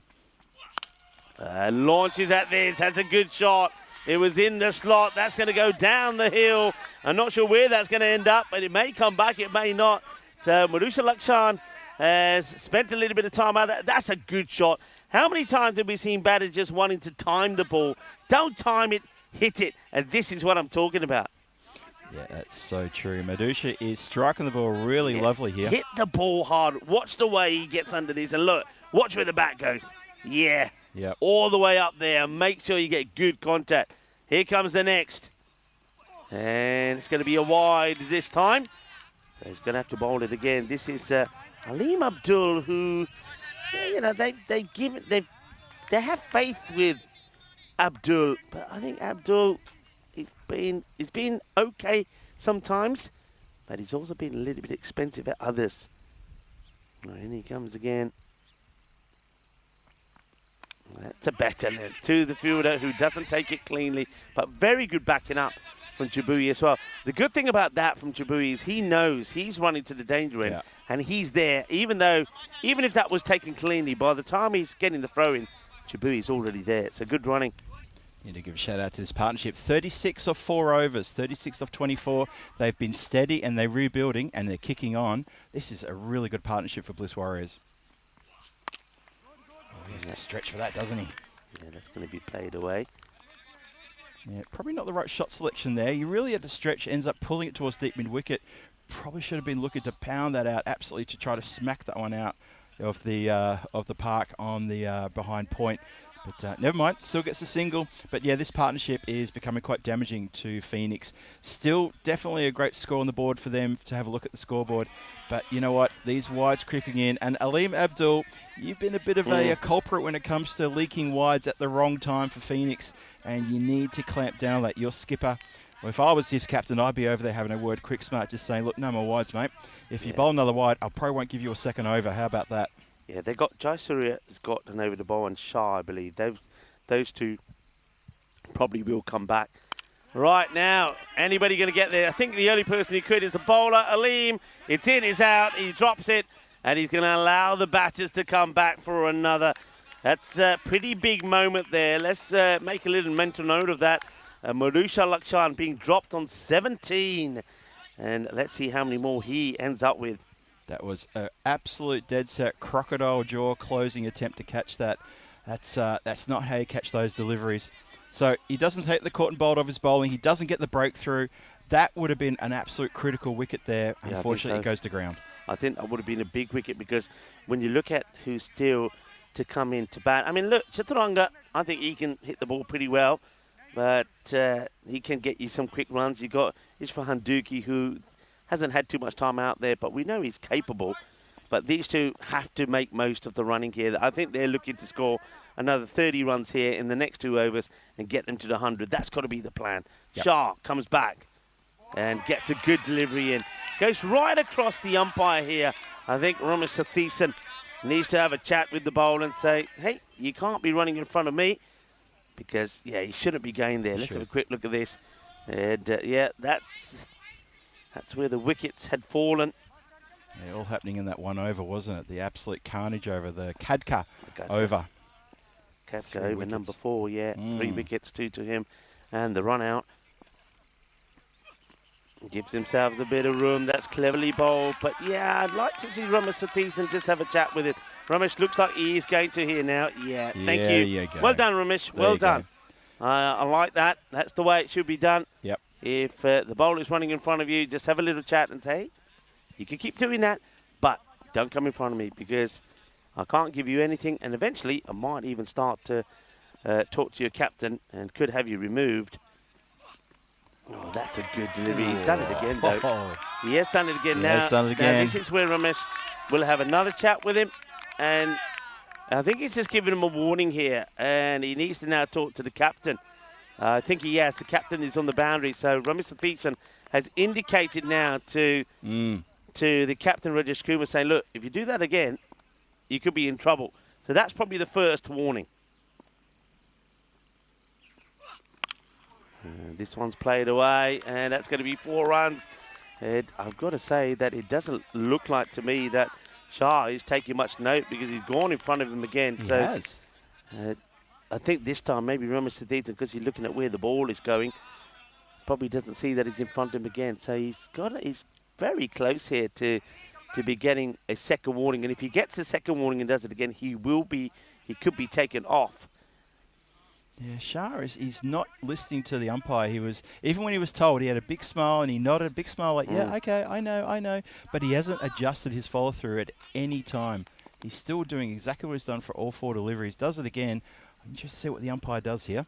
Launches at this, has a good shot. It was in the slot. That's going to go down the hill. I'm not sure where that's going to end up, but it may come back, it may not. So Madhusha Lakshan has spent a little bit of time out there. That's a good shot. How many times have we seen batters just wanting to time the ball? Don't time it, hit it. And this is what I'm talking about. Yeah, that's so true. Madhusha is striking the ball really lovely here. Hit the ball hard. Watch the way he gets under this. And look, watch where the bat goes. Yeah. Yep. All the way up there. Make sure you get good contact. Here comes the next. And it's going to be a wide this time. So he's going to have to bowl it again. This is Aleem Abdul, who, you know, they have faith with Abdul. But I think Abdul, he's been okay sometimes, but he's also been a little bit expensive at others. And he comes again. That's a better to the fielder who doesn't take it cleanly, but very good backing up from Chibui as well. The good thing about that from Chibui is he knows he's running to the danger end, and he's there. Even if that was taken cleanly, by the time he's getting the throw in, Chibui's already there. It's a good running. Need to give a shout out to this partnership. 36 off 4 overs, 36 off 24. They've been steady and they're rebuilding and they're kicking on. This is a really good partnership for Bliss Warriors. He has to stretch for that, doesn't he? Yeah, that's going to be played away. Yeah, probably not the right shot selection there. You really had to stretch, ends up pulling it towards deep mid-wicket. Probably should have been looking to pound that out absolutely to try to smack that one out of the park on the behind point. But never mind, still gets a single. But yeah, this partnership is becoming quite damaging to Phoenix. Still definitely a great score on the board for them to have a look at the scoreboard. But you know what? These wides creeping in. And Aleem Abdul, you've been a bit of a culprit when it comes to leaking wides at the wrong time for Phoenix. And you need to clamp down on that. Your skipper, well, if I was his captain, I'd be over there having a word quick smart, just saying, look, no more wides, mate. If you bowl another wide, I probably won't give you a second over. How about that? Yeah, they got Jaisurya has got an over the ball and Shah, I believe. Those two probably will come back. Right now, anybody going to get there? I think the only person who could is the bowler, Aleem. It's in, it's out. He drops it, and he's going to allow the batters to come back for another. That's a pretty big moment there. Let's make a little mental note of that. Madhusha Lakshan being dropped on 17. And let's see how many more he ends up with. That was an absolute dead set crocodile jaw closing attempt to catch that. That's not how you catch those deliveries. So he doesn't take the caught and bowled of his bowling. He doesn't get the breakthrough. That would have been an absolute critical wicket there. Yeah, unfortunately, it goes to ground. I think that would have been a big wicket because when you look at who's still to come in to bat. I mean, look, Chaturanga, I think he can hit the ball pretty well. but he can get you some quick runs. You got Isfahan Duki, who hasn't had too much time out there, but we know he's capable. But these two have to make most of the running here. I think they're looking to score another 30 runs here in the next 2 overs and get them to the 100. That's got to be the plan. Yep. Shah comes back and gets a good delivery in. Goes right across the umpire here. I think Ramesh Sathiesan needs to have a chat with the bowler and say, hey, you can't be running in front of me, because, yeah, he shouldn't be going there. Let's have a quick look at this. And, yeah, that's where the wickets had fallen. Yeah, all happening in that 1 over, wasn't it? The absolute carnage over the Kadka over. Kadka over number 4, yeah. 3 wickets, 2 to him. And the run out. Gives themselves a bit of room. That's cleverly bowled. But, yeah, I'd like to see Ramesh Sathiesan just have a chat with it. Ramesh looks like he is going to here now. Yeah, thank you. You go. Well done, Ramesh. Well done. I like that. That's the way it should be done. Yep. If the bowler's running in front of you, just have a little chat and say, hey, you can keep doing that, but don't come in front of me, because I can't give you anything. And eventually, I might even start to talk to your captain and could have you removed. Oh, that's a good delivery. He's done it again, though. He has done it again He now. has done it again. Now, this is where Ramesh will have another chat with him. And I think he's just giving him a warning here. And he needs to now talk to the captain. I think he has. The captain is on the boundary. So Ramesh Sathiesan has indicated now to the captain, Rajesh Kumar, saying, look, if you do that again, you could be in trouble. So that's probably the first warning. This one's played away, and that's going to be 4 runs. And I've got to say that it doesn't look like to me that Shah is taking much note, because he's gone in front of him again. He so has. I think this time maybe Ramesh Sathiesan, because he's looking at where the ball is going, probably doesn't see that he's in front of him again. So he's very close here to be getting a second warning. And if he gets a second warning and does it again, he could be taken off. Yeah, Shah he's not listening to the umpire. Even when he was told, he had a big smile and he nodded a big smile like, yeah, okay, I know. But he hasn't adjusted his follow through at any time. He's still doing exactly what he's done for all 4 deliveries. Does it again. I'm just see what the umpire does here.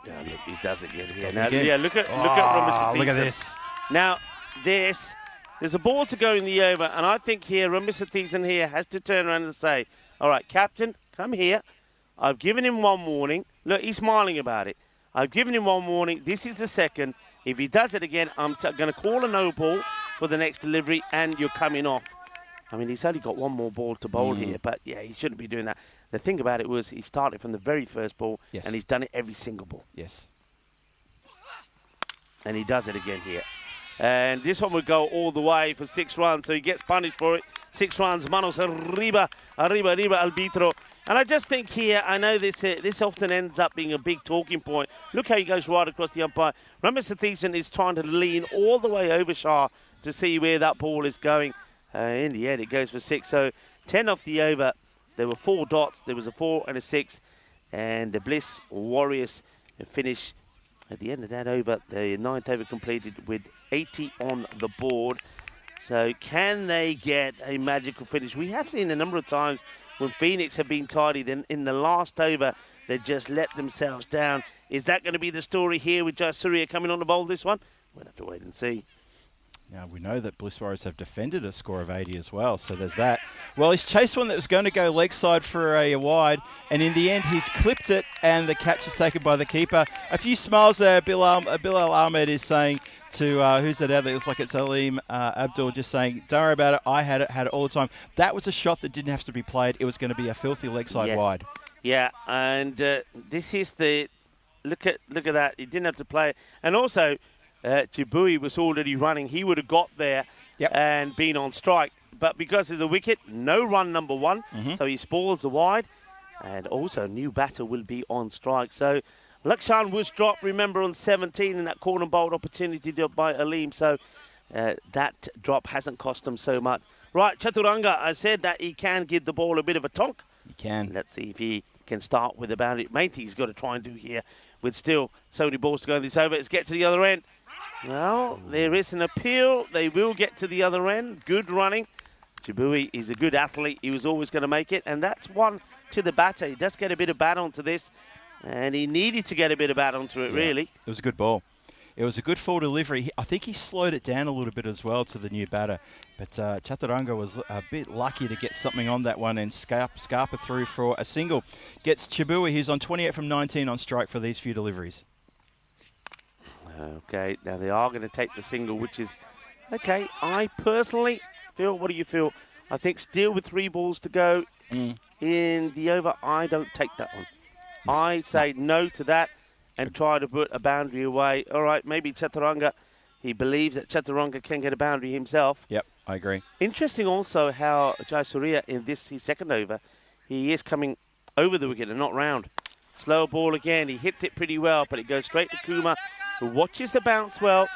Yeah, look, he does it again here. Now, look at Ramesh Sathiesan. Look at this. Now, there's a ball to go in the over, and I think here Ramesh Sathiesan here has to turn around and say, all right, captain, come here. I've given him 1 warning. Look, he's smiling about it. I've given him 1 warning. This is the second. If he does it again, I'm going to call a no ball for the next delivery, and you're coming off. I mean, he's only got 1 more ball to bowl here, but, yeah, he shouldn't be doing that. The thing about it was he started from the very first ball, and he's done it every single ball. Yes. And he does it again here. And this one would go all the way for 6 runs, so he gets punished for it. 6 runs, manos arriba, arbitro. And I just think here, I know this often ends up being a big talking point. Look how he goes right across the umpire. Ramesh Sathiesan is trying to lean all the way over Shah to see where that ball is going. In the end, it goes for 6. So 10 off the over. There were 4 dots. There was a 4 and a 6. And the Bliss Warriors finish at the end of that over. The 9th over completed with 80 on the board. So can they get a magical finish? We have seen a number of times when Phoenix have been tidy, then in the last over, they just let themselves down. Is that going to be the story here with Jayasuriya coming on the bowl this one? We'll have to wait and see. Now, we know that Bliss Warriors have defended a score of 80 as well, so there's that. Well, he's chased one that was going to go leg side for a wide, and in the end, he's clipped it, and the catch is taken by the keeper. A few smiles there. Bilal Ahmed is saying to, who's that out there? It looks like it's Aleem Abdul, just saying, don't worry about it, I had it all the time. That was a shot that didn't have to be played. It was going to be a filthy leg side wide. Yeah, and this is the, look at that, he didn't have to play it. And also, Chibui was already running. He would have got there and been on strike. But because there's a wicket, no run number 1. So he spoils the wide. And also, new batter will be on strike. So Lakshan was dropped, remember, on 17 in that corner bowled opportunity by Aleem. So that drop hasn't cost him so much. Right, Chaturanga, I said that he can give the ball a bit of a tonk. He can. Let's see if he can start with the boundary. Main thing he's got to try and do here with still so many balls to go in this over. Let's get to the other end. Well, there is an appeal. They will get to the other end. Good running. Chibui is a good athlete. He was always going to make it. And that's one to the batter. He does get a bit of bat onto this. And he needed to get a bit of bat onto it, really. It was a good ball. It was a good full delivery. I think he slowed it down a little bit as well to the new batter. But Chaturanga was a bit lucky to get something on that one and Scarpa through for a single. Gets Chibui. He's on 28 from 19 on strike for these few deliveries. Okay, now they are going to take the single, which is, okay, I personally feel, what do you feel? I think still with 3 balls to go in the over, I don't take that one. I say no to that and try to put a boundary away. All right, maybe Chaturanga, he believes that Chaturanga can get a boundary himself. Yep, I agree. Interesting also how Jayasuriya in his second over, he is coming over the wicket and not round. Slow ball again, he hits it pretty well, but it goes straight to Kuma, who watches the bounce well,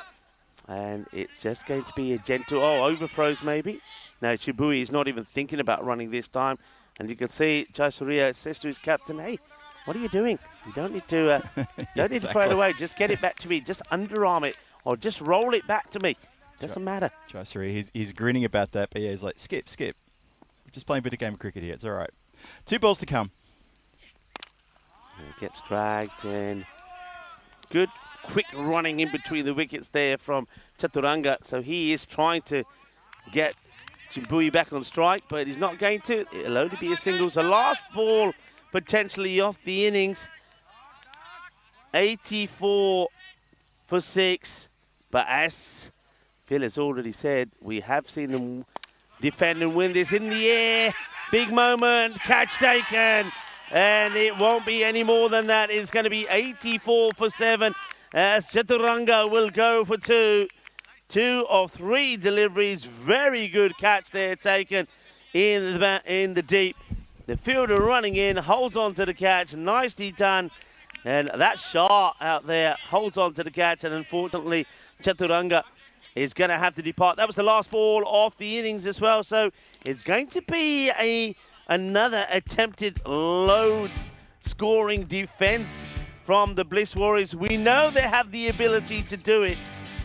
and it's just going to be a gentle, overthrows maybe. Now Chibui is not even thinking about running this time, and you can see Jayasuriya says to his captain, hey, what are you doing? You don't need to need to throw it away. Just get it back to me. Just underarm it or just roll it back to me. Doesn't matter. Jayasuriya, he's grinning about that, but yeah, he's like, skip. We're just playing a bit of game of cricket here. It's all right. 2 balls to come. It gets dragged and good quick running in between the wickets there from Chaturanga. So he is trying to get Chibui back on strike, but he's not going to. It'll only be a single. So last ball potentially off the innings. 84 for 6. But as Phil has already said, we have seen them defend and win this in the air. Big moment, catch taken. And it won't be any more than that. It's going to be 84 for 7. As Chaturanga will go for 2. 2 of 3 deliveries. Very good catch there taken in the deep. The fielder running in, holds on to the catch. Nicely done. And that Shah out there holds on to the catch. And unfortunately, Chaturanga is going to have to depart. That was the last ball of the innings as well. So it's going to be another attempted low scoring defense from the Bliss Warriors. We know they have the ability to do it,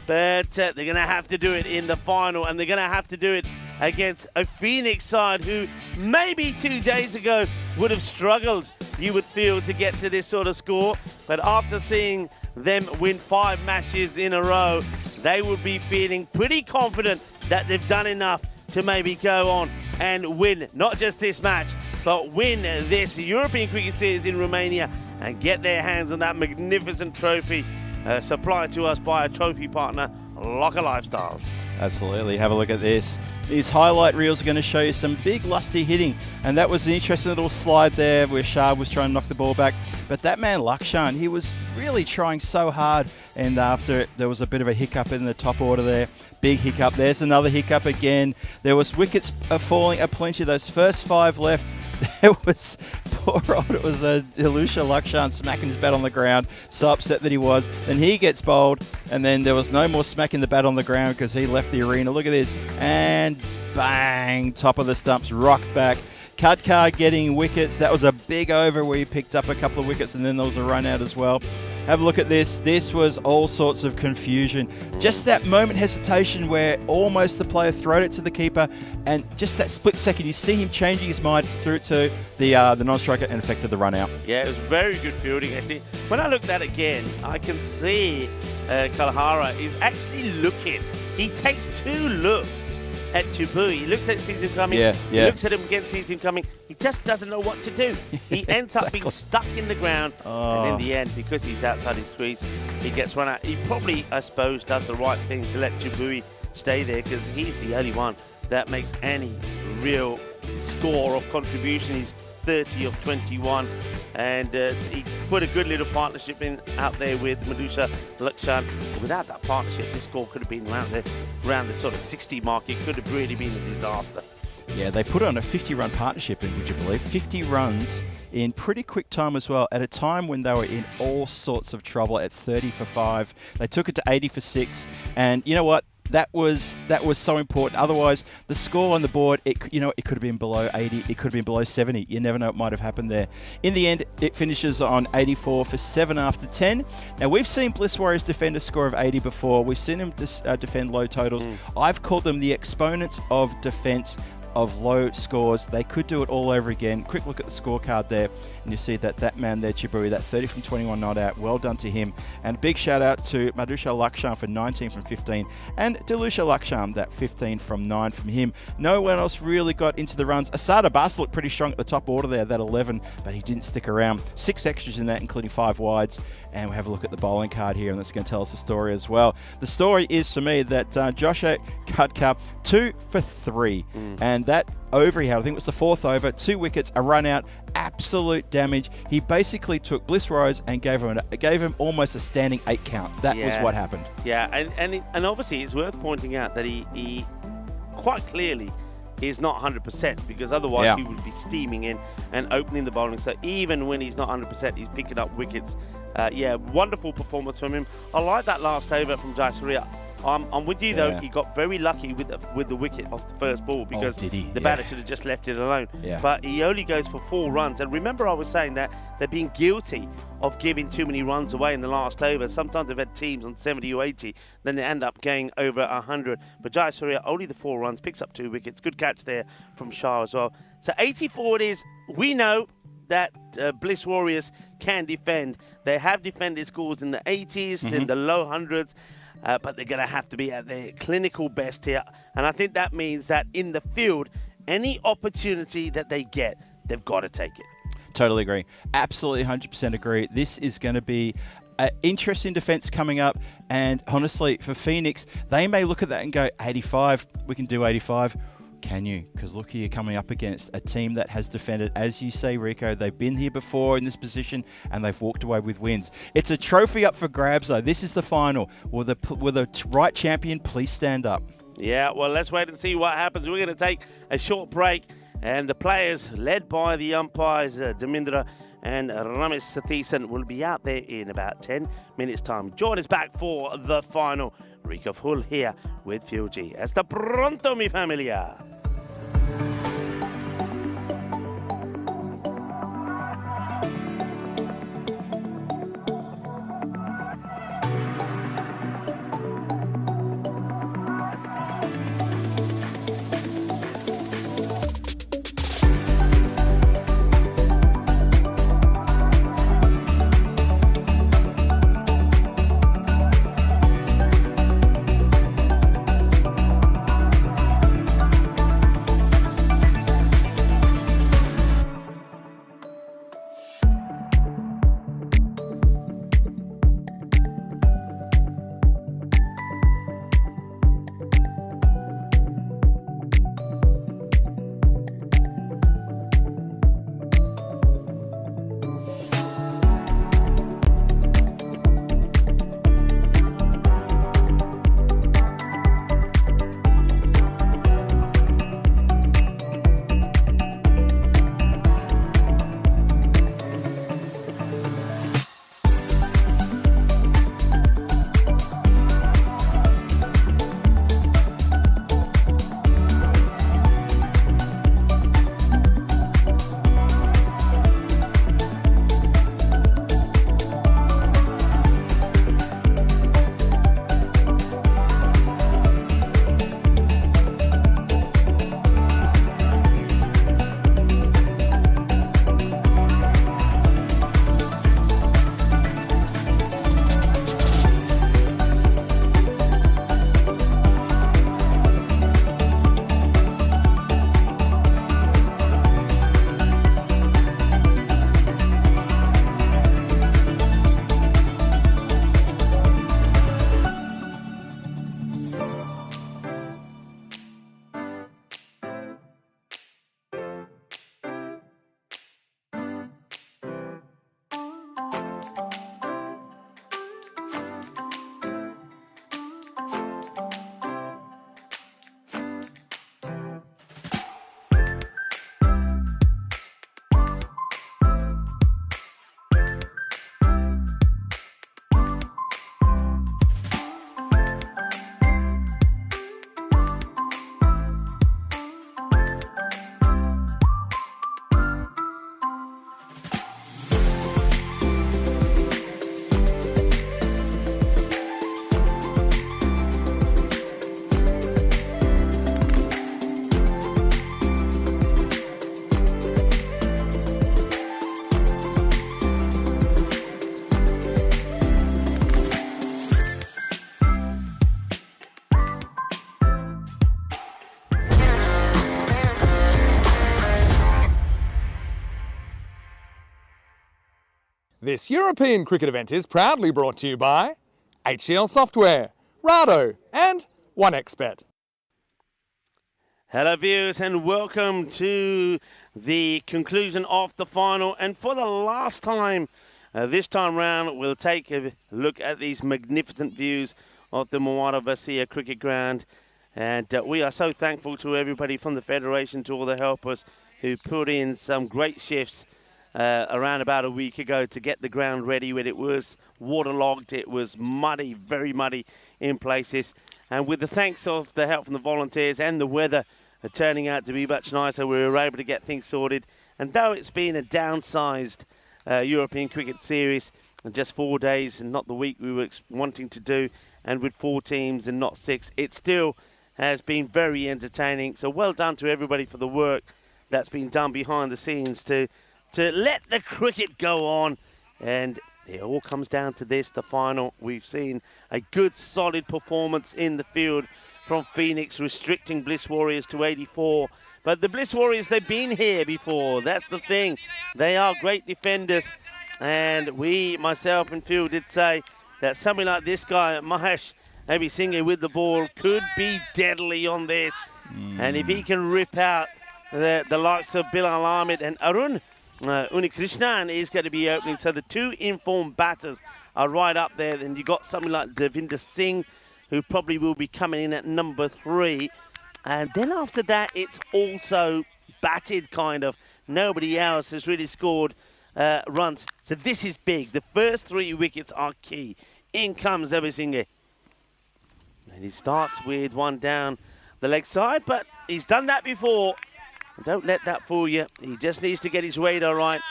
but they're going to have to do it in the final, and they're going to have to do it against a Phoenix side who maybe 2 days ago would have struggled, you would feel, to get to this sort of score. But after seeing them win 5 matches in a row, they would be feeling pretty confident that they've done enough to maybe go on and win not just this match, but win this European Cricket Series in Romania and get their hands on that magnificent trophy supplied to us by a trophy partner, Locker Lifestyles. Absolutely. Have a look at this. These highlight reels are going to show you some big lusty hitting, and that was an interesting little slide there where Shah was trying to knock the ball back. But that man Lakshan, he was really trying so hard, and after there was a bit of a hiccup in the top order there. Big hiccup. There's another hiccup again. There was wickets falling plenty. Those first 5 left. There was it was Ilusha Lakshan smacking his bat on the ground, so upset that he was. Then he gets bowled, and then there was no more smacking the bat on the ground because he left the arena. Look at this, and bang, top of the stumps, rocked back. Khadkar getting wickets. That was a big over where he picked up a couple of wickets, and then there was a run out as well. Have a look at this. This was all sorts of confusion. Just that moment hesitation where almost the player throwed it to the keeper, and just that split second, you see him changing his mind, threw it to the non-striker and affected the run out. Yeah, it was very good fielding, actually. When I looked at it again, I can see Kalahara is actually looking. He takes 2 looks at Chibui. He looks at it, sees him coming. He looks at him again, sees him coming. He just doesn't know what to do. He ends up being stuck in the ground. And in the end, because he's outside his crease, he gets run out. He probably, I suppose, does the right thing to let Chibui stay there because he's the only one that makes any real score or contribution. He's 30 of 21, and he put a good little partnership out there with Madusha Lakshan. Without that partnership, this score could have been around the sort of 60 mark. It could have really been a disaster. Yeah, they put on a 50-run partnership, would you believe? 50 runs in pretty quick time as well, at a time when they were in all sorts of trouble at 30 for 5. They took it to 80 for 6, and you know what? That was so important. Otherwise, the score on the board, it could have been below 80. It could have been below 70. You never know what might have happened there. In the end, it finishes on 84 for 7 after 10. Now, we've seen Bliss Warriors defend a score of 80 before. We've seen them defend low totals. I've called them the exponents of defence. of low scores. They could do it all over again. Quick look at the scorecard there, and you see that man there, Chiburi, that 30 from 21 not out. Well done to him. And a big shout out to Madhusha Lakshman for 19 from 15, and Dilusha Lakshman, that 15 from 9 from him. No one else really got into the runs. Asada Bas looked pretty strong at the top order there, that 11, but he didn't stick around. 6 extras in that, including 5 wides. And we'll have a look at the bowling card here, and that's going to tell us a story as well. The story is, for me, that Joshua Kudka, 2 for 3. And that over he had, I think it was the 4th over, 2 wickets, a run out, absolute damage. He basically took Bliss Rose and gave him almost a standing 8 count. That was what happened. Yeah, and obviously it's worth pointing out that he quite clearly is not 100%, because otherwise he would be steaming in and opening the bowling. So even when he's not 100%, he's picking up wickets. Wonderful performance from him. I like that last over from Jayasuriya. I'm with you though. He got very lucky with the wicket off the first ball, because the batter should have just left it alone. But he only goes for 4 runs. And remember, I was saying that they're being guilty of giving too many runs away in the last over. Sometimes they've had teams on 70 or 80, then they end up going over 100. But Jayasuriya, only the 4 runs, picks up 2 wickets. Good catch there from Shah as well. So 84 it is. We know that Bliss Warriors can defend. They have defended scores in the 80s, in the low hundreds. But they're going to have to be at their clinical best here. And I think that means that in the field, any opportunity that they get, they've got to take it. Totally agree. Absolutely 100% agree. This is going to be an interesting defence coming up. And honestly, for Phoenix, they may look at that and go, 85, we can do 85. Can you? Because look here, coming up against a team that has defended, as you say, Rico, they've been here before in this position and they've walked away with wins. It's a trophy up for grabs, though. This is the final. Will the right champion please stand up? Yeah, well, let's wait and see what happens. We're going to take a short break, and the players, led by the umpires, Dharmendra and Ramesh Satheesan, will be out there in about 10 minutes' time. Join us back for the final. Rico Full here with Phil G. Hasta pronto, mi familia. This European cricket event is proudly brought to you by HCL Software, Rado and 1xBet. Hello viewers and welcome to the conclusion of the final, and for the last time this time round we'll take a look at these magnificent views of the Moana Vasia cricket ground, and we are so thankful to everybody from the Federation, to all the helpers who put in some great shifts around about a week ago to get the ground ready when it was waterlogged, it was muddy, very muddy in places, and with the thanks of the help from the volunteers and the weather turning out to be much nicer, we were able to get things sorted. And though it's been a downsized European cricket series, in just 4 days and not the week we were wanting to do, and with 4 teams and not 6, it still has been very entertaining. So well done to everybody for the work that's been done behind the scenes to let the cricket go on. And it all comes down to this, the final. We've seen a good solid performance in the field from Phoenix, restricting Bliss Warriors to 84. But the Bliss Warriors, they've been here before. That's the thing. They are great defenders. And we, myself and Phil, did say that something like this guy, Mahesh Abhisinghe with the ball, could be deadly on this. And if he can rip out the likes of Bilal Ahmed and Arun Unikrishnan is going to be opening. So the 2 informed batters are right up there. And you got something like Devinder Singh, who probably will be coming in at number 3. And then after that, it's also batted kind of. Nobody else has really scored runs. So this is big. The first 3 wickets are key. In comes Abhisinghe. And he starts with one down the leg side, but he's done that before. Don't let that fool you. He just needs to get his radar right.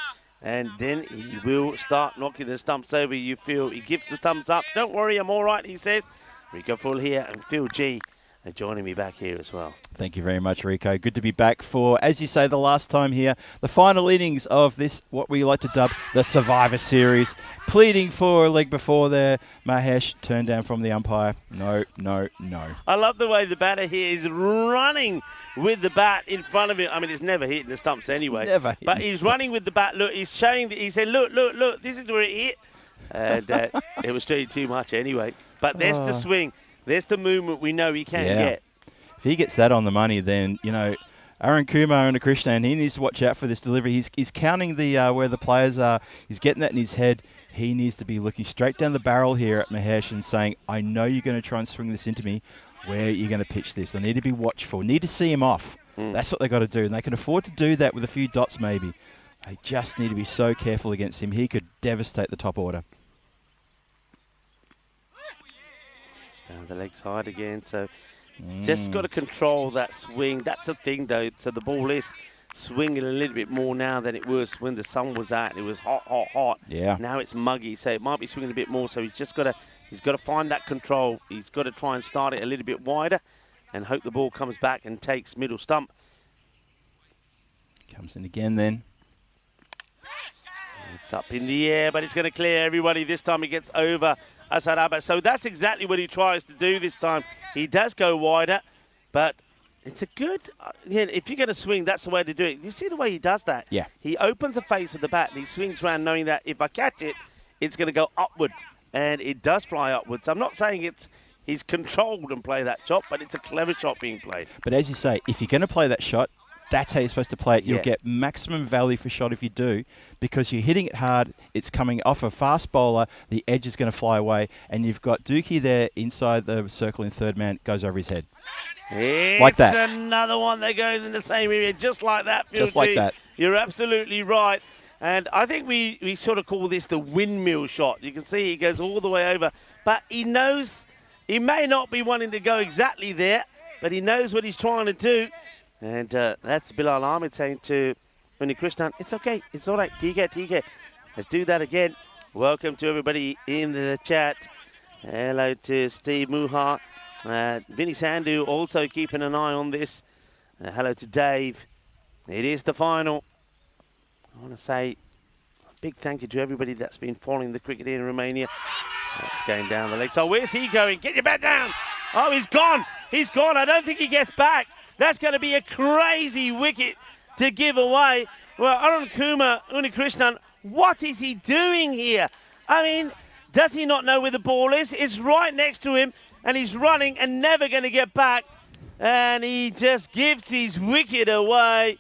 And then he will start knocking the stumps over, you feel. He gives the thumbs up. Don't worry, I'm all right, he says. Rico Full here and Phil G are joining me back here as well. Thank you very much, Rico. Good to be back for, as you say, the last time here, the final innings of this, what we like to dub the Survivor Series. Pleading for a leg before there. Mahesh turned down from the umpire. No, no, no. I love the way the batter here is running with the bat in front of him. I mean, it's never hitting the stumps anyway. Never. But he's running with the bat. Look, he's showing that he said, look, look, look, this is where it hit. And it was straight too much anyway. But there's the swing. There's the movement we know he can get. If he gets that on the money, then, you know, Arun Kumar and Krishnan, he needs to watch out for this delivery. He's counting the where the players are. He's getting that in his head. He needs to be looking straight down the barrel here at Mahesh and saying, I know you're going to try and swing this into me. Where are you going to pitch this? I need to be watchful. Need to see him off. That's what they got to do. And they can afford to do that with a few dots maybe. They just need to be so careful against him. He could devastate the top order. Down the leg side again, so just got to control that swing. That's the thing, though. So the ball is swinging a little bit more now than it was when the sun was out. It was hot, hot, hot. Yeah. Now it's muggy, so it might be swinging a bit more. So he's just got to find that control. He's got to try and start it a little bit wider, and hope the ball comes back and takes middle stump. Comes in again then. It's up in the air, but it's going to clear everybody. This time he gets over Asad Abbas. So that's exactly what he tries to do this time. He does go wider, but it's a good, if you're going to swing, that's the way to do it. You see the way he does that? Yeah. He opens the face of the bat and he swings around knowing that if I catch it, it's going to go upward. And it does fly upwards. I'm not saying he's controlled and play that shot, but it's a clever shot being played. But as you say, if you're going to play that shot, that's how you're supposed to play it. You'll get maximum value for shot if you do, because you're hitting it hard. It's coming off a fast bowler. The edge is going to fly away, and you've got Dookie there inside the circle in third man. Goes over his head. Like that. It's another one that goes in the same area, just like that. Just like that. You're absolutely right. And I think we sort of call this the windmill shot. You can see he goes all the way over. But he knows he may not be wanting to go exactly there, but he knows what he's trying to do. And that's Bilal Ahmed saying to Unikrishnan, it's okay, it's all right, TK. Let's do that again. Welcome to everybody in the chat. Hello to Steve Muha. Vinny Sandhu also keeping an eye on this. Hello to Dave. It is the final. I want to say a big thank you to everybody that's been following the cricket in Romania. That's going down the leg. So where's he going? Get your bat down. Oh, he's gone. He's gone. I don't think he gets back. That's going to be a crazy wicket to give away. Well, Arun Kumar Unikrishnan, what is he doing here? I mean, does he not know where the ball is? It's right next to him, and he's running and never going to get back. And he just gives his wicket away,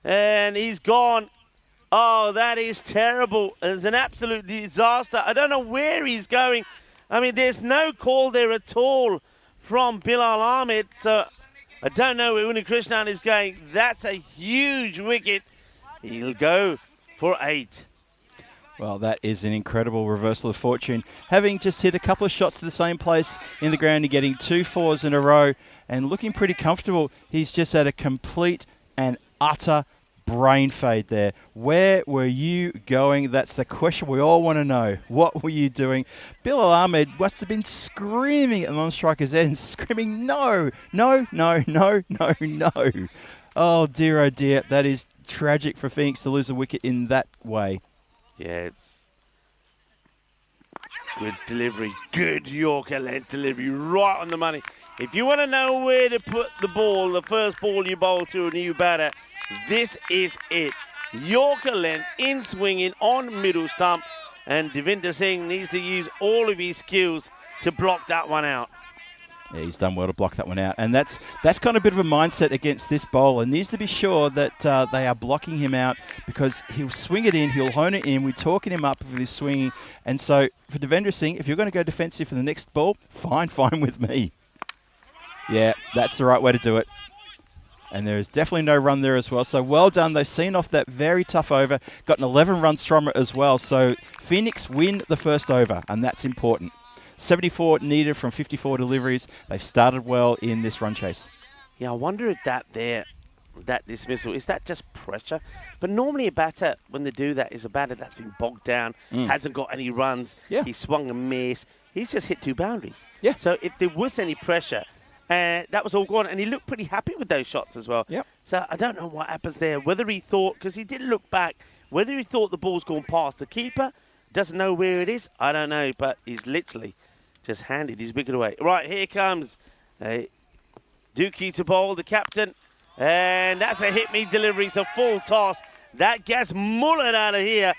and he's gone. Oh, that is terrible. It's an absolute disaster. I don't know where he's going. I mean, there's no call there at all from Bilal Ahmed. So I don't know where Unikrishnan is going. That's a huge wicket. He'll go for 8. Well, that is an incredible reversal of fortune. Having just hit a couple of shots to the same place in the ground and getting 2 4s in a row and looking pretty comfortable, he's just had a complete and utter brain fade there. Where were you going? That's the question we all want to know. What were you doing? Bilal Ahmed must have been screaming at the non-striker's end, screaming, no, no, no, no, no, no. Oh dear, that is tragic for Phoenix to lose a wicket in that way. Yeah, it's good delivery, good Yorker length delivery, right on the money. If you want to know where to put the ball, the first ball you bowl to a new batter, this is it. Yorker length, in swinging, on middle stump, and Devinder Singh needs to use all of his skills to block that one out. Yeah, he's done well to block that one out. And that's kind of a bit of a mindset against this bowler. Needs to be sure that they are blocking him out because he'll swing it in, he'll hone it in. We're talking him up with his swinging. And so for Devinder Singh, if you're going to go defensive for the next ball, fine with me. Yeah, that's the right way to do it. And there is definitely no run there as well. So well done. They've seen off that very tough over. Got an 11 runs from it as well. So Phoenix win the first over, and that's important. 74 needed from 54 deliveries. They've started well in this run chase. Yeah, I wonder if that dismissal, is that just pressure? But normally a batter, when they do that, is a batter that's been bogged down, hasn't got any runs. Yeah. He swung a miss. He's just hit 2 boundaries. Yeah. So if there was any pressure, that was all gone. And he looked pretty happy with those shots as well. Yep. So I don't know what happens there. Whether he thought, because he did look back, whether he thought the ball's gone past the keeper, doesn't know where it is, I don't know. But he's literally just handed his wicket away. Right, here comes Dookie to bowl, the captain. And that's a hit-me delivery. It's a full toss. That gets mullered out of here.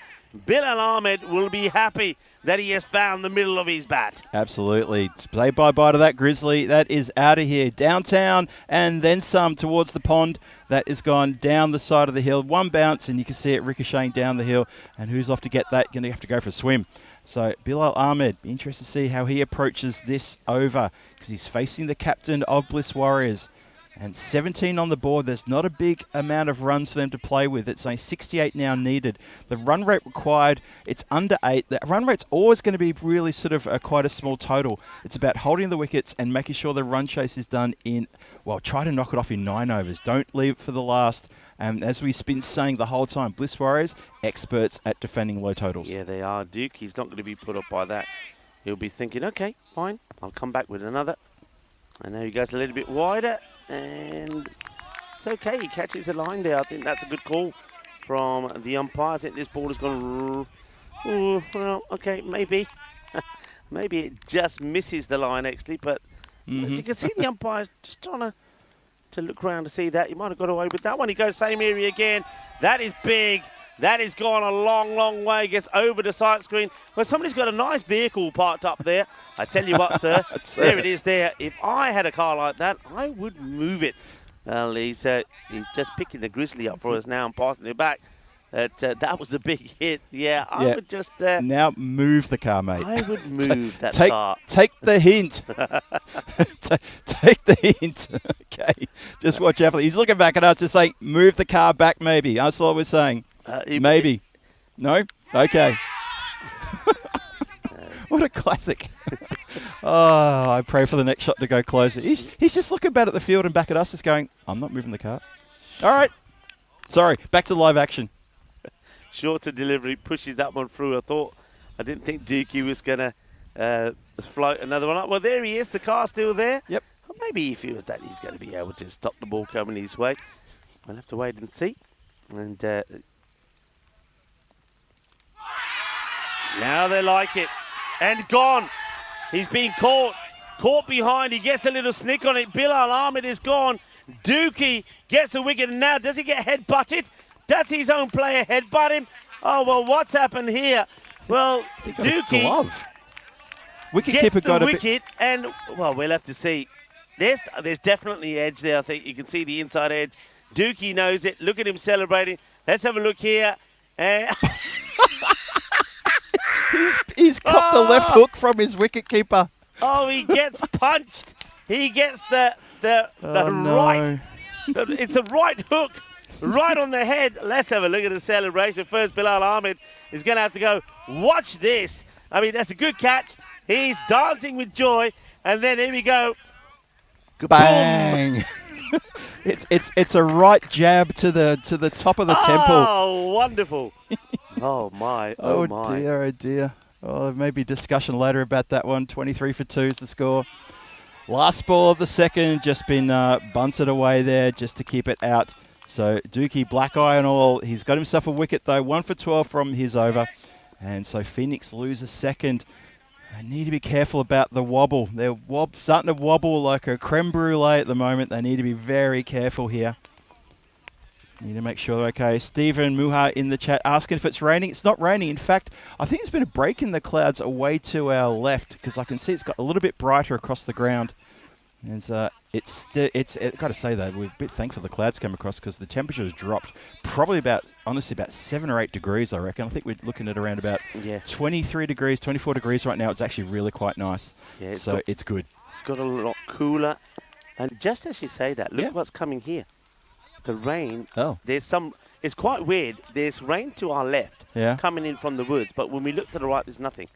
Bilal Ahmed will be happy that he has found the middle of his bat. Absolutely. Play bye-bye to that Grizzly. That is out of here. Downtown and then some towards the pond. That is gone down the side of the hill. One bounce and you can see it ricocheting down the hill. And who's off to get that? Going to have to go for a swim. So Bilal Ahmed, be interested to see how he approaches this over because he's facing the captain of Bliss Warriors. And 17 on the board. There's not a big amount of runs for them to play with. It's only 68 now needed. The run rate required, it's under 8. The run rate's always going to be really sort of quite a small total. It's about holding the wickets and making sure the run chase is done in, well, try to knock it off in 9 overs. Don't leave it for the last. And as we've been saying the whole time, Bliss Warriors, experts at defending low totals. Yeah, they are. Duke, he's not going to be put up by that. He'll be thinking, okay, fine, I'll come back with another. I know he goes a little bit wider. And it's okay, he catches the line there. I think that's a good call from the umpire. I think this ball has gone, well, okay, maybe. Maybe it just misses the line, actually. But you can see the umpire just trying to look around to see that. He might have got away with that one. He goes same area again. That is big. That has gone a long, long way. Gets over the sight screen. Well, somebody's got a nice vehicle parked up there. I tell you what, sir. There it is there. If I had a car like that, I would move it. Well, he's just picking the Grizzly up for us now and passing it back. That was a big hit. Yeah, I would just... now move the car, mate. I would move that car. Take the hint. Take the hint. Okay. Just watch out for it. He's looking back at us just saying, move the car back maybe. That's all we're saying. Maybe. No? Okay. What a classic. Oh, I pray for the next shot to go closer. He's just looking back at the field and back at us just going, I'm not moving the car. All right. Sorry. Back to live action. Shorter delivery, pushes that one through. I didn't think Dookie was going to float another one up. Well, there he is. The car's still there. Yep. Well, maybe he feels that he's going to be able to stop the ball coming his way. We'll have to wait and see. And now they like it. And gone. He's been caught. Caught behind. He gets a little snick on it. Bilal Ahmed is gone. Dookie gets the wicket. And now, does he get head-butted? That's his own player headbutt him. Oh, well, what's happened here? Well, Dookie Glove. Wicket gets keeper the got a wicket, bit. and, well, we'll have to see. There's definitely edge there, I think. You can see the inside edge. Dookie knows it. Look at him celebrating. Let's have a look here. He's got the left hook from his wicket keeper. Oh, he gets punched. He gets the no. right. It's a right hook, right on the head. Let's have a look at the celebration. First, Bilal Ahmed is going to have to go. Watch this. I mean, that's a good catch. He's dancing with joy, and then here we go. Bang! it's a right jab to the top of the temple. Oh, wonderful! Oh my! Oh my! Dear! Oh dear! Oh, maybe discussion later about that one. 23 for 2 is the score. Last ball of the second, just been bunted away there just to keep it out. So Dookie, black eye and all. He's got himself a wicket though. 1 for 12 from his over, and so Phoenix lose a second. They need to be careful about the wobble. They're starting to wobble like a creme brulee at the moment. They need to be very careful here. Need to make sure they're okay. Stephen Muha in the chat asking if it's raining. It's not raining. In fact, I think there's been a break in the clouds away to our left because I can see it's got a little bit brighter across the ground. And it's got to say though, we're a bit thankful the clouds came across because the temperature has dropped probably honestly about 7 or 8 degrees, I reckon. I think we're looking at around about 23 degrees, 24 degrees right now. It's actually really quite nice. Yeah, it's good. It's got a lot cooler. And just as you say that, look what's coming here. The rain. Oh. It's quite weird. There's rain to our left coming in from the woods, but when we look to the right, there's nothing.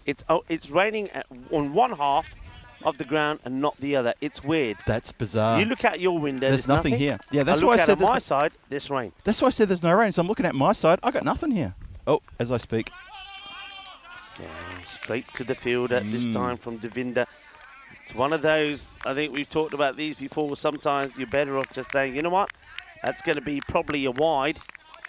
It's raining on one half of the ground and not the other. It's weird. That's bizarre. You look out your window. There's nothing here. Yeah, that's I why I look said out on my side. There's rain. That's why I said there's no rain. So I'm looking at my side. I got nothing here. Oh, as I speak. So straight to the fielder this time from Devinder. It's one of those. I think we've talked about these before. Sometimes you're better off just saying, you know what, that's going to be probably a wide.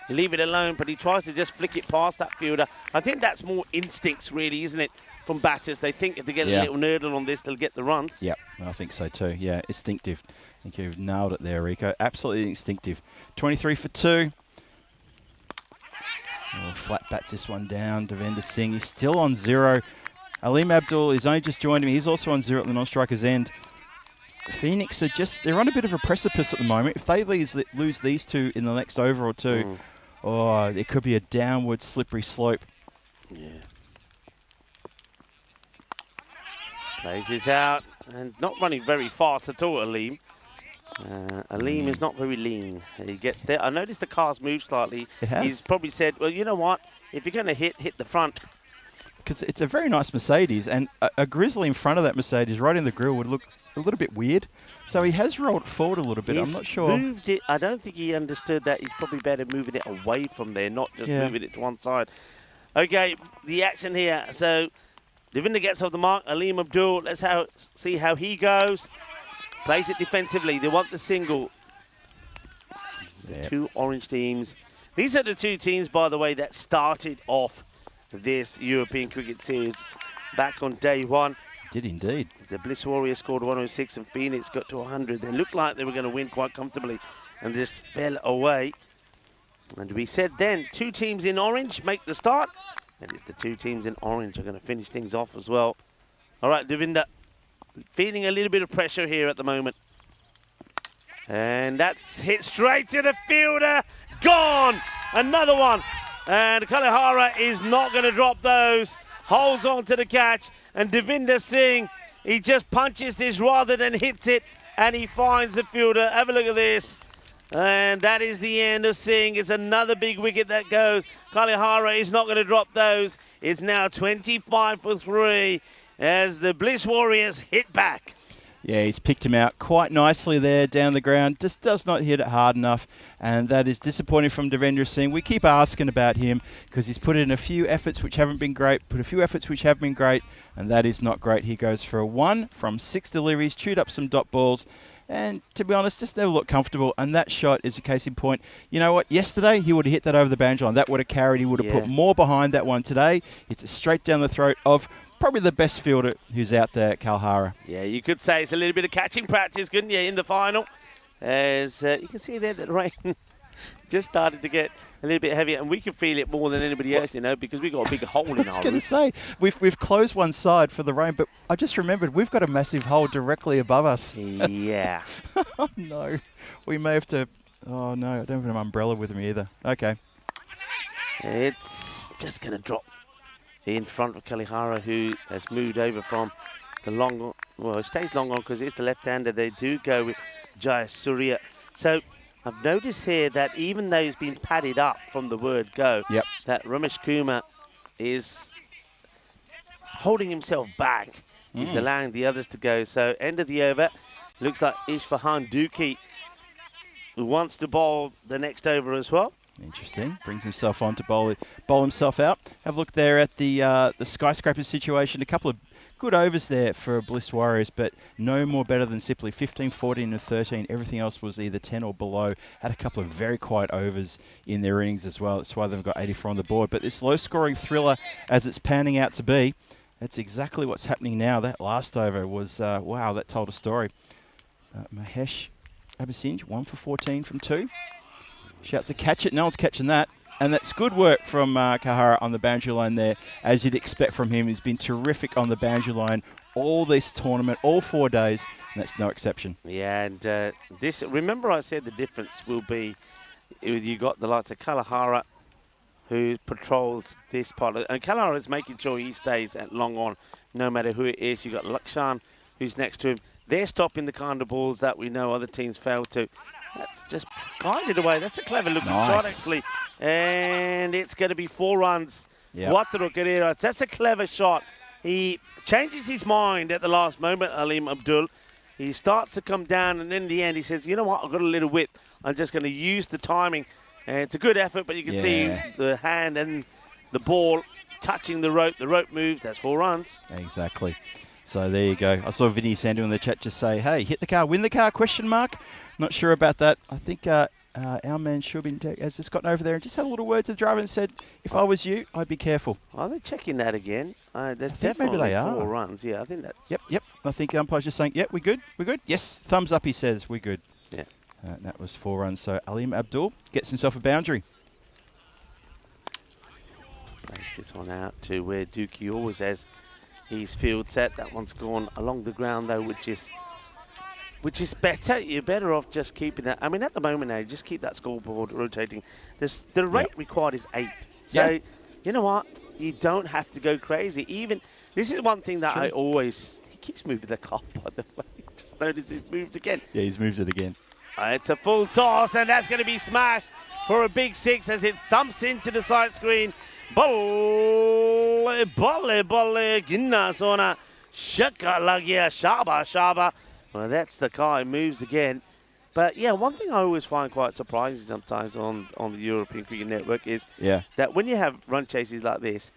Leave it alone. But he tries to just flick it past that fielder. I think that's more instincts, really, isn't it? From batters, they think if they get a little nerdle on this, they'll get the runs. Yeah, I think so too. Yeah, instinctive. I think you've nailed it there, Rico. Absolutely instinctive. 23 for 2. Oh, flat bats this one down. Devender Singh is still on 0. Aleem Abdul is only just joined him. He's also on 0 at the non-striker's end. Phoenix are they're on a bit of a precipice at the moment. If they lose these two in the next over or two, it could be a downward slippery slope. Yeah. Plays this out and not running very fast at all, Aleem. Aleem is not very lean. He gets there. I noticed the car's moved slightly. He's probably said, well, you know what? If you're going to hit the front. Because it's a very nice Mercedes, and a Grizzly in front of that Mercedes right in the grill would look a little bit weird. So he has rolled it forward a little bit. I'm not sure. Moved it. I don't think he understood that. He's probably better moving it away from there, not just moving it to one side. Okay, the action here. So Devinder gets off the mark. Aleem Abdul, let's see how he goes. Plays it defensively. They want the single. The two orange teams. These are the two teams, by the way, that started off this European Cricket Series back on day one. Did indeed. The Bliss Warriors scored 106 and Phoenix got to 100. They looked like they were going to win quite comfortably and just fell away. And we said then, 2 teams in orange make the start. And it's the 2 teams in orange are going to finish things off as well. All right, Devinder, feeling a little bit of pressure here at the moment. And that's hit straight to the fielder. Gone! Another one. And Kalihara is not going to drop those. Holds on to the catch. And Devinder Singh, he just punches this rather than hits it. And he finds the fielder. Have a look at this. And that is the end of Singh. It's another big wicket that goes. Kalihara is not going to drop those. It's now 25 for 3 as the Bliss Warriors hit back. Yeah, he's picked him out quite nicely there down the ground. Just does not hit it hard enough. And that is disappointing from Devendra Singh. We keep asking about him because he's put in a few efforts which haven't been great, put a few efforts which have been great, and that is not great. He goes for a 1 from 6 deliveries, chewed up some dot balls. And to be honest, just never looked comfortable. And that shot is a case in point. You know what? Yesterday, he would have hit that over the boundary line. That would have carried. He would have put more behind that one. Today, it's straight down the throat of probably the best fielder who's out there, Kalihara. Yeah, you could say it's a little bit of catching practice, couldn't you, in the final? As you can see there, that rain just started to get a little bit heavier, and we can feel it more than anybody else, you know, because we've got a big hole in our I was going to roof. say, we've closed one side for the rain, but I just remembered we've got a massive hole directly above us. Yeah. Oh, no. We may have to... Oh, no, I don't have an umbrella with me either. Okay. It's just going to drop in front of Kalihara, who has moved over from the long... Well, it stays long on because it's the left-hander. They do go with Jayasuriya. So I've noticed here that even though he's been padded up from the word go, that Ramesh Kumar is holding himself back. He's allowing the others to go. So end of the over. Looks like Ishfahan Duki, who wants to bowl the next over as well. Interesting. Brings himself on to bowl himself out. Have a look there at the skyscraper situation. A couple of good overs there for Bliss Warriors, but no more better than simply 15, 14 and 13. Everything else was either 10 or below. Had a couple of very quiet overs in their innings as well. That's why they've got 84 on the board. But this low-scoring thriller, as it's panning out to be, that's exactly what's happening now. That last over was, wow, that told a story. Mahesh Abasinj, 1 for 14 from 2. Shouts a catch it. No one's catching that. And that's good work from Kahara on the boundary line there, as you'd expect from him. He's been terrific on the boundary line all this tournament, all 4 days, and that's no exception. Yeah, and this, remember I said the difference will be, you got the likes of Kalahara, who patrols this part of, and Kalahara is making sure he stays at long on, no matter who it is. You got Lakshan, who's next to him. They're stopping the kind of balls that we know other teams fail to. That's just guided away. That's a clever looking shot, actually. And it's going to be 4 runs. Wataru Guerrero. That's a clever shot. He changes his mind at the last moment, Aleem Abdul. He starts to come down, and in the end, he says, you know what, I've got a little width. I'm just going to use the timing. It's a good effort, but you can see the hand and the ball touching the rope. The rope moves. That's 4 runs. Exactly. So there you go. I saw Vinny Sandu in the chat just say, hey, hit the car, win the car, question mark. Not sure about that. I think our man Shubin has just gotten over there and just had a little word to the driver and said, if I was you, I'd be careful. Are they checking that again? There's definitely maybe they are. 4 runs. Yeah, I think that's... Yep. I think the umpire's just saying, yep, we're good. Yes, thumbs up, he says, we're good. Yeah. That was 4 runs. So Aleem Abdul gets himself a boundary. Plays this one out to where Dookie always has his field set. That one's gone along the ground though, which is better. You're better off just keeping that. I mean, at the moment now, just keep that scoreboard rotating. The rate required is 8. So, you know what? You don't have to go crazy. Even, this is one thing that I always, he keeps moving the car, by the way. Just notice he's moved again. Yeah, he's moved it again. It's a full toss, and that's going to be smashed for a big 6 as it thumps into the side screen. Balle, ginna sona, shaka lagia, shaba. Well, that's the car. It moves again. But yeah, one thing I always find quite surprising sometimes on the European Cricket Network is that when you have run chases like this,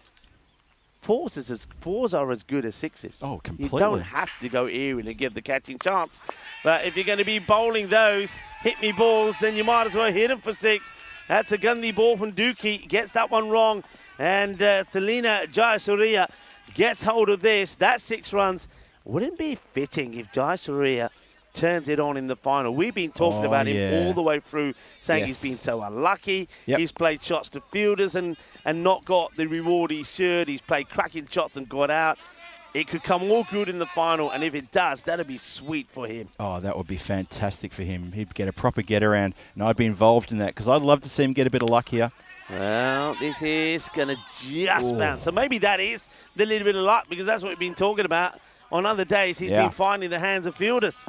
4s are as good as 6s. Oh, completely. You don't have to go aerial and give the catching chance. But if you're going to be bowling those hit-me balls, then you might as well hit them for 6. That's a gunny ball from Dookie. Gets that one wrong. And Thalina Jayasuriya gets hold of this. That's 6 runs. Wouldn't it be fitting if Jayasuriya turns it on in the final? We've been talking about him all the way through, saying he's been so unlucky. He's played shots to fielders and not got the reward he should. He's played cracking shots and got out. It could come all good in the final, and if it does, that'd be sweet for him. Oh, that would be fantastic for him. He'd get a proper get-around, and I'd be involved in that, because I'd love to see him get a bit of luck here. Well, this is going to just bounce. So maybe that is the little bit of luck, because that's what we've been talking about. On other days, he's been finding the hands of fielders.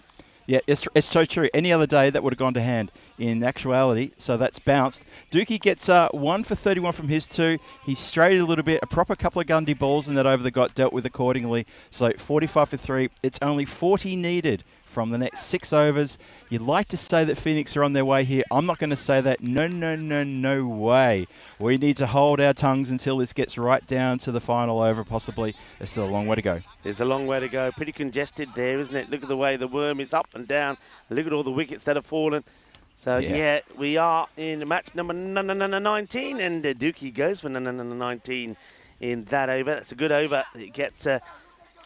Yeah, it's so true. Any other day, that would have gone to hand in actuality, so that's bounced. Dookie gets 1 for 31 from his 2. He's straighted a little bit, a proper couple of Gundy balls in that over that got dealt with accordingly. So 45 for 3. It's only 40 needed from the next 6 overs. You'd like to say that Phoenix are on their way here. I'm not going to say that. No way. We need to hold our tongues until this gets right down to the final over, possibly. There's still a long way to go. There's a long way to go. Pretty congested there, isn't it? Look at the way the worm is up and down. Look at all the wickets that have fallen. So, yeah, we are in match number 19, and Dookie goes for 19 in that over. That's a good over. It gets...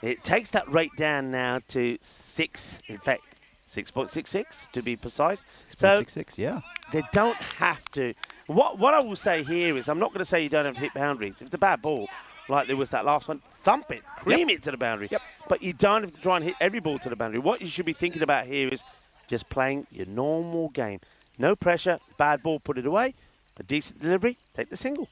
It takes that rate down now to 6. In fact, 6.66 to be precise. 6.66, yeah. They don't have to. What I will say here is, I'm not going to say you don't have to hit boundaries. If it's a bad ball, like there was that last one, thump it, cream it to the boundary. Yep. But you don't have to try and hit every ball to the boundary. What you should be thinking about here is just playing your normal game. No pressure, bad ball, put it away. A decent delivery, take the single.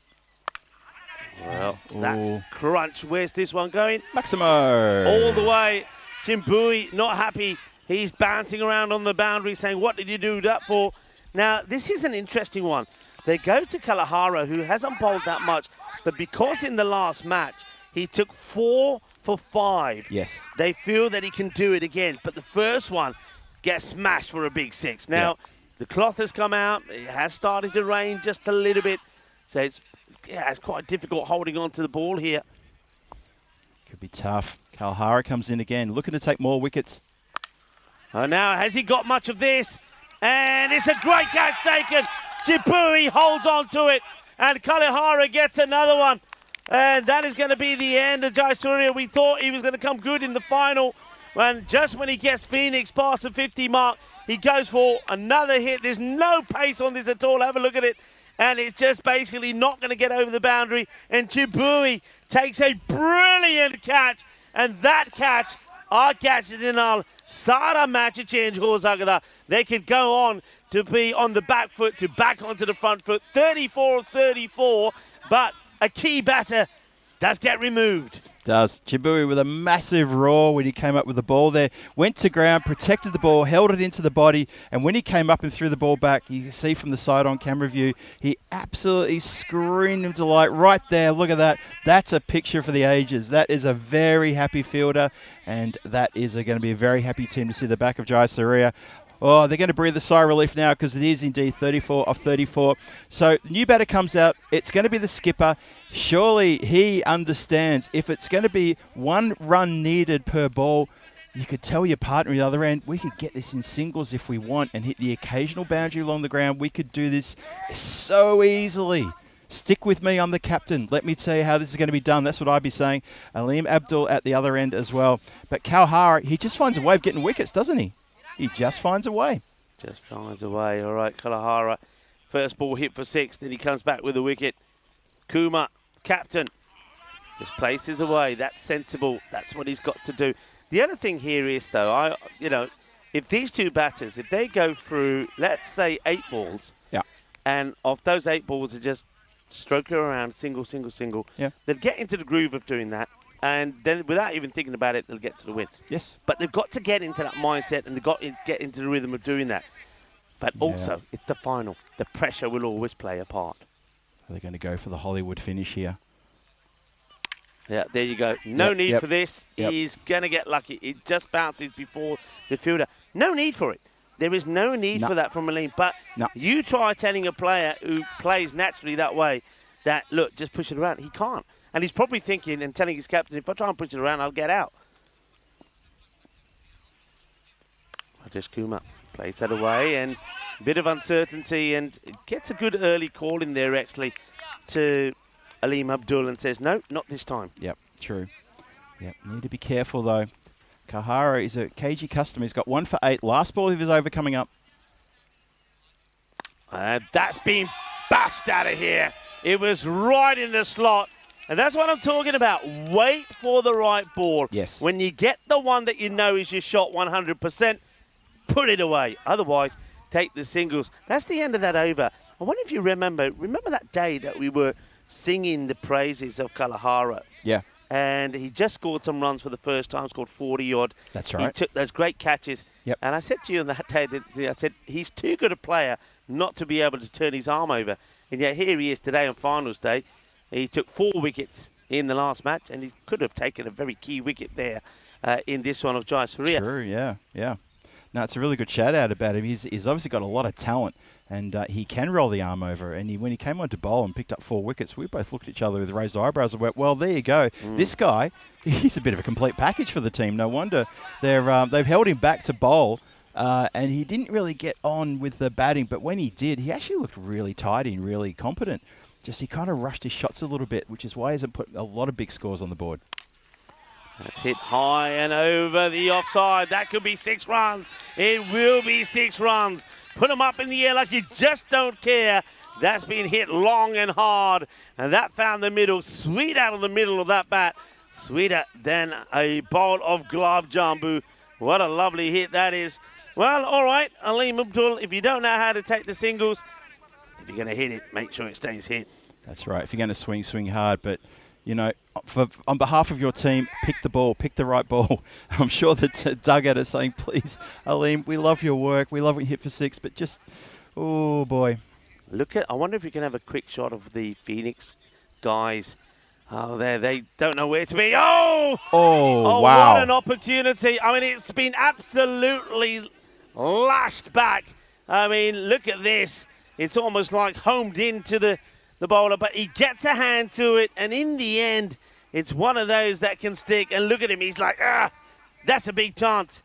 Well, that's crunch. Where's this one going? Maximo. All the way. Jimbui not happy. He's bouncing around on the boundary saying, what did you do that for? Now, this is an interesting one. They go to Kalahara, who hasn't bowled that much, but because in the last match, he took 4 for 5. Yes. They feel that he can do it again, but the first one gets smashed for a big 6. Now, the cloth has come out. It has started to rain just a little bit, so it's quite difficult holding on to the ball here. Could be tough. Kalahara comes in again, looking to take more wickets. Oh, now, has he got much of this? And it's a great catch taken. Jibui holds on to it, and Kalahara gets another one. And that is going to be the end of Jayasuriya. We thought he was going to come good in the final. And just when he gets Phoenix past the 50 mark, he goes for another hit. There's no pace on this at all. Have a look at it. And it's just basically not going to get over the boundary. And Jibui takes a brilliant catch. And that catch, our catch in our Sara match change Hosagada. They could go on to be on the back foot, to back onto the front foot. 34-34, but a key batter does get removed. Does. Jibui with a massive roar when he came up with the ball there. Went to ground, protected the ball, held it into the body, and when he came up and threw the ball back, you can see from the side on camera view, he absolutely screamed of delight right there. Look at that. That's a picture for the ages. That is a very happy fielder, and that is going to be a very happy team to see the back of Jayasuriya. Oh, they're going to breathe a sigh of relief now because it is indeed 34 of 34. So the new batter comes out. It's going to be the skipper. Surely he understands if it's going to be 1 run needed per ball, you could tell your partner at the other end, we could get this in singles if we want and hit the occasional boundary along the ground. We could do this so easily. Stick with me, I'm the captain. Let me tell you how this is going to be done. That's what I'd be saying. Aleem Abdul at the other end as well. But Kalahara, he just finds a way of getting wickets, doesn't he? He just finds a way. Just finds a way. All right, Kalahara. First ball hit for 6. Then he comes back with a wicket. Kumar, captain, just places away. That's sensible. That's what he's got to do. The other thing here is, though, if these two batters, if they go through, let's say, 8 balls, and of those 8 balls are just stroking around, single, they'll get into the groove of doing that. And then without even thinking about it, they'll get to the win. Yes. But they've got to get into that mindset and they've got to get into the rhythm of doing that. But also, it's the final. The pressure will always play a part. Are they going to go for the Hollywood finish here? Yeah, there you go. No need for this. He's going to get lucky. It just bounces before the fielder. No need for it. There is no need for that from Aleem. But you try telling a player who plays naturally that way that, look, just push it around. He can't. And he's probably thinking and telling his captain, if I try and push it around, I'll get out. Rajesh Kumar plays that away, and a bit of uncertainty, and gets a good early call in there, actually, to Aleem Abdul, and says, no, not this time. Yep, true. Yep, need to be careful, though. Kalahara is a cagey customer. He's got 1 for 8. Last ball of his over coming up. That's been bashed out of here. It was right in the slot. And that's what I'm talking about. Wait for the right ball. Yes. When you get the one that you know is your shot 100%, put it away. Otherwise, take the singles. That's the end of that over. I wonder if you remember that day that we were singing the praises of Kalahara. Yeah. And he just scored some runs for the first time, scored 40-odd. That's right. He took those great catches. Yep. And I said to you on that day, I said, he's too good a player not to be able to turn his arm over. And yet here he is today on finals day. He took 4 wickets in the last match, and he could have taken a very key wicket there in this one of Jayasuriya. True, yeah. No, it's a really good shout-out about him. He's obviously got a lot of talent, and he can roll the arm over. And when he came on to bowl and picked up 4 wickets, we both looked at each other with raised eyebrows and went, well, there you go. This guy, he's a bit of a complete package for the team. No wonder they've held him back to bowl. And he didn't really get on with the batting, but when he did, he actually looked really tidy and really competent. Just he kind of rushed his shots a little bit, which is why he hasn't put a lot of big scores on the board. That's hit high and over the offside. That could be 6 runs. It will be 6 runs. Put them up in the air like you just don't care. That's been hit long and hard. And that found the middle. Sweet out of the middle of that bat. Sweeter than a bowl of gulab jambu. What a lovely hit that is. Well, all right, Aleem Abdul, if you don't know how to take the singles, if you're going to hit it, make sure it stays hit. That's right. If you're going to swing, swing hard. But, you know, on behalf of your team, pick the ball, pick the right ball. I'm sure the dugout is saying, please, Aleem, we love your work. We love what you hit for 6, but just, oh, boy. I wonder if we can have a quick shot of the Phoenix guys. Oh, there, they don't know where to be. Oh, wow. What an opportunity. I mean, it's been absolutely lashed back. I mean, look at this. It's almost like homed into the bowler, but he gets a hand to it, and in the end, it's one of those that can stick. And look at him. He's like, that's a big chance.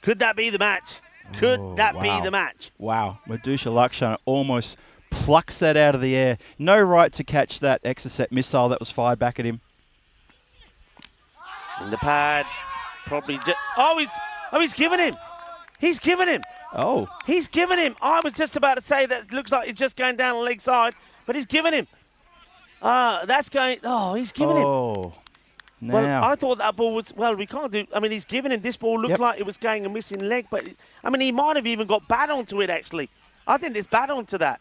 Could that be the match? Could that be the match? Wow. Madhusha Lakshan almost plucks that out of the air. No right to catch that Exocet missile that was fired back at him. In the pad, probably just... he's given him. He's given him. Oh. He's given him. I was just about to say that it looks like it's just going down the leg side, but he's given him. That's going... Oh, he's given him. Oh. Now. Well, I thought that ball was... Well, we can't do... I mean, he's given him... This ball looked like it was going a missing leg, but... I mean, he might have even got bat onto it, actually. I think there's bat onto that.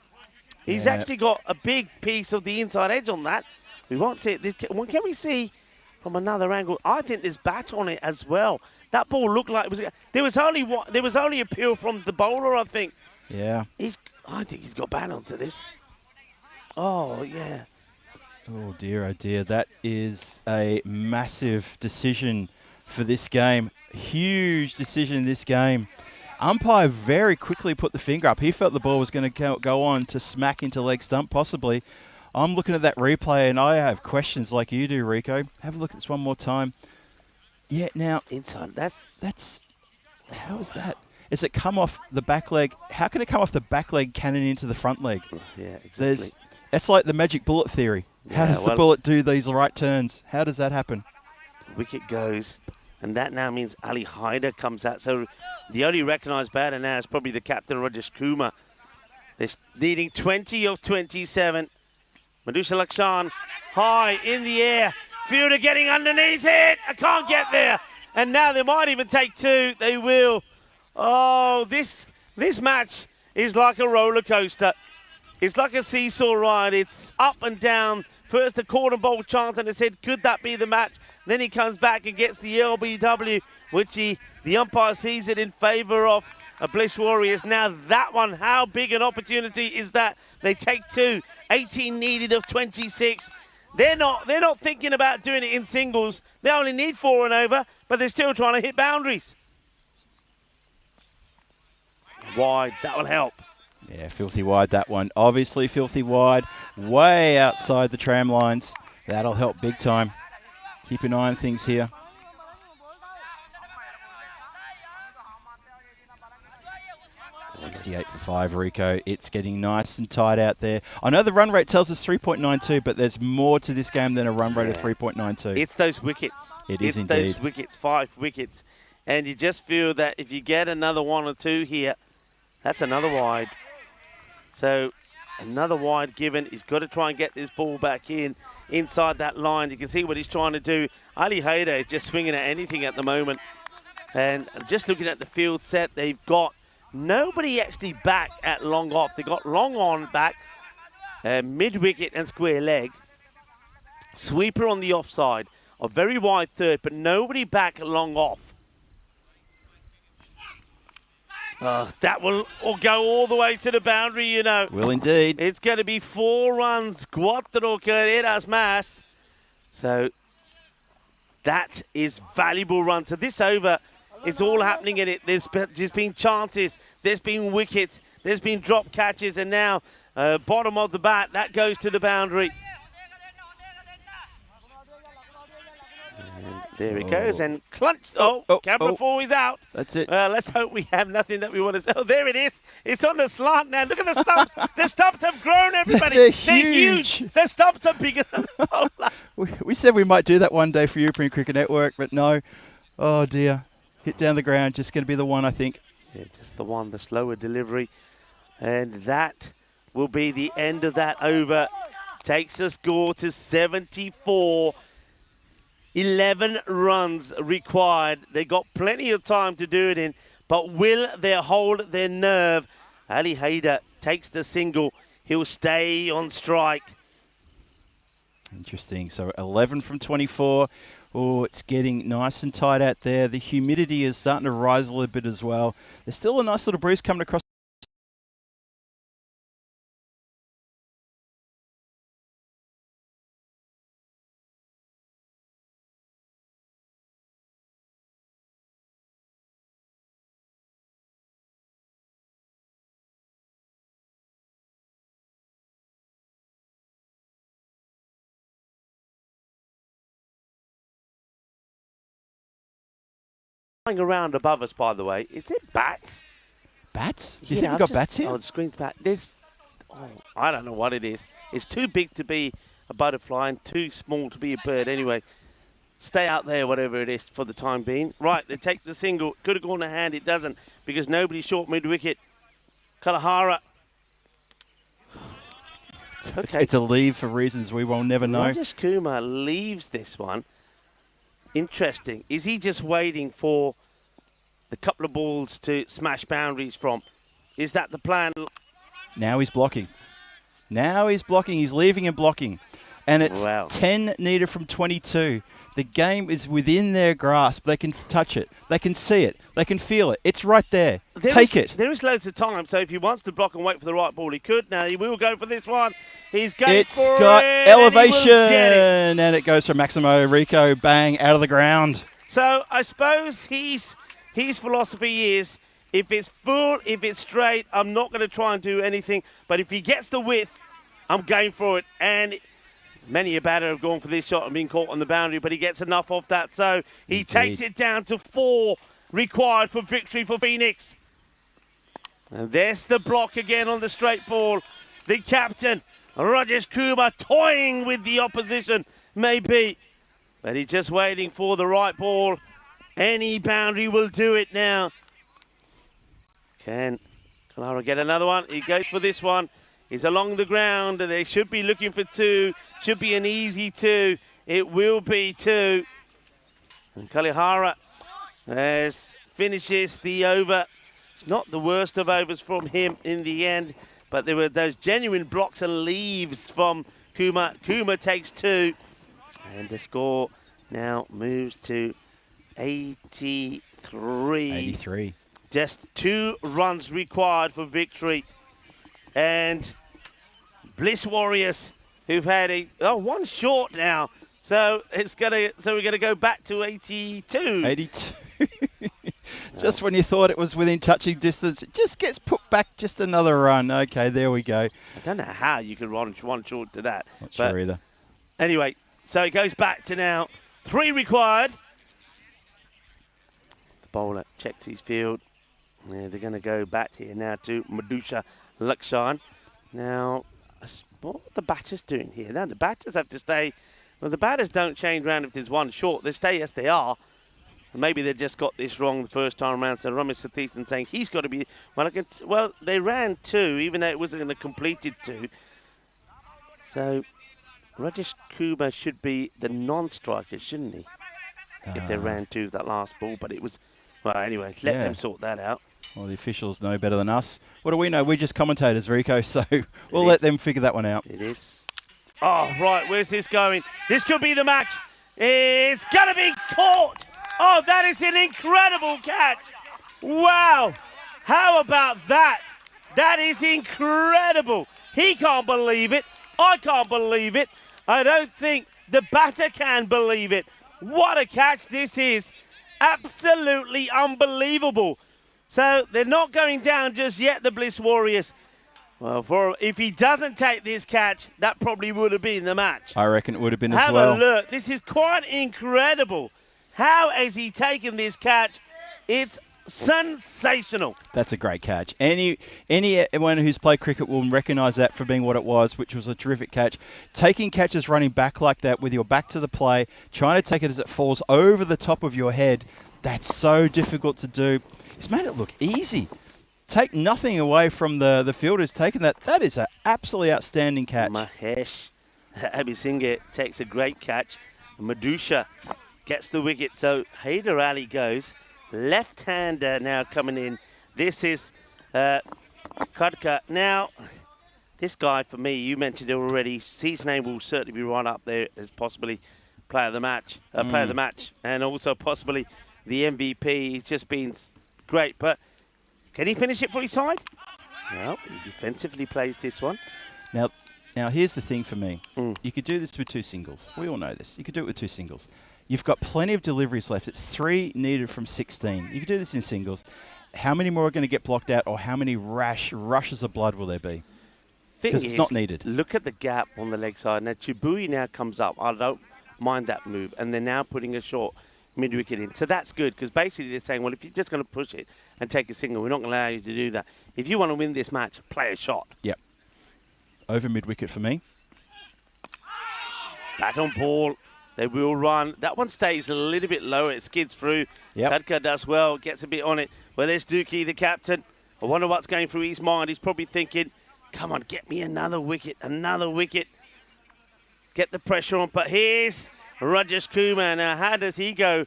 He's actually got a big piece of the inside edge on that. We won't see it. Can we see from another angle? I think there's bat on it as well. That ball looked like it was... There was only a peel from the bowler, I think. Yeah. I think he's got bat onto this. Oh, yeah. Oh, dear, that is a massive decision for this game. Huge decision in this game. Umpire very quickly put the finger up. He felt the ball was going to go on to smack into leg stump, possibly. I'm looking at that replay, and I have questions like you do, Rico. Have a look at this one more time. Yeah, now... Inside, that's... How is that? Is it come off the back leg? How can it come off the back leg cannon into the front leg? Yeah, exactly. That's like the magic bullet theory. How does the bullet do these right turns? How does that happen? Wicket goes, and that now means Ali Haider comes out. So the only recognised batter now is probably the captain, Rajesh Kumar. They're needing 20 of 27. Madhusha Lakshan high in the air. Fielder getting underneath it. I can't get there. And now they might even take 2. They will. Oh, this match is like a roller coaster. It's like a seesaw ride. It's up and down. First the corner bowl chant, and it said, could that be the match? Then he comes back and gets the LBW, which the umpire sees it in favour of Bliss Warriors. Now that one, how big an opportunity is that? They take 2. 18 needed of 26. They're not thinking about doing it in singles. They only need 4 and over, but they're still trying to hit boundaries. Wide, that will help. Yeah, filthy wide, that one. Obviously filthy wide, way outside the tram lines. That'll help big time. Keep an eye on things here. .68 for 5, Rico. It's getting nice and tight out there. I know the run rate tells us 3.92, but there's more to this game than a run rate of 3.92. It's those wickets. It is indeed. It's those wickets, 5 wickets. And you just feel that if you get another 1 or 2 here, that's another wide. So another wide given. He's got to try and get this ball back inside that line. You can see what he's trying to do. Ali Haider is just swinging at anything at the moment. And just looking at the field set, they've got nobody actually back at long off. They got long on back, mid-wicket and square leg. Sweeper on the offside, a very wide third, but nobody back at long off. That will go all the way to the boundary, you know. Will indeed. It's going to be 4 runs. 4 carreras más. So that is valuable run. So this over, it's all happening in it. There's been chances. There's been wickets. There's been drop catches. And now, bottom of the bat, that goes to the boundary. And there it goes, and clutched. Camera 4 is out. That's it. Let's hope we have nothing that we want to say. Oh, there it is. It's on the slant now. Look at the stumps. The stumps have grown, everybody. They're huge. The stumps are bigger than the bowler. We We said we might do that one day for European Cricket Network, but no. Oh, dear. Hit down the ground. Just going to be the one, I think. Yeah, just the one, the slower delivery. And that will be the end of that over. Takes the score to 74. 11 runs required. They got plenty of time to do it in, but will they hold their nerve? Ali Haider takes the single. He'll stay on strike. Interesting. So 11 from 24. Oh, it's getting nice and tight out there. The humidity is starting to rise a little bit as well. There's still a nice little breeze coming across. Flying around above us, by the way. Is it bats? Bats? Do you think we've got bats here? Oh, the screen's back. I don't know what it is. It's too big to be a butterfly and too small to be a bird. Anyway, stay out there, whatever it is, for the time being. Right, they take the single. Could have gone to hand. It doesn't because nobody's short mid-wicket. Kalahara. Okay. It's a leave for reasons we will never know. Rajesh Kumar leaves this one. Interesting. Is he just waiting for the couple of balls to smash boundaries from? Is that the plan? Now he's blocking. Now he's blocking. He's leaving and blocking. And it's Wow. 10 needed from 22. The game is within their grasp. They can touch it. They can see it. They can feel it. It's right there. Take it. There is loads of time, so if he wants to block and wait for the right ball, he could. Now he will go for this one. He's going for it. It's got elevation. And And it goes for Maximo Rico. Bang, out of the ground. so I suppose his philosophy is, if it's full, if it's straight, I'm not going to try and do anything. But if he gets the width, I'm going for it. And many a batter have gone for this shot and been caught on the boundary, but he gets enough off that. So he takes it down to 4 required for victory for Phoenix. And there's the block again on the straight ball. The captain, Rajesh Kumar, toying with the opposition, maybe. But he's just waiting for the right ball. Any boundary will do it now. Can Kalahara get another one? He goes for this one. He's along the ground, and they should be looking for 2. Should be an easy 2. It will be 2. And Kalahara finishes the over. It's not the worst of overs from him in the end, but there were those genuine blocks and leaves from Kumar. Kumar takes 2. And the score now moves to 83. 83. Just 2 runs required for victory. And Bliss Warriors, who've had one short now. So we're gonna go back to 82. 82. Just when you thought it was within touching distance, it just gets put back just another run. Okay, there we go. I don't know how you could run one short to that. Not sure either. Anyway, so it goes back to now 3 required. The bowler checks his field. Yeah, they're going to go back here now to Madhusha Lakshan. Now, what are the batters doing here? Now, the batters have to stay. Well, the batters don't change around if there's one short. They stay as they are. Maybe they just got this wrong the first time around. So Ramesh Satheesan saying he's got to be. Well, they ran 2, even though it wasn't a completed 2. So Rajesh Kumar should be the non-striker, shouldn't he? If they ran 2 that last ball, but it was. Well, anyway, let them sort that out. Well, the officials know better than us. What do we know? We're just commentators, Rico, so we'll let them figure that one out. It is. Oh, right, where's this going? This could be the match. It's going to be caught. Oh, that is an incredible catch. Wow. How about that? That is incredible. He can't believe it. I can't believe it. I don't think the batter can believe it. What a catch this is. Absolutely unbelievable. So they're not going down just yet, the Bliss Warriors. Well, if he doesn't take this catch, that probably would have been the match. I reckon it would have been as well. Have a look. This is quite incredible. How has he taken this catch? It's sensational. That's a great catch. Anyone who's played cricket will recognise that for being what it was, which was a terrific catch. Taking catches running back like that with your back to the play, trying to take it as it falls over the top of your head, that's so difficult to do. He's made it look easy. Take nothing away from the fielders taking that. That is an absolutely outstanding catch. Mahesh Abhisinghe takes a great catch. Madusha gets the wicket. So Haider Ali goes. Left-hander now coming in. This is Khadka. Now, this guy, for me, you mentioned it already. His name will certainly be right up there as possibly player of the match, and also possibly the MVP. He's just been great. But can he finish it for his side? Well, he defensively plays this one. Now here's the thing for me. You could do this with 2 singles. We all know this. You could do it with 2 singles. You've got plenty of deliveries left. It's 3 needed from 16. You could do this in singles. How many more are going to get blocked out, or how many rushes of blood will there be? Because it's not needed. Look at the gap on the leg side. Now, Chibui now comes up. I don't mind that move. And they're now putting a short mid-wicket in. So that's good, because basically they're saying, well, if you're just going to push it and take a single, we're not going to allow you to do that. If you want to win this match, play a shot. Yep. Over mid-wicket for me. Back on ball. They will run. That one stays a little bit lower. It skids through. Yep. Khadka does well. Gets a bit on it. Well, there's Dookie, the captain. I wonder what's going through his mind. He's probably thinking, come on, get me another wicket. Another wicket. Get the pressure on. But here's Rajesh Kumar. Now, how does he go?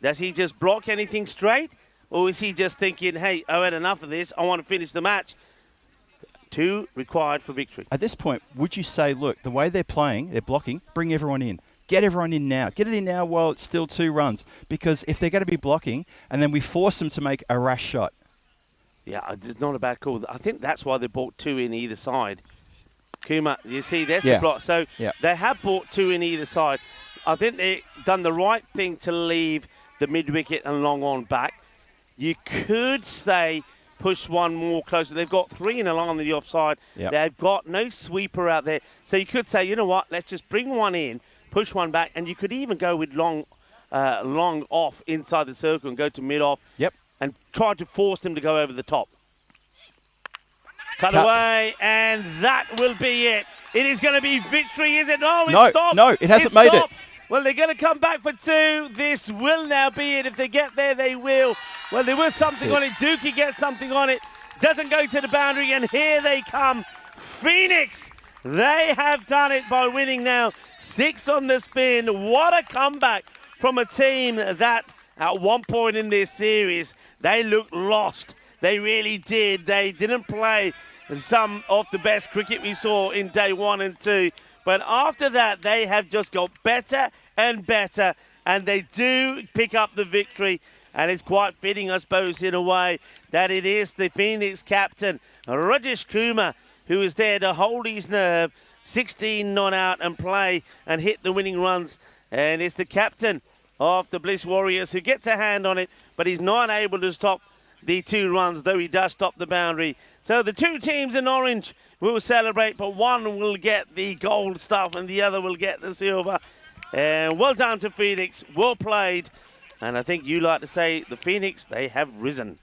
Does he just block anything straight? Or is he just thinking, hey, I had enough of this. I want to finish the match. 2 required for victory. At this point, would you say, look, the way they're playing, they're blocking, bring everyone in. Get everyone in now. Get it in now while it's still 2 runs. Because if they're going to be blocking, and then we force them to make a rash shot. Yeah, it's not a bad call. I think that's why they brought 2 in either side. Kumar, you see, there's the block. So they have brought 2 in either side. I think they've done the right thing to leave the mid-wicket and long on back. You could say push one more closer. They've got 3 in along the offside. Yep. They've got no sweeper out there. So you could say, you know what, let's just bring one in, push one back, and you could even go with long off inside the circle and go to mid-off. Yep. And try to force them to go over the top. Cut away, and that will be it. It is going to be victory, is it? Oh, it stopped. No, it hasn't made it. Well, they're going to come back for 2. This will now be it. If they get there, they will. Well, there was something on it. Dookie gets something on it. Doesn't go to the boundary, and here they come. Phoenix, they have done it by winning now. 6 on the spin. What a comeback from a team that at one point in this series, they looked lost. They really did. They didn't play some of the best cricket we saw in day 1 and 2. But after that, they have just got better and better, and they do pick up the victory. And it's quite fitting, I suppose, in a way, that it is the Phoenix captain, Rajesh Kumar, who is there to hold his nerve, 16 not out and play and hit the winning runs. And it's the captain of the Bliss Warriors who gets a hand on it, but he's not able to stop the 2 runs, though he does stop the boundary. So the 2 teams in orange will celebrate, but one will get the gold stuff and the other will get the silver. And well done to Phoenix, well played. And I think you like to say the Phoenix, they have risen.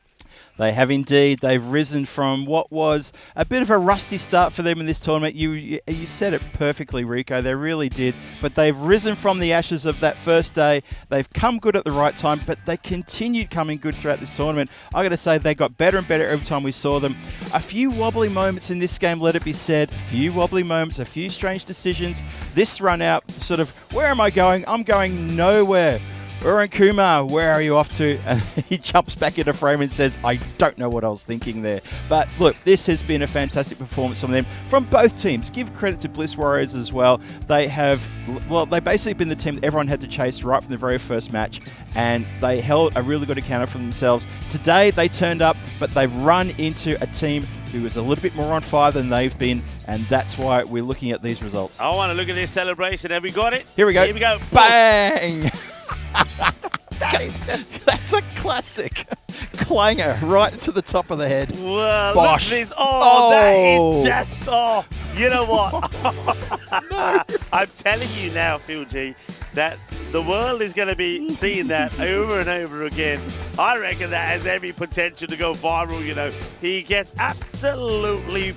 They have indeed. They've risen from what was a bit of a rusty start for them in this tournament. You said it perfectly, Rico. They really did. But they've risen from the ashes of that first day. They've come good at the right time, but they continued coming good throughout this tournament. I got to say, they got better and better every time we saw them. A few wobbly moments in this game, let it be said. A few wobbly moments, a few strange decisions. This run out, sort of, where am I going? I'm going nowhere. Varun Kumar, where are you off to? And he jumps back into frame and says, I don't know what I was thinking there. But look, this has been a fantastic performance from them, from both teams. Give credit to Bliss Warriors as well. They have, well, they've basically been the team that everyone had to chase right from the very first match, and they held a really good account for themselves. Today, they turned up, but they've run into a team who is a little bit more on fire than they've been, and that's why we're looking at these results. I want to look at this celebration. Have we got it? Here we go. Here we go. Bang! That's a classic clanger right to the top of the head. Well, Bosh. look at this. That is just, you know what? No. I'm telling you now, Phil G, that the world is going to be seeing that over and over again. I reckon that has every potential to go viral, you know. He gets absolutely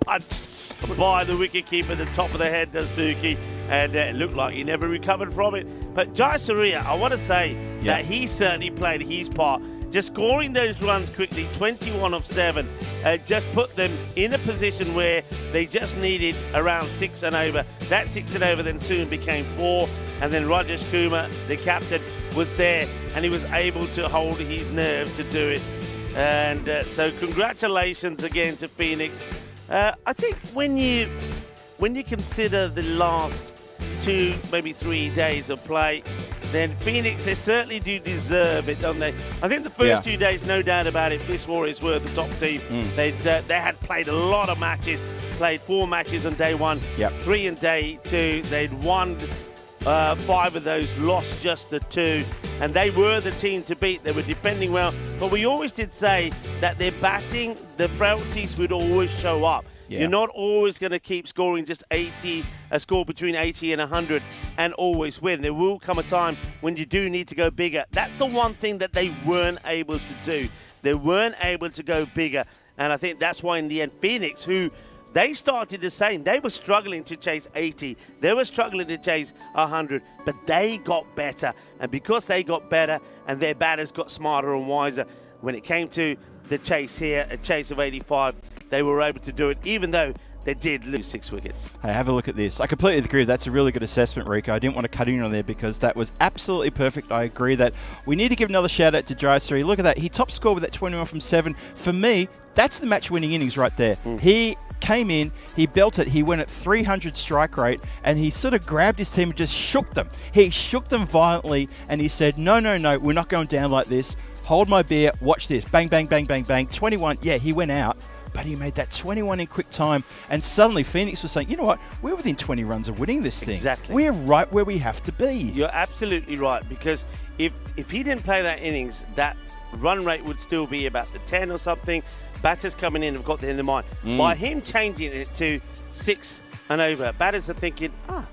punched by the wicketkeeper, the top of the head does Dookie, and it looked like he never recovered from it. But Jai Surya, I want to say that he certainly played his part. Just scoring those runs quickly, 21 of 7, just put them in a position where they just needed around 6 and over. That 6 and over then soon became 4, and then Rajesh Kumar, the captain, was there, and he was able to hold his nerve to do it. And so congratulations again to Phoenix. I think when you consider the last 2, maybe 3 days of play, then Phoenix, they certainly do deserve it, don't they? I think the first 2 days, no doubt about it, Bliss Warriors were the top team. They had played a lot of matches, played 4 matches on day 1, 3 on day 2. They'd won 5 of those, lost just the 2, and they were the team to beat. They were defending well, but we always did say that their batting, the frailties would always show up. You're not always going to keep scoring just 80, a score between 80 and 100 and always win. There will come a time when you do need to go bigger. That's the one thing that they weren't able to do. They weren't able to go bigger, and I think that's why in the end Phoenix, who they started the same. They were struggling to chase 80. They were struggling to chase 100, but they got better. And because they got better and their batters got smarter and wiser, when it came to the chase here, a chase of 85, they were able to do it, even though they did lose 6 wickets. Hey, have a look at this. I completely agree. That's a really good assessment, Rico. I didn't want to cut in on there because that was absolutely perfect. I agree that we need to give another shout out to Jai Surya. Look at that. He top scored with that 21 from 7. For me, that's the match-winning innings right there. He came in, he belted, he went at 300 strike rate, and he sort of grabbed his team and just shook them. He shook them violently, and he said, no, we're not going down like this. Hold my beer, watch this. Bang, bang, bang, bang, bang. 21, he went out, but he made that 21 in quick time, and suddenly Phoenix was saying, you know what, we're within 20 runs of winning this thing. Exactly. We're right where we have to be. You're absolutely right, because if he didn't play that innings, that run rate would still be about the 10 or something. Batters coming in have got that in their mind. By him changing it to 6 and over, batters are thinking, all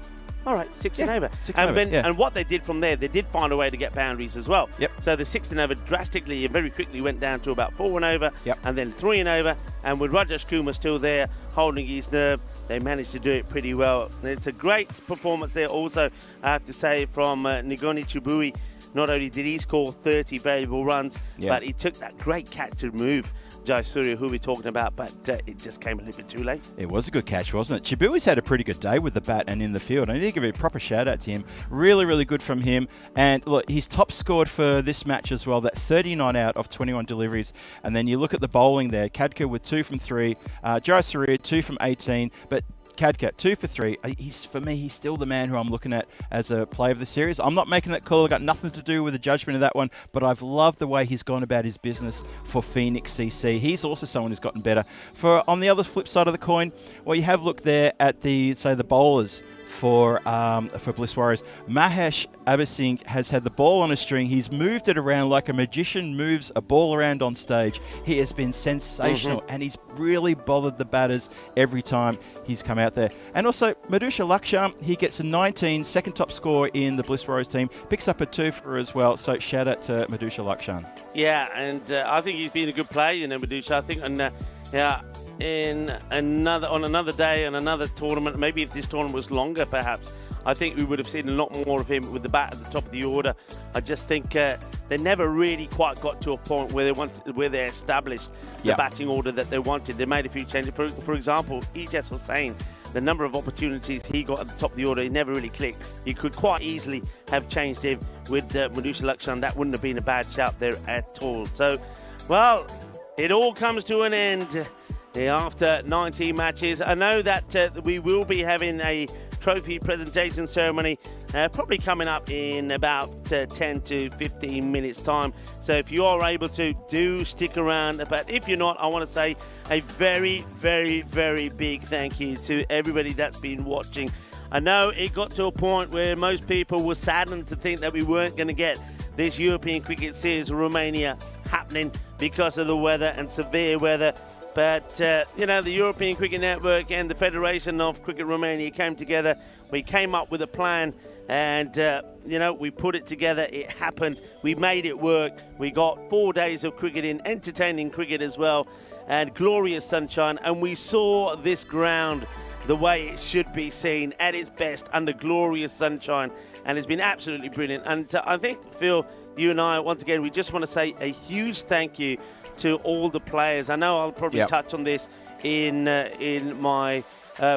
right, 6 and over. And what they did from there, they did find a way to get boundaries as well. So the 6 and over drastically and very quickly went down to about 4 and over, and then 3 and over. And with Rajesh Kumar still there, holding his nerve, they managed to do it pretty well. It's a great performance there also, I have to say, from Ngoni Chibui. Not only did he score 30 valuable runs, but he took that great catch to move Jai Surya, who we're talking about, but it just came a little bit too late. It was a good catch, wasn't it? Chibui's had a pretty good day with the bat and in the field. I need to give a proper shout out to him. Really, really good from him. And look, he's top scored for this match as well, that 39 out of 21 deliveries. And then you look at the bowling there, Khadka with 2 from 3, Jai Surya 2 from 18, but Khadka 2 for 3. For me, he's still the man who I'm looking at as a player of the series. I'm not making that call. I've got nothing to do with the judgment of that one, but I've loved the way he's gone about his business for Phoenix CC. He's also someone who's gotten better. On the other flip side of the coin, well, you have looked there at the bowlers for Bliss Warriors. Mahesh Abasingh has had the ball on a string. He's moved it around like a magician moves a ball around on stage. He has been sensational, and he's really bothered the batters every time he's come out there. And also, Madhusha Lakshan, he gets a 19, second top score in the Bliss Warriors team, picks up a 2 for her as well. So shout out to Madhusha Lakshan. Yeah, and I think he's been a good player, Madhusha. I think, on another day and another tournament, maybe if this tournament was longer perhaps, I think we would have seen a lot more of him with the bat at the top of the order. I just think they never really quite got to a point where they established the batting order that they wanted. They made a few changes. For example, ECS was saying the number of opportunities he got at the top of the order, he never really clicked. You could quite easily have changed him with Madhusha Lakshan. That wouldn't have been a bad shout there at all. So, well, it all comes to an end after 19 matches. I know that we will be having a trophy presentation ceremony probably coming up in about 10 to 15 minutes time. So if you are able to, do stick around. But if you're not, I want to say a very, very, very big thank you to everybody that's been watching. I know it got to a point where most people were saddened to think that we weren't going to get this European Cricket Series Romania happening because of the weather and severe weather. But, you know, the European Cricket Network and the Federation of Cricket Romania came together. We came up with a plan and, you know, we put it together. It happened. We made it work. We got 4 days of cricketing, entertaining cricket as well, and glorious sunshine. And we saw this ground the way it should be seen at its best under glorious sunshine. And it's been absolutely brilliant. And I think, Phil, you and I, once again, we just want to say a huge thank you to all the players. I know I'll probably touch on this in my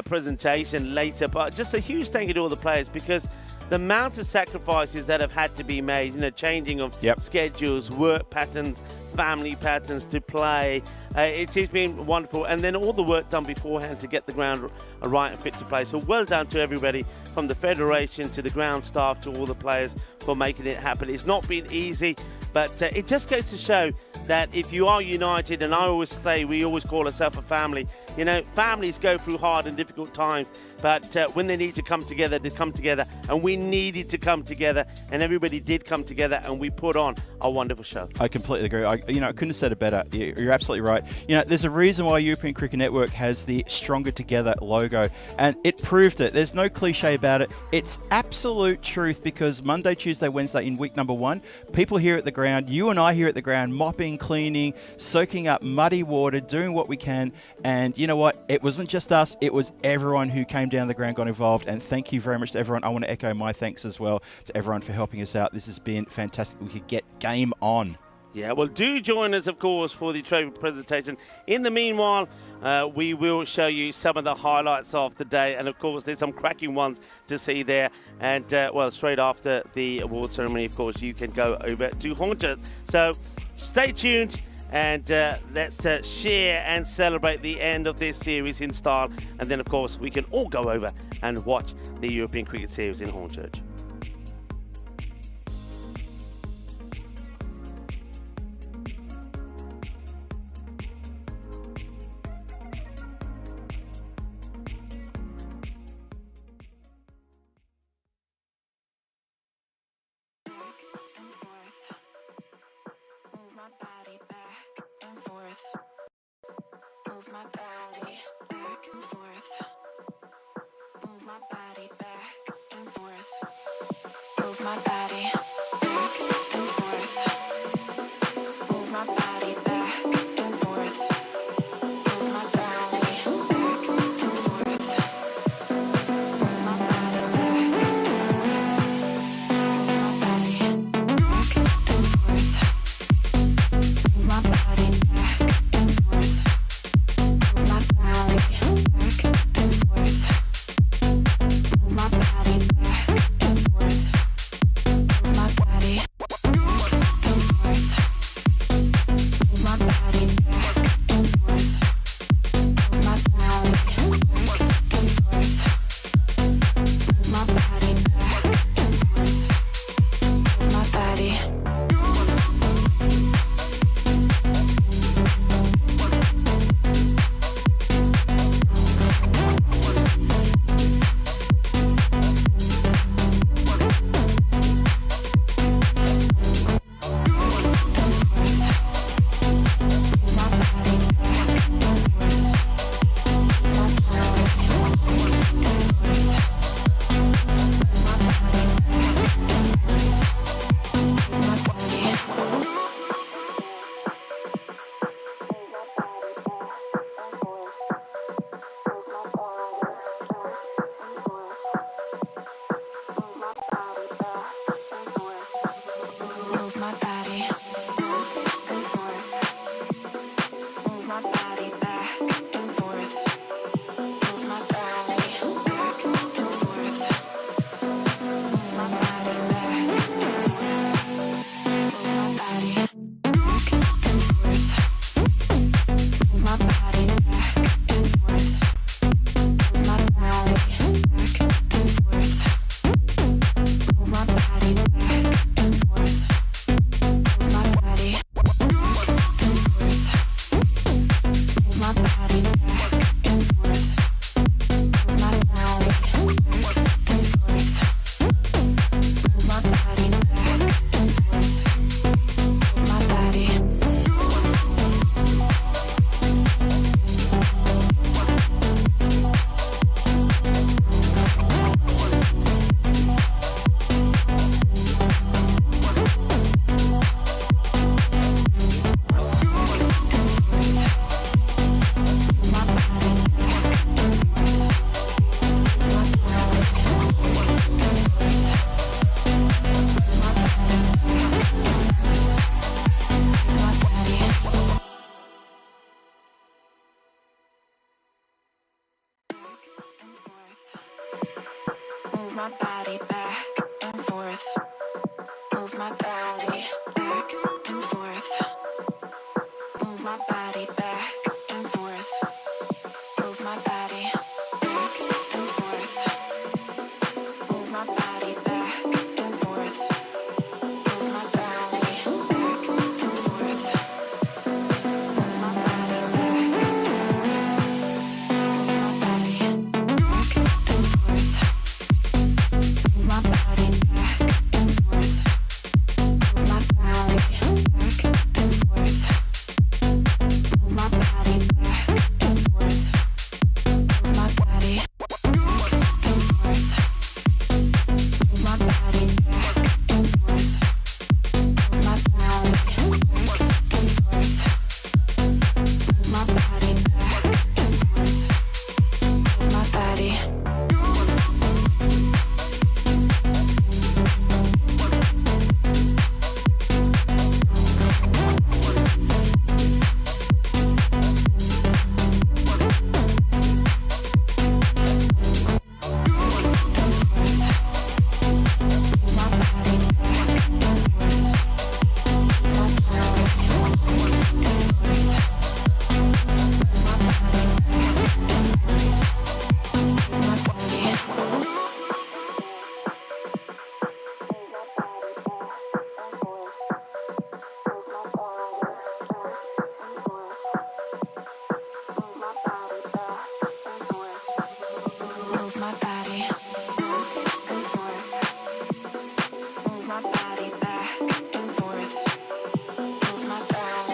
presentation later, but just a huge thank you to all the players, because the amount of sacrifices that have had to be made, you know, changing of schedules, work patterns, family patterns to play, it's been wonderful. And then all the work done beforehand to get the ground right and fit to play. So well done to everybody, from the federation to the ground staff to all the players, for making it happen. It's not been easy, but it just goes to show that if you are united, and I always say, we always call ourselves a family. You know, families go through hard and difficult times, but when they need to come together, they come together. And we needed to come together, and everybody did come together, and we put on a wonderful show. I completely agree. I couldn't have said it better. You're absolutely right. You know, there's a reason why European Cricket Network has the Stronger Together logo, and it proved it. There's no cliche about it. It's absolute truth, because Monday, Tuesday, Wednesday in week number 1, people here at the ground, you and I here at the ground, mopping, cleaning, soaking up muddy water, doing what we can. And you know what? It wasn't just us. It was everyone who came down the ground, got involved. And thank you very much to everyone. I want to echo my thanks as well to everyone for helping us out. This has been fantastic. We could get game on. Yeah, well, do join us, of course, for the trophy presentation. In the meanwhile, we will show you some of the highlights of the day. And, of course, there's some cracking ones to see there. And, well, straight after the award ceremony, of course, you can go over to Hornchurch. So stay tuned, and let's share and celebrate the end of this series in style. And then, of course, we can all go over and watch the European Cricket Series in Hornchurch. My body back and forth. Move my body back and forth. Move my body back and forth. Move my body back and forth. Move my body back and forth. Move my body back and forth. Move my body back and forth. My body Move my body back and forth. Move my body back and forth. Move my body back and forth. Move my body back and forth. Move my body back and forth. Move my body back and forth. Move my body back and forth. Move my body back and forth. Move my body back and forth. Move my body back and forth. Move my body back and forth. Move my body back and forth. Move my body back and forth. Move my body back and forth. Move my body. Move my body back and forth. Move my body back and forth. Move my body back and forth.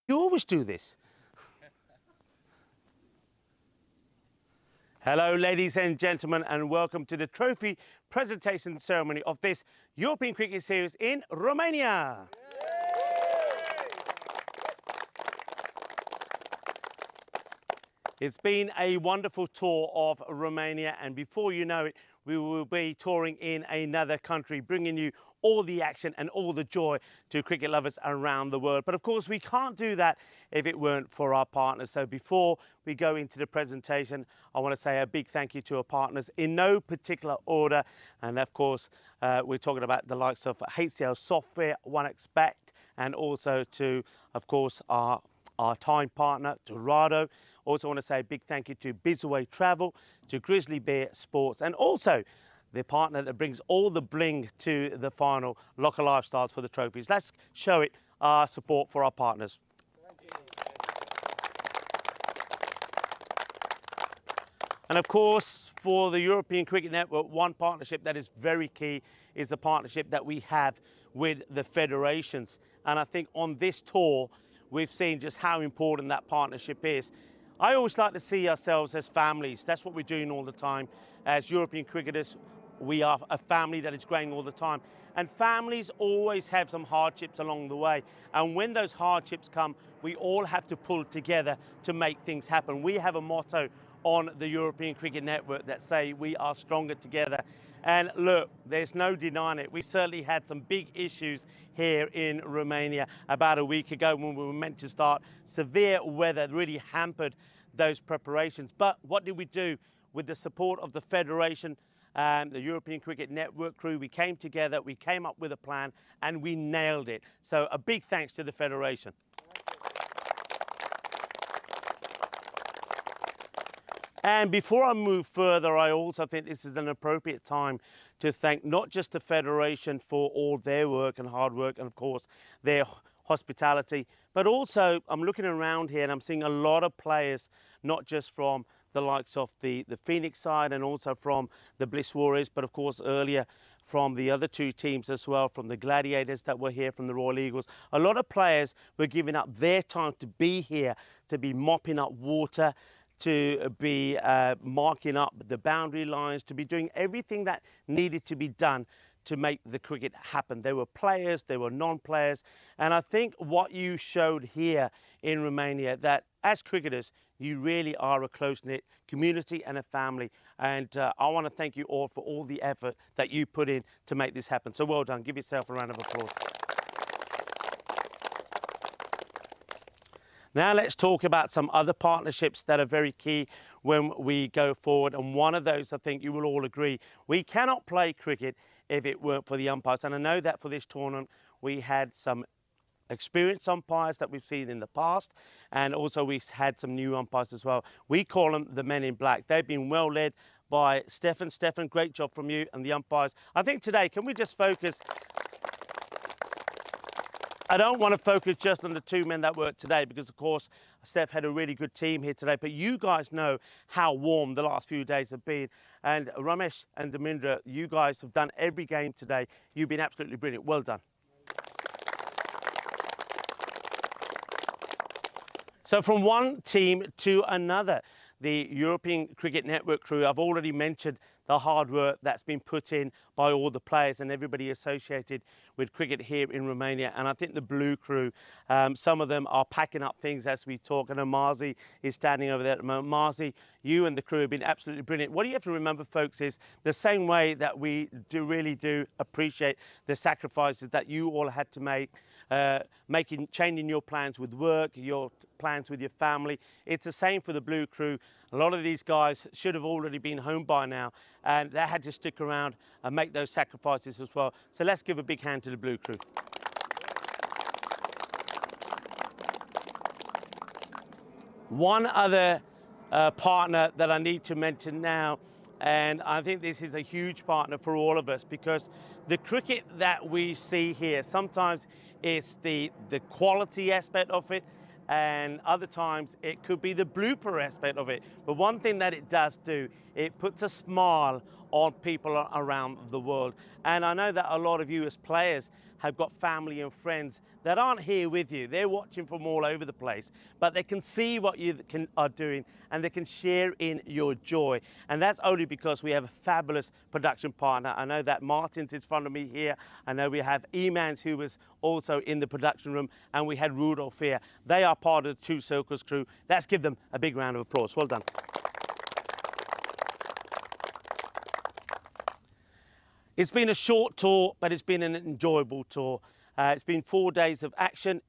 You always do this. Hello, ladies and gentlemen, and welcome to the trophy presentation ceremony of this European Cricket Series in Romania. It's been a wonderful tour of Romania, and before you know it, we will be touring in another country, bringing you all the action and all the joy to cricket lovers around the world. But of course, we can't do that if it weren't for our partners. So before we go into the presentation, I want to say a big thank you to our partners in no particular order. And of course, we're talking about the likes of HCL Software, OneExpect, and also to, of course, our time partner, Dorado. Also want to say a big thank you to Bizaway Travel, to Grizzly Bear Sports, and also the partner that brings all the bling to the final, Locker Lifestyles, for the trophies. Let's show it our support for our partners. And of course, for the European Cricket Network, one partnership that is very key is the partnership that we have with the federations. And I think on this tour, we've seen just how important that partnership is. I always like to see ourselves as families. That's what we're doing all the time. As European cricketers, we are a family that is growing all the time. And families always have some hardships along the way. And when those hardships come, we all have to pull together to make things happen. We have a motto on the European Cricket Network that say we are stronger together. And look, there's no denying it. We certainly had some big issues here in Romania about a week ago when we were meant to start. Severe weather really hampered those preparations. But what did we do? With the support of the Federation, the European Cricket Network crew, we came together, we came up with a plan, and we nailed it. So a big thanks to the Federation. And before I move further, I also think this is an appropriate time to thank not just the Federation for all their work and hard work, and of course their hospitality, but also I'm looking around here and I'm seeing a lot of players, not just from the likes of the Phoenix side and also from the Bliss Warriors, but of course earlier from the other two teams as well, from the Gladiators that were here, from the Royal Eagles. A lot of players were giving up their time to be here, to be mopping up water, to be marking up the boundary lines, to be doing everything that needed to be done to make the cricket happen. There were players, there were non-players, and I think what you showed here in Romania, that as cricketers, you really are a close-knit community and a family. And I want to thank you all for all the effort that you put in to make this happen. So well done. Give yourself a round of applause. Now let's talk about some other partnerships that are very key when we go forward. And one of those, I think you will all agree, we cannot play cricket if it weren't for the umpires. And I know that for this tournament, we had some experienced umpires that we've seen in the past, and also we've had some new umpires as well. We call them the men in black. They've been well led by Stefan. Stefan, great job from you and the umpires. I think today, can we just focus? I don't want to focus just on the two men that worked today because, of course, Steph had a really good team here today. But you guys know how warm the last few days have been. And Ramesh and Damindra, you guys have done every game today. You've been absolutely brilliant. Well done. So from one team to another, the European Cricket Network crew, I've already mentioned the hard work that's been put in by all the players and everybody associated with cricket here in Romania. And I think the blue crew, some of them are packing up things as we talk. And Marzi is standing over there at the moment. Marzi, you and the crew have been absolutely brilliant. What you have to remember, folks, is the same way that we really do appreciate the sacrifices that you all had to make, changing your plans with work, your plans with your family. It's the same for the blue crew. A lot of these guys should have already been home by now, and they had to stick around and make those sacrifices as well. So let's give a big hand to the blue crew. One other partner that I need to mention now, and I think this is a huge partner for all of us, because the cricket that we see here, sometimes it's the quality aspect of it, and other times it could be the blooper aspect of it. But one thing that it does do, it puts a smile on people around the world. And I know that a lot of you as players have got family and friends that aren't here with you. They're watching from all over the place, but they can see what you are doing and they can share in your joy. And that's only because we have a fabulous production partner. I know that Martin's in front of me here. I know we have Emans, who was also in the production room, and we had Rudolph here. They are part of the Two Circles crew. Let's give them a big round of applause. Well done. It's been a short tour, but it's been an enjoyable tour. It's been 4 days of action.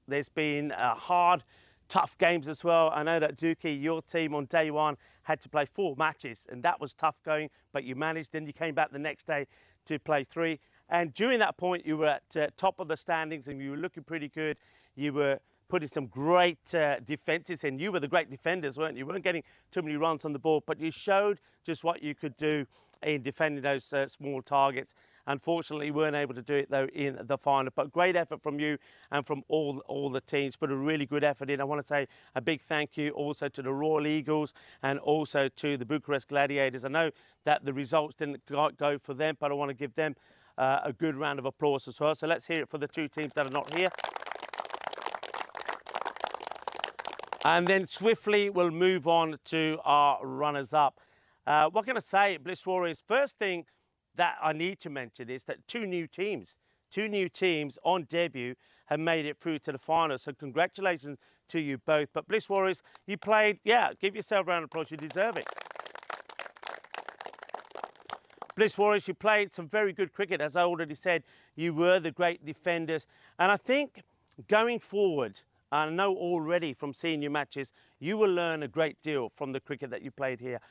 There's been hard, tough games as well. I know that Dookie, your team on day one, had to play 4 matches, and that was tough going, but you managed. Then you came back the next day to play 3. And during that point, you were at top of the standings and you were looking pretty good. You were putting some great defences in. You were the great defenders, weren't you? You weren't getting too many runs on the board, but you showed just what you could do in defending those small targets. Unfortunately, you weren't able to do it, though, in the final. But great effort from you and from all the teams. Put a really good effort in. I want to say a big thank you also to the Royal Eagles and also to the Bucharest Gladiators. I know that the results didn't go for them, but I want to give them a good round of applause as well. So let's hear it for the 2 teams that are not here. And then swiftly we'll move on to our runners-up. What can I say, Bliss Warriors? First thing, that I need to mention is that two new teams on debut have made it through to the final. So congratulations to you both. But Bliss Warriors, you played, yeah, give yourself a round of applause, you deserve it. Bliss Warriors, you played some very good cricket. As I already said, you were the great defenders. And I think going forward, I know already from seeing your matches, you will learn a great deal from the cricket that you played here.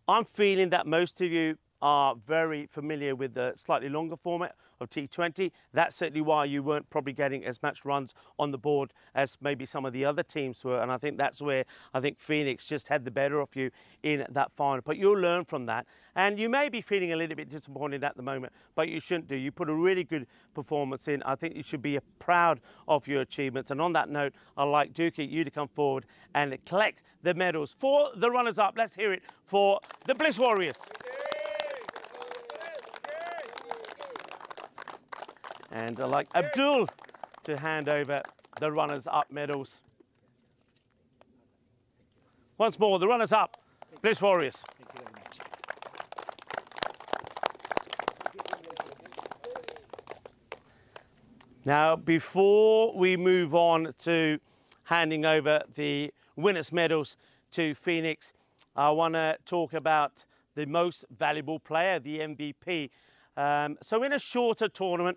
I'm feeling that most of you are very familiar with the slightly longer format of T20. That's certainly why you weren't probably getting as much runs on the board as maybe some of the other teams were. And I think that's where I think Phoenix just had the better of you in that final. But you'll learn from that. And you may be feeling a little bit disappointed at the moment, but you shouldn't do. You put a really good performance in. I think you should be proud of your achievements. And on that note, I'd like Dookie, you to come forward and collect the medals for the runners-up. Let's hear it for the Bliss Warriors. And I'd like Abdul to hand over the runners-up medals. Once more, the runners-up, Bliss Warriors. Thank you very much. Now, before we move on to handing over the winners' medals to Phoenix, I want to talk about the most valuable player, the MVP. So in a shorter tournament,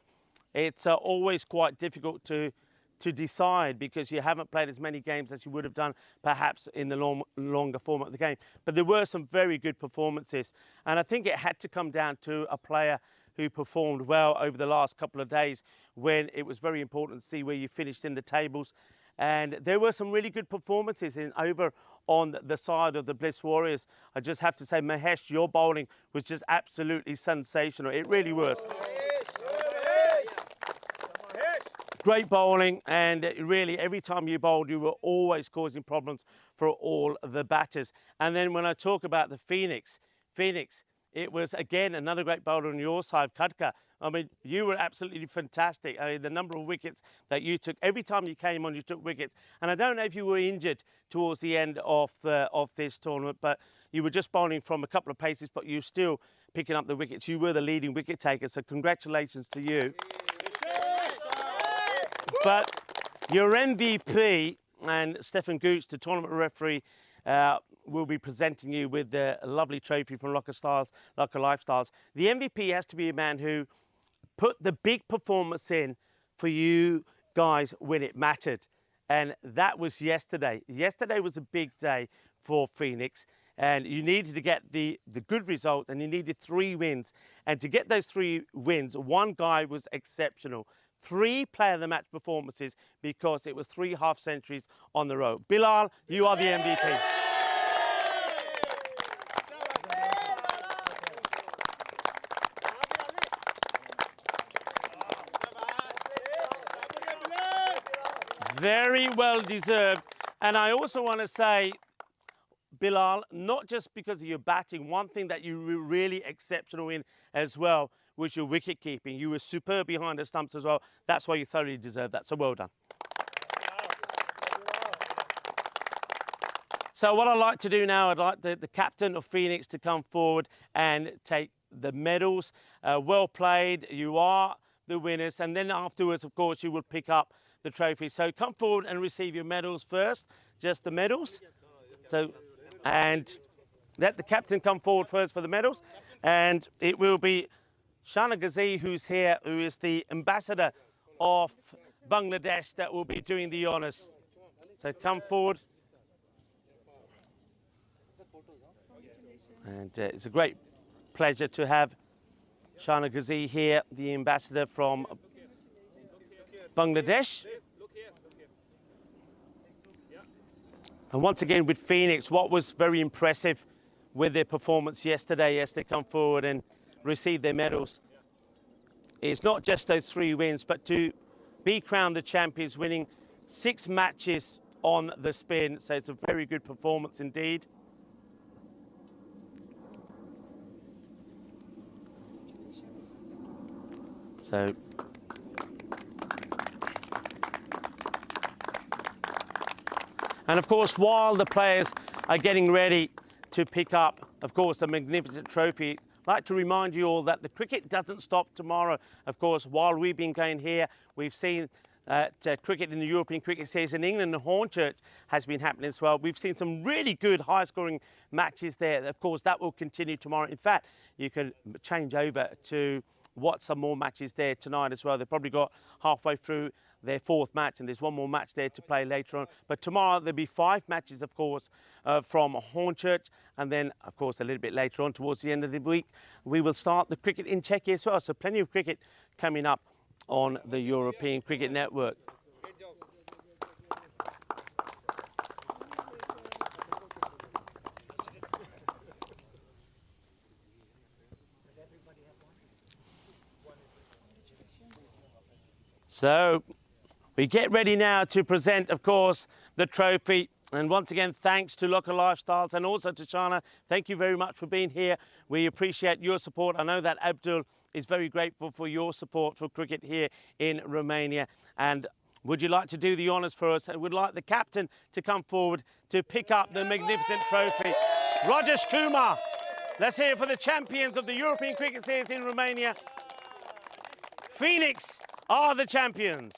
it's always quite difficult to decide because you haven't played as many games as you would have done perhaps in the longer format of the game. But there were some very good performances. And I think it had to come down to a player who performed well over the last couple of days when it was very important to see where you finished in the tables. And there were some really good performances over on the side of the Bliss Warriors. I just have to say, Mahesh, your bowling was just absolutely sensational. It really was. Great bowling, and really every time you bowled, you were always causing problems for all the batters. And then when I talk about the Phoenix, it was again another great bowler on your side, Khadka. I mean, you were absolutely fantastic. I mean, the number of wickets that you took, every time you came on, you took wickets. And I don't know if you were injured towards the end of this tournament, but you were just bowling from a couple of paces, but you were still picking up the wickets. You were the leading wicket taker, so congratulations to you. But your MVP, and Stefan Gooch, the tournament referee, will be presenting you with the lovely trophy from Locker Lifestyles. The MVP has to be a man who put the big performance in for you guys when it mattered. And that was yesterday. Yesterday was a big day for Phoenix. And you needed to get the good result, and you needed 3 wins. And to get those 3 wins, one guy was exceptional. 3 player of the match performances because it was 3 half centuries on the row. Bilal, you are the MVP. Very well deserved. And I also want to say, Bilal, not just because of your batting, one thing that you were really exceptional in as well was your wicket keeping. You were superb behind the stumps as well. That's why you thoroughly deserve that. So well done. So what I'd like to do now, I'd like the captain of Phoenix to come forward and take the medals. Well played. You are the winners. And then afterwards, of course, you will pick up the trophy. So come forward and receive your medals first. Just the medals. So, and let the captain come forward first for the medals. And it will be Shana Ghazi, who's here, who is the ambassador of Bangladesh, that will be doing the honours. So come forward. And it's a great pleasure to have Shana Ghazi here, the ambassador from Bangladesh. And once again with Phoenix, what was very impressive with their performance yesterday as they come forward and receive their medals is not just those 3 wins, but to be crowned the champions, winning 6 matches on the spin. So it's a very good performance indeed. So and of course, while the players are getting ready to pick up, of course, a magnificent trophy like to remind you all that the cricket doesn't stop tomorrow. Of course, while we've been going here, we've seen cricket in the European Cricket Series in England, and Hornchurch has been happening as well. We've seen some really good high-scoring matches there. Of course, that will continue tomorrow. In fact, you can change over to watch some more matches there tonight as well. They've probably got halfway through their 4th match, and there's one more match there to play later on. But tomorrow there'll be 5 matches, of course, from Hornchurch, and then, of course, a little bit later on towards the end of the week, we will start the cricket in Czechia as well. So plenty of cricket coming up on the European Cricket Network. So we get ready now to present, of course, the trophy. And once again, thanks to Local Lifestyles and also to Shana. Thank you very much for being here. We appreciate your support. I know that Abdul is very grateful for your support for cricket here in Romania. And would you like to do the honours for us? I would like the captain to come forward to pick up the magnificent trophy. Rajesh Kumar. Let's hear it for the champions of the European Cricket Series in Romania. Phoenix are the champions.